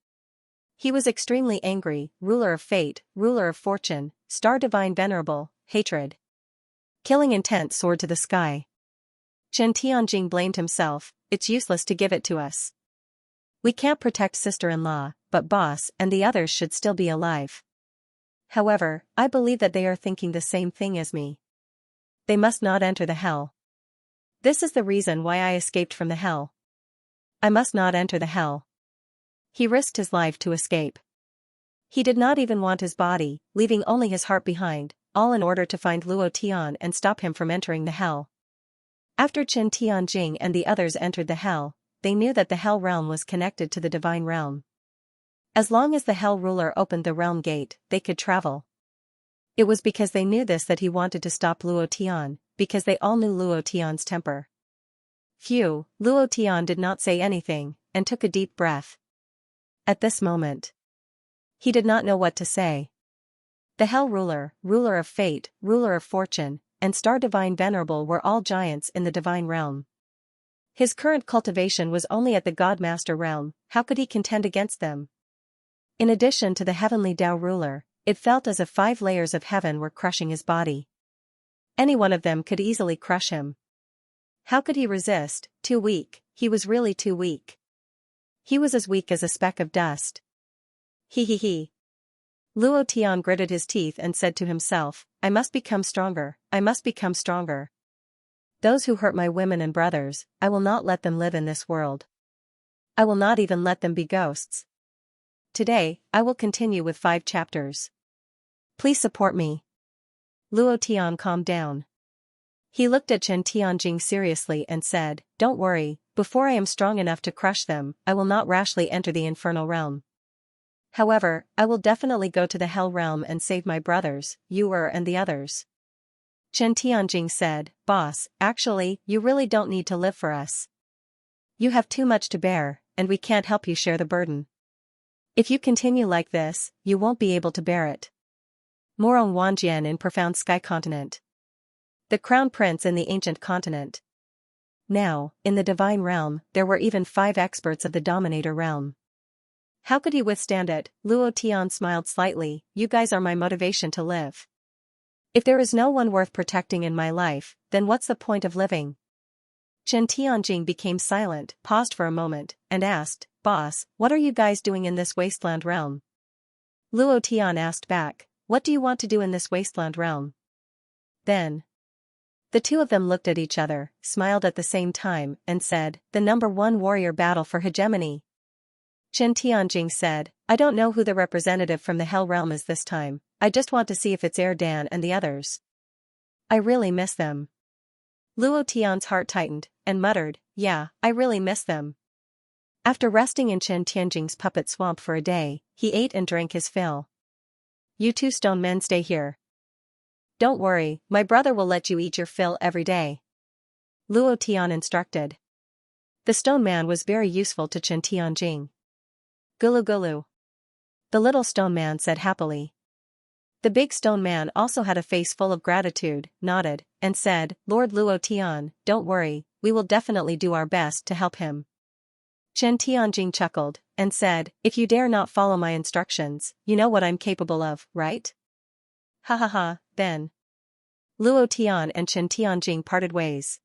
He was extremely angry, ruler of fate, ruler of fortune, star divine venerable, hatred. Killing intent soared to the sky. Chen Tianjing blamed himself, "It's useless to give it to us. We can't protect sister-in-law, but boss and the others should still be alive. However, I believe that they are thinking the same thing as me. They must not enter the hell. This is the reason why I escaped from the hell. I must not enter the hell." He risked his life to escape. He did not even want his body, leaving only his heart behind, all in order to find Luo Tian and stop him from entering the hell. After Chen Tianjing and the others entered the hell, they knew that the hell realm was connected to the divine realm. As long as the hell ruler opened the realm gate, they could travel. It was because they knew this that he wanted to stop Luo Tian, because they all knew Luo Tian's temper. Phew, Luo Tian did not say anything, and took a deep breath. At this moment, he did not know what to say. The Hell Ruler, Ruler of Fate, Ruler of Fortune, and Star Divine Venerable were all giants in the divine realm. His current cultivation was only at the Godmaster realm. How could he contend against them? In addition to the heavenly Tao ruler, it felt as if 5 layers of heaven were crushing his body. Any one of them could easily crush him. How could he resist? Too weak, he was really too weak. He was as weak as a speck of dust. He. Luo Tian gritted his teeth and said to himself, I must become stronger, I must become stronger. Those who hurt my women and brothers, I will not let them live in this world. I will not even let them be ghosts. Today, I will continue with 5 chapters. Please support me. Luo Tian calmed down. He looked at Chen Tianjing seriously and said, Don't worry, before I am strong enough to crush them, I will not rashly enter the infernal realm. However, I will definitely go to the hell realm and save my brothers, Yuer and the others. Chen Tianjing said, Boss, actually, you really don't need to live for us. You have too much to bear, and we can't help you share the burden. If you continue like this, you won't be able to bear it. Morong Wanjian in Profound Sky Continent. The Crown Prince in the Ancient Continent. Now, in the Divine Realm, there were even 5 experts of the Dominator Realm. How could he withstand it? Luo Tian smiled slightly, You guys are my motivation to live. If there is no one worth protecting in my life, then what's the point of living? Chen Tianjing became silent, paused for a moment, and asked, Boss, what are you guys doing in this wasteland realm? Luo Tian asked back, What do you want to do in this wasteland realm? Then, the two of them looked at each other, smiled at the same time, and said, The #1 warrior battle for hegemony. Chen Tianjing said, I don't know who the representative from the Hell Realm is this time, I just want to see if it's Erdan and the others. I really miss them. Luo Tian's heart tightened, and muttered, Yeah, I really miss them. After resting in Chen Tianjing's puppet swamp for a day, he ate and drank his fill. You 2 stone men stay here. Don't worry, my brother will let you eat your fill every day. Luo Tian instructed. The stone man was very useful to Chen Tianjing. Gulu gulu. The little stone man said happily. The big stone man also had a face full of gratitude, nodded, and said, Lord Luo Tian, don't worry, we will definitely do our best to help him. Chen Tianjing chuckled, and said, If you dare not follow my instructions, you know what I'm capable of, right? Ha, then. Luo Tian and Chen Tianjing parted ways.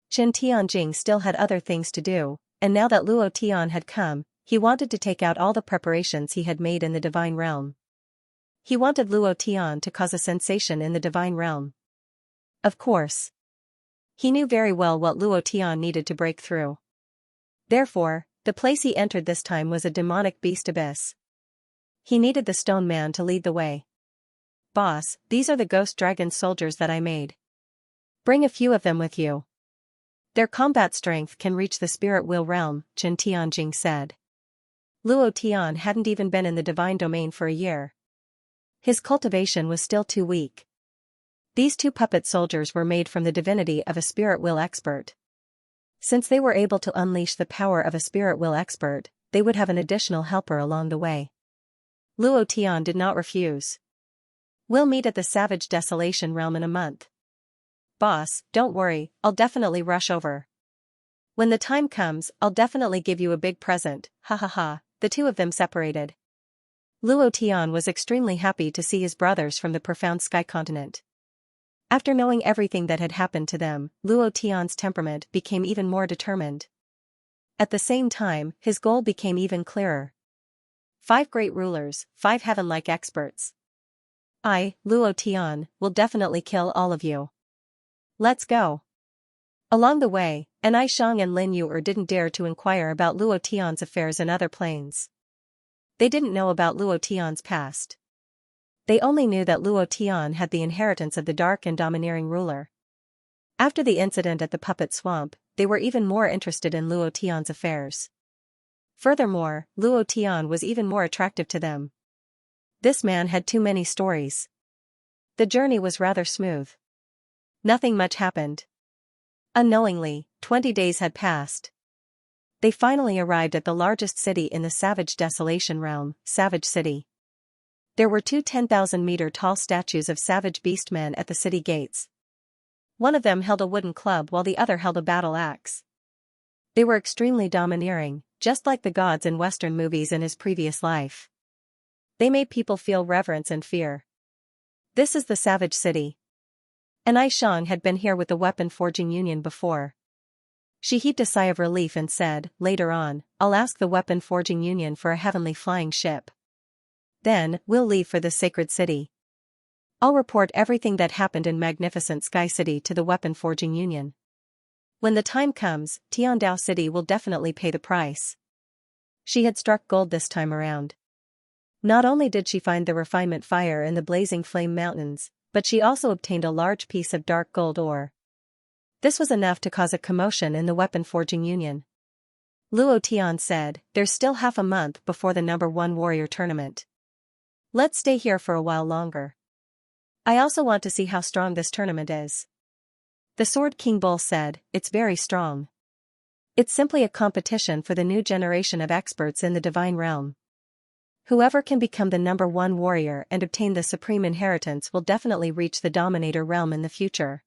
Chen Tianjing still had other things to do, and now that Luo Tian had come, he wanted to take out all the preparations he had made in the divine realm. He wanted Luo Tian to cause a sensation in the divine realm. Of course. He knew very well what Luo Tian needed to break through. Therefore, the place he entered this time was a demonic beast abyss. He needed the stone man to lead the way. Boss, these are the ghost dragon soldiers that I made. Bring a few of them with you. Their combat strength can reach the spirit wheel realm, Chen Tianjing said. Luo Tian hadn't even been in the divine domain for a year. His cultivation was still too weak. These 2 puppet soldiers were made from the divinity of a spirit wheel expert. Since they were able to unleash the power of a spirit wheel expert, they would have an additional helper along the way. Luo Tian did not refuse. We'll meet at the Savage Desolation realm in a month. Boss, don't worry, I'll definitely rush over. When the time comes, I'll definitely give you a big present, ha. The 2 of them separated. Luo Tian was extremely happy to see his brothers from the Profound Sky Continent. After knowing everything that had happened to them, Luo Tian's temperament became even more determined. At the same time, his goal became even clearer. 5 great rulers, 5 heaven-like experts. I, Luo Tian, will definitely kill all of you. Let's go. Along the way, Anai Shang and Lin Yuer didn't dare to inquire about Luo Tian's affairs in other planes. They didn't know about Luo Tian's past. They only knew that Luo Tian had the inheritance of the dark and domineering ruler. After the incident at the puppet swamp, they were even more interested in Luo Tian's affairs. Furthermore, Luo Tian was even more attractive to them. This man had too many stories. The journey was rather smooth. Nothing much happened. Unknowingly, 20 days had passed. They finally arrived at the largest city in the Savage Desolation realm, Savage City. There were two 10,000-meter-tall statues of savage beastmen at the city gates. One of them held a wooden club while the other held a battle axe. They were extremely domineering, just like the gods in Western movies in his previous life. They made people feel reverence and fear. This is the Savage City. And Xianxia had been here with the Weapon Forging Union before. She heaved a sigh of relief and said, later on, I'll ask the Weapon Forging Union for a heavenly flying ship. Then, we'll leave for the sacred city. I'll report everything that happened in Magnificent Sky City to the Weapon Forging Union. When the time comes, Tiandao City will definitely pay the price. She had struck gold this time around. Not only did she find the refinement fire in the blazing flame mountains, but she also obtained a large piece of dark gold ore. This was enough to cause a commotion in the Weapon Forging Union. Luo Tian said, there's still half a month before the number 1 warrior tournament. Let's stay here for a while longer. I also want to see how strong this tournament is. The Sword King Bull said, it's very strong. It's simply a competition for the new generation of experts in the divine realm. Whoever can become the number 1 warrior and obtain the supreme inheritance will definitely reach the Dominator realm in the future.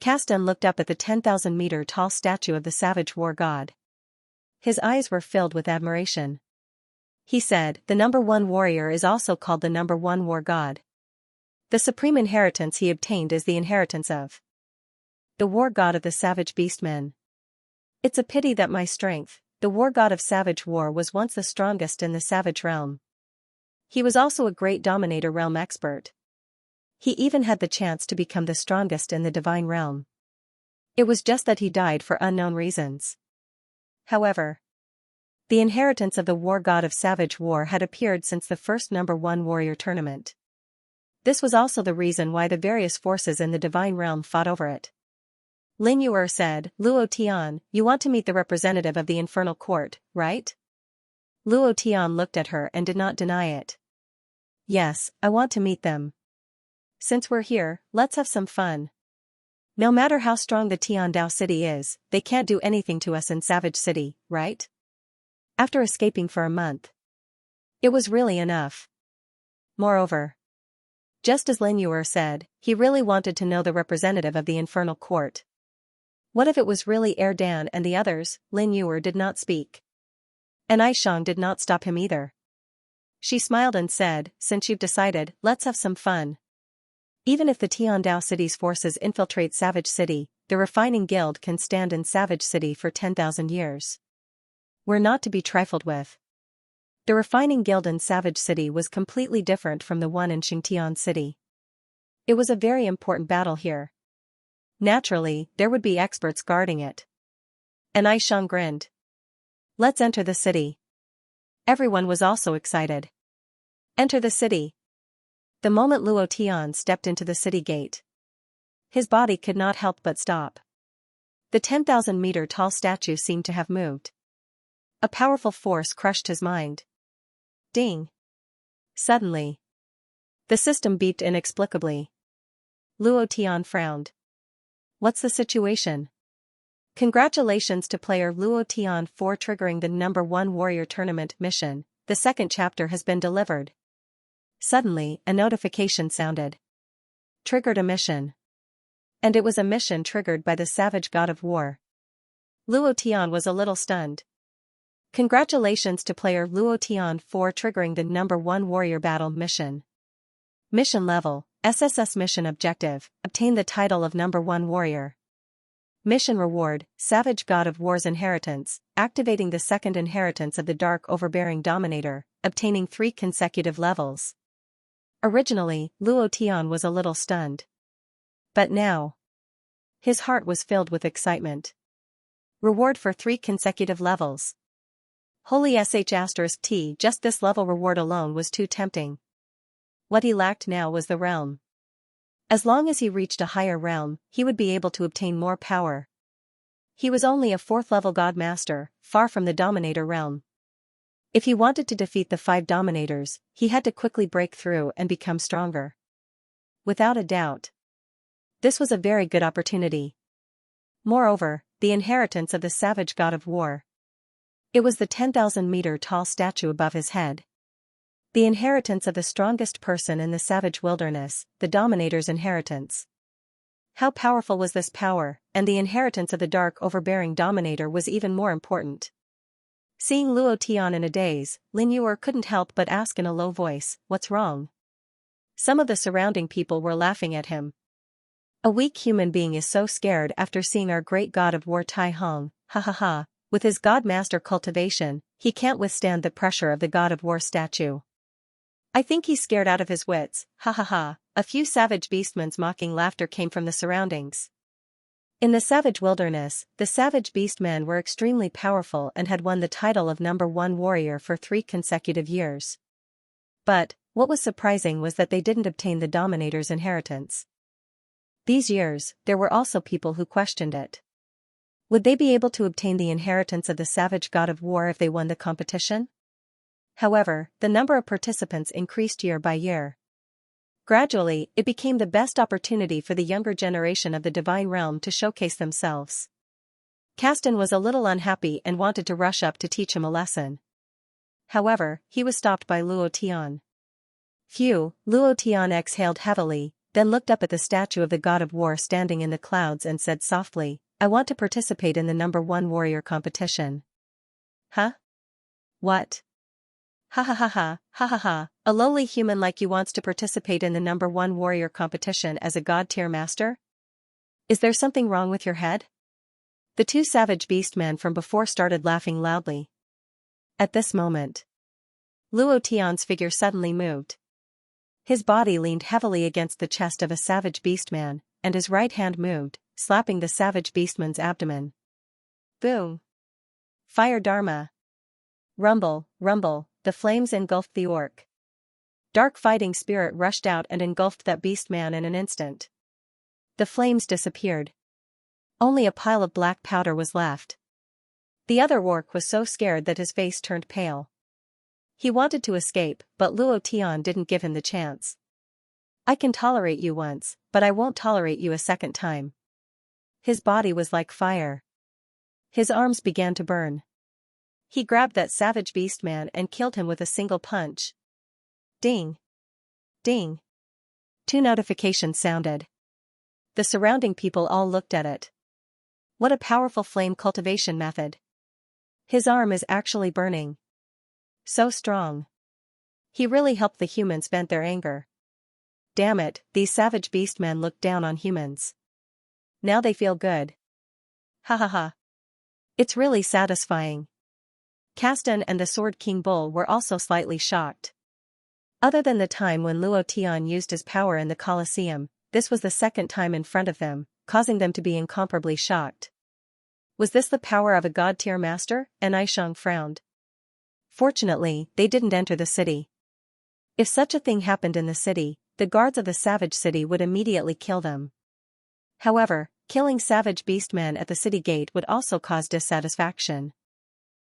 Castan looked up at the 10,000-meter-tall statue of the savage war god. His eyes were filled with admiration. He said, the number 1 warrior is also called the number 1 war god. The supreme inheritance he obtained is the inheritance of the war god of the savage beastmen. It's a pity that my strength, the war god of savage war, was once the strongest in the savage realm. He was also a great Dominator realm expert. He even had the chance to become the strongest in the divine realm. It was just that he died for unknown reasons. However, the inheritance of the war god of savage war had appeared since the first number 1 warrior tournament. This was also the reason why the various forces in the divine realm fought over it. Lin Yuer said, Luo Tian, you want to meet the representative of the infernal court, right? Luo Tian looked at her and did not deny it. Yes, I want to meet them. Since we're here, let's have some fun. No matter how strong the Tiandao City is, they can't do anything to us in Savage City, right? After escaping for a month, it was really enough. Moreover, just as Lin Yuer said, he really wanted to know the representative of the infernal court. What if it was really Erdan and the others? Lin Yuer did not speak. And Xianxia did not stop him either. She smiled and said, since you've decided, let's have some fun. Even if the Tiandao City's forces infiltrate Savage City, the Refining Guild can stand in Savage City for 10,000 years. We're not to be trifled with. The Refining Guild in Savage City was completely different from the one in Xianxia City. It was a very important battle here. Naturally, there would be experts guarding it. And Xianxia grinned. Let's enter the city. Everyone was also excited. Enter the city. The moment Luo Tian stepped into the city gate, his body could not help but stop. The 10,000-meter-tall statue seemed to have moved. A powerful force crushed his mind. Ding! Suddenly, the system beeped inexplicably. Luo Tian frowned. What's the situation? Congratulations to player Luo Tian for triggering the number 1 warrior tournament mission. The second chapter has been delivered. Suddenly, a notification sounded. Triggered a mission. And it was a mission triggered by the savage god of war. Luo Tian was a little stunned. Congratulations to player Luo Tian for triggering the number 1 warrior battle mission. Mission level, SSS mission objective, obtain the title of number 1 warrior. Mission reward, Savage God of War's inheritance, activating the second inheritance of the Dark Overbearing Dominator, obtaining 3 consecutive levels. Originally, Luo Tian was a little stunned. But now, his heart was filled with excitement. Reward for 3 consecutive levels. Holy sh*t, just this level reward alone was too tempting. What he lacked now was the realm. As long as he reached a higher realm, he would be able to obtain more power. He was only a 4th level God Master, far from the Dominator realm. If he wanted to defeat the 5 Dominators, he had to quickly break through and become stronger. Without a doubt, this was a very good opportunity. Moreover, the inheritance of the Savage God of War. It was the 10,000-meter-tall statue above his head. The inheritance of the strongest person in the savage wilderness, the Dominator's inheritance. How powerful was this power, and the inheritance of the dark overbearing Dominator was even more important. Seeing Luo Tian in a daze, Lin Yuer couldn't help but ask in a low voice, "What's wrong?" Some of the surrounding people were laughing at him. "A weak human being is so scared after seeing our great god of war Tai Hong, ha ha ha, with his god master Cultivation, he can't withstand the pressure of the god of war statue. I think he's scared out of his wits, ha ha ha." A few savage beastmen's mocking laughter came from the surroundings. In the savage wilderness, the savage beastmen were extremely powerful and had won the title of #1 warrior for 3 consecutive years. But, what was surprising was that they didn't obtain the Dominator's inheritance. These years, there were also people who questioned it. Would they be able to obtain the inheritance of the savage god of war if they won the competition? However, the number of participants increased year by year. Gradually, it became the best opportunity for the younger generation of the divine realm to showcase themselves. Caston was a little unhappy and wanted to rush up to teach him a lesson. However, he was stopped by Luo Tian. Phew, Luo Tian exhaled heavily, then looked up at the statue of the god of war standing in the clouds and said softly, "I want to participate in the #1 warrior competition." Huh? What? Ha ha ha ha, ha ha ha, a lowly human like you wants to participate in the #1 warrior competition as a god-tier master? Is there something wrong with your head? The 2 savage beastmen from before started laughing loudly. At this moment, Luo Tian's figure suddenly moved. His body leaned heavily against the chest of a savage beastman, and his right hand moved, slapping the savage beastman's abdomen. Boom! Fire Dharma! Rumble, rumble. The flames engulfed the orc. Dark fighting spirit rushed out and engulfed that beastman in an instant. The flames disappeared. Only a pile of black powder was left. The other orc was so scared that his face turned pale. He wanted to escape, but Luo Tian didn't give him the chance. "I can tolerate you once, but I won't tolerate you a second time." His body was like fire. His arms began to burn. He grabbed that savage beastman and killed him with a single punch. Ding! Ding! 2 notifications sounded. The surrounding people all looked at it. What a powerful flame cultivation method. His arm is actually burning. So strong. He really helped the humans vent their anger. Damn it, these savage beastmen look down on humans. Now they feel good. Ha ha ha. It's really satisfying. Caston and the Sword King Bull were also slightly shocked. Other than the time when Luo Tian used his power in the Colosseum, this was the second time in front of them, causing them to be incomparably shocked. Was this the power of a god-tier master? And Aishang frowned. Fortunately, they didn't enter the city. If such a thing happened in the city, the guards of the savage city would immediately kill them. However, killing savage beastmen at the city gate would also cause dissatisfaction.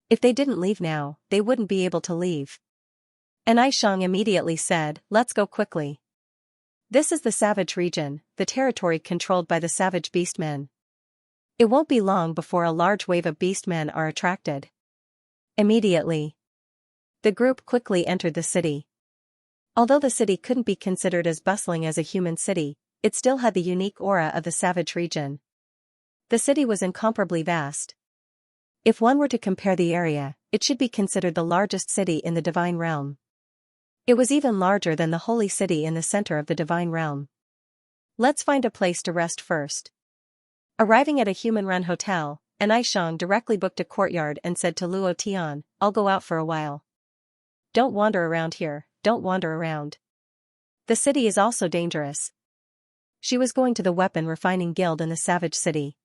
If they didn't leave now, they wouldn't be able to leave. And Aishang immediately said, "Let's go quickly. This is the savage region, the territory controlled by the savage beastmen. It won't be long before a large wave of beastmen are attracted." Immediately, the group quickly entered the city. Although the city couldn't be considered as bustling as a human city, it still had the unique aura of the savage region. The city was incomparably vast. If one were to compare the area, it should be considered the largest city in the divine realm. It was even larger than the holy city in the center of the divine realm. "Let's find a place to rest first." Arriving at a human-run hotel, Aishang directly booked a courtyard and said to Luo Tian, "I'll go out for a while. Don't wander around here, don't wander around. The city is also dangerous." She was going to the weapon refining guild in the savage city.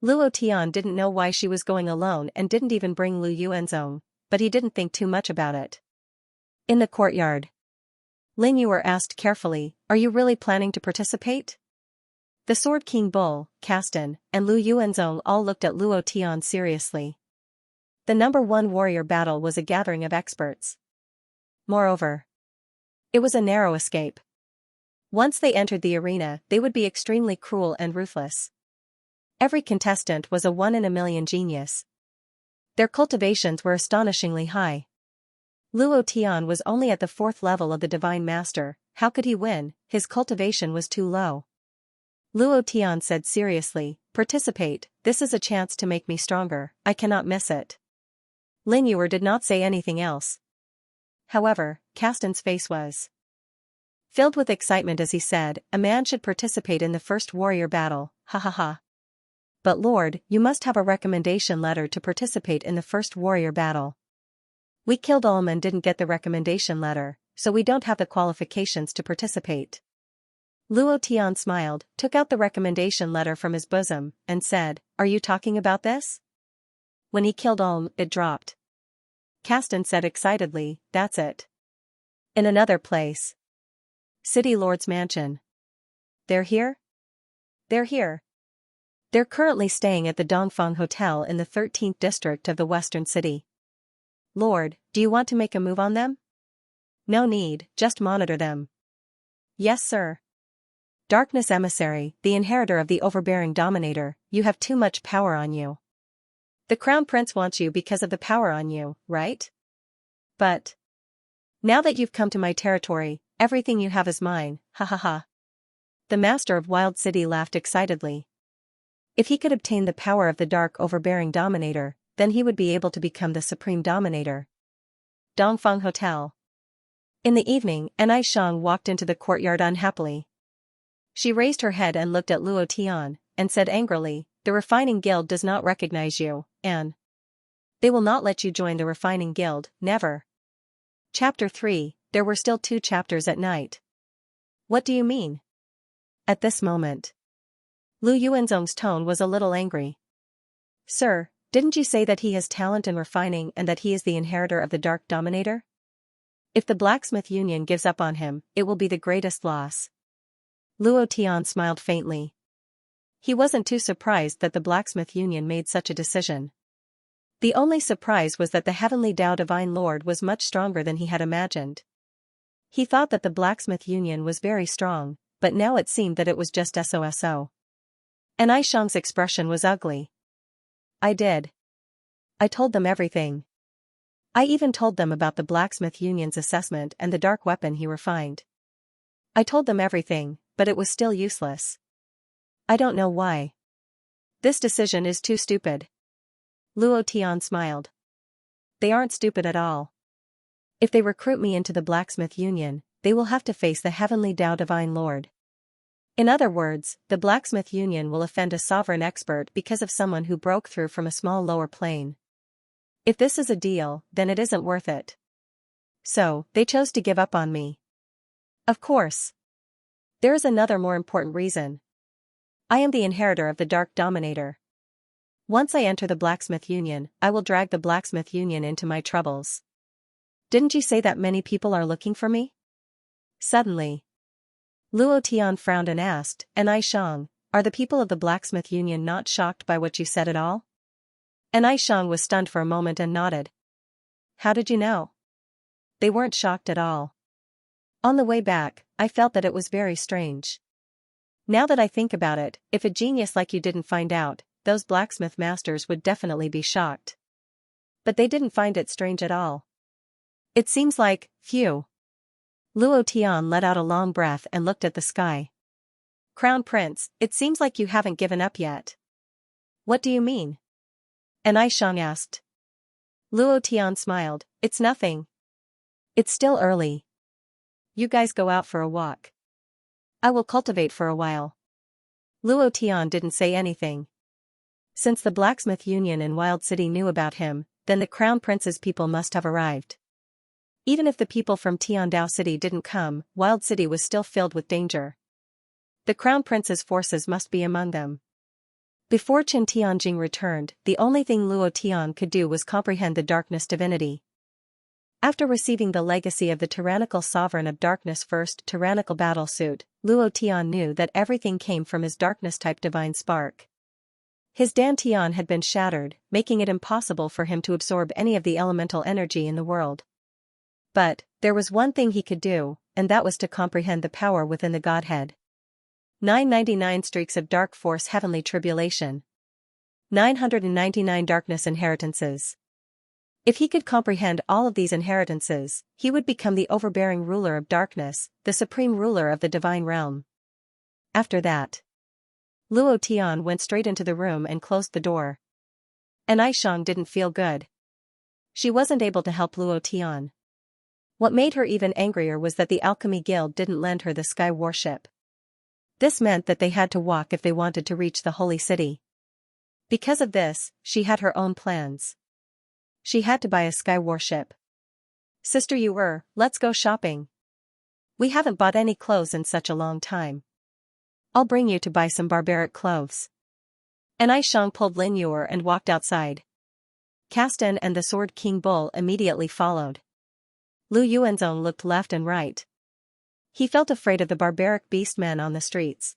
Luo Tian didn't know why she was going alone and didn't even bring Lu Yuanzong, but he didn't think too much about it. In the courtyard, Lin Yuer asked carefully, "Are you really planning to participate?" The Sword King Bull, Caston, and Lu Yuanzong all looked at Luo Tian seriously. The #1 warrior battle was a gathering of experts. Moreover, it was a narrow escape. Once they entered the arena, they would be extremely cruel and ruthless. Every contestant was a 1 in a million genius. Their cultivations were astonishingly high. Luo Tian was only at the 4th level of the Divine Master. How could he win? His cultivation was too low. Luo Tian said seriously, "Participate, this is a chance to make me stronger, I cannot miss it." Lin Yuer did not say anything else. However, Castan's face was filled with excitement as he said, "A man should participate in the first warrior battle, ha ha ha. But Lord, you must have a recommendation letter to participate in the first warrior battle. We killed Ulm and didn't get the recommendation letter, so we don't have the qualifications to participate." Luo Tian smiled, took out the recommendation letter from his bosom, and said, "Are you talking about this? When he killed Ulm, it dropped." Castan said excitedly, "That's it." In another place. City Lord's mansion. "They're here?" "They're here. They're currently staying at the Dongfang Hotel in the 13th district of the Western City." "Lord, do you want to make a move on them?" "No need, just monitor them." "Yes sir." "Darkness Emissary, the inheritor of the overbearing dominator, you have too much power on you. The Crown Prince wants you because of the power on you, right? But now that you've come to my territory, everything you have is mine, ha ha ha." The Master of Wild City laughed excitedly. If he could obtain the power of the dark overbearing dominator, then he would be able to become the supreme dominator. Dongfang Hotel. In the evening, Xianxia walked into the courtyard unhappily. She raised her head and looked at Luo Tian, and said angrily, "The refining guild does not recognize you, and they will not let you join the refining guild, never." Chapter 3, there were still 2 chapters at night. "What do you mean?" At this moment, Lu Yuanzong's tone was a little angry. "Sir, didn't you say that he has talent in refining and that he is the inheritor of the Dark Dominator? If the Blacksmith Union gives up on him, it will be the greatest loss." Luo Tian smiled faintly. He wasn't too surprised that the Blacksmith Union made such a decision. The only surprise was that the Heavenly Tao Divine Lord was much stronger than he had imagined. He thought that the Blacksmith Union was very strong, but now it seemed that it was just SOSO. And Xianxia's expression was ugly. "I did. I told them everything. I even told them about the Blacksmith Union's assessment and the dark weapon he refined. I told them everything, but it was still useless. I don't know why. This decision is too stupid." Luo Tian smiled. "They aren't stupid at all. If they recruit me into the Blacksmith Union, they will have to face the Heavenly Tao Divine Lord. In other words, the Blacksmith Union will offend a sovereign expert because of someone who broke through from a small lower plane. If this is a deal, then it isn't worth it. So, they chose to give up on me. Of course. There is another more important reason. I am the inheritor of the Dark Dominator. Once I enter the Blacksmith Union, I will drag the Blacksmith Union into my troubles. Didn't you say that many people are looking for me?" Suddenly, Luo Tian frowned and asked, "And Xianxia, are the people of the Blacksmith Union not shocked by what you said at all?" And Xianxia was stunned for a moment and nodded. "How did you know?" "They weren't shocked at all. On the way back, I felt that it was very strange. Now that I think about it, if a genius like you didn't find out, those blacksmith masters would definitely be shocked. But they didn't find it strange at all. It seems like, phew." Luo Tian let out a long breath and looked at the sky. "Crown Prince, it seems like you haven't given up yet." "What do you mean?" And Xianxia asked. Luo Tian smiled, "It's nothing. It's still early. You guys go out for a walk. I will cultivate for a while." Luo Tian didn't say anything. Since the Blacksmith Union in Wild City knew about him, then the Crown Prince's people must have arrived. Even if the people from Tiandao City didn't come, Wild City was still filled with danger. The Crown Prince's forces must be among them. Before Qin Tianjing returned, the only thing Luo Tian could do was comprehend the Darkness Divinity. After receiving the legacy of the tyrannical sovereign of darkness first tyrannical battle suit, Luo Tian knew that everything came from his darkness-type divine spark. His Dantian had been shattered, making it impossible for him to absorb any of the elemental energy in the world. But, there was one thing he could do, and that was to comprehend the power within the Godhead. 999 Streaks of Dark Force Heavenly Tribulation. 999 Darkness Inheritances. If he could comprehend all of these inheritances, he would become the overbearing ruler of darkness, the supreme ruler of the divine realm. After that, Luo Tian went straight into the room and closed the door. And Aishang didn't feel good. She wasn't able to help Luo Tian. What made her even angrier was that the Alchemy Guild didn't lend her the sky warship. This meant that they had to walk if they wanted to reach the holy city. Because of this, she had her own plans. She had to buy a sky warship. Sister Yu, let's go shopping. We haven't bought any clothes in such a long time. I'll bring you to buy some barbaric clothes. And Aishang pulled Lin Yu and walked outside. Castan and the Sword King Bull immediately followed. Lu Yuanzong looked left and right. He felt afraid of the barbaric beastmen on the streets.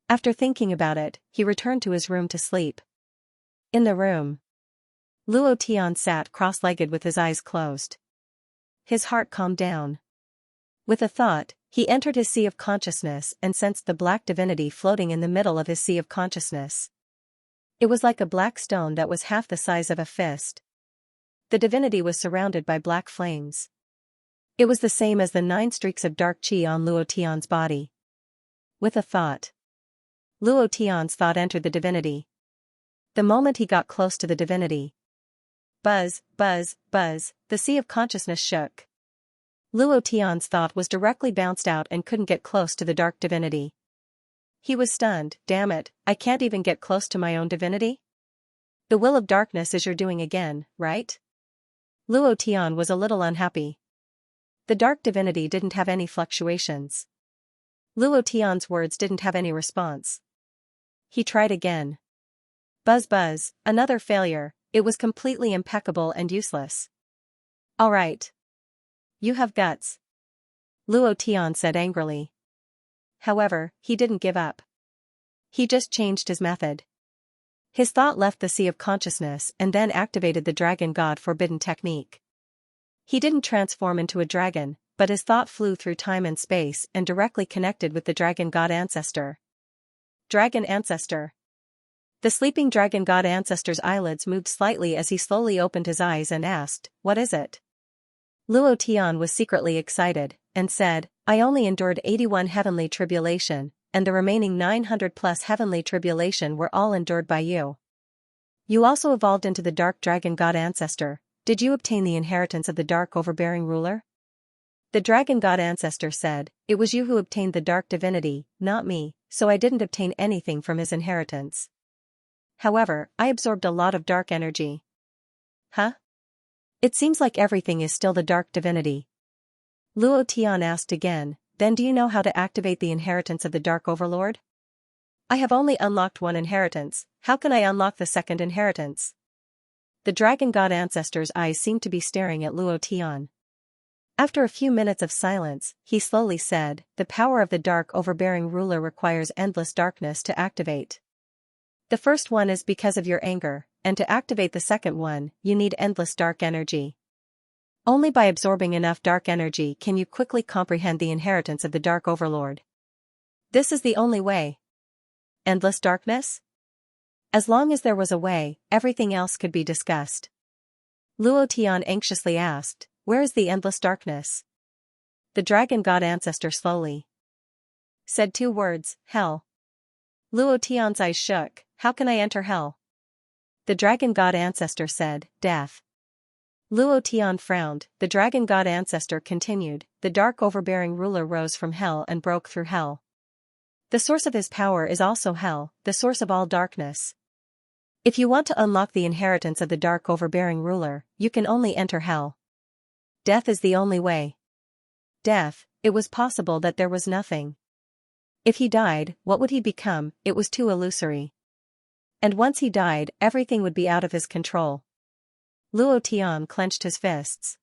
After thinking about it, he returned to his room to sleep. In the room, Luo Tian sat cross-legged with his eyes closed. His heart calmed down. With a thought, he entered his sea of consciousness and sensed the black divinity floating in the middle of his sea of consciousness. It was like a black stone that was half the size of a fist. The divinity was surrounded by black flames. It was the same as the 9 streaks of dark qi on Luo Tian's body. With a thought, Luo Tian's thought entered the divinity. The moment he got close to the divinity, buzz, buzz, buzz, the sea of consciousness shook. Luo Tian's thought was directly bounced out and couldn't get close to the dark divinity. He was stunned. Damn it, I can't even get close to my own divinity? The will of darkness is your doing again, right? Luo Tian was a little unhappy. The dark divinity didn't have any fluctuations. Luo Tian's words didn't have any response. He tried again. Buzz buzz, another failure, it was completely impeccable and useless. All right. You have guts, Luo Tian said angrily. However, he didn't give up. He just changed his method. His thought left the sea of consciousness and then activated the Dragon God Forbidden technique. He didn't transform into a dragon, but his thought flew through time and space and directly connected with the Dragon God Ancestor. Dragon Ancestor. The sleeping Dragon God Ancestor's eyelids moved slightly as he slowly opened his eyes and asked, "What is it?" Luo Tian was secretly excited, and said, "I only endured 81 heavenly tribulation, and the remaining 900 plus heavenly tribulation were all endured by you. You also evolved into the Dark Dragon God Ancestor. Did you obtain the inheritance of the Dark Overbearing Ruler?" The Dragon God Ancestor said, "It was you who obtained the Dark Divinity, not me, so I didn't obtain anything from his inheritance. However, I absorbed a lot of dark energy." Huh? It seems like everything is still the Dark Divinity. Luo Tian asked again, "Then do you know how to activate the inheritance of the Dark Overlord?" "I have only unlocked one inheritance, how can I unlock the second inheritance?" The Dragon God Ancestor's eyes seemed to be staring at Luo Tian. After a few minutes of silence, he slowly said, "The power of the Dark Overbearing Ruler requires endless darkness to activate. The first one is because of your anger, and to activate the second one, you need endless dark energy. Only by absorbing enough dark energy can you quickly comprehend the inheritance of the Dark Overlord. This is the only way." Endless darkness? As long as there was a way, everything else could be discussed. Luo Tian anxiously asked, "Where is the endless darkness?" The Dragon God Ancestor slowly said 2 words, "Hell." Luo Tian's eyes shook. "How can I enter hell?" The Dragon God Ancestor said, "Death." Luo Tian frowned. The Dragon God Ancestor continued, "The Dark Overbearing Ruler rose from hell and broke through hell. The source of his power is also hell, the source of all darkness. If you want to unlock the inheritance of the Dark Overbearing Ruler, you can only enter hell. Death is the only way." Death, it was possible that there was nothing. If he died, what would he become? It was too illusory. And once he died, everything would be out of his control. Luo Tian clenched his fists.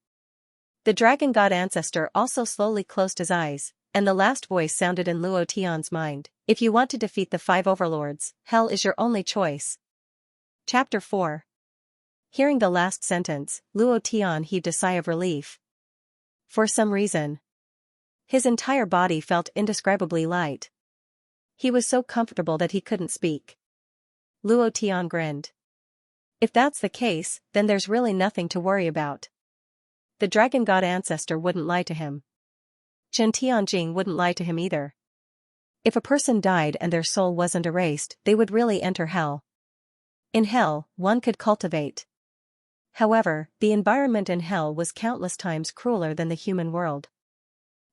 The Dragon God Ancestor also slowly closed his eyes, and the last voice sounded in Luo Tian's mind, "If you want to defeat the 5 overlords, hell is your only choice." Chapter 4. Hearing the last sentence, Luo Tian heaved a sigh of relief. For some reason, his entire body felt indescribably light. He was so comfortable that he couldn't speak. Luo Tian grinned. If that's the case, then there's really nothing to worry about. The dragon god ancestor wouldn't lie to him. Chen Tianjing wouldn't lie to him either. If a person died and their soul wasn't erased, they would really enter hell. In hell, one could cultivate. However, the environment in hell was countless times crueler than the human world.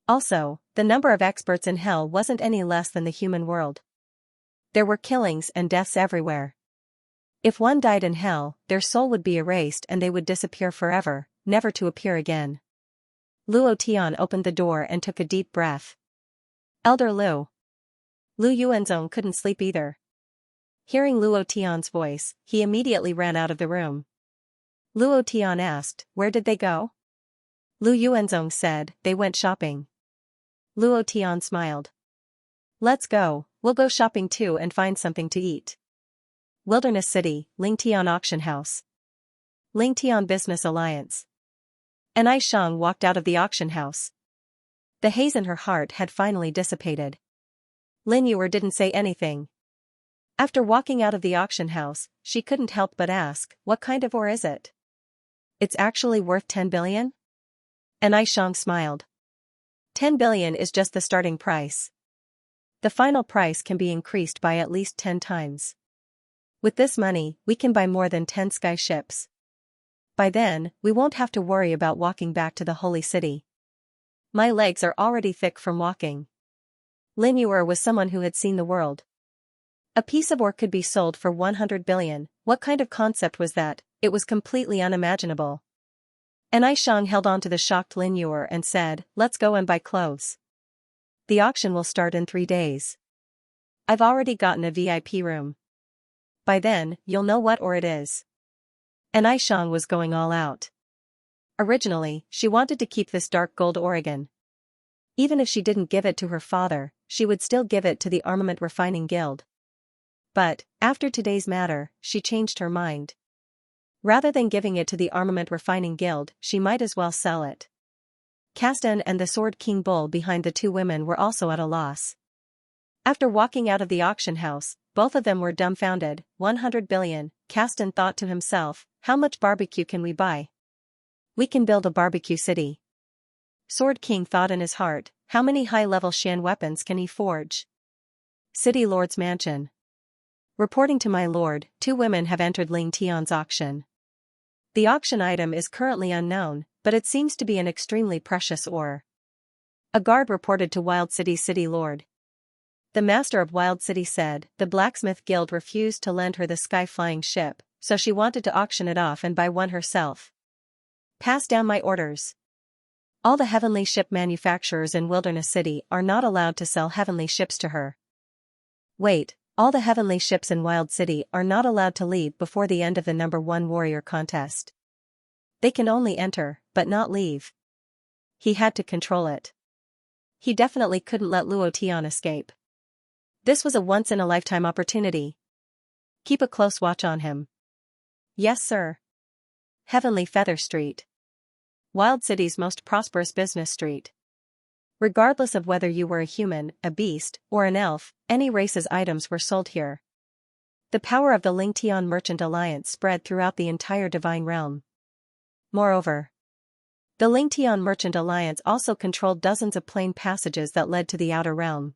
Also, the number of experts in hell wasn't any less than the human world. There were killings and deaths everywhere. If one died in hell, their soul would be erased and they would disappear forever, never to appear again. Luo Tian opened the door and took a deep breath. Elder Lu. Lu Yuanzong couldn't sleep either. Hearing Luo Tian's voice, he immediately ran out of the room. Luo Tian asked, "Where did they go?" Lu Yuanzong said, "They went shopping." Luo Tian smiled. "Let's go, we'll go shopping too and find something to eat." Wilderness City, Lingtian Auction House. Lingtian Business Alliance. Anai Shang walked out of the auction house. The haze in her heart had finally dissipated. Lin Yuer didn't say anything. After walking out of the auction house, she couldn't help but ask, "What kind of ore is it? It's actually worth 10 billion? Anai Shang smiled. 10 billion is just the starting price. The final price can be increased by at least 10 times. With this money, we can buy more than 10 sky ships. By then, we won't have to worry about walking back to the holy city. My legs are already thick from walking." Lin Yuer was someone who had seen the world. A piece of ore could be sold for 100 billion, what kind of concept was that? It was completely unimaginable. Anai Shang held on to the shocked Lin Yuer and said, "Let's go and buy clothes. The auction will start in 3 days. I've already gotten a VIP room. By then, you'll know what ore it is." Anai Shang was going all out. Originally, she wanted to keep this dark gold Oregon. Even if she didn't give it to her father, she would still give it to the Armament Refining Guild. But, after today's matter, she changed her mind. Rather than giving it to the Armament Refining Guild, she might as well sell it. Castan and the Sword King Bull behind the two women were also at a loss. After walking out of the auction house, both of them were dumbfounded. 100 billion, Castan thought to himself, how much barbecue can we buy? We can build a barbecue city. Sword King thought in his heart, how many high-level Shan weapons can he forge? City Lord's Mansion. Reporting to my lord, 2 women have entered Ling Tian's auction. The auction item is currently unknown, but it seems to be an extremely precious ore. A guard reported to Wild City's city lord. The master of Wild City said, the Blacksmith Guild refused to lend her the sky-flying ship, so she wanted to auction it off and buy one herself. Pass down my orders. All the heavenly ship manufacturers in Wilderness City are not allowed to sell heavenly ships to her. Wait, all the heavenly ships in Wild City are not allowed to leave before the end of the number 1 warrior contest. They can only enter, but not leave. He had to control it. He definitely couldn't let Luo Tian escape. This was a once-in-a-lifetime opportunity. Keep a close watch on him. Yes, sir. Heavenly Feather Street. Wild City's most prosperous business street. Regardless of whether you were a human, a beast, or an elf, any race's items were sold here. The power of the Lingtian Merchant Alliance spread throughout the entire Divine Realm. Moreover, the Lingtian Merchant Alliance also controlled dozens of plain passages that led to the Outer Realm.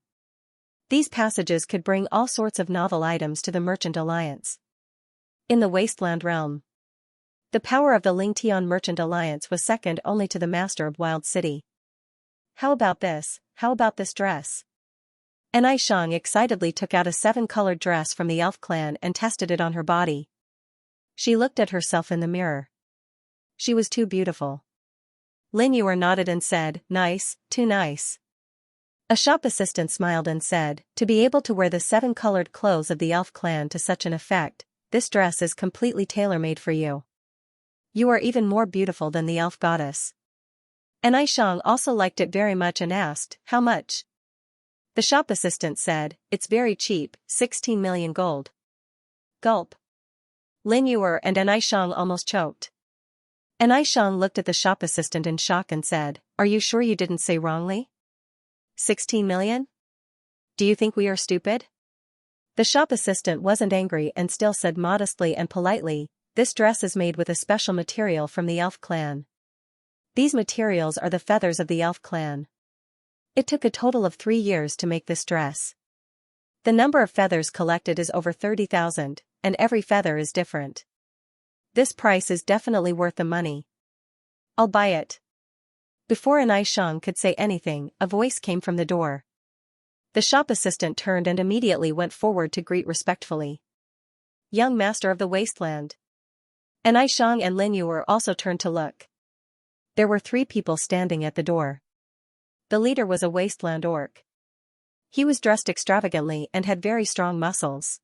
These passages could bring all sorts of novel items to the Merchant Alliance. In the Wasteland Realm, the power of the Lingtian Merchant Alliance was second only to the Master of Wild City. How about this? How about this dress? Anai Shang excitedly took out a 7-colored dress from the elf clan and tested it on her body. She looked at herself in the mirror. She was too beautiful. Lin Yuer nodded and said, nice, too nice. A shop assistant smiled and said, to be able to wear the 7-colored clothes of the elf clan to such an effect, this dress is completely tailor-made for you. You are even more beautiful than the elf goddess. Anai Shang also liked it very much and asked, how much? The shop assistant said, it's very cheap, 16 million gold. Gulp. Lin Yuer and Anai Shang almost choked. Anai Shang looked at the shop assistant in shock and said, are you sure you didn't say wrongly? 16 million? Do you think we are stupid? The shop assistant wasn't angry and still said modestly and politely, This dress is made with a special material from the elf clan. These materials are the feathers of the elf clan. It took a total of 3 years to make this dress. The number of feathers collected is over 30,000, and every feather is different. This price is definitely worth the money. I'll buy it. Before Xianxia could say anything, a voice came from the door. The shop assistant turned and immediately went forward to greet respectfully. Young master of the wasteland. Xianxia and Lin Yu also turned to look. There were 3 people standing at the door. The leader was a wasteland orc. He was dressed extravagantly and had very strong muscles.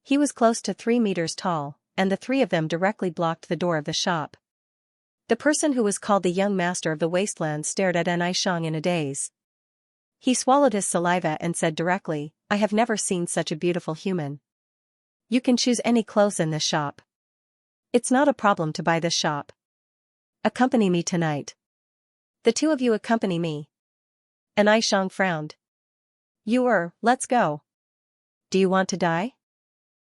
He was close to 3 meters tall, and the 3 of them directly blocked the door of the shop. The person who was called the young master of the wasteland stared at Xianxia in a daze. He swallowed his saliva and said directly, I have never seen such a beautiful human. You can choose any clothes in this shop. It's not a problem to buy this shop. Accompany me tonight. The 2 of you accompany me. Xianxia frowned. Let's go. Do you want to die?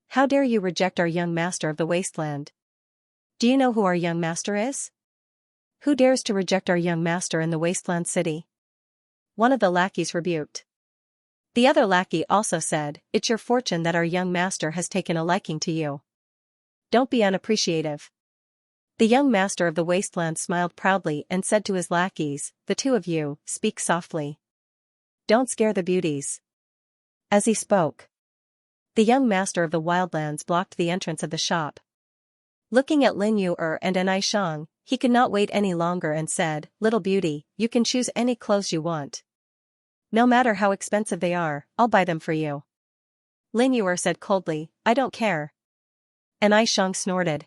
How dare you reject our young master of the wasteland? Do you know who our young master is? Who dares to reject our young master in the wasteland city? One of the lackeys rebuked. The other lackey also said, It's your fortune that our young master has taken a liking to you. Don't be unappreciative. The young master of the wasteland smiled proudly and said to his lackeys, The 2 of you, speak softly. Don't scare the beauties. As he spoke, the young master of the wildlands blocked the entrance of the shop. Looking at Lin Yu and Xianxia, he could not wait any longer and said, Little beauty, you can choose any clothes you want. No matter how expensive they are, I'll buy them for you. Lin Yu said coldly, I don't care. Xianxia snorted.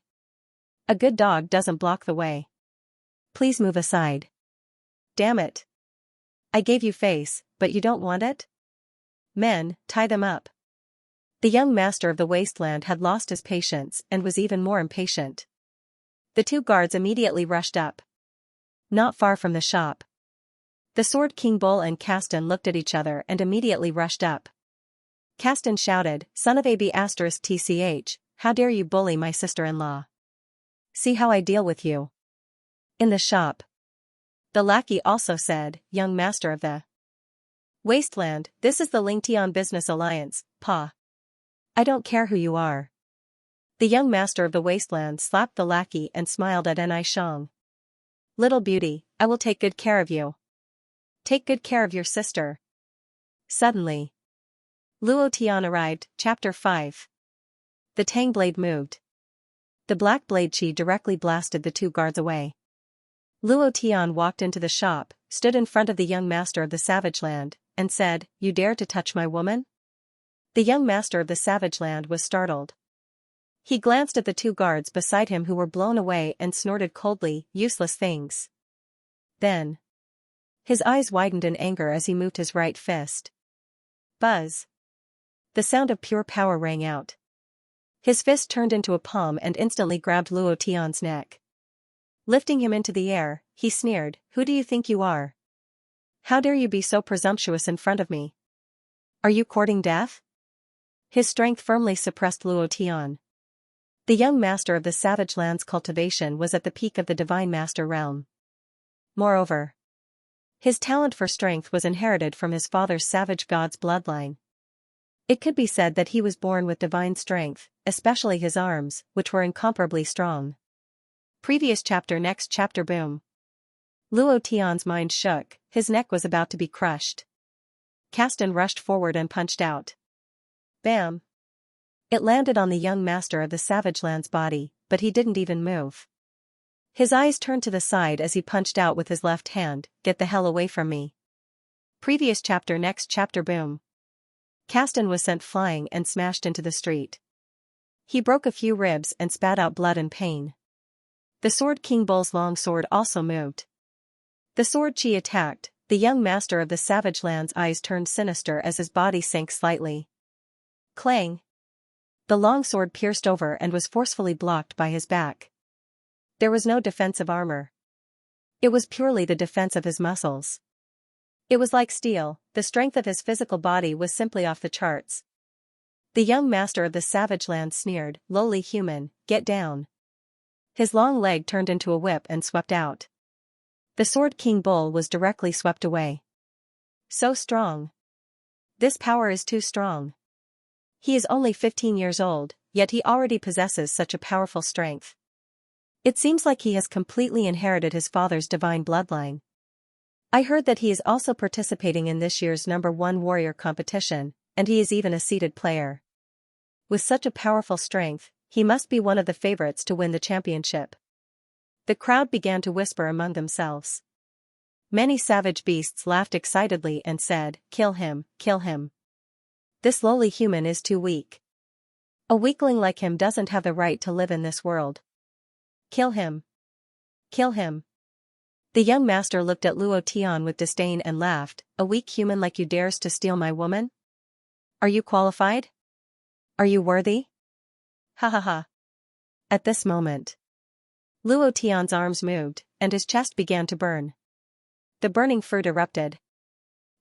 A good dog doesn't block the way. Please move aside. Damn it. I gave you face, but you don't want it? Men, tie them up. The young master of the wasteland had lost his patience and was even more impatient. The 2 guards immediately rushed up. Not far from the shop, the Sword King Bull and Caston looked at each other and immediately rushed up. Caston shouted, Son of AB*TCH, how dare you bully my sister-in-law? See how I deal with you. In the shop, the lackey also said, Young master of the wasteland, this is the Lingtian Business Alliance, Pa. I don't care who you are. The young master of the wasteland slapped the lackey and smiled at Xianxia. Little beauty, I will take good care of you. Take good care of your sister. Suddenly, Luo Tian arrived, Chapter 5. The Tang blade moved. The black blade chi directly blasted the 2 guards away. Luo Tian walked into the shop, stood in front of the young master of the savage land, and said, You dare to touch my woman? The young master of the savage land was startled. He glanced at the 2 guards beside him who were blown away and snorted coldly, Useless things. Then, his eyes widened in anger as he moved his right fist. Buzz. The sound of pure power rang out. His fist turned into a palm and instantly grabbed Luo Tian's neck. Lifting him into the air, he sneered, Who do you think you are? How dare you be so presumptuous in front of me? Are you courting death? His strength firmly suppressed Luo Tian. The young master of the savage land's cultivation was at the peak of the divine master realm. Moreover, his talent for strength was inherited from his father's savage god's bloodline. It could be said that he was born with divine strength, especially his arms, which were incomparably strong. Previous chapter. Next chapter. Boom. Luo Tian's mind shook, his neck was about to be crushed. Caston rushed forward and punched out. Bam! It landed on the young master of the savage land's body, but he didn't even move. His eyes turned to the side as he punched out with his left hand, Get the hell away from me. Previous chapter. Next chapter. Boom. Caston was sent flying and smashed into the street. He broke a few ribs and spat out blood in pain. The Sword King Bull's long sword also moved. The sword chi attacked, the young master of the savage land's eyes turned sinister as his body sank slightly. Clang! The long sword pierced over and was forcefully blocked by his back. There was no defensive armor. It was purely the defense of his muscles. It was like steel, the strength of his physical body was simply off the charts. The young master of the savage land sneered, "Lowly human, get down." His long leg turned into a whip and swept out. The Sword King Bull was directly swept away. So strong. This power is too strong. He is only 15 years old, yet he already possesses such a powerful strength. It seems like he has completely inherited his father's divine bloodline. I heard that he is also participating in this year's #1 warrior competition, and he is even a seeded player. With such a powerful strength, he must be one of the favorites to win the championship. The crowd began to whisper among themselves. Many savage beasts laughed excitedly and said, "Kill him, kill him. This lowly human is too weak. A weakling like him doesn't have the right to live in this world. Kill him. Kill him." The young master looked at Luo Tian with disdain and laughed, "A weak human like you dares to steal my woman? Are you qualified? Are you worthy? Ha ha ha." At this moment, Luo Tian's arms moved, and his chest began to burn. The burning fruit erupted.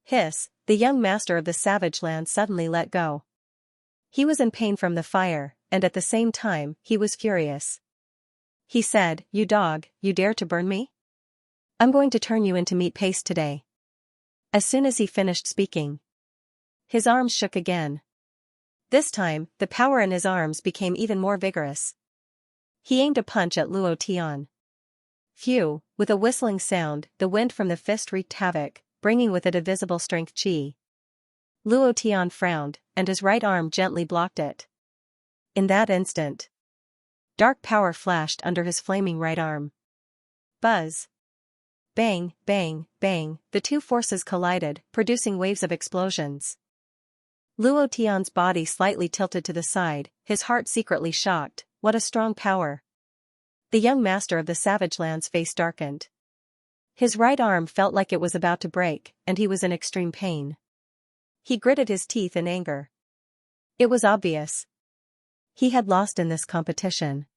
Hiss, the young master of the savage land suddenly let go. He was in pain from the fire, and at the same time, he was furious. He said, "You dog, you dare to burn me? I'm going to turn you into meat paste today." As soon as he finished speaking, his arms shook again. This time, the power in his arms became even more vigorous. He aimed a punch at Luo Tian. Phew, with a whistling sound, the wind from the fist wreaked havoc, bringing with it a visible strength chi. Luo Tian frowned, and his right arm gently blocked it. In that instant, dark power flashed under his flaming right arm. Buzz. Bang, bang, bang, the two forces collided, producing waves of explosions. Luo Tian's body slightly tilted to the side, his heart secretly shocked. What a strong power. The young master of the savage land's face darkened. His right arm felt like it was about to break, and he was in extreme pain. He gritted his teeth in anger. It was obvious. He had lost in this competition.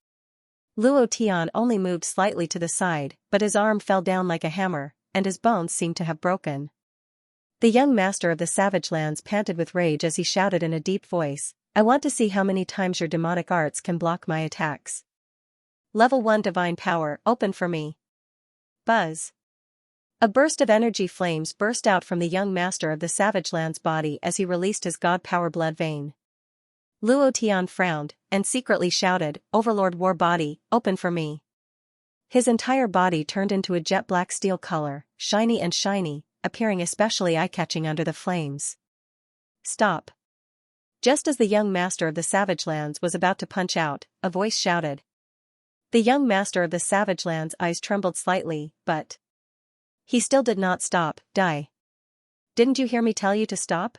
Luo Tian only moved slightly to the side, but his arm fell down like a hammer, and his bones seemed to have broken. The young master of the savage lands panted with rage as he shouted in a deep voice, "I want to see how many times your demonic arts can block my attacks. Level 1 divine power, open for me." Buzz. A burst of energy flames burst out from the young master of the savage land's body as he released his god power blood vein. Luo Tian frowned, and secretly shouted, "Overlord War Body, open for me." His entire body turned into a jet black steel color, shiny and shiny, appearing especially eye-catching under the flames. "Stop." Just as the young master of the savage lands was about to punch out, a voice shouted. The young master of the savage land's eyes trembled slightly, but he still did not stop. "Die. Didn't you hear me tell you to stop?"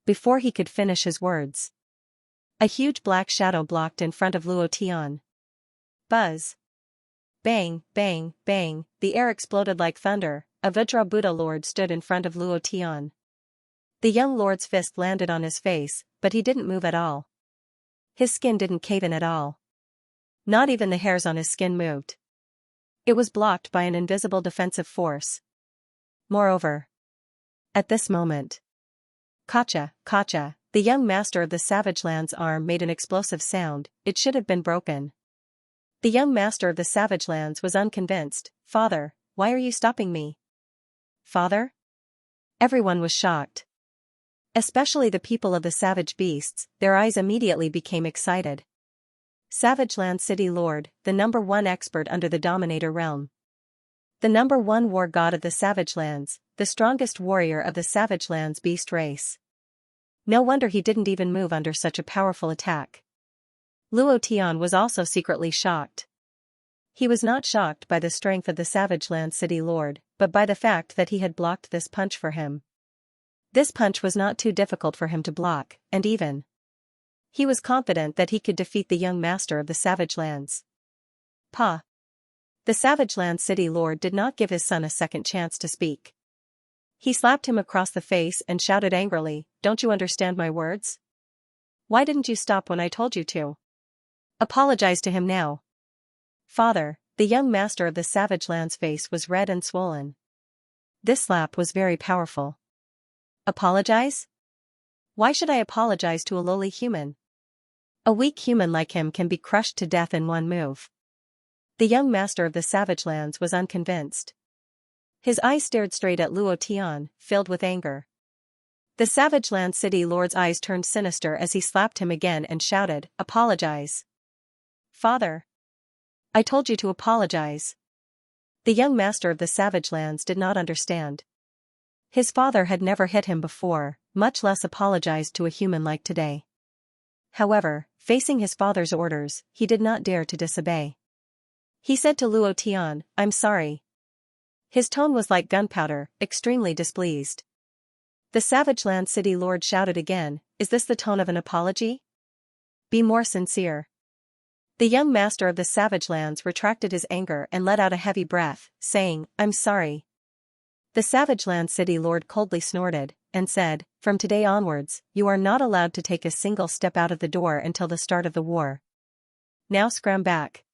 Before he could finish his words, a huge black shadow blocked in front of Luo Tian. Buzz. Bang, bang, bang, the air exploded like thunder. A Vajra Buddha lord stood in front of Luo Tian. The young lord's fist landed on his face, but he didn't move at all. His skin didn't cave in at all. Not even the hairs on his skin moved. It was blocked by an invisible defensive force. Moreover, at this moment, Kacha, Kacha, the young master of the savage land's arm made an explosive sound. It should have been broken. The young master of the savage lands was unconvinced. "Father, why are you stopping me?" "Father?" Everyone was shocked. Especially the people of the savage beasts, their eyes immediately became excited. Savage Land City Lord, the #1 expert under the Dominator realm. The #1 war god of the Savage Lands, the strongest warrior of the Savage Lands beast race. No wonder he didn't even move under such a powerful attack. Luo Tian was also secretly shocked. He was not shocked by the strength of the Savage Land City Lord, but by the fact that he had blocked this punch for him. This punch was not too difficult for him to block, and even he was confident that he could defeat the young master of the Savage Lands. Pa. The Savage Land City Lord did not give his son a second chance to speak. He slapped him across the face and shouted angrily, "Don't you understand my words? Why didn't you stop when I told you to? Apologize to him now." "Father," the young master of the Savage Land's face was red and swollen. This slap was very powerful. "Apologize? Why should I apologize to a lowly human? A weak human like him can be crushed to death in one move. The young master of the savage lands was unconvinced. His eyes stared straight at Luo Tian, filled with anger. The savage land city lord's eyes turned sinister as he slapped him again and shouted, "Apologize. Father! I told you to apologize." The young master of the savage lands did not understand. His father had never hit him before, much less apologized to a human like today. However, facing his father's orders, he did not dare to disobey. He said to Luo Tian, "I'm sorry." His tone was like gunpowder, extremely displeased. The savage land city lord shouted again, "Is this the tone of an apology? Be more sincere." The young master of the savage lands retracted his anger and let out a heavy breath, saying, "I'm sorry." The savage land city lord coldly snorted, and said, "From today onwards, you are not allowed to take a single step out of the door until the start of the war. Now scram back."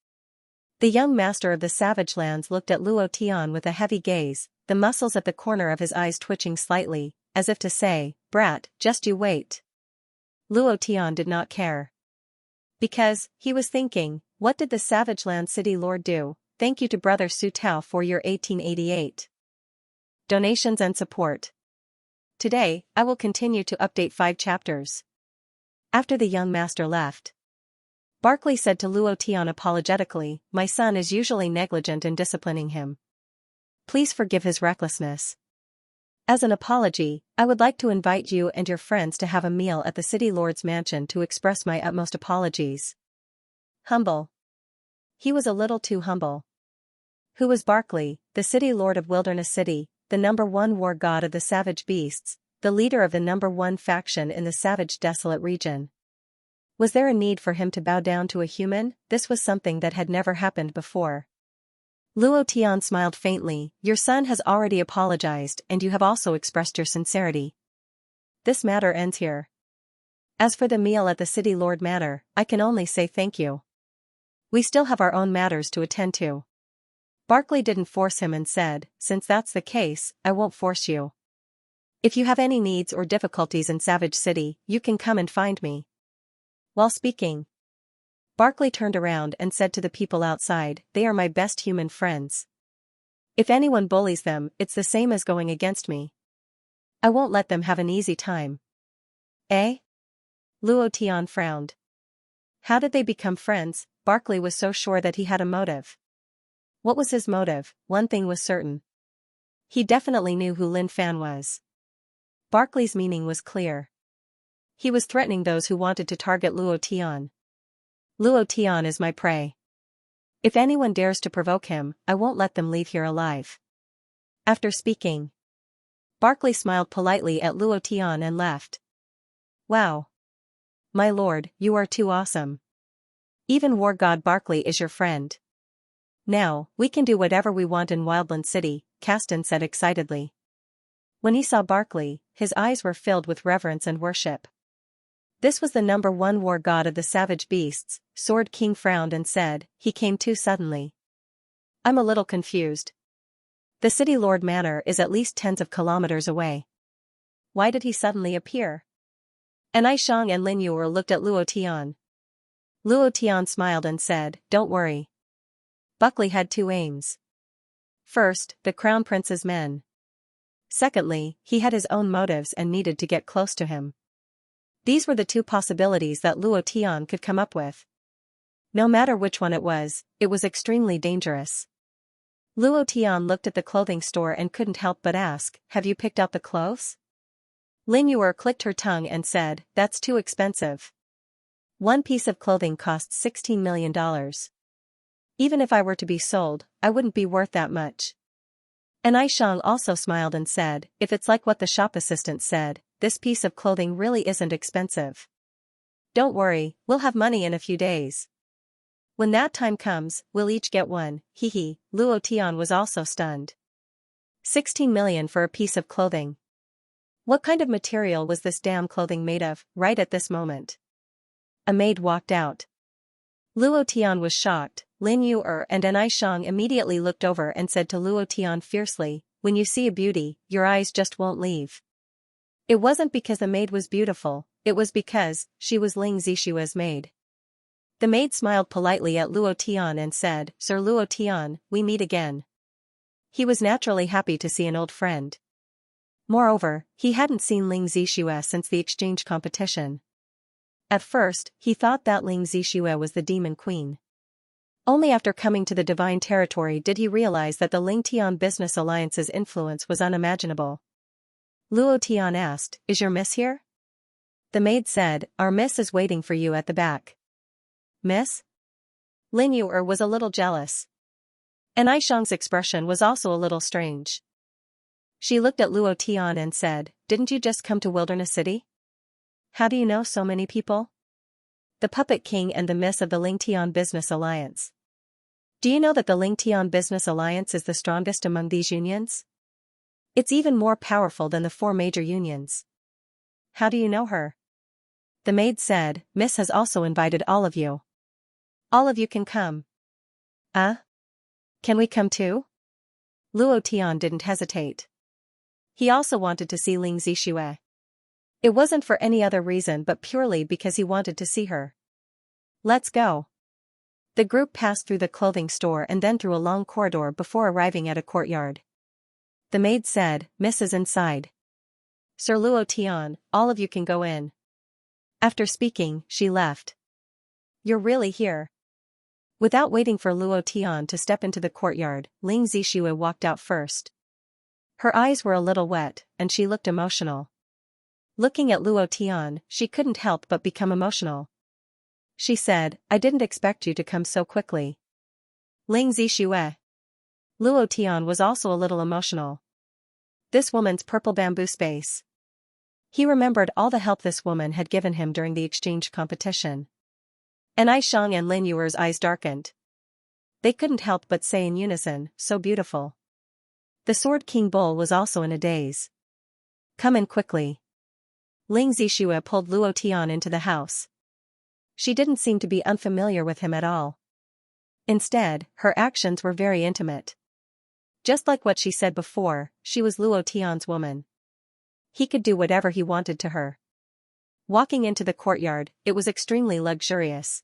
The young master of the savage lands looked at Luo Tian with a heavy gaze, the muscles at the corner of his eyes twitching slightly, as if to say, "Brat, just you wait." Luo Tian did not care. Because, he was thinking, what did the savage land city lord do? Thank you to brother Su Tao for your 1888 donations and support. Today, I will continue to update 5 chapters. After the young master left, Barkley said to Luo Tian apologetically, "My son is usually negligent in disciplining him. Please forgive his recklessness. As an apology, I would like to invite you and your friends to have a meal at the city lord's mansion to express my utmost apologies." Humble. He was a little too humble. Who was Barkley, the city lord of Wilderness City, the #1 war god of the savage beasts, the leader of the #1 faction in the savage desolate region? Was there a need for him to bow down to a human? This was something that had never happened before. Luo Tian smiled faintly, "Your son has already apologized and you have also expressed your sincerity. This matter ends here. As for the meal at the city lord manor, I can only say thank you. We still have our own matters to attend to." Barkley didn't force him and said, "Since that's the case, I won't force you. If you have any needs or difficulties in Savage City, you can come and find me." While speaking, Barkley turned around and said to the people outside, "They are my best human friends. If anyone bullies them, it's the same as going against me. I won't let them have an easy time." Eh? Luo Tian frowned. How did they become friends? Barkley was so sure that he had a motive. What was his motive? One thing was certain. He definitely knew who Lin Fan was. Barkley's meaning was clear. He was threatening those who wanted to target Luo Tian. "Luo Tian is my prey. If anyone dares to provoke him, I won't let them leave here alive." After speaking, Barkley smiled politely at Luo Tian and left. "Wow. My lord, you are too awesome. Even war god Barkley is your friend. Now, we can do whatever we want in Wildland City," Caston said excitedly. When he saw Barkley, his eyes were filled with reverence and worship. This was the #1 war god of the savage beasts. Sword King frowned and said, "He came too suddenly. I'm a little confused. The city lord manor is at least tens of kilometers away. Why did he suddenly appear?" And Aishang and Lin Yuer looked at Luo Tian. Luo Tian smiled and said, "Don't worry. Buckley had 2 aims. First, the crown prince's men. Secondly, he had his own motives and needed to get close to him. These were the 2 possibilities that Luo Tian could come up with. No matter which one it was extremely dangerous. Luo Tian looked at the clothing store and couldn't help but ask, "Have you picked out the clothes?" Lin Yuer clicked her tongue and said, "That's too expensive. One piece of clothing costs $16 million. Even if I were to be sold, I wouldn't be worth that much." And Aishang also smiled and said, "If it's like what the shop assistant said, this piece of clothing really isn't expensive. Don't worry, we'll have money in a few days. When that time comes, we'll each get one." Hee. Luo Tian was also stunned. 16 million for a piece of clothing. What kind of material was this damn clothing made of? Right at this moment, a maid walked out. Luo Tian was shocked. Lin Yuer and Aishang immediately looked over and said to Luo Tian fiercely, "When you see a beauty, your eyes just won't leave." It wasn't because the maid was beautiful, it was because she was Ling Zixue's maid. The maid smiled politely at Luo Tian and said, "Sir Luo Tian, we meet again." He was naturally happy to see an old friend. Moreover, he hadn't seen Ling Zixue since the exchange competition. At first, he thought that Ling Zixue was the demon queen. Only after coming to the divine territory did he realize that the Ling Tian Business Alliance's influence was unimaginable. Luo Tian asked, "Is your miss here?" The maid said, "Our miss is waiting for you at the back." "Miss?" Lin Yuer was a little jealous. And Aishang's expression was also a little strange. She looked at Luo Tian and said, "Didn't you just come to Wilderness City? How do you know so many people? The Puppet King and the miss of the Ling Tian Business Alliance. Do you know that the Ling Tian Business Alliance is the strongest among these unions? It's even more powerful than the 4 major unions." "How do you know her?" The maid said, "Miss has also invited all of you. All of you can come." Can we come too?" Luo Tian didn't hesitate. He also wanted to see Ling Zixue. It wasn't for any other reason but purely because he wanted to see her. "Let's go." The group passed through the clothing store and then through a long corridor before arriving at a courtyard. The maid said, "Miss is inside. Sir Luo Tian, all of you can go in." After speaking, she left. "You're really here?" Without waiting for Luo Tian to step into the courtyard, Ling Zixue walked out first. Her eyes were a little wet, and she looked emotional. Looking at Luo Tian, she couldn't help but become emotional. She said, "I didn't expect you to come so quickly." Ling Zixue. Luo Tian was also a little emotional. This woman's purple bamboo space. He remembered all the help this woman had given him during the exchange competition. And Aishang and Lin Yuer's eyes darkened. They couldn't help but say in unison, "So beautiful." The Sword King Bull was also in a daze. "Come in quickly." Ling Zixue pulled Luo Tian into the house. She didn't seem to be unfamiliar with him at all. Instead, her actions were very intimate. Just like what she said before, she was Luo Tian's woman. He could do whatever he wanted to her. Walking into the courtyard, it was extremely luxurious.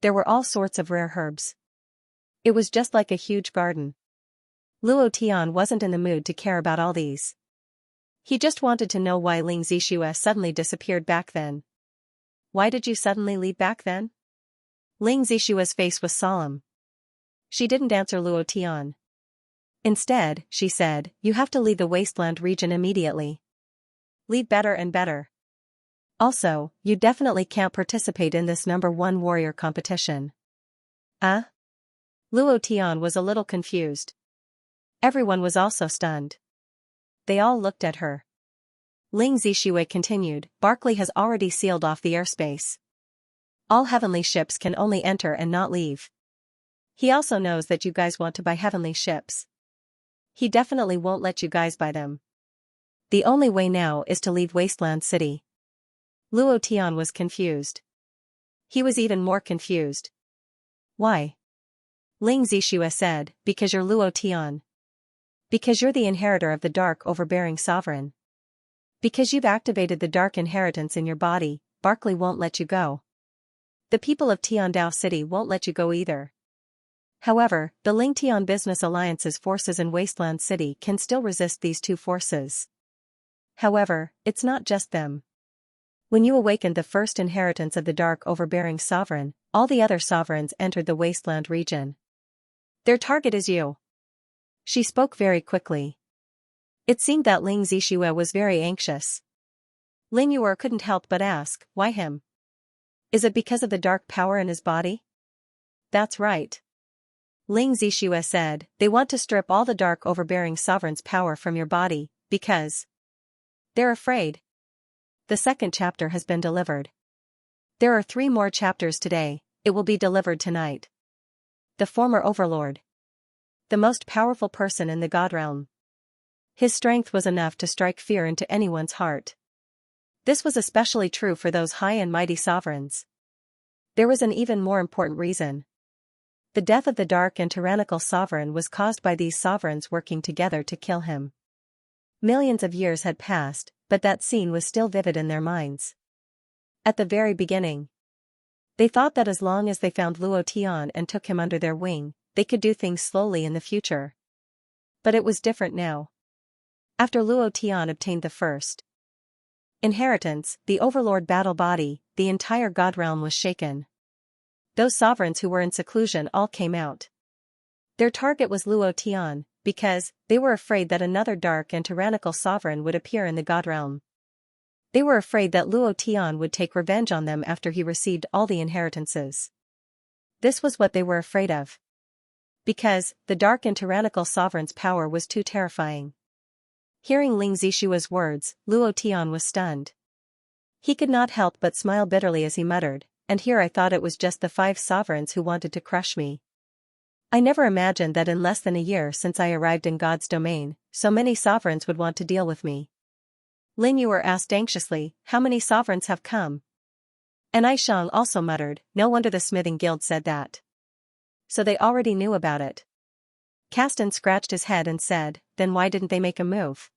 There were all sorts of rare herbs. It was just like a huge garden. Luo Tian wasn't in the mood to care about all these. He just wanted to know why Ling Zixue suddenly disappeared back then. "Why did you suddenly leave back then?" Ling Zixue's face was solemn. She didn't answer Luo Tian. Instead, she said, "You have to leave the wasteland region immediately. Leave better and better. Also, you definitely can't participate in this #1 warrior competition." Luo Tian was a little confused. Everyone was also stunned. They all looked at her. Ling Zixue continued, "Barclay has already sealed off the airspace. All heavenly ships can only enter and not leave. He also knows that you guys want to buy heavenly ships. He definitely won't let you guys buy them. The only way now is to leave Wasteland City." Luo Tian was confused. He was even more confused. "Why?" Ling Zixue said, "Because you're Luo Tian. Because you're the inheritor of the Dark Overbearing Sovereign. Because you've activated the Dark Inheritance in your body, Barclay won't let you go. The people of Tiandao City won't let you go either. However, the Ling Tian Business Alliance's forces in Wasteland City can still resist these 2 forces. However, it's not just them. When you awakened the first inheritance of the Dark Overbearing Sovereign, all the other sovereigns entered the Wasteland region. Their target is you." She spoke very quickly. It seemed that Ling Zixue was very anxious. Lin Yuer couldn't help but ask, "Why him? Is it because of the dark power in his body?" "That's right." Ling Zixue said, "They want to strip all the Dark Overbearing Sovereign's power from your body, because they're afraid." The 2nd chapter has been delivered. There are 3 more chapters today. It will be delivered tonight. The former overlord. The most powerful person in the God realm. His strength was enough to strike fear into anyone's heart. This was especially true for those high and mighty sovereigns. There was an even more important reason. The death of the dark and tyrannical sovereign was caused by these sovereigns working together to kill him. Millions of years had passed, but that scene was still vivid in their minds. At the very beginning, they thought that as long as they found Luo Tian and took him under their wing, they could do things slowly in the future. But it was different now. After Luo Tian obtained the first inheritance, the overlord battle body, the entire god realm was shaken. Those sovereigns who were in seclusion all came out. Their target was Luo Tian, because they were afraid that another dark and tyrannical sovereign would appear in the god realm. They were afraid that Luo Tian would take revenge on them after he received all the inheritances. This was what they were afraid of. Because the dark and tyrannical sovereign's power was too terrifying. Hearing Ling Zishua's words, Luo Tian was stunned. He could not help but smile bitterly as he muttered, "And here I thought it was just the 5 sovereigns who wanted to crush me. I never imagined that in less than a year since I arrived in God's domain, so many sovereigns would want to deal with me." Lin Yuer asked anxiously, "How many sovereigns have come?" And Aishang also muttered, "No wonder the smithing guild said that. So they already knew about it." Caston scratched his head and said, "Then why didn't they make a move?"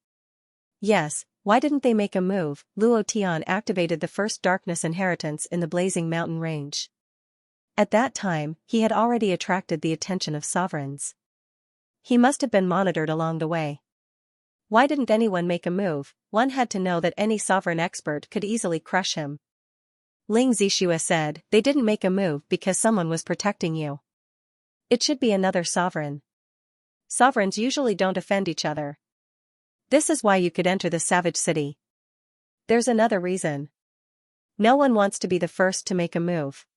Yes, why didn't they make a move? Luo Tian activated the first darkness inheritance in the blazing mountain range. At that time, he had already attracted the attention of sovereigns. He must have been monitored along the way. Why didn't anyone make a move? One had to know that any sovereign expert could easily crush him. Ling Zishua said, "They didn't make a move because someone was protecting you. It should be another sovereign. Sovereigns usually don't offend each other. This is why you could enter the savage city. There's another reason. No one wants to be the first to make a move.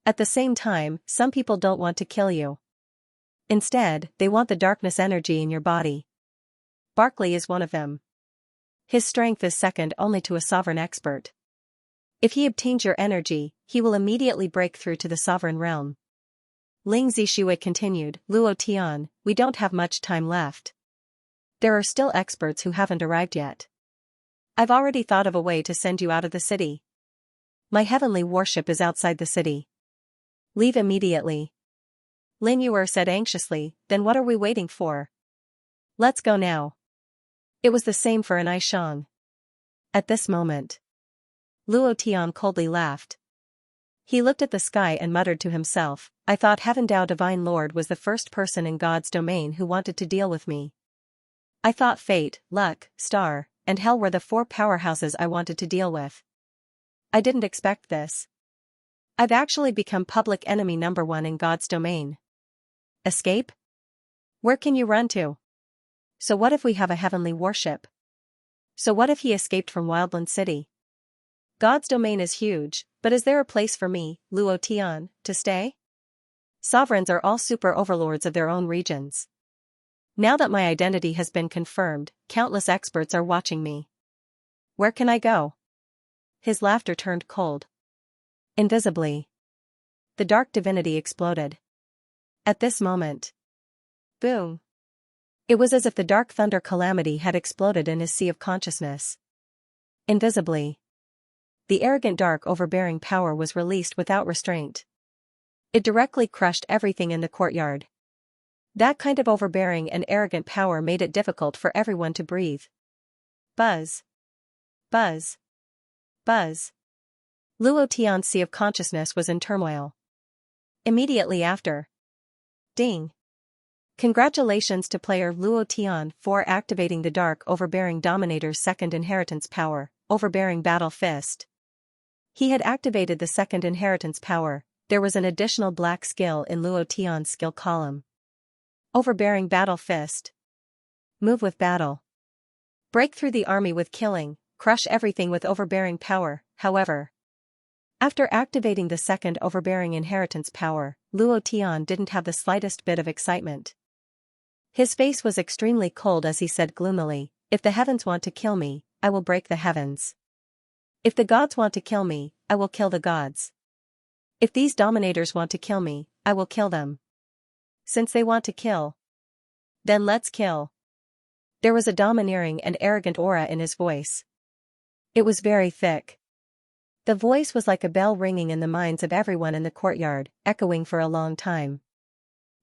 At the same time, some people don't want to kill you. Instead, they want the darkness energy in your body. Barkley is one of them. His strength is second only to a sovereign expert. If he obtains your energy, he will immediately break through to the sovereign realm." Ling Zishue continued, "Luo Tian, we don't have much time left. There are still experts who haven't arrived yet. I've already thought of a way to send you out of the city. My heavenly warship is outside the city. Leave immediately." Lin Yuer said anxiously, "Then what are we waiting for? Let's go now." It was the same for an Aishang. At this moment, Luo Tian coldly laughed. He looked at the sky and muttered to himself, "I thought Heaven Dao Divine Lord was the first person in God's domain who wanted to deal with me. I thought fate, luck, star, and hell were the 4 powerhouses I wanted to deal with. I didn't expect this. I've actually become public enemy number 1 in God's domain. Escape? Where can you run to? So what if we have a heavenly warship? So what if he escaped from Wildland City? God's domain is huge, but is there a place for me, Luo Tian, to stay? Sovereigns are all super overlords of their own regions. Now that my identity has been confirmed, countless experts are watching me. Where can I go?" His laughter turned cold. Invisibly, the dark divinity exploded. At this moment, boom! It was as if the dark thunder calamity had exploded in his sea of consciousness. Invisibly, the arrogant dark overbearing power was released without restraint. It directly crushed everything in the courtyard. That kind of overbearing and arrogant power made it difficult for everyone to breathe. Buzz. Buzz. Buzz. Luo Tian's sea of consciousness was in turmoil. Immediately after. Ding. Congratulations to player Luo Tian for activating the dark overbearing dominator's second inheritance power, overbearing battle fist. He had activated the second inheritance power. There was an additional black skill in Luo Tian's skill column. Overbearing battle fist. Move with battle. Break through the army with killing, crush everything with overbearing power. However, after activating the second overbearing inheritance power, Luo Tian didn't have the slightest bit of excitement. His face was extremely cold as he said gloomily, "If the heavens want to kill me, I will break the heavens. If the gods want to kill me, I will kill the gods. If these dominators want to kill me, I will kill them. Since they want to kill, then let's kill." There was a domineering and arrogant aura in his voice. It was very thick. The voice was like a bell ringing in the minds of everyone in the courtyard, echoing for a long time.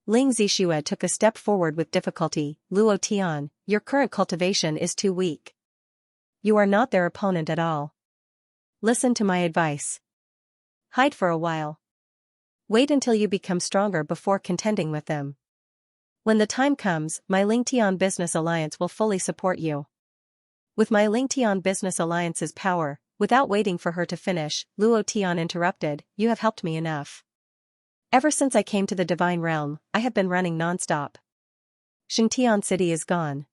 Ling Zishue took a step forward with difficulty. "Luo Tian, your current cultivation is too weak. You are not their opponent at all. Listen to my advice. Hide for a while. Wait until you become stronger before contending with them. When the time comes, my Lingtian Business Alliance will fully support you. With my Lingtian Business Alliance's power, without waiting for her to finish, Luo Tian interrupted, you have helped me enough. Ever since I came to the Divine Realm, I have been running non-stop. Xianxia City is gone.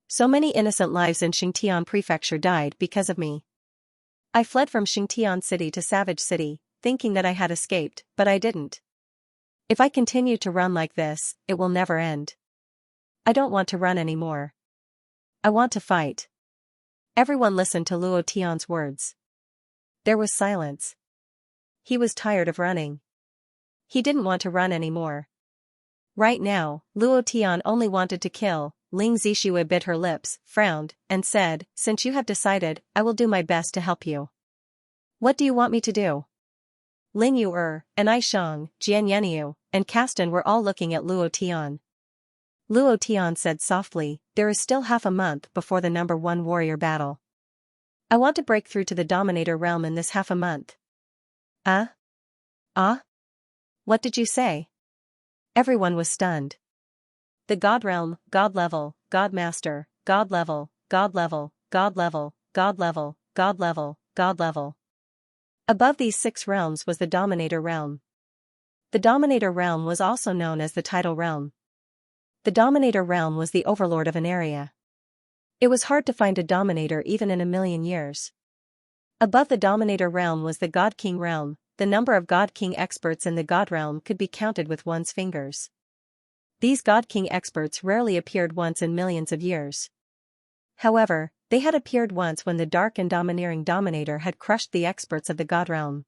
So many innocent lives in Xianxia Prefecture died because of me. I fled from Xianxia City to Savage City, thinking that I had escaped, but I didn't. If I continue to run like this, it will never end. I don't want to run anymore. I want to fight. Everyone listened to Luo Tian's words. There was silence. He was tired of running. He didn't want to run anymore. Right now, Luo Tian only wanted to kill. Ling Zixue bit her lips, frowned, and said, since you have decided, I will do my best to help you. What do you want me to do? Ling Yu'er, and I Shang, Jian Yanyu, and Caston were all looking at Luo Tian. Luo Tian said softly, there is still half a month before the #1 warrior battle. I want to break through to the Dominator realm in this half a month. What did you say? Everyone was stunned. The God realm, God level, God master, God level, God level, God level, God level, God level, God level. Above these 6 realms was the Dominator realm. The Dominator realm was also known as the Tidal realm. The Dominator realm was the overlord of an area. It was hard to find a Dominator even in 1,000,000 years. Above the Dominator realm was the God King realm. The number of God King experts in the God realm could be counted with one's fingers. These God King experts rarely appeared once in millions of years. However, they had appeared once when the dark and domineering Dominator had crushed the experts of the God realm.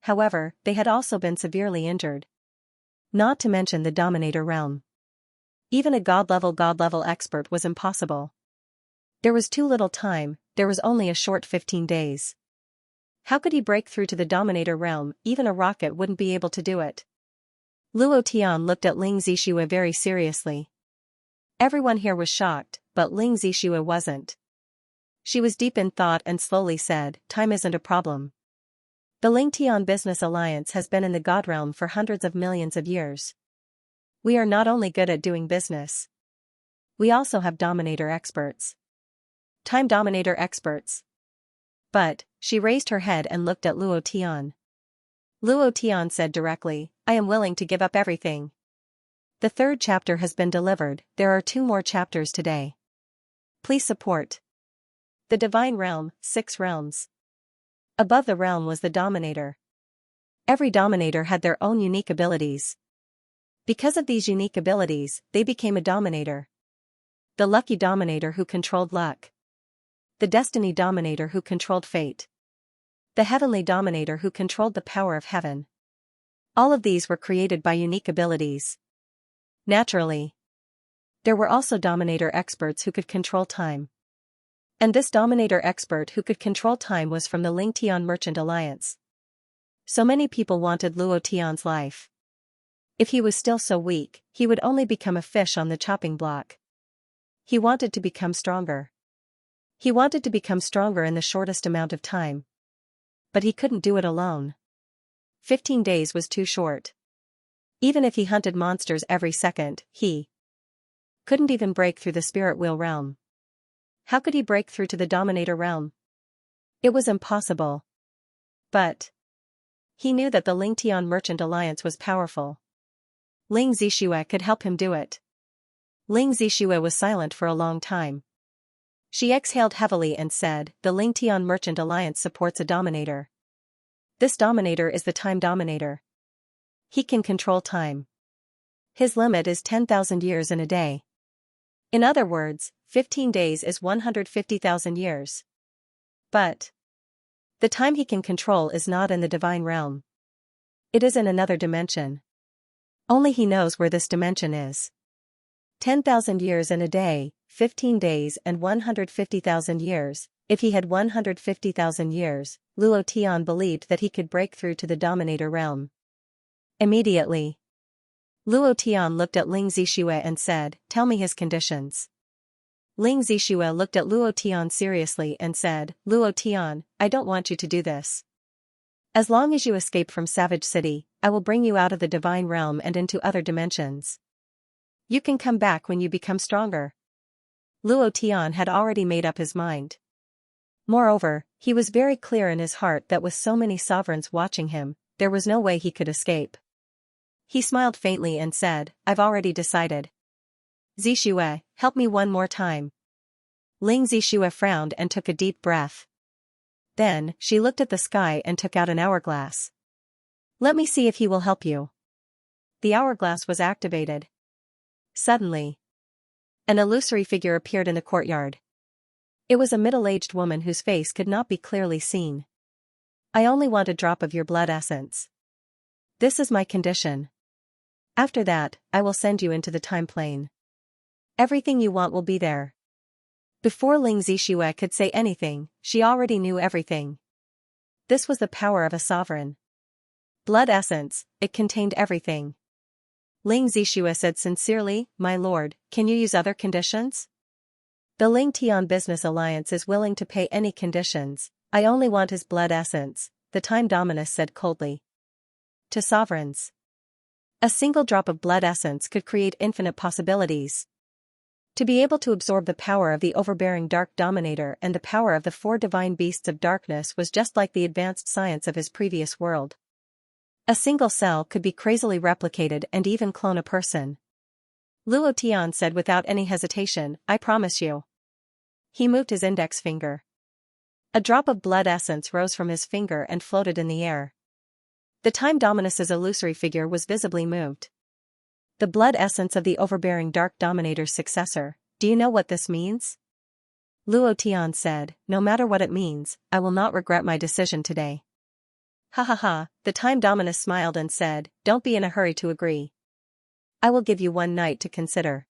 However, they had also been severely injured. Not to mention the Dominator realm. Even a God level expert was impossible. There was too little time, there was only a short 15 days. How could he break through to the Dominator realm? Even a rocket wouldn't be able to do it. Luo Tian looked at Ling Zixue very seriously. Everyone here was shocked, but Ling Zixue wasn't. She was deep in thought and slowly said, time isn't a problem. The Lingtian Business Alliance has been in the God realm for hundreds of millions of years. We are not only good at doing business. We also have Dominator experts. Time Dominator experts. But, she raised her head and looked at Luo Tian. Luo Tian said directly, I am willing to give up everything. The 3rd chapter has been delivered, there are 2 more chapters today. Please support. The Divine Realm, 6 realms. Above the realm was the Dominator. Every Dominator had their own unique abilities. Because of these unique abilities, they became a Dominator. The Lucky Dominator who controlled luck. The Destiny Dominator who controlled fate. The Heavenly Dominator who controlled the power of heaven. All of these were created by unique abilities. Naturally. There were also Dominator experts who could control time. And this Dominator expert who could control time was from the Lingtian Merchant Alliance. So many people wanted Luo Tian's life. If he was still so weak, he would only become a fish on the chopping block. He wanted to become stronger. He wanted to become stronger in the shortest amount of time. But he couldn't do it alone. 15 days was too short. Even if he hunted monsters every second, he couldn't even break through the Spirit Wheel realm. How could he break through to the Dominator realm? It was impossible. But he knew that the Lingtian Merchant Alliance was powerful. Ling Zixue could help him do it. Ling Zixue was silent for a long time. She exhaled heavily and said, the Lingtian Merchant Alliance supports a Dominator. This Dominator is the Time Dominator. He can control time. His limit is 10,000 years in a day. In other words, 15 days is 150,000 years. But the time he can control is not in the Divine Realm. It is in another dimension. Only he knows where this dimension is. 10,000 years in a day, 15 days and 150,000 years. If he had 150,000 years, Luo Tian believed that he could break through to the Dominator realm. Immediately, Luo Tian looked at Ling Zixue and said, tell me his conditions. Ling Zixue looked at Luo Tian seriously and said, Luo Tian, I don't want you to do this. As long as you escape from Savage City, I will bring you out of the divine realm and into other dimensions. You can come back when you become stronger. Luo Tian had already made up his mind. Moreover, he was very clear in his heart that with so many sovereigns watching him, there was no way he could escape. He smiled faintly and said, I've already decided. Zixue, help me one more time. Ling Zixue frowned and took a deep breath. Then, she looked at the sky and took out an hourglass. Let me see if he will help you. The hourglass was activated. Suddenly, an illusory figure appeared in the courtyard. It was a middle-aged woman whose face could not be clearly seen. I only want a drop of your blood essence. This is my condition. After that, I will send you into the time plane. Everything you want will be there. Before Ling Zixue could say anything, she already knew everything. This was the power of a sovereign. Blood essence, it contained everything. Ling Zixue said sincerely, My lord, can you use other conditions? The Ling Tian Business Alliance is willing to pay any conditions, I only want his blood essence, the Time Dominus said coldly. To sovereigns, a single drop of blood essence could create infinite possibilities. To be able to absorb the power of the overbearing Dark Dominator and the power of the 4 divine beasts of darkness was just like the advanced science of his previous world. A single cell could be crazily replicated and even clone a person. Luo Tian said without any hesitation, I promise you. He moved his index finger. A drop of blood essence rose from his finger and floated in the air. The Time Dominus's illusory figure was visibly moved. The blood essence of the overbearing Dark Dominator's successor, do you know what this means? Luo Tian said, no matter what it means, I will not regret my decision today. Ha ha ha, the Time Dominus smiled and said, don't be in a hurry to agree. I will give you one night to consider.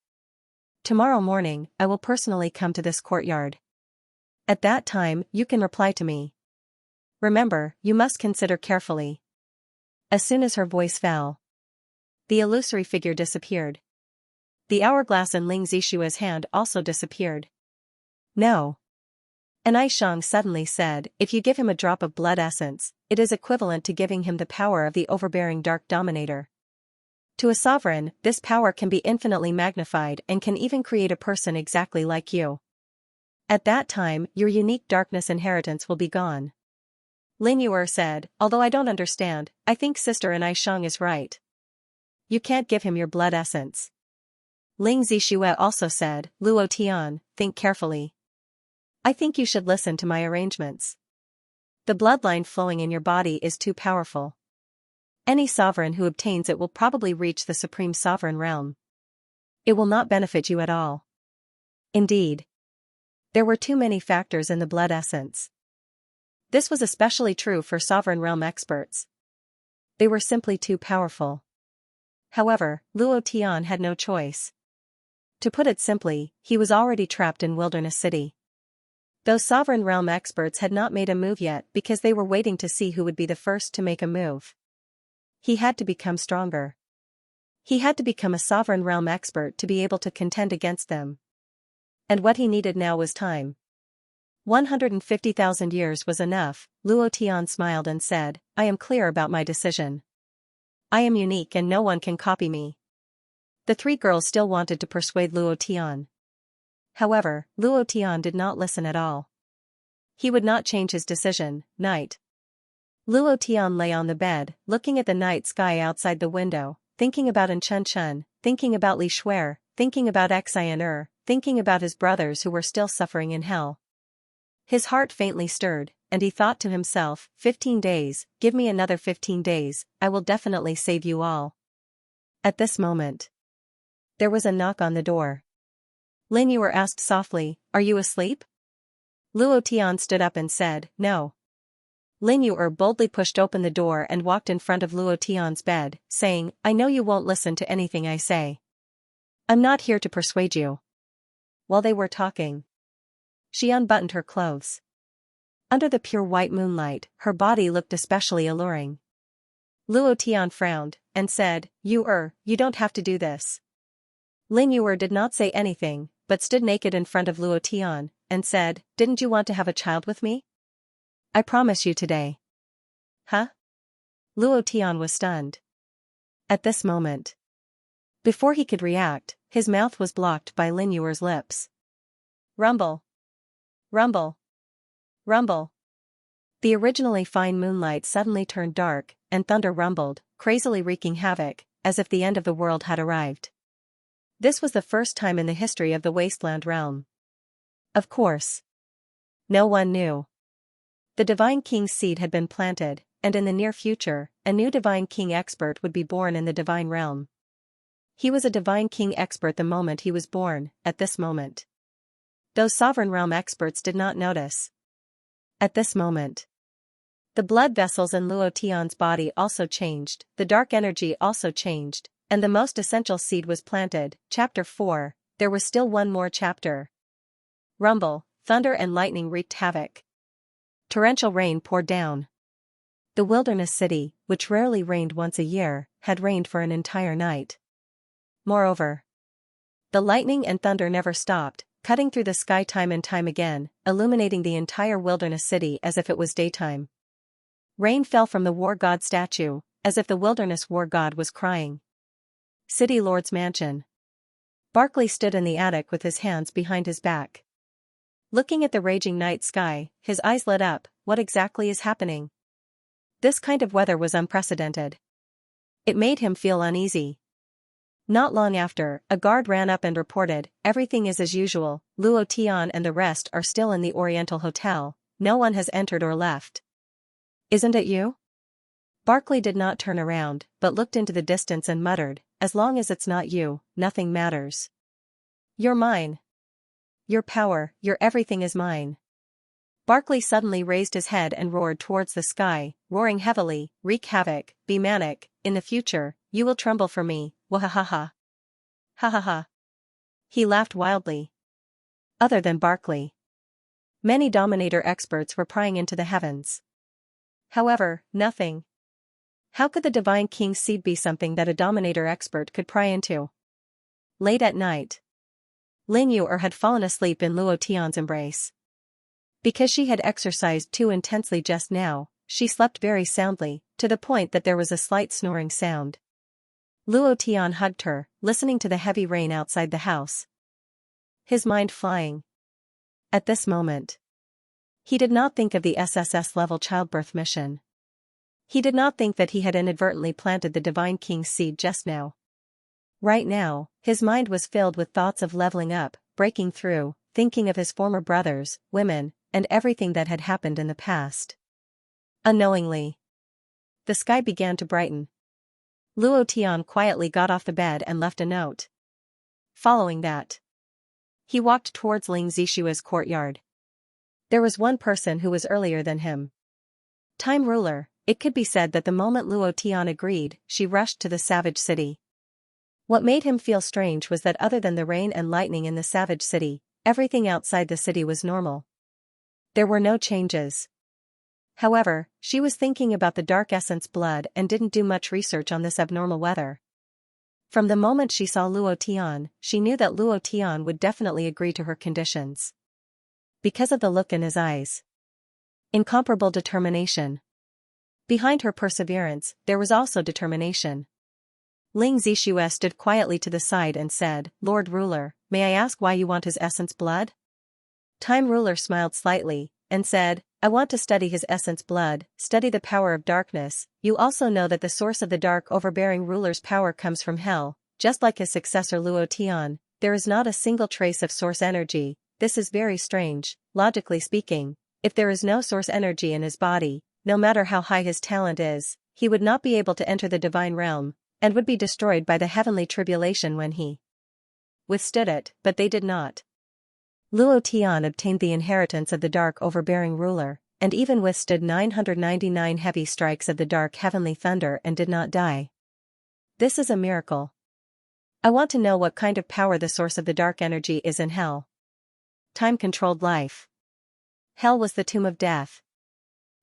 Tomorrow morning, I will personally come to this courtyard. At that time, you can reply to me. Remember, you must consider carefully. As soon as her voice fell, the illusory figure disappeared. The hourglass in Ling Zixue's hand also disappeared. No. An Aishang suddenly said, if you give him a drop of blood essence, it is equivalent to giving him the power of the overbearing Dark Dominator. To a sovereign, this power can be infinitely magnified and can even create a person exactly like you. At that time, your unique darkness inheritance will be gone. Lin Yuer said, although I don't understand, I think Sister An Aishang is right. You can't give him your blood essence. Ling Zixue also said, Luo Tian, think carefully. I think you should listen to my arrangements. The bloodline flowing in your body is too powerful. Any sovereign who obtains it will probably reach the supreme sovereign realm. It will not benefit you at all. Indeed, there were too many factors in the blood essence. This was especially true for sovereign realm experts. They were simply too powerful. However, Luo Tian had no choice. To put it simply, he was already trapped in Wilderness City. Those sovereign realm experts had not made a move yet because they were waiting to see who would be the first to make a move. He had to become stronger. He had to become a sovereign realm expert to be able to contend against them. And what he needed now was time. 150,000 years was enough, Luo Tian smiled and said, I am clear about my decision. I am unique and no one can copy me. The 3 girls still wanted to persuade Luo Tian. However, Luo Tian did not listen at all. He would not change his decision. Night. Luo Tian lay on the bed, looking at the night sky outside the window, thinking about Chen, thinking about Li Shuer, thinking about Xianxia, thinking about his brothers who were still suffering in hell. His heart faintly stirred, and he thought to himself, 15 days, give me another 15 days, I will definitely save you all. At this moment, there was a knock on the door. Lin Yuer asked softly, are you asleep? Luo Tian stood up and said, no. Lin Yuer boldly pushed open the door and walked in front of Luo Tian's bed, saying, I know you won't listen to anything I say. I'm not here to persuade you. While they were talking, she unbuttoned her clothes. Under the pure white moonlight, her body looked especially alluring. Luo Tian frowned, and said, you don't have to do this. Lin Yuer did not say anything, but stood naked in front of Luo Tian, and said, "Didn't you want to have a child with me? I promise you today." Huh? Luo Tian was stunned. At this moment, before he could react, his mouth was blocked by Lin Yuer's lips. Rumble. Rumble. Rumble. The originally fine moonlight suddenly turned dark, and thunder rumbled, crazily wreaking havoc, as if the end of the world had arrived. This was the first time in the history of the Wasteland realm. Of course, no one knew. The Divine King's seed had been planted, and in the near future, a new Divine King expert would be born in the Divine Realm. He was a Divine King expert the moment he was born, at this moment. Those Sovereign Realm experts did not notice. At this moment, the blood vessels in Luo Tian's body also changed, the dark energy also changed, and the most essential seed was planted. Chapter 4, there was still one more chapter. Rumble, thunder and lightning wreaked havoc. Torrential rain poured down. The wilderness city, which rarely rained once a year, had rained for an entire night. Moreover, the lightning and thunder never stopped, cutting through the sky time and time again, illuminating the entire wilderness city as if it was daytime. Rain fell from the war god statue, as if the wilderness war god was crying. City Lord's mansion. Barkley stood in the attic with his hands behind his back. Looking at the raging night sky, his eyes lit up. What exactly is happening? This kind of weather was unprecedented. It made him feel uneasy. Not long after, a guard ran up and reported, "Everything is as usual, Luo Tian and the rest are still in the Oriental Hotel, no one has entered or left." "Isn't it you?" Barkley did not turn around, but looked into the distance and muttered, "As long as it's not you, nothing matters. You're mine. Your power, your everything is mine." Barkley suddenly raised his head and roared towards the sky, roaring heavily, "Wreak havoc, be manic, in the future, you will tremble for me, wahahaha. Ha ha ha." He laughed wildly. Other than Barkley, many Dominator experts were prying into the heavens. However, nothing. How could the Divine King's seed be something that a Dominator expert could pry into? Late at night, Lin Yuer had fallen asleep in Luo Tian's embrace. Because she had exercised too intensely just now, she slept very soundly, to the point that there was a slight snoring sound. Luo Tian hugged her, listening to the heavy rain outside the house. His mind flying. At this moment, he did not think of the SSS-level childbirth mission. He did not think that he had inadvertently planted the Divine King's seed just now. Right now, his mind was filled with thoughts of leveling up, breaking through, thinking of his former brothers, women, and everything that had happened in the past. Unknowingly, the sky began to brighten. Luo Tian quietly got off the bed and left a note. Following that, he walked towards Ling Zishua's courtyard. There was one person who was earlier than him. Time Ruler. It could be said that the moment Luo Tian agreed, she rushed to the savage city. What made him feel strange was that other than the rain and lightning in the savage city, everything outside the city was normal. There were no changes. However, she was thinking about the dark essence blood and didn't do much research on this abnormal weather. From the moment she saw Luo Tian, she knew that Luo Tian would definitely agree to her conditions. Because of the look in his eyes. Incomparable determination. Behind her perseverance, there was also determination. Ling Zishue stood quietly to the side and said, "Lord Ruler, may I ask why you want his essence blood?" Time Ruler smiled slightly, and said, "I want to study his essence blood, study the power of darkness. You also know that the source of the dark overbearing ruler's power comes from hell, just like his successor Luo Tian, there is not a single trace of source energy. This is very strange, logically speaking. If there is no source energy in his body, no matter how high his talent is, he would not be able to enter the divine realm, and would be destroyed by the heavenly tribulation when he withstood it, but they did not. Luo Tian obtained the inheritance of the dark overbearing ruler, and even withstood 999 heavy strikes of the dark heavenly thunder and did not die. This is a miracle. I want to know what kind of power the source of the dark energy is in hell. Time-controlled life. Hell was the tomb of death.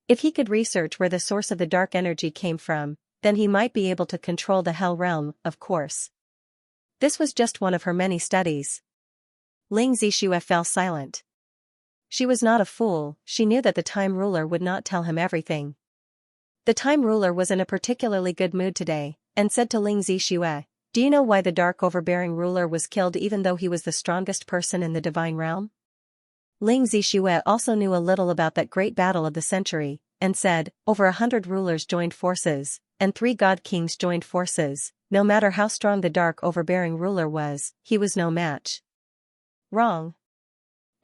If he could research where the source of the dark energy came from, then he might be able to control the hell realm, of course. This was just one of her many studies. Ling Zixue fell silent. She was not a fool, she knew that the time ruler would not tell him everything. The time ruler was in a particularly good mood today, and said to Ling Zixue, "Do you know why the dark overbearing ruler was killed even though he was the strongest person in the divine realm?" Ling Zixue also knew a little about that great battle of the century, and said, over 100 rulers joined forces, and 3 god kings joined forces. No matter how strong the dark overbearing ruler was, he was no match. Wrong.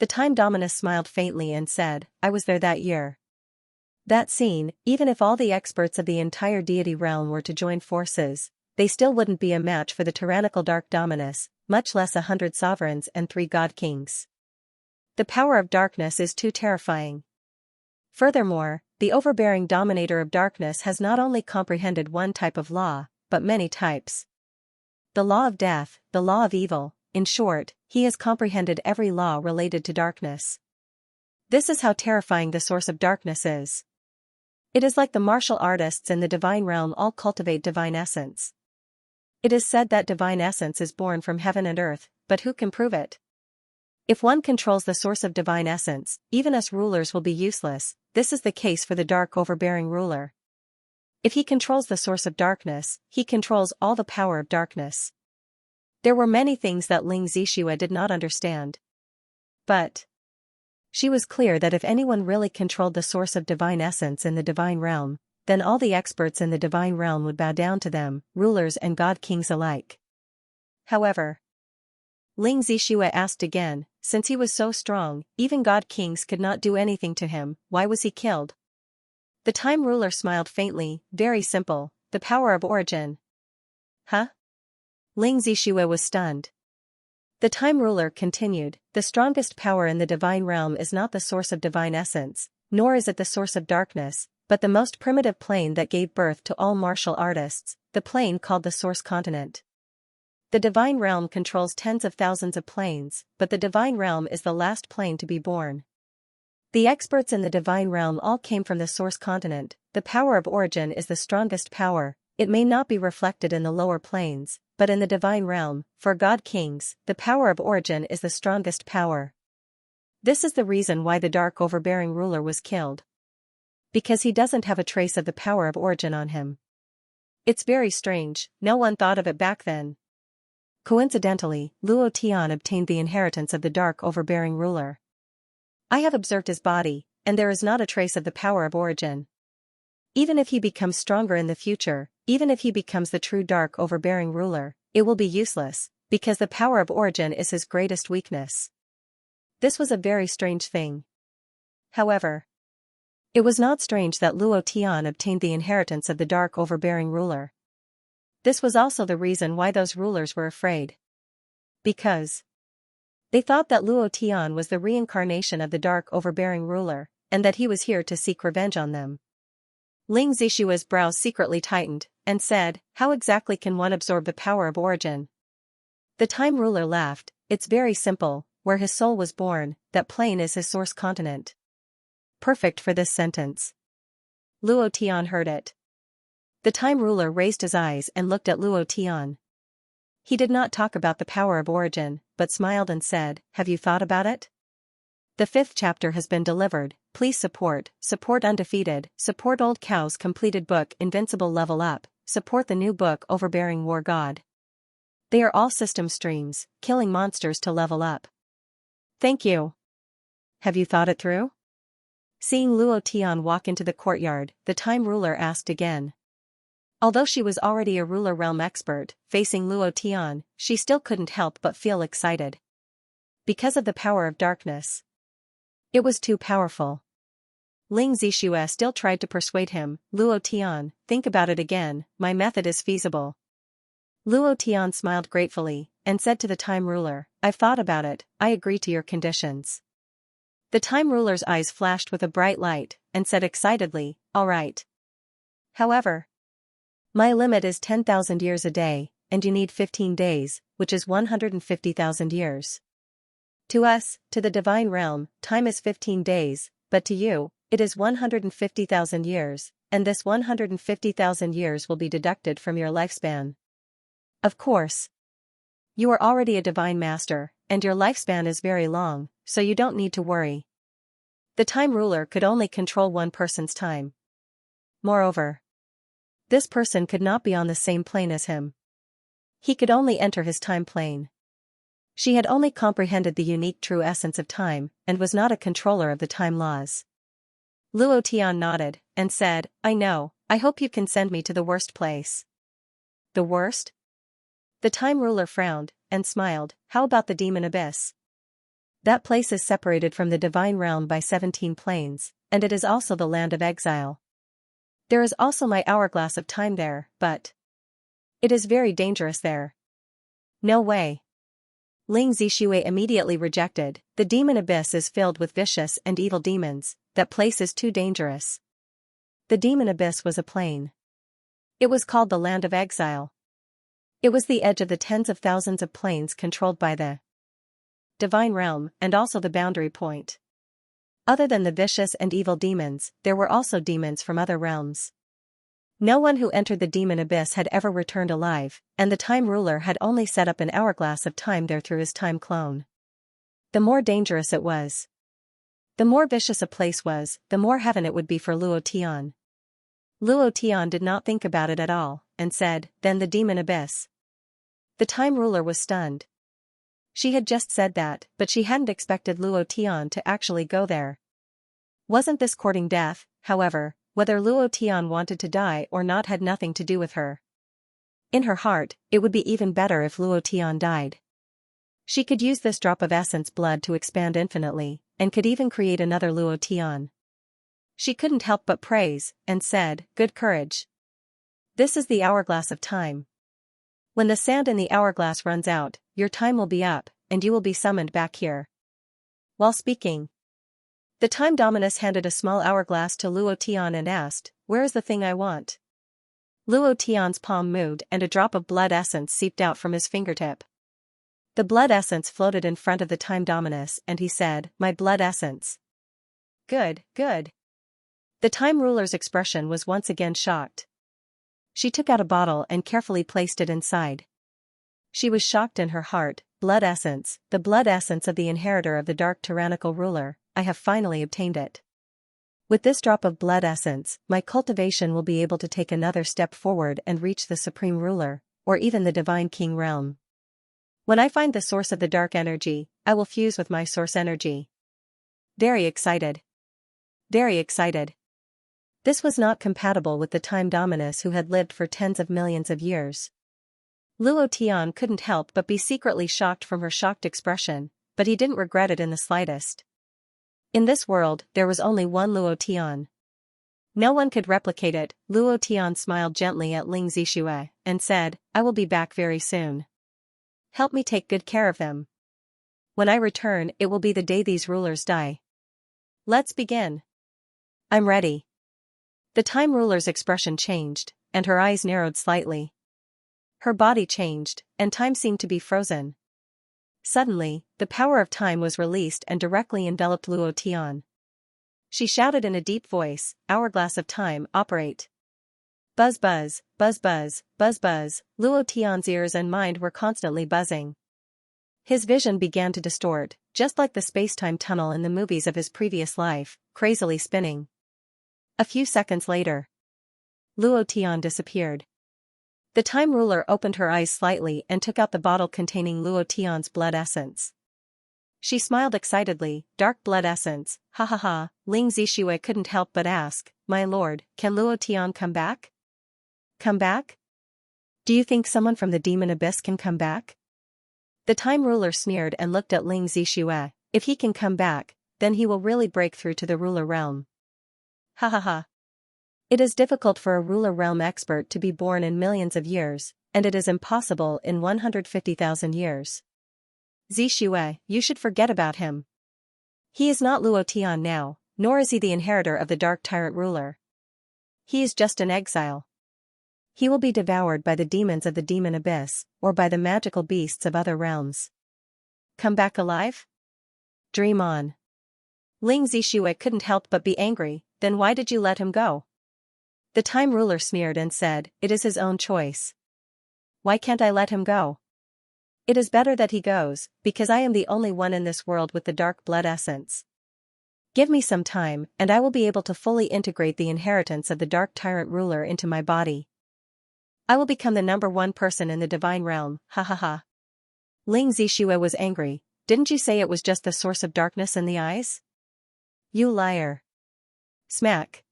The time dominus smiled faintly and said, "I was there that year." That scene, even if all the experts of the entire deity realm were to join forces, they still wouldn't be a match for the tyrannical dark dominus, much less 100 sovereigns and 3 god kings. The power of darkness is too terrifying. Furthermore, the overbearing dominator of darkness has not only comprehended one type of law, but many types. The law of death, the law of evil, in short, he has comprehended every law related to darkness. This is how terrifying the source of darkness is. It is like the martial artists in the divine realm all cultivate divine essence. It is said that divine essence is born from heaven and earth, but who can prove it? If one controls the source of divine essence, even us rulers will be useless. This is the case for the dark overbearing ruler. If he controls the source of darkness, he controls all the power of darkness. There were many things that Ling Zixue did not understand. But she was clear that if anyone really controlled the source of divine essence in the divine realm, then all the experts in the divine realm would bow down to them, rulers and god kings alike. However, Ling Zixue asked again, since he was so strong, even god kings could not do anything to him, why was he killed? The time ruler smiled faintly, very simple, the power of origin. Huh? Ling Zixue was stunned. The time ruler continued, the strongest power in the divine realm is not the source of divine essence, nor is it the source of darkness, but the most primitive plane that gave birth to all martial artists, the plane called the source continent. The divine realm controls tens of thousands of planes, but the divine realm is the last plane to be born. The experts in the divine realm all came from the source continent. The power of origin is the strongest power. It may not be reflected in the lower planes, but in the divine realm, for god kings, the power of origin is the strongest power. This is the reason why the dark overbearing ruler was killed. Because he doesn't have a trace of the power of origin on him. It's very strange, no one thought of it back then. Coincidentally, Luo Tian obtained the inheritance of the dark overbearing ruler. I have observed his body, and there is not a trace of the power of origin. Even if he becomes stronger in the future, even if he becomes the true dark overbearing ruler, it will be useless, because the power of origin is his greatest weakness. This was a very strange thing. However, it was not strange that Luo Tian obtained the inheritance of the dark overbearing ruler. This was also the reason why those rulers were afraid. Because they thought that Luo Tian was the reincarnation of the dark overbearing ruler, and that he was here to seek revenge on them. Ling Zixue's brows secretly tightened, and said, how exactly can one absorb the power of origin? The time ruler laughed, it's very simple, where his soul was born, that plane is his source continent. Perfect for this sentence. Luo Tian heard it. The time ruler raised his eyes and looked at Luo Tian. He did not talk about the power of origin, but smiled and said, have you thought about it? The 5th chapter has been delivered. Please support Undefeated, support Old Cow's completed book Invincible Level Up, support the new book Overbearing War God. They are all system streams, killing monsters to level up. Thank you. Have you thought it through? Seeing Luo Tian walk into the courtyard, the time ruler asked again. Although she was already a ruler realm expert, facing Luo Tian, she still couldn't help but feel excited. Because of the power of darkness. It was too powerful. Ling Zixue still tried to persuade him, Luo Tian, think about it again, my method is feasible. Luo Tian smiled gratefully, and said to the time ruler, I've thought about it, I agree to your conditions. The time ruler's eyes flashed with a bright light, and said excitedly, all right. However, my limit is 10,000 years a day, and you need 15 days, which is 150,000 years. To us, to the divine realm, time is 15 days, but to you, it is 150,000 years, and this 150,000 years will be deducted from your lifespan. Of course. You are already a divine master, and your lifespan is very long, so you don't need to worry. The time ruler could only control one person's time. Moreover, this person could not be on the same plane as him. He could only enter his time plane. She had only comprehended the unique true essence of time, and was not a controller of the time laws. Luo Tian nodded, and said, I know, I hope you can send me to the worst place. The worst? The time ruler frowned, and smiled, how about the demon abyss? That place is separated from the divine realm by 17 planes, and it is also the land of exile. There is also my hourglass of time there, but it is very dangerous there. No way. Ling Zixue immediately rejected, the demon abyss is filled with vicious and evil demons, that place is too dangerous. The demon abyss was a plane. It was called the land of exile. It was the edge of the tens of thousands of planes controlled by the divine realm, and also the boundary point. Other than the vicious and evil demons, there were also demons from other realms. No one who entered the demon abyss had ever returned alive, and the time ruler had only set up an hourglass of time there through his time clone. The more dangerous it was, the more vicious a place was, the more heaven it would be for Luo Tian. Luo Tian did not think about it at all, and said, then the demon abyss. The time ruler was stunned. She had just said that, but she hadn't expected Luo Tian to actually go there. Wasn't this courting death? However, whether Luo Tian wanted to die or not had nothing to do with her. In her heart, it would be even better if Luo Tian died. She could use this drop of essence blood to expand infinitely, and could even create another Luo Tian. She couldn't help but praise, and said, good courage. This is the hourglass of time. When the sand in the hourglass runs out, your time will be up, and you will be summoned back here. While speaking, the time dominus handed a small hourglass to Luo Tian and asked, where is the thing I want? Luo Tian's palm moved and a drop of blood essence seeped out from his fingertip. The blood essence floated in front of the time dominus and he said, my blood essence. Good, good. The time ruler's expression was once again shocked. She took out a bottle and carefully placed it inside. She was shocked in her heart, blood essence, the blood essence of the inheritor of the dark tyrannical ruler, I have finally obtained it. With this drop of blood essence, my cultivation will be able to take another step forward and reach the supreme ruler, or even the divine king realm. When I find the source of the dark energy, I will fuse with my source energy. Very excited. Very excited. This was not compatible with the time dominus who had lived for tens of millions of years. Luo Tian couldn't help but be secretly shocked from her shocked expression, but he didn't regret it in the slightest. In this world, there was only one Luo Tian. No one could replicate it. Luo Tian smiled gently at Ling Zixue, and said, I will be back very soon. Help me take good care of them. When I return, it will be the day these rulers die. Let's begin. I'm ready. The time ruler's expression changed, and her eyes narrowed slightly. Her body changed, and time seemed to be frozen. Suddenly, the power of time was released and directly enveloped Luo Tian. She shouted in a deep voice, hourglass of time, operate. Buzz buzz, buzz buzz, buzz buzz, Luo Tian's ears and mind were constantly buzzing. His vision began to distort, just like the space-time tunnel in the movies of his previous life, crazily spinning. A few seconds later, Luo Tian disappeared. The time ruler opened her eyes slightly and took out the bottle containing Luo Tian's blood essence. She smiled excitedly, dark blood essence, ha ha ha. Ling Zixue couldn't help but ask, my lord, can Luo Tian come back? Come back? Do you think someone from the demon abyss can come back? The time ruler sneered and looked at Ling Zixue, if he can come back, then he will really break through to the ruler realm. Ha ha ha. It is difficult for a ruler realm expert to be born in millions of years, and it is impossible in 150,000 years. Zixue, you should forget about him. He is not Luo Tian now, nor is he the inheritor of the dark tyrant ruler. He is just an exile. He will be devoured by the demons of the demon abyss, or by the magical beasts of other realms. Come back alive? Dream on. Ling Zixue couldn't help but be angry, then why did you let him go? The time ruler sneered and said, it is his own choice. Why can't I let him go? It is better that he goes, because I am the only one in this world with the dark blood essence. Give me some time, and I will be able to fully integrate the inheritance of the dark tyrant ruler into my body. I will become the #1 person in the divine realm, ha ha ha. Ling Zixue was angry. Didn't you say it was just the source of darkness in the eyes? You liar. Smack.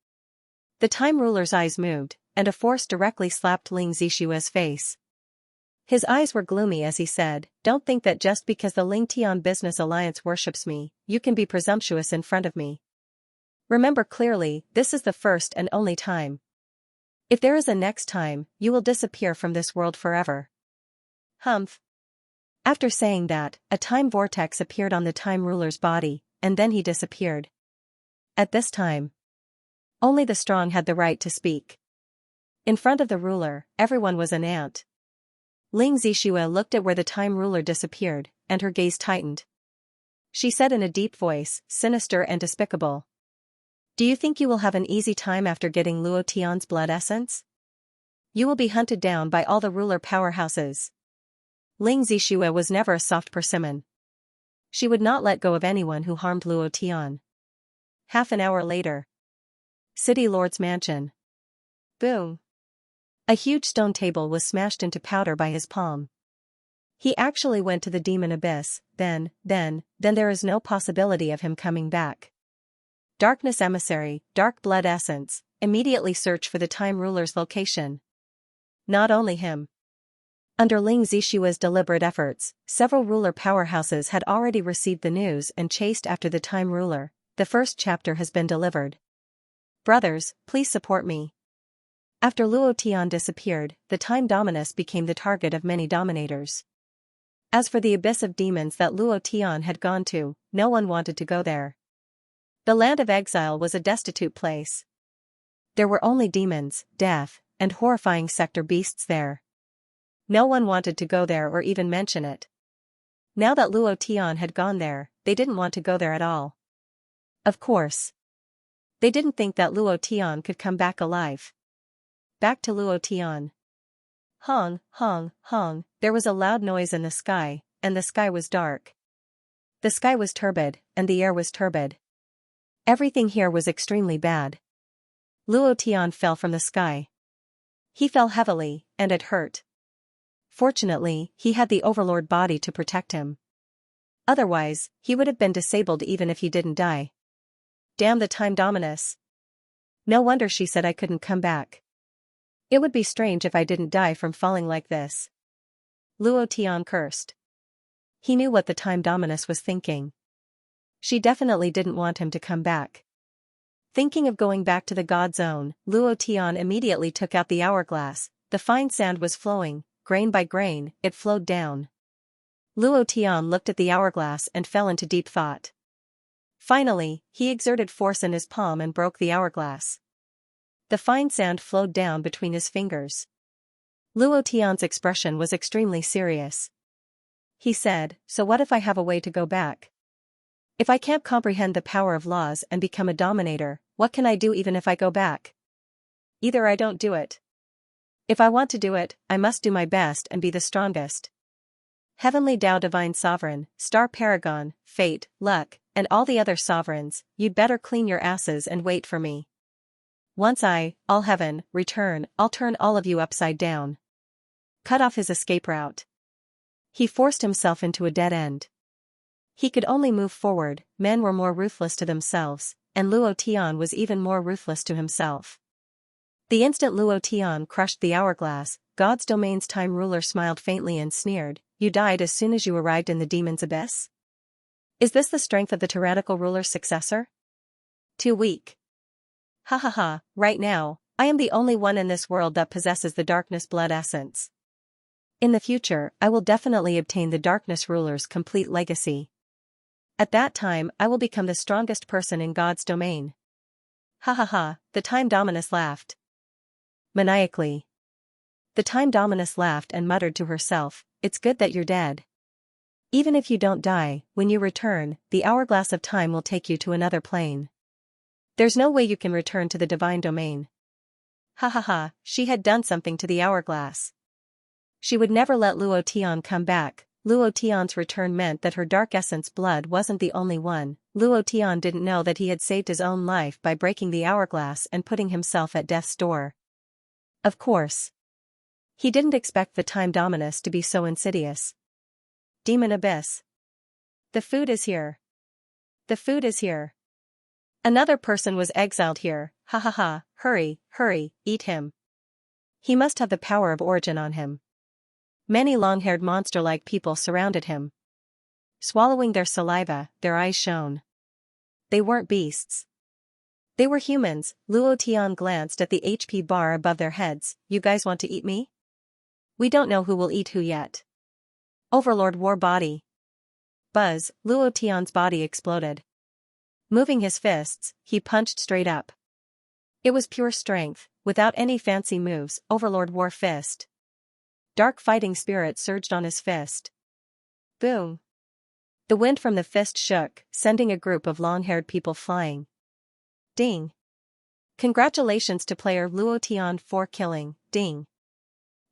The time ruler's eyes moved, and a force directly slapped Ling Zixue's face. His eyes were gloomy as he said, "Don't think that just because the Ling Tian Business Alliance worships me, you can be presumptuous in front of me. Remember clearly, this is the first and only time. If there is a next time, you will disappear from this world forever." Humph. After saying that, a time vortex appeared on the time ruler's body, and then he disappeared. At this time, only the strong had the right to speak. In front of the ruler, everyone was an ant. Ling Zixue looked at where the time ruler disappeared, and her gaze tightened. She said in a deep voice, sinister and despicable. "Do you think you will have an easy time after getting Luo Tian's blood essence? You will be hunted down by all the ruler powerhouses." Ling Zixue was never a soft persimmon. She would not let go of anyone who harmed Luo Tian. Half an hour later. City Lord's mansion. Boom. A huge stone table was smashed into powder by his palm. He actually went to the demon abyss, then there is no possibility of him coming back. Darkness emissary, dark blood essence, immediately search for the time ruler's location. Not only him. Under Ling Zixue's deliberate efforts, several ruler powerhouses had already received the news and chased after the time ruler. The first chapter has been delivered. Brothers, please support me. After Luo Tian disappeared, the time dominus became the target of many dominators. As for the abyss of demons that Luo Tian had gone to, no one wanted to go there. The land of exile was a destitute place. There were only demons, death, and horrifying sector beasts there. No one wanted to go there or even mention it. Now that Luo Tian had gone there, they didn't want to go there at all. Of course. They didn't think that Luo Tian could come back alive. Back to Luo Tian. Hong, hong, hong, there was a loud noise in the sky, and the sky was dark. The sky was turbid, and the air was turbid. Everything here was extremely bad. Luo Tian fell from the sky. He fell heavily, and it hurt. Fortunately, he had the overlord body to protect him. Otherwise, he would have been disabled even if he didn't die. Damn the time dominus. No wonder she said I couldn't come back. It would be strange if I didn't die from falling like this. Luo Tian cursed. He knew what the time dominus was thinking. She definitely didn't want him to come back. Thinking of going back to the God Zone, Luo Tian immediately took out the hourglass. The fine sand was flowing, grain by grain, it flowed down. Luo Tian looked at the hourglass and fell into deep thought. Finally, he exerted force in his palm and broke the hourglass. The fine sand flowed down between his fingers. Luo Tian's expression was extremely serious. He said, "So what if I have a way to go back? If I can't comprehend the power of laws and become a dominator, what can I do even if I go back? Either I don't do it. If I want to do it, I must do my best and be the strongest. Heavenly Tao Divine Sovereign, Star Paragon, Fate, Luck, and all the other sovereigns, you'd better clean your asses and wait for me. Once all heaven, return, I'll turn all of you upside down." Cut off his escape route. He forced himself into a dead end. He could only move forward. Men were more ruthless to themselves, and Luo Tian was even more ruthless to himself. The instant Luo Tian crushed the hourglass, God's domain's time ruler smiled faintly and sneered, "You died as soon as you arrived in the demon's abyss? Is this the strength of the tyrannical ruler's successor? Too weak. Ha ha ha, right now, I am the only one in this world that possesses the darkness blood essence. In the future, I will definitely obtain the darkness ruler's complete legacy. At that time, I will become the strongest person in God's domain." Ha ha ha, the time dominus laughed. Maniacally. The time dominus laughed and muttered to herself, "It's good that you're dead. Even if you don't die, when you return, the hourglass of time will take you to another plane. There's no way you can return to the divine domain." Ha ha ha, she had done something to the hourglass. She would never let Luo Tian come back, Luo Tian's return meant that her dark essence blood wasn't the only one. Luo Tian didn't know that he had saved his own life by breaking the hourglass and putting himself at death's door. Of course. He didn't expect the Time Dominus to be so insidious. Demon Abyss. The food is here. The food is here. Another person was exiled here, ha ha ha, hurry, hurry, eat him. He must have the power of origin on him. Many long-haired monster-like people surrounded him. Swallowing their saliva, their eyes shone. They weren't beasts. They were humans. Luo Tian glanced at the HP bar above their heads. You guys want to eat me? We don't know who will eat who yet. Overlord War Body. Buzz, Luo Tian's body exploded. Moving his fists, he punched straight up. It was pure strength, without any fancy moves. Overlord War Fist. Dark fighting spirit surged on his fist. Boom. The wind from the fist shook, sending a group of long-haired people flying. Ding. Congratulations to player Luo Tian for killing. Ding.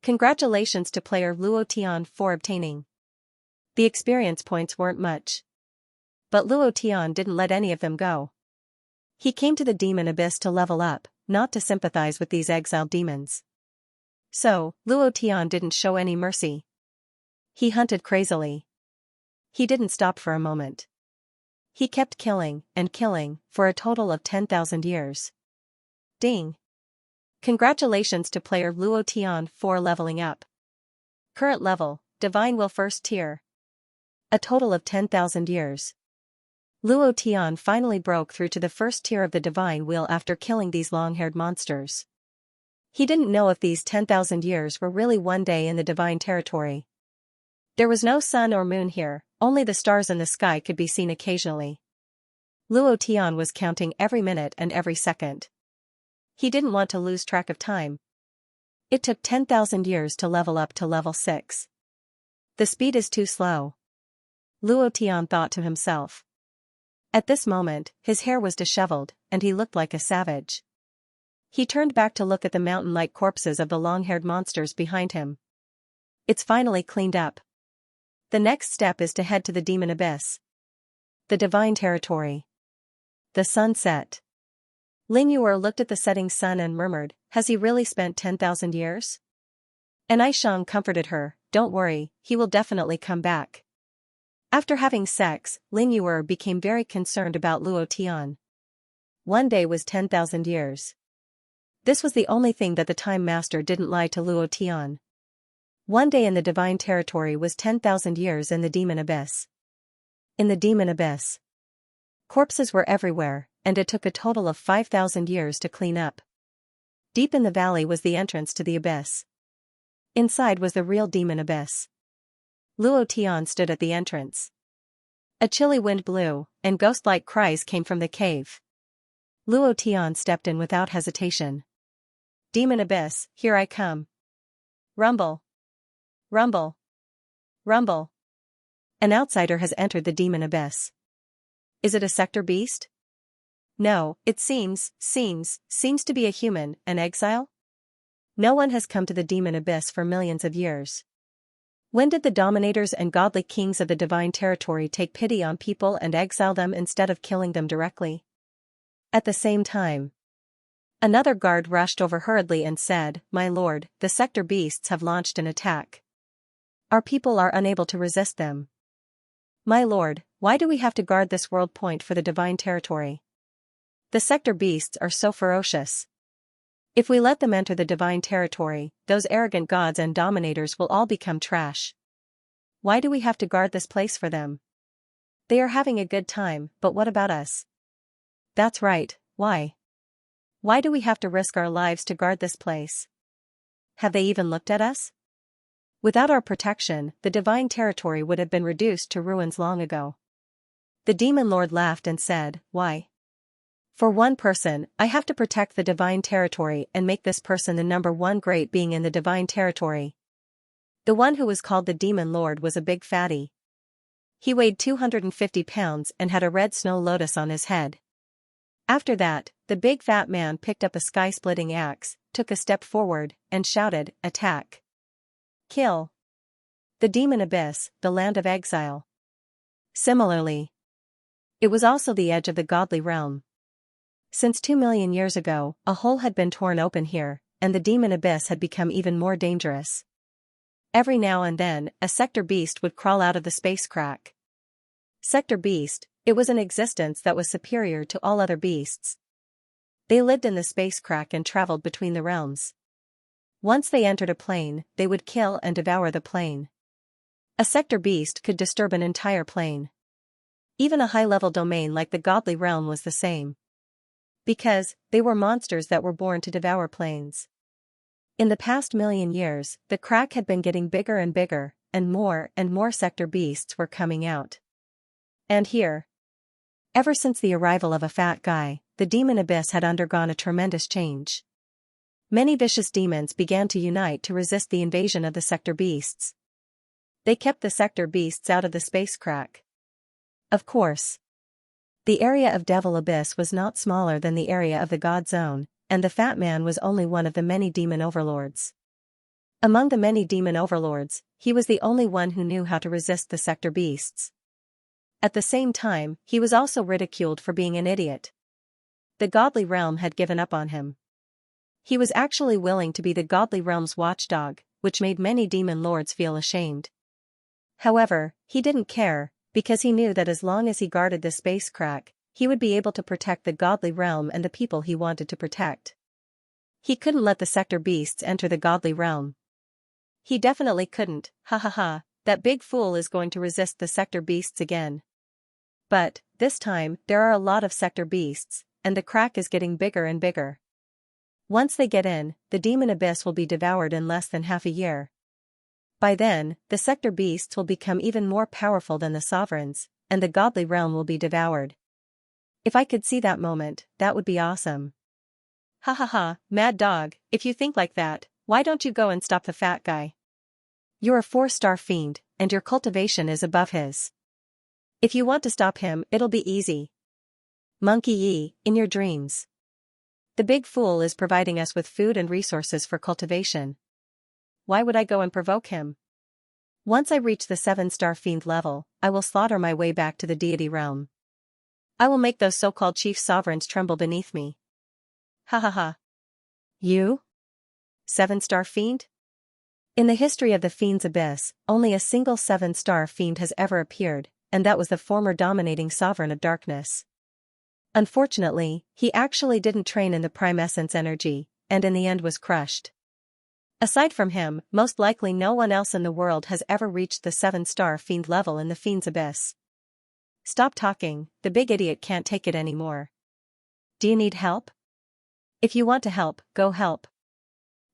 Congratulations to player Luo Tian for obtaining. The experience points weren't much. But Luo Tian didn't let any of them go. He came to the Demon Abyss to level up, not to sympathize with these exiled demons. So, Luo Tian didn't show any mercy. He hunted crazily. He didn't stop for a moment. He kept killing, and killing, for a total of 10,000 years. Ding. Congratulations to player Luo Tian for leveling up. Current level, Divine Will First Tier. A total of 10,000 years. Luo Tian finally broke through to the first tier of the Divine Wheel after killing these long-haired monsters. He didn't know if these 10,000 years were really one day in the Divine Territory. There was no sun or moon here, only the stars in the sky could be seen occasionally. Luo Tian was counting every minute and every second. He didn't want to lose track of time. It took 10,000 years to level up to level 6. The speed is too slow. Luo Tian thought to himself. At this moment, his hair was disheveled, and he looked like a savage. He turned back to look at the mountain-like corpses of the long-haired monsters behind him. It's finally cleaned up. The next step is to head to the Demon Abyss. The Divine Territory. The sun set. Ling Yuer looked at the setting sun and murmured, has he really spent 10,000 years? And Aishang comforted her, don't worry, he will definitely come back. After having sex, Ling Yuer became very concerned about Luo Tian. One day was 10,000 years. This was the only thing that the Time Master didn't lie to Luo Tian. One day in the Divine Territory was 10,000 years in the Demon Abyss. In the Demon Abyss, corpses were everywhere, and it took a total of 5,000 years to clean up. Deep in the valley was the entrance to the abyss. Inside was the real Demon Abyss. Luo Tian stood at the entrance. A chilly wind blew, and ghost-like cries came from the cave. Luo Tian stepped in without hesitation. Demon Abyss, here I come. Rumble. Rumble. Rumble. An outsider has entered the Demon Abyss. Is it a sector beast? No, it seems to be a human, an exile? No one has come to the Demon Abyss for millions of years. When did the dominators and godly kings of the Divine Territory take pity on people and exile them instead of killing them directly? At the same time, another guard rushed over hurriedly and said, My lord, the sector beasts have launched an attack. Our people are unable to resist them. My lord, why do we have to guard this world point for the Divine Territory? The sector beasts are so ferocious. If we let them enter the Divine Territory, those arrogant gods and dominators will all become trash. Why do we have to guard this place for them? They are having a good time, but what about us? That's right, why? Why do we have to risk our lives to guard this place? Have they even looked at us? Without our protection, the Divine Territory would have been reduced to ruins long ago. The Demon Lord laughed and said, Why? For one person, I have to protect the Divine Territory and make this person the #1 great being in the Divine Territory. The one who was called the Demon Lord was a big fatty. He weighed 250 pounds and had a red snow lotus on his head. After that, the big fat man picked up a sky-splitting axe, took a step forward, and shouted, Attack! Kill! The demon abyss, the land of exile. Similarly, it was also the edge of the godly realm. Since 2 million years ago, a hole had been torn open here, and the demon abyss had become even more dangerous. Every now and then, a sector beast would crawl out of the space crack. Sector beast, it was an existence that was superior to all other beasts. They lived in the space crack and traveled between the realms. Once they entered a plane, they would kill and devour the plane. A sector beast could disturb an entire plane. Even a high-level domain like the godly realm was the same. Because, they were monsters that were born to devour planes. In the past 1,000,000 years, the crack had been getting bigger and more sector beasts were coming out. And here, ever since the arrival of a fat guy, the demon abyss had undergone a tremendous change. Many vicious demons began to unite to resist the invasion of the sector beasts. They kept the sector beasts out of the space crack. Of course, the area of Devil Abyss was not smaller than the area of the God Zone, and the Fat Man was only one of the many demon overlords. Among the many demon overlords, he was the only one who knew how to resist the sector beasts. At the same time, he was also ridiculed for being an idiot. The godly realm had given up on him. He was actually willing to be the godly realm's watchdog, which made many demon lords feel ashamed. However, he didn't care, because he knew that as long as he guarded the space crack, he would be able to protect the godly realm and the people he wanted to protect. He couldn't let the sector beasts enter the godly realm. He definitely couldn't, ha ha ha, that big fool is going to resist the sector beasts again. But, this time, there are a lot of sector beasts, and the crack is getting bigger and bigger. Once they get in, the demon abyss will be devoured in less than half a year. By then, the sector beasts will become even more powerful than the sovereigns, and the godly realm will be devoured. If I could see that moment, that would be awesome. Ha ha ha, mad dog, if you think like that, why don't you go and stop the fat guy? You're a 4-star fiend, and your cultivation is above his. If you want to stop him, it'll be easy. Monkey Yi, in your dreams. The big fool is providing us with food and resources for cultivation. Why would I go and provoke him? Once I reach the 7-star fiend level, I will slaughter my way back to the deity realm. I will make those so-called chief sovereigns tremble beneath me. Ha ha ha. You? 7-star fiend? In the history of the Fiend's Abyss, only a single 7-star fiend has ever appeared, and that was the former dominating sovereign of darkness. Unfortunately, he actually didn't train in the prime essence energy, and in the end was crushed. Aside from him, most likely no one else in the world has ever reached the 7-star fiend level in the Fiend's Abyss. Stop talking, the big idiot can't take it anymore. Do you need help? If you want to help, go help.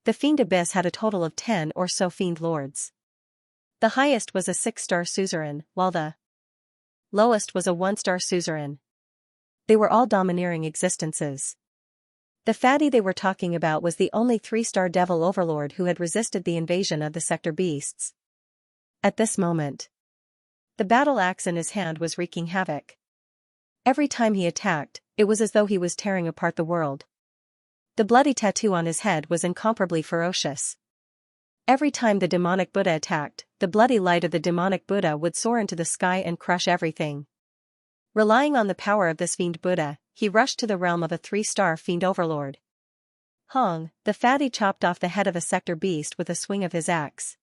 The Fiend Abyss had a total of 10 or so fiend lords. The highest was a 6-star suzerain, while the lowest was a 1-star suzerain. They were all domineering existences. The fatty they were talking about was the only 3-star devil overlord who had resisted the invasion of the sector beasts. At this moment, the battle axe in his hand was wreaking havoc. Every time he attacked, it was as though he was tearing apart the world. The bloody tattoo on his head was incomparably ferocious. Every time the demonic Buddha attacked, the bloody light of the demonic Buddha would soar into the sky and crush everything. Relying on the power of this fiend Buddha, he rushed to the realm of a 3-star fiend overlord. Hong, the fatty chopped off the head of a sector beast with a swing of his axe.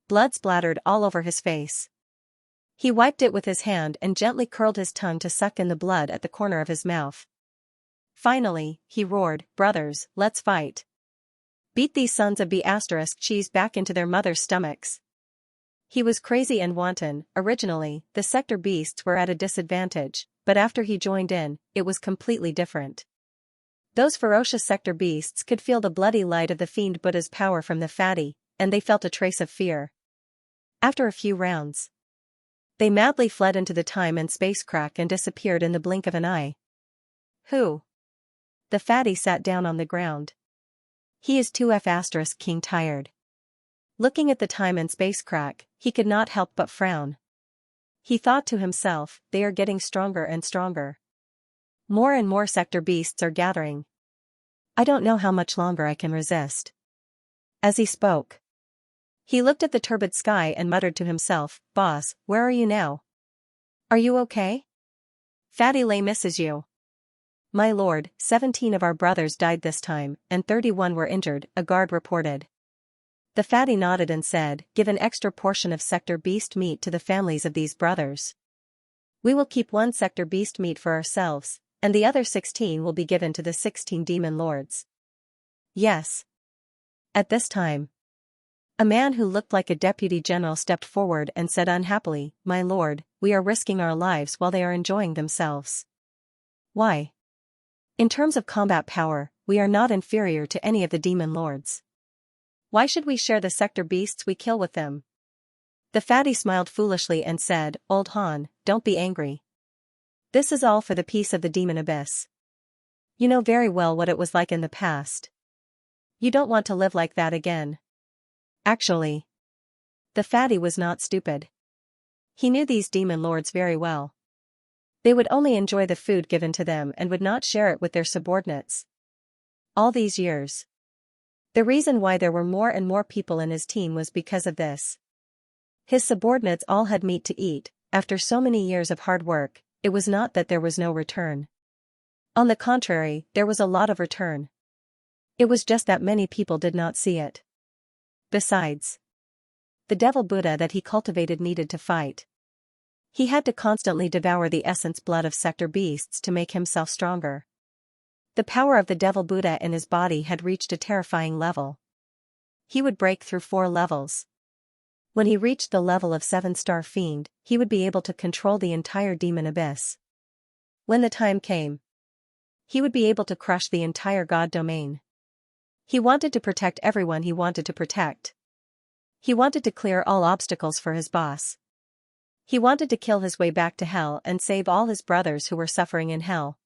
Blood splattered all over his face. He wiped it with his hand and gently curled his tongue to suck in the blood at the corner of his mouth. Finally, he roared, "Brothers, let's fight. Beat these sons of B***cheese back into their mothers' stomachs." He was crazy and wanton. Originally, the sector beasts were at a disadvantage, but after he joined in, it was completely different. Those ferocious sector beasts could feel the bloody light of the fiend Buddha's power from the fatty, and they felt a trace of fear. After a few rounds, they madly fled into the time and space crack and disappeared in the blink of an eye. Who? The fatty sat down on the ground. He is 2F** king tired. Looking at the time and space crack, he could not help but frown. He thought to himself, they are getting stronger and stronger. More and more sector beasts are gathering. I don't know how much longer I can resist. As he spoke, He looked at the turbid sky and muttered to himself, "Boss, where are you now? Are you okay? Fatty Lay misses you." "My lord, 17 of our brothers died this time, and 31 were injured," a guard reported. The fatty nodded and said, "Give an extra portion of sector beast meat to the families of these brothers. We will keep 1 sector beast meat for ourselves, and the other 16 will be given to the 16 demon lords." "Yes." At this time, a man who looked like a deputy general stepped forward and said unhappily, "My lord, we are risking our lives while they are enjoying themselves." "Why? In terms of combat power, we are not inferior to any of the demon lords. Why should we share the sector beasts we kill with them?" The fatty smiled foolishly and said, "Old Han, don't be angry. This is all for the peace of the demon abyss. You know very well what it was like in the past. You don't want to live like that again." Actually, the fatty was not stupid. He knew these demon lords very well. They would only enjoy the food given to them and would not share it with their subordinates. All these years. The reason why there were more and more people in his team was because of this. His subordinates all had meat to eat. After so many years of hard work, it was not that there was no return. On the contrary, there was a lot of return. It was just that many people did not see it. Besides, the devil Buddha that he cultivated needed to fight. He had to constantly devour the essence blood of sector beasts to make himself stronger. The power of the devil Buddha in his body had reached a terrifying level. He would break through 4 levels. When he reached the level of 7-star fiend, he would be able to control the entire demon abyss. When the time came, he would be able to crush the entire god domain. He wanted to protect everyone he wanted to protect. He wanted to clear all obstacles for his boss. He wanted to kill his way back to hell and save all his brothers who were suffering in hell.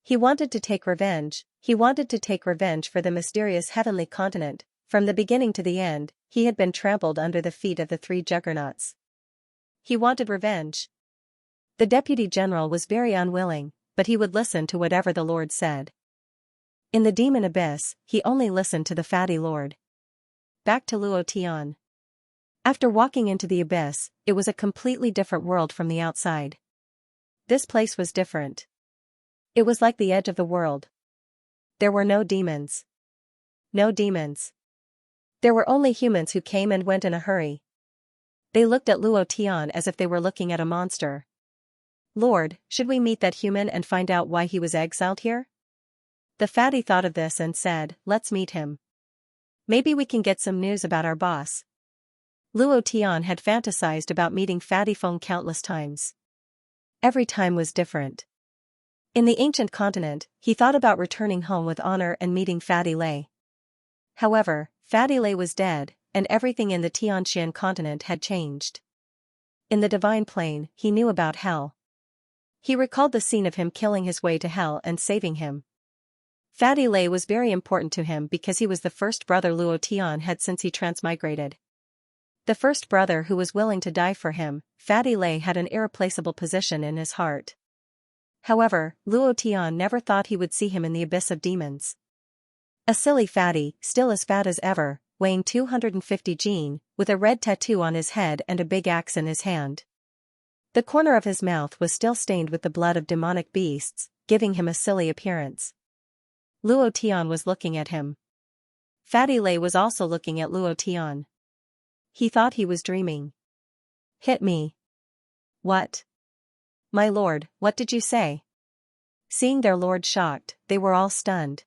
He wanted to take revenge. He wanted to take revenge for the mysterious heavenly continent. From the beginning to the end, he had been trampled under the feet of the 3 juggernauts. He wanted revenge. The deputy general was very unwilling, but he would listen to whatever the Lord said. In the demon abyss, he only listened to the fatty lord. Back to Luo Tian. After walking into the abyss, it was a completely different world from the outside. This place was different. It was like the edge of the world. There were no demons. No demons. There were only humans who came and went in a hurry. They looked at Luo Tian as if they were looking at a monster. "Lord, should we meet that human and find out why he was exiled here?" The fatty thought of this and said, "Let's meet him. Maybe we can get some news about our boss." Luo Tian had fantasized about meeting Fatty Feng countless times. Every time was different. In the ancient continent, he thought about returning home with honor and meeting Fatty Lay. However, Fatty Lay was dead, and everything in the Tianxian continent had changed. In the divine plane, he knew about hell. He recalled the scene of him killing his way to hell and saving him. Fatty Lay was very important to him because he was the first brother Luo Tian had since he transmigrated. The first brother who was willing to die for him. Fatty Lay had an irreplaceable position in his heart. However, Luo Tian never thought he would see him in the abyss of demons. A silly fatty, still as fat as ever, weighing 250 jin, with a red tattoo on his head and a big axe in his hand. The corner of his mouth was still stained with the blood of demonic beasts, giving him a silly appearance. Luo Tian was looking at him. Fatty Lay was also looking at Luo Tian. He thought he was dreaming. "Hit me." "What? My lord, what did you say?" Seeing their lord shocked, they were all stunned.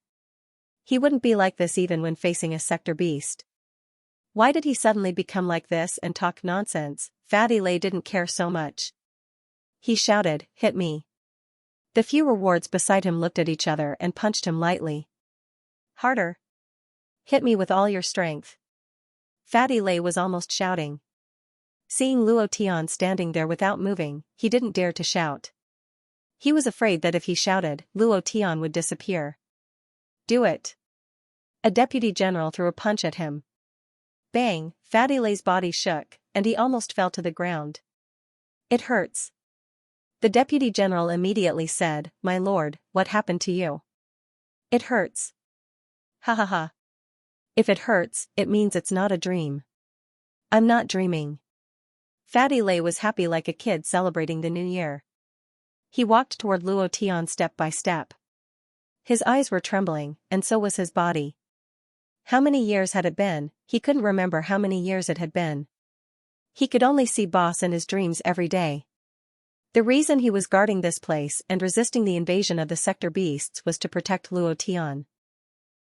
He wouldn't be like this even when facing a sector beast. Why did he suddenly become like this and talk nonsense? Fatty Lay didn't care so much. He shouted, "Hit me." The few rewards beside him looked at each other and punched him lightly. "Harder. Hit me with all your strength." Fatty Lay was almost shouting. Seeing Luo Tian standing there without moving, he didn't dare to shout. He was afraid that if he shouted, Luo Tian would disappear. "Do it." A deputy general threw a punch at him. Bang! Fatty Lay's body shook, and he almost fell to the ground. "It hurts." The deputy general immediately said, "My lord, what happened to you?" "It hurts." "Ha ha ha. If it hurts, it means it's not a dream." I'm not dreaming. Fatty Lei was happy like a kid celebrating the new year. He walked toward Luo Tian step by step. His eyes were trembling, and so was his body. How many years had it been? He couldn't remember how many years it had been. He could only see Boss in his dreams every day. The reason he was guarding this place and resisting the invasion of the sector beasts was to protect Luo Tian.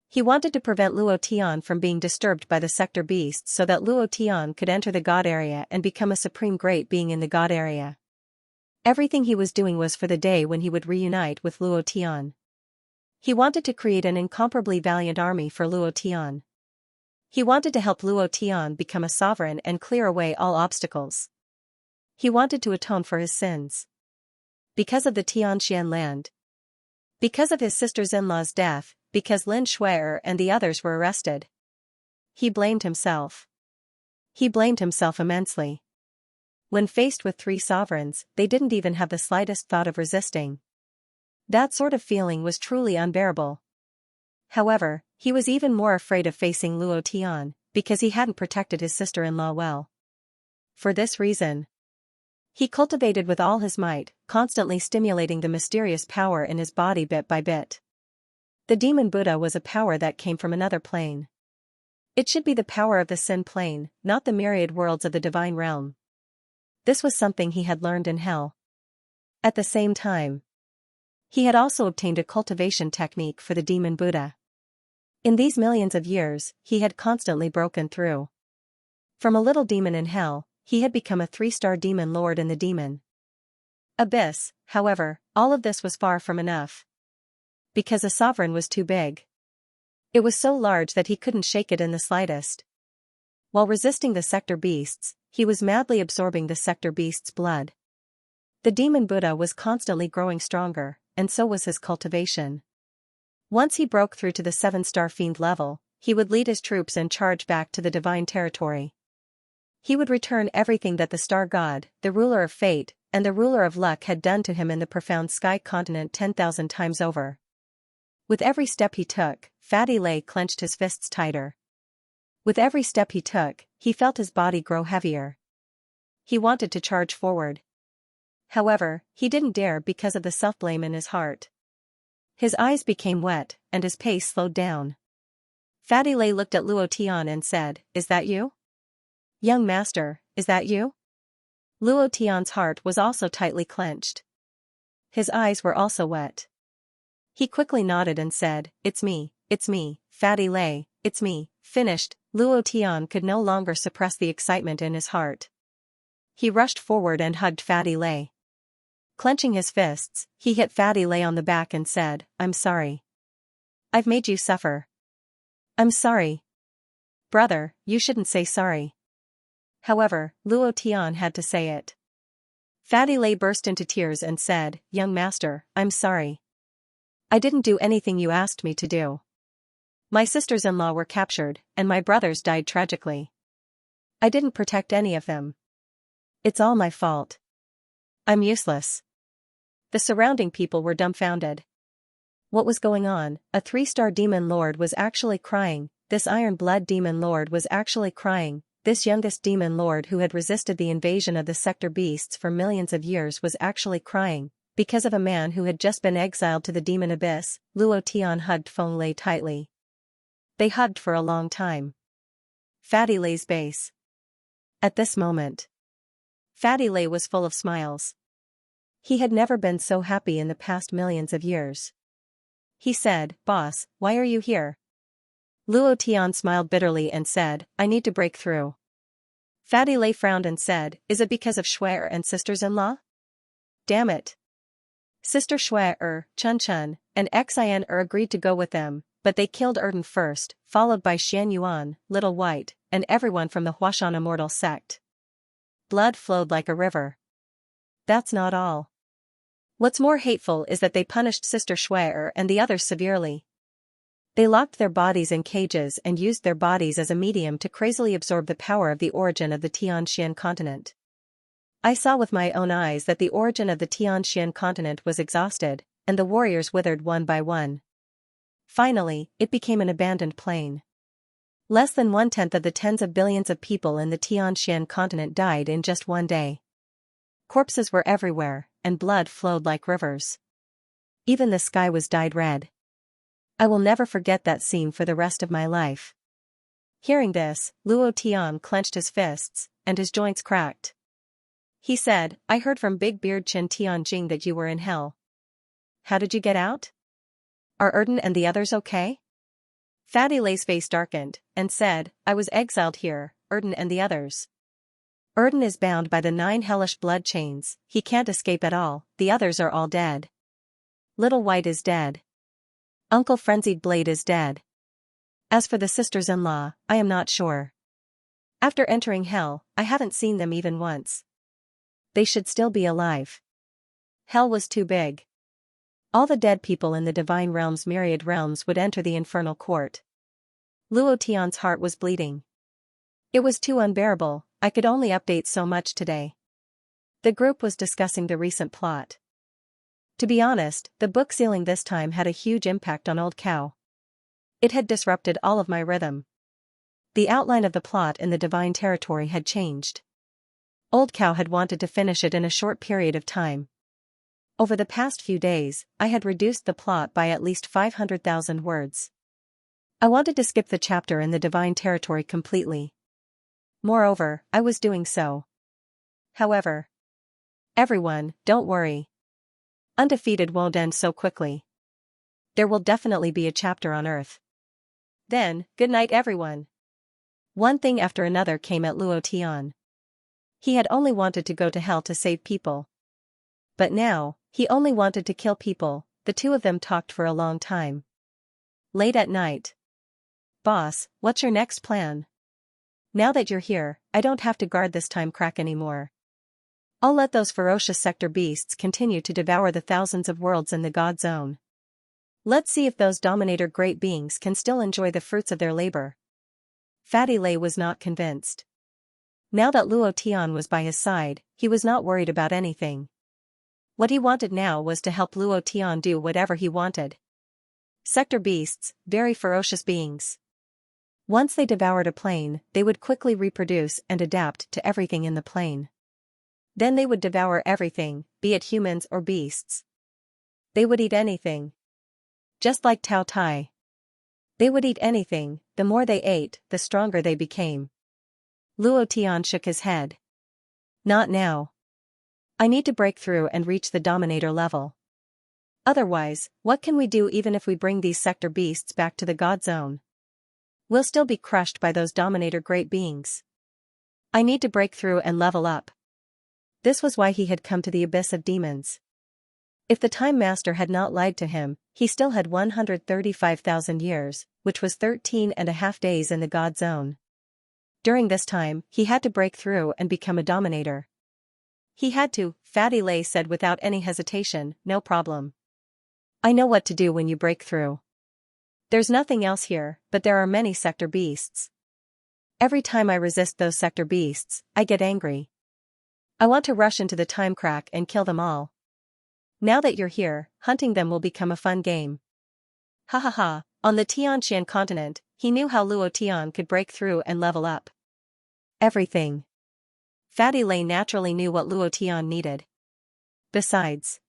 He wanted to prevent Luo Tian from being disturbed by the sector beasts so that Luo Tian could enter the God area and become a supreme great being in the God area. Everything he was doing was for the day when he would reunite with Luo Tian. He wanted to create an incomparably valiant army for Luo Tian. He wanted to help Luo Tian become a sovereign and clear away all obstacles. He wanted to atone for his sins. Because of the Xianxia land. Because of his sister-in-law's death, because Lin Shui'er and the others were arrested. He blamed himself. He blamed himself immensely. When faced with 3 sovereigns, they didn't even have the slightest thought of resisting. That sort of feeling was truly unbearable. However, he was even more afraid of facing Luo Tian, because he hadn't protected his sister-in-law well. For this reason, he cultivated with all his might, constantly stimulating the mysterious power in his body bit by bit. The demon Buddha was a power that came from another plane. It should be the power of the sin plane, not the myriad worlds of the divine realm. This was something he had learned in hell. At the same time, he had also obtained a cultivation technique for the demon Buddha. In these millions of years, he had constantly broken through. From a little demon in hell, he had become a 3-star demon lord in the demon abyss. However, all of this was far from enough. Because a sovereign was too big. It was so large that he couldn't shake it in the slightest. While resisting the sector beasts, he was madly absorbing the sector beasts' blood. The demon Buddha was constantly growing stronger, and so was his cultivation. Once he broke through to the 7-star fiend level, he would lead his troops and charge back to the divine territory. He would return everything that the star god, the ruler of fate, and the ruler of luck had done to him in the profound sky continent 10,000 times over. With every step he took, Fatty Lei clenched his fists tighter. With every step he took, he felt his body grow heavier. He wanted to charge forward. However, he didn't dare because of the self-blame in his heart. His eyes became wet, and his pace slowed down. Fatty Lei looked at Luo Tian and said, "Is that you? Young master, is that you?" Luo Tian's heart was also tightly clenched. His eyes were also wet. He quickly nodded and said, it's me, Fatty Lei, it's me." Finished, Luo Tian could no longer suppress the excitement in his heart. He rushed forward and hugged Fatty Lei. Clenching his fists, he hit Fatty Lei on the back and said, "I'm sorry. I've made you suffer. I'm sorry. Brother, you shouldn't say sorry." However, Luo Tian had to say it. Fatty Lei burst into tears and said, "Young master, I'm sorry. I didn't do anything you asked me to do. My sisters-in-law were captured, and my brothers died tragically. I didn't protect any of them. It's all my fault. I'm useless." The surrounding people were dumbfounded. What was going on? A 3-star demon lord was actually crying. This iron blood demon lord was actually crying. This youngest demon lord who had resisted the invasion of the sector beasts for millions of years was actually crying, because of a man who had just been exiled to the demon abyss. Luo Tian hugged Feng Lei tightly. They hugged for a long time. Fatty Lei's base. At this moment, Fatty Lei was full of smiles. He had never been so happy in the past millions of years. He said, "Boss, why are you here?" Luo Tian smiled bitterly and said, "I need to break through." Fatty Lei frowned and said, "Is it because of Shui'er and sisters-in-law? Damn it. Sister Shui'er, Chun, and Xian agreed to go with them, but they killed Erden first, followed by Xianyuan, Little White, and everyone from the Huashan immortal sect. Blood flowed like a river. That's not all. What's more hateful is that they punished Sister Shui'er and the others severely. They locked their bodies in cages and used their bodies as a medium to crazily absorb the power of the origin of the Tianxian continent. I saw with my own eyes that the origin of the Tianxian continent was exhausted, and the warriors withered one by one. Finally, it became an abandoned plain. Less than 1/10 of the tens of billions of people in the Xianxia continent died in just one day. Corpses were everywhere, and blood flowed like rivers. Even the sky was dyed red. I will never forget that scene for the rest of my life. Hearing this, Luo Tian clenched his fists, and his joints cracked. He said, "I heard from Big Beard Qin Tianjing that you were in hell. How did you get out? Are Erden and the others okay?" Fatty Lay's face darkened, and said, "I was exiled here, Erden and the others. Erden is bound by the 9 hellish blood chains, he can't escape at all, the others are all dead. Little White is dead. Uncle Frenzied Blade is dead. As for the sisters-in-law, I am not sure. After entering hell, I haven't seen them even once. They should still be alive. Hell was too big. All the dead people in the divine realm's myriad realms would enter the infernal court." Luo Tian's heart was bleeding. It was too unbearable, I could only update so much today. The group was discussing the recent plot. To be honest, the book sealing this time had a huge impact on Old Cow. It had disrupted all of my rhythm. The outline of the plot in the divine territory had changed. Old Cow had wanted to finish it in a short period of time. Over the past few days, I had reduced the plot by at least 500,000 words. I wanted to skip the chapter in the divine territory completely. Moreover, I was doing so. However, everyone, don't worry. Undefeated won't end so quickly. There will definitely be a chapter on Earth. Then, good night everyone. One thing after another came at Luo Tian. He had only wanted to go to hell to save people. But now, he only wanted to kill people. The two of them talked for a long time. Late at night. "Boss, what's your next plan? Now that you're here, I don't have to guard this time crack anymore. I'll let those ferocious sector beasts continue to devour the thousands of worlds in the God Zone. Let's see if those Dominator great beings can still enjoy the fruits of their labor." Fatty Lay was not convinced. Now that Luo Tian was by his side, he was not worried about anything. What he wanted now was to help Luo Tian do whatever he wanted. Sector beasts, very ferocious beings. Once they devoured a plane, they would quickly reproduce and adapt to everything in the plane. Then they would devour everything, be it humans or beasts. They would eat anything. Just like Tao Tai. They would eat anything, the more they ate, the stronger they became. Luo Tian shook his head. "Not now. I need to break through and reach the Dominator level. Otherwise, what can we do even if we bring these sector beasts back to the God Zone? We'll still be crushed by those Dominator great beings. I need to break through and level up." This was why he had come to the abyss of demons. If the Time Master had not lied to him, he still had 135,000 years, which was 13.5 days in the God Zone. During this time, he had to break through and become a Dominator. He had to, Fatty Lay said without any hesitation, "No problem. I know what to do when you break through. There's nothing else here, but there are many sector beasts. Every time I resist those sector beasts, I get angry. I want to rush into the time crack and kill them all. Now that you're here, hunting them will become a fun game." Ha ha ha, on the Tianxian continent, he knew how Luo Tian could break through and level up. Everything. Fatty Lay naturally knew what Luo Tian needed. Besides,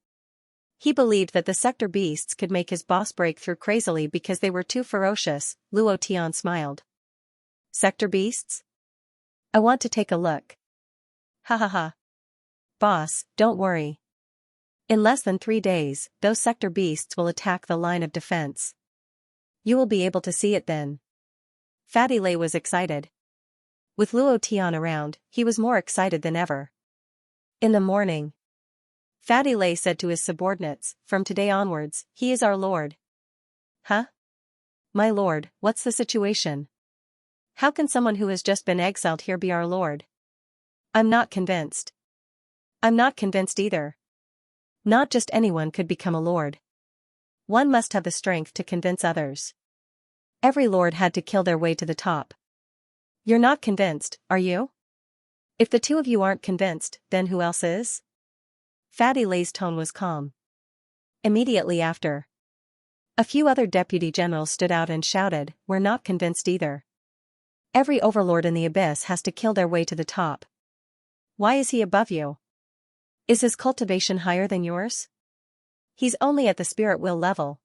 he believed that the sector beasts could make his boss break through crazily because they were too ferocious. Luo Tian smiled. "Sector beasts? I want to take a look." Ha ha ha. "Boss, don't worry. In less than 3 days, those sector beasts will attack the line of defense. You will be able to see it then." Fatty Lay was excited. With Luo Tian around, he was more excited than ever. In the morning, Fatty Lay said to his subordinates, "From today onwards, he is our lord." "Huh? My lord, what's the situation? How can someone who has just been exiled here be our lord?" "I'm not convinced." "I'm not convinced either. Not just anyone could become a lord. One must have the strength to convince others. Every lord had to kill their way to the top." "You're not convinced, are you? If the two of you aren't convinced, then who else is?" Fatty Lay's tone was calm. Immediately after, a few other deputy generals stood out and shouted, "We're not convinced either." Every overlord in the abyss has to kill their way to the top. Why is he above you? Is his cultivation higher than yours? He's only at the spirit will level.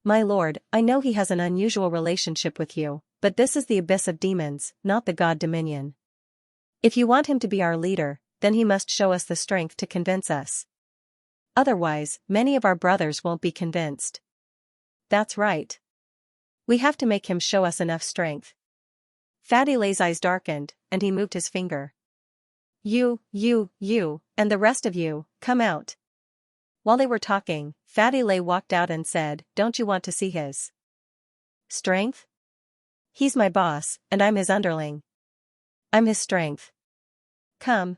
My lord, I know he has an unusual relationship with you, but this is the abyss of demons, not the god dominion. If you want him to be our leader, then he must show us the strength to convince us. Otherwise, many of our brothers won't be convinced. That's right. We have to make him show us enough strength. Fatty Lay's eyes darkened, and he moved his finger. You, and the rest of you, come out. While they were talking, Fatty Lay walked out and said, don't you want to see his strength? He's my boss, and I'm his underling. I'm his strength. Come.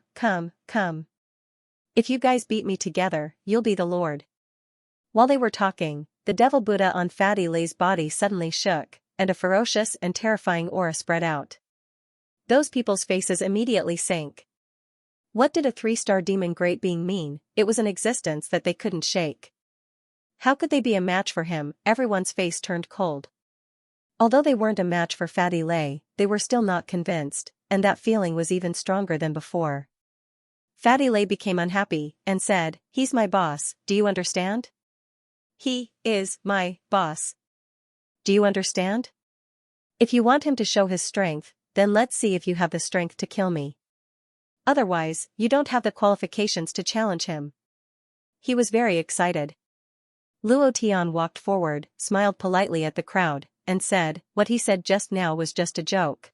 If you guys beat me together, you'll be the Lord. While they were talking, the devil Buddha on Fatty Lay's body suddenly shook, and a ferocious and terrifying aura spread out. Those people's faces immediately sank. What did a 3-star demon great being mean? It was an existence that they couldn't shake. How could they be a match for him? Everyone's face turned cold. Although they weren't a match for Fatty Lay, they were still not convinced, and that feeling was even stronger than before. Fatty Lay became unhappy, and said, he's my boss, do you understand? He is my boss. Do you understand? If you want him to show his strength, then let's see if you have the strength to kill me. Otherwise, you don't have the qualifications to challenge him. He was very excited. Luo Tian walked forward, smiled politely at the crowd, and said, what he said just now was just a joke.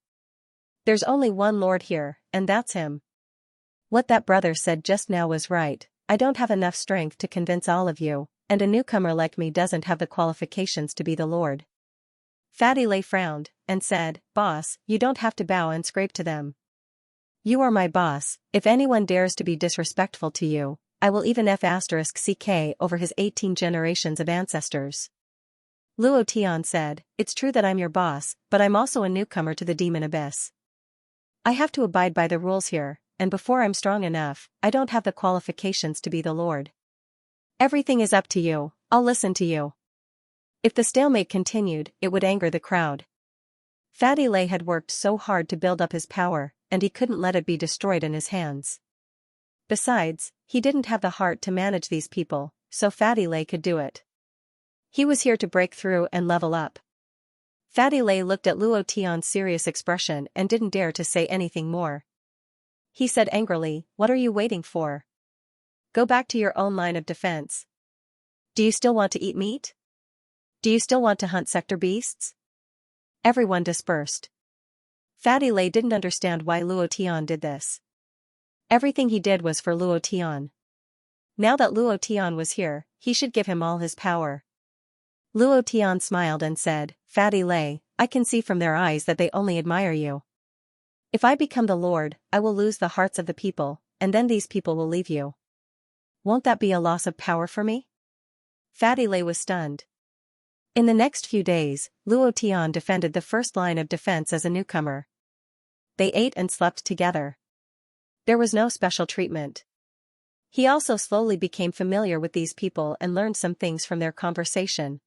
There's only one Lord here, and that's him. What that brother said just now was right. I don't have enough strength to convince all of you, and a newcomer like me doesn't have the qualifications to be the Lord. Fatty Lay frowned, and said, boss, you don't have to bow and scrape to them. You are my boss. If anyone dares to be disrespectful to you, I will even *CK over his 18 generations of ancestors. Luo Tian said, it's true that I'm your boss, but I'm also a newcomer to the demon abyss. I have to abide by the rules here, and before I'm strong enough, I don't have the qualifications to be the Lord. Everything is up to you, I'll listen to you. If the stalemate continued, it would anger the crowd. Fatty Lay had worked so hard to build up his power, and he couldn't let it be destroyed in his hands. Besides, he didn't have the heart to manage these people, so Fatty Lay could do it. He was here to break through and level up. Fatty Lay looked at Luo Tian's serious expression and didn't dare to say anything more. He said angrily, what are you waiting for? Go back to your own line of defense. Do you still want to eat meat? Do you still want to hunt sector beasts? Everyone dispersed. Fatty Lay didn't understand why Luo Tian did this. Everything he did was for Luo Tian. Now that Luo Tian was here, he should give him all his power. Luo Tian smiled and said, Fatty Lay, I can see from their eyes that they only admire you. If I become the Lord, I will lose the hearts of the people, and then these people will leave you. Won't that be a loss of power for me? Fatty Lay was stunned. In the next few days, Luo Tian defended the first line of defense as a newcomer. They ate and slept together. There was no special treatment. He also slowly became familiar with these people and learned some things from their conversation.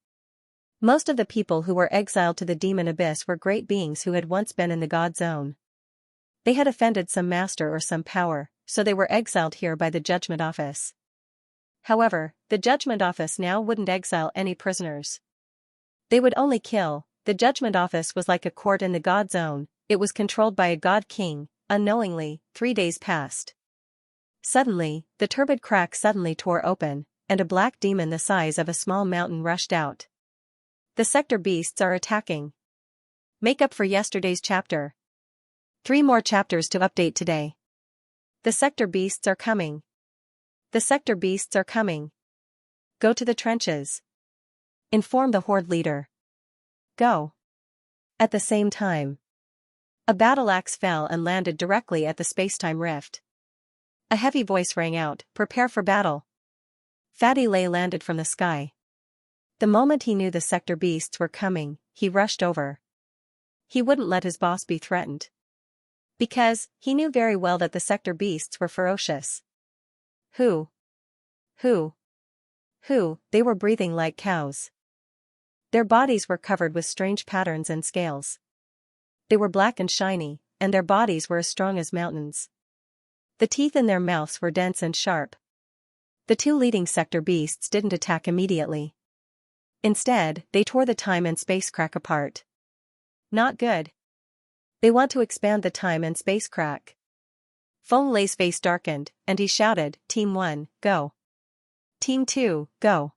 Most of the people who were exiled to the demon abyss were great beings who had once been in the God zone. They had offended some master or some power, so they were exiled here by the judgment office. However, the judgment office now wouldn't exile any prisoners. They would only kill. The judgment office was like a court in the God zone. It was controlled by a God king. Unknowingly, 3 days passed. Suddenly, the turbid crack suddenly tore open, and a black demon the size of a small mountain rushed out. The sector beasts are attacking. Make up for yesterday's chapter. 3 more chapters to update today. The sector beasts are coming. The sector beasts are coming. Go to the trenches. Inform the horde leader. Go. At the same time, a battle axe fell and landed directly at the spacetime rift. A heavy voice rang out, prepare for battle. Fatty Lay landed from the sky. The moment he knew the sector beasts were coming, he rushed over. He wouldn't let his boss be threatened. Because, he knew very well that the sector beasts were ferocious. Who? They were breathing like cows. Their bodies were covered with strange patterns and scales. They were black and shiny, and their bodies were as strong as mountains. The teeth in their mouths were dense and sharp. The two leading sector beasts didn't attack immediately. Instead, they tore the time and space crack apart. Not good. They want to expand the time and space crack. Feng Lei's face darkened, and he shouted, Team 1, go. Team 2, go.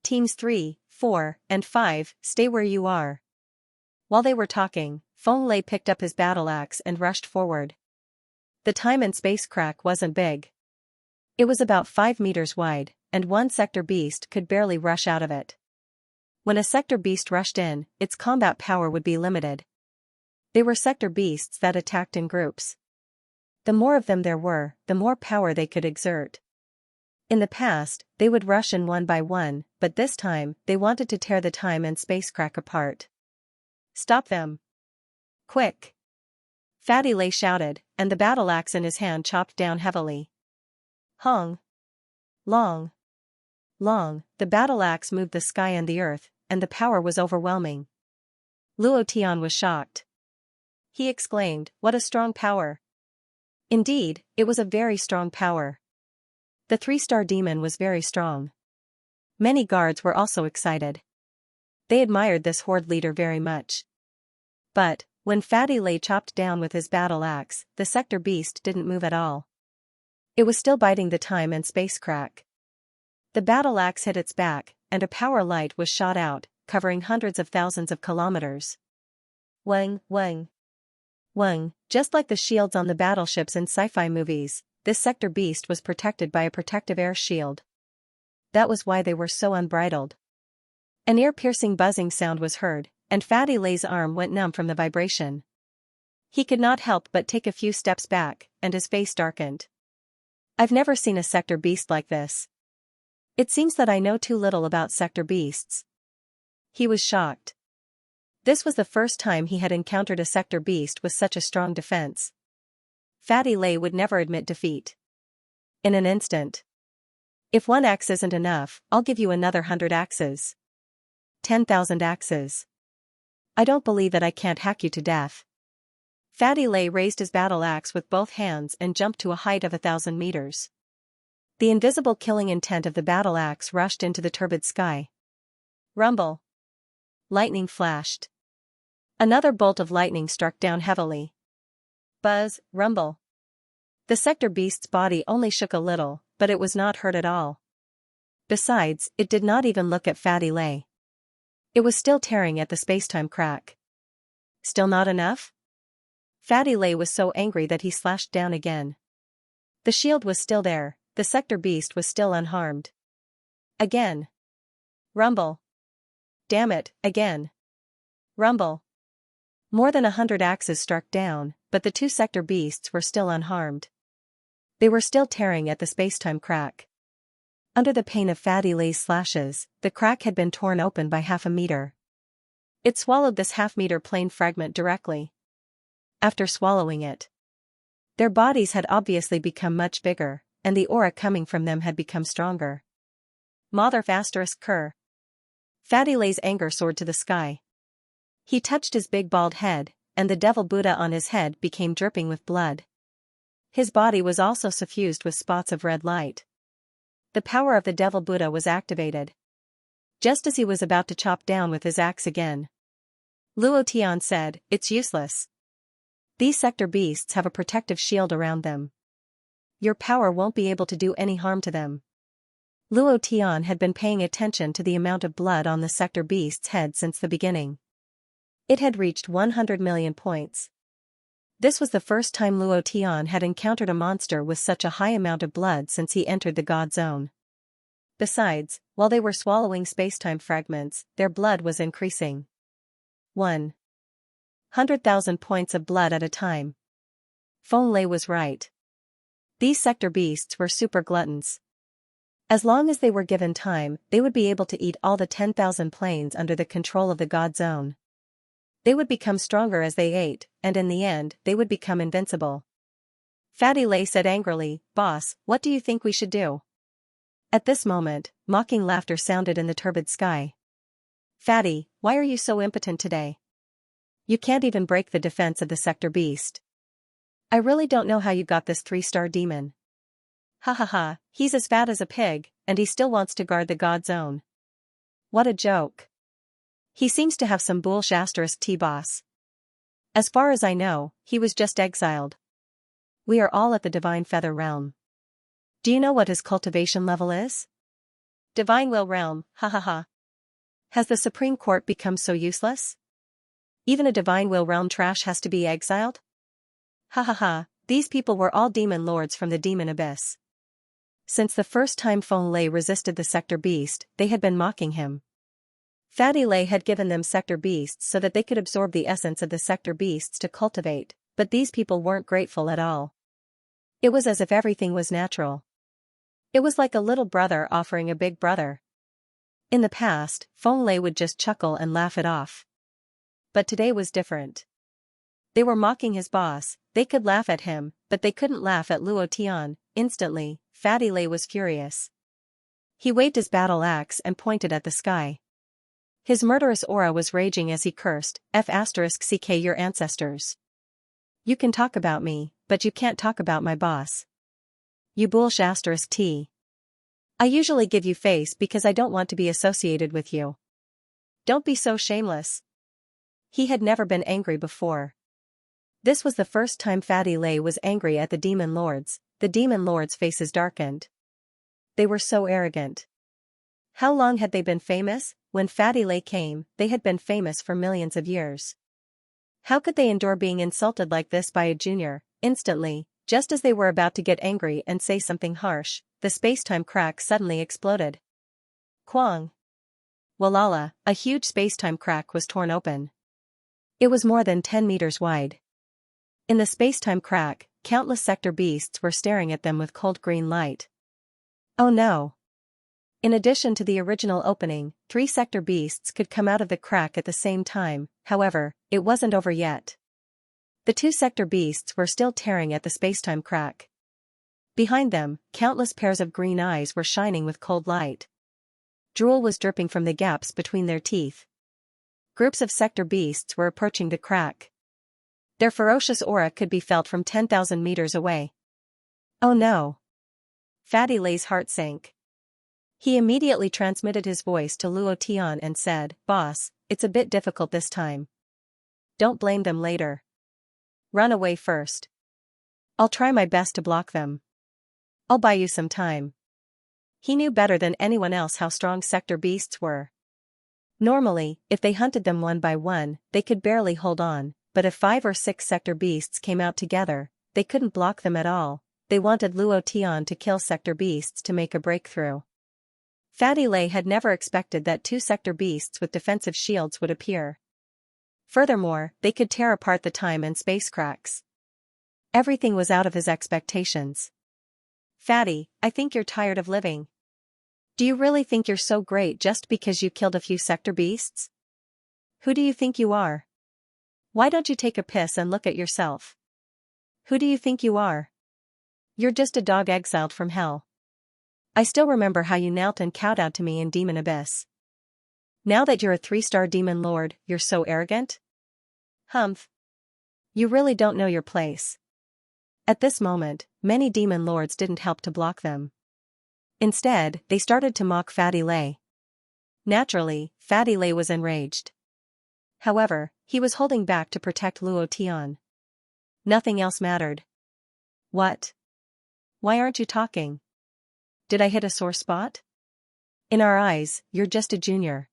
Teams 3, 4, and 5, stay where you are. While they were talking, Feng Lei picked up his battle axe and rushed forward. The time and space crack wasn't big. It was about 5 meters wide, and one sector beast could barely rush out of it. When a sector beast rushed in, its combat power would be limited. They were sector beasts that attacked in groups. The more of them there were, the more power they could exert. In the past, they would rush in one by one, but this time, they wanted to tear the time and space crack apart. Stop them. Quick. Fatty Lei shouted, and the battle axe in his hand chopped down heavily. Hong. Long. Long, the battle axe moved the sky and the earth, and the power was overwhelming. Luo Tian was shocked. He exclaimed, what a strong power. Indeed, it was a very strong power. The 3-star demon was very strong. Many guards were also excited. They admired this horde leader very much. But, when Fatty Lei chopped down with his battle axe, the sector beast didn't move at all. It was still biting the time and space crack. The battle axe hit its back, and a power light was shot out, covering hundreds of thousands of kilometers. Wang, wang. Wang, just like the shields on the battleships in sci-fi movies, this sector beast was protected by a protective air shield. That was why they were so unbridled. An ear-piercing buzzing sound was heard, and Fatty Lei's arm went numb from the vibration. He could not help but take a few steps back, and his face darkened. I've never seen a sector beast like this. It seems that I know too little about sector beasts. He was shocked. This was the first time he had encountered a sector beast with such a strong defense. Fatty Lei would never admit defeat. In an instant. If 1 axe isn't enough, I'll give you another 100 axes. 10,000 axes. I don't believe that I can't hack you to death. Fatty Lei raised his battle axe with both hands and jumped to a height of 1,000 meters. The invisible killing intent of the battle axe rushed into the turbid sky. Rumble. Lightning flashed. Another bolt of lightning struck down heavily. Buzz, rumble. The sector beast's body only shook a little, but it was not hurt at all. Besides, it did not even look at Fatty Lei. It was still tearing at the spacetime crack. Still not enough? Fatty Lei was so angry that he slashed down again. The shield was still there, the sector beast was still unharmed. Again. Rumble. Damn it, again. Rumble. More than 100 axes struck down, but the 2 sector beasts were still unharmed. They were still tearing at the spacetime crack. Under the pain of Fatty Lei's slashes, the crack had been torn open by half a meter. It swallowed this half-meter plane fragment directly. After swallowing it, their bodies had obviously become much bigger, and the aura coming from them had become stronger. Mother ****. Fatty Lei's anger soared to the sky. He touched his big bald head, and the devil Buddha on his head became dripping with blood. His body was also suffused with spots of red light. The power of the devil Buddha was activated. Just as he was about to chop down with his axe again, Luo Tian said, it's useless. These sector beasts have a protective shield around them. Your power won't be able to do any harm to them. Luo Tian had been paying attention to the amount of blood on the sector beast's head since the beginning. It had reached 100 million points. This was the first time Luo Tian had encountered a monster with such a high amount of blood since he entered the God Zone. Besides, while they were swallowing spacetime fragments, their blood was increasing. 100,000 points of blood at a time. Feng Lei was right. These sector beasts were super gluttons. As long as they were given time, they would be able to eat all the 10,000 planes under the control of the God Zone. They would become stronger as they ate, and in the end, they would become invincible. Fatty Lei said angrily, Boss, what do you think we should do? At this moment, mocking laughter sounded in the turbid sky. Fatty, why are you so impotent today? You can't even break the defense of the sector beast. I really don't know how you got this 3-star demon. Ha ha ha, he's as fat as a pig, and he still wants to guard the god zone. What a joke. He seems to have some bullsh** T-boss. As far as I know, he was just exiled. We are all at the Divine Feather Realm. Do you know what his cultivation level is? Divine Will Realm, ha ha ha. Has the Supreme Court become so useless? Even a Divine Will Realm trash has to be exiled? Ha ha ha, these people were all demon lords from the demon abyss. Since the first time Feng Lei resisted the sector beast, they had been mocking him. Fatty Lei had given them sector beasts so that they could absorb the essence of the sector beasts to cultivate, but these people weren't grateful at all. It was as if everything was natural. It was like a little brother offering a big brother. In the past, Feng Lei would just chuckle and laugh it off. But today was different. They were mocking his boss, they could laugh at him, but they couldn't laugh at Luo Tian. Instantly, Fatty Lei was furious. He waved his battle axe and pointed at the sky. His murderous aura was raging as he cursed, F***ck your ancestors. You can talk about me, but you can't talk about my boss. You bullsh** T. I usually give you face because I don't want to be associated with you. Don't be so shameless. He had never been angry before. This was the first time Fatty Lei was angry at the demon lords. The demon lords' faces darkened. They were so arrogant. How long had they been famous? When Fatty Lei came, they had been famous for millions of years. How could they endure being insulted like this by a junior? Instantly, just as they were about to get angry and say something harsh, the space-time crack suddenly exploded. Quang! Walala, a huge space-time crack was torn open. It was more than 10 meters wide. In the space-time crack, countless sector beasts were staring at them with cold green light. Oh no! In addition to the original opening, 3 sector beasts could come out of the crack at the same time. However, it wasn't over yet. The 2 sector beasts were still tearing at the spacetime crack. Behind them, countless pairs of green eyes were shining with cold light. Drool was dripping from the gaps between their teeth. Groups of sector beasts were approaching the crack. Their ferocious aura could be felt from 10,000 meters away. Oh no! Fatty Lei's heart sank. He immediately transmitted his voice to Luo Tian and said, "Boss, it's a bit difficult this time. Don't blame them later. Run away first. I'll try my best to block them. I'll buy you some time." He knew better than anyone else how strong sector beasts were. Normally, if they hunted them one by one, they could barely hold on, but if 5 or 6 sector beasts came out together, they couldn't block them at all. They wanted Luo Tian to kill sector beasts to make a breakthrough. Fatty Lei had never expected that 2 sector beasts with defensive shields would appear. Furthermore, they could tear apart the time and space cracks. Everything was out of his expectations. Fatty, I think you're tired of living. Do you really think you're so great just because you killed a few sector beasts? Who do you think you are? Why don't you take a piss and look at yourself? Who do you think you are? You're just a dog exiled from hell. I still remember how you knelt and kowtowed to me in Demon Abyss. Now that you're a 3-star demon lord, you're so arrogant? Humph. You really don't know your place. At this moment, many demon lords didn't help to block them. Instead, they started to mock Fatty Lei. Naturally, Fatty Lei was enraged. However, he was holding back to protect Luo Tian. Nothing else mattered. What? Why aren't you talking? Did I hit a sore spot? In our eyes, you're just a junior.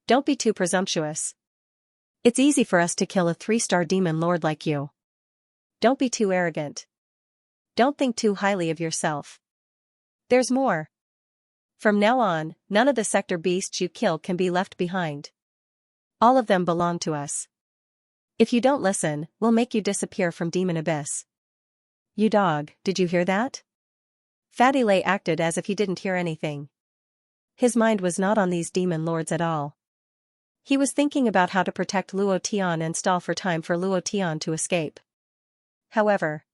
Don't be too presumptuous. It's easy for us to kill a 3-star demon lord like you. Don't be too arrogant. Don't think too highly of yourself. There's more. From now on, none of the sector beasts you kill can be left behind. All of them belong to us. If you don't listen, we'll make you disappear from Demon Abyss. You dog, did you hear that? Fatty Lei acted as if he didn't hear anything. His mind was not on these demon lords at all. He was thinking about how to protect Luo Tian and stall for time for Luo Tian to escape. However,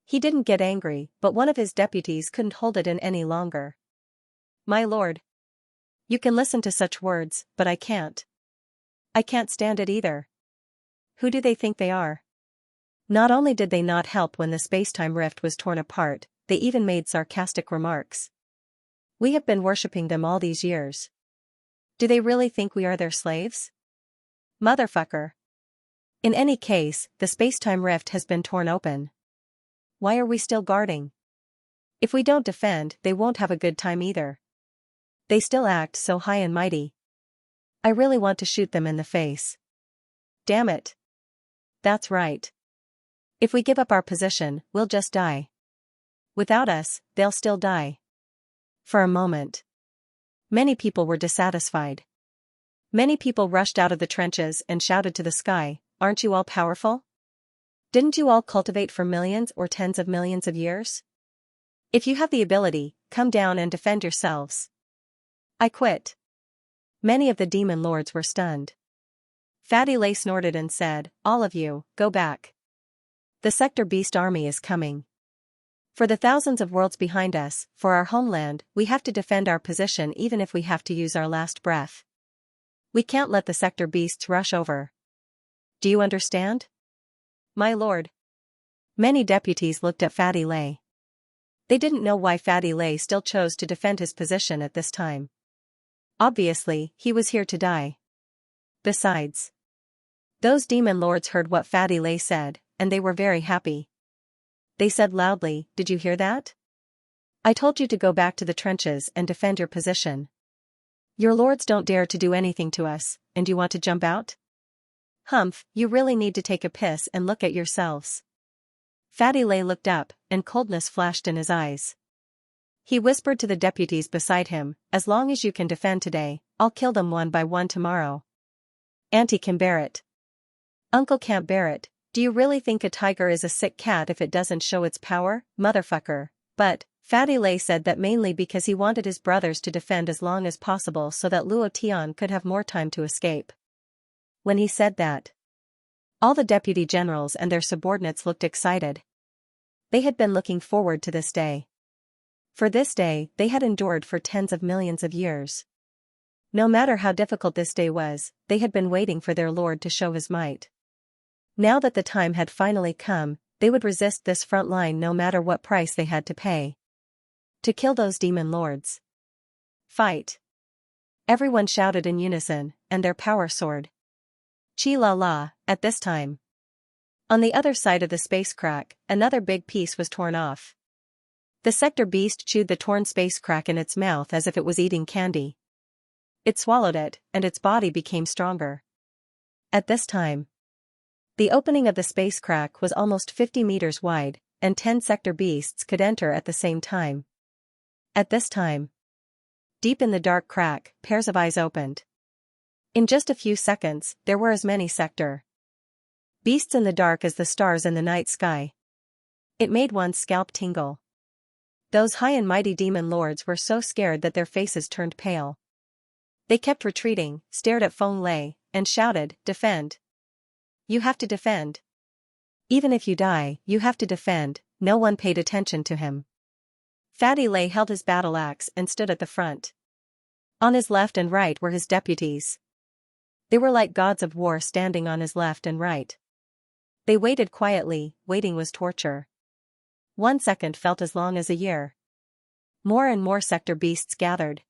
he didn't get angry, but one of his deputies couldn't hold it in any longer. My lord. You can listen to such words, but I can't. I can't stand it either. Who do they think they are? Not only did they not help when the spacetime rift was torn apart, they even made sarcastic remarks. We have been worshipping them all these years. Do they really think we are their slaves? Motherfucker. In any case, the spacetime rift has been torn open. Why are we still guarding? If we don't defend, they won't have a good time either. They still act so high and mighty. I really want to shoot them in the face. Damn it. That's right. If we give up our position, we'll just die. Without us, they'll still die. For a moment, many people were dissatisfied. Many people rushed out of the trenches and shouted to the sky, "Aren't you all powerful? Didn't you all cultivate for millions or tens of millions of years? If you have the ability, come down and defend yourselves." I quit. Many of the demon lords were stunned. Fatty Lay snorted and said, "All of you, go back. The Sector Beast army is coming. For the thousands of worlds behind us, for our homeland, we have to defend our position even if we have to use our last breath. We can't let the Sector Beasts rush over. Do you understand?" "My lord." Many deputies looked at Fatty Lay. They didn't know why Fatty Lay still chose to defend his position at this time. Obviously, he was here to die. Besides, those demon lords heard what Fatty Lay said, and they were very happy. They said loudly, "Did you hear that? I told you to go back to the trenches and defend your position. Your lords don't dare to do anything to us, and you want to jump out? Humph, you really need to take a piss and look at yourselves." Fatty Lay looked up, and coldness flashed in his eyes. He whispered to the deputies beside him, "As long as you can defend today, I'll kill them one by one tomorrow. Auntie can bear it. Uncle can't bear it. Do you really think a tiger is a sick cat if it doesn't show its power, motherfucker?" But Fatty Lay said that mainly because he wanted his brothers to defend as long as possible so that Luo Tian could have more time to escape. When he said that, all the deputy generals and their subordinates looked excited. They had been looking forward to this day. For this day, they had endured for tens of millions of years. No matter how difficult this day was, they had been waiting for their lord to show his might. Now that the time had finally come, they would resist this front line no matter what price they had to pay. To kill those demon lords. Fight! Everyone shouted in unison, and their power soared. Chi-la-la, at this time. On the other side of the space crack, another big piece was torn off. The Sector Beast chewed the torn space crack in its mouth as if it was eating candy. It swallowed it, and its body became stronger. At this time, the opening of the space crack was almost 50 meters wide, and 10 Sector Beasts could enter at the same time. At this time, deep in the dark crack, pairs of eyes opened. In just a few seconds, there were as many Sector Beasts in the dark as the stars in the night sky. It made one's scalp tingle. Those high and mighty demon lords were so scared that their faces turned pale. They kept retreating, stared at Feng Lei, and shouted, "Defend! You have to defend! Even if you die, you have to defend." No one paid attention to him. Fatty Lay held his battle axe and stood at the front. On his left and right were his deputies. They were like gods of war standing on his left and right. They waited quietly. Waiting was torture. 1 second felt as long as a year. More and more Sector Beasts gathered.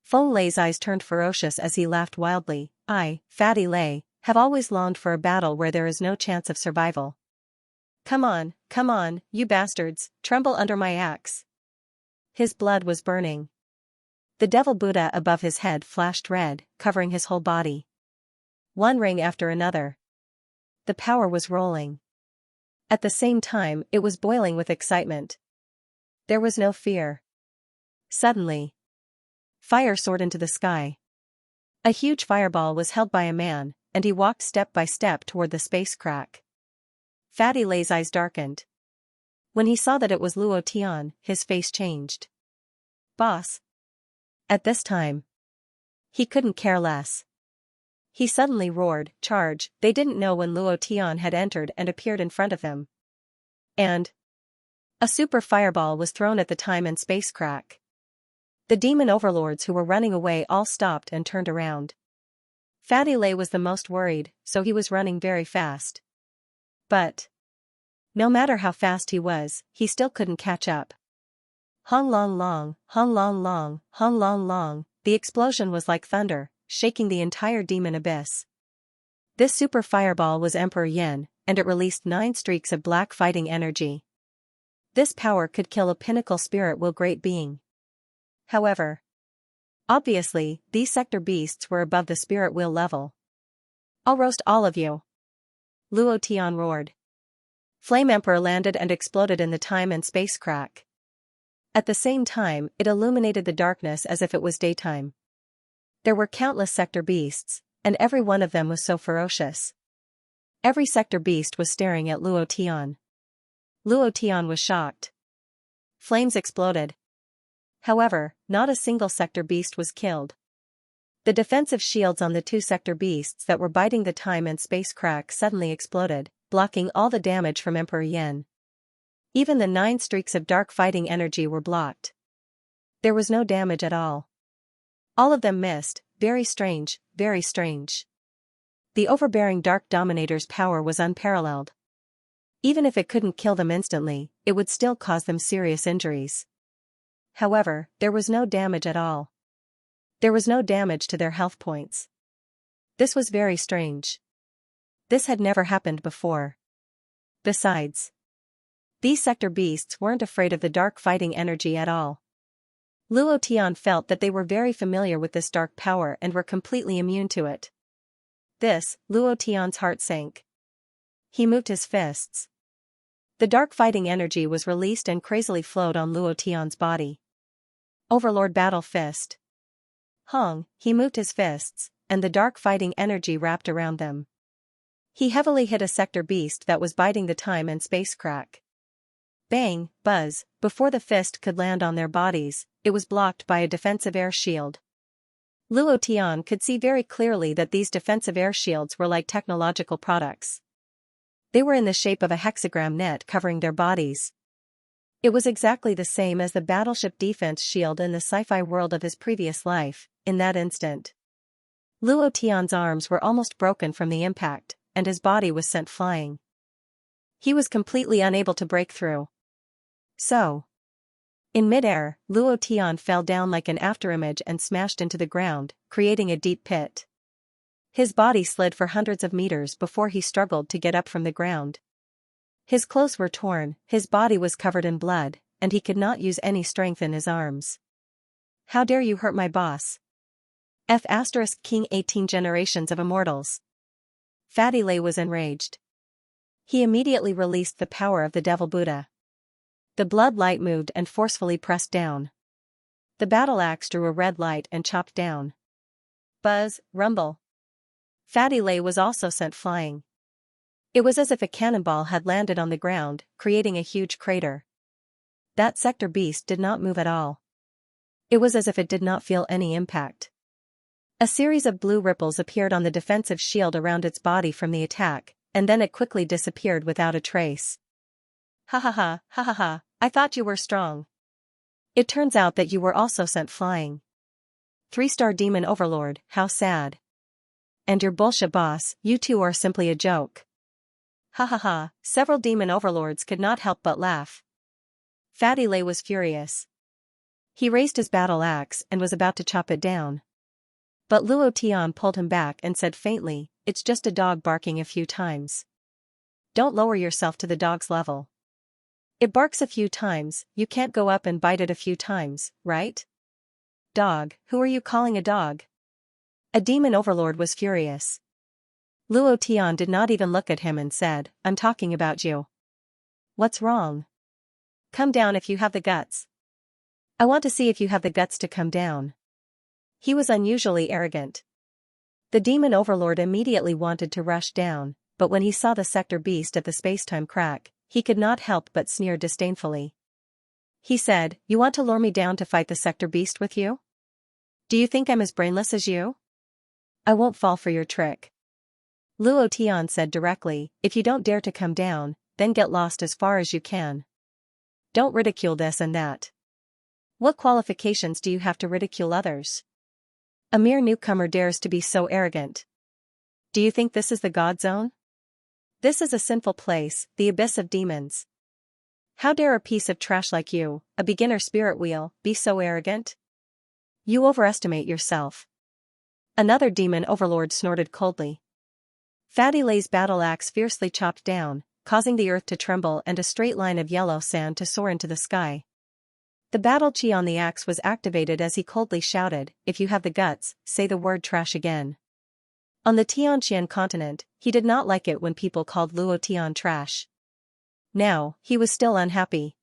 Feng Lei's eyes turned ferocious as he laughed wildly. "I, Fatty Lay, have always longed for a battle where there is no chance of survival. Come on, you bastards, tremble under my axe." His blood was burning. The Devil Buddha above his head flashed red, covering his whole body. One ring after another. The power was rolling. At the same time, it was boiling with excitement. There was no fear. Suddenly, fire soared into the sky. A huge fireball was held by a man, and he walked step by step toward the space crack. Fatty Lay's eyes darkened. When he saw that it was Luo Tian, his face changed. "Boss." At this time, he couldn't care less. He suddenly roared, "Charge!" They didn't know when Luo Tian had entered and appeared in front of him. And a super fireball was thrown at the time and space crack. The demon overlords who were running away all stopped and turned around. Fatty Lay was the most worried, so he was running very fast. But no matter how fast he was, he still couldn't catch up. Hong long long, hong long long, hong long long, the explosion was like thunder, shaking the entire demon abyss. This super fireball was Emperor Yin, and it released 9 streaks of black fighting energy. This power could kill a pinnacle spirit will great being. However, obviously, these sector beasts were above the spirit wheel level. "I'll roast all of you," Luo Tian roared. Flame Emperor landed and exploded in the time and space crack. At the same time, it illuminated the darkness as if it was daytime. There were countless sector beasts, and every one of them was so ferocious. Every sector beast was staring at Luo Tian. Luo Tian was shocked. Flames exploded. However, not a single sector beast was killed. The defensive shields on the 2 sector beasts that were biting the time and space crack suddenly exploded, blocking all the damage from Emperor Yin. Even the 9 streaks of dark fighting energy were blocked. There was no damage at all. All of them missed. Very strange, very strange. The overbearing Dark Dominator's power was unparalleled. Even if it couldn't kill them instantly, it would still cause them serious injuries. However, there was no damage at all. There was no damage to their health points. This was very strange. This had never happened before. Besides, these sector beasts weren't afraid of the dark fighting energy at all. Luo Tian felt that they were very familiar with this dark power and were completely immune to it. Luo Tian's heart sank. He moved his fists. The dark fighting energy was released and crazily flowed on Luo Tian's body. Overlord Battle Fist. Hong, he moved his fists, and the dark fighting energy wrapped around them. He heavily hit a sector beast that was biting the time and space crack. Bang, buzz, before the fist could land on their bodies, it was blocked by a defensive air shield. Luo Tian could see very clearly that these defensive air shields were like technological products. They were in the shape of a hexagram net covering their bodies. It was exactly the same as the battleship defense shield in the sci-fi world of his previous life. In that instant, Luo Tian's arms were almost broken from the impact, and his body was sent flying. He was completely unable to break through. So, in midair, Luo Tian fell down like an afterimage and smashed into the ground, creating a deep pit. His body slid for hundreds of meters before he struggled to get up from the ground. His clothes were torn, his body was covered in blood, and he could not use any strength in his arms. "How dare you hurt my boss? King 18 generations of immortals." Fatty Lay was enraged. He immediately released the power of the Devil Buddha. The blood light moved and forcefully pressed down. The battle axe drew a red light and chopped down. Buzz, rumble. Fatty Lay was also sent flying. It was as if a cannonball had landed on the ground, creating a huge crater. That sector beast did not move at all. It was as if it did not feel any impact. A series of blue ripples appeared on the defensive shield around its body from the attack, and then it quickly disappeared without a trace. "Ha ha ha, ha ha ha, I thought you were strong. It turns out that you were also sent flying. 3-star demon overlord, how sad. And your bullshit boss, you two are simply a joke." Ha ha ha, several demon overlords could not help but laugh. Fatty Lay was furious. He raised his battle axe and was about to chop it down. But Luo Tian pulled him back and said faintly, "It's just a dog barking a few times. Don't lower yourself to the dog's level. It barks a few times, you can't go up and bite it a few times, right? Dog, who are you calling a dog?" A demon overlord was furious. Luo Tian did not even look at him and said, "I'm talking about you. What's wrong? Come down if you have the guts. I want to see if you have the guts to come down." He was unusually arrogant. The demon overlord immediately wanted to rush down, but when he saw the sector beast at the spacetime crack, he could not help but sneer disdainfully. He said, "You want to lure me down to fight the sector beast with you? Do you think I'm as brainless as you? I won't fall for your trick." Luo Tian said directly, "If you don't dare to come down, then get lost as far as you can. Don't ridicule this and that. What qualifications do you have to ridicule others? A mere newcomer dares to be so arrogant." Do you think this is the God Zone? This is a sinful place, the abyss of demons. How dare a piece of trash like you, a beginner spirit wheel, be so arrogant? You overestimate yourself. Another demon overlord snorted coldly. Fatty Lay's battle axe fiercely chopped down, causing the earth to tremble and a straight line of yellow sand to soar into the sky. The battle chi on the axe was activated as he coldly shouted, "If you have the guts, say the word trash again." On the Xianxia continent, he did not like it when people called Luo Tian trash. Now, he was still unhappy.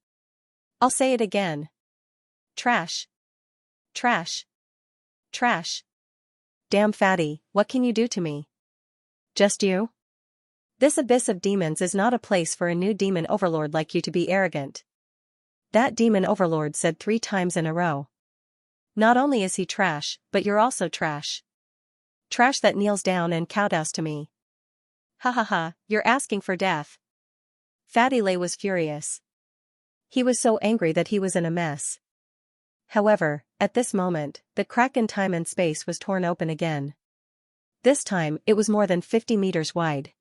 "I'll say it again. Trash. Trash. Trash. Damn Fatty, what can you do to me? Just you? This abyss of demons is not a place for a new demon overlord like you to be arrogant." That demon overlord said 3 times in a row. "Not only is he trash, but you're also trash. Trash that kneels down and kowtows to me. Ha ha ha, you're asking for death." Fatty Lay was furious. He was so angry that he was in a mess. However, at this moment, the crack in time and space was torn open again. This time, it was more than 50 meters wide.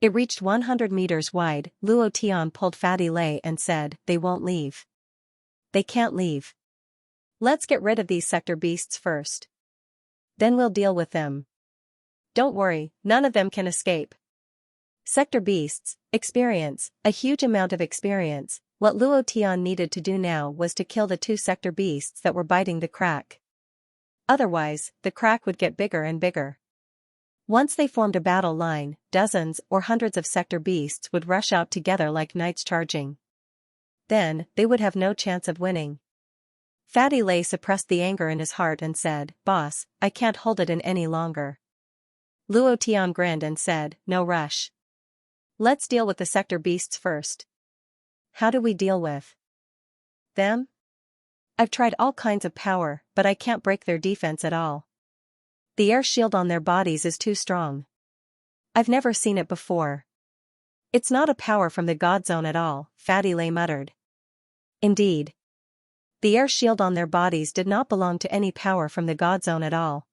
It reached 100 meters wide. Luo Tian pulled Fatty Lay and said, "They won't leave. They can't leave. Let's get rid of these sector beasts first. Then we'll deal with them. Don't worry, none of them can escape." Sector beasts, experience, a huge amount of experience. What Luo Tian needed to do now was to kill the 2 sector beasts that were biting the crack. Otherwise, the crack would get bigger and bigger. Once they formed a battle line, dozens or hundreds of sector beasts would rush out together like knights charging. Then, they would have no chance of winning. Fatty Lay suppressed the anger in his heart and said, "Boss, I can't hold it in any longer." Luo Tian grinned and said, "No rush. Let's deal with the sector beasts first." "How do we deal with them? I've tried all kinds of power, but I can't break their defense at all. The air shield on their bodies is too strong. I've never seen it before. It's not a power from the God Zone at all," Fatty Lay muttered. Indeed. The air shield on their bodies did not belong to any power from the God Zone at all.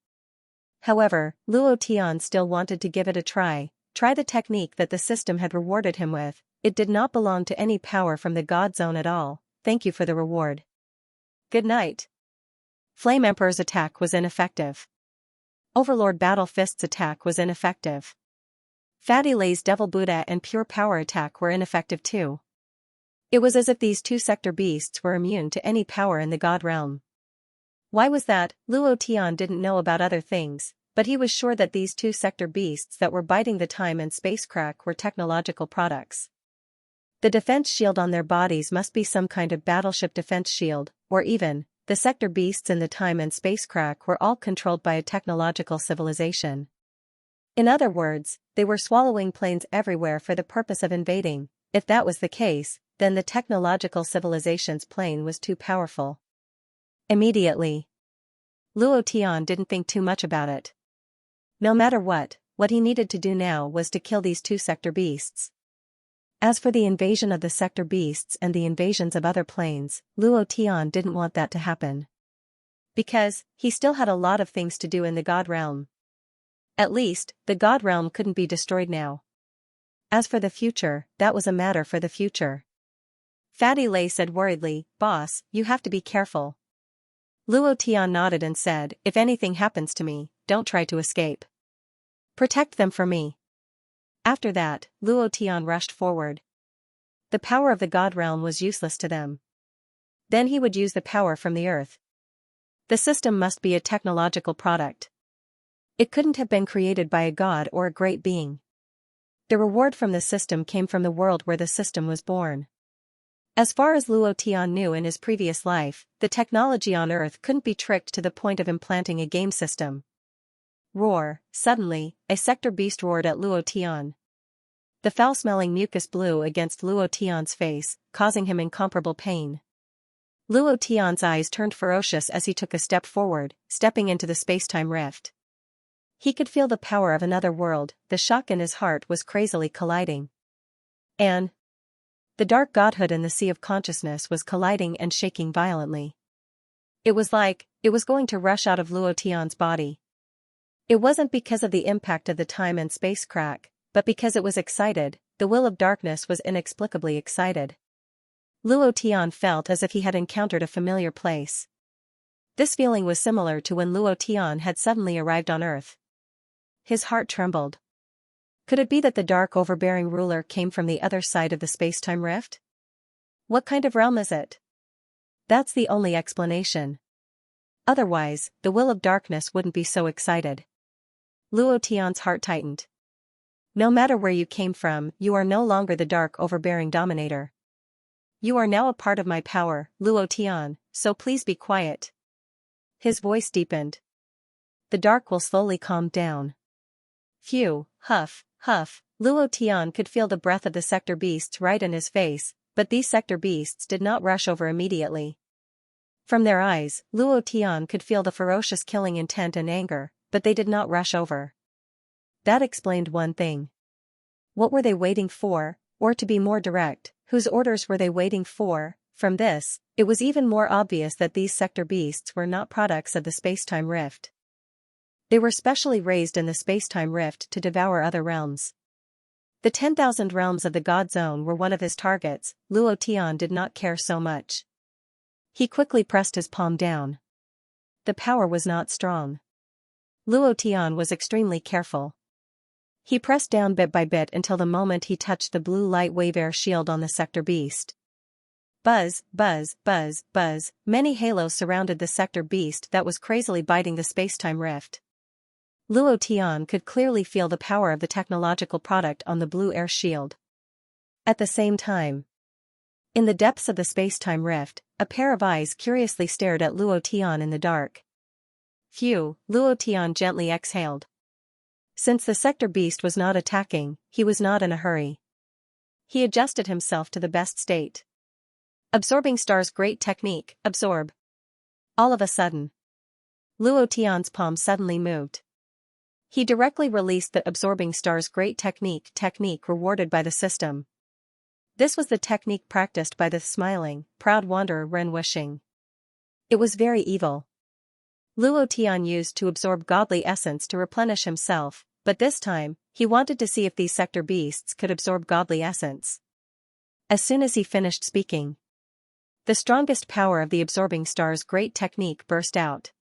However, Luo Tian still wanted to give it a try the technique that the system had rewarded him with. It did not belong to any power from the God Zone at all. "Thank you for the reward. Good night." Flame Emperor's attack was ineffective. Overlord Battle Fist's attack was ineffective. Fatty Lay's Devil Buddha and Pure Power attack were ineffective too. It was as if these 2 sector beasts were immune to any power in the God realm. Why was that? Luo Tian didn't know about other things, but he was sure that these 2 sector beasts that were biting the time and space crack were technological products. The defense shield on their bodies must be some kind of battleship defense shield, or even, the sector beasts in the time and space crack were all controlled by a technological civilization. In other words, they were swallowing planes everywhere for the purpose of invading. If that was the case, then the technological civilization's plane was too powerful. Immediately, Luo Tian didn't think too much about it. No matter what he needed to do now was to kill these 2 sector beasts. As for the invasion of the sector beasts and the invasions of other planes, Luo Tian didn't want that to happen. Because, he still had a lot of things to do in the God realm. At least, the God realm couldn't be destroyed now. As for the future, that was a matter for the future. Fatty Lay said worriedly, "Boss, you have to be careful." Luo Tian nodded and said, "If anything happens to me, don't try to escape. Protect them for me." After that, Luo Tian rushed forward. The power of the God realm was useless to them. Then he would use the power from the earth. The system must be a technological product. It couldn't have been created by a god or a great being. The reward from the system came from the world where the system was born. As far as Luo Tian knew in his previous life, the technology on Earth couldn't be tricked to the point of implanting a game system. Roar! Suddenly, a sector beast roared at Luo Tian. The foul-smelling mucus blew against Luo Tian's face, causing him incomparable pain. Luo Tian's eyes turned ferocious as he took a step forward, stepping into the space-time rift. He could feel the power of another world. The shock in his heart was crazily colliding. And the dark godhood in the sea of consciousness was colliding and shaking violently. It was like it was going to rush out of Luo Tian's body. It wasn't because of the impact of the time and space crack, but because it was excited. The will of darkness was inexplicably excited. Luo Tian felt as if he had encountered a familiar place. This feeling was similar to when Luo Tian had suddenly arrived on Earth. His heart trembled. Could it be that the dark overbearing ruler came from the other side of the space-time rift? What kind of realm is it? That's the only explanation. Otherwise, the will of darkness wouldn't be so excited. Luo Tian's heart tightened. No matter where you came from, you are no longer the dark overbearing dominator. You are now a part of my power, Luo Tian, so please be quiet. His voice deepened. The dark will slowly calm down. Phew, huff, huff, Luo Tian could feel the breath of the sector beasts right in his face, but these sector beasts did not rush over immediately. From their eyes, Luo Tian could feel the ferocious killing intent and anger, but they did not rush over. That explained one thing. What were they waiting for, or to be more direct, whose orders were they waiting for? From this, it was even more obvious that these sector beasts were not products of the space-time rift. They were specially raised in the space-time rift to devour other realms. The 10,000 realms of the God Zone were one of his targets. Luo Tian did not care so much. He quickly pressed his palm down. The power was not strong. Luo Tian was extremely careful. He pressed down bit by bit until the moment he touched the blue light wave air shield on the sector beast. Buzz, buzz, buzz, buzz, many halos surrounded the sector beast that was crazily biting the space-time rift. Luo Tian could clearly feel the power of the technological product on the blue air shield. At the same time, in the depths of the space-time rift, a pair of eyes curiously stared at Luo Tian in the dark. Phew, Luo Tian gently exhaled. Since the sector beast was not attacking, he was not in a hurry. He adjusted himself to the best state. Absorbing Star's great technique, absorb. All of a sudden, Luo Tian's palm suddenly moved. He directly released the Absorbing Star's great technique rewarded by the system. This was the technique practiced by the smiling, proud wanderer Ren Wuxing. It was very evil. Luo Tian used to absorb godly essence to replenish himself, but this time, he wanted to see if these sector beasts could absorb godly essence. As soon as he finished speaking, the strongest power of the Absorbing Star's great technique burst out.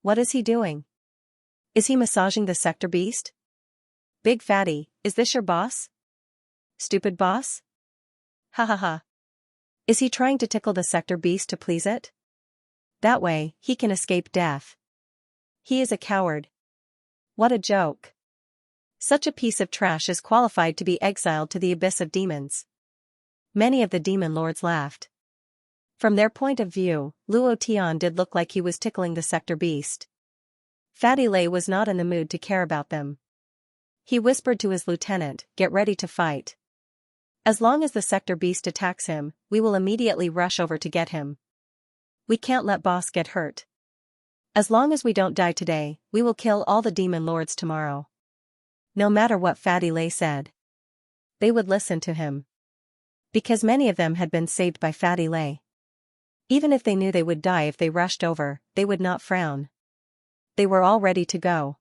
What is he doing? Is he massaging the sector beast? Big fatty, is this your boss? Stupid boss? Ha ha ha. Is he trying to tickle the sector beast to please it? That way, he can escape death. He is a coward. What a joke. Such a piece of trash is qualified to be exiled to the abyss of demons. Many of the demon lords laughed. From their point of view, Luo Tian did look like he was tickling the sector beast. Fatty Lei was not in the mood to care about them. He whispered to his lieutenant, "Get ready to fight. As long as the sector beast attacks him, we will immediately rush over to get him. We can't let boss get hurt. As long as we don't die today, we will kill all the demon lords tomorrow." No matter what Fatty Lei said, they would listen to him. Because many of them had been saved by Fatty Lei. Even if they knew they would die if they rushed over, they would not frown. They were all ready to go.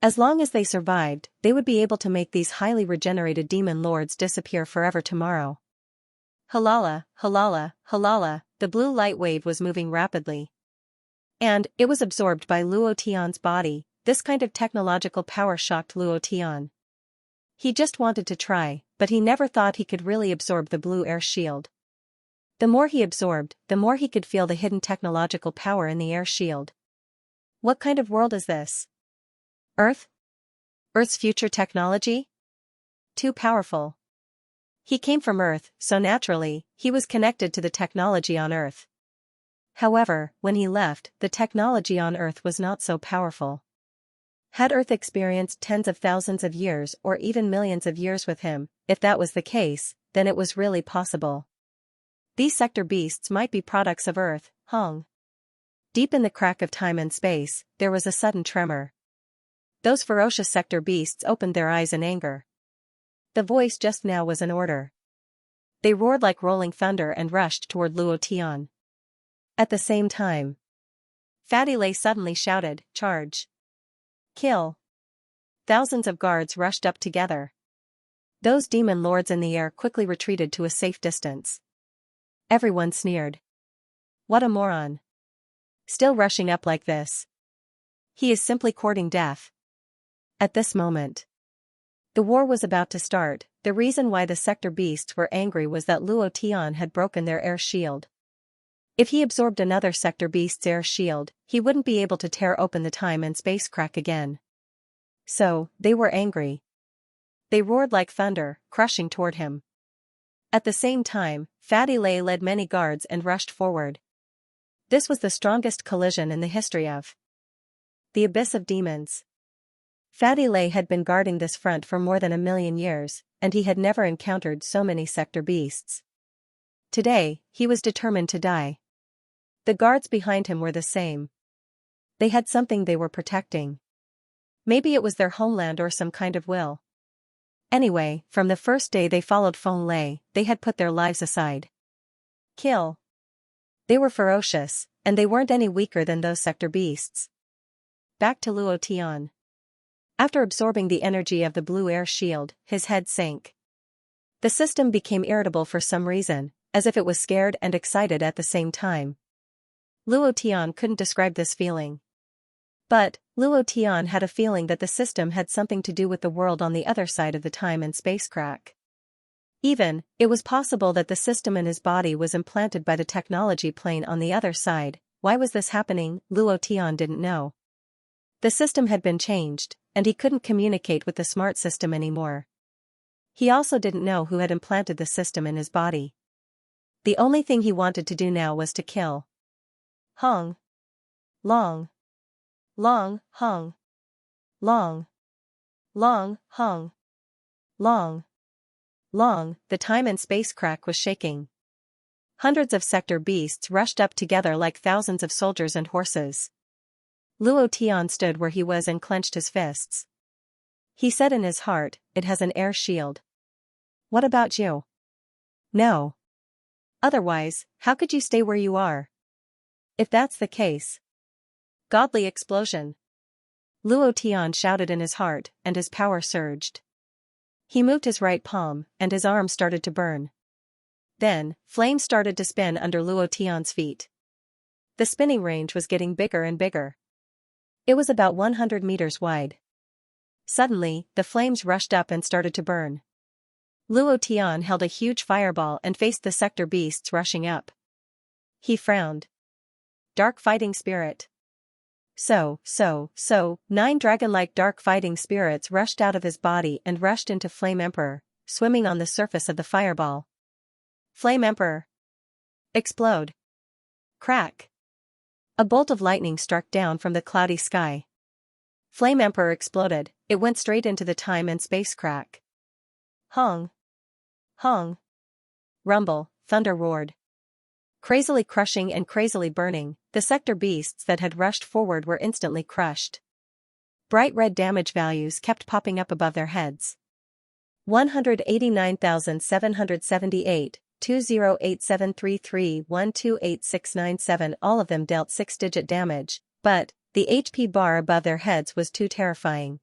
As long as they survived, they would be able to make these highly regenerated demon lords disappear forever tomorrow. Halala, halala, halala, the blue light wave was moving rapidly. And, it was absorbed by Luo Tian's body. This kind of technological power shocked Luo Tian. He just wanted to try, but he never thought he could really absorb the blue air shield. The more he absorbed, the more he could feel the hidden technological power in the air shield. What kind of world is this? Earth? Earth's future technology? Too powerful. He came from Earth, so naturally, he was connected to the technology on Earth. However, when he left, the technology on Earth was not so powerful. Had Earth experienced tens of thousands of years or even millions of years with him, if that was the case, then it was really possible. These sector beasts might be products of Earth, Hong. Deep in the crack of time and space, there was a sudden tremor. Those ferocious sector beasts opened their eyes in anger. The voice just now was an order. They roared like rolling thunder and rushed toward Luo Tian. At the same time, Fatty Lei suddenly shouted, "Charge!" Kill. Thousands of guards rushed up together. Those demon lords in the air quickly retreated to a safe distance. Everyone sneered. What a moron. Still rushing up like this. He is simply courting death. At this moment, the war was about to start. The reason why the sector beasts were angry was that Luo Tian had broken their air shield. If he absorbed another sector beast's air shield, he wouldn't be able to tear open the time and space crack again. So, they were angry. They roared like thunder, crushing toward him. At the same time, Fatty Lei led many guards and rushed forward. This was the strongest collision in the history of the Abyss of Demons. Fatty Lei had been guarding this front for more than 1,000,000 years, and he had never encountered so many sector beasts. Today, he was determined to die. The guards behind him were the same. They had something they were protecting. Maybe it was their homeland or some kind of will. Anyway, from the first day they followed Feng Lei, they had put their lives aside. Kill. They were ferocious, and they weren't any weaker than those sector beasts. Back to Luo Tian. After absorbing the energy of the blue air shield, his head sank. The system became irritable for some reason, as if it was scared and excited at the same time. Luo Tian couldn't describe this feeling. But, Luo Tian had a feeling that the system had something to do with the world on the other side of the time and space crack. Even, it was possible that the system in his body was implanted by the technology plane on the other side. Why was this happening? Luo Tian didn't know. The system had been changed, and he couldn't communicate with the smart system anymore. He also didn't know who had implanted the system in his body. The only thing he wanted to do now was to kill. Hung. Long. Long, hung. Long. Long, hung. Long. Long, the time and space crack was shaking. Hundreds of sector beasts rushed up together like thousands of soldiers and horses. Luo Tian stood where he was and clenched his fists. He said in his heart, "It has an air shield. What about you?" "No. Otherwise, how could you stay where you are?" "If that's the case." Godly explosion. Luo Tian shouted in his heart, and his power surged. He moved his right palm, and his arm started to burn. Then, flames started to spin under Luo Tian's feet. The spinning range was getting bigger and bigger. It was about 100 meters wide. Suddenly, the flames rushed up and started to burn. Luo Tian held a huge fireball and faced the sector beasts rushing up. He frowned. Dark fighting spirit. So, 9 dragon-like dark fighting spirits rushed out of his body and rushed into Flame Emperor, swimming on the surface of the fireball. Flame Emperor. Explode. Crack. A bolt of lightning struck down from the cloudy sky. Flame Emperor exploded. It went straight into the time and space crack. Hung. Hung. Rumble, thunder roared. Crazily crushing and crazily burning, the sector beasts that had rushed forward were instantly crushed. Bright red damage values kept popping up above their heads. 189,778, 2087331286997. All of them dealt 6-digit damage, but the HP bar above their heads was too terrifying.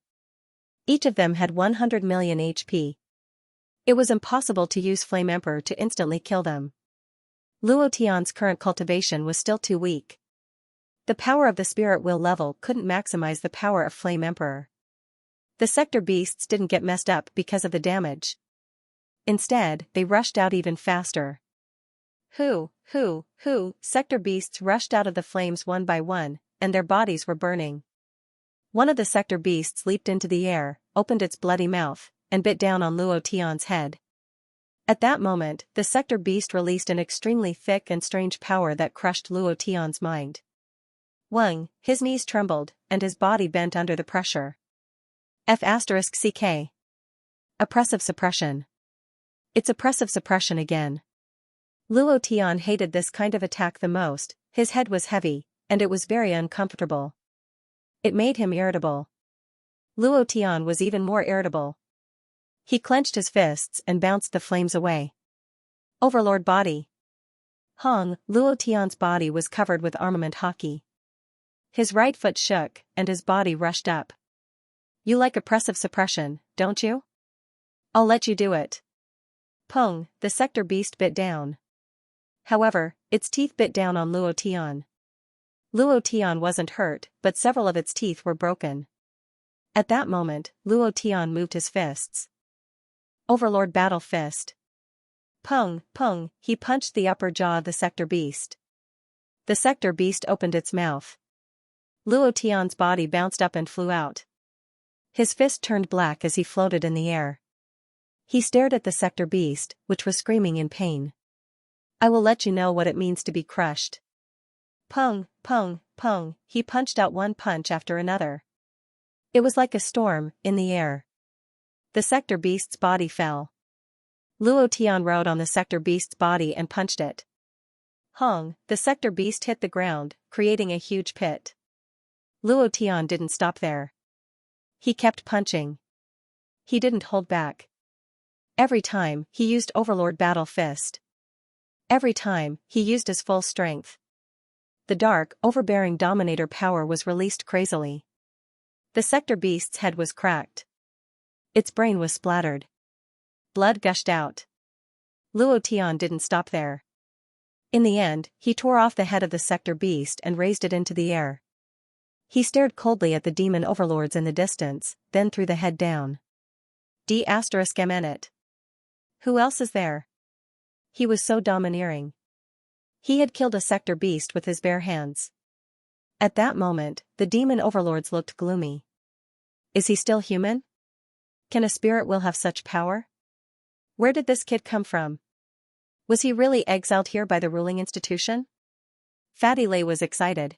Each of them had 100 million HP. It was impossible to use Flame Emperor to instantly kill them. Luo Tian's current cultivation was still too weak. The power of the spirit will level couldn't maximize the power of Flame Emperor. The sector beasts didn't get messed up because of the damage. Instead, they rushed out even faster. Who, sector beasts rushed out of the flames one by one, and their bodies were burning. One of the sector beasts leaped into the air, opened its bloody mouth, and bit down on Luo Tian's head. At that moment, the sector beast released an extremely thick and strange power that crushed Luo Tian's mind. Wang, his knees trembled, and his body bent under the pressure. F***CK. Oppressive suppression. It's oppressive suppression again. Luo Tian hated this kind of attack the most. His head was heavy, and it was very uncomfortable. It made him irritable. Luo Tian was even more irritable. He clenched his fists and bounced the flames away. Overlord body. Hung, Luo Tian's body was covered with armament hockey. His right foot shook, and his body rushed up. You like oppressive suppression, don't you? I'll let you do it. Peng, the sector beast bit down. However, its teeth bit down on Luo Tian. Luo Tian wasn't hurt, but several of its teeth were broken. At that moment, Luo Tian moved his fists. Overlord Battle Fist. Peng, peng, he punched the upper jaw of the sector beast. The sector beast opened its mouth. Luo Tian's body bounced up and flew out. His fist turned black as he floated in the air. He stared at the sector beast, which was screaming in pain. I will let you know what it means to be crushed. Peng, peng, peng, he punched out one punch after another. It was like a storm, in the air. The sector beast's body fell. Luo Tian rode on the sector beast's body and punched it. Hong, the sector beast hit the ground, creating a huge pit. Luo Tian didn't stop there. He kept punching. He didn't hold back. Every time, he used Overlord Battle Fist. Every time, he used his full strength. The dark, overbearing dominator power was released crazily. The sector beast's head was cracked. Its brain was splattered. Blood gushed out. Luo Tian didn't stop there. In the end, he tore off the head of the sector beast and raised it into the air. He stared coldly at the demon overlords in the distance, then threw the head down. D***it. Who else is there? He was so domineering. He had killed a sector beast with his bare hands. At that moment, the demon overlords looked gloomy. Is he still human? Can a spirit will have such power? Where did this kid come from? Was he really exiled here by the ruling institution? Fatty Lei was excited.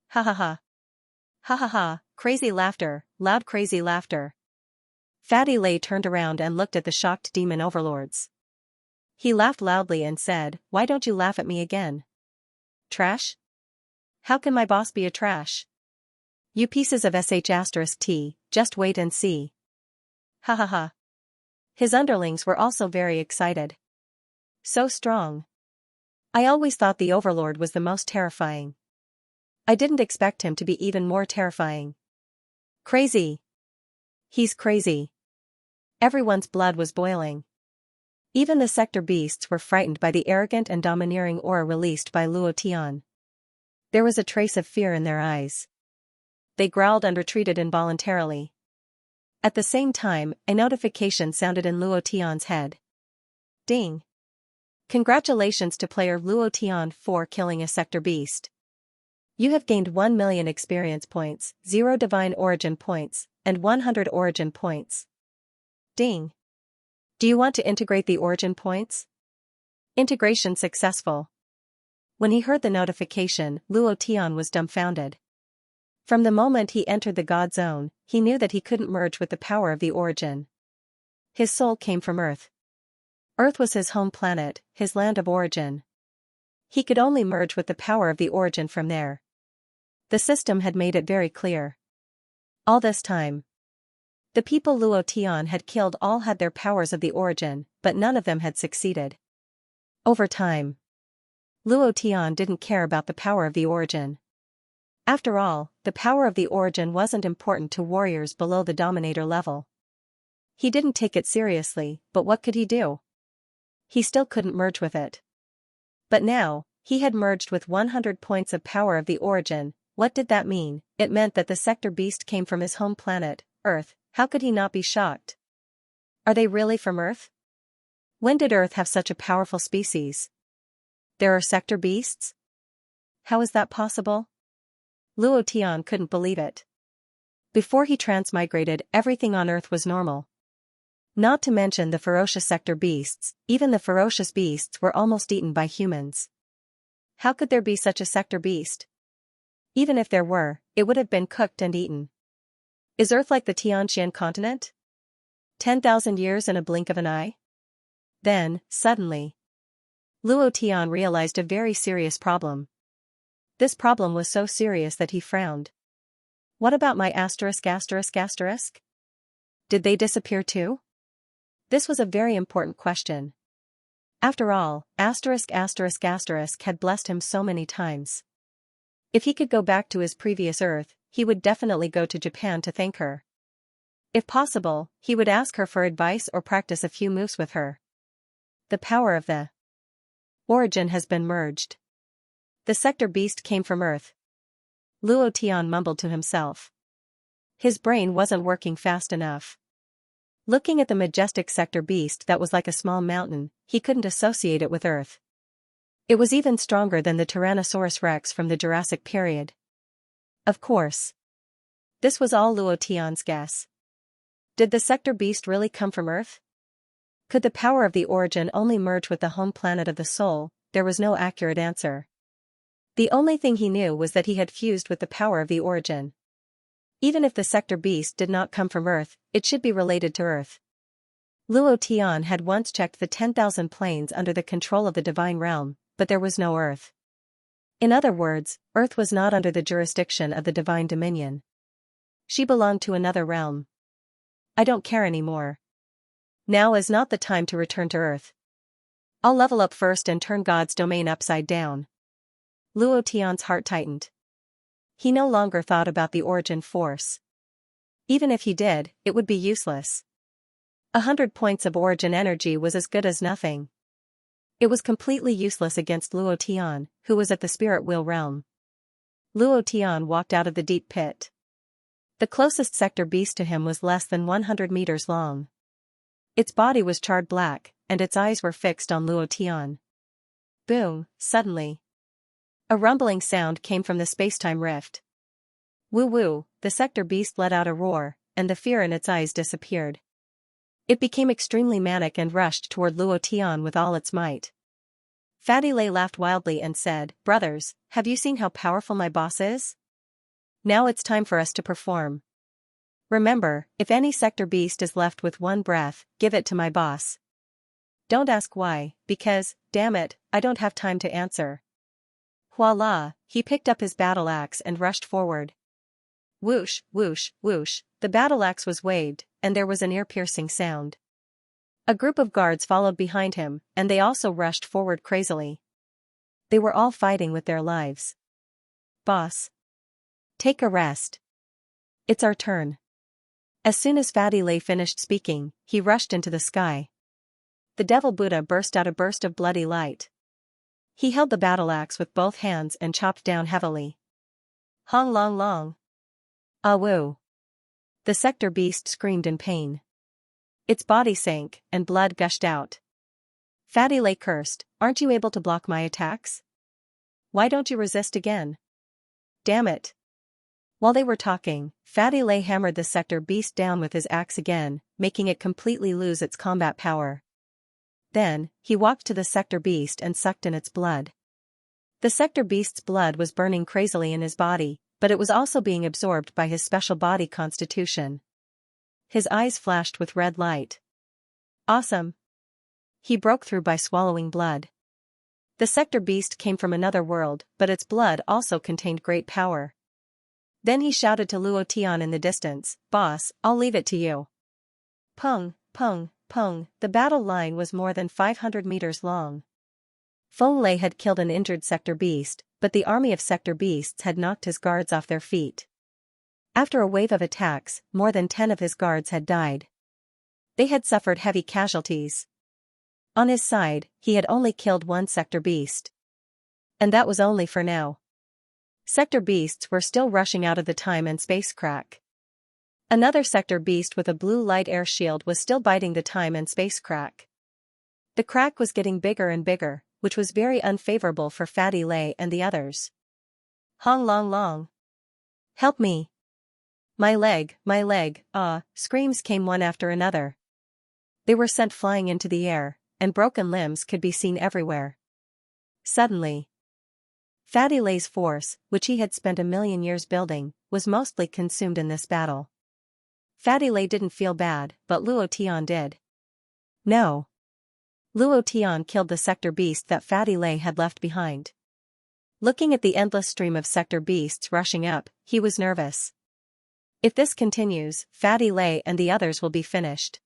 Ha ha ha. Ha ha ha, crazy laughter, loud crazy laughter. Fatty Lei turned around and looked at the shocked demon overlords. He laughed loudly and said, "Why don't you laugh at me again? Trash? How can my boss be a trash? You pieces of sh*t, just wait and see." Ha ha ha. His underlings were also very excited. So strong. I always thought the overlord was the most terrifying. I didn't expect him to be even more terrifying. Crazy. He's crazy. Everyone's blood was boiling. Even the sector beasts were frightened by the arrogant and domineering aura released by Luo Tian. There was a trace of fear in their eyes. They growled and retreated involuntarily. At the same time, a notification sounded in Luo Tian's head. Ding. Congratulations to player Luo Tian for killing a sector beast. You have gained 1 million experience points, 0 divine origin points, and 100 origin points. Ding. Do you want to integrate the origin points? Integration successful. When he heard the notification, Luo Tian was dumbfounded. From the moment he entered the God Zone, he knew that he couldn't merge with the power of the origin. His soul came from Earth. Earth was his home planet, his land of origin. He could only merge with the power of the origin from there. The system had made it very clear. All this time, the people Luo Tian had killed all had their powers of the origin, but none of them had succeeded. Over time, Luo Tian didn't care about the power of the origin. After all, the power of the origin wasn't important to warriors below the dominator level. He didn't take it seriously, but what could he do? He still couldn't merge with it. But now, he had merged with 100 points of power of the origin. What did that mean? It meant that the sector beast came from his home planet, Earth. How could he not be shocked? Are they really from Earth? When did Earth have such a powerful species? There are sector beasts? How is that possible? Luo Tian couldn't believe it. Before he transmigrated, everything on Earth was normal. Not to mention the ferocious sector beasts, even the ferocious beasts were almost eaten by humans. How could there be such a sector beast? Even if there were, it would have been cooked and eaten. Is Earth like the Xianxia continent? 10,000 years in a blink of an eye? Then, suddenly, Luo Tian realized a very serious problem. This problem was so serious that he frowned. What about my asterisk? Did they disappear too? This was a very important question. After all, asterisk had blessed him so many times. If he could go back to his previous Earth, he would definitely go to Japan to thank her. If possible, he would ask her for advice or practice a few moves with her. The power of the origin has been merged. The sector beast came from Earth. Luo Tian mumbled to himself. His brain wasn't working fast enough. Looking at the majestic sector beast that was like a small mountain, he couldn't associate it with Earth. It was even stronger than the Tyrannosaurus rex from the Jurassic period. Of course. This was all Luo Tian's guess. Did the sector beast really come from Earth? Could the power of the origin only merge with the home planet of the soul? There was no accurate answer. The only thing he knew was that he had fused with the power of the origin. Even if the sector beast did not come from Earth, it should be related to Earth. Luo Tian had once checked the 10,000 planes under the control of the divine realm, but there was no Earth. In other words, Earth was not under the jurisdiction of the divine dominion. She belonged to another realm. I don't care anymore. Now is not the time to return to Earth. I'll level up first and turn God's domain upside down. Luo Tian's heart tightened. He no longer thought about the origin force. Even if he did, it would be useless. 100 points of origin energy was as good as nothing. It was completely useless against Luo Tian, who was at the spirit wheel realm. Luo Tian walked out of the deep pit. The closest sector beast to him was less than 100 meters long. Its body was charred black, and its eyes were fixed on Luo Tian. Boom, suddenly. A rumbling sound came from the spacetime rift. Woo-woo, the sector beast let out a roar, and the fear in its eyes disappeared. It became extremely manic and rushed toward Luo Tian with all its might. Fatty Lei laughed wildly and said, "Brothers, have you seen how powerful my boss is? Now it's time for us to perform. Remember, if any sector beast is left with one breath, give it to my boss. Don't ask why, because, damn it, I don't have time to answer." Voila, he picked up his battle axe and rushed forward. Whoosh, whoosh, whoosh, the battle axe was waved, and there was an ear-piercing sound. A group of guards followed behind him, and they also rushed forward crazily. They were all fighting with their lives. "Boss. Take a rest. It's our turn." As soon as Fatty Lei finished speaking, he rushed into the sky. The Devil Buddha burst out a burst of bloody light. He held the battle axe with both hands and chopped down heavily. Hong long long. Ah woo. The sector beast screamed in pain. Its body sank, and blood gushed out. Fatty Lei cursed, "Aren't you able to block my attacks? Why don't you resist again? Damn it." While they were talking, Fatty Lei hammered the sector beast down with his axe again, making it completely lose its combat power. Then, he walked to the sector beast and sucked in its blood. The sector beast's blood was burning crazily in his body, but it was also being absorbed by his special body constitution. His eyes flashed with red light. Awesome. He broke through by swallowing blood. The sector beast came from another world, but its blood also contained great power. Then he shouted to Luo Tian in the distance, "Boss, I'll leave it to you." Pung, pung, pung, the battle line was more than 500 meters long. Feng Lei had killed an injured sector beast, but the army of sector beasts had knocked his guards off their feet. After a wave of attacks, more than 10 of his guards had died. They had suffered heavy casualties. On his side, he had only killed one sector beast. And that was only for now. Sector beasts were still rushing out of the time and space crack. Another sector beast with a blue light air shield was still biting the time and space crack. The crack was getting bigger and bigger, which was very unfavorable for Fatty Lei and the others. Hong long long. Help me. My leg, screams came one after another. They were sent flying into the air, and broken limbs could be seen everywhere. Suddenly, Fatty Lei's force, which he had spent 1,000,000 years building, was mostly consumed in this battle. Fatty Lei didn't feel bad, but Luo Tian did. No. Luo Tian killed the sector beast that Fatty Lei had left behind. Looking at the endless stream of sector beasts rushing up, he was nervous. If this continues, Fatty Lei and the others will be finished.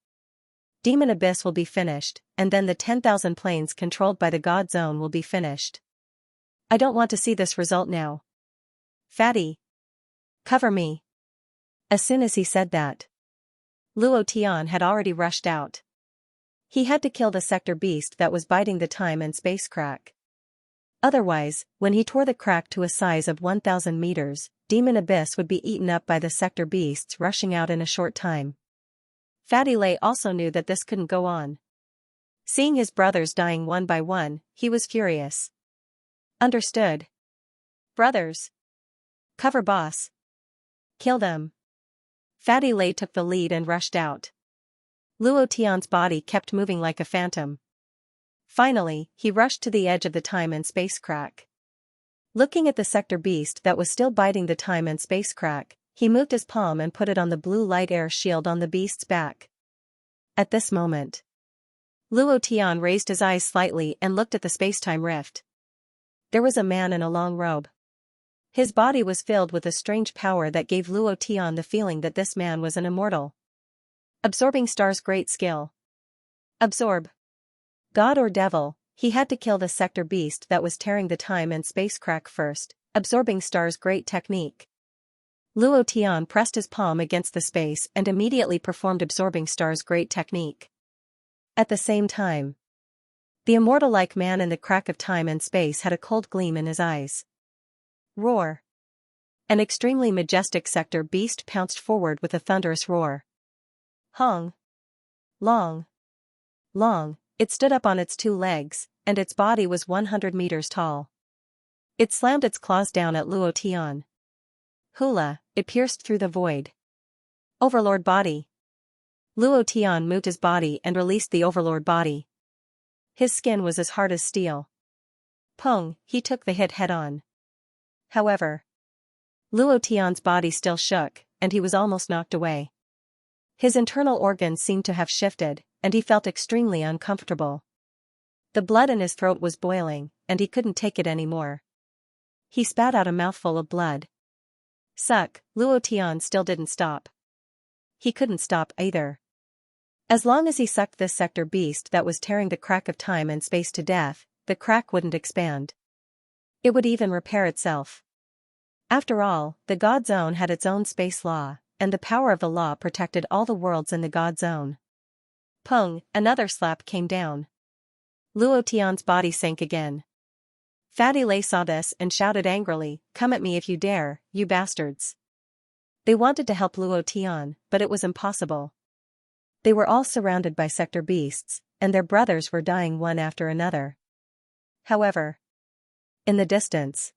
Demon Abyss will be finished, and then the 10,000 planes controlled by the God Zone will be finished. I don't want to see this result now. Fatty. Cover me. As soon as he said that, Luo Tian had already rushed out. He had to kill the sector beast that was biting the time and space crack. Otherwise, when he tore the crack to a size of 1,000 meters, Demon Abyss would be eaten up by the sector beasts rushing out in a short time. Fatty Lei also knew that this couldn't go on. Seeing his brothers dying one by one, he was furious. Understood. Brothers. Cover boss. Kill them. Fatty Lei took the lead and rushed out. Luo Tian's body kept moving like a phantom. Finally, he rushed to the edge of the time and space crack. Looking at the sector beast that was still biting the time and space crack, he moved his palm and put it on the blue light air shield on the beast's back. At this moment, Luo Tian raised his eyes slightly and looked at the space-time rift. There was a man in a long robe. His body was filled with a strange power that gave Luo Tian the feeling that this man was an immortal. Absorbing Star's great skill. Absorb. God or devil, he had to kill the sector beast that was tearing the time and space crack first, absorbing Star's great technique. Luo Tian pressed his palm against the space and immediately performed absorbing Star's great technique. At the same time, the immortal-like man in the crack of time and space had a cold gleam in his eyes. Roar. An extremely majestic sector beast pounced forward with a thunderous roar. Hong. Long. Long, it stood up on its two legs, and its body was 100 meters tall. It slammed its claws down at Luo Tian. Hula, it pierced through the void. Overlord body. Luo Tian moved his body and released the Overlord body. His skin was as hard as steel. Pong, he took the hit head-on. However, Luo Tian's body still shook, and he was almost knocked away. His internal organs seemed to have shifted, and he felt extremely uncomfortable. The blood in his throat was boiling, and he couldn't take it anymore. He spat out a mouthful of blood. Suck, Luo Tian still didn't stop. He couldn't stop either. As long as he sucked this sector beast that was tearing the crack of time and space to death, the crack wouldn't expand. It would even repair itself. After all, the God Zone had its own space law, and the power of the law protected all the worlds in the God Zone. Pung, another slap came down. Luo Tian's body sank again. Fatty Lei saw this and shouted angrily, "Come at me if you dare, you bastards." They wanted to help Luo Tian, but it was impossible. They were all surrounded by sector beasts, and their brothers were dying one after another. However, in the distance,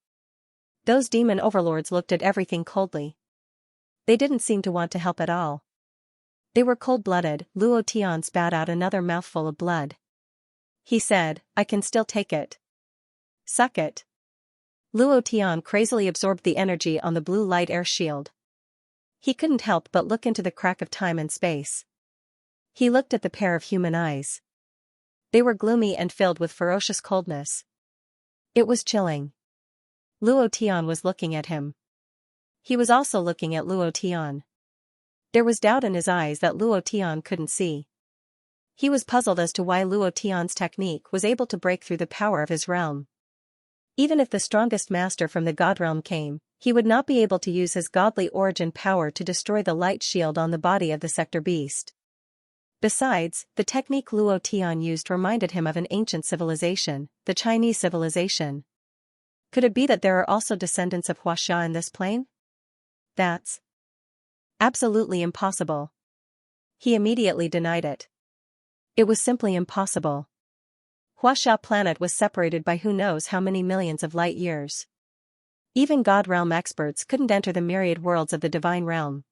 those demon overlords looked at everything coldly. They didn't seem to want to help at all. They were cold-blooded. Luo Tian spat out another mouthful of blood. He said, "I can still take it." Suck it. Luo Tian crazily absorbed the energy on the blue light air shield. He couldn't help but look into the crack of time and space. He looked at the pair of human eyes. They were gloomy and filled with ferocious coldness. It was chilling. Luo Tian was looking at him. He was also looking at Luo Tian. There was doubt in his eyes that Luo Tian couldn't see. He was puzzled as to why Luo Tian's technique was able to break through the power of his realm. Even if the strongest master from the God realm came, he would not be able to use his godly origin power to destroy the light shield on the body of the sector beast. Besides, the technique Luo Tian used reminded him of an ancient civilization, the Chinese civilization. Could it be that there are also descendants of Huaxia in this plane? That's absolutely impossible. He immediately denied it. It was simply impossible. Huaxia planet was separated by who knows how many millions of light years. Even God realm experts couldn't enter the myriad worlds of the divine realm.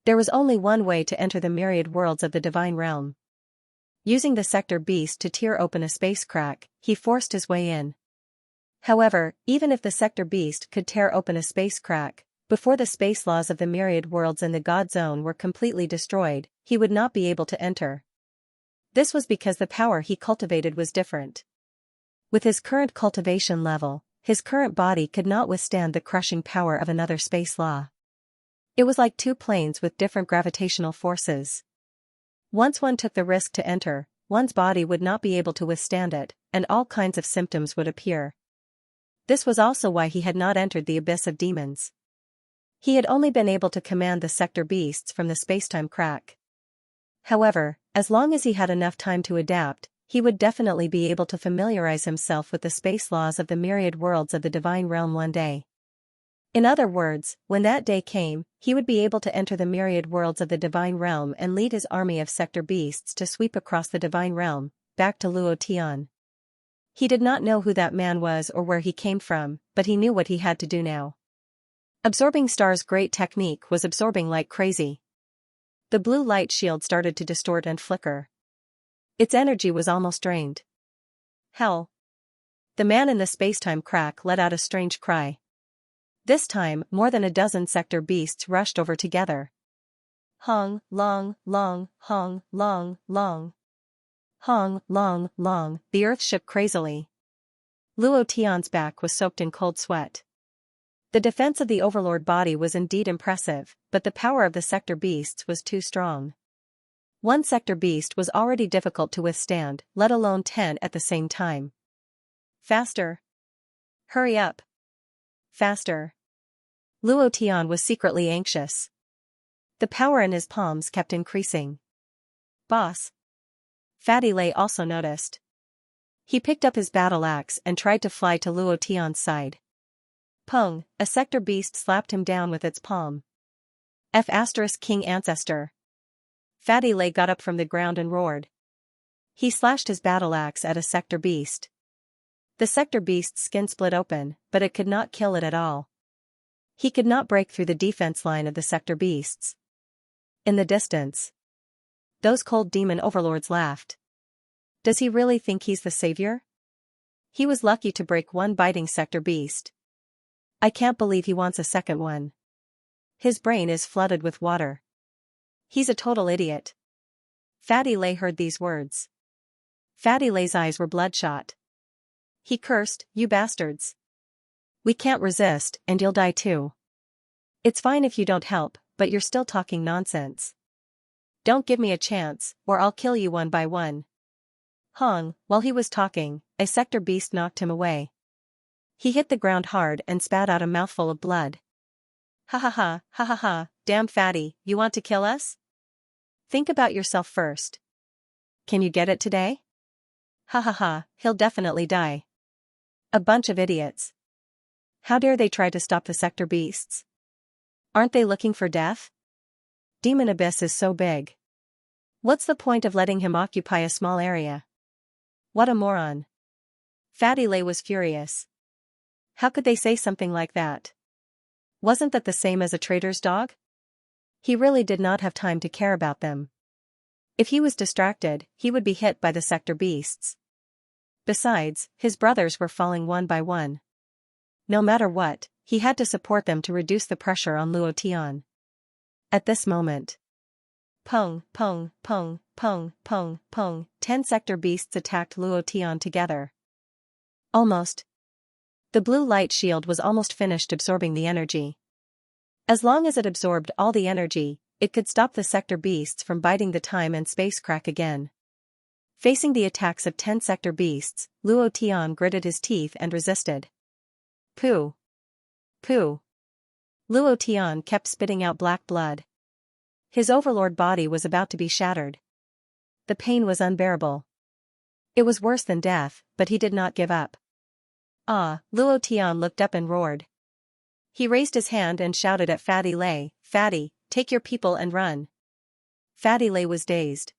There was only one way to enter the myriad worlds of the divine realm. Using the sector beast to tear open a space crack, he forced his way in. However, even if the sector beast could tear open a space crack, before the space laws of the myriad worlds in the God Zone were completely destroyed, he would not be able to enter. This was because the power he cultivated was different. With his current cultivation level, his current body could not withstand the crushing power of another space law. It was like two planes with different gravitational forces. Once one took the risk to enter, one's body would not be able to withstand it, and all kinds of symptoms would appear. This was also why he had not entered the abyss of demons. He had only been able to command the sector beasts from the spacetime crack. However, as long as he had enough time to adapt, he would definitely be able to familiarize himself with the space laws of the myriad worlds of the divine realm one day. In other words, when that day came, he would be able to enter the myriad worlds of the divine realm and lead his army of sector beasts to sweep across the divine realm, back to Luo Tian. He did not know who that man was or where he came from, but he knew what he had to do now. Absorbing Star's great technique was absorbing like crazy. The blue light shield started to distort and flicker. Its energy was almost drained. Hell! The man in the spacetime crack let out a strange cry. This time, more than a dozen sector beasts rushed over together. Hong, long, long, hong, long, long. Hong, long, long, the earth shook crazily. Luo Tian's back was soaked in cold sweat. The defense of the overlord body was indeed impressive, but the power of the sector beasts was too strong. One sector beast was already difficult to withstand, let alone 10 at the same time. Faster! Hurry up! Faster! Luo Tian was secretly anxious. The power in his palms kept increasing. Boss! Fatty Lei also noticed. He picked up his battle axe and tried to fly to Luo Tian's side. Pung, a sector beast slapped him down with its palm. King Ancestor. Fatty Lei got up from the ground and roared. He slashed his battle axe at a sector beast. The sector beast's skin split open, but it could not kill it at all. He could not break through the defense line of the sector beasts. In the distance, those cold demon overlords laughed. Does he really think he's the savior? He was lucky to break one biting sector beast. I can't believe he wants a second one. His brain is flooded with water. He's a total idiot. Fatty Lei heard these words. Fatty Lei's eyes were bloodshot. He cursed, "You bastards. We can't resist, and you'll die too. It's fine if you don't help, but you're still talking nonsense. Don't give me a chance, or I'll kill you one by one." Hong, while he was talking, a sector beast knocked him away. He hit the ground hard and spat out a mouthful of blood. Ha ha ha, ha ha ha, damn fatty, you want to kill us? Think about yourself first. Can you get it today? Ha ha ha, he'll definitely die. A bunch of idiots. How dare they try to stop the sector beasts? Aren't they looking for death? Demon Abyss is so big. What's the point of letting him occupy a small area? What a moron. Fatty Lei was furious. How could they say something like that? Wasn't that the same as a traitor's dog? He really did not have time to care about them. If he was distracted, he would be hit by the sector beasts. Besides, his brothers were falling one by one. No matter what, he had to support them to reduce the pressure on Luo Tian. At this moment, pong, pong, pong, pong, pong, pong, 10 sector beasts attacked Luo Tian together. Almost. The blue light shield was almost finished absorbing the energy. As long as it absorbed all the energy, it could stop the sector beasts from biting the time and space crack again. Facing the attacks of 10 sector beasts, Luo Tian gritted his teeth and resisted. Pooh. Pooh. Luo Tian kept spitting out black blood. His overlord body was about to be shattered. The pain was unbearable. It was worse than death, but he did not give up. Luo Tian looked up and roared. He raised his hand and shouted at Fatty Lei, "Fatty, take your people and run." Fatty Lei was dazed.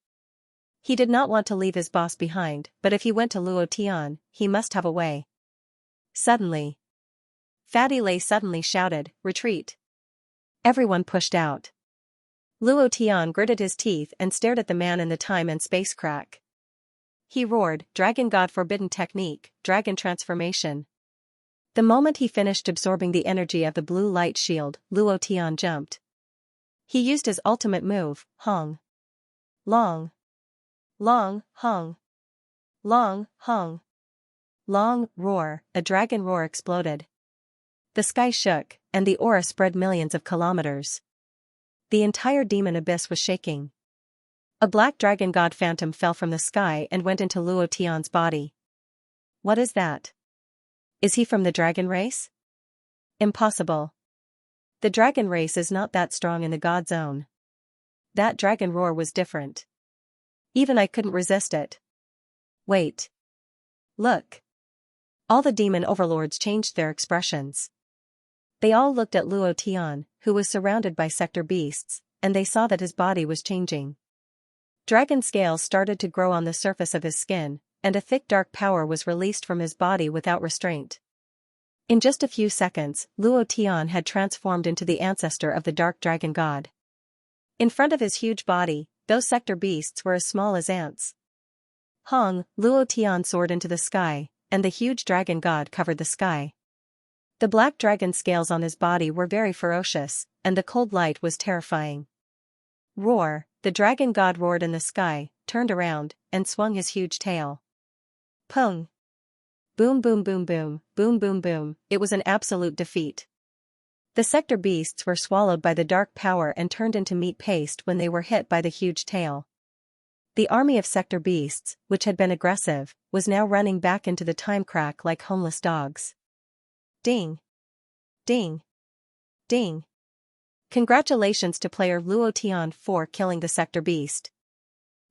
He did not want to leave his boss behind, but if he went to Luo Tian, he must have a way. Suddenly, Fatty Lei suddenly shouted, "Retreat." Everyone pushed out. Luo Tian gritted his teeth and stared at the man in the time and space crack. He roared, "Dragon God Forbidden Technique, Dragon Transformation." The moment he finished absorbing the energy of the blue light shield, Luo Tian jumped. He used his ultimate move, Hong. Long. Long, Hong. Long, Hong. Long, roar, a dragon roar exploded. The sky shook, and the aura spread millions of kilometers. The entire demon abyss was shaking. A black dragon god phantom fell from the sky and went into Luo Tian's body. What is that? Is he from the dragon race? Impossible. The dragon race is not that strong in the god zone. That dragon roar was different. Even I couldn't resist it. Wait. Look. All the demon overlords changed their expressions. They all looked at Luo Tian, who was surrounded by sector beasts, and they saw that his body was changing. Dragon scales started to grow on the surface of his skin, and a thick dark power was released from his body without restraint. In just a few seconds, Luo Tian had transformed into the ancestor of the dark dragon god. In front of his huge body, those sector beasts were as small as ants. Hong, Luo Tian soared into the sky, and the huge dragon god covered the sky. The black dragon scales on his body were very ferocious, and the cold light was terrifying. Roar, the dragon god roared in the sky, turned around, and swung his huge tail. Pung! Boom boom boom boom, boom boom boom, it was an absolute defeat. The sector beasts were swallowed by the dark power and turned into meat paste when they were hit by the huge tail. The army of sector beasts, which had been aggressive, was now running back into the time crack like homeless dogs. Ding! Ding! Ding! Congratulations to player Luo Tian for killing the sector beast.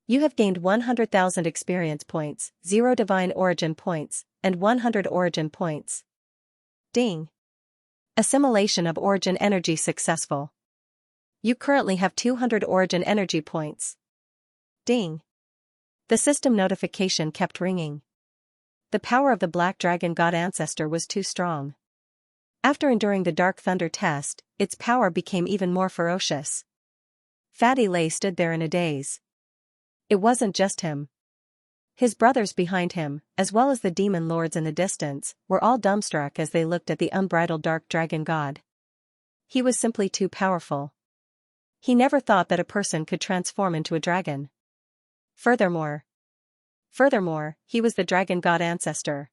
You have gained 100,000 experience points, 0 divine origin points, and 100 origin points. Ding! Assimilation of origin energy successful. You currently have 200 origin energy points. Ding! The system notification kept ringing. The power of the Black Dragon God Ancestor was too strong. After enduring the Dark Thunder test, its power became even more ferocious. Fatty Lay stood there in a daze. It wasn't just him. His brothers behind him, as well as the demon lords in the distance, were all dumbstruck as they looked at the unbridled Dark Dragon God. He was simply too powerful. He never thought that a person could transform into a dragon. Furthermore, he was the Dragon God Ancestor.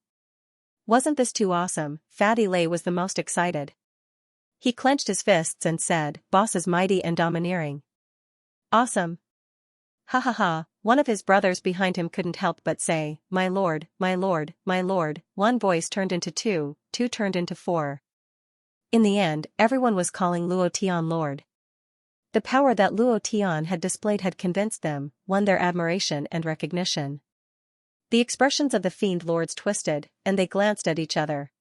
Wasn't this too awesome? Fatty Lay was the most excited. He clenched his fists and said, "Boss is mighty and domineering." Awesome. Ha ha ha, one of his brothers behind him couldn't help but say, "My lord, my lord, my lord." One voice turned into two, two turned into four. In the end, everyone was calling Luo Tian Lord. The power that Luo Tian had displayed had convinced them, won their admiration and recognition. The expressions of the fiend lords twisted, and they glanced at each other.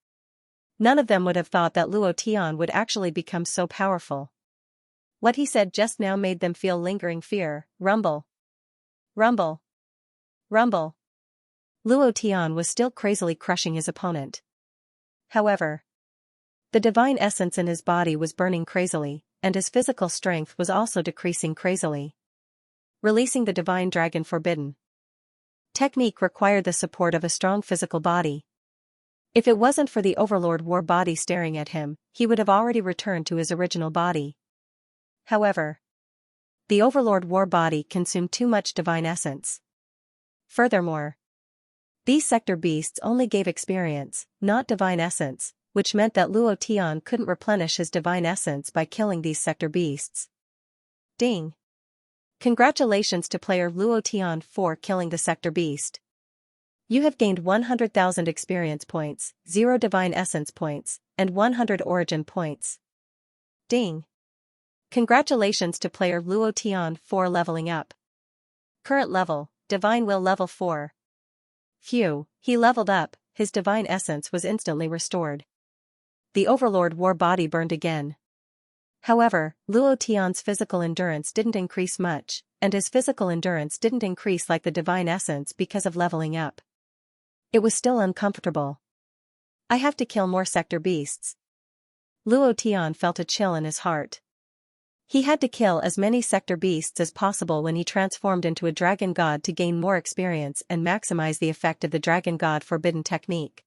None of them would have thought that Luo Tian would actually become so powerful. What he said just now made them feel lingering fear. Rumble. Rumble. Rumble. Luo Tian was still crazily crushing his opponent. However, the divine essence in his body was burning crazily, and his physical strength was also decreasing crazily. Releasing the divine dragon forbidden technique required the support of a strong physical body. If it wasn't for the Overlord War body staring at him, he would have already returned to his original body. However, the Overlord War body consumed too much divine essence. Furthermore, these sector beasts only gave experience, not divine essence, which meant that Luo Tian couldn't replenish his divine essence by killing these sector beasts. Ding! Congratulations to player Luo Tian for killing the sector beast. You have gained 100,000 experience points, 0 divine essence points, and 100 origin points. Ding! Congratulations to player Luo Tian for leveling up. Current level, Divine Will level 4. Phew, he leveled up, his divine essence was instantly restored. The Overlord War body burned again. However, Luo Tian's physical endurance didn't increase much, and his physical endurance didn't increase like the divine essence because of leveling up. It was still uncomfortable. I have to kill more sector beasts. Luo Tian felt a chill in his heart. He had to kill as many sector beasts as possible when he transformed into a dragon god to gain more experience and maximize the effect of the dragon god forbidden technique.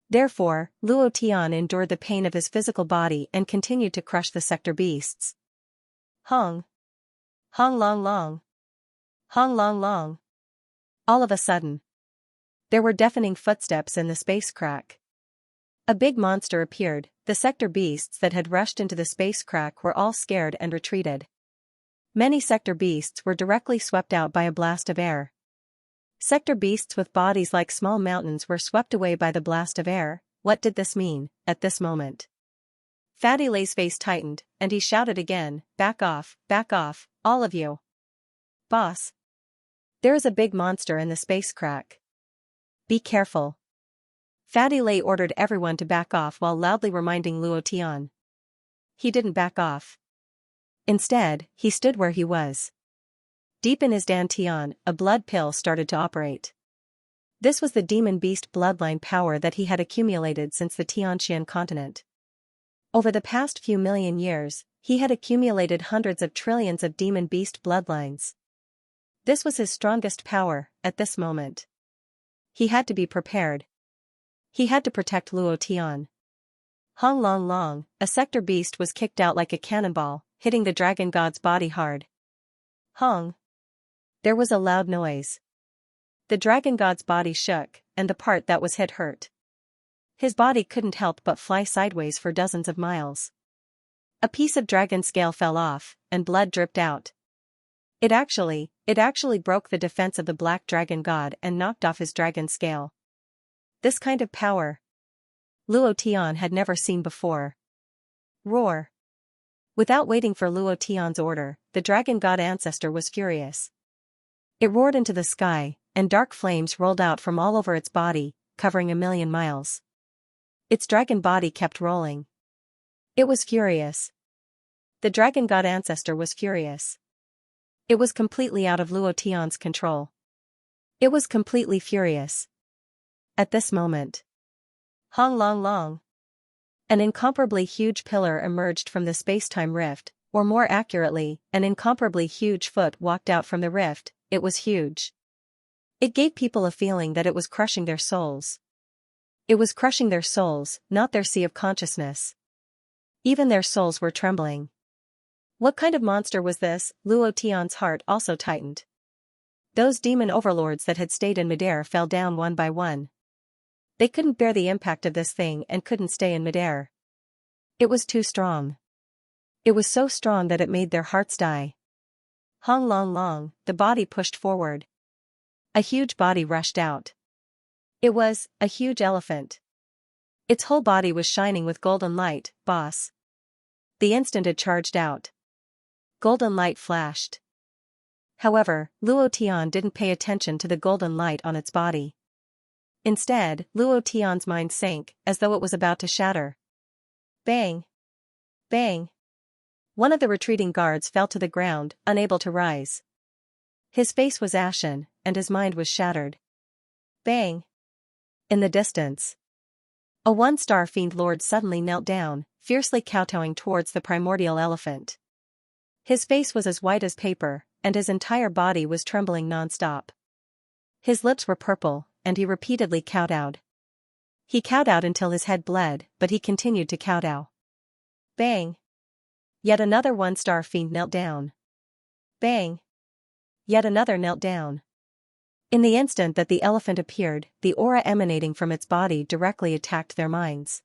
Therefore, Luo Tian endured the pain of his physical body and continued to crush the sector beasts. Hong. Hong long long. Hong long long. All of a sudden, there were deafening footsteps in the space crack. A big monster appeared. The sector beasts that had rushed into the space crack were all scared and retreated. Many sector beasts were directly swept out by a blast of air. Sector beasts with bodies like small mountains were swept away by the blast of air. What did this mean, at this moment? Fatty Lay's face tightened, and he shouted again, back off, all of you. Boss. There is a big monster in the space crack. Be careful. Fatty Lay ordered everyone to back off while loudly reminding Luo Tian. He didn't back off. Instead, he stood where he was. Deep in his dantian, a blood pill started to operate. This was the demon beast bloodline power that he had accumulated since the Xianxia continent. Over the past few million years, he had accumulated hundreds of trillions of demon beast bloodlines. This was his strongest power, at this moment. He had to be prepared. He had to protect Luo Tian. Hong Long Long, a sector beast, was kicked out like a cannonball, hitting the dragon god's body hard. Hong. There was a loud noise. The dragon god's body shook, and the part that was hit hurt. His body couldn't help but fly sideways for dozens of miles. A piece of dragon scale fell off, and blood dripped out. It actually broke the defense of the black dragon god and knocked off his dragon scale. This kind of power Luo Tian had never seen before. Roar. Without waiting for Luo Tian's order, the dragon god ancestor was furious. It roared into the sky, and dark flames rolled out from all over its body, covering 1,000,000 miles. Its dragon body kept rolling. It was furious. The dragon god ancestor was furious. It was completely out of Luo Tian's control. It was completely furious. At this moment, Hong Long Long. An incomparably huge pillar emerged from the space-time rift, or more accurately, an incomparably huge foot walked out from the rift. It was huge. It gave people a feeling that it was crushing their souls. It was crushing their souls, not their sea of consciousness. Even their souls were trembling. What kind of monster was this? Luo Tian's heart also tightened. Those demon overlords that had stayed in midair fell down one by one. They couldn't bear the impact of this thing and couldn't stay in midair. It was too strong. It was so strong that it made their hearts die. Hong Long Long, the body pushed forward. A huge body rushed out. It was a huge elephant. Its whole body was shining with golden light, boss. The instant it charged out, golden light flashed. However, Luo Tian didn't pay attention to the golden light on its body. Instead, Luo Tian's mind sank, as though it was about to shatter. Bang! Bang! One of the retreating guards fell to the ground, unable to rise. His face was ashen, and his mind was shattered. Bang! In the distance, a one-star fiend lord suddenly knelt down, fiercely kowtowing towards the primordial elephant. His face was as white as paper, and his entire body was trembling non-stop. His lips were purple, and he repeatedly kowtowed. He kowtowed until his head bled, but he continued to kowtow. Bang! Yet another one-star fiend knelt down. Bang! Yet another knelt down. In the instant that the elephant appeared, the aura emanating from its body directly attacked their minds.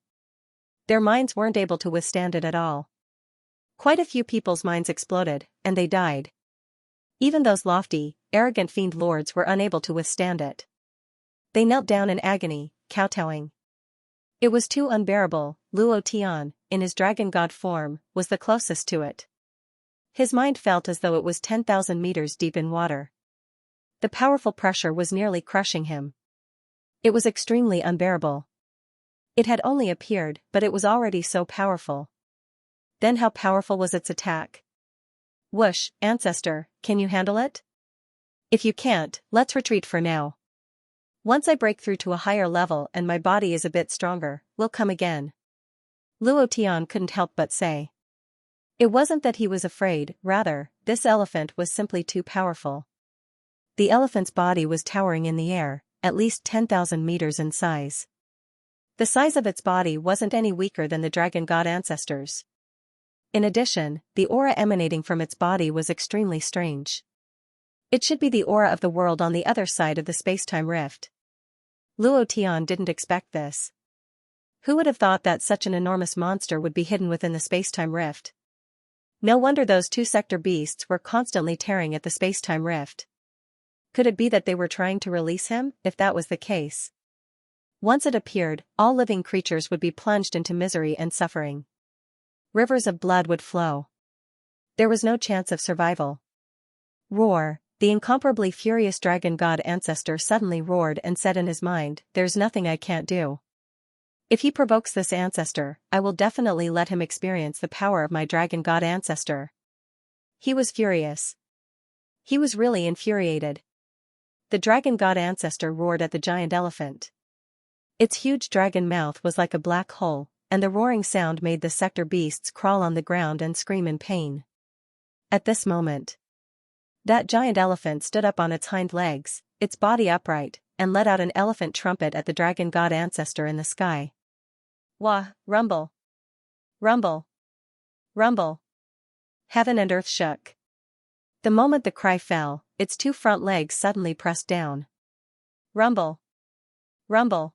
Their minds weren't able to withstand it at all. Quite a few people's minds exploded, and they died. Even those lofty, arrogant fiend lords were unable to withstand it. They knelt down in agony, kowtowing. It was too unbearable. Luo Tian, in his dragon god form, was the closest to it. His mind felt as though it was 10,000 meters deep in water. The powerful pressure was nearly crushing him. It was extremely unbearable. It had only appeared, but it was already so powerful. Then how powerful was its attack? Whoosh, ancestor, can you handle it? If you can't, let's retreat for now. Once I break through to a higher level and my body is a bit stronger, we'll come again. Luo Tian couldn't help but say. It wasn't that he was afraid, rather, this elephant was simply too powerful. The elephant's body was towering in the air, at least 10,000 meters in size. The size of its body wasn't any weaker than the dragon god ancestors. In addition, the aura emanating from its body was extremely strange. It should be the aura of the world on the other side of the space-time rift. Luo Tian didn't expect this. Who would have thought that such an enormous monster would be hidden within the space-time rift? No wonder those two sector beasts were constantly tearing at the space-time rift. Could it be that they were trying to release him? If that was the case, once it appeared, all living creatures would be plunged into misery and suffering. Rivers of blood would flow. There was no chance of survival. Roar, The incomparably furious dragon god ancestor suddenly roared and said in his mind, "There's nothing I can't do. If he provokes this ancestor, I will definitely let him experience the power of my dragon god ancestor." He was furious. He was really infuriated. The dragon god ancestor roared at the giant elephant. Its huge dragon mouth was like a black hole, and the roaring sound made the sector beasts crawl on the ground and scream in pain. At this moment, that giant elephant stood up on its hind legs, its body upright, and let out an elephant trumpet at the dragon god ancestor in the sky. Wah, rumble. Rumble. Rumble. Heaven and earth shook. The moment the cry fell, its two front legs suddenly pressed down. Rumble. Rumble.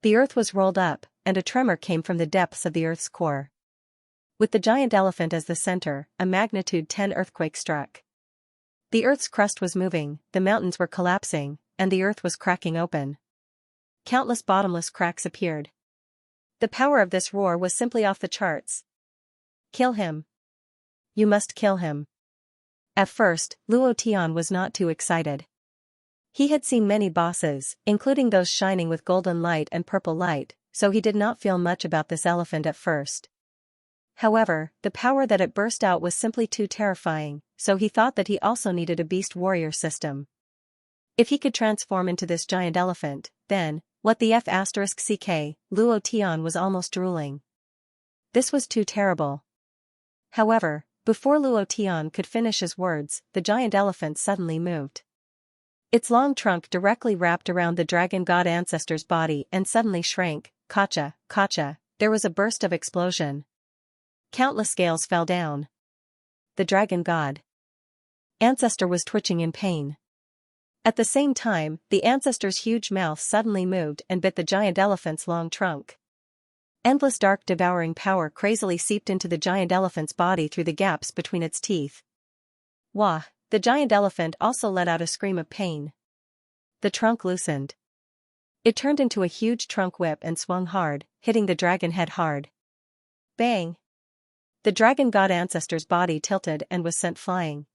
The earth was rolled up, and a tremor came from the depths of the earth's core. With the giant elephant as the center, a magnitude 10 earthquake struck. The earth's crust was moving, the mountains were collapsing, and the earth was cracking open. Countless bottomless cracks appeared. The power of this roar was simply off the charts. Kill him. You must kill him. At first, Luo Tian was not too excited. He had seen many bosses, including those shining with golden light and purple light, so he did not feel much about this elephant at first. However, the power that it burst out was simply too terrifying, so he thought that he also needed a beast warrior system. If he could transform into this giant elephant, then, what the F***ck, Luo Tian was almost drooling. This was too terrible. However, before Luo Tian could finish his words, the giant elephant suddenly moved. Its long trunk directly wrapped around the dragon god ancestor's body and suddenly shrank. Kacha, kacha, there was a burst of explosion. Countless scales fell down. The dragon god ancestor was twitching in pain. At the same time, the ancestor's huge mouth suddenly moved and bit the giant elephant's long trunk. Endless dark devouring power crazily seeped into the giant elephant's body through the gaps between its teeth. Wah! The giant elephant also let out a scream of pain. The trunk loosened. It turned into a huge trunk whip and swung hard, hitting the dragon head hard. Bang! The dragon god ancestor's body tilted and was sent flying.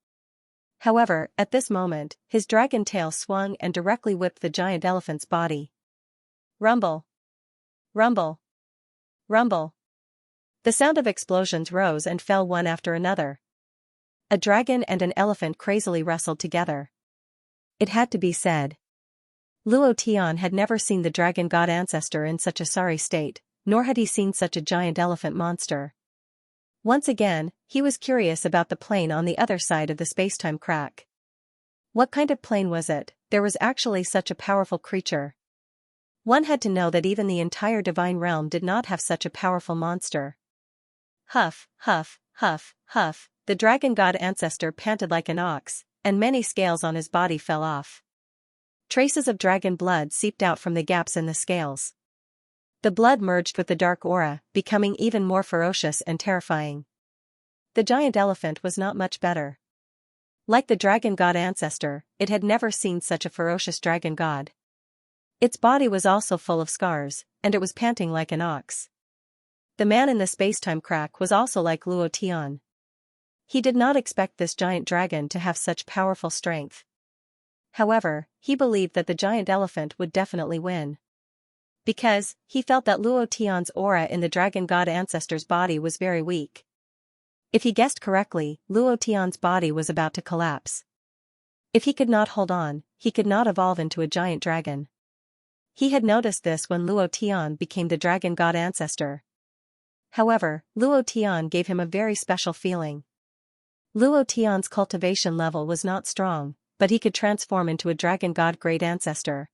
However, at this moment, his dragon tail swung and directly whipped the giant elephant's body. Rumble! Rumble! Rumble! The sound of explosions rose and fell one after another. A dragon and an elephant crazily wrestled together. It had to be said. Luo Tian had never seen the dragon god ancestor in such a sorry state, nor had he seen such a giant elephant monster. Once again, he was curious about the plane on the other side of the spacetime crack. What kind of plane was it? There was actually such a powerful creature. One had to know that even the entire divine realm did not have such a powerful monster. Huff, huff, huff, huff, the dragon god ancestor panted like an ox, and many scales on his body fell off. Traces of dragon blood seeped out from the gaps in the scales. The blood merged with the dark aura, becoming even more ferocious and terrifying. The giant elephant was not much better. Like the dragon god ancestor, it had never seen such a ferocious dragon god. Its body was also full of scars, and it was panting like an ox. The man in the spacetime crack was also like Luo Tian. He did not expect this giant dragon to have such powerful strength. However, he believed that the giant elephant would definitely win. Because, he felt that Luo Tian's aura in the dragon god ancestor's body was very weak. If he guessed correctly, Luo Tian's body was about to collapse. If he could not hold on, he could not evolve into a giant dragon. He had noticed this when Luo Tian became the dragon god ancestor. However, Luo Tian gave him a very special feeling. Luo Tian's cultivation level was not strong, but he could transform into a dragon god great ancestor.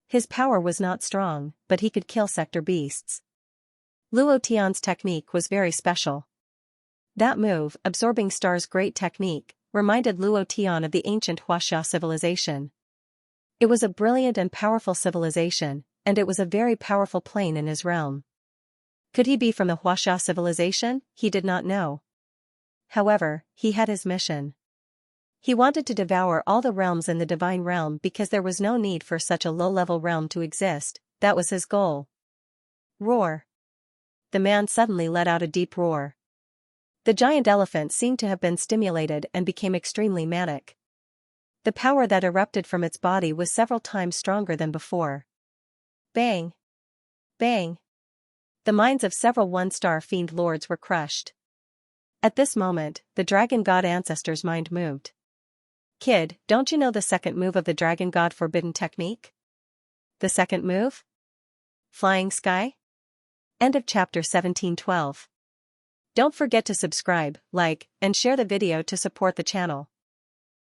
His power was not strong, but he could kill sector beasts. Luo Tian's technique was very special. That move, absorbing stars' great technique, reminded Luo Tian of the ancient Huaxia civilization. It was a brilliant and powerful civilization, and it was a very powerful plane in his realm. Could he be from the Huaxia civilization? He did not know. However, he had his mission. He wanted to devour all the realms in the divine realm because there was no need for such a low-level realm to exist. That was his goal. Roar. The man suddenly let out a deep roar. The giant elephant seemed to have been stimulated and became extremely manic. The power that erupted from its body was several times stronger than before. Bang! Bang! The minds of several one-star fiend lords were crushed. At this moment, the dragon god ancestor's mind moved. Kid, don't you know the second move of the dragon god forbidden technique? The second move? Flying sky? End of chapter 17:12. Don't forget to subscribe, like, and share the video to support the channel.